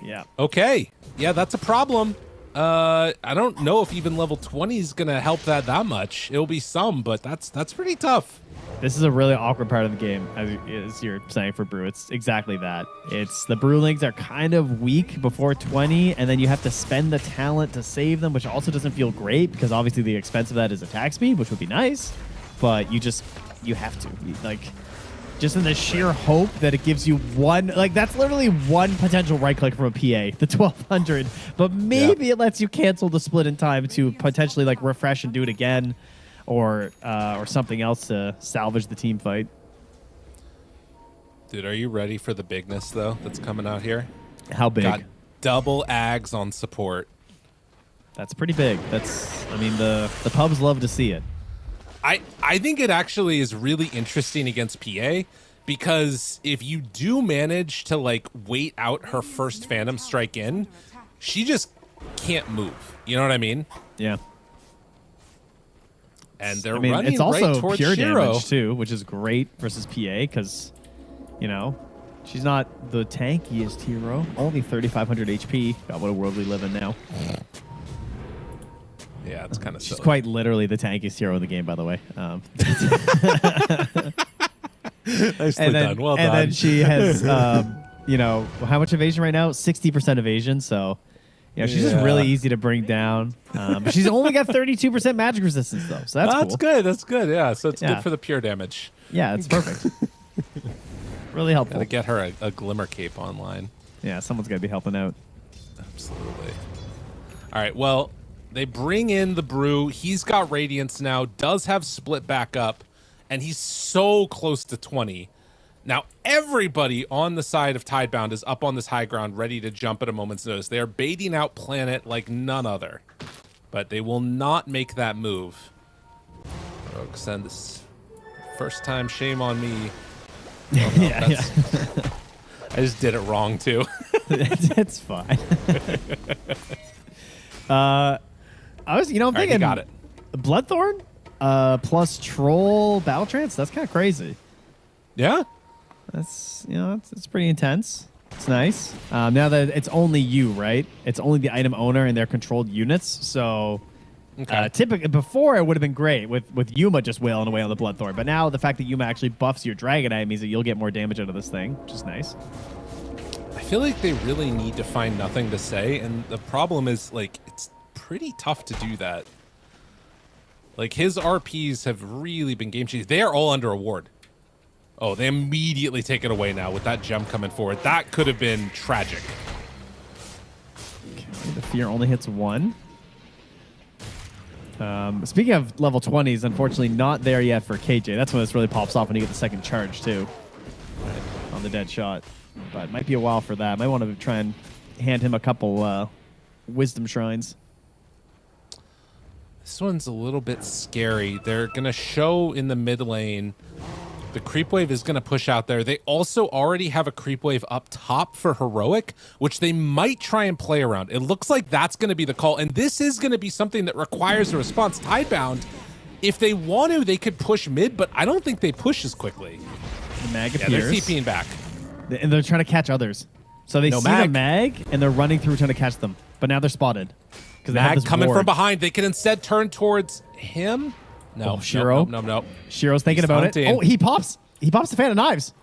Yeah. Okay. Yeah, that's a problem. I don't know if even level 20 is going to help that much. It'll be some, but that's pretty tough. This is a really awkward part of the game, as you're saying for Brew. It's exactly that. It's the Brewlings are kind of weak before 20, and then you have to spend the talent to save them, which also doesn't feel great because obviously the expense of that is attack speed, which would be nice, but you have to. Like, just in the sheer hope that it gives you one, like that's literally one potential right click from a PA, the 1200, but maybe it lets you cancel the split in time to potentially like refresh and do it again. Or something else to salvage the team fight. Dude, are you ready for the bigness, though, that's coming out here? How big? Got double Ags on support. That's pretty big. I mean, the pubs love to see it. I think it actually is really interesting against PA because if you do manage to, like, wait out her first Phantom Strike in, she just can't move. You know what I mean? Yeah. And they're running it's also right towards pure Shiro. damage too, which is great versus PA because, you know, she's not the tankiest hero. Only 3,500 HP. God, what a world we live in now. Yeah, it's kind of She's quite literally the tankiest hero in the game, by the way. Nicely done. Well done. And then she has, you know, how much evasion right now? 60% evasion. So, you know, she's just really easy to bring down. But she's only got 32% magic resistance, though. So that's cool. Good. That's good. Yeah. So it's good for the pure damage. Yeah, it's perfect. Really helpful. Gotta get her a Glimmer Cape online. Yeah, someone's got to be helping out. Absolutely. All right. Well, they bring in the Brew. He's got Radiance now, does have Split back up, and he's so close to 20. Now, everybody on the side of Tidebound is up on this high ground, ready to jump at a moment's notice. They are baiting out Planet like none other, but they will not make that move. Rogue send this first time. Shame on me. Oh, no, yeah. I just did it wrong too. It's fine. I'm thinking got it. Bloodthorn plus Troll Battle Trance. That's kind of crazy. Yeah. That's, it's pretty intense. It's nice. Now that it's only you, right? It's only the item owner and their controlled units. So typically before it would have been great with Yuma just wailing away on the Bloodthorn. But now the fact that Yuma actually buffs your Dragonite means that you'll get more damage out of this thing, which is nice. I feel like they really need to find nothing to say. And the problem is, like, it's pretty tough to do that. Like, his RPs have really been game changing. They are all under a ward. Oh, they immediately take it away now with that gem coming forward. That could have been tragic. Okay, the fear only hits one. Speaking of level 20s, unfortunately not there yet for KJ. That's when this really pops off when you get the second charge, too. On the dead shot. But it might be a while for that. Might want to try and hand him a couple wisdom shrines. This one's a little bit scary. They're going to show in the mid lane. The creep wave is going to push out there. They also already have a creep wave up top for Heroic, which they might try and play around. It looks like that's going to be the call. And this is going to be something that requires a response. Tidebound, if they want to, they could push mid, but I don't think they push as quickly. The mag appears. They're TPing back. And they're trying to catch others. So they see the mag, and they're running through trying to catch them. But now they're spotted. Mag coming from behind. They can instead turn towards him. No, Shiro. No. Shiro's thinking about it. Oh, he pops. He pops the fan of knives.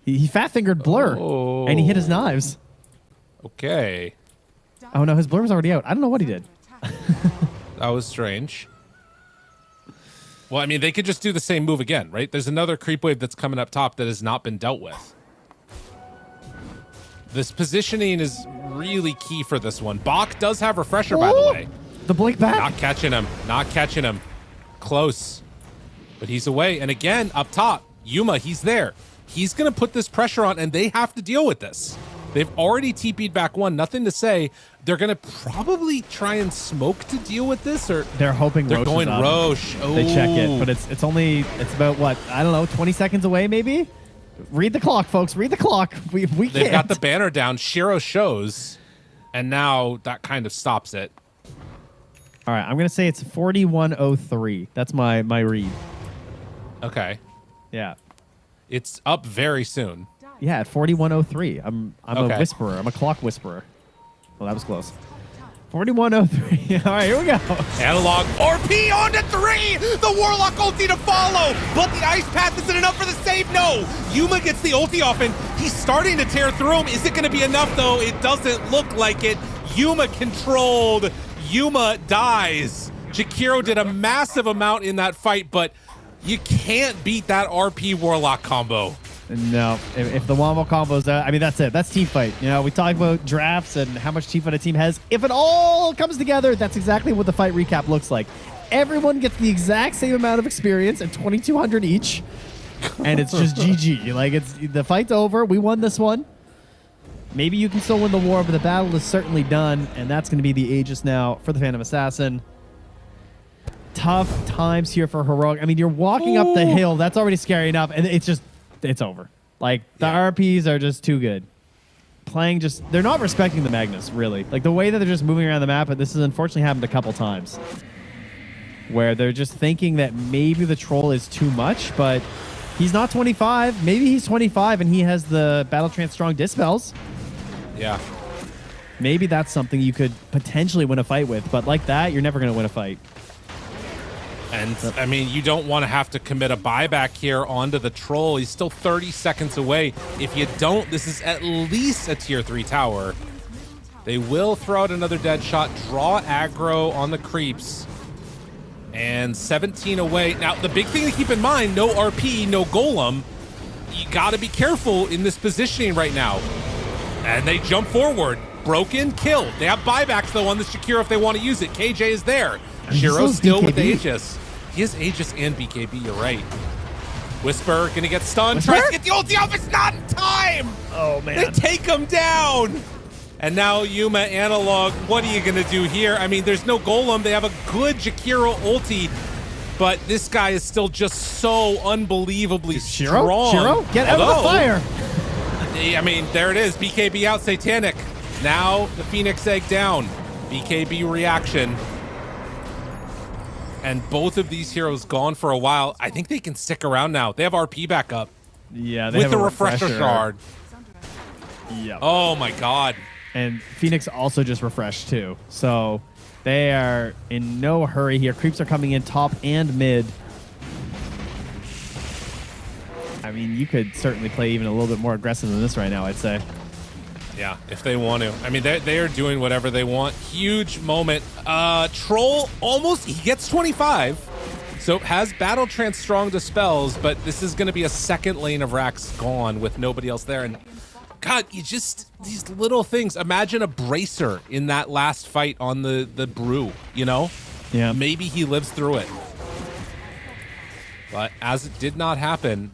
He fat-fingered Blur, and he hit his knives. Okay. Oh, no, his Blur was already out. I don't know what he did. That was strange. Well, I mean, they could just do the same move again, right? There's another creep wave that's coming up top that has not been dealt with. This positioning is really key for this one. Bach does have Refresher, by the way. The blink back. Not catching him. Not catching him. Close. But he's away. And again, up top, Yuma, he's there. He's going to put this pressure on, and they have to deal with this. They've already TP'd back one. Nothing to say. They're going to probably try and smoke to deal with this, or they're hoping they're Roche going is up. Roche. Oh. They check it, but it's only about what, I don't know, 20 seconds away maybe. Read the clock, folks. Read the clock. We They've can't. got the banner down. Shiro shows, and now that kind of stops it. All right, I'm going to say it's 4103. That's my read. Okay. Yeah. It's up very soon. Yeah, at 4103. I'm Okay. a whisperer. I'm a clock whisperer. Well, that was close. 4103. All right, here we go. Analog RP on to 3. The Warlock ulti to follow, but the Ice Path isn't enough for the save. No, Yuma gets the ulti off, and he's starting to tear through him. Is it going to be enough, though? It doesn't look like it. Yuma controlled. Yuma dies. Jakiro did a massive amount in that fight, but you can't beat that RP Warlock combo. No, if the Wombo combos, I mean, that's it. That's team fight. You know, we talk about drafts and how much team fight a team has. If it all comes together, that's exactly what the fight recap looks like. Everyone gets the exact same amount of experience at 2,200 each, and it's just GG. Like, it's the fight's over. We won this one. Maybe you can still win the war, but the battle is certainly done, and that's going to be the Aegis now for the Phantom Assassin. Tough times here for Heroic. I mean, you're walking up the hill. That's already scary enough, and it's over. Like, the RPs are just too good. Playing they're not respecting the Magnus, really. Like, the way that they're just moving around the map, and this has unfortunately happened a couple times, where they're just thinking that maybe the troll is too much, but he's not 25. Maybe he's 25 and he has the Battle Trance Strong Dispels. Yeah. Maybe that's something you could potentially win a fight with, but like that, you're never going to win a fight. And, I mean, you don't want to have to commit a buyback here onto the troll. He's still 30 seconds away. If you don't, this is at least a tier 3 tower. They will throw out another dead shot, draw aggro on the creeps. And 17 away. Now, the big thing to keep in mind, no RP, no golem. You got to be careful in this positioning right now. And they jump forward. Broken, killed. They have buybacks, though, on the Shakira if they want to use it. KJ is there. Shiro's still with the Aegis. He has Aegis and BKB, you're right. Whisper gonna get stunned. Tries to get the ulti off, it's not in time! Oh, man. They take him down! And now Yuma Analog, what are you gonna do here? I mean, there's no golem. They have a good Jakiro ulti, but this guy is still just so unbelievably strong. Shiro, get out of the fire! I mean, there it is. BKB out, Satanic. Now the Phoenix Egg down. BKB reaction. And both of these heroes gone for a while. I think they can stick around now. They have RP back up. Yeah, they with have the a refresher shard. Yep. Oh my god. And Phoenix also just refreshed too. So they are in no hurry here. Creeps are coming in top and mid. I mean, you could certainly play even a little bit more aggressive than this right now, I'd say. Yeah, if they want to. I mean, they are doing whatever they want. Huge moment. Troll almost, he gets 25. So has Battle Trance Strong Dispels, but this is going to be a second lane of racks gone with nobody else there. And God, you just, these little things. Imagine a Bracer in that last fight on the Brew, you know? Yeah. Maybe he lives through it. But as it did not happen,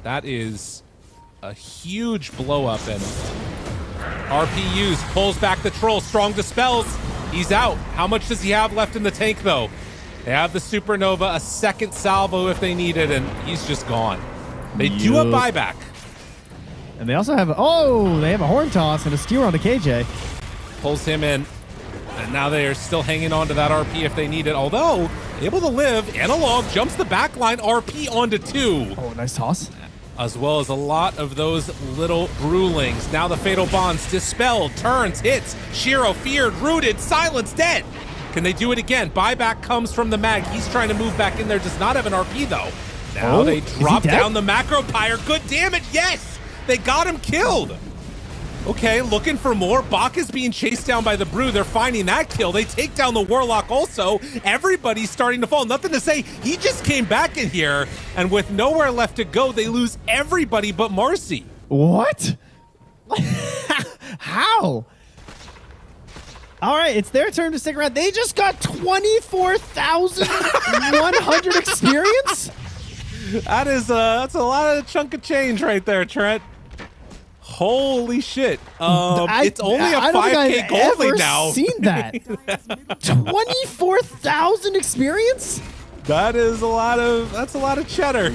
that is a huge blow up. And RPUs pulls back the troll. Strong Dispels. He's out. How much does he have left in the tank, though? They have the Supernova, a second salvo if they need it, and he's just gone. They do a buyback. And they also have, they have a Horn Toss and a Skewer on the KJ. Pulls him in. And now they are still hanging on to that RP if they need it. Although, able to live. Analog jumps the back line. RP onto 2. Oh, nice toss. As well as a lot of those little Brewlings. Now the Fatal Bonds dispelled, turns, hits. Shiro feared, rooted, silenced, dead. Can they do it again? Buyback comes from the mag. He's trying to move back in there. Does not have an RP though. Now they drop down the Macro Pyre. Good damage, yes! They got him killed. Okay, looking for more. Bach is being chased down by the Brew. They're finding that kill. They take down the Warlock also. Everybody's starting to fall. Nothing to say. He just came back in here, and with nowhere left to go, they lose everybody but Marcy. What? How? All right, it's their turn to stick around. They just got 24,100 experience? That's a lot of chunk of change right there, Trent. Holy shit. It's only a 5K gold lead now. I've never seen that. 24,000 experience? That's a lot of cheddar.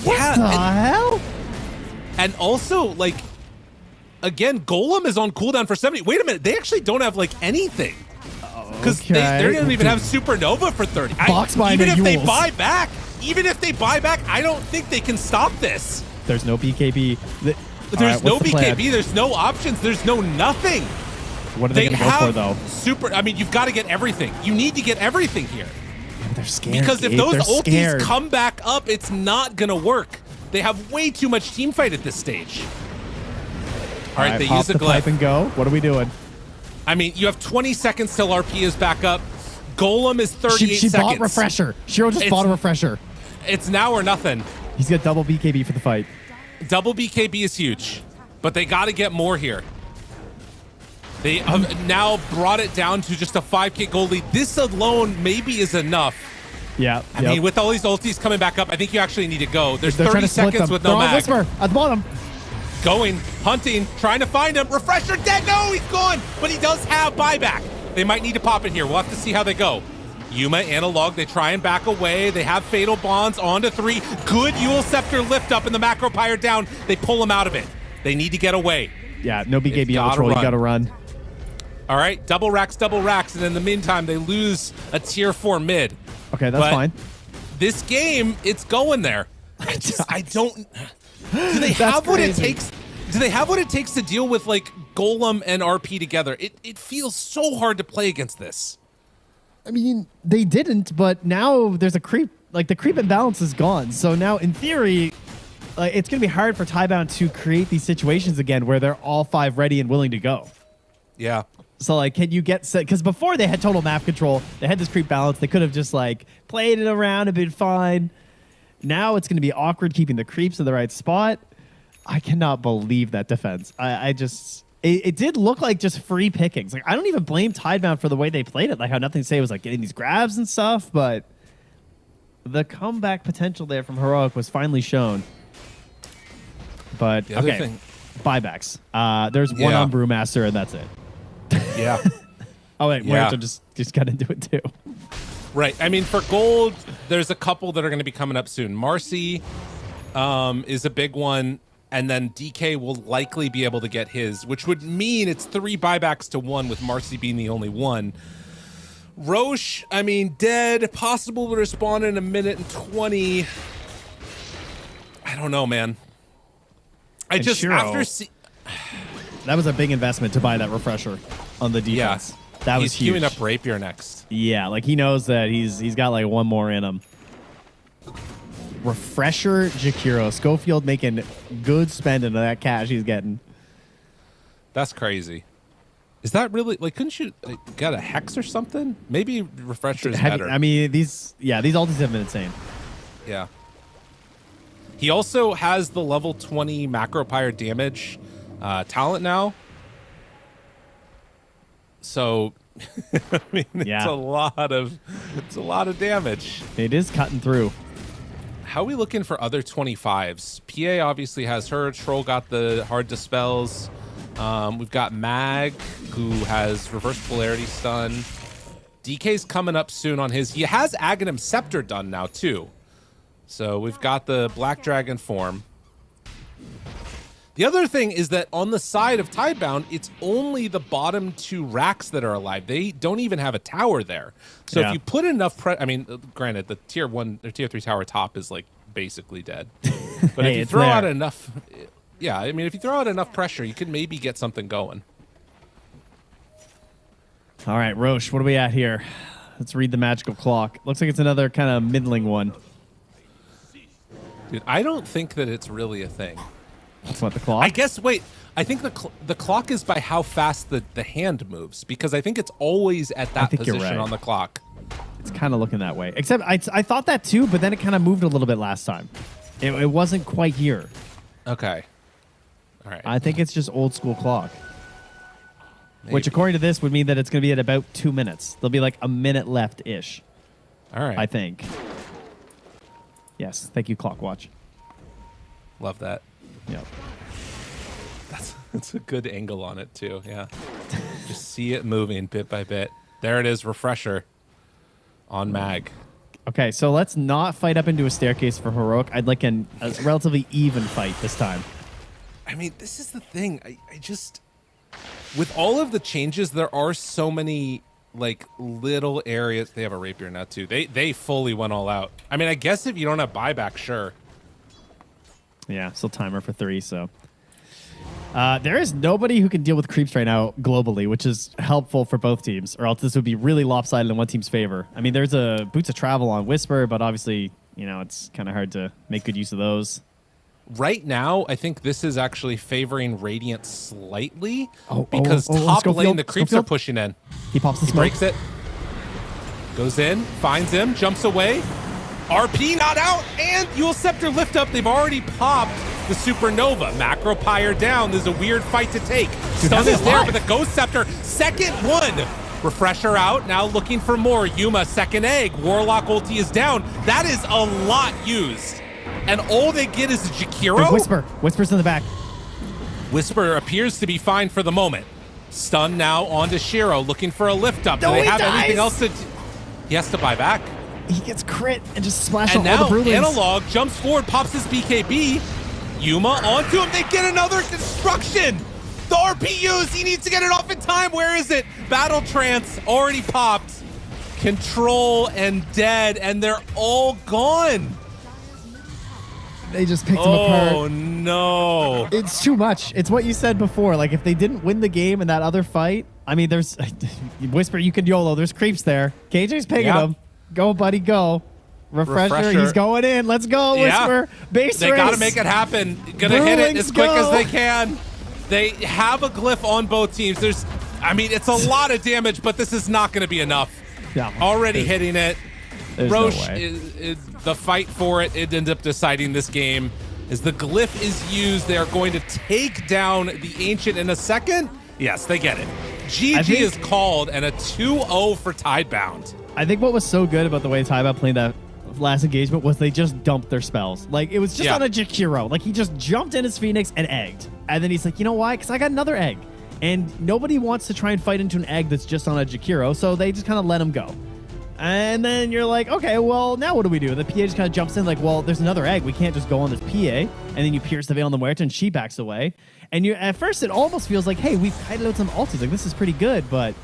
What the hell? And also, like, again, Golem is on cooldown for 70. Wait a minute, they actually don't have, like, anything. Because they don't even have Supernova for 30. Even if they buy back, I don't think they can stop this. There's no BKB. There's no BKB, there's no options, there's no nothing. What are they going to go for, though? I mean, you've got to get everything. You need to get everything here. They're scared. Because if those ultis come back up, it's not going to work. They have way too much team fight at this stage. All right, they use a glyph. Pipe and go. What are we doing? I mean, you have 20 seconds till RP is back up. Golem is 38 seconds. She bought refresher. Shiro just bought a refresher. It's now or nothing. He's got double BKB for the fight. Double BKB is huge, but they got to get more here. They have now brought it down to just a 5k gold lead. This alone maybe is enough. Yeah. I mean, with all these ultis coming back up, I think you actually need to go. There's 30 seconds with no mag. Whisper at the bottom. Going, hunting, trying to find him. Refresher dead. No, he's gone. But he does have buyback. They might need to pop it here. We'll have to see how they go. Yuma, Analog, they try and back away. They have Fatal Bonds onto 3. Good Yule Scepter lift up and the Macro Pyre down. They pull him out of it. They need to get away. Yeah, no BKB on control. You got to run. All right, double racks. And in the meantime, they lose a tier 4 mid. Okay, that's fine. This game, it's going there. I don't... Do they have what it takes? Do they have what it takes to deal with like Golem and RP together? It feels so hard to play against this. I mean, they didn't, but now there's a creep. Like the creep imbalance is gone. So now, in theory, it's going to be hard for Tidebound to create these situations again where they're all 5 ready and willing to go. Yeah. So like, can you get set? Because before they had total map control, they had this creep balance. They could have just like played it around and been fine. Now it's going to be awkward keeping the creeps in the right spot. I cannot believe that defense. It did look like just free pickings. Like I don't even blame Tidebound for the way they played it. Like how Nothing to Say was like getting these grabs and stuff, but the comeback potential there from Heroic was finally shown. But okay, buybacks. There's one on Brewmaster and that's it. Yeah. Oh wait, Muerto just got into it too. Right. I mean, for gold, there's a couple that are going to be coming up soon. Marcy is a big one, and then DK will likely be able to get his, which would mean it's 3 buybacks to 1 with Marcy being the only one. Roche, I mean, dead, possible to respawn in 1 minute and 20. I don't know, man. I just, after that was a big investment to buy that refresher on the defense. Yeah. That was huge. He's queuing up Rapier next. Yeah, like he knows that he's got like one more in him. Refresher Jakiro. Schofield making good spending of that cash he's getting. That's crazy. Is that really, like, couldn't you got a Hex or something? Maybe Refresher is better. I mean, these ultis have been insane. Yeah. He also has the level 20 Macro Pyre damage talent now. So, I mean, it's a lot of damage. It is cutting through. How are we looking for other 25s? PA obviously has her. Troll got the hard dispels. We've got Mag, who has reverse polarity stun. DK's coming up soon on his. He has Aghanim Scepter done now too. So we've got the Black Dragon form. The other thing is that on the side of Tidebound, it's only the bottom 2 racks that are alive. They don't even have a tower there. So if you put enough I mean, granted, the tier 1 or tier 3 tower top is like basically dead. But hey, if you throw out enough, I mean, if you throw out enough pressure, you could maybe get something going. All right, Roche, what are we at here? Let's read the magical clock. Looks like it's another kind of middling one. Dude, I don't think that it's really a thing. That's what the clock? I guess, wait, I think the clock is by how fast the hand moves, because I think it's always at that position on the clock. It's kind of looking that way. Except I thought that too, but then it kind of moved a little bit last time. It wasn't quite here. Okay. All right. I think it's just old school clock. Maybe. Which, according to this, would mean that it's going to be at about 2 minutes. There'll be like a minute left-ish. All right. I think. Yes. Thank you, Clockwatch. Love that. Yep. That's a good angle on it too. Yeah. Just see it moving bit by bit. There it is, refresher on Mag. Okay, so let's not fight up into a staircase for Heroic. I'd like a relatively even fight this time. I mean, this is the thing. I just, with all of the changes, there are so many like little areas. They have a rapier now too. They fully went all out. I mean, I guess if you don't have buyback, sure. Yeah, still timer for 3, so. There is nobody who can deal with creeps right now globally, which is helpful for both teams, or else this would be really lopsided in one team's favor. I mean, there's a Boots of Travel on Whisper, but obviously, you know, it's kind of hard to make good use of those. Right now, I think this is actually favoring Radiant slightly because oh, top Schofield, lane, the creeps are pushing in. He pops the He smoke. breaks it, goes in, finds him, jumps away. RP not out, and Eul Scepter lift up. They've already popped the Supernova. Macro Pyre down. There's a weird fight to take. Stun is there, but the Ghost Scepter, second one. Refresher out, now looking for more. Yuma, second egg. Warlock ulti is down. That is a lot used. And all they get is a Jakiro. Whisper. Whisper's in the back. Whisper appears to be fine for the moment. Stun now onto Shiro, looking for a lift up. Do they have anything else to... He has to buy back. He gets crit and just splash and on all the Brulings. Analog jumps forward, pops his BKB. Yuma onto him. They get another destruction. The RP used. He needs to get it off in time. Where is it? Battle Trance already popped. Control and dead, and they're all gone. They just picked him apart. Oh, no. It's too much. It's what you said before. Like, if they didn't win the game in that other fight, I mean, there's... Whisper, you can YOLO. There's creeps there. KJ's picking him. Go, buddy, go. Refresher. He's going in. Let's go, Whisper. Base They race. got to make it happen. Gonna hit it as quick as they can. They have a glyph on both teams. I mean, it's a lot of damage, but this is not going to be enough. Yeah. Already hitting it. Roche, no way. The fight for it ends up deciding this game. As the glyph is used, they are going to take down the Ancient in a second. Yes, they get it. GG is called, and a 2-0 for Tidebound. I think what was so good about the way Tidebound played that last engagement was they just dumped their spells. Like, it was just on a Jakiro. Like, he just jumped in his Phoenix and egged. And then he's like, you know why? Because I got another egg. And nobody wants to try and fight into an egg that's just on a Jakiro, so they just kind of let him go. And then you're like, okay, well, now what do we do? The PA just kind of jumps in like, well, there's another egg. We can't just go on this PA. And then you pierce the Veil on the Muerta, and she backs away. And at first, it almost feels like, hey, we've kited out some ultis. Like, this is pretty good. But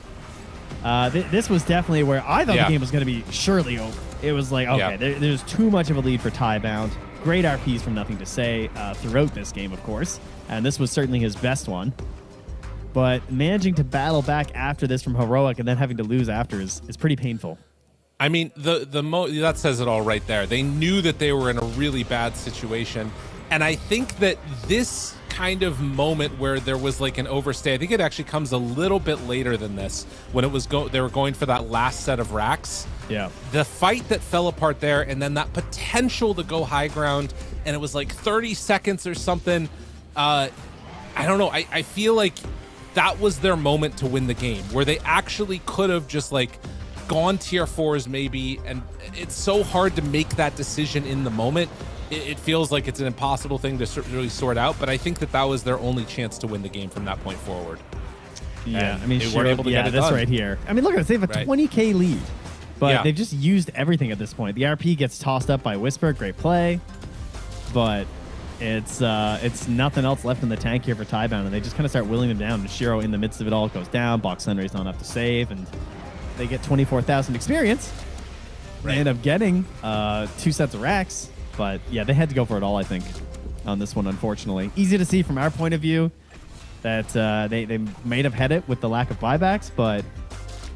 this was definitely where I thought the game was going to be surely over. It was like, okay, there's too much of a lead for Tidebound. Great RPs from Nothing to Say throughout this game, of course. And this was certainly his best one. But managing to battle back after this from Heroic and then having to lose after is pretty painful. I mean, that says it all right there. They knew that they were in a really bad situation. And I think that this kind of moment where there was like an overstay, I think it actually comes a little bit later than this, when it was they were going for that last set of racks. Yeah. The fight that fell apart there, and then that potential to go high ground, and it was like 30 seconds or something. I don't know. I feel like that was their moment to win the game, where they actually could have just like gone tier 4s maybe, and it's so hard to make that decision in the moment. It feels like it's an impossible thing to really sort out, but I think that was their only chance to win the game from that point forward. Yeah, And I mean, they weren't able to get it this done. right here. I mean, look at this. They have a 20K lead, but they've just used everything at this point. The RP gets tossed up by Whisper. Great play, but it's nothing else left in the tank here for Tidebound, and they just kind of start willing them down. And Shiro in the midst of it all goes down. Box Sunray's not enough to save, and they get 24,000 experience. They end up getting 2 sets of racks. But yeah, they had to go for it all, I think, on this one, unfortunately. Easy to see from our point of view that they may have had it with the lack of buybacks, but...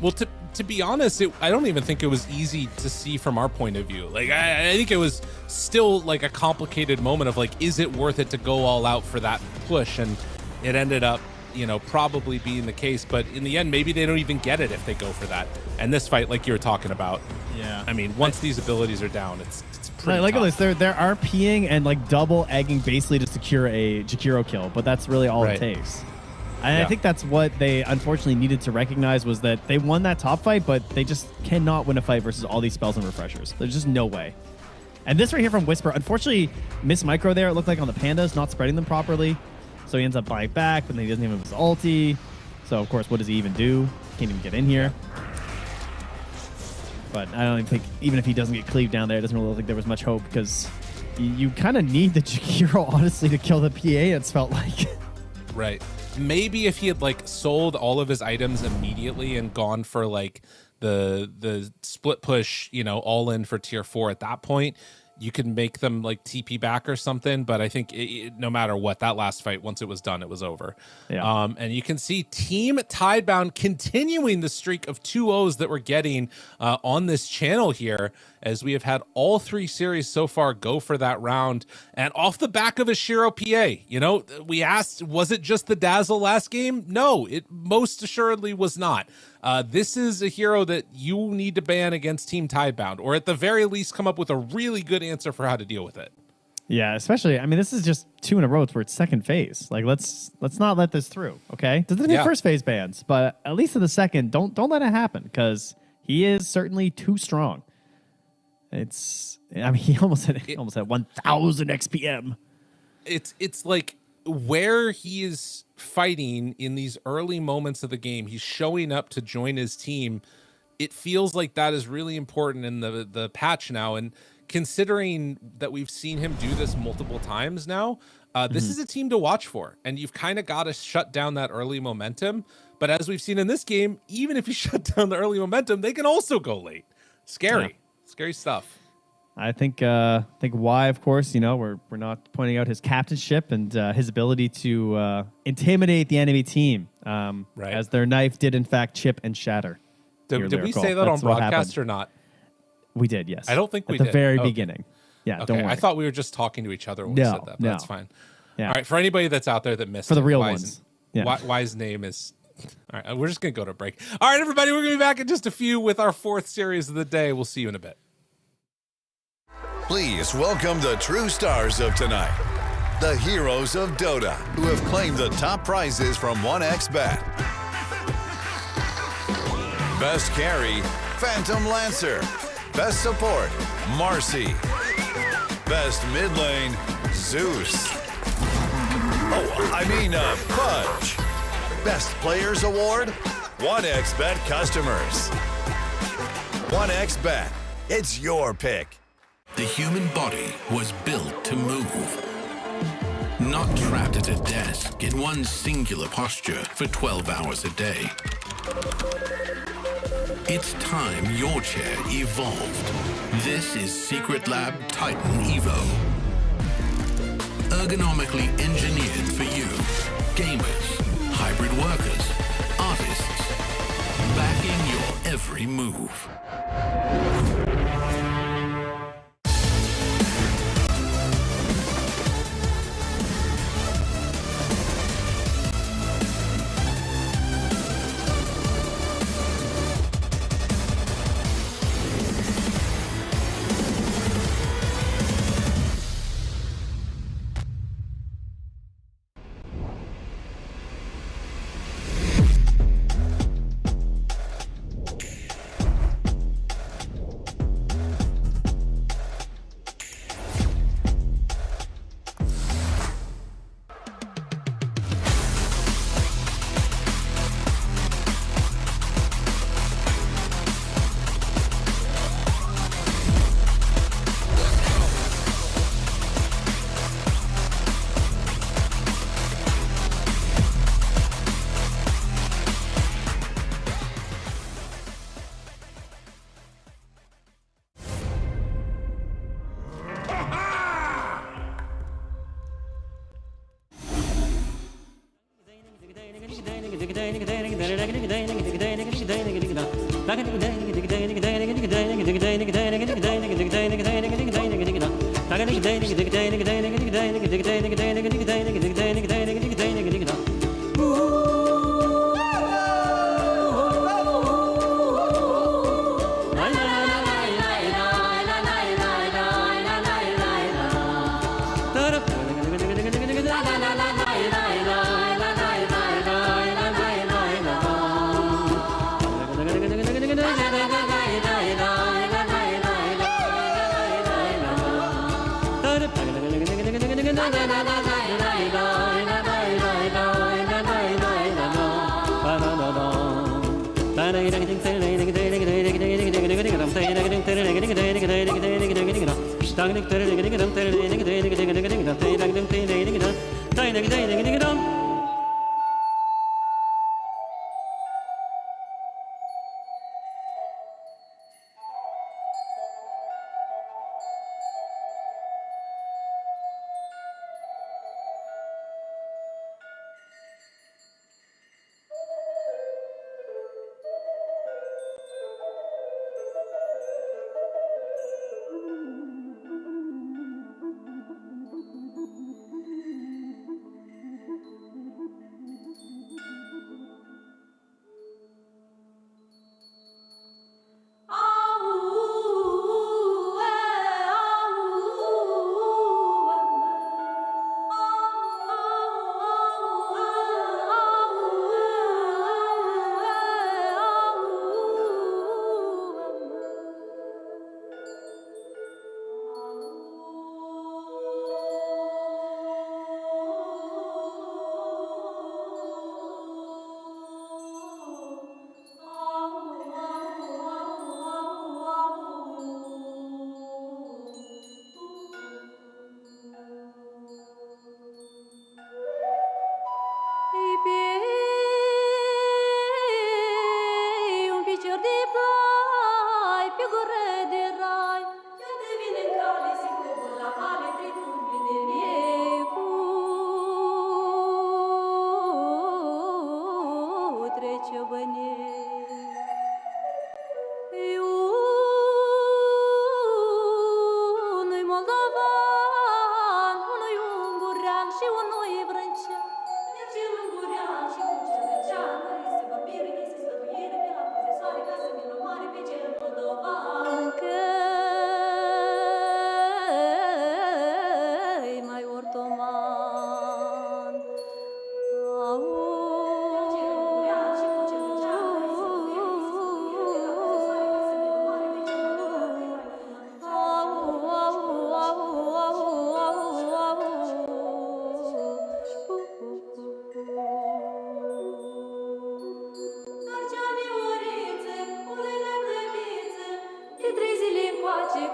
Well, to be honest, I don't even think it was easy to see from our point of view. Like, I think it was still like a complicated moment of like, is it worth it to go all out for that push? And it ended up, probably being the case. But in the end, maybe they don't even get it if they go for that. And this fight, like you were talking about, I mean, once these abilities are down, it's pretty look at tough. this. They're RPing and like double egging basically to secure a Jakiro kill, but that's really all it takes. And I think that's what they unfortunately needed to recognize, was that they won that top fight, but they just cannot win a fight versus all these spells and refreshers. There's just no way. And this right here from Whisper, unfortunately, miss micro there. It looked like on the Pandas, not spreading them properly. So he ends up buying back, but then he doesn't even have his ulti. So, of course, what does he even do? Can't even get in here. But I don't even think, even if he doesn't get cleaved down there, it doesn't really look like there was much hope because you kind of need the hero, honestly, to kill the PA, it's felt like. Right. Maybe if he had like sold all of his items immediately and gone for like the split push, you know, all in for tier 4 at that point, you can make them like TP back or something. But I think no matter what, that last fight, once it was done, it was over. Yeah. And you can see Team Tidebound continuing the streak of 2-0s that we're getting on this channel here, as we have had all 3 series so far go for that round. And off the back of a Shiro PA, you know, we asked, was it just the Dazzle last game? No, it most assuredly was not. This is a hero that you need to ban against Team Tidebound, or at the very least come up with a really good answer for how to deal with it. Yeah, especially, I mean, this is just 2 in a row where it's second phase. Like, let's not let this through, okay? Doesn't be first phase bans, but at least in the second, don't let it happen, because he is certainly too strong. It's, I mean, he almost had 1,000 XPM. It's like where he is fighting in these early moments of the game, he's showing up to join his team. It feels like that is really important in the patch now. And considering that we've seen him do this multiple times now, this is a team to watch for. And you've kind of got to shut down that early momentum. But as we've seen in this game, even if you shut down the early momentum, they can also go late. Scary, scary stuff. I think why, of course, you know, we're not pointing out his captainship and his ability to intimidate the enemy team, as their knife did in fact chip and shatter. Did we say that on broadcast or not? We did, yes. I don't think we did. At the very Okay. beginght. Yeah, okay. don't worry. I thought we were just talking to each other when we said that, but that's fine. Yeah. All right, for anybody that's out there that missed for the it, real why ones. why his name is... All right, we're just going to go to break. All right, everybody, we're going to be back in just a few with our 4th series of the day. We'll see you in a bit. Please welcome the true stars of tonight, the heroes of Dota, who have claimed the top prizes from 1xBet. Best carry, Phantom Lancer. Best support, Marcy. Best mid lane, Zeus. Pudge. Best Players Award, 1xBet customers. 1xBet, it's your pick. The human body was built to move. Not trapped at a desk in one singular posture for 12 hours a day. It's time your chair evolved. This is Secret Lab Titan Evo. Ergonomically engineered for you, gamers, hybrid workers, artists, backing your every move. un picior de plai pe gură de rai. Iar de vine în cale și cobor la vale, trei tundri de mie cu trece bănie. Unui moldovan, unui ungurean și unui vrâncean. Iar cel ungurean și cu cel vrâncean mări se vorbire, ei se sfătuire pe la profesoare ca să vină mare pe cel moldovan. Că-i mai ortoman.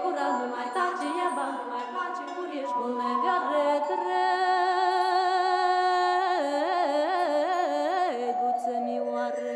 Cura nu mai tace, iar bani nu mai place, curiești mult mai drăguță mioară.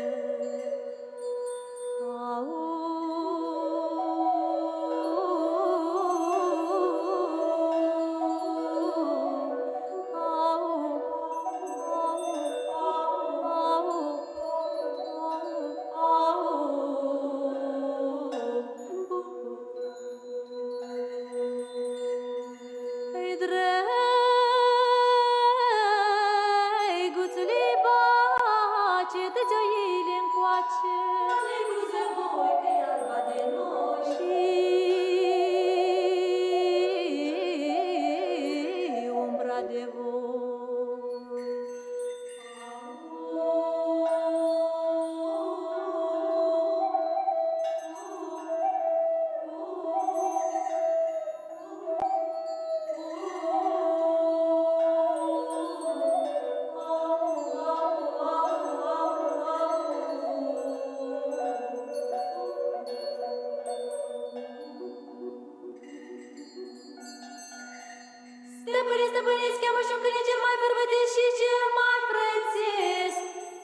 Stăpâniți, cheamă și-un câine cel mai bărbătesc și cel mai prețes.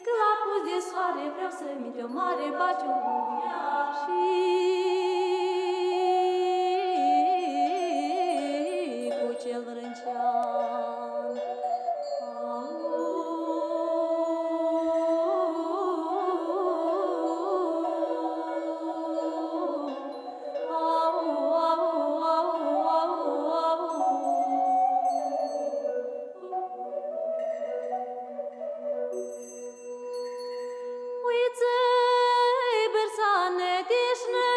Că la pus de soare vreau să-mi te-o mare baciu și cu cel vrâncean. Uiță-i bersane deșne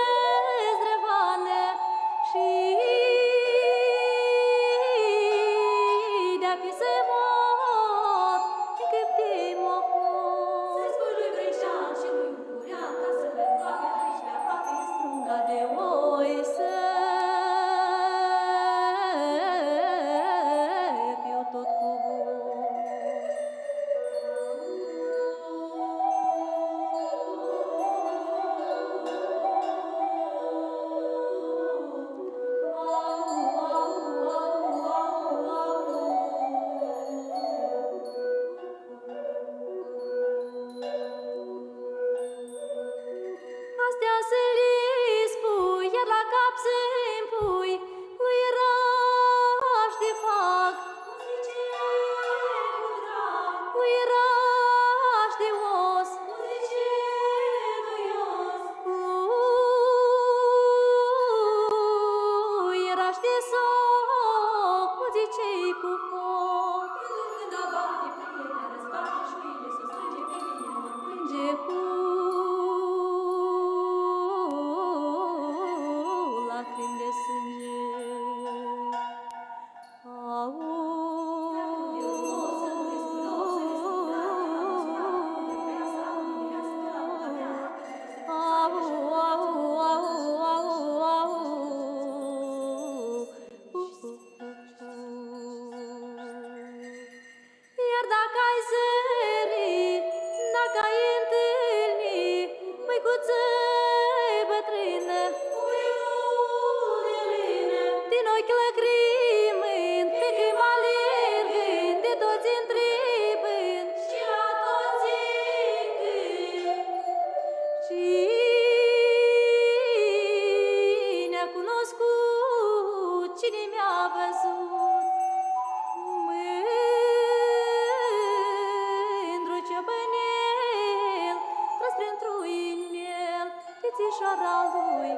Verișoara lui,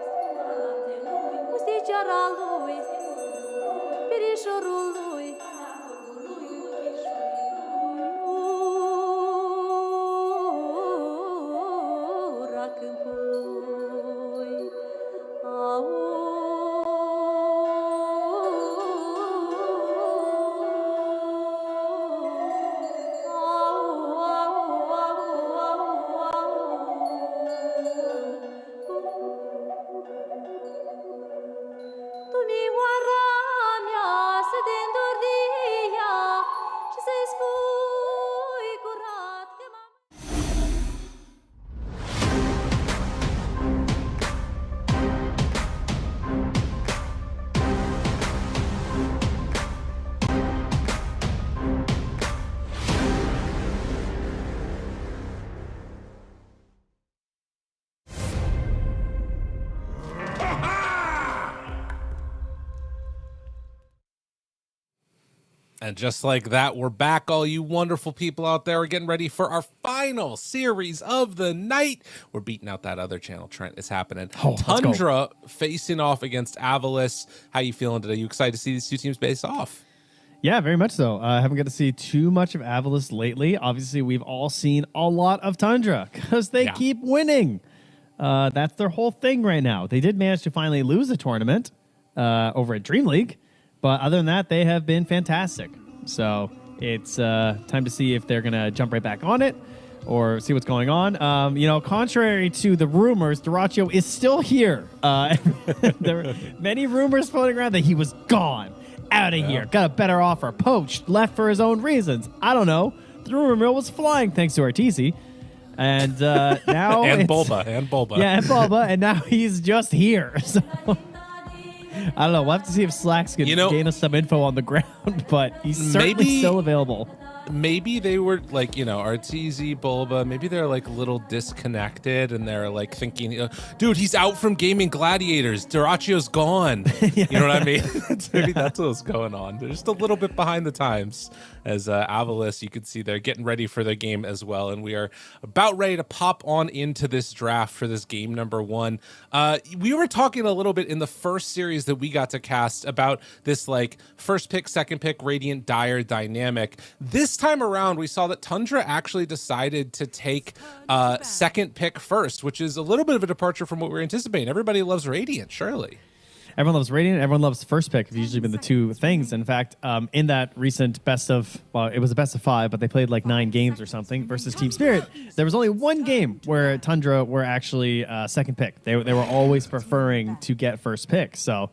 Musticioara lui, Verișorul lui. Ura câmpului, Dumioara mea să te îndori de ea și să-i spui curat că m-am... And just like that, we're back, all you wonderful people out there. We're getting ready for our final series of the night. We're beating out that other channel, Trent. It's happening. Tundra facing off against Avulus. How you feeling today? You excited to see these two teams face off? Yeah, very much so. I haven't got to see too much of Avulus lately. Obviously, we've all seen a lot of Tundra because they keep winning. That's their whole thing right now. They did manage to finally lose a tournament over at Dream League, but other than that, they have been fantastic. So it's time to see if they're going to jump right back on it or see what's going on. You know, contrary to the rumors, Dyrachyo is still here. There were many rumors floating around that he was gone, out of here, got a better offer, poached, left for his own reasons. I don't know. The rumor mill was flying thanks to Arteezy. And now and Bulba. Yeah, and Bulba. And now he's just here. So I don't know. We'll have to see if Slacks can gain us some info on the ground, but he's certainly still available. Maybe they were like, you know, Arteezy, Bulba, maybe they're like a little disconnected and they're like thinking, dude, he's out from Gaimin Gladiators. Dyrachyo's gone. You know what I mean? Maybe that's what's going on. They're just a little bit behind the times. As Avulus, you can see they're getting ready for their game as well. And we are about ready to pop on into this draft for this game number 1. We were talking a little bit in the first series that we got to cast about this like first pick, second pick, Radiant Dire dynamic. This time around, we saw that Tundra actually decided to take second pick first, which is a little bit of a departure from what we were anticipating. Everybody loves Radiant, surely. Everyone loves Radiant. Everyone loves first pick. Have usually been the two things. In fact, in that recent best of, well, it was a best of 5, but they played like 9 games or something versus Team Spirit. There was only one game where Tundra were actually second pick. They were always preferring to get first pick. So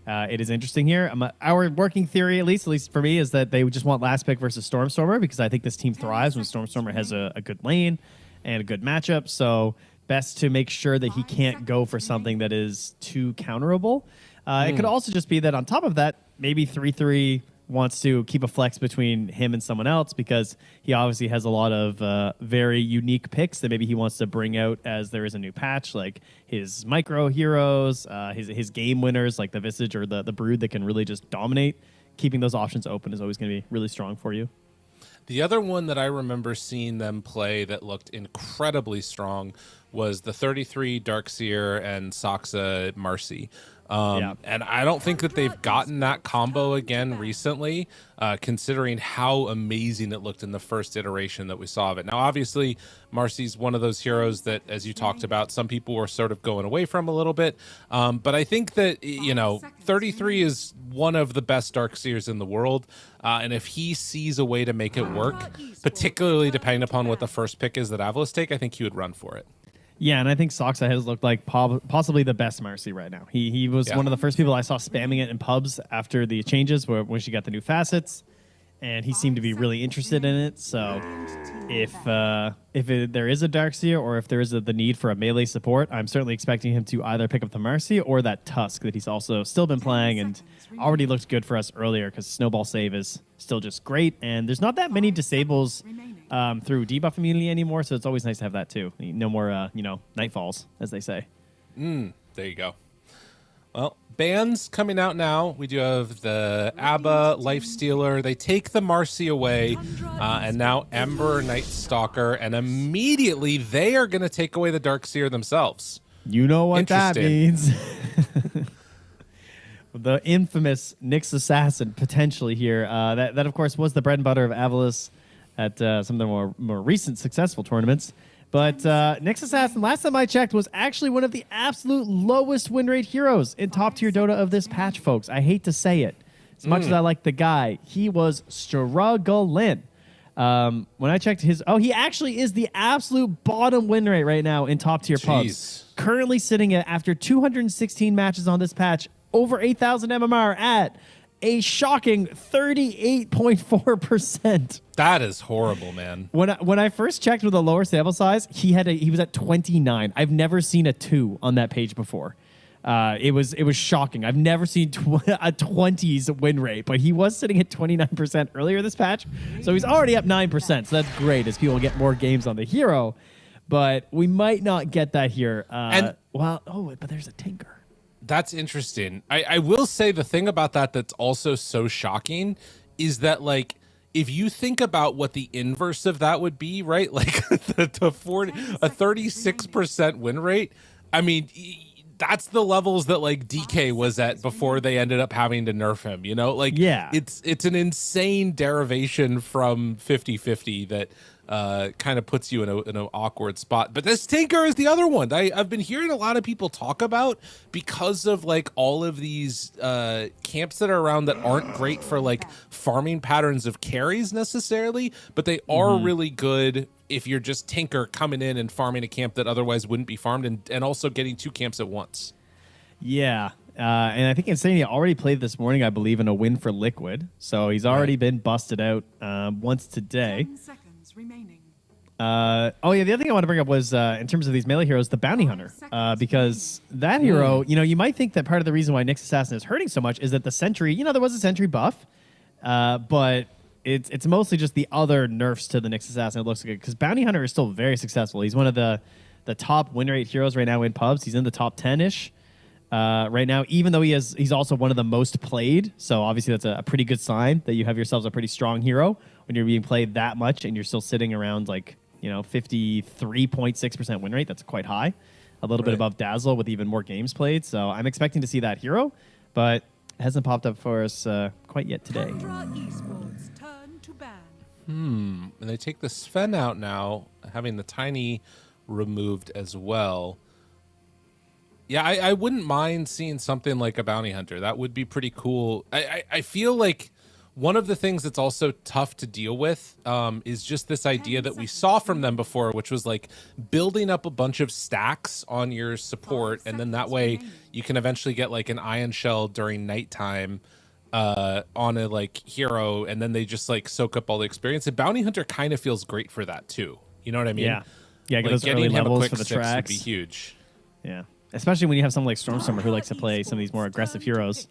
it is interesting here. Our working theory, at least for me, is that they would just want last pick versus Stormstormer because I think this team thrives when Stormstormer has a good lane and a good matchup. So best to make sure that he can't go for something that is too counterable. It could also just be that on top of that, maybe 3-3 wants to keep a flex between him and someone else because he obviously has a lot of very unique picks that maybe he wants to bring out as there is a new patch, like his micro heroes, his game winners like the Visage or the Brood that can really just dominate. Keeping those options open is always going to be really strong for you. The other one that I remember seeing them play that looked incredibly strong was the 33 Darkseer and Saksa Marcy. And I don't think that they've gotten that combo again recently, considering how amazing it looked in the first iteration that we saw of it. Now, obviously, Marcy's one of those heroes that, as you talked about, some people were sort of going away from a little bit. But I think that, 33 is one of the best Darkseers in the world. And if he sees a way to make it work, particularly depending upon what the first pick is that Avulus take, I think he would run for it. Yeah, and I think Saksa has looked like possibly the best Marcy right now. He was one of the first people I saw spamming it in pubs after the changes when she got the new facets, and he seemed to be really interested in it. So if there is a Darkseer or if there is the need for a melee support, I'm certainly expecting him to either pick up the Marcy or that Tusk that he's also still been playing and already looked good for us earlier because Snowball Save is still just great, and there's not that many disables through debuff immunity anymore, so it's always nice to have that too. No more, nightfalls, as they say. There you go. Well, bans coming out now. We do have the Abba, Lifestealer. They take the Marcy away, and now Ember, Night Stalker, and immediately they are going to take away the Darkseer themselves. You know what that Interesting. means. The infamous Nyx Assassin potentially here. That of course was the bread and butter of Avulus at some of the more recent successful tournaments. But Nyx Assassin, last time I checked, was actually one of the absolute lowest win rate heroes in top tier Dota of this patch, folks. I hate to say it. As much as I like the guy, he was struggling. When I checked his... Oh, he actually is the absolute bottom win rate right now in top tier pubs. Currently sitting at, after 216 matches on this patch, over 8,000 MMR at a shocking 38.4%. That is horrible, man. When I first checked with a lower sample size, he was at 29. I've never seen a 2 on that page before. It was shocking. I've never seen a 20s win rate, but he was sitting at 29% earlier this patch. So he's already up 9%. So that's great as people get more games on the hero. But we might not get that here. But there's a Tinker. That's interesting. I will say the thing about that's also so shocking is that, like, if you think about what the inverse of that would be, right? Like a 36% win rate. I mean, that's the levels that like DK was at before they ended up having to nerf him, you know? Like, yeah, it's an insane derivation from 50-50 that kind of puts you in an awkward spot. But this Tinker is the other one I've been hearing a lot of people talk about because of like all of these camps that are around that aren't great for like farming patterns of carries necessarily, but they are really good if you're just Tinker coming in and farming a camp that otherwise wouldn't be farmed, and also getting 2 camps at once. Yeah. And I think Insania already played this morning, I believe, in a win for Liquid. So he's already been busted out once today. 10 seconds remaining. The other thing I want to bring up was in terms of these melee heroes, the Bounty Hunter. Because that hero, you might think that part of the reason why Nyx Assassin is hurting so much is that the Sentry, there was a Sentry buff, but it's mostly just the other nerfs to the Nyx Assassin. It looks good because Bounty Hunter is still very successful. He's one of the top win rate heroes right now in pubs. He's in the top 10-ish right now, even though he's also one of the most played. So obviously that's a pretty good sign that you have yourselves a pretty strong hero when you're being played that much and you're still sitting around like 53.6% win rate. That's quite high, a little bit above Dazzle with even more games played. So I'm expecting to see that hero, but it hasn't popped up for us quite yet today. Tundra Esports turn to ban. And they take the Sven out now, having the Tiny removed as well. Yeah, I wouldn't mind seeing something like a Bounty Hunter. That would be pretty cool. I feel like one of the things that's also tough to deal with is just this idea that we saw from them before, which was like building up a bunch of stacks on your support, and then that way you can eventually get like an Ion Shell during nighttime on a like hero, and then they just like soak up all the experience. And Bounty Hunter kind of feels great for that too. You know what I mean? Yeah, like those early getting him a levels quick for the 6 tracks would be huge. Yeah, especially when you have someone like Stormstormer who likes to play some of these more aggressive heroes.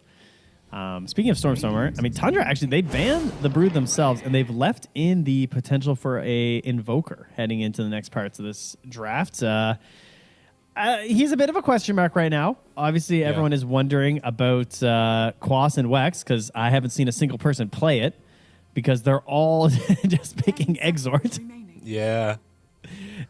Speaking of Stormstormer, I mean, Tundra actually, they banned the Brood themselves, and they've left in the potential for a Invoker heading into the next parts of this draft. He's a bit of a question mark right now. Obviously, everyone is wondering about Quas and Wex, because I haven't seen a single person play it, because they're all just picking Exort. Yeah.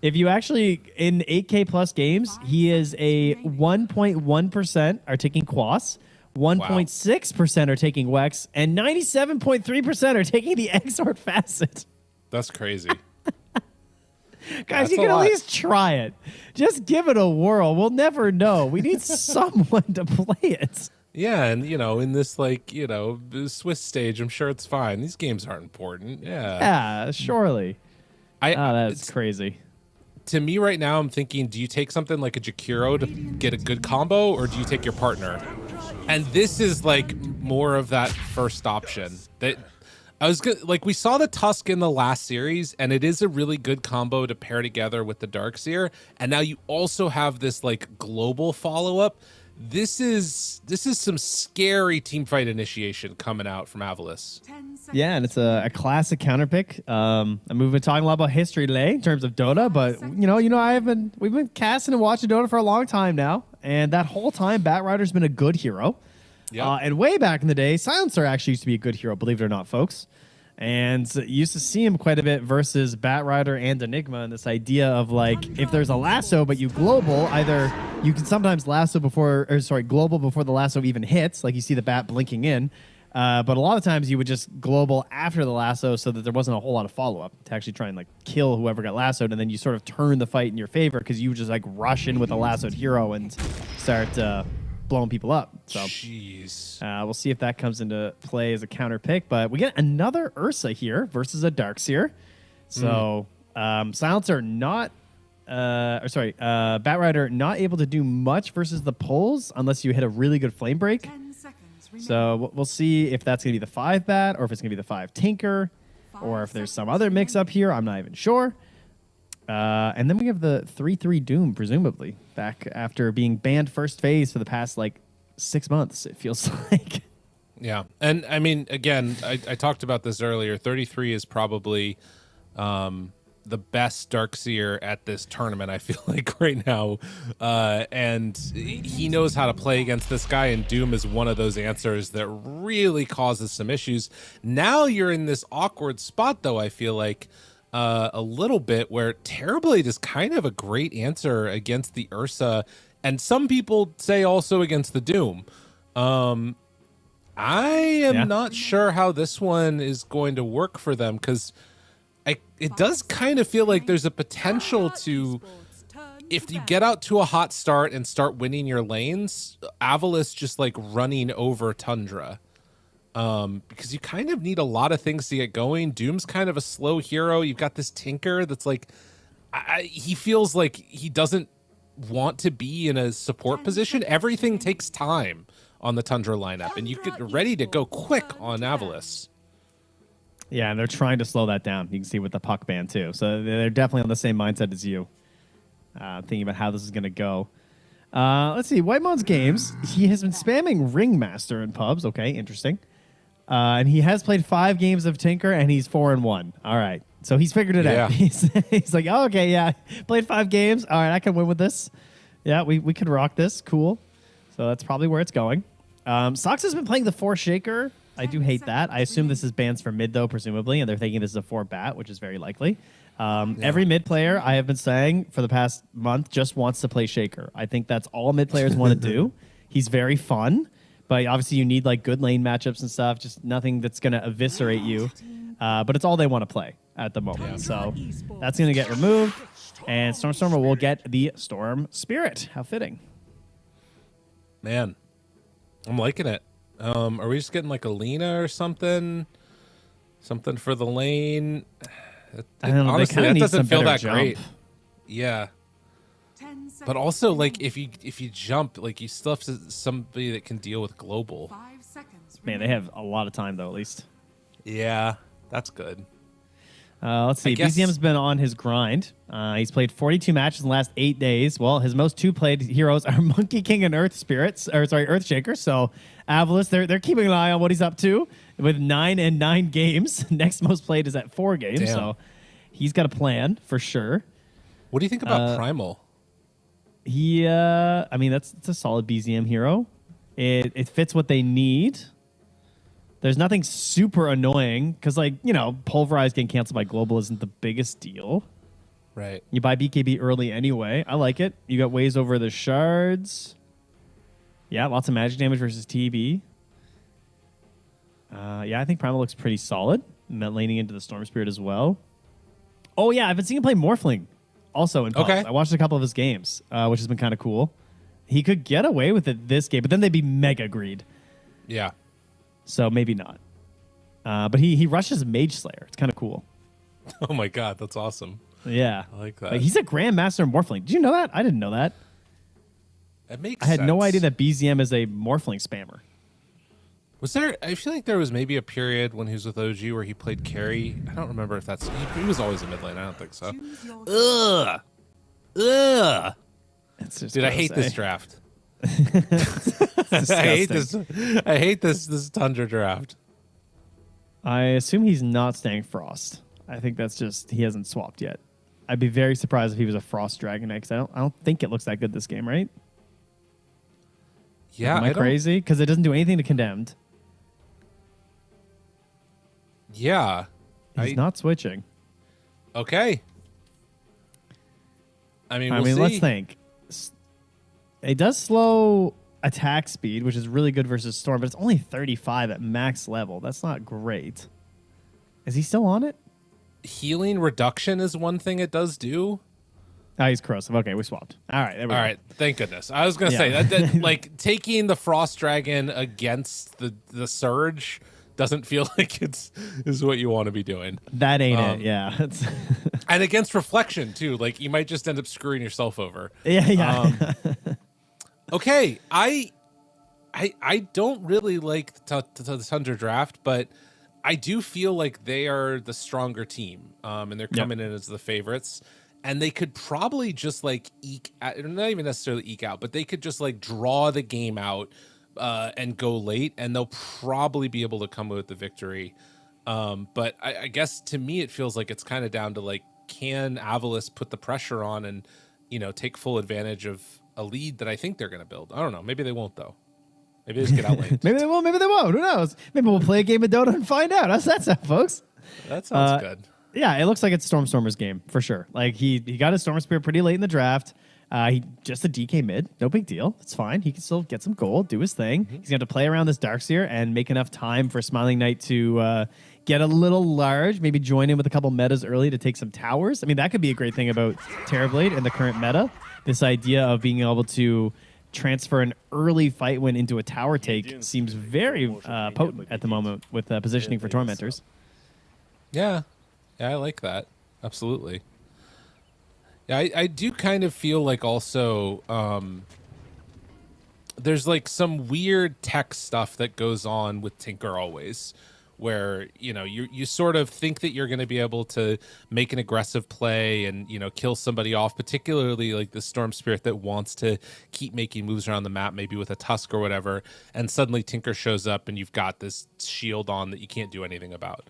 If you actually, in 8K plus games, he is a 1.1% are taking Quas, 1.6% are taking Wex, and 97.3% are taking the Exort Facet. That's crazy. Guys, you can at least try it. Just give it a whirl. We'll never know. We need someone to play it. Yeah, and, in this, Swiss stage, I'm sure it's fine. These games aren't important. Yeah. Yeah, surely. That's crazy. To me right now, I'm thinking, do you take something like a Jakiro to get a good combo, or do you take your partner? And this is like more of that first option. That we saw the Tusk in the last series, and it is a really good combo to pair together with the Darkseer. And now you also have this like global follow-up. This is some scary teamfight initiation coming out from Avulus. Yeah, and it's a classic counterpick. We've been talking a lot about history today in terms of Dota, but we've been casting and watching Dota for a long time now, and that whole time Batrider's been a good hero. Yeah. And way back in the day, Silencer actually used to be a good hero, believe it or not, folks. And used to see him quite a bit versus Batrider and Enigma, and this idea of like, if there's a lasso but you global, either You can sometimes lasso global before the lasso even hits, like you see the bat blinking in. But a lot of times you would just global after the lasso so that there wasn't a whole lot of follow-up to actually try and like kill whoever got lassoed, and then you sort of turn the fight in your favor because you just like rush in with a lassoed hero and start blowing people up. So jeez. We'll see if that comes into play as a counter pick. But we get another Ursa here versus a Darkseer. So Silencer not... Batrider not able to do much versus the pulls unless you hit a really good flame break. So we'll see if that's going to be the 5 bat or if it's going to be the 5 Tinker or if there's some other mix up here. I'm not even sure. And then we have the 3-3 Doom, presumably, back after being banned first phase for the past, 6 months, it feels like. Yeah. And, I mean, again, I talked about this earlier. 33 is probably the best Darkseer at this tournament, I feel like, right now. And he knows how to play against this guy, and Doom is one of those answers that really causes some issues. Now you're in this awkward spot, though, I feel like, a little bit, where Terrorblade is kind of a great answer against the Ursa, and some people say also against the Doom. I am not sure how this one is going to work for them, because it does kind of feel like there's a potential to, if you get out to a hot start and start winning your lanes, Avulus just running over Tundra. Because you kind of need a lot of things to get going. Doom's kind of a slow hero. You've got this Tinker that's he feels like he doesn't want to be in a support position. Everything takes time on the Tundra lineup, and you get ready to go quick on Avulus. Yeah, and they're trying to slow that down. You can see with the puck ban, too. So they're definitely on the same mindset as you, thinking about how this is going to go. Let's see. Whitemon's games, he has been spamming Ringmaster in pubs. Okay, interesting. And he has played 5 games of Tinker, and he's 4-1. All right. So he's figured it out. He's like, oh, okay, yeah, played 5 games. All right, I can win with this. Yeah, we could rock this. Cool. So that's probably where it's going. Sox has been playing the 4 Shaker. I do hate that. I assume this is bans for mid, though, presumably, and they're thinking this is a 4 bat, which is very likely. Every mid player, I have been saying for the past month, just wants to play Shaker. I think that's all mid players want to do. He's very fun, but obviously you need good lane matchups and stuff, just nothing that's going to eviscerate you. But it's all they want to play at the moment. So that's going to get removed, and Stormstormer will get the Storm Spirit. How fitting. Man, I'm liking it. Are we just getting a Lina or something? Something for the lane? I don't know. Honestly, that doesn't feel that jump. great. Yeah. But also, if you jump, you still have somebody that can deal with global. Man, they have a lot of time, though, at least. Yeah, that's good. Let's see. BZM's been on his grind. He's played 42 matches in the last 8 days. Well, his most 2 played heroes are Monkey King and Earthshaker. So Avulus, they're keeping an eye on what he's up to with 9 and 9 games. Next most played is at 4 games. Damn. So he's got a plan for sure. What do you think about Primal? I mean, it's a solid BZM hero. It fits what they need. There's nothing super annoying because, Pulverize getting canceled by Global isn't the biggest deal. Right. You buy BKB early anyway. I like it. You got ways over the shards. Yeah, lots of magic damage versus TB. I think Primal looks pretty solid. Laning into the Storm Spirit as well. Oh, yeah, I've been seeing him play Morphling also in pubs. Okay. I watched a couple of his games, which has been kind of cool. He could get away with it this game, but then they'd be mega greed. Yeah. So maybe not. But he rushes Mage Slayer. It's kind of cool. Oh my god, that's awesome. Yeah. I like that. He's a Grandmaster in Morphling. Did you know that? I didn't know that. That makes I had sense. no idea that BZM is a Morphling spammer. Was there... I feel like there was maybe a period when he was with OG where he played carry. I don't remember if that's... He was always a mid lane. I don't think so. Ugh. Dude, I hate this draft. I hate this Tundra draft. I assume he's not staying Frost. I think that's just he hasn't swapped yet. I'd be very surprised if he was a Frost Dragon Knight because I don't think it looks that good this game, right? Yeah, am I crazy? Because it doesn't do anything to Condemned. Yeah, he's not switching. Okay. I mean, we'll see. let's think. It does slow attack speed, which is really good versus Storm, but it's only 35 at max level. That's not great. Is he still on it? Healing reduction is one thing it does do. Oh, he's corrosive. Okay, we swapped. All right, there we go. All right, thank goodness. I was gonna say that like taking the Frost Dragon against the Surge doesn't feel like is what you want to be doing. That ain't it. Yeah. And against Reflection too. Like you might just end up screwing yourself over. Yeah. Okay, I don't really like the Tundra draft, but I do feel like they are the stronger team, and they're coming in as the favorites. And they could probably just like not even necessarily eke out, but they could just like draw the game out and go late, and they'll probably be able to come with the victory. But I guess to me, it feels like it's kind of down to like, can Avulus put the pressure on and, take full advantage of a lead that I think they're going to build? I don't know. Maybe they won't, though. Maybe they just get out late. Maybe they will. Maybe they won't. Who knows? Maybe we'll play a game of Dota and find out. How's that sound, folks? That sounds good. Yeah, it looks like it's Storm's game for sure. Like he got his Storm Spear pretty late in the draft. He just a DK mid, no big deal. It's fine. He can still get some gold, do his thing. He's gonna have to play around this Darkseer and make enough time for Smiling Knight to get a little large. Maybe join in with a couple metas early to take some towers. I mean, that could be a great thing about Terrorblade in the current meta. This idea of being able to transfer an early fight win into a tower take seems very potent at the moment with positioning for Tormentors. Yeah, I like that. Absolutely. Yeah, I do kind of feel like also there's like some weird tech stuff that goes on with Tinker always, where you sort of think that you're going to be able to make an aggressive play and kill somebody off, particularly like the Storm Spirit that wants to keep making moves around the map, maybe with a Tusk or whatever, and suddenly Tinker shows up and you've got this shield on that you can't do anything about.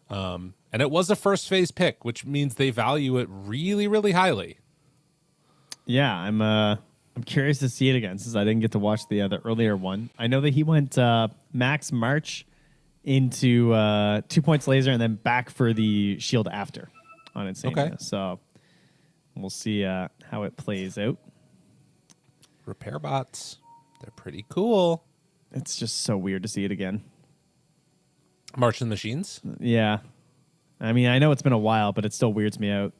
And it was a first phase pick, which means they value it really, really highly. Yeah, I'm curious to see it again since I didn't get to watch the earlier one. I know that he went max March into 2 points laser and then back for the shield after on Insane. Okay. So we'll see how it plays out. Repair bots, they're pretty cool. It's just so weird to see it again. Marching Machines? Yeah. I mean, I know it's been a while, but it still weirds me out.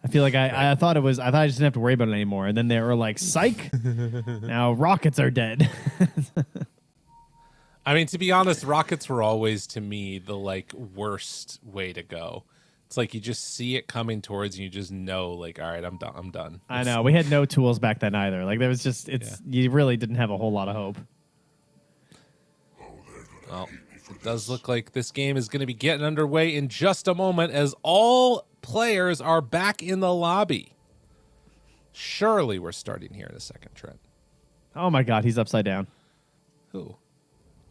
I feel like I thought I just didn't have to worry about it anymore. And then they were like, psych, now rockets are dead. I mean, to be honest, rockets were always, to me, the like worst way to go. It's like you just see it coming towards you, you just know, like, all right, I'm done. I know. We had no tools back then either. Like there was just, you really didn't have a whole lot of hope. Well, it does look like this game is going to be getting underway in just a moment as all players are back in the lobby. Surely we're starting here in a second, Trent. Oh my God, he's upside down. Who?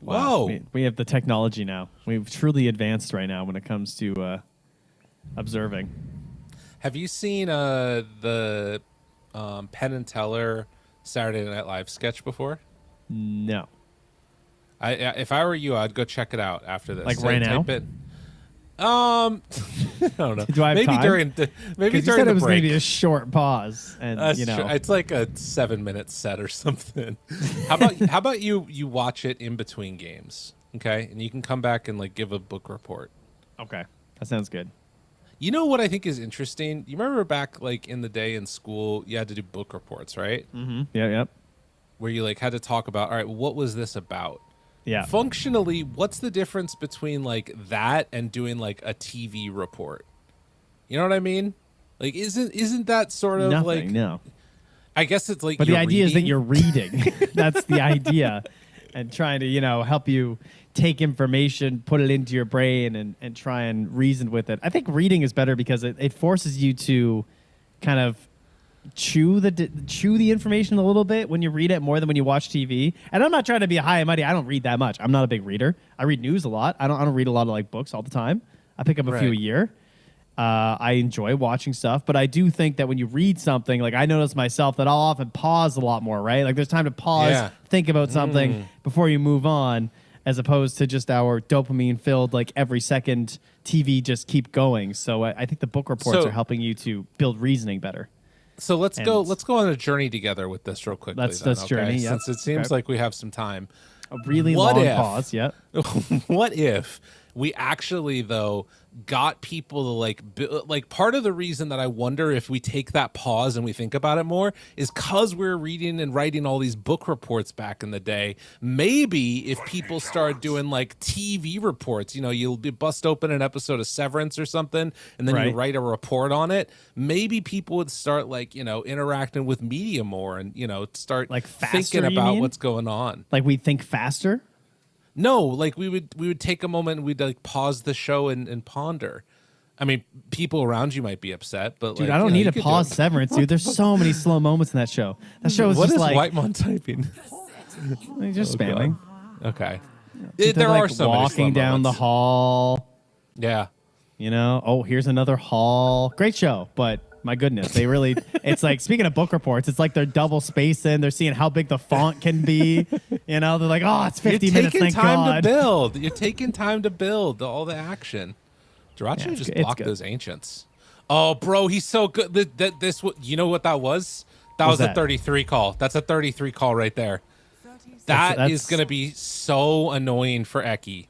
Wow. Whoa. We have the technology now. We've truly advanced right now when it comes to observing. Have you seen the Penn and Teller Saturday Night Live sketch before? No. If I were you, I'd go check it out after this. Like right now? Type it. I don't know. Do I have maybe time? during the it was break. maybe a short pause, and it's like a 7-minute set or something. How about you watch it in between games, okay? And you can come back and like give a book report. Okay, that sounds good. You know what I think is interesting? You remember back like in the day in school, you had to do book reports, right? Mm-hmm. Yeah, yep. Where you like had to talk about, all right, what was this about? Yeah. Functionally, what's the difference between like that and doing like a TV report? You know what I mean? Like, isn't that sort of Nothing, like? No. I guess it's like. But the idea is that you're reading. That's the idea, and trying to help you take information, put it into your brain, and try and reason with it. I think reading is better because it forces you to kind of chew the information a little bit when you read it more than when you watch TV. And I'm not trying to be a high and mighty. I don't read that much. I'm not a big reader. I read news a lot. I don't read a lot of like books all the time. I pick up a few a year. I enjoy watching stuff, but I do think that when you read something, like I notice myself that I'll often pause a lot more, right? Like there's time to pause, think about something before you move on, as opposed to just our dopamine filled, like every second TV just keep going. So I think the book reports are helping you to build reasoning better. So let's And- go. Let's go on a journey together with this real quickly. Let's then, journey. Yep. Since it seems Okay. like we have some time. A really What long if- pause. Yep. What if we actually though got people to like part of the reason that I wonder if we take that pause and we think about it more is because we're reading and writing all these book reports back in the day. Maybe if people start doing like TV reports, you know, you'll bust open an episode of Severance or something and then you Right. write a report on it. Maybe people would start like, you know, interacting with media more and, you know, start Like faster, thinking you about mean? what's going on. Like we think faster. No, like we would take a moment and we'd like pause the show and ponder. I mean, people around you might be upset, but Dude, like, I don't you know, need you to could do pause it. Severance, dude. There's so many slow moments in that show. That show is What just is like Whitemon typing? just Oh, God. spamming. Okay. Dude, There they're, are like, so many walking slow down the moments. hall. Yeah. You know, oh, here's another hall. Great show, but my goodness, they really. It's like speaking of book reports, it's like they're double spacing. They're seeing how big the font can be. You know, they're like, oh, it's 50 You're minutes. taking Thank time God. to build. You're taking time to build all the action. Jirachi Yeah, it's just good. It's blocked good. those ancients. Oh, bro, he's so good. You know what that was? That What's was a that? 33 call. That's a 33 call right there. That is going to be so annoying for Eki.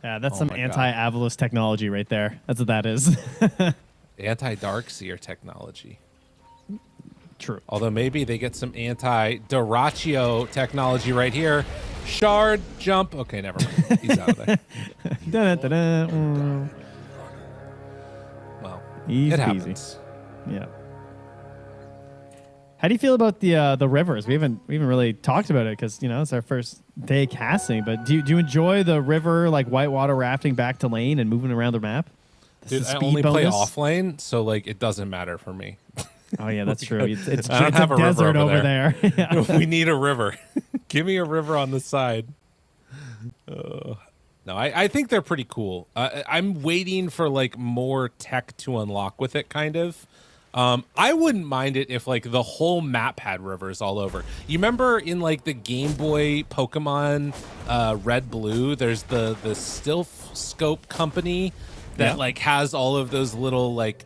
Yeah, that's Oh some my God. anti-Avulus technology right there. That's what that is. Anti-Darkseer technology. True. Although maybe they get some anti-Doraccio technology right here. Shard, jump. Okay, never mind. He's out of there. Da-da-da-da. Mm. Well, Easy it peasy. happens. Yeah. How do you feel about the rivers? We haven't really talked about it because, you know, it's our first day casting. But do you enjoy the river, like whitewater rafting back to lane and moving around the map? Dude, The I speed only play bonus? off lane, so like it doesn't matter for me. Oh yeah, that's true. It's I don't have a a river desert over there. there. We need a river. Give me a river on the side. No, I think they're pretty cool. I'm waiting for like more tech to unlock with it, kind of. I wouldn't mind it if like the whole map had rivers all over. You remember in like the Game Boy Pokemon Red Blue, there's the Still Scope company that like has all of those little like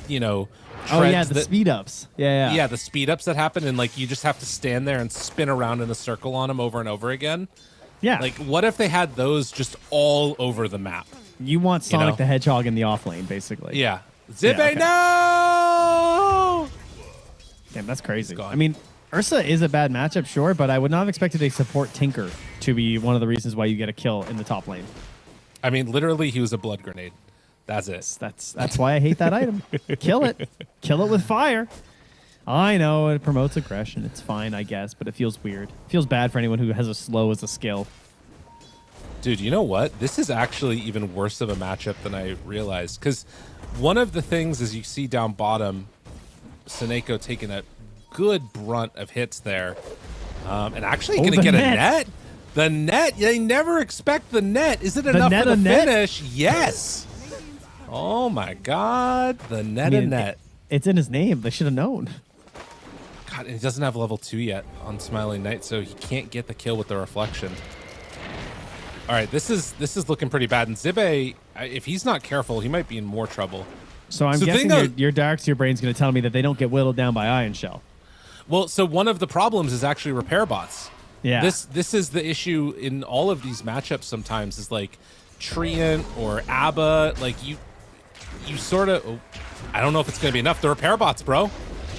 you know Oh yeah, treads the that- speed ups. Yeah. yeah, the speed ups that happen, and like you just have to stand there and spin around in a circle on them over and over again. Yeah. Like, what if they had those just all over the map? You want Sonic know? the Hedgehog in the off lane, basically. Yeah. Zippe, okay. no! Damn, that's crazy. gone. I mean, Ursa is a bad matchup, sure, but I would not have expected a support Tinker to be one of the reasons why you get a kill in the top lane. I mean, literally, he was a blood grenade. That's it. That's why I hate that item. Kill it. Kill it with fire. I know it promotes aggression. It's fine, I guess, but it feels weird. It feels bad for anyone who has a slow as a skill. Dude, you know what? This is actually even worse of a matchup than I realized. Because one of the things is you see down bottom, Seneko taking a good brunt of hits there. And actually going to the get net. a net. The net. They never expect the net. Is it The enough net for the a net? finish? Yes. Oh, my God. The net I a mean, net. It's in his name. They should have known. God, and he doesn't have level 2 yet on Smiling Knight, so he can't get the kill with the reflection. All right, this is looking pretty bad. And Zibe, if he's not careful, he might be in more trouble. So I'm So the guessing thing your Darkseer brain's going to tell me that they don't get whittled down by Iron Shell. Well, so one of the problems is actually repair bots. Yeah. This is the issue in all of these matchups sometimes is like Treant or Abba, like you sort of, I don't know if it's going to be enough. The repair bots, bro.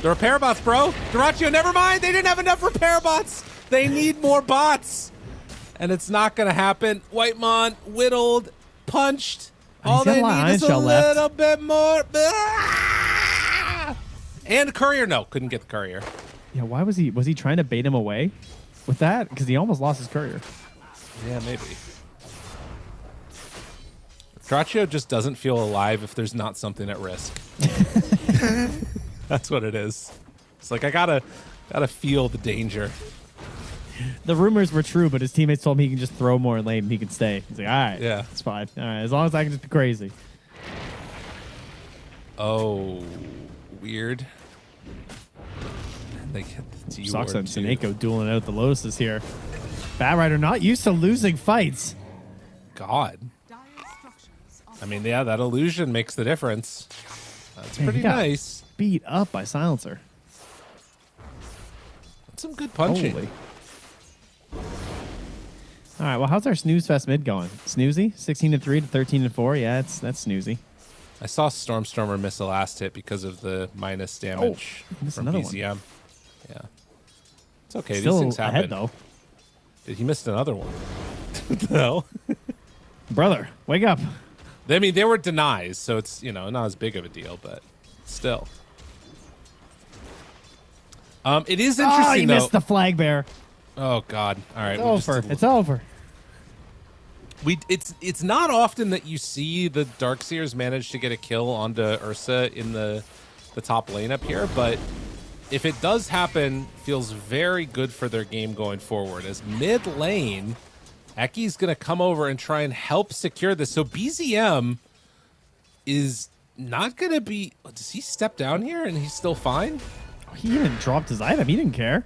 The repair bots, bro. Duraccio, never mind. They didn't have enough repair bots. They need more bots. And it's not going to happen. Whitemon, whittled, punched. All got they a lot of need Iron is a Shell left. little bit more. Ah! And Courier, no. Couldn't get the Courier. Yeah, why was he trying to bait him away with that? Because he almost lost his courier. Yeah, maybe. Duraccio just doesn't feel alive if there's not something at risk. That's what it is. It's like I gotta feel the danger. The rumors were true, but his teammates told him he can just throw more lane and he can stay. He's like, all right, Yeah. it's fine. All right, as long as I can just be crazy. Oh, weird. They get the Sucks Dior on too. Seneko dueling out the Lotuses here. Bad Rider not used to losing fights. God. I mean, yeah, that illusion makes the difference. That's Man, pretty he got nice. Beat up by Silencer. Some good punching. Holy. All right, well, how's our Snooze Fest mid going? Snoozy? 16-3 to 13-4? Yeah, that's snoozy. I saw Stormstormer miss a last hit because of the minus damage from BZM. Yeah. It's okay. Still These things happen. ahead, though. He missed another one. No. Brother, wake up. I mean, they were denies, so it's, not as big of a deal, but still. It is interesting, Oh, he though. missed the flag bear. Oh, God. All right. It's over. It's not often that you see the Darkseers manage to get a kill onto Ursa in the top lane up here, but if it does happen, feels very good for their game going forward. As mid lane, Eki's going to come over and try and help secure this. So BZM is not going to be... Does he step down here and he's still fine? He even dropped his item. He didn't care.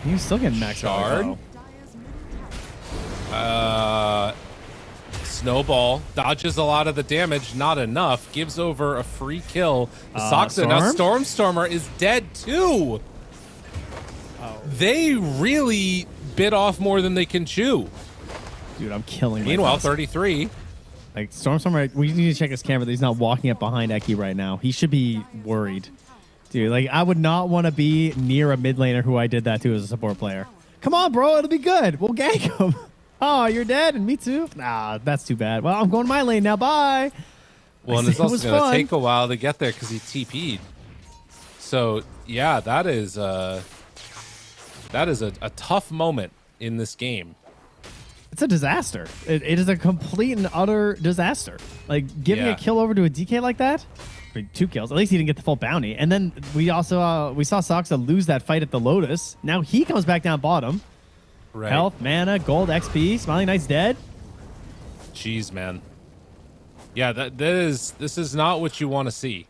He was still getting maxed out. Snowball dodges a lot of the damage, not enough. Gives over a free kill. Soxa. Now Stormstormer is dead too. They really bit off more than they can chew. Dude, I'm killing. Meanwhile, 33. Like Stormstormer, we need to check his camera. That he's not walking up behind Eki right now. He should be worried. Dude, like, I would not want to be near a mid laner who I did that to as a support player. Come on, bro. It'll be good. We'll gank him. Oh, you're dead? And me too? Nah, that's too bad. Well, I'm going to my lane now. Bye. Well, and it's also going to take a while to get there because he TP'd. So, yeah, that is a tough moment in this game. It's a disaster. It is a complete and utter disaster. Like, giving a kill over to a DK like that? I mean, 2 kills. At least he didn't get the full bounty. And then we also we saw Soxa lose that fight at the Lotus. Now he comes back down bottom. Right. Health, mana, gold, XP. Smiling Knight's dead. Jeez, man. Yeah, this is not what you want to see.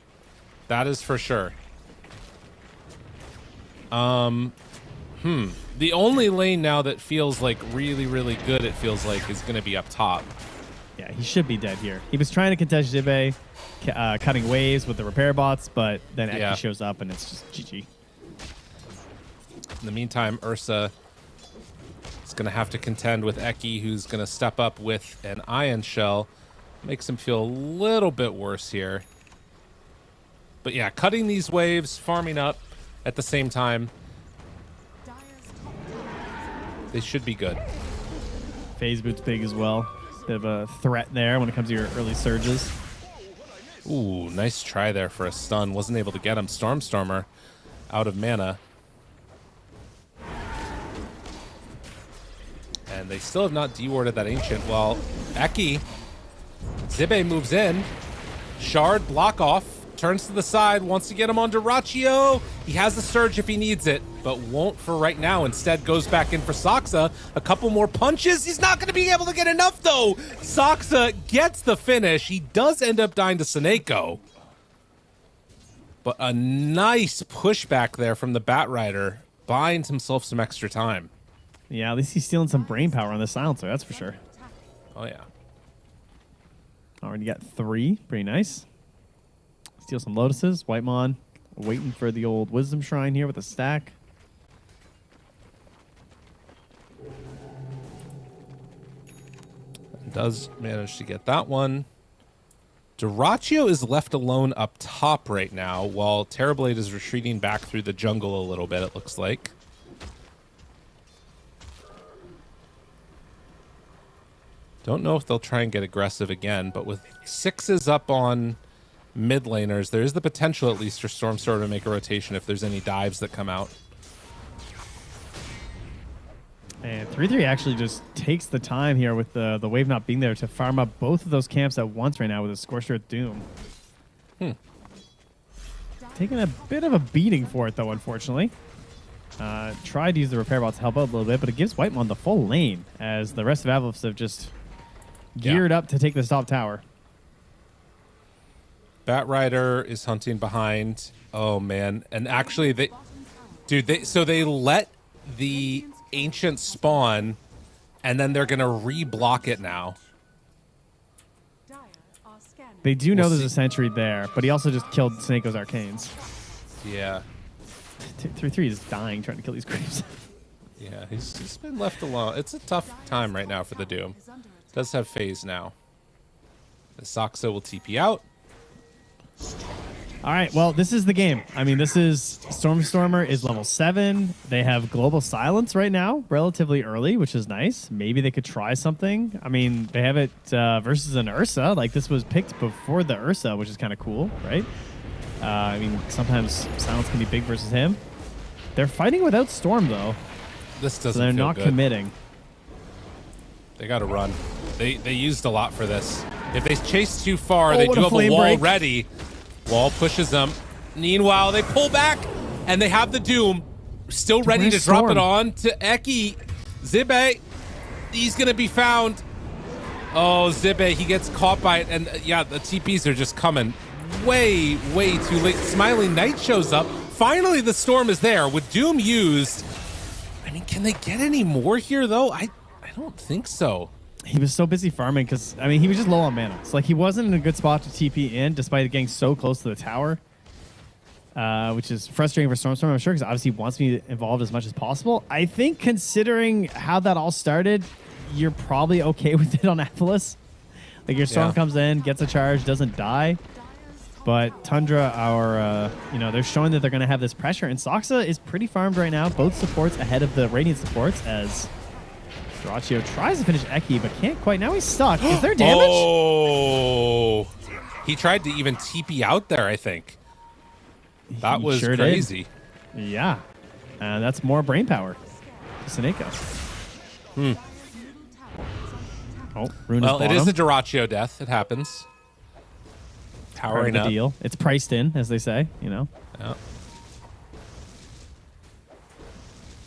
That is for sure. The only lane now that feels like really, really good, it feels like, is going to be up top. Yeah, he should be dead here. He was trying to contest Jibe, cutting waves with the repair bots, but then Eki shows up and it's just GG. In the meantime, Ursa is going to have to contend with Eki, who's going to step up with an Ion Shell. Makes him feel a little bit worse here. But yeah, cutting these waves, farming up at the same time. They should be good. Phase boot's big as well. Bit of a threat there when it comes to your early surges. Ooh, nice try there for a stun. Wasn't able to get him. Stormstormer out of mana. And they still have not dewarded that Ancient. Well, Eki, Zibe moves in. Shard, block off. Turns to the side, wants to get him on Duraccio. He has the surge if he needs it, but won't for right now. Instead, goes back in for Soxa. A couple more punches. He's not going to be able to get enough, though. Soxa gets the finish. He does end up dying to Seneko. But a nice pushback there from the Bat Rider. Buying himself some extra time. Yeah, at least he's stealing some brain power on the silencer, that's for sure. Oh, yeah. Already got 3. Pretty nice. Steal some Lotuses. Whitemon waiting for the old Wisdom Shrine here with a stack. Does manage to get that one. Duraccio is left alone up top right now, while Terrorblade is retreating back through the jungle a little bit, it looks like. Don't know if they'll try and get aggressive again, but with 6s up on mid laners, there is the potential at least for Stormstormer to make a rotation if there's any dives that come out. And 3-3 actually just takes the time here with the wave not being there to farm up both of those camps at once right now with a Scorched Earth Doom. Taking a bit of a beating for it, though, unfortunately. Tried to use the repair bot to help out a little bit, but it gives Whitemon the full lane as the rest of Avulus have just geared up to take this top tower. Bat Rider is hunting behind. Oh, man. And actually, they let the Ancient spawn, and then they're going to re-block it now. They do know there's a sentry there, but he also just killed Snakeo's Arcanes. Yeah. 3-3 is dying trying to kill these creeps. Yeah, he's just been left alone. It's a tough time right now for the Doom. Does have phase now. The Soxa will TP out. All right, well, this is the game. I mean, this is Stormstormer is level 7. They have Global Silence right now, relatively early, which is nice. Maybe they could try something. I mean, they have it versus an Ursa. Like, this was picked before the Ursa, which is kind of cool, right? I mean, sometimes Silence can be big versus him. They're fighting without Storm, though. This doesn't so they're feel not good. committing. They got to run. They used a lot for this. If they chase too far, Oh, they what do a have a flame wall break. ready. Wall pushes them. Meanwhile, they pull back, and they have the Doom still ready to where's drop Storm? it on to Eki. Zibe, he's going to be found. Oh, Zibe, he gets caught by it, and yeah, the TPs are just coming way, way too late. Smiling Knight shows up. Finally, the Storm is there with Doom used. I mean, can they get any more here, though? I don't think so. He was so busy farming because, I mean, he was just low on mana. So, like, he wasn't in a good spot to TP in despite getting so close to the tower, which is frustrating for Stormstorm, I'm sure, because obviously he wants me involved as much as possible. I think considering how that all started, you're probably okay with it on Avulus. Like, your Storm comes in, gets a charge, doesn't die. But Tundra they're showing that they're going to have this pressure. And Soxa is pretty farmed right now. Both supports ahead of the Radiant supports as Dyrachyo tries to finish Eki, but can't quite. Now he's stuck. Is there damage? Oh, he tried to even TP out there, I think. That He was sure crazy. did. Yeah. That's more brain power to Seneko. Oh, Rune Well, is it is a bottom. Dyrachyo death. It happens. Part of Powering the up. deal. It's priced in, as they say, you know. Yeah.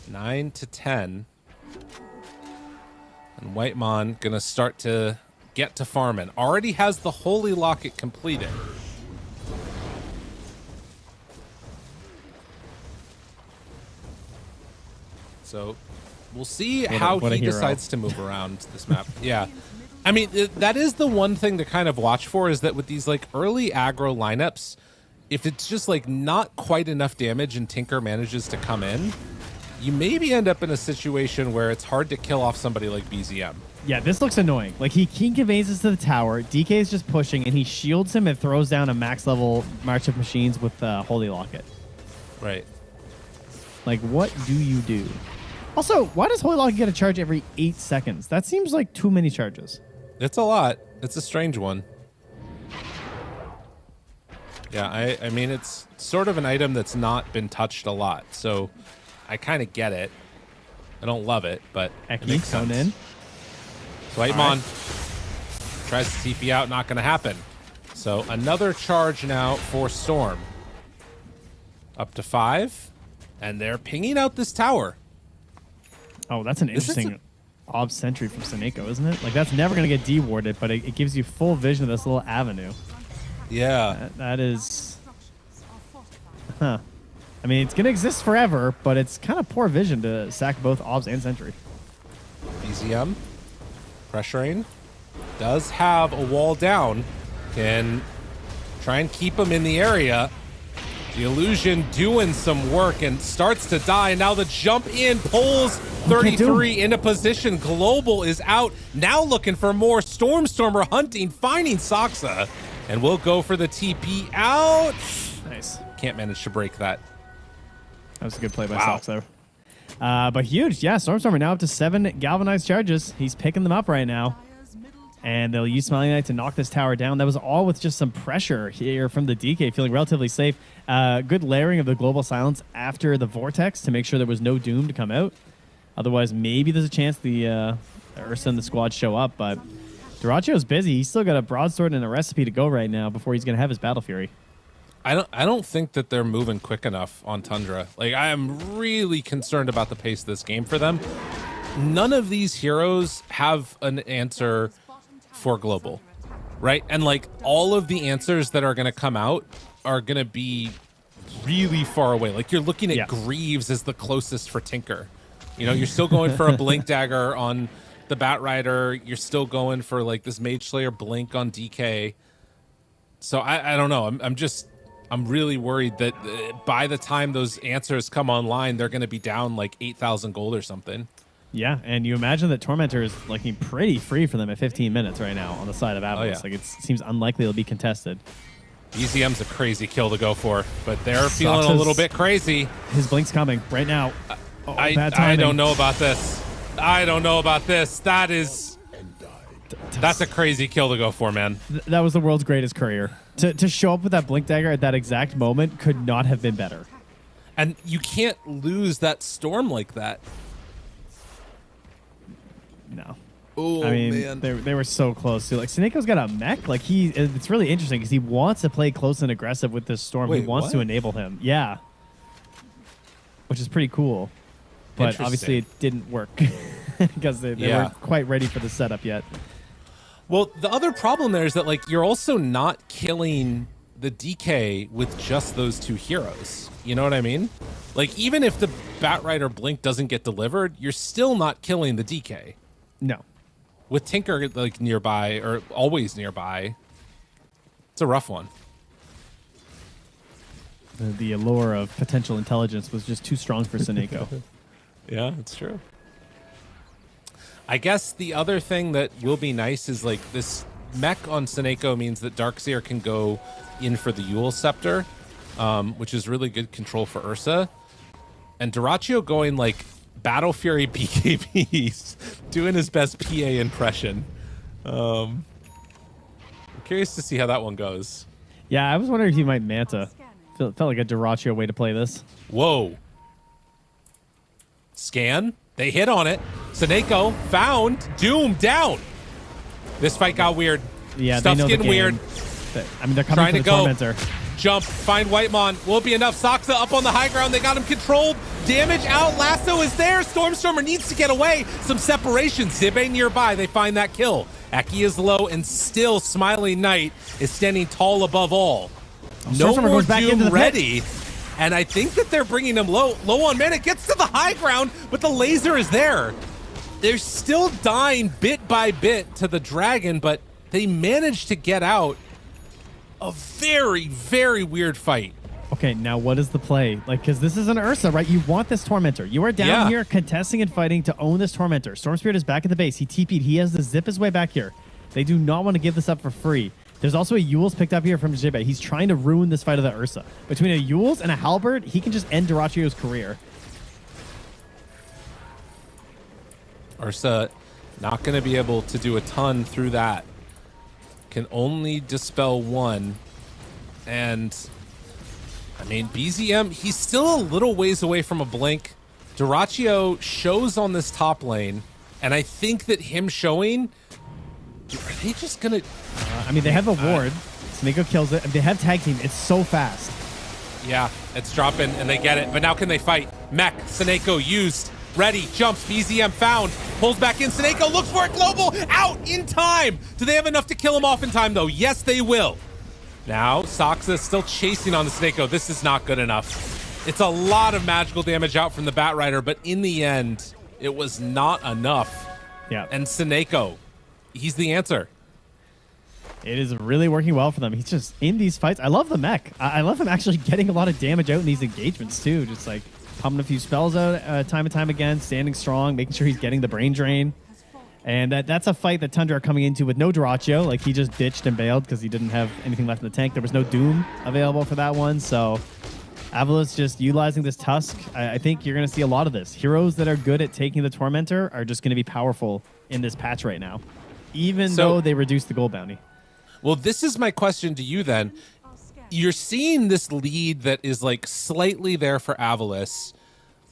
9 to 10. And Whitemon gonna start to get to farming. Already has the Holy Locket completed. So we'll see how what a he hero. decides to move around this map. Yeah. I mean, that is the one thing to kind of watch for, is that with these like early aggro lineups, if it's just like not quite enough damage and Tinker manages to come in, you maybe end up in a situation where it's hard to kill off somebody like BZM. Yeah, this looks annoying. Like, he conveys to the tower. DK is just pushing, and he shields him and throws down a max level March of Machines with Holy Locket. Right. Like, what do you do? Also, why does Holy Locket get a charge every 8 seconds? That seems like too many charges. It's a lot. It's a strange one. Yeah, I mean, it's sort of an item that's not been touched a lot, so I kind of get it. I don't love it, but it makes sense. in. Whitemon tries to TP out, not going to happen. So another charge now for Storm. Up to 5, and they're pinging out this tower. Oh, that's an interesting Ob Sentry from Seneko, isn't it? Like, that's never going to get dewarded, but it gives you full vision of this little avenue. Yeah. That is... Huh. I mean, it's going to exist forever, but it's kind of poor vision to sack both Obs and Sentry. BZM pressuring. Does have a wall down. Can try and keep him in the area. The illusion doing some work and starts to die. Now the jump in pulls 33 into position. Global is out. Now looking for more. Stormstormer hunting, finding Soxa. And we'll go for the TP out. Nice. Can't manage to break that. That was a good play by Sox there. But huge. Yeah, Stormstormer now up to 7 galvanized charges. He's picking them up right now. And they'll use Smiling Knight to knock this tower down. That was all with just some pressure here from the DK, feeling relatively safe. Good layering of the Global Silence after the Vortex to make sure there was no Doom to come out. Otherwise, maybe there's a chance the Ursa and the squad show up. But Dyrachyo's busy. He's still got a Broadsword and a recipe to go right now before he's going to have his Battle Fury. I don't think that they're moving quick enough on Tundra. Like, I am really concerned about the pace of this game for them. None of these heroes have an answer for global, right? And like, all of the answers that are going to come out are going to be really far away. Like, you're looking at Greaves as the closest for Tinker. You know, you're still going for a Blink Dagger on the Bat Rider. You're still going for like this Mage Slayer Blink on DK. So I don't know. I'm just I'm really worried that by the time those answers come online, they're going to be down like 8,000 gold or something. Yeah, and you imagine that Tormentor is looking pretty free for them at 15 minutes right now on the side of Avulus. Like, it seems unlikely it'll be contested. BZM's a crazy kill to go for, but they're feeling a little bit crazy. His blink's coming right now. I don't know about this. I don't know about this. That's a crazy kill to go for, man. That was the world's greatest courier. To show up with that blink dagger at that exact moment could not have been better. And you can't lose that storm like that. No. Oh, I mean, man. They were so close to. Like, Sineko's got a mech. Like, it's really interesting because he wants to play close and aggressive with this storm. Wait, he wants to enable him. Yeah. Which is pretty cool. But obviously it didn't work because they weren't quite ready for the setup yet. Well, the other problem there is that, like, you're also not killing the DK with just those two heroes. You know what I mean? Like, even if the Batrider Blink doesn't get delivered, you're still not killing the DK. No. With Tinker, like, nearby, or always nearby, it's a rough one. The allure of potential intelligence was just too strong for Sineko. Yeah, it's true. I guess the other thing that will be nice is, like, this mech on Sineko means that Darkseer can go in for the Yule Scepter, which is really good control for Ursa. And Duraccio going, like, Battle Fury BKBs, doing his best PA impression. I'm curious to see how that one goes. Yeah, I was wondering if he might Manta. Felt like a Duraccio way to play this. Whoa. Scan. They hit on it. Sineko found. Doom down. This fight got weird. Yeah, Stuff's they know getting weird. I mean, they're coming for the Tormentor. Jump. Find Whitemon. Will it be enough? Saksa up on the high ground. They got him controlled. Damage out. Lasso is there. Stormstormer needs to get away. Some separation. Zibe nearby. They find that kill. Eki is low, and still Smiling Knight is standing tall above all. No more Doom ready. And I think that they're bringing him low on mana. Gets to the high ground, but the laser is there. They're still dying bit by bit to the dragon, but they managed to get out. A very, very weird fight. Okay, now what is the play? Like, because this is an Ursa, right? You want this Tormentor. You are down here contesting and fighting to own this Tormentor. Storm Spirit is back at the base. He TP'd. He has to zip his way back here. They do not want to give this up for free. There's also a Yules picked up here from Jibe. He's trying to ruin this fight of the Ursa. Between a Yules and a Halberd, he can just end Duraccio's career. Ursa not going to be able to do a ton through that. Can only dispel one. And, I mean, BZM, he's still a little ways away from a blink. Duraccio shows on this top lane. And I think that him showing... Are they just going to... I mean, they have a ward. Sineko kills it. They have tag team. It's so fast. Yeah, it's dropping, and they get it. But now can they fight? Mech, Sineko used. Ready, jumps, BZM found. Pulls back in, Sineko looks for it. Global, out in time. Do they have enough to kill him off in time, though? Yes, they will. Now, Saksa still chasing on the Sineko. This is not good enough. It's a lot of magical damage out from the Batrider, but in the end, it was not enough. Yeah. And Sineko, he's the answer. It is really working well for them. He's just in these fights. I love the mech. I love him actually getting a lot of damage out in these engagements too. Just like pumping a few spells out time and time again, standing strong, making sure he's getting the brain drain. And that's a fight that Tundra are coming into with no Duraccio. Like, he just ditched and bailed because he didn't have anything left in the tank. There was no Doom available for that one. So Avulus just utilizing this Tusk. I think you're going to see a lot of this. Heroes that are good at taking the Tormentor are just going to be powerful in this patch right now, even though they reduced the gold bounty. Well, this is my question to you then. You're seeing this lead that is like slightly there for Avulus.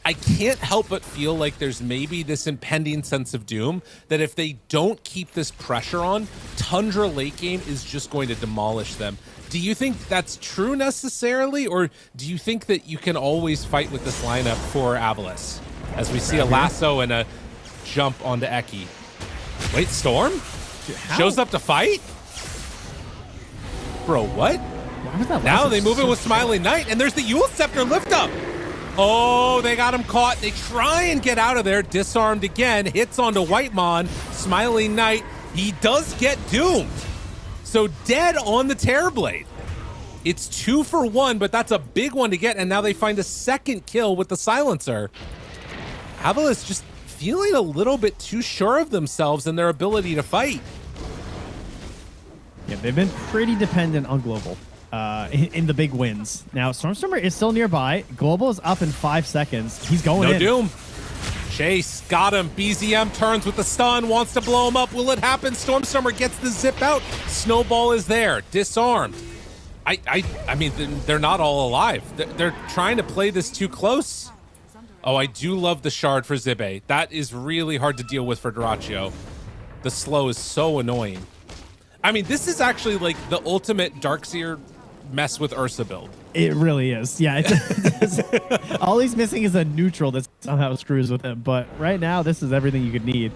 I can't help but feel like there's maybe this impending sense of doom that if they don't keep this pressure on, Tundra late game is just going to demolish them. Do you think that's true necessarily, or do you think that you can always fight with this lineup for Avulus? As we see a lasso and a jump onto Eki. Wait, Storm? Shows up to fight? Bro, what? Now they move it with Smiling Knight, and there's the Yule Scepter lift up. Oh, they got him caught. They try and get out of there. Disarmed again. Hits onto Whitemon. Smiling Knight. He does get doomed. So dead on the Terrorblade. It's 2 for 1, but that's a big one to get, and now they find a second kill with the silencer. Avulus just feeling a little bit too sure of themselves and their ability to fight. Yeah, they've been pretty dependent on Global in the big wins. Now, Stormstormer is still nearby. Global is up in 5 seconds. He's going in. No Doom. Chase got him. BZM turns with the stun, wants to blow him up. Will it happen? Stormstormer gets the zip out. Snowball is there, disarmed. I mean, they're not all alive. They're trying to play this too close. Oh, I do love the shard for Zibe. That is really hard to deal with for Dyrachyo. The slow is so annoying. I mean, this is actually like the ultimate Darkseer mess with Ursa build. It really is. Yeah. All he's missing is a neutral that somehow screws with him. But right now, this is everything you could need.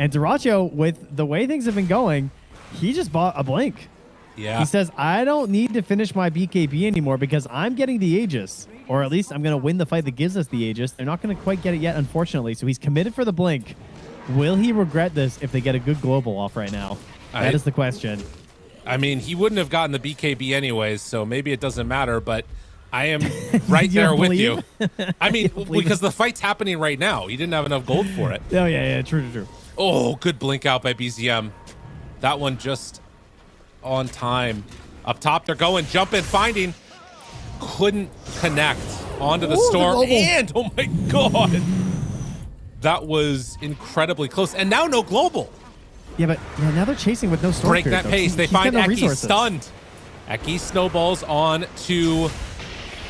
And Dyrachyo, with the way things have been going, he just bought a Blink. Yeah. He says, I don't need to finish my BKB anymore because I'm getting the Aegis. Or at least I'm going to win the fight that gives us the Aegis. They're not going to quite get it yet, unfortunately. So he's committed for the Blink. Will he regret this if they get a good global off right now? That is the question. I mean, he wouldn't have gotten the BKB anyways, so maybe it doesn't matter, but I am right there with you. I mean, because the fight's happening right now. He didn't have enough gold for it. Oh, yeah, true. Oh, good blink out by BZM. That one just on time. Up top, they're going, jumping, finding. Couldn't connect onto the storm. And, oh my God. That was incredibly close. And now no global. Yeah, but now they're chasing with no storm. Break that pace. They find Eki resources. Stunned. Eki snowballs on to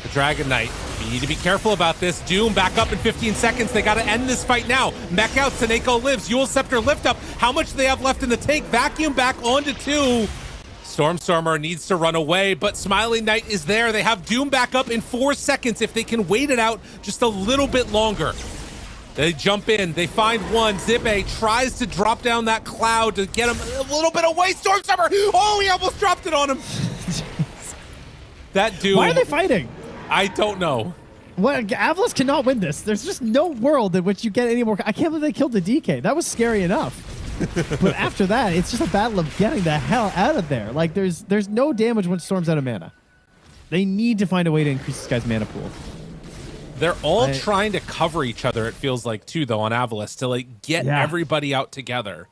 the Dragon Knight. You need to be careful about this. Doom back up in 15 seconds. They got to end this fight now. Mech out. Seneko lives. Yule Scepter lift up. How much do they have left in the tank? Vacuum back onto 2. Stormstormer needs to run away, but Smiling Knight is there. They have Doom back up in 4 seconds if they can wait it out just a little bit longer. They jump in. They find one. Zibe tries to drop down that cloud to get him a little bit away. Stormstormer! Oh, he almost dropped it on him. That Doom. Why are they fighting? I don't know. What? Avulus cannot win this. There's just no world in which you get any more. I can't believe they killed the DK. That was scary enough. But after that, it's just a battle of getting the hell out of there. Like, there's no damage when Storm's out of mana. They need to find a way to increase this guy's mana pool. They're all trying to cover each other, it feels like, too, though, on Avulus, to, like, get everybody out together.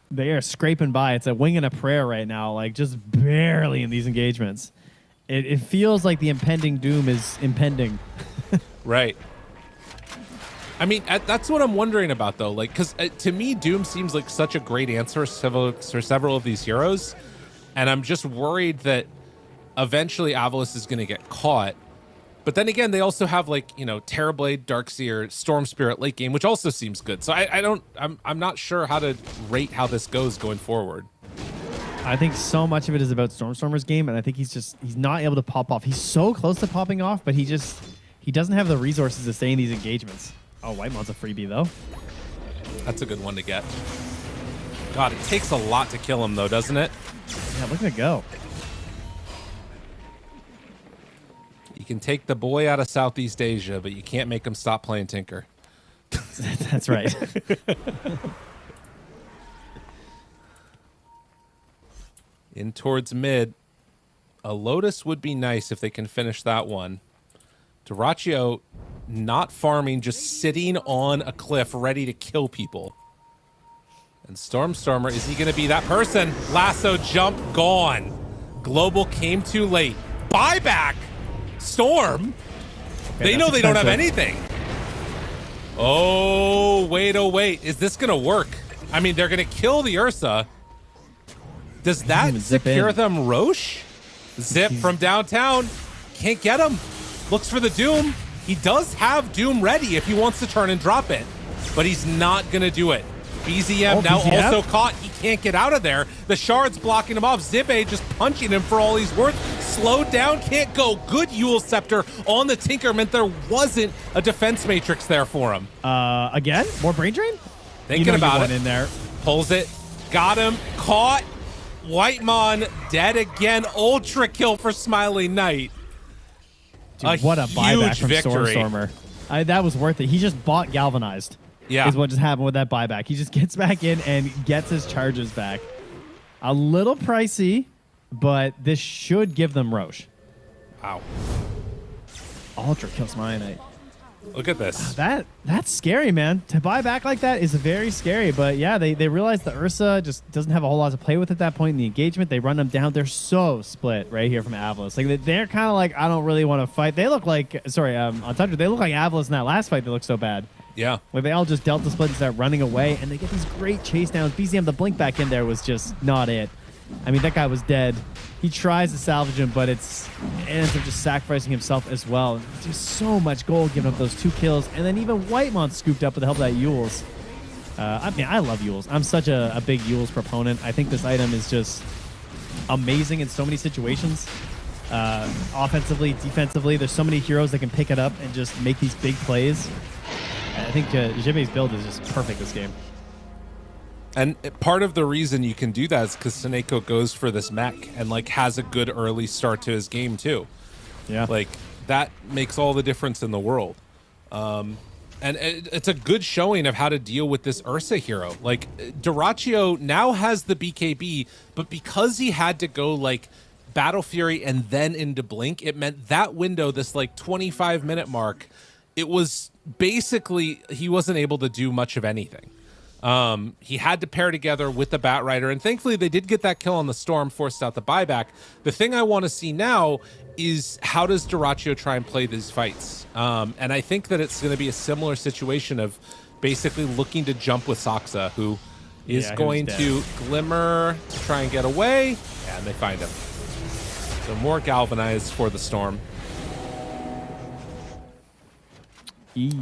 They are scraping by. It's a wing and a prayer right now, like, just barely in these engagements. It feels like the impending doom is impending. Right. I mean, that's what I'm wondering about, though. Like, because to me, Doom seems like such a great answer for several of these heroes. And I'm just worried that eventually Avulus is going to get caught. But then again, they also have, like, you know, Terrorblade, Darkseer, Storm Spirit late game, which also seems good. So I'm not sure how to rate how this goes going forward. I think so much of it is about Stormstormer's game, and I think he's not able to pop off. He's so close to popping off, but he doesn't have the resources to stay in these engagements. Oh, Whitemod's a freebie, though. That's a good one to get. God, it takes a lot to kill him, though, doesn't it? Yeah, look at it go. You can take the boy out of Southeast Asia, but you can't make him stop playing Tinker. That's right. In towards mid. A Lotus would be nice if they can finish that one. Dyrachyo not farming, just sitting on a cliff ready to kill people. And Stormstormer, is he going to be that person? Lasso jump gone. Global came too late. Buyback. Storm. Okay, they know they don't have expensive. anything. Oh, wait. Is this going to work? I mean, they're going to kill the Ursa. Does that secure them Roche? Zip from downtown. Can't get him. Looks for the Doom. He does have Doom ready if he wants to turn and drop it. But he's not going to do it. BZM now also caught. He can't get out of there. The shard's blocking him off. Zibe just punching him for all he's worth. Slowed down. Can't go. Good Yule Scepter on the Tinker meant there wasn't a defense matrix there for him. Again? More brain drain? Thinking about it. In there. Pulls it. Got him. Caught. Whitemon dead again. Ultra kill for Smiling Knight. Dude, what a buyback from victory. Stormstormer. That was worth it. He just bought Galvanized. Yeah. Is what just happened with that buyback. He just gets back in and gets his charges back. A little pricey, but this should give them Roche. Wow. Ultra kills Mionite. Look at this. That's scary, man. To buy back like that is very scary. But yeah, they realize the Ursa just doesn't have a whole lot to play with at that point in the engagement. They run them down. They're so split right here from Avulus. Like they're kind of like, I don't really want to fight. They look like, sorry, on Tundra, they look like Avulus in that last fight. They look so bad. Yeah. Like they all just Delta split and start running away, and they get these great chase downs. BZM, the blink back in there was just not it. I mean, that guy was dead. He tries to salvage him, but it ends up just sacrificing himself as well. Just so much gold giving up those 2 kills. And then even Whitemon scooped up with the help of that Yules. I mean, I love Yules. I'm such a big Yules proponent. I think this item is just amazing in so many situations. Offensively, defensively, there's so many heroes that can pick it up and just make these big plays. I think Jimmy's build is just perfect this game. And part of the reason you can do that is because Seneko goes for this mech and like has a good early start to his game too. Yeah. Like that makes all the difference in the world. And it's a good showing of how to deal with this Ursa hero. Like Dyrachyo now has the BKB, but because he had to go like Battle Fury and then into Blink, it meant that window, this like 25-minute mark, it was basically he wasn't able to do much of anything. He had to pair together with the Bat Rider, and thankfully they did get that kill on the Storm, forced out the buyback. The thing I want to see now is how does Dyrachyo try and play these fights? And I think that it's going to be a similar situation of basically looking to jump with Saksa, who is going to Glimmer to try and get away, and they find him. So more galvanized for the Storm. Easy.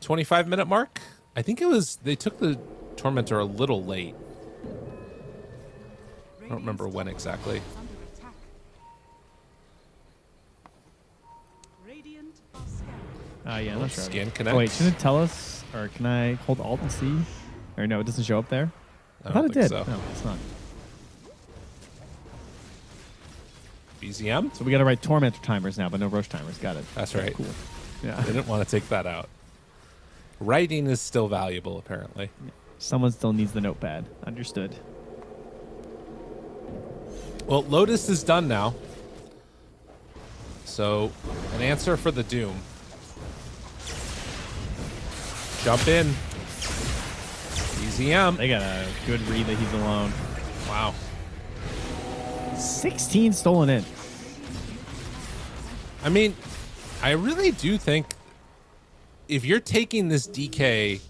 25-minute mark. I think it was, they took the Tormentor a little late. I don't remember when exactly. Yeah, not sure. Scan connect. Oh, wait, shouldn't it tell us? Or can I hold Alt and C? Or no, it doesn't show up there? I thought it did. So. No, it's not. BZM? So we got to write Tormentor timers now, but no Roche timers. Got it. That's right. Cool. Yeah. I didn't want to take that out. Writing is still valuable, apparently. Someone still needs the notepad. Understood. Well, Lotus is done now. So, an answer for the Doom. Jump in. BZM. They got a good read that he's alone. Wow. 16 stolen in. I mean, I really do think if you're taking this DK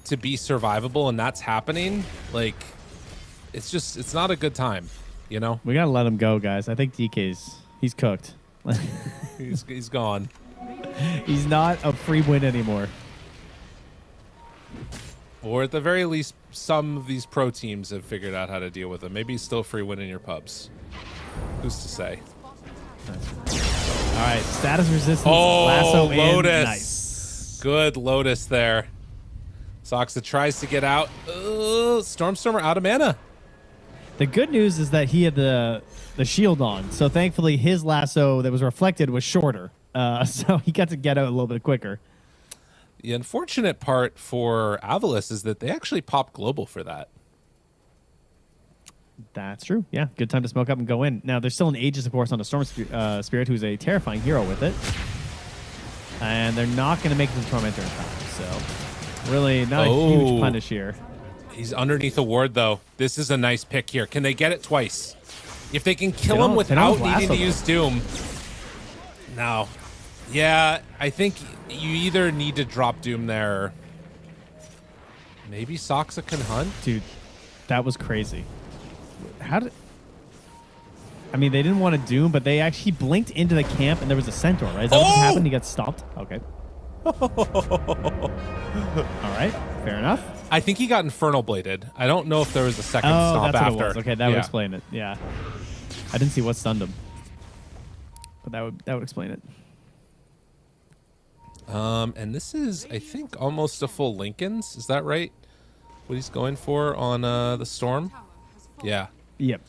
to be survivable and that's happening, like, it's not a good time, you know? We got to let him go, guys. I think he's cooked. he's gone. He's not a free win anymore. Or at the very least, some of these pro teams have figured out how to deal with him. Maybe he's still free win in your pubs. Who's to say? All right, status resistance. Oh, lasso Lotus. in. Nice. Good Lotus there. Soxa tries to get out. Stormstormer out of mana. The good news is that he had the shield on, so thankfully his lasso that was reflected was shorter, so he got to get out a little bit quicker. The unfortunate part for Avulus is that they actually popped global for that. That's true. Yeah, good time to smoke up and go in. Now, there's still an Aegis, of course, on a Storm Spirit, who's a terrifying hero with it. And they're not going to make the Tormentor in time, so really not a huge punish here. He's underneath a ward, though. This is a nice pick here. Can they get it twice? If they can kill him without needing to use Doom. No. Yeah, I think you either need to drop Doom there or maybe Soxa can hunt. Dude, that was crazy. How did... I mean, they didn't want to Doom, but they actually blinked into the camp and there was a Centaur, right? Is that what just happened? He got stopped? Okay. All right, fair enough. I think he got Infernal Bladed. I don't know if there was a second stop that's after. What it was. Okay, that would explain it. Yeah. I didn't see what stunned him. But that would explain it. And this is, I think, almost a full Lincoln's. Is that right? What he's going for on the Storm? Yeah. Yep.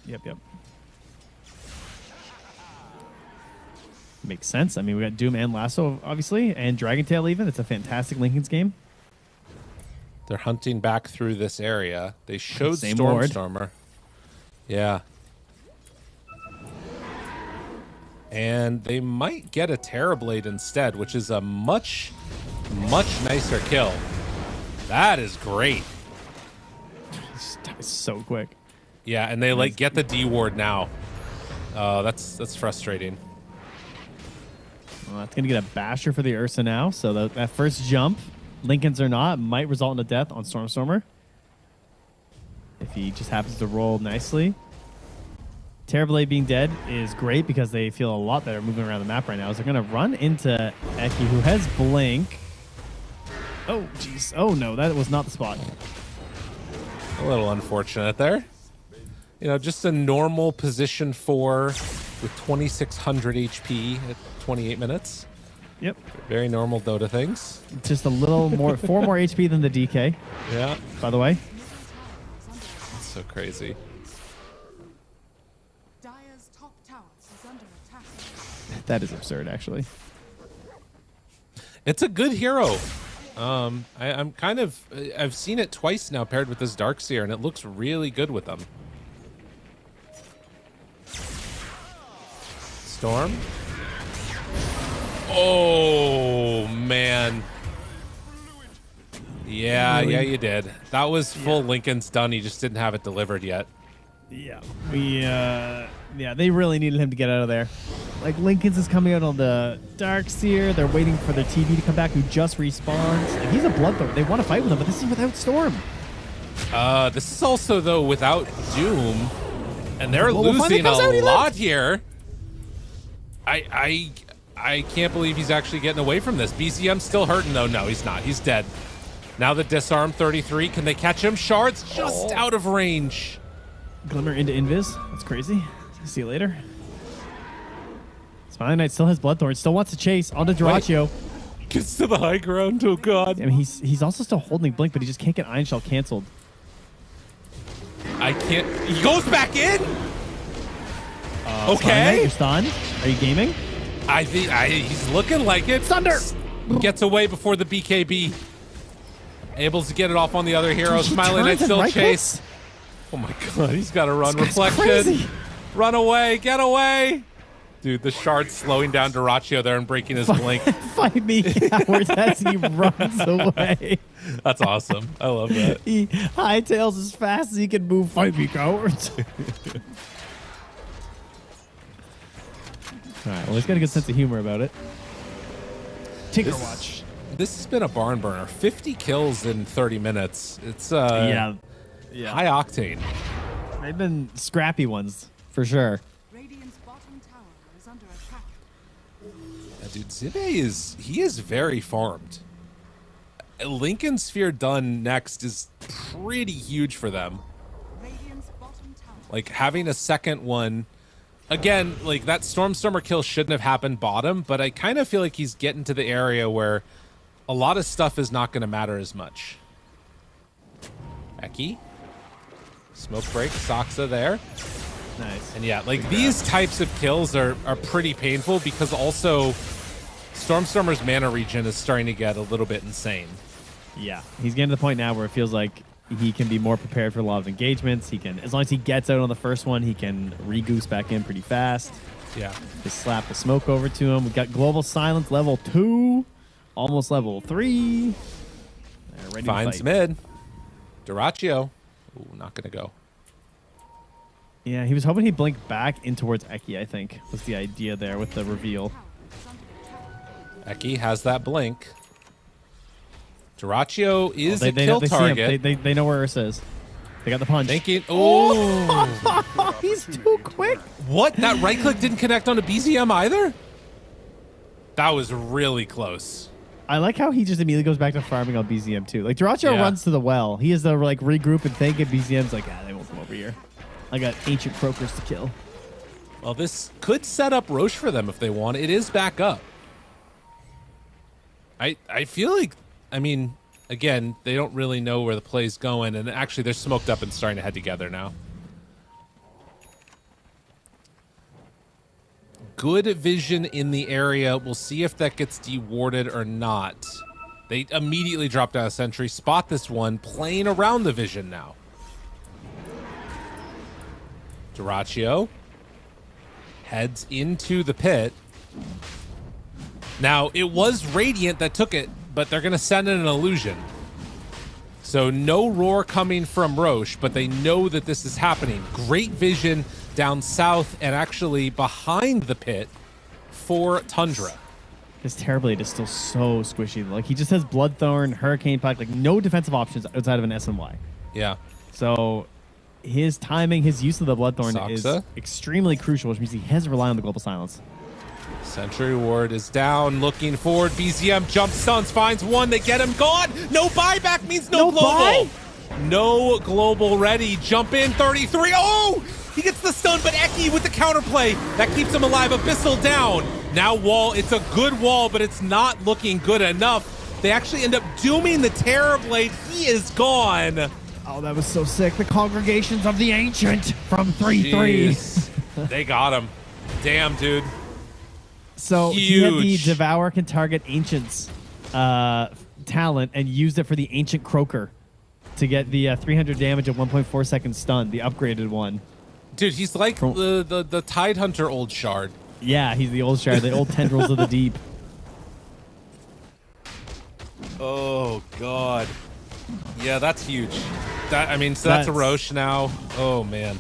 Makes sense. I mean, we got Doom and Lasso, obviously, and Dragon Tail even. It's a fantastic Lincoln's game. They're hunting back through this area. They showed Same Stormstormer. Yeah. And they might get a Terrorblade instead, which is a much nicer kill. That is great. It's so quick. Yeah, and they like get the D ward now. That's frustrating. Well, that's gonna get a basher for the Ursa now. So that first jump, Lincoln's or not, might result in a death on Stormstormer if he just happens to roll nicely. Terrorblade being dead is great because they feel a lot better moving around the map right now. So they're going to run into Eki, who has Blink. Oh, jeez. Oh, no, that was not the spot. A little unfortunate there. You know, just a normal position 4 with 2,600 HP at 28 minutes. Yep. Very normal Dota things. Just a little more, 4 more HP than the DK. Yeah. By the way. It's so crazy. That is absurd, actually. It's a good hero. I'm kind of... I've seen it twice now paired with this Darkseer, and it looks really good with them. Storm. Oh, man. Yeah, you did. That was full Lincoln stun. He just didn't have it delivered yet. Yeah. Yeah, they really needed him to get out of there. Like, Lincoln's is coming out on the Darkseer. They're waiting for their TV to come back, who just respawns. Like, he's a Bloodthorn. They want to fight with him, but this is without Storm. This is also, though, without Doom. And they're losing a lot here. I can't believe he's actually getting away from this. BCM's still hurting, though. No, he's not. He's dead. Now the disarm 33. Can they catch him? Shards just out of range. Glimmer into Invis. That's crazy. See you later. Smiling Knight still has Bloodthorn. Still wants to chase onto Duraccio. Gets to the high ground. Oh, God. I mean, he's also still holding Blink, but he just can't get Iron Shell canceled. I can't. He goes back in. Okay. You're stunned. Are you gaming? I think he's looking like it. Thunder gets away before the BKB. Able to get it off on the other hero. Smiling Knight still chase. Oh my God, he's got to run. Reflection. Crazy. Run away. Get away. Dude, the shard's slowing down Duraccio there and breaking his blink. Fight me, cowards, as he runs away. That's awesome. I love that. He hightails as fast as he can move. Fight me, cowards. All right, well, he's got a good sense of humor about it. Tinker Watch. This has been a barn burner. 50 kills in 30 minutes. It's yeah. High octane. They've been scrappy ones, for sure. Radiant's bottom tower is under attack. Yeah, dude, Zibe he is very farmed. Lincoln Sphere done next is pretty huge for them. Radiant's bottom tower. Like, having a second one... Again, like, that Stormstormer kill shouldn't have happened bottom, but I kind of feel like he's getting to the area where a lot of stuff is not going to matter as much. Eki. Smoke break. Saksa there. Nice. And yeah, like, these types of kills are pretty painful because also Stormstormer's mana regen is starting to get a little bit insane. Yeah. He's getting to the point now where it feels like he can be more prepared for a lot of engagements. He can, as long as he gets out on the first one, he can re-goose back in pretty fast. Yeah. Just slap the smoke over to him. We've got Global Silence level 2, almost level 3. They're ready Finds to fight. mid. Duraccio. Ooh, not going to go. Yeah, he was hoping he'd blink back in towards Eki, I think, was the idea there with the reveal. Eki has that blink. Duraccio is a they kill see target. him. They know where Ursa is. They got the punch. Thinking, oh! He's too quick. What? That right click didn't connect onto BZM either? That was really close. I like how he just immediately goes back to farming on BZM too. Like, Duraccio runs to the well. He has to, like, regroup and think, and BZM's like, they won't come over here. I got ancient croakers to kill. Well, this could set up Roche for them if they want. It is back up. I feel like, I mean, again, they don't really know where the play's going, and actually they're smoked up and starting to head together now. Good vision in the area. We'll see if that gets dewarded or not. They immediately dropped out a sentry. Spot this one, playing around the vision now. Duraccio heads into the pit. Now, it was Radiant that took it, but they're going to send in an illusion. So no roar coming from Roche, but they know that this is happening. Great vision down south and actually behind the pit for Tundra. His Terrorblade is still so squishy. Like, he just has Bloodthorn, Hurricane Pike, like no defensive options outside of an SNY. Yeah. So his timing, his use of the Bloodthorn is extremely crucial, which means he has to rely on the Global Silence. Sentry Ward is down, looking forward. BZM jump stuns, finds one. They get him gone. No buyback means no global. Buy? No global ready. Jump in, 33. Oh! He gets the stun, but Eki with the counterplay. That keeps him alive. Abyssal down. Now wall. It's a good wall, but it's not looking good enough. They actually end up dooming the Terrorblade. He is gone. Oh, that was so sick. The Congregations of the Ancient from 3-3. They got him. Damn, dude. So Huge. he had the Devour can target Ancients talent and used it for the Ancient Croaker to get the 300 damage at 1.4 second stun, the upgraded one. Dude, he's like the Tidehunter old shard. Yeah, he's the old shard, the old tendrils of the deep. Oh, God. Yeah, that's huge. That, I mean, so that's a Roche now. Oh, man.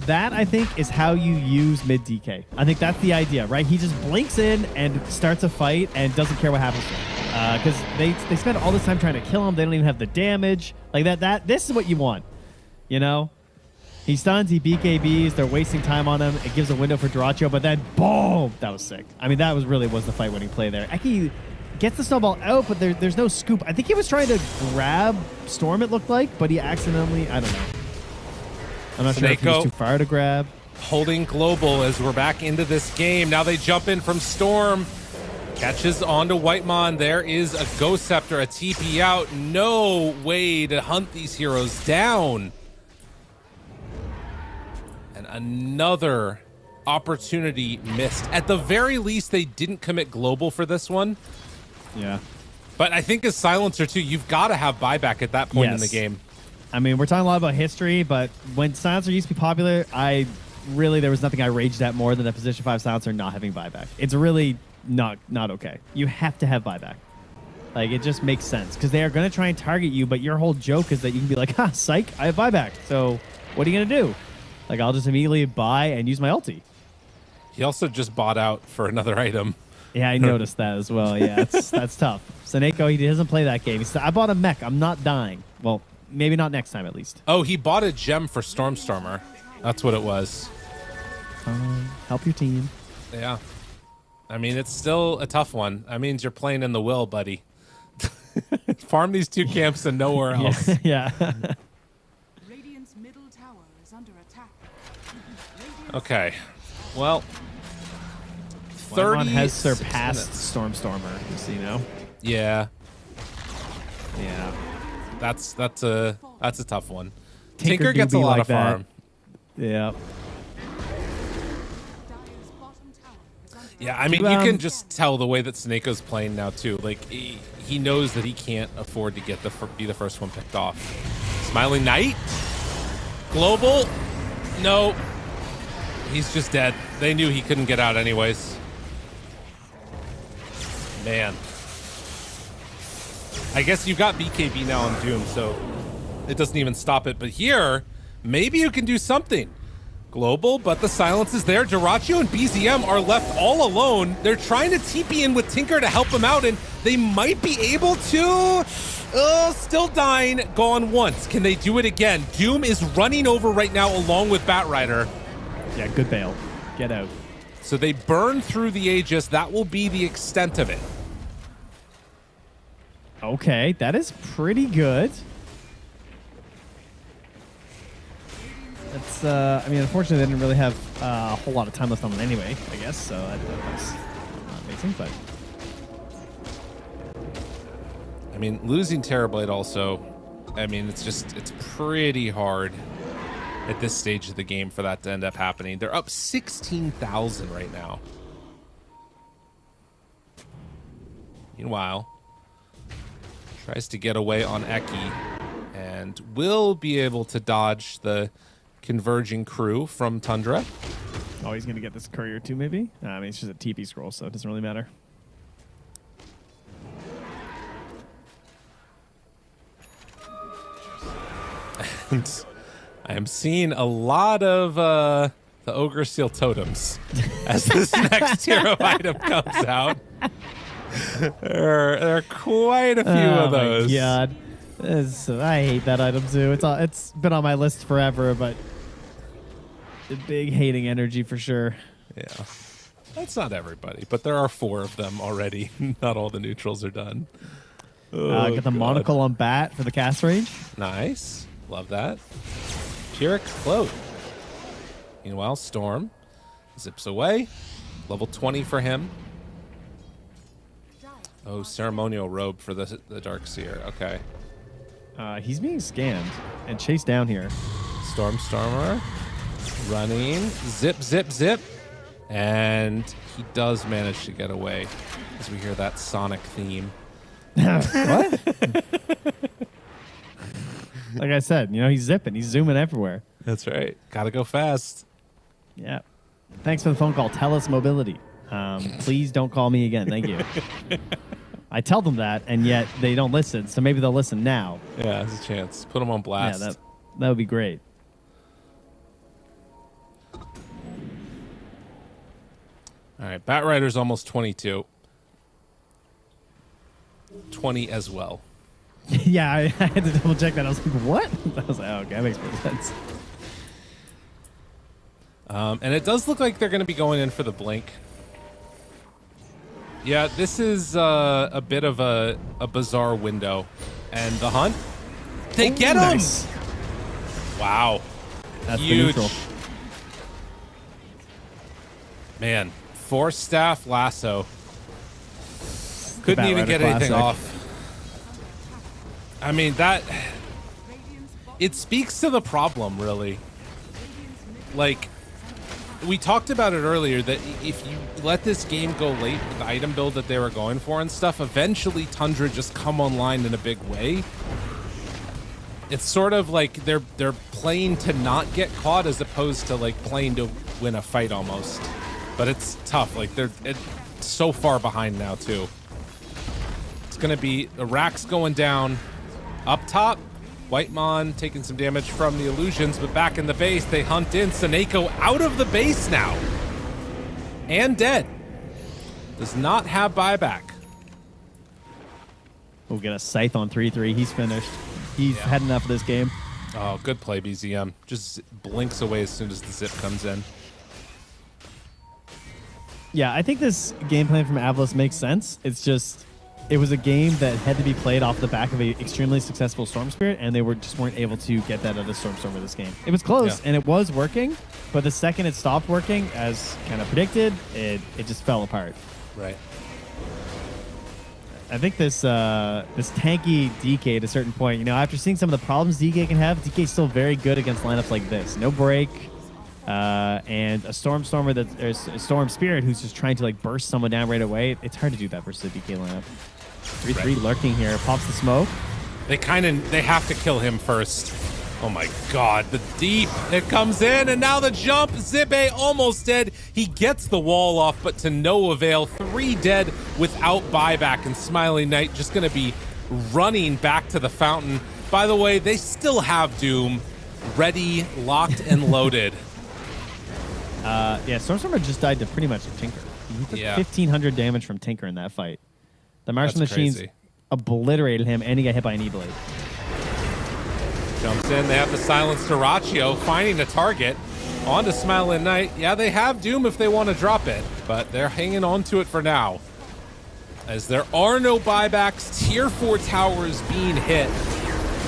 That, I think, is how you use mid DK. I think that's the idea, right? He just blinks in and starts a fight and doesn't care what happens to him. Because they spend all this time trying to kill him. They don't even have the damage. Like, this is what you want, you know? He stuns, he BKBs, they're wasting time on him. It gives a window for Duraccio, but then, boom! That was sick. I mean, that was the fight-winning play there. Eki gets the snowball out, but there's no scoop. I think he was trying to grab Storm, it looked like, but he accidentally, I don't know. I'm not sure if he was too far to grab. Holding global as we're back into this game. Now they jump in from Storm. Catches onto Whitemon. There is a Ghost Scepter, a TP out. No way to hunt these heroes down. And another opportunity missed. At the very least, they didn't commit global for this one. Yeah. But I think as Silencer too, you've got to have buyback at that point in the game. I mean, we're talking a lot about history, but when Silencer used to be popular, there was nothing I raged at more than that position 5 Silencer not having buyback. It's really not okay. You have to have buyback. Like, it just makes sense because they are going to try and target you, but your whole joke is that you can be like, ha, psych, I have buyback. So what are you going to do? Like, I'll just immediately buy and use my ulti. He also just bought out for another item. Yeah, I noticed that as well. Yeah, that's tough. Seneko, he doesn't play that game. He said, I bought a mech. I'm not dying. Well, maybe not next time, at least. Oh, he bought a gem for Stormstormer. That's what it was. Help your team. Yeah. I mean, it's still a tough one. That means you're playing in the will, buddy. Farm these 2 camps and nowhere else. Yeah. Radiant's middle tower is under attack. Okay. Well, 30 has surpassed Stormstormer, just so you know. Yeah. Yeah. That's a tough one. Tinker gets a lot of farm. Yeah. Yeah, I mean, you can just tell the way that Snakeo's playing now too. Like he knows that he can't afford to be the first one picked off. Smiling Knight, global, no, he's just dead. They knew he couldn't get out anyways. Man, I guess you've got BKB now on Doom, so it doesn't even stop it. But here, maybe you can do something. Global, but the silence is there. Duraccio and BZM are left all alone. They're trying to TP in with Tinker to help him out, and they might be able to. Still dying, gone once. Can they do it again? Doom is running over right now along with Batrider. Yeah, good bail. Get out. So they burn through the Aegis. That will be the extent of it. Okay, that is pretty good. It's, I mean, unfortunately, they didn't really have a whole lot of time left on them anyway, I guess, so that's not amazing, but... I mean, losing Terrorblade also, I mean, it's pretty hard at this stage of the game for that to end up happening. They're up 16,000 right now. Meanwhile, tries to get away on Eki and will be able to dodge the converging crew from Tundra. Oh, he's going to get this courier too, maybe? I mean, it's just a TP scroll, so it doesn't really matter. And I am seeing a lot of the Ogre Seal totems as this next hero item comes out. There are quite a few of those. Oh, my God. I hate that item, too. It's been on my list forever, but a big hating energy for sure. Yeah. That's not everybody, but there are 4 of them already. Not all the neutrals are done. Get the monocle on bat for the cast range. Nice. Love that. Pyrrhic Float. Meanwhile, Storm zips away. Level 20 for him. Oh, Ceremonial Robe for the Darkseer. Okay. He's being scanned and chased down here. Stormer. Running. Zip, zip, zip. And he does manage to get away as we hear that Sonic theme. What? Like I said, he's zipping. He's zooming everywhere. That's right. Gotta go fast. Yeah. Thanks for the phone call. Tellus Mobility. Please don't call me again. Thank you. I tell them that, and yet they don't listen. So maybe they'll listen now. Yeah, there's a chance. Put them on blast. Yeah, that would be great. All right, Bat Rider's almost 22. 20 as well. Yeah, I had to double check that. I was like, what? I was like, oh, okay, that makes more sense. And it does look like they're going to be going in for the blink. Yeah, this is a bit of a bizarre window. And the hunt, they get him! Nice. Wow. That's huge. the neutral. Man, 4-staff lasso. Couldn't even get anything off. I mean, it speaks to the problem, really. Like, we talked about it earlier, that if you let this game go late with the item build that they were going for and stuff, eventually Tundra just come online in a big way. It's sort of like they're playing to not get caught as opposed to like playing to win a fight almost. But it's tough. Like they're so far behind now too. It's gonna be the Rack's going down. Up top, Whitemon taking some damage from the illusions, but back in the base, they hunt in Seneko out of the base now. And dead. Does not have buyback. We'll get a Scythe on 3-3. He's finished. He's had enough of this game. Oh, good play, BZM. Just blinks away as soon as the zip comes in. Yeah, I think this game plan from Avulus makes sense. It's just, it was a game that had to be played off the back of an extremely successful Storm Spirit, and they just weren't able to get that out of Stormer this game. It was close, and it was working, but the second it stopped working, as kind of predicted, it just fell apart. Right. I think this tanky DK at a certain point, after seeing some of the problems DK can have, DK is still very good against lineups like this. No break, and a Storm Spirit who's just trying to like burst someone down right away. It's hard to do that versus a DK lineup. 3-3 lurking here, pops the smoke. They have to kill him first. Oh my god, the deep, it comes in, and now the jump. Zibe almost dead. He gets the wall off, but to no avail. 3 dead without buyback, and Smiling Knight just gonna be running back to the fountain. By the way, they still have Doom ready, locked, and loaded. Yeah, Stormstormer just died to pretty much Tinker. He took 1,500 damage from Tinker in that fight. The Martial Machines obliterated him, and he got hit by an E-Blade. Jumps in, they have the silenced Horatio, finding a target. On to Smiling Knight. Yeah, they have Doom if they want to drop it, but they're hanging on to it for now. As there are no buybacks, tier 4 towers being hit.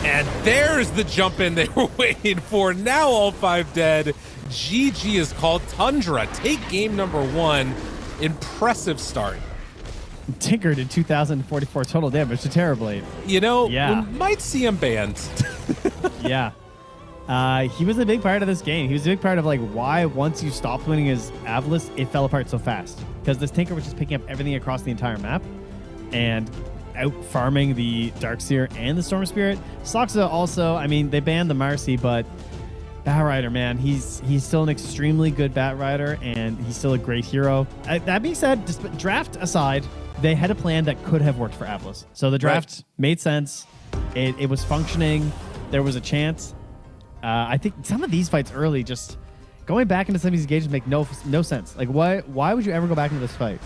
And there's the jump in they were waiting for. Now all 5 dead. GG is called. Tundra take game number 1. Impressive start. Tinker did 2,044 total damage to Terrorblade. We might see him banned. Yeah. He was a big part of this game. He was a big part of like why once you stopped winning as Avulus, it fell apart so fast. Because this Tinker was just picking up everything across the entire map and out farming the Darkseer and the Storm Spirit. Soxa also, I mean, they banned the Marcy, but Bat Rider, man, he's still an extremely good Bat Rider, and he's still a great hero. That being said, just draft aside, they had a plan that could have worked for Avulus. So the draft made sense. It was functioning. There was a chance. I think some of these fights early, just going back into some of these engagements make no sense. Like, why would you ever go back into this fight?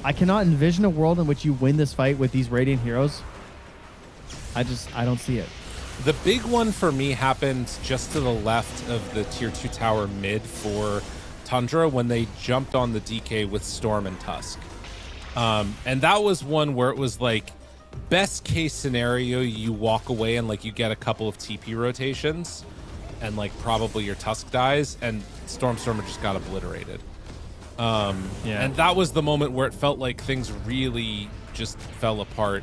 I cannot envision a world in which you win this fight with these Radiant heroes. I don't see it. The big one for me happened just to the left of the tier 2 tower mid for Tundra when they jumped on the DK with Storm and Tusk. And that was one where it was like, best case scenario, you walk away and like you get a couple of TP rotations and like probably your Tusk dies, and Stormer just got obliterated. And that was the moment where it felt like things really just fell apart.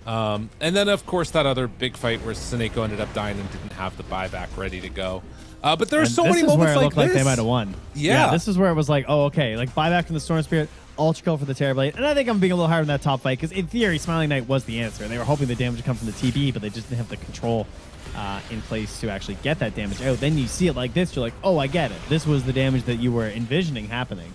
And then, of course, that other big fight where Seneko ended up dying and didn't have the buyback ready to go. But there are so many moments like this. Like they might have won. Yeah, this is where it was like, oh, okay, like buyback from the Storm Spirit, Ultra Kill for the Terrorblade. And I think I'm being a little hard on that top fight because in theory, Smiling Knight was the answer. They were hoping the damage would come from the TB, but they just didn't have the control in place to actually get that damage out. Then you see it like this, you're like, oh, I get it. This was the damage that you were envisioning happening.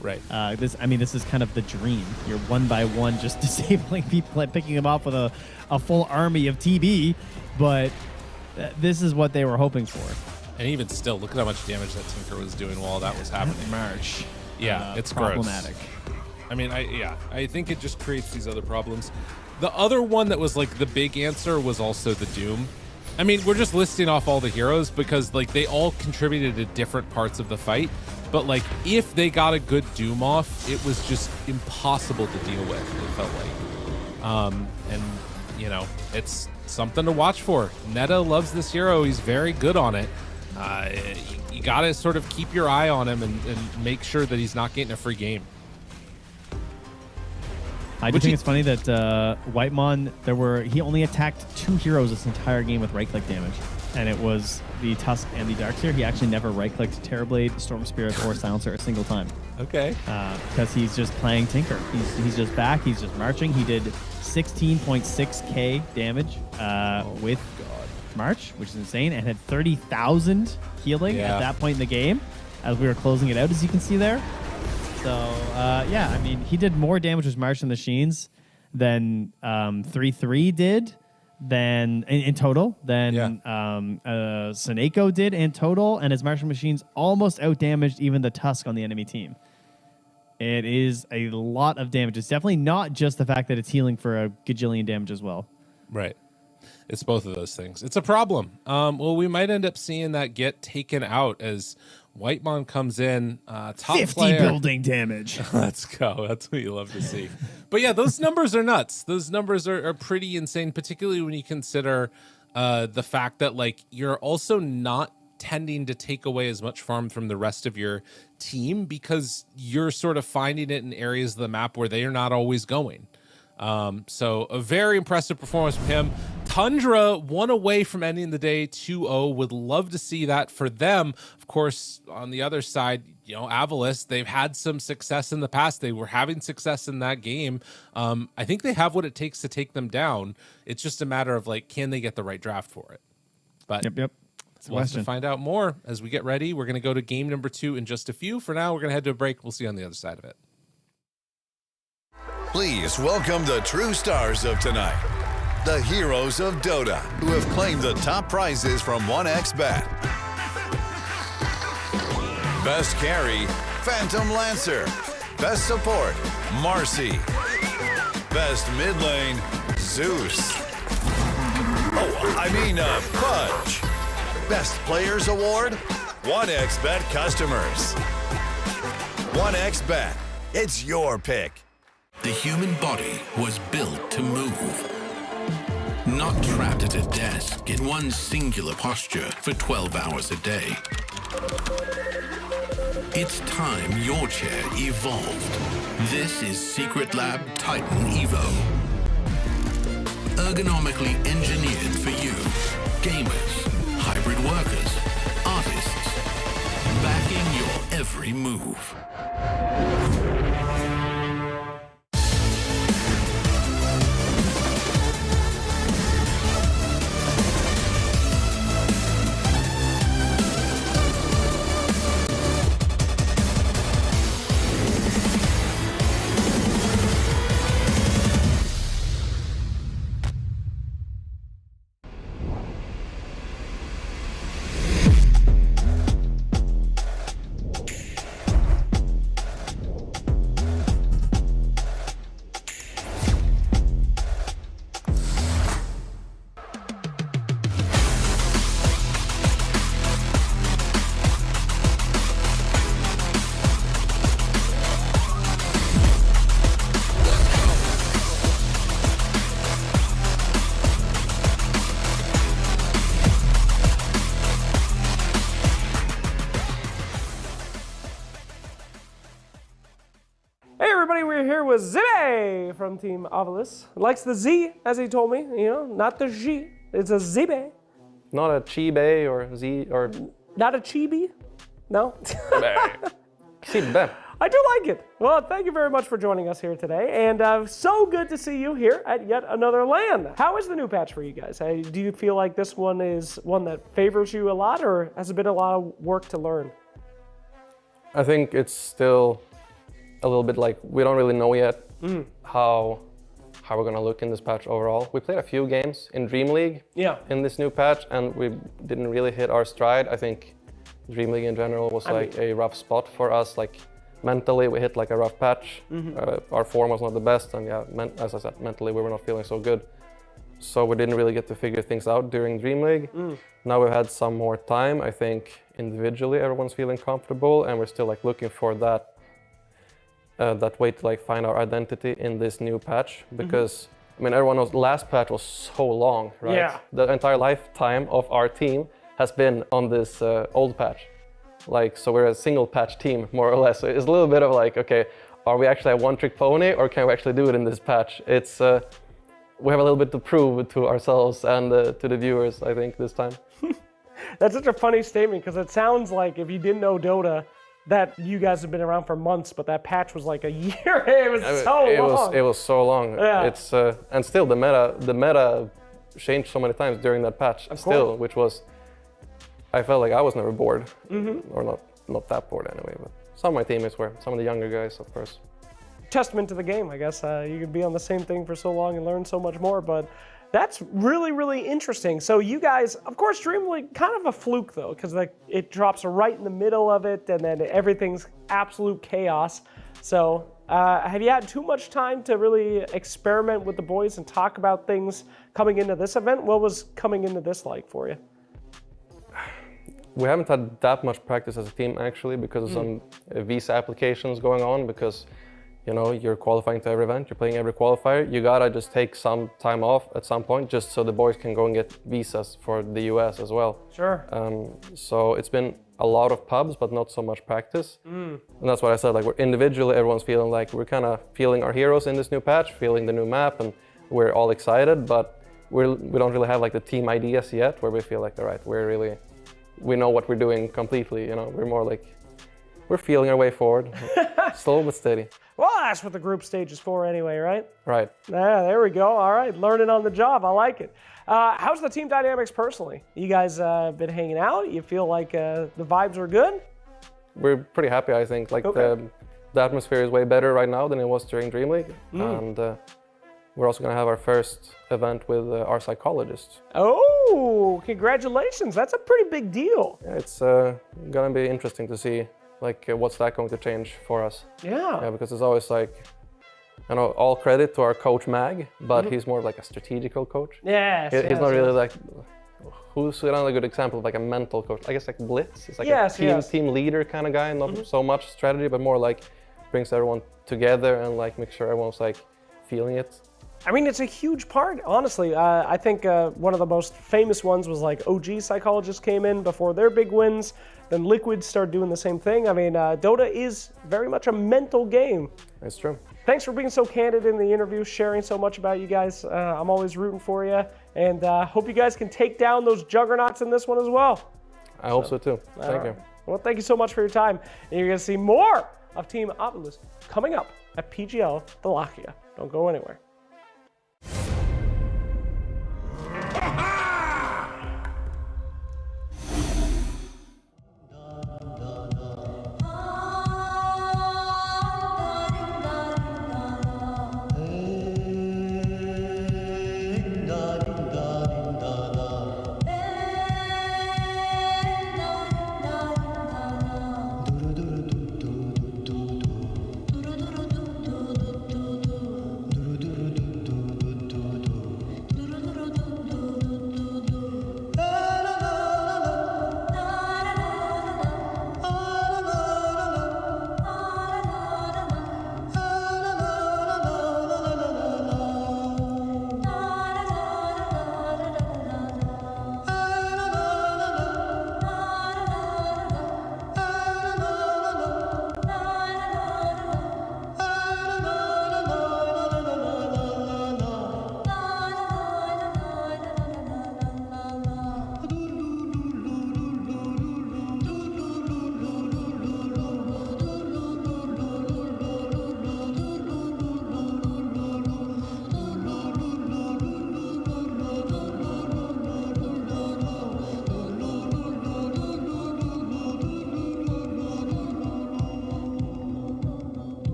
Right. This is kind of the dream. You're one by one just disabling people and picking them off with a full army of TB, but this is what they were hoping for. And even still, look at how much damage that Tinker was doing while that was happening. March. Yeah, it's problematic. Gross. I mean, I think it just creates these other problems. The other one that was like the big answer was also the Doom. I mean, we're just listing off all the heroes because like they all contributed to different parts of the fight. But like if they got a good Doom off, it was just impossible to deal with, it felt like. And you know, it's something to watch for. Neta loves this hero. He's very good on it. You gotta sort of keep your eye on him and make sure that he's not getting a free game. I do think it's funny that Whitemon, he only attacked 2 heroes this entire game with right-click damage. And it was the Tusk and the Darkseer. He actually never right-clicked Terrorblade, Storm Spirit, or Silencer a single time. Okay. Because he's just playing Tinker. He's just back. He's just marching. He did 16.6k damage with March, which is insane, and had 30,000 healing at that point in the game as we were closing it out, as you can see there. So, yeah, I mean, he did more damage with March and the Sheens than 3-3 did in total than Seneko did in total, and his Martial Machines almost outdamaged even the Tusk on the enemy team. It is a lot of damage. It's definitely not just the fact that it's healing for a gajillion damage as well. Right. It's both of those things. It's a problem. Well, we might end up seeing that get taken out as Whitemon comes in, top 50 player. building damage. Let's go. That's what you love to see. But yeah, those numbers are nuts. Those numbers are pretty insane, particularly when you consider the fact that like you're also not tending to take away as much farm from the rest of your team because you're sort of finding it in areas of the map where they are not always going. So a very impressive performance from him. Tundra one away from ending the day 2-0. Would love to see that for them. Of course, on the other side, you know, Avulus, they've had some success in the past. They were having success in that game. I think they have what it takes to take them down. It's just a matter of like, can they get the right draft for it? But yep. We'll have to find out more as we get ready. We're going to go to game number 2 in just a few. For now, we're going to head to a break. We'll see you on the other side of it. Please welcome the true stars of tonight, the heroes of Dota, who have claimed the top prizes from 1xBet. Best carry, Phantom Lancer. Best support, Marcy. Best mid lane, Zeus. Fudge. Best Players Award, 1xBet customers. 1xBet, it's your pick. The human body was built to move. Not trapped at a desk in one singular posture for 12 hours a day. It's time your chair evolved. This is Secret Lab Titan Evo. Ergonomically engineered for you, gamers, hybrid workers, artists, backing your every move. with Zibe from Team Avulus. Likes the Z, as he told me, you know, not the G. It's a Zibe. Not a Chibe or Z or... Not a Chibi? No? Chibe. I do like it. Well, thank you very much for joining us here today, and so good to see you here at yet another LAN. How is the new patch for you guys? Do you feel like this one is one that favors you a lot, or has it been a lot of work to learn? I think it's still a little bit like we don't really know yet how we're gonna look in this patch overall. We played a few games in Dream League in this new patch, and we didn't really hit our stride. I think Dream League in general was like a rough spot for us. Like mentally, we hit like a rough patch. Our form was not the best, and yeah, as I said, mentally we were not feeling so good. So we didn't really get to figure things out during Dream League. Now we've had some more time. I think individually everyone's feeling comfortable, and we're still like looking for that way to like find our identity in this new patch, because I mean everyone knows last patch was so long, right? Yeah. The entire lifetime of our team has been on this old patch. Like, so we're a single patch team, more or less. So it's a little bit of like, okay, are we actually a one-trick pony, or can we actually do it in this patch? It's we have a little bit to prove to ourselves and to the viewers, I think, this time. That's such a funny statement, because it sounds like if you didn't know Dota, that you guys have been around for months, but that patch was like a year. It was so long. It was so long. Yeah. It's and still the meta changed so many times during that patch. Still, which was, I felt like I was never bored, or not that bored anyway. But some of my teammates were. Some of the younger guys, of course. Testament to the game, I guess. You can be on the same thing for so long and learn so much more, but that's really, really interesting. So you guys, of course, Dream League, kind of a fluke though, because like it drops right in the middle of it, and then everything's absolute chaos. So have you had too much time to really experiment with the boys and talk about things coming into this event? What was coming into this like for you? We haven't had that much practice as a team actually, because of some visa applications going on, because you know, you're qualifying to every event, you're playing every qualifier, you gotta just take some time off at some point just so the boys can go and get visas for the US as well. Sure. So it's been a lot of pubs, but not so much practice. And that's what I said, like we're individually, everyone's feeling like we're kind of feeling our heroes in this new patch, feeling the new map, and we're all excited, but we don't really have like the team ideas yet where we feel like, all right, we know what we're doing completely, you know, we're more like, we're feeling our way forward, slow but steady. Well, that's what the group stage is for anyway, right? Right. Yeah, there we go. All right, learning on the job. I like it. How's the team dynamics personally? You guys been hanging out? You feel like the vibes are good? We're pretty happy, I think. Like the atmosphere is way better right now than it was during Dream League. And we're also going to have our first event with our psychologist. Oh, congratulations. That's a pretty big deal. Yeah, it's going to be interesting to see like what's that going to change for us. Yeah, because it's always like, you know, all credit to our coach Mag, but he's more like a strategical coach. Yes, he's not really like, who's another good example of like a mental coach? I guess like Blitz. He's like a team leader kind of guy, not so much strategy, but more like brings everyone together and like make sure everyone's like feeling it. I mean, it's a huge part, honestly. I think one of the most famous ones was like OG psychologists came in before their big wins. Then Liquid started doing the same thing. I mean, Dota is very much a mental game. It's true. Thanks for being so candid in the interview, sharing so much about you guys. I'm always rooting for you, and hope you guys can take down those juggernauts in this one as well. I hope so too. Thank you. Well, thank you so much for your time. And you're going to see more of Team Avulus coming up at PGL Wallachia. Don't go anywhere.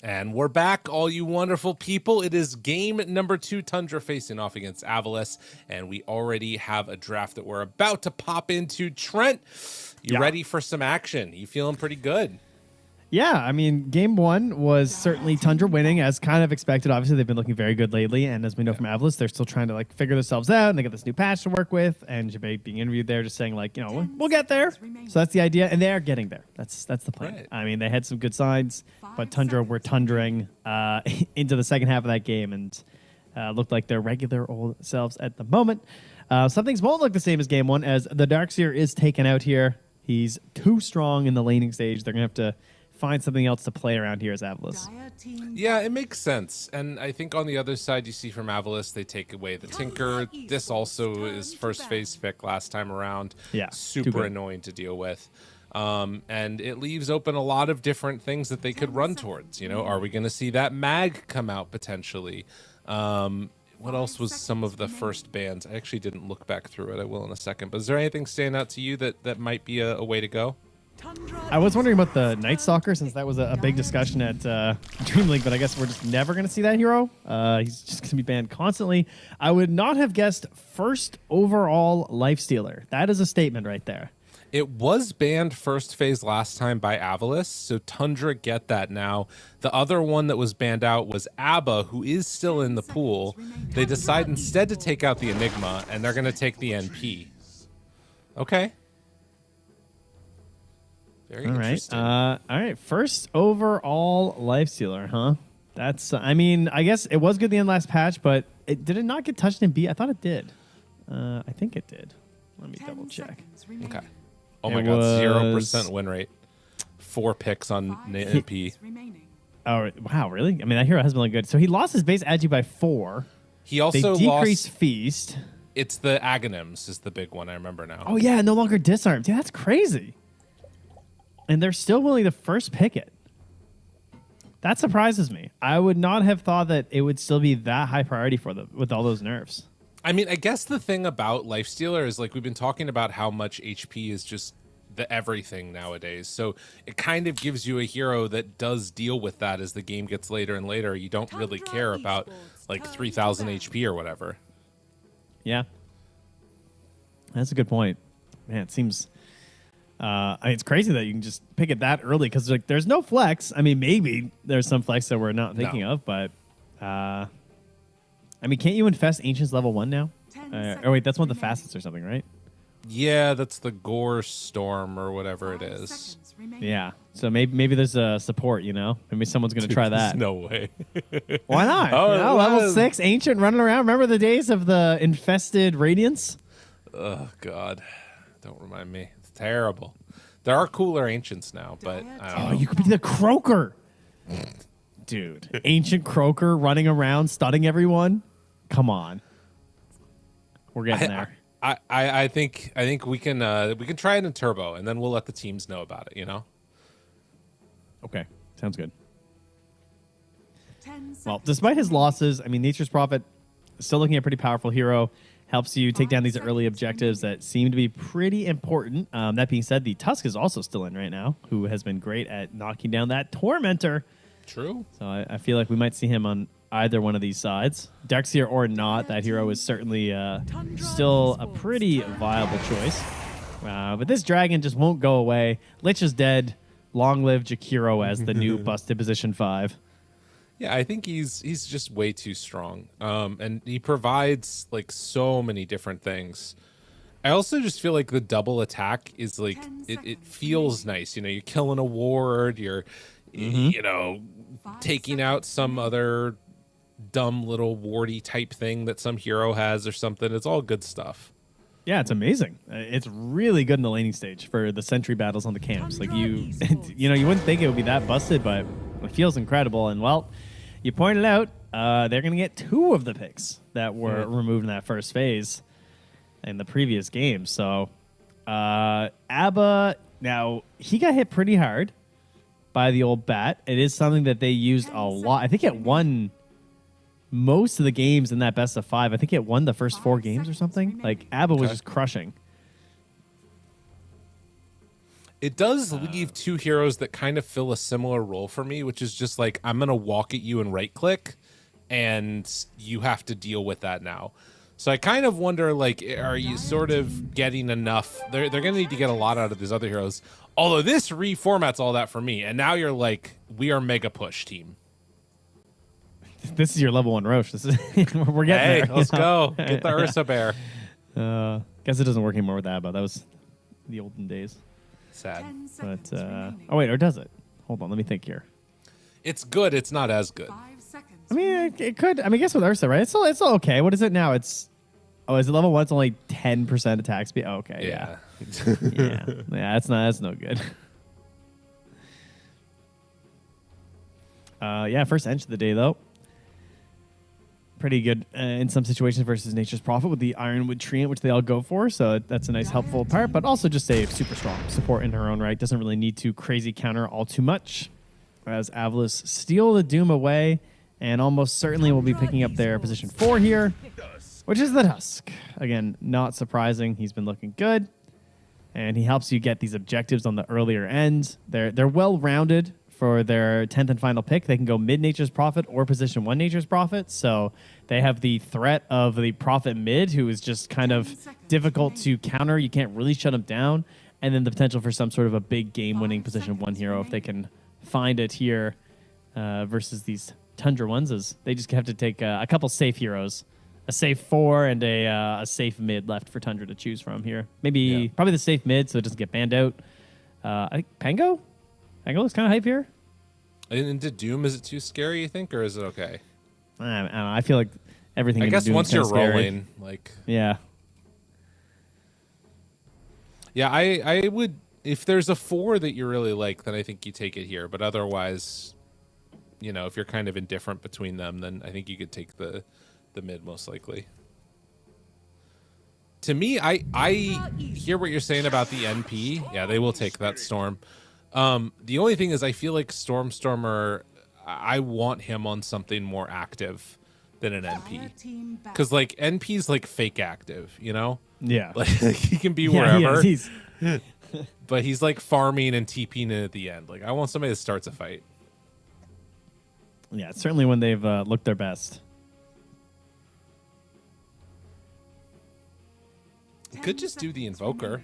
And we're back, all you wonderful people. It is game number 2, Tundra facing off against Avulus, and we already have a draft that we're about to pop into. Trent, you ready for some action? You feeling pretty good? Yeah, I mean, game 1 was certainly Tundra winning, as kind of expected. Obviously, they've been looking very good lately, and as we know from Avulus, they're still trying to like figure themselves out, and they got this new patch to work with. And Jabay being interviewed there, just saying like, we'll get there. So that's the idea, and they are getting there. That's the plan. Right. I mean, they had some good signs, but Tundra were tundering into the second half of that game, and looked like their regular old selves at the moment. Some things won't look the same as game 1, as the Darkseer is taken out here. He's too strong in the laning stage. They're gonna have to find something else to play around here as Avulus. Yeah, it makes sense. And I think on the other side, you see from Avulus, they take away the Tinker. This also is first phase pick last time around. Yeah, super annoying to deal with. And it leaves open a lot of different things that they could run towards. Are we going to see that mag come out potentially? What else was some of the first bans? I actually didn't look back through it. I will in a second. But is there anything stand out to you that might be a way to go? I was wondering about the Night Stalker, since that was a big discussion at Dream League, but I guess we're just never going to see that hero. He's just going to be banned constantly. I would not have guessed first overall Lifestealer. That is a statement right there. It was banned first phase last time by Avulus, so Tundra get that now. The other one that was banned out was Abba, who is still in the pool. They decide instead to take out the Enigma, and they're going to take the NP. Okay. Very interesting. All right. First overall Lifestealer, huh? That's, I mean, I guess it was good the end last patch, but did it not get touched in B? I thought it did. I think it did. Let me double check. Okay. Oh my God, 0% win rate. 4 picks on NP. Oh, wow, really? I mean, that hero has been really good. So he lost his base agi by 4. He also they decreased Feast. It's the Aghanim's is the big one, I remember now. Oh, yeah, no longer disarmed. Yeah, that's crazy. And they're still willing to first pick it. That surprises me. I would not have thought that it would still be that high priority for them with all those nerfs. I mean, I guess the thing about Lifestealer is like we've been talking about how much HP is just the everything nowadays. So it kind of gives you a hero that does deal with that as the game gets later and later. You don't really care about like 3,000 HP or whatever. Yeah. That's a good point. Man, it seems... I mean, it's crazy that you can just pick it that early because like there's no flex. I mean, maybe there's some flex that we're not thinking of, but I mean, can't you infest Ancients level 1 now? Or wait, that's one of the facets or something, right? Yeah, that's the Gore Storm or whatever it is. Yeah, so maybe there's a support, Maybe someone's going to try that. No way. Why not? Level 6 Ancient running around. Remember the days of the infested Radiance? Oh, God. Don't remind me. Terrible. There are cooler Ancients now, but I don't know. You could be the Croaker. Dude, Ancient Croaker running around, stunning everyone. Come on. We're getting there. I think we can try it in turbo, and then we'll let the teams know about it, Okay. Sounds good. Well, despite his losses, I mean, Nature's Prophet still looking at a pretty powerful hero. Helps you take down these early objectives that seem to be pretty important. That being said, the Tusk is also still in right now, who has been great at knocking down that Tormentor. True. So I feel like we might see him on either one of these sides. Darkseer or not, that hero is certainly still a pretty viable choice. But this dragon just won't go away. Lich is dead. Long live Jakiro as the new busted position 5. Yeah, I think he's just way too strong. And he provides like so many different things. I also just feel like the double attack is like it feels nice. You're killing a ward, you're taking out some other dumb little wardy type thing that some hero has or something. It's all good stuff. Yeah, it's amazing. It's really good in the laning stage for the sentry battles on the camps. Like you wouldn't think it would be that busted, but it feels incredible. And well, you pointed out they're going to get 2 of the picks that were removed in that first phase in the previous game. So Abba, now he got hit pretty hard by the old bat. It is something that they used a lot. I think it won most of the games in that best of 5. I think it won the first 4 games or something. Like Abba was just crushing. It does leave two heroes that kind of fill a similar role for me, which is just like, I'm going to walk at you and right click, and you have to deal with that now. So I kind of wonder, like, are you sort of getting enough? They're going to need to get a lot out of these other heroes. Although this reformats all that for me, and now you're like, we are mega push team. This is your level 1 Roche. This is we're getting there. Let's go. Get the Ursa Bear. Guess it doesn't work anymore with that, but that was the olden days. Sad. But oh wait, or does it? Hold on, let me think here. It's good. It's not as good. I mean, it could. I mean, I guess with Ursa, right? It's still okay. What is it now? Is it level 1? It's only 10% attack speed. Oh, okay, yeah. Yeah. That's no good. Yeah, first Ench of the day though. Pretty good in some situations versus Nature's Prophet with the Ironwood Treant, which they all go for. So that's a nice helpful part, but also just a super strong support in her own right. Doesn't really need to crazy counter all too much. As Avulus steal the Doom away, and almost certainly will be picking up their position 4 here, which is the Tusk. Again, not surprising. He's been looking good, and he helps you get these objectives on the earlier end. They're well-rounded for their 10th and final pick. They can go mid Nature's Prophet or position 1 Nature's Prophet. So they have the threat of the Prophet mid, who is just kind of difficult to counter. You can't really shut him down. And then the potential for some sort of a big game-winning position 1 hero if they can find it here versus these Tundra ones. Is they just have to take a couple safe heroes. A safe 4 and a safe mid left for Tundra to choose from here. Probably the safe mid so it doesn't get banned out. I think Pango? Pango looks kind of hype here. Into Doom, is it too scary, you think, or is it okay? I don't know. I feel like everything. I guess Doom once is you're scary. rolling, like yeah, I would. If there's a 4 that you really like, then I think you take it here. But otherwise, if you're kind of indifferent between them, then I think you could take the mid most likely. To me, I hear what you're saying about the NP. Yeah, they will take that Storm. The only thing is I feel like Stormer, I want him on something more active than an NP. Because, like, NP's, like, fake active, Yeah. Like, he can be wherever. Yeah, but he's, like, farming and TPing in at the end. Like, I want somebody that starts a fight. Yeah, certainly when they've looked their best. You could just do the Invoker.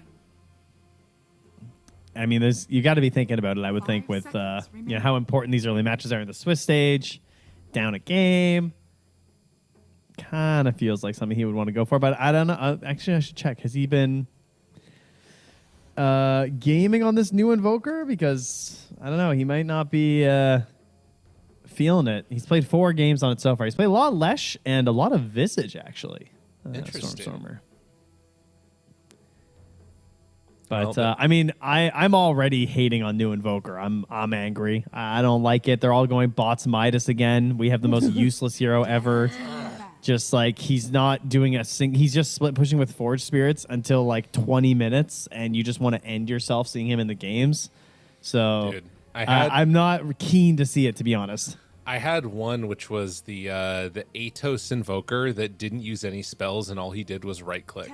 I mean, you got to be thinking about it. I would think with how important these early matches are in the Swiss stage, down a game. Kind of feels like something he would want to go for, but I don't know. Actually, I should check. Has he been gaming on this new Invoker? Because I don't know. He might not be feeling it. He's played 4 games on it so far. He's played a lot of Lesh and a lot of Visage actually. Interesting. Stormer. But I mean, I'm already hating on new Invoker. I'm angry. I don't like it. They're all going bots Midas again. We have the most useless hero ever. Just like he's not doing a he's just split pushing with Forge Spirits until like 20 minutes, and you just want to end yourself seeing him in the games. So Dude, I'm not keen to see it, to be honest. I had one which was the Atos Invoker that didn't use any spells, and all he did was right click.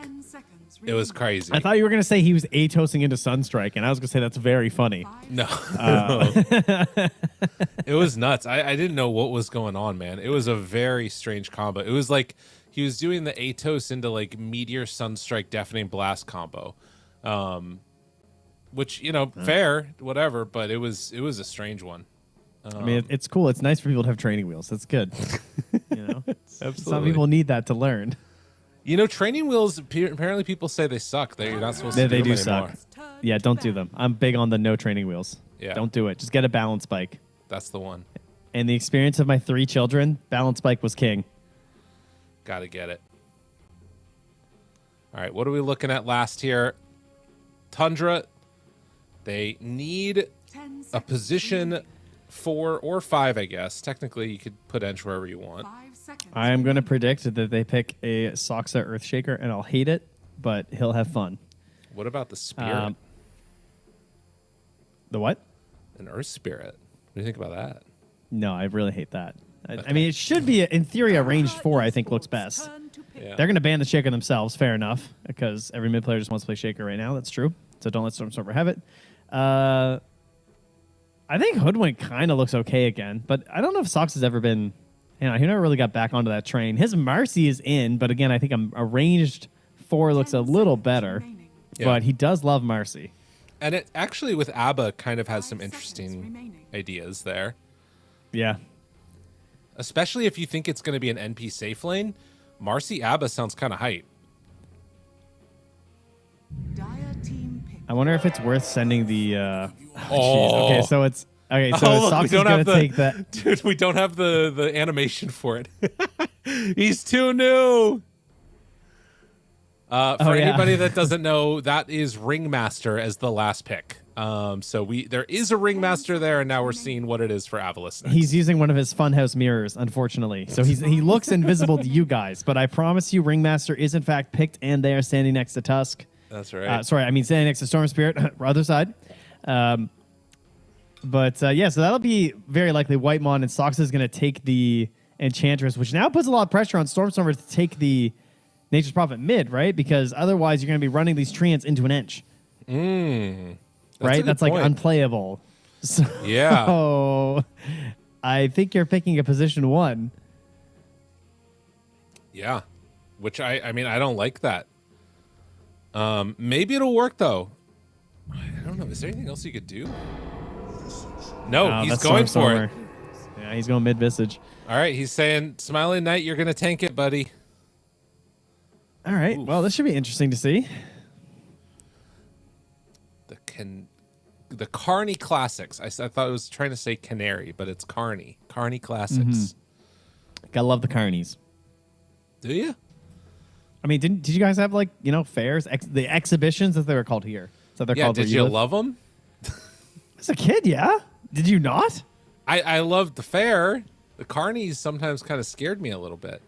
It was crazy. I thought you were going to say he was Atosing into Sunstrike, and I was going to say that's very funny. No. It was nuts. I didn't know what was going on, man. It was a very strange combo. It was like he was doing the Atos into like Meteor, Sunstrike, Deafening Blast combo. Which, fair, whatever, but it was a strange one. I mean, it's cool. It's nice for people to have training wheels. That's good. Absolutely. Some people need that to learn. Training wheels, apparently people say they suck. You're not supposed to do They them do anymore. suck. Yeah, don't do them. I'm big on the no training wheels. Yeah. Don't do it. Just get a balance bike. That's the one. And the experience of my 3 children, balance bike was king. Gotta get it. All right, what are we looking at last here? Tundra, they need a position 4 or 5, I guess. Technically, you could put Ench wherever you want. I am going to predict that they pick a Soxa Earthshaker, and I'll hate it, but he'll have fun. What about the Spirit? The what? An Earth Spirit. What do you think about that? No, I really hate that. I mean, it should be, in theory, a ranged 4, I think, looks best. Yeah. They're going to ban the Shaker themselves, fair enough, because every mid player just wants to play Shaker right now. That's true. So don't let Stormstormer have it. I think Hoodwink kind of looks okay again, but I don't know if Sox has ever been. He never really got back onto that train. His Marcy is in, but again, I think a ranged 4 looks a little better. Yeah. But he does love Marcy. And it actually with ABBA kind of has some interesting ideas there. Yeah. Especially if you think it's going to be an NP safe lane. Marcy ABBA sounds kind of hype. I wonder if it's worth sending the. Oh. Okay, so it's okay. So Sox is gonna take that. Dude, we don't have the animation for it. He's too new. For anybody that doesn't know, that is Ringmaster as the last pick. So there is a Ringmaster there, and now we're seeing what it is for Avulus next. He's using one of his Funhouse mirrors, unfortunately. So he looks invisible to you guys, but I promise you, Ringmaster is in fact picked, and they are standing next to Tusk. That's right. Sorry, I mean standing next to Storm Spirit, other side. So that'll be very likely Whitemon, and Sox is going to take the Enchantress, which now puts a lot of pressure on Stormstormer to take the Nature's Prophet mid, right? Because otherwise you're going to be running these treants into an inch. Right? That's like unplayable. So, yeah. I think you're picking a position 1. Yeah. Which I mean, I don't like that. Maybe it'll work though. I don't know. Is there anything else you could do? No, he's going for it. Yeah, he's going mid Visage. All right, he's saying, Smiling Knight, you're going to tank it, buddy. All right. Oof. Well, this should be interesting to see. The Carney Classics. I thought I was trying to say Canary, but it's Carney. Carney Classics. Gotta love the Carnies. Do you? I mean, did you guys have fairs, the exhibitions as they were called here? So they're called. Did you love them? As a kid, yeah. Did you not? I loved the fair. The Carnies sometimes kind of scared me a little bit.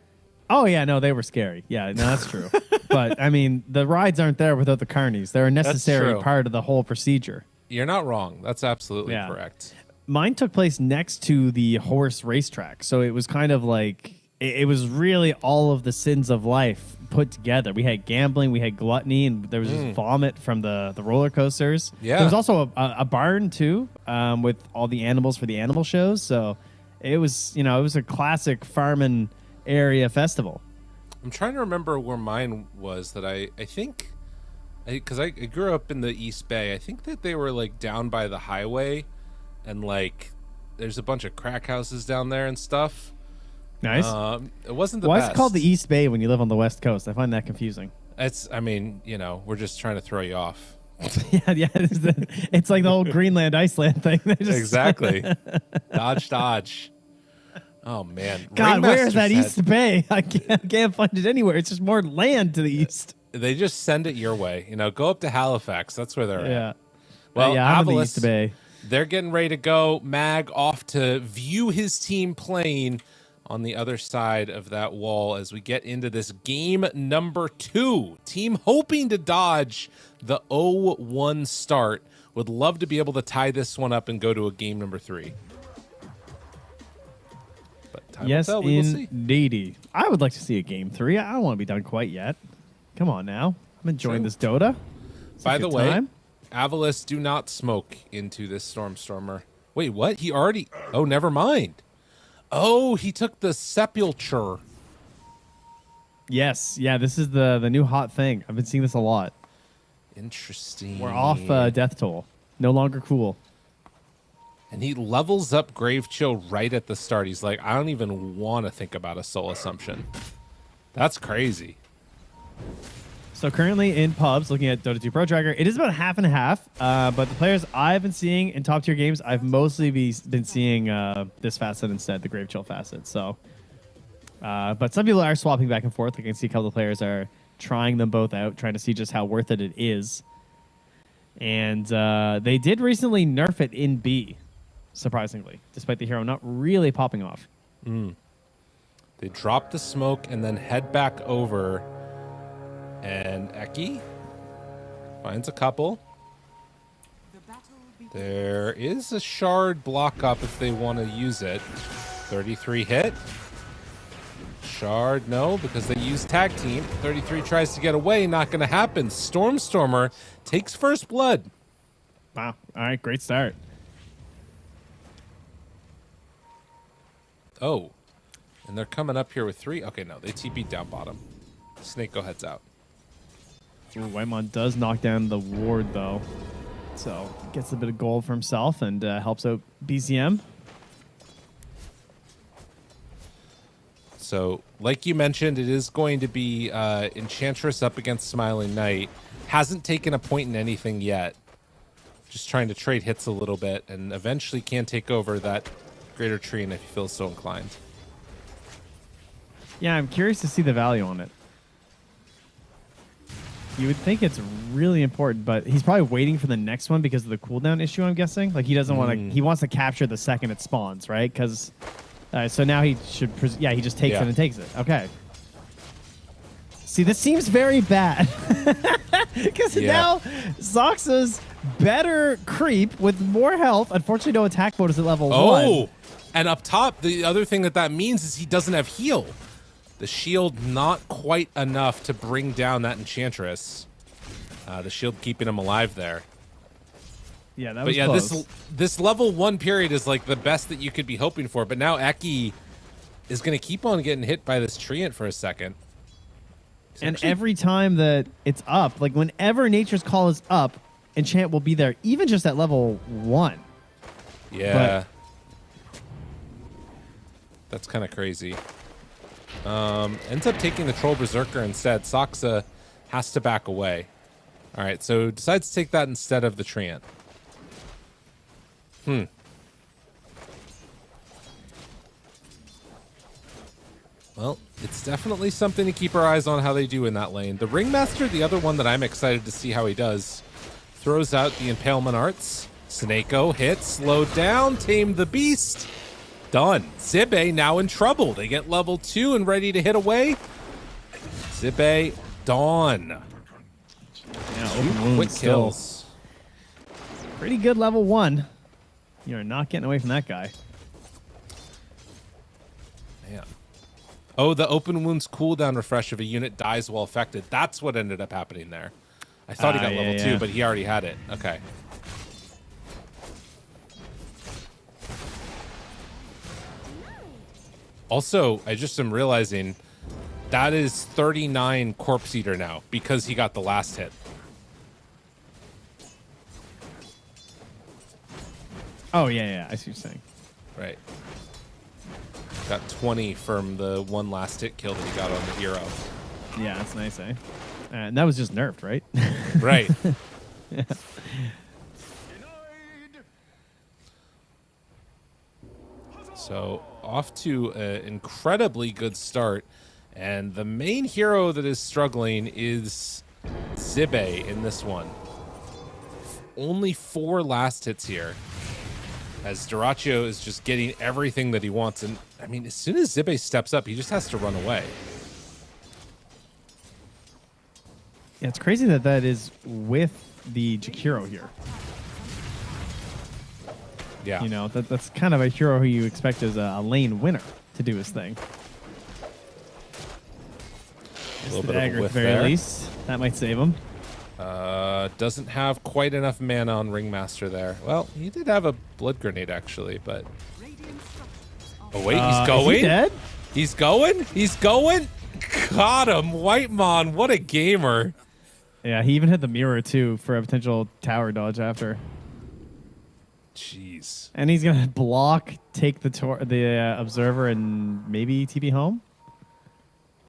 Oh yeah, no, they were scary. Yeah, no, that's true. But I mean, the rides aren't there without the Carnies. They're a necessary part of the whole procedure. You're not wrong. That's absolutely correct. Mine took place next to the horse racetrack, so it was kind of like it was really all of the sins of life put together. We had gambling, we had gluttony, and there was just vomit from the roller coasters. Yeah, there was also a barn too, with all the animals for the animal shows. So it was it was a classic farming area festival. I'm trying to remember where mine was. That I think, because I grew up in the East Bay. I think that they were like down by the highway, and like there's a bunch of crack houses down there and stuff. Nice. It wasn't the Why best. is it called the East Bay when you live on the West Coast? I find that confusing. I mean, we're just trying to throw you off. yeah. It's like the whole Greenland, Iceland thing. Exactly. Dodge. Oh, man. God, where is that East Bay? I can't find it anywhere. It's just more land to the east. They just send it your way. Go up to Halifax. That's where they're at. Well, I'm in the Avulus, East Bay. They're getting ready to go. Mag off to view his team playing on the other side of that wall as we get into this game number 2. Team hoping to dodge the 0-1 start. Would love to be able to tie this one up and go to a game number 3. Yes, indeedy. I would like to see a game 3. I don't want to be done quite yet. Come on now. I'm enjoying this Dota. By the way, Avulus, do not smoke into this Stormstormer. Wait, what? He already... Oh, never mind. Oh, he took the Sepulture. Yes. Yeah, this is the new hot thing. I've been seeing this a lot. Interesting. We're off Death Toll. No longer cool. And he levels up Grave Chill right at the start. He's like, I don't even want to think about a soul assumption. That's crazy. So currently in pubs, looking at Dota 2 Pro Tracker, it is about half and half. But the players I've been seeing in top tier games, I've mostly been seeing this facet instead, the Grave Chill facet. So, but some people are swapping back and forth. I can see a couple of players are trying them both out, trying to see just how worth it is. And they did recently nerf it in B, surprisingly, despite the hero not really popping off. They drop the smoke and then head back over. And Eki finds a couple. There is a shard block up if they want to use it. 33 hit. Shard, no, because they use tag team. 33 tries to get away, not going to happen. Stormstormer takes first blood. Wow. All right, great start. Oh, and they're coming up here with 3. Okay, no, they TP'd down bottom. Snako heads out. Ooh, Whitemon does knock down the ward, though. So gets a bit of gold for himself and helps out BCM. So, like you mentioned, it is going to be Enchantress up against Smiling Knight. Hasn't taken a point in anything yet. Just trying to trade hits a little bit and eventually can take over that Greater Treant if he feels so inclined. Yeah, I'm curious to see the value on it. You would think it's really important, but he's probably waiting for the next one because of the cooldown issue, I'm guessing. Like, he doesn't want to... He wants to capture the second it spawns, right? Because... so now he should... yeah, he just takes it and takes it. Okay. See, this seems very bad. Because now Zoxa's better creep with more health. Unfortunately, no attack bonus at level 1. Oh! And up top, the other thing that means is he doesn't have heal. The shield not quite enough to bring down that Enchantress. The shield keeping him alive there. Yeah, that was close. This level 1 period is like the best that you could be hoping for. But now Eki is going to keep on getting hit by this Treant for a second. And every time that it's up, like whenever Nature's Call is up, Enchant will be there, even just at level 1. Yeah. That's kind of crazy. Ends up taking the Troll Berserker instead. Zoxa has to back away. All right, so decides to take that instead of the Treant. Well, it's definitely something to keep our eyes on how they do in that lane. The Ringmaster, the other one that I'm excited to see how he does, throws out the Impalement Arts. Snako hits, slowed down, tamed the beast. Done. Zibe now in trouble. They get level 2 and ready to hit away. Zibe, Dawn. Yeah, quick kills. Pretty good level 1. You're not getting away from that guy. Man. Oh, the open wounds cooldown refresh if a unit dies while affected. That's what ended up happening there. I thought he got level 2, but he already had it. Okay. Also, I just am realizing that is 39 Corpse Eater now because he got the last hit. Oh, yeah, I see what you're saying. Right. Got 20 from the one last hit kill that he got on the hero. Yeah, that's nice, eh? And that was just nerfed, right? Right. Yeah. So off to an incredibly good start. And the main hero that is struggling is Zibe in this one. Only 4 last hits here. As Duraccio is just getting everything that he wants. And, I mean, as soon as Zibe steps up, he just has to run away. Yeah, it's crazy that that is with the Jakiro here. Yeah. You know, that's kind of a hero who you expect as a lane winner to do his thing. A little the bit of dagger a at whiff the very there. least. That might save him. Doesn't have quite enough mana on Ringmaster there. Well, he did have a blood grenade actually, but... Oh wait, he's going? Is he dead? He's going? He's going? Got him! Whitemon, what a gamer. Yeah, he even hit the mirror too for a potential tower dodge after. Jeez. And he's gonna block, take the observer, and maybe TP home.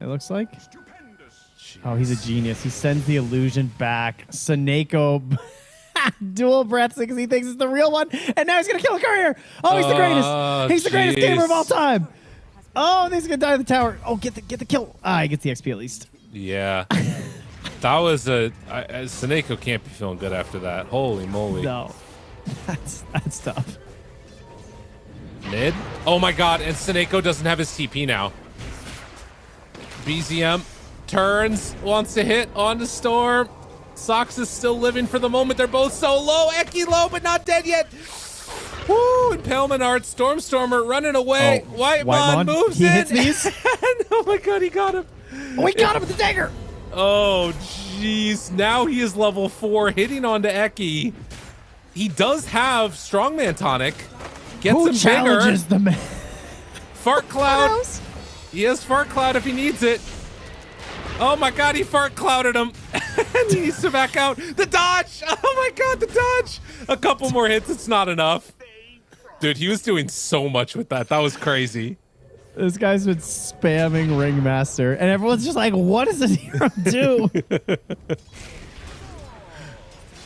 It looks like. Oh, he's a genius. He sends the illusion back. Saneko dual breaths because he thinks it's the real one, and now he's gonna kill a courier. Oh, he's the greatest. He's the greatest gamer of all time. Oh, and he's gonna die in the tower. Oh, get the kill. He gets the XP at least. Yeah. That was Saneko can't be feeling good after that. Holy moly. No. That's tough. Mid? Oh my god, and Saneko doesn't have his TP now. BZM turns, wants to hit on the Storm. Sox is still living for the moment. They're both so low. Eki low, but not dead yet. Woo! Impalement Art, Stormer running away. Oh, Whitemon moves he in. hits these. Oh my god, he got him. Oh, he got him with the dagger. Oh, jeez. Now he is level 4, hitting onto Eki. he does have Strongman Tonic. Gets Who him challenges bigger. the man? Fart Cloud. He has Fart Cloud if he needs it. Oh my god, he Fart Clouded him. And he needs to back out. The dodge! Oh my god, the dodge! A couple more hits, it's not enough. Dude, he was doing so much with that. That was crazy. This guy's been spamming Ringmaster, and everyone's just like, what does this hero do?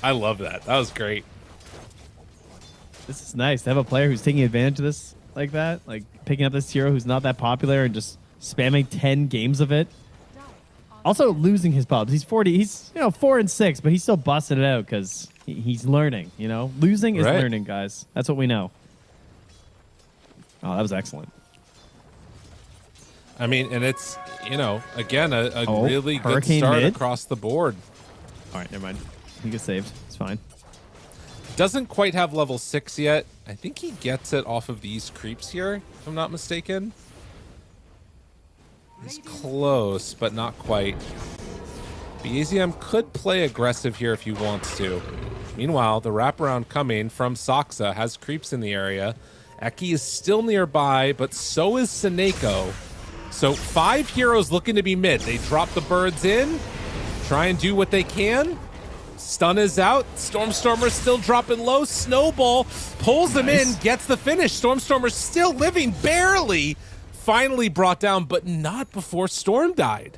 I love that. That was great. This is nice to have a player who's taking advantage of this like that, like picking up this hero who's not that popular and just spamming 10 games of it. Also losing his pubs. He's 40. He's 4-6, but he's still busting it out because he's learning. Losing is learning, guys. That's what we know. Oh, that was excellent. I mean, and it's again a really good Hurricane start mid? across the board. All right, never mind. He gets saved. It's fine. Doesn't quite have level 6 yet. I think he gets it off of these creeps here, if I'm not mistaken. He's close, but not quite. BZM could play aggressive here if he wants to. Meanwhile, the wraparound coming from Soxa has creeps in the area. Eki is still nearby, but so is Seneko. So 5 heroes looking to be mid. They drop the birds in, try and do what they can. Stun is out. Stormstormer's still dropping low. Snowball pulls them in, gets the finish. Stormstormer's still living, barely. Finally brought down, but not before Storm died.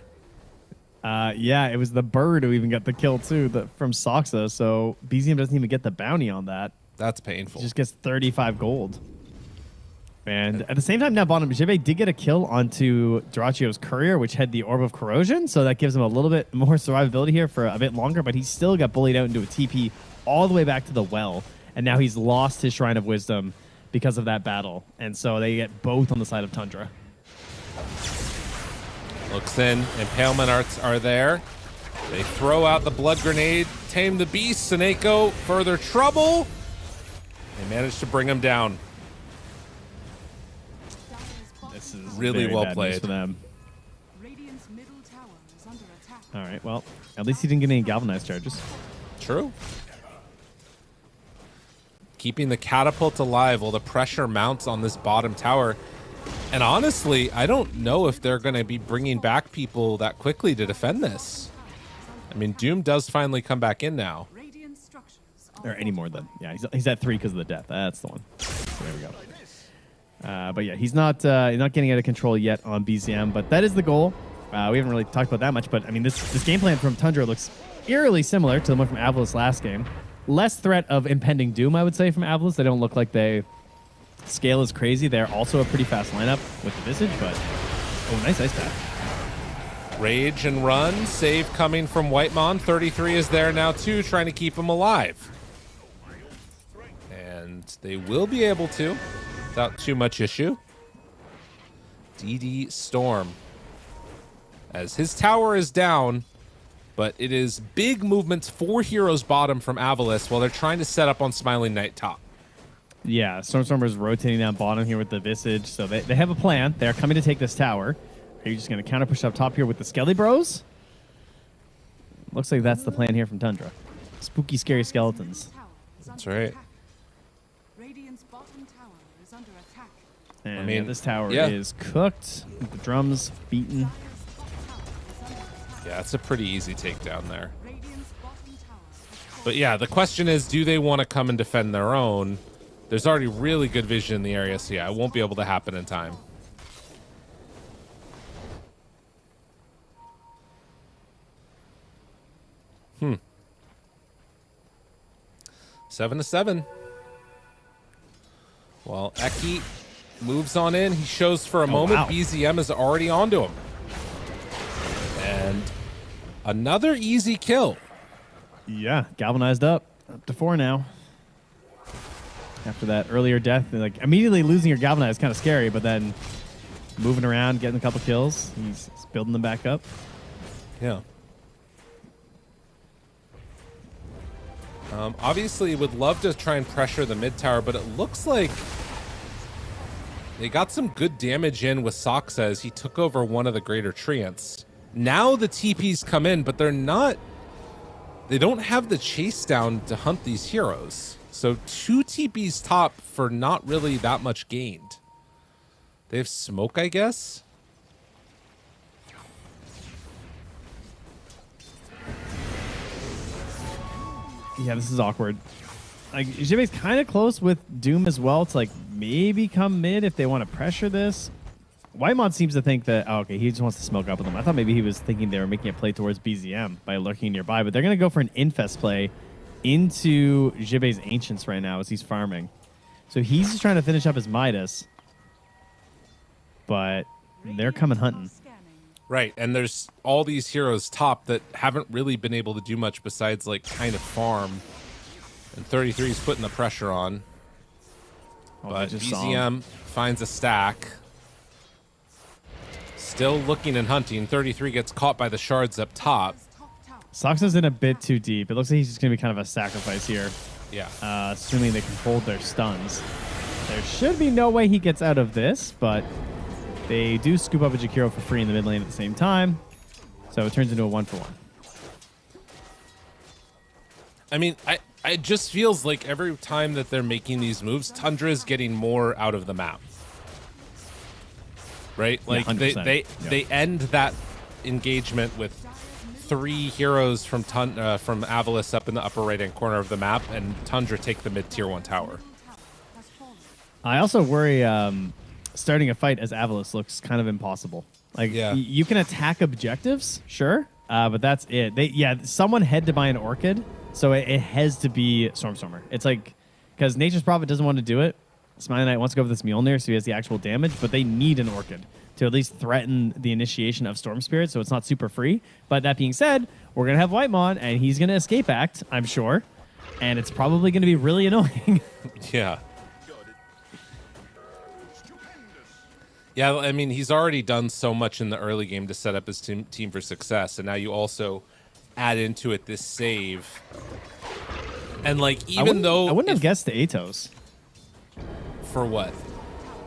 Yeah, it was the bird who even got the kill too from Soxa, so BZM doesn't even get the bounty on that. That's painful. He just gets 35 gold. And at the same time, now bottom, Jive did get a kill onto Duracio's Courier, which had the Orb of Corrosion, so that gives him a little bit more survivability here for a bit longer, but he still got bullied out into a TP all the way back to the well, and now he's lost his Shrine of Wisdom because of that battle, and so they get both on the side of Tundra. Looks in, Impalement Arts are there. They throw out the Blood Grenade, tame the beast. Seneko, further trouble. They manage to bring him down. This is really very well bad news played for them. All right, well, at least he didn't get any galvanized charges. True. Keeping the catapult alive while the pressure mounts on this bottom tower. And honestly, I don't know if they're going to be bringing back people that quickly to defend this. I mean, Doom does finally come back in now. Or any more than, yeah, he's at 3 because of the death. That's the one. So there we go. But yeah, he's not getting out of control yet on BZM, but that is the goal. We haven't really talked about that much, but I mean, this game plan from Tundra looks eerily similar to the one from Avulus last game. Less threat of impending doom, I would say, from Avulus. They don't look like they scale is crazy. They're also a pretty fast lineup with the Visage, but nice ice path. Rage and run, save coming from Whitemon. 33 is there now too, trying to keep him alive. And they will be able to without too much issue. DD Storm, as his tower is down, but it is big movements, 4 heroes bottom from Avulus while they're trying to set up on Smiling Knight top. Yeah, Stormstormer's rotating down bottom here with the Visage, so they have a plan. They're coming to take this tower. Are you just going to counter push up top here with the Skelly Bros? Looks like that's the plan here from Tundra. Spooky, scary skeletons. That's right. And I mean, this tower is cooked. The drums beaten. Yeah, it's a pretty easy takedown there. But yeah, the question is, do they want to come and defend their own? There's already really good vision in the area, so yeah, it won't be able to happen in time. Hmm. 7-7. Well, Eki moves on in. He shows for a moment. Wow. BZM is already onto him. And another easy kill. Yeah, galvanized up to 4 now. After that earlier death, like immediately losing your galvanize is kind of scary, but then moving around, getting a couple kills, he's building them back up. Yeah. Obviously, would love to try and pressure the mid tower, but it looks like they got some good damage in with Soxa as he took over one of the greater treants. Now the TPs come in, but they're not. They don't have the chase down to hunt these heroes. So 2 TPs top for not really that much gained. They have smoke, I guess? Yeah, this is awkward. Like, Jimmy's kind of close with Doom as well to, like, maybe come mid if they want to pressure this. Whitemon seems to think that, oh, okay, he just wants to smoke up with them. I thought maybe he was thinking they were making a play towards BZM by lurking nearby, but they're going to go for an Infest play into Jibei's Ancients right now as he's farming. So he's just trying to finish up his Midas, but they're coming hunting. Right, and there's all these heroes top that haven't really been able to do much besides, like, kind of farm. And 33 is putting the pressure on. Oh, but BZM finds a stack. Still looking and hunting. 33 gets caught by the shards up top. Soxa's in a bit too deep. It looks like he's just going to be kind of a sacrifice here. Yeah. Assuming they can hold their stuns. There should be no way he gets out of this, but they do scoop up a Jakiro for free in the mid lane at the same time. So it turns into a 1-for-1. I mean, it just feels like every time that they're making these moves, Tundra is getting more out of the map. Right? Like, yeah, they end that engagement with 3 heroes from Avulus up in the upper right-hand corner of the map, and Tundra take the mid-tier 1 tower. I also worry starting a fight as Avulus looks kind of impossible. Like, you can attack objectives, sure, but that's it. Someone had to buy an Orchid, so it has to be Stormstormer. It's like, because Nature's Prophet doesn't want to do it. Smiley Knight wants to go for this Mjolnir, so he has the actual damage, but they need an Orchid to at least threaten the initiation of Storm Spirit, so it's not super free. But that being said, we're going to have Whitemon, and he's going to escape act, I'm sure, and it's probably going to be really annoying. Yeah. Yeah, I mean, he's already done so much in the early game to set up his team for success, and now you also add into it this save. And, like, even though... I wouldn't have guessed the Atos. For what?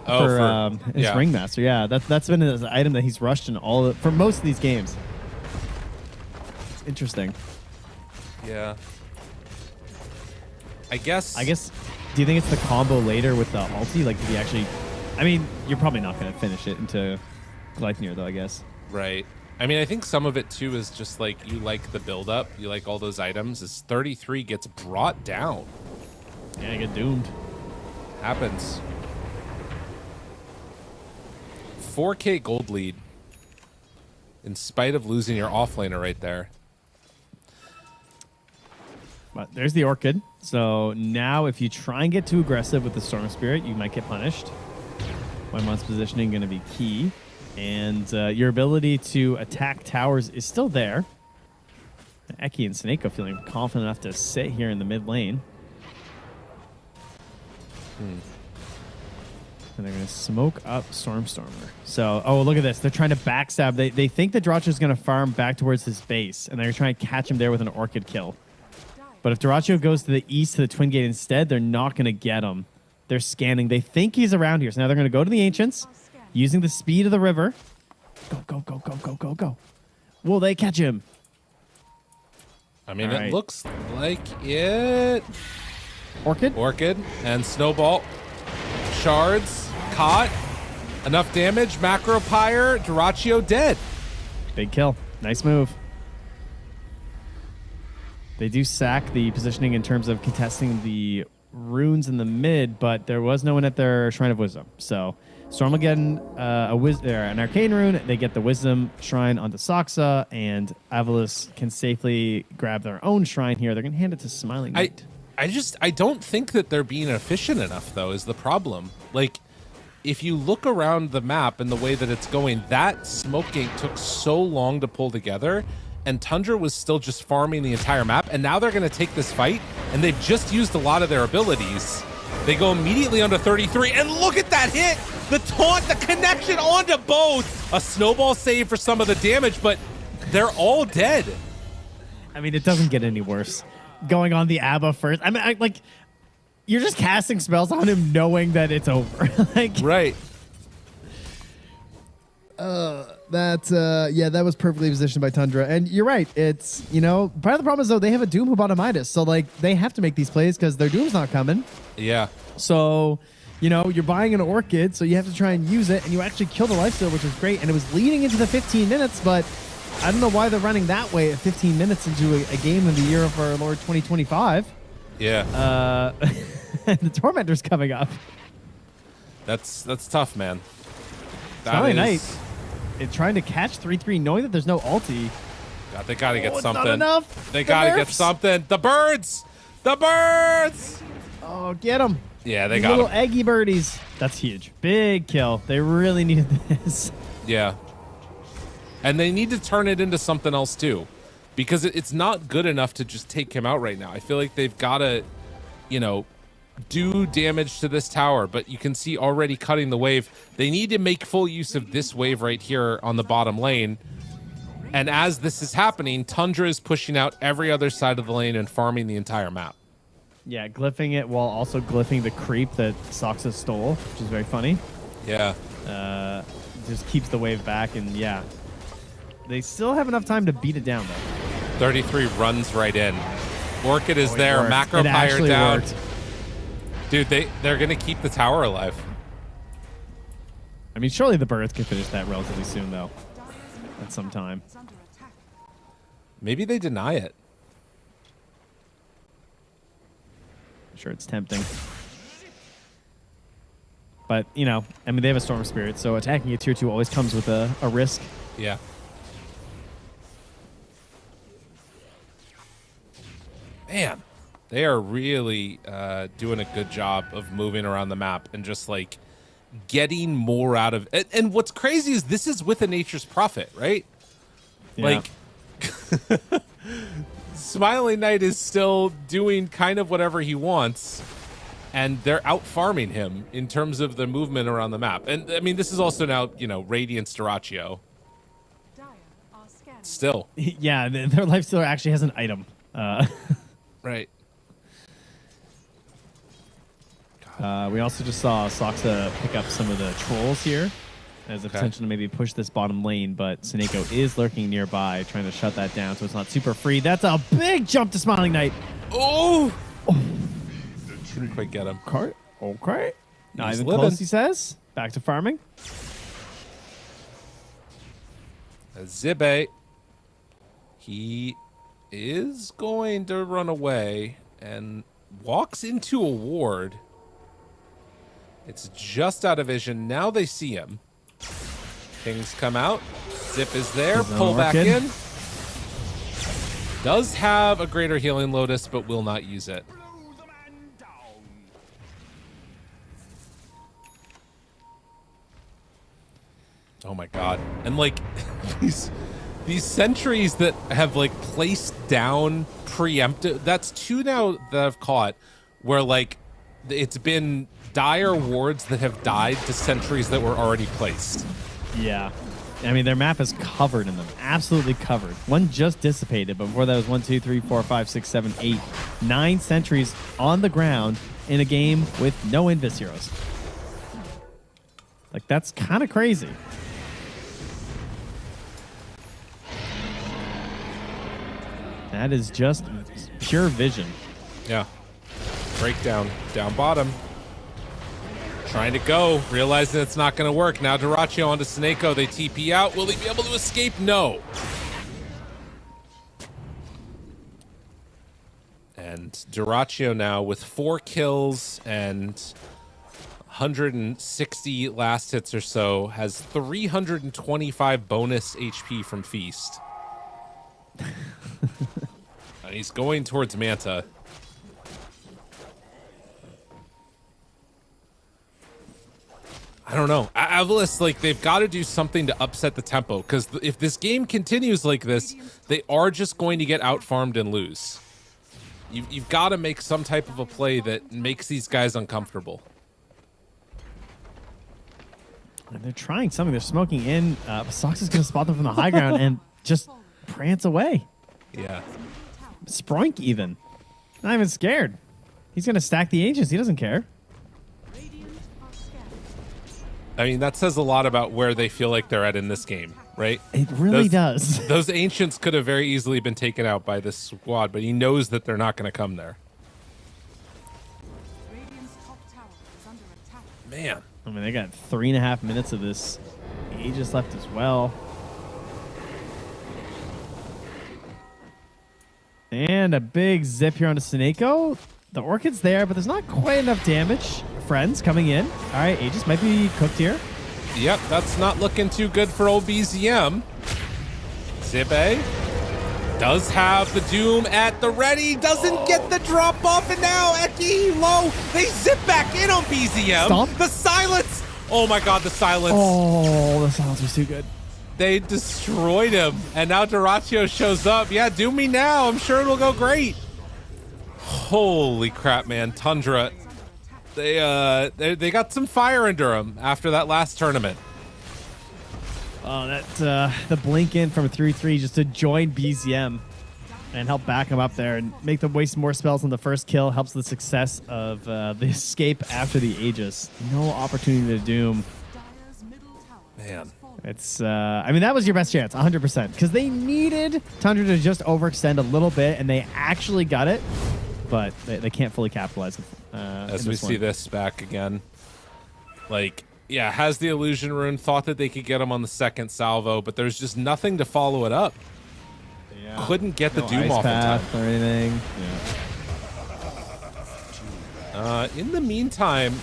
For his Ringmaster, yeah. That's been an item that he's rushed in for most of these games. Interesting. Yeah. I guess... Do you think it's the combo later with the ulti? Like, did he actually... I mean, you're probably not going to finish it into Gleipnir, though, I guess. Right. I mean, I think some of it, too, is just, like, you like the build-up. You like all those items. As 33 gets brought down. Yeah, you get doomed. Happens. 4K gold lead. In spite of losing your offlaner right there. But there's the Orchid. So now if you try and get too aggressive with the Storm Spirit, you might get punished. Whitemon's positioning going to be key. And your ability to attack towers is still there. Eki and Snako feeling confident enough to sit here in the mid lane. And they're going to smoke up Stormstormer. So, oh, look at this. They're trying to backstab. They think that Duraccio's going to farm back towards his base, and they're trying to catch him there with an Orchid kill. But if Duraccio goes to the east to the Twin Gate instead, they're not going to get him. They're scanning. They think he's around here. So now they're going to go to the Ancients, using the speed of the river. Go. Will they catch him? I mean, it looks like it... Orchid and Snowball. Shards caught. Enough damage. Macro Pyre. Duraccio dead. Big kill. Nice move. They do sack the positioning in terms of contesting the runes in the mid, but there was no one at their Shrine of Wisdom. So Stormageddon, an Arcane Rune. They get the Wisdom Shrine onto Soxa, and Avulus can safely grab their own shrine here. They're going to hand it to Smiling Knight. I don't think that they're being efficient enough, though, is the problem. Like, if you look around the map and the way that it's going, that smoke gate took so long to pull together, and Tundra was still just farming the entire map, and now they're going to take this fight, and they've just used a lot of their abilities. They go immediately onto 33, and look at that hit! The taunt, the connection onto both! A snowball save for some of the damage, but they're all dead. I mean, it doesn't get any worse. Going on the ABBA first. I mean, you're just casting spells on him knowing that it's over. Right. That was perfectly positioned by Tundra. And you're right. It's, part of the problem is, though, they have a Doom who bought a Midas. So, they have to make these plays because their Doom's not coming. Yeah. So, you're buying an Orchid, so you have to try and use it. And you actually kill the lifesteal, which is great. And it was leading into the 15 minutes, but I don't know why they're running that way at 15 minutes into a game in the year of our Lord 2025. Yeah. The Tormentor's coming up. That's tough, man. Smiling Knight. It's trying to catch 3-3, knowing that there's no ulti. God, they gotta get something. Not enough. They gotta get something. The birds! The birds! Oh, get them. Yeah, they These got little them. eggy birdies. That's huge. Big kill. They really needed this. Yeah. And they need to turn it into something else, too. Because it's not good enough to just take him out right now. I feel like they've got to, do damage to this tower. But you can see already cutting the wave. They need to make full use of this wave right here on the bottom lane. And as this is happening, Tundra is pushing out every other side of the lane and farming the entire map. Yeah, glyphing it while also glyphing the creep that Soxa stole, which is very funny. Yeah. Just keeps the wave back, and yeah. They still have enough time to beat it down, though. 33 runs right in. Orchid is there. Worked. Macro It Pyre actually down. worked. Dude, they're going to keep the tower alive. I mean, surely the Birth could finish that relatively soon, though. At some time. Maybe they deny it. Sure, it's tempting. But, they have a Storm Spirit, so attacking a tier 2 always comes with a risk. Yeah. Man, they are really doing a good job of moving around the map and just, getting more out of it. And what's crazy is this is with a Nature's Prophet, right? Yeah. Smiling Knight is still doing kind of whatever he wants, and they're out farming him in terms of the movement around the map. And I mean, this is also now, Radiance Duraccio. Still. Yeah, their lifestealer actually has an item. Right. We also just saw Soxa pick up some of the trolls here as a potential to maybe push this bottom lane, but Seneko is lurking nearby, trying to shut that down so it's not super free. That's a big jump to Smiling Knight. Oh! Couldn't quite get him. Okay. Not He's even living. close, he says. Back to farming. Zibe. He is going to run away and walks into a ward. It's just out of vision. Now they see him. Things come out. Zip is there. Pull back in. Does have a greater healing Lotus, but will not use it. Oh my god. And these sentries that have placed down preemptive, that's 2 now that I've caught where it's been dire wards that have died to sentries that were already placed. Yeah. I mean, their map is covered in them. Absolutely covered. One just dissipated, but before that was 1, 2, 3, 4, 5, 6, 7, 8, 9 sentries on the ground in a game with no Invis heroes. That's kind of crazy. That is just pure vision. Yeah. Breakdown. Down bottom. Trying to go. Realizing it's not going to work. Now Duraccio onto Seneko. They TP out. Will he be able to escape? No. And Duraccio now with 4 kills and 160 last hits or so has 325 bonus HP from Feast. And he's going towards Manta. I don't know. Avulus, they've got to do something to upset the tempo, because if this game continues like this, they are just going to get out-farmed and lose. You've got to make some type of a play that makes these guys uncomfortable. And they're trying something. They're smoking in. Sox is going to spot them from the high ground and just prance away. Yeah. Sproink even. Not even scared. He's going to stack the Ancients. He doesn't care. I mean, that says a lot about where they feel like they're at in this game, right? It really does. Those Ancients could have very easily been taken out by this squad, but he knows that they're not going to come there. Man. I mean, they got 3.5 minutes of this Aegis left as well. And a big zip here onto Snako. The Orchid's there, but there's not quite enough damage. Friends coming in. All right, Aegis might be cooked here. Yep, that's not looking too good for old BZM. Zibe does have the Doom at the ready. Doesn't get the drop off, and now Eki low. They zip back in on BZM. Stop. The silence. Oh my God, the silence. Oh, the silence was too good. They destroyed him, and now Duraccio shows up. Yeah, do me now. I'm sure it'll go great. Holy crap, man. Tundra, they got some fire under them after that last tournament. Oh, that the blink in from 3-3 just to join BZM and help back him up there and make them waste more spells on the first kill. Helps the success of the escape after the Aegis. No opportunity to Doom. Man. It's, I mean, that was your best chance, 100%. Because they needed Tundra to just overextend a little bit, and they actually got it. But they can't fully capitalize. As we see this back again. Like, yeah, has the illusion rune, thought that they could get him on the second salvo, but there's just nothing to follow it up. Yeah. Couldn't get the Doom off in time. Or anything. Yeah. In the meantime,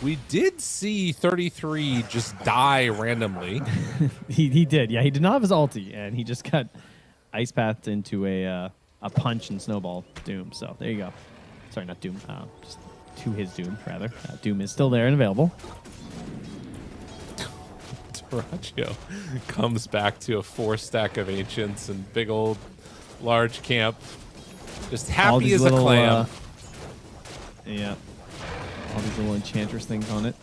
we did see 33 just die randomly. he did. Yeah, he did not have his ulti, and he just got ice pathed into a punch and snowball Doom. So there you go. Sorry, not Doom. Just to his Doom, rather. Doom is still there and available. Duraccio comes back to a 4-stack of Ancients and big old large camp. Just happy as a clam. Yeah. All these little Enchantress things on it.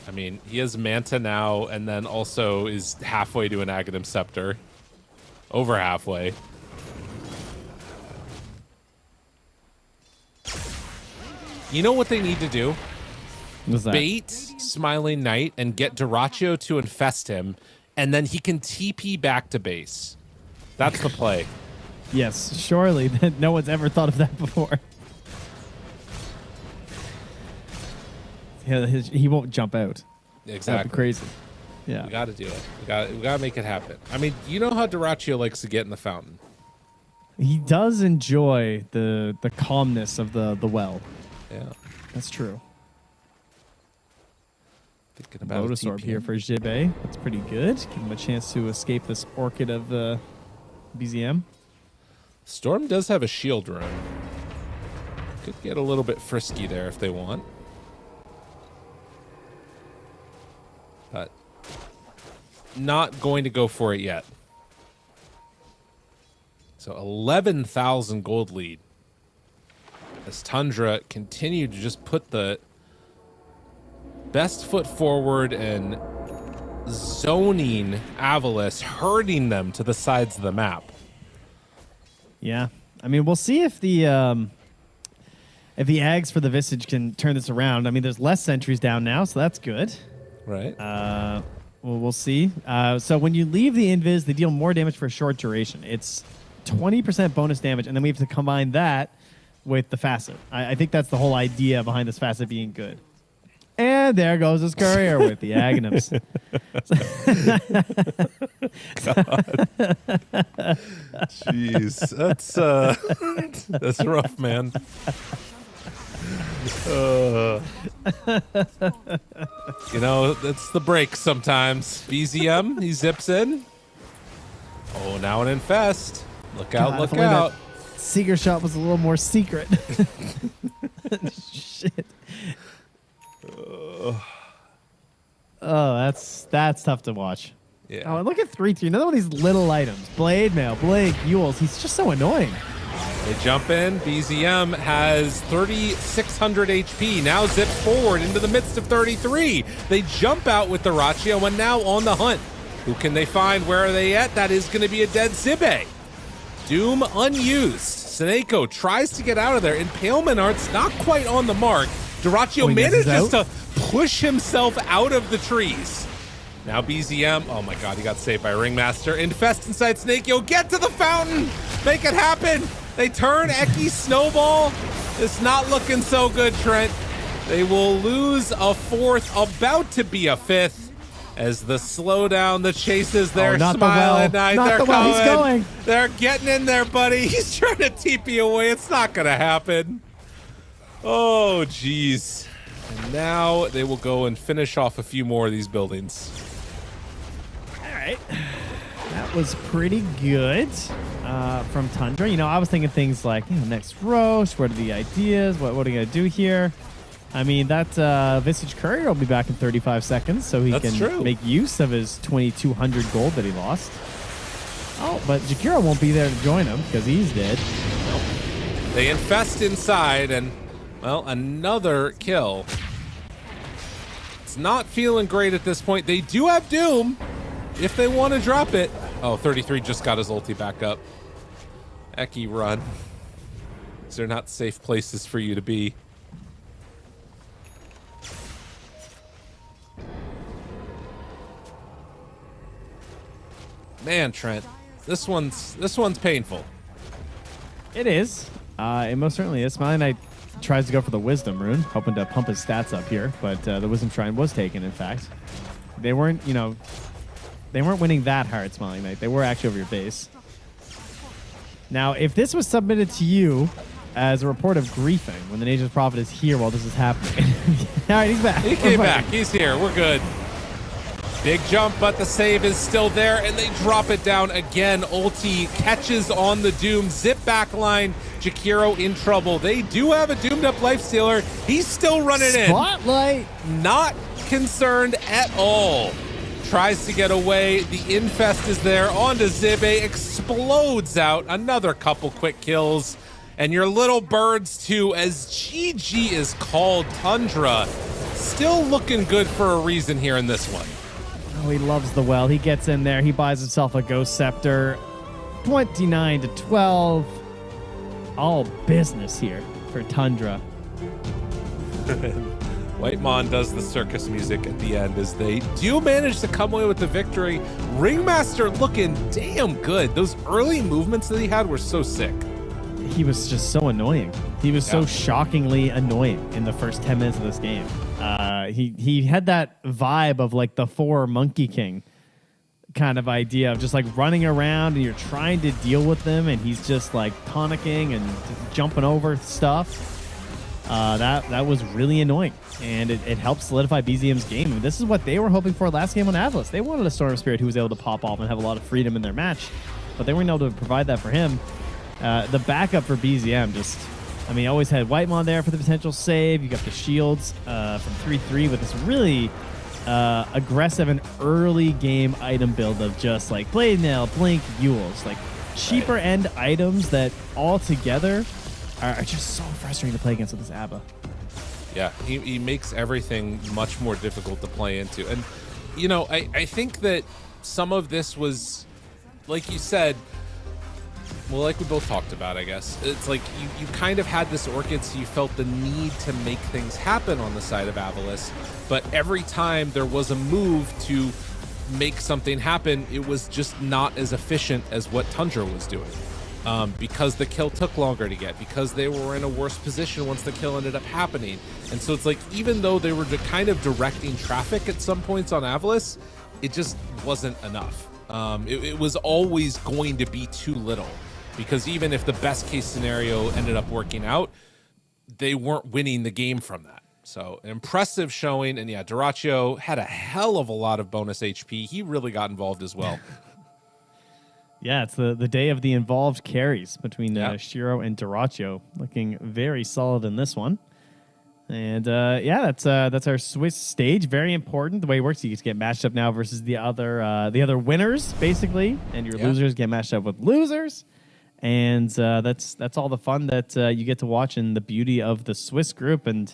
I mean, he has Manta now and then also is halfway to an Aghanim Scepter. Over halfway. You know what they need to do? What's that? Bait Smiling Knight and get Duraccio to infest him, and then he can TP back to base. That's the play. Yes, surely. No one's ever thought of that before. Yeah, he won't jump out. Exactly. That'd be crazy. Yeah. We got to do it. We got to make it happen. I mean, you know how Duraccio likes to get in the fountain. He does enjoy the calmness of the well. Yeah. That's true. Thinking about Lotus Orb here for Jibe. That's pretty good. Give him a chance to escape this Orchid of the BZM. Storm does have a shield rune. Could get a little bit frisky there if they want. But not going to go for it yet. So 11,000 gold lead. As Tundra continued to just put the best foot forward and zoning Avulus, herding them to the sides of the map. Yeah. I mean, we'll see if the Ags for the Visage can turn this around. I mean, there's less sentries down now, so that's good. Right. Well, we'll see. So when you leave the Invis, they deal more damage for a short duration. It's 20% bonus damage, and then we have to combine that with the facet. I think that's the whole idea behind this facet being good. And there goes his courier with the Aghanims. Jeez, that's rough, man. You know, it's the break sometimes. BZM, he zips in. Oh, now an infest. Look out, look out. Seeker shot was a little more secret. Shit. Oh, that's tough to watch. Yeah. Oh, and look at 3-3. Another one of these little items. Blade Mail, Blake, Yules. He's just so annoying. They jump in. BZM has 3,600 HP. Now zips forward into the midst of 33. They jump out with the Duraccio and now on the hunt. Who can they find? Where are they at? That is going to be a dead Zibe. Doom unused. Snako tries to get out of there. Impalement Art's not quite on the mark. Dyrachyo he misses manages to push himself out of the trees. Now BZM, oh my god, he got saved by Ringmaster. Infest inside Snake, yo, get to the fountain! Make it happen! They turn Eki Snowball. It's not looking so good, Trent. They will lose a fourth, about to be a fifth. As the slowdown, the chases there, not Smiling the well. Knight, Not they're the well. He's coming. going. They're getting in there, buddy. He's trying to TP away. It's not gonna happen. Oh, jeez. And now they will go and finish off a few more of these buildings. All right. That was pretty good from Tundra. You know, I was thinking things like, next roast, what are the ideas? What are you going to do here? I mean, that Visage Courier will be back in 35 seconds, so he can make use of his 2,200 gold that he lost. Oh, but Jakiro won't be there to join him because he's dead. Nope. They infest inside, and, well, another kill. It's not feeling great at this point. They do have Doom if they want to drop it. Oh, 33 just got his ulti back up. Eki, run. These are not safe places for you to be. Man, Trent, this one's painful. It is. It most certainly is. Smiling Knight tries to go for the Wisdom rune, hoping to pump his stats up here, but the Wisdom Shrine was taken, in fact. They weren't, they weren't winning that hard, Smiling Knight. They were actually over your base. Now, if this was submitted to you as a report of griefing when the Nature's Prophet is here while this is happening. All right, he's back. He came back. He's here. We're good. Big jump, but the save is still there, and they drop it down again. Ulti catches on the Doom. Zip back line. Jakiro in trouble. They do have a doomed up Lifestealer. He's still running in. Spotlight. Not concerned at all. Tries to get away. The Infest is there. Onto Zibe. Explodes out. Another couple quick kills. And your little birds too, as GG is called. Tundra still looking good for a reason here in this one. Oh, he loves the well. He gets in there. He buys himself a Ghost Scepter. 29-12. All business here for Tundra. Whitemon does the circus music at the end as they do manage to come away with the victory. Ringmaster looking damn good. Those early movements that he had were so sick. He was just so annoying. He was so shockingly annoying in the first 10 minutes of this game. He had that vibe of like the 4 Monkey King kind of idea of just like running around and you're trying to deal with them and he's just like tonicking and jumping over stuff. That was really annoying, and it helped solidify BZM's game. And this is what they were hoping for last game on Avulus. They wanted a Storm Spirit who was able to pop off and have a lot of freedom in their match, but they weren't able to provide that for him. The backup for BZM just, I mean, always had Whitemon there for the potential save. You got the shields from 3-3 with this really aggressive and early game item build of just like Blade Nail, Blink, Yules, like cheaper end items that all together are just so frustrating to play against with this ABBA. Yeah, he makes everything much more difficult to play into. And, you know, I think that some of this was, like you said, well, like we both talked about, I guess. It's like you kind of had this Orchid, so you felt the need to make things happen on the side of Avulus. But every time there was a move to make something happen, it was just not as efficient as what Tundra was doing. Because the kill took longer to get, because they were in a worse position once the kill ended up happening. And so it's like, even though they were kind of directing traffic at some points on Avulus, it just wasn't enough. It was always going to be too little, because even if the best case scenario ended up working out, they weren't winning the game from that. So an impressive showing. And yeah, Dyrachyo had a hell of a lot of bonus HP. He really got involved as well. Yeah, it's the day of the involved carries between Shiro and Dyrachyo, looking very solid in this one. And yeah, that's our Swiss stage. Very important. The way it works, you just get matched up now versus the other winners, basically, and your losers get matched up with losers. And that's all the fun that you get to watch in the beauty of the Swiss group. And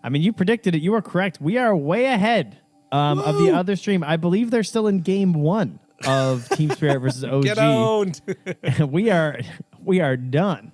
I mean, you predicted it. You were correct. We are way ahead of the other stream. I believe they're still in game 1 of Team Spirit versus OG. Get owned. we are done.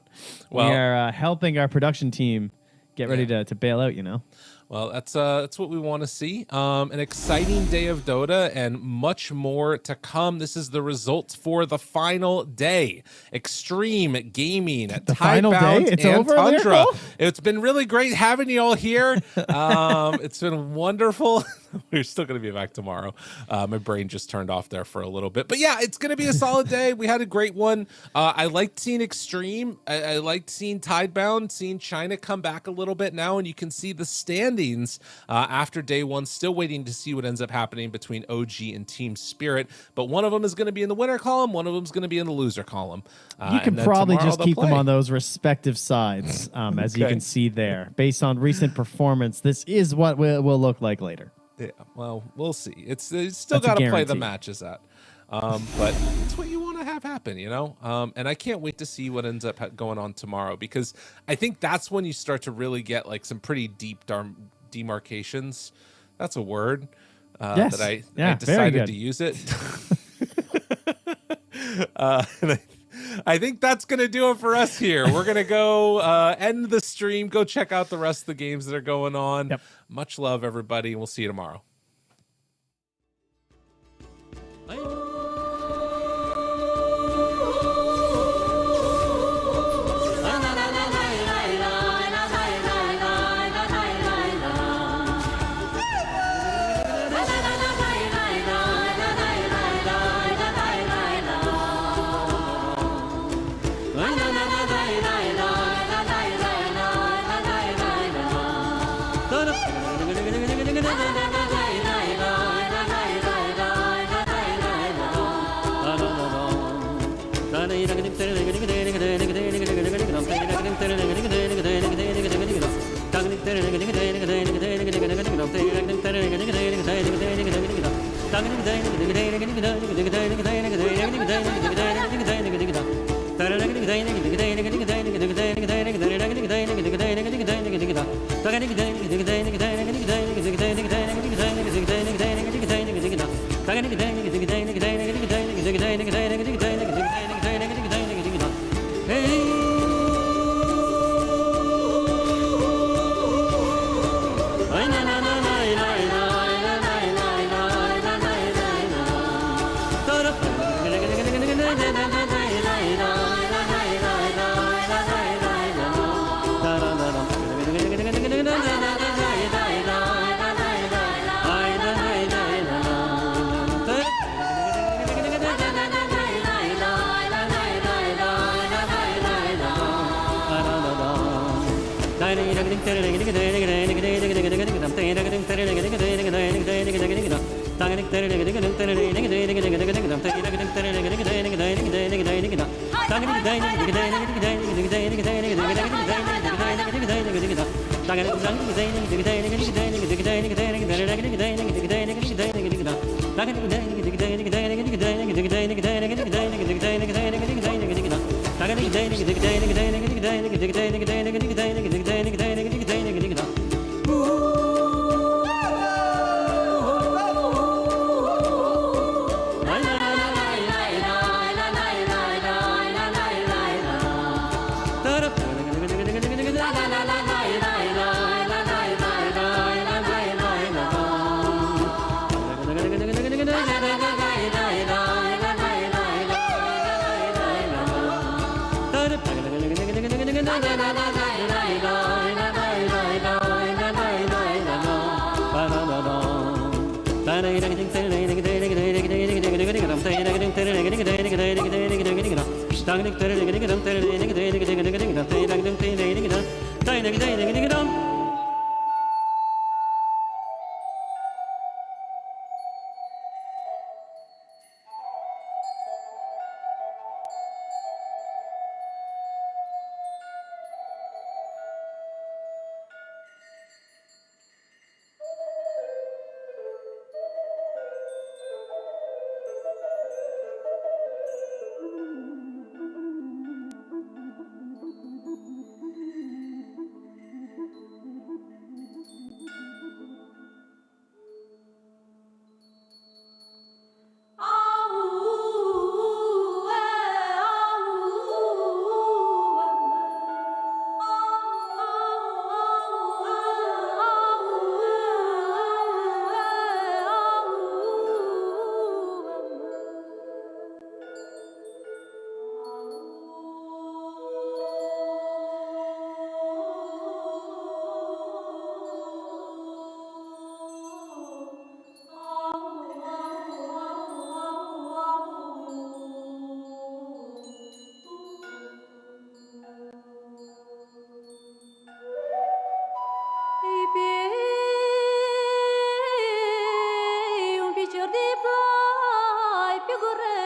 Well, we are helping our production team get ready to bail out, you know? Well, that's what we want to see. An exciting day of Dota and much more to come. This is the results for the final day. Xtreme Gaming at Tidebound It's and over, Tundra. Lyrical? It's been really great having you all here. It's been wonderful. We're still going to be back tomorrow. My brain just turned off there for a little bit. But yeah, it's going to be a solid day. We had a great one. I liked seeing Xtreme. I liked seeing Tidebound, seeing China come back a little bit now, and you can see the standings after day one. Still waiting to see what ends up happening between OG and Team Spirit. But one of them is going to be in the winner column. One of them is going to be in the loser column. You can probably just keep them play. on those respective sides, as you Okay. can see there. Based on recent performance, this is what will look like later. Yeah, well, we'll see. It's still That's a got to play the guarantee. matches at. But it's what you want to have happen, you know? And I can't wait to see what ends up going on tomorrow, because I think that's when you start to really get like some pretty deep demarcations. That's a word Yes. that I Yeah, very decided good. to use it. And I think that's going to do it for us here. We're going to go end the stream, go check out the rest of the games that are going on. Yep. Much love, everybody, and we'll see you tomorrow. amore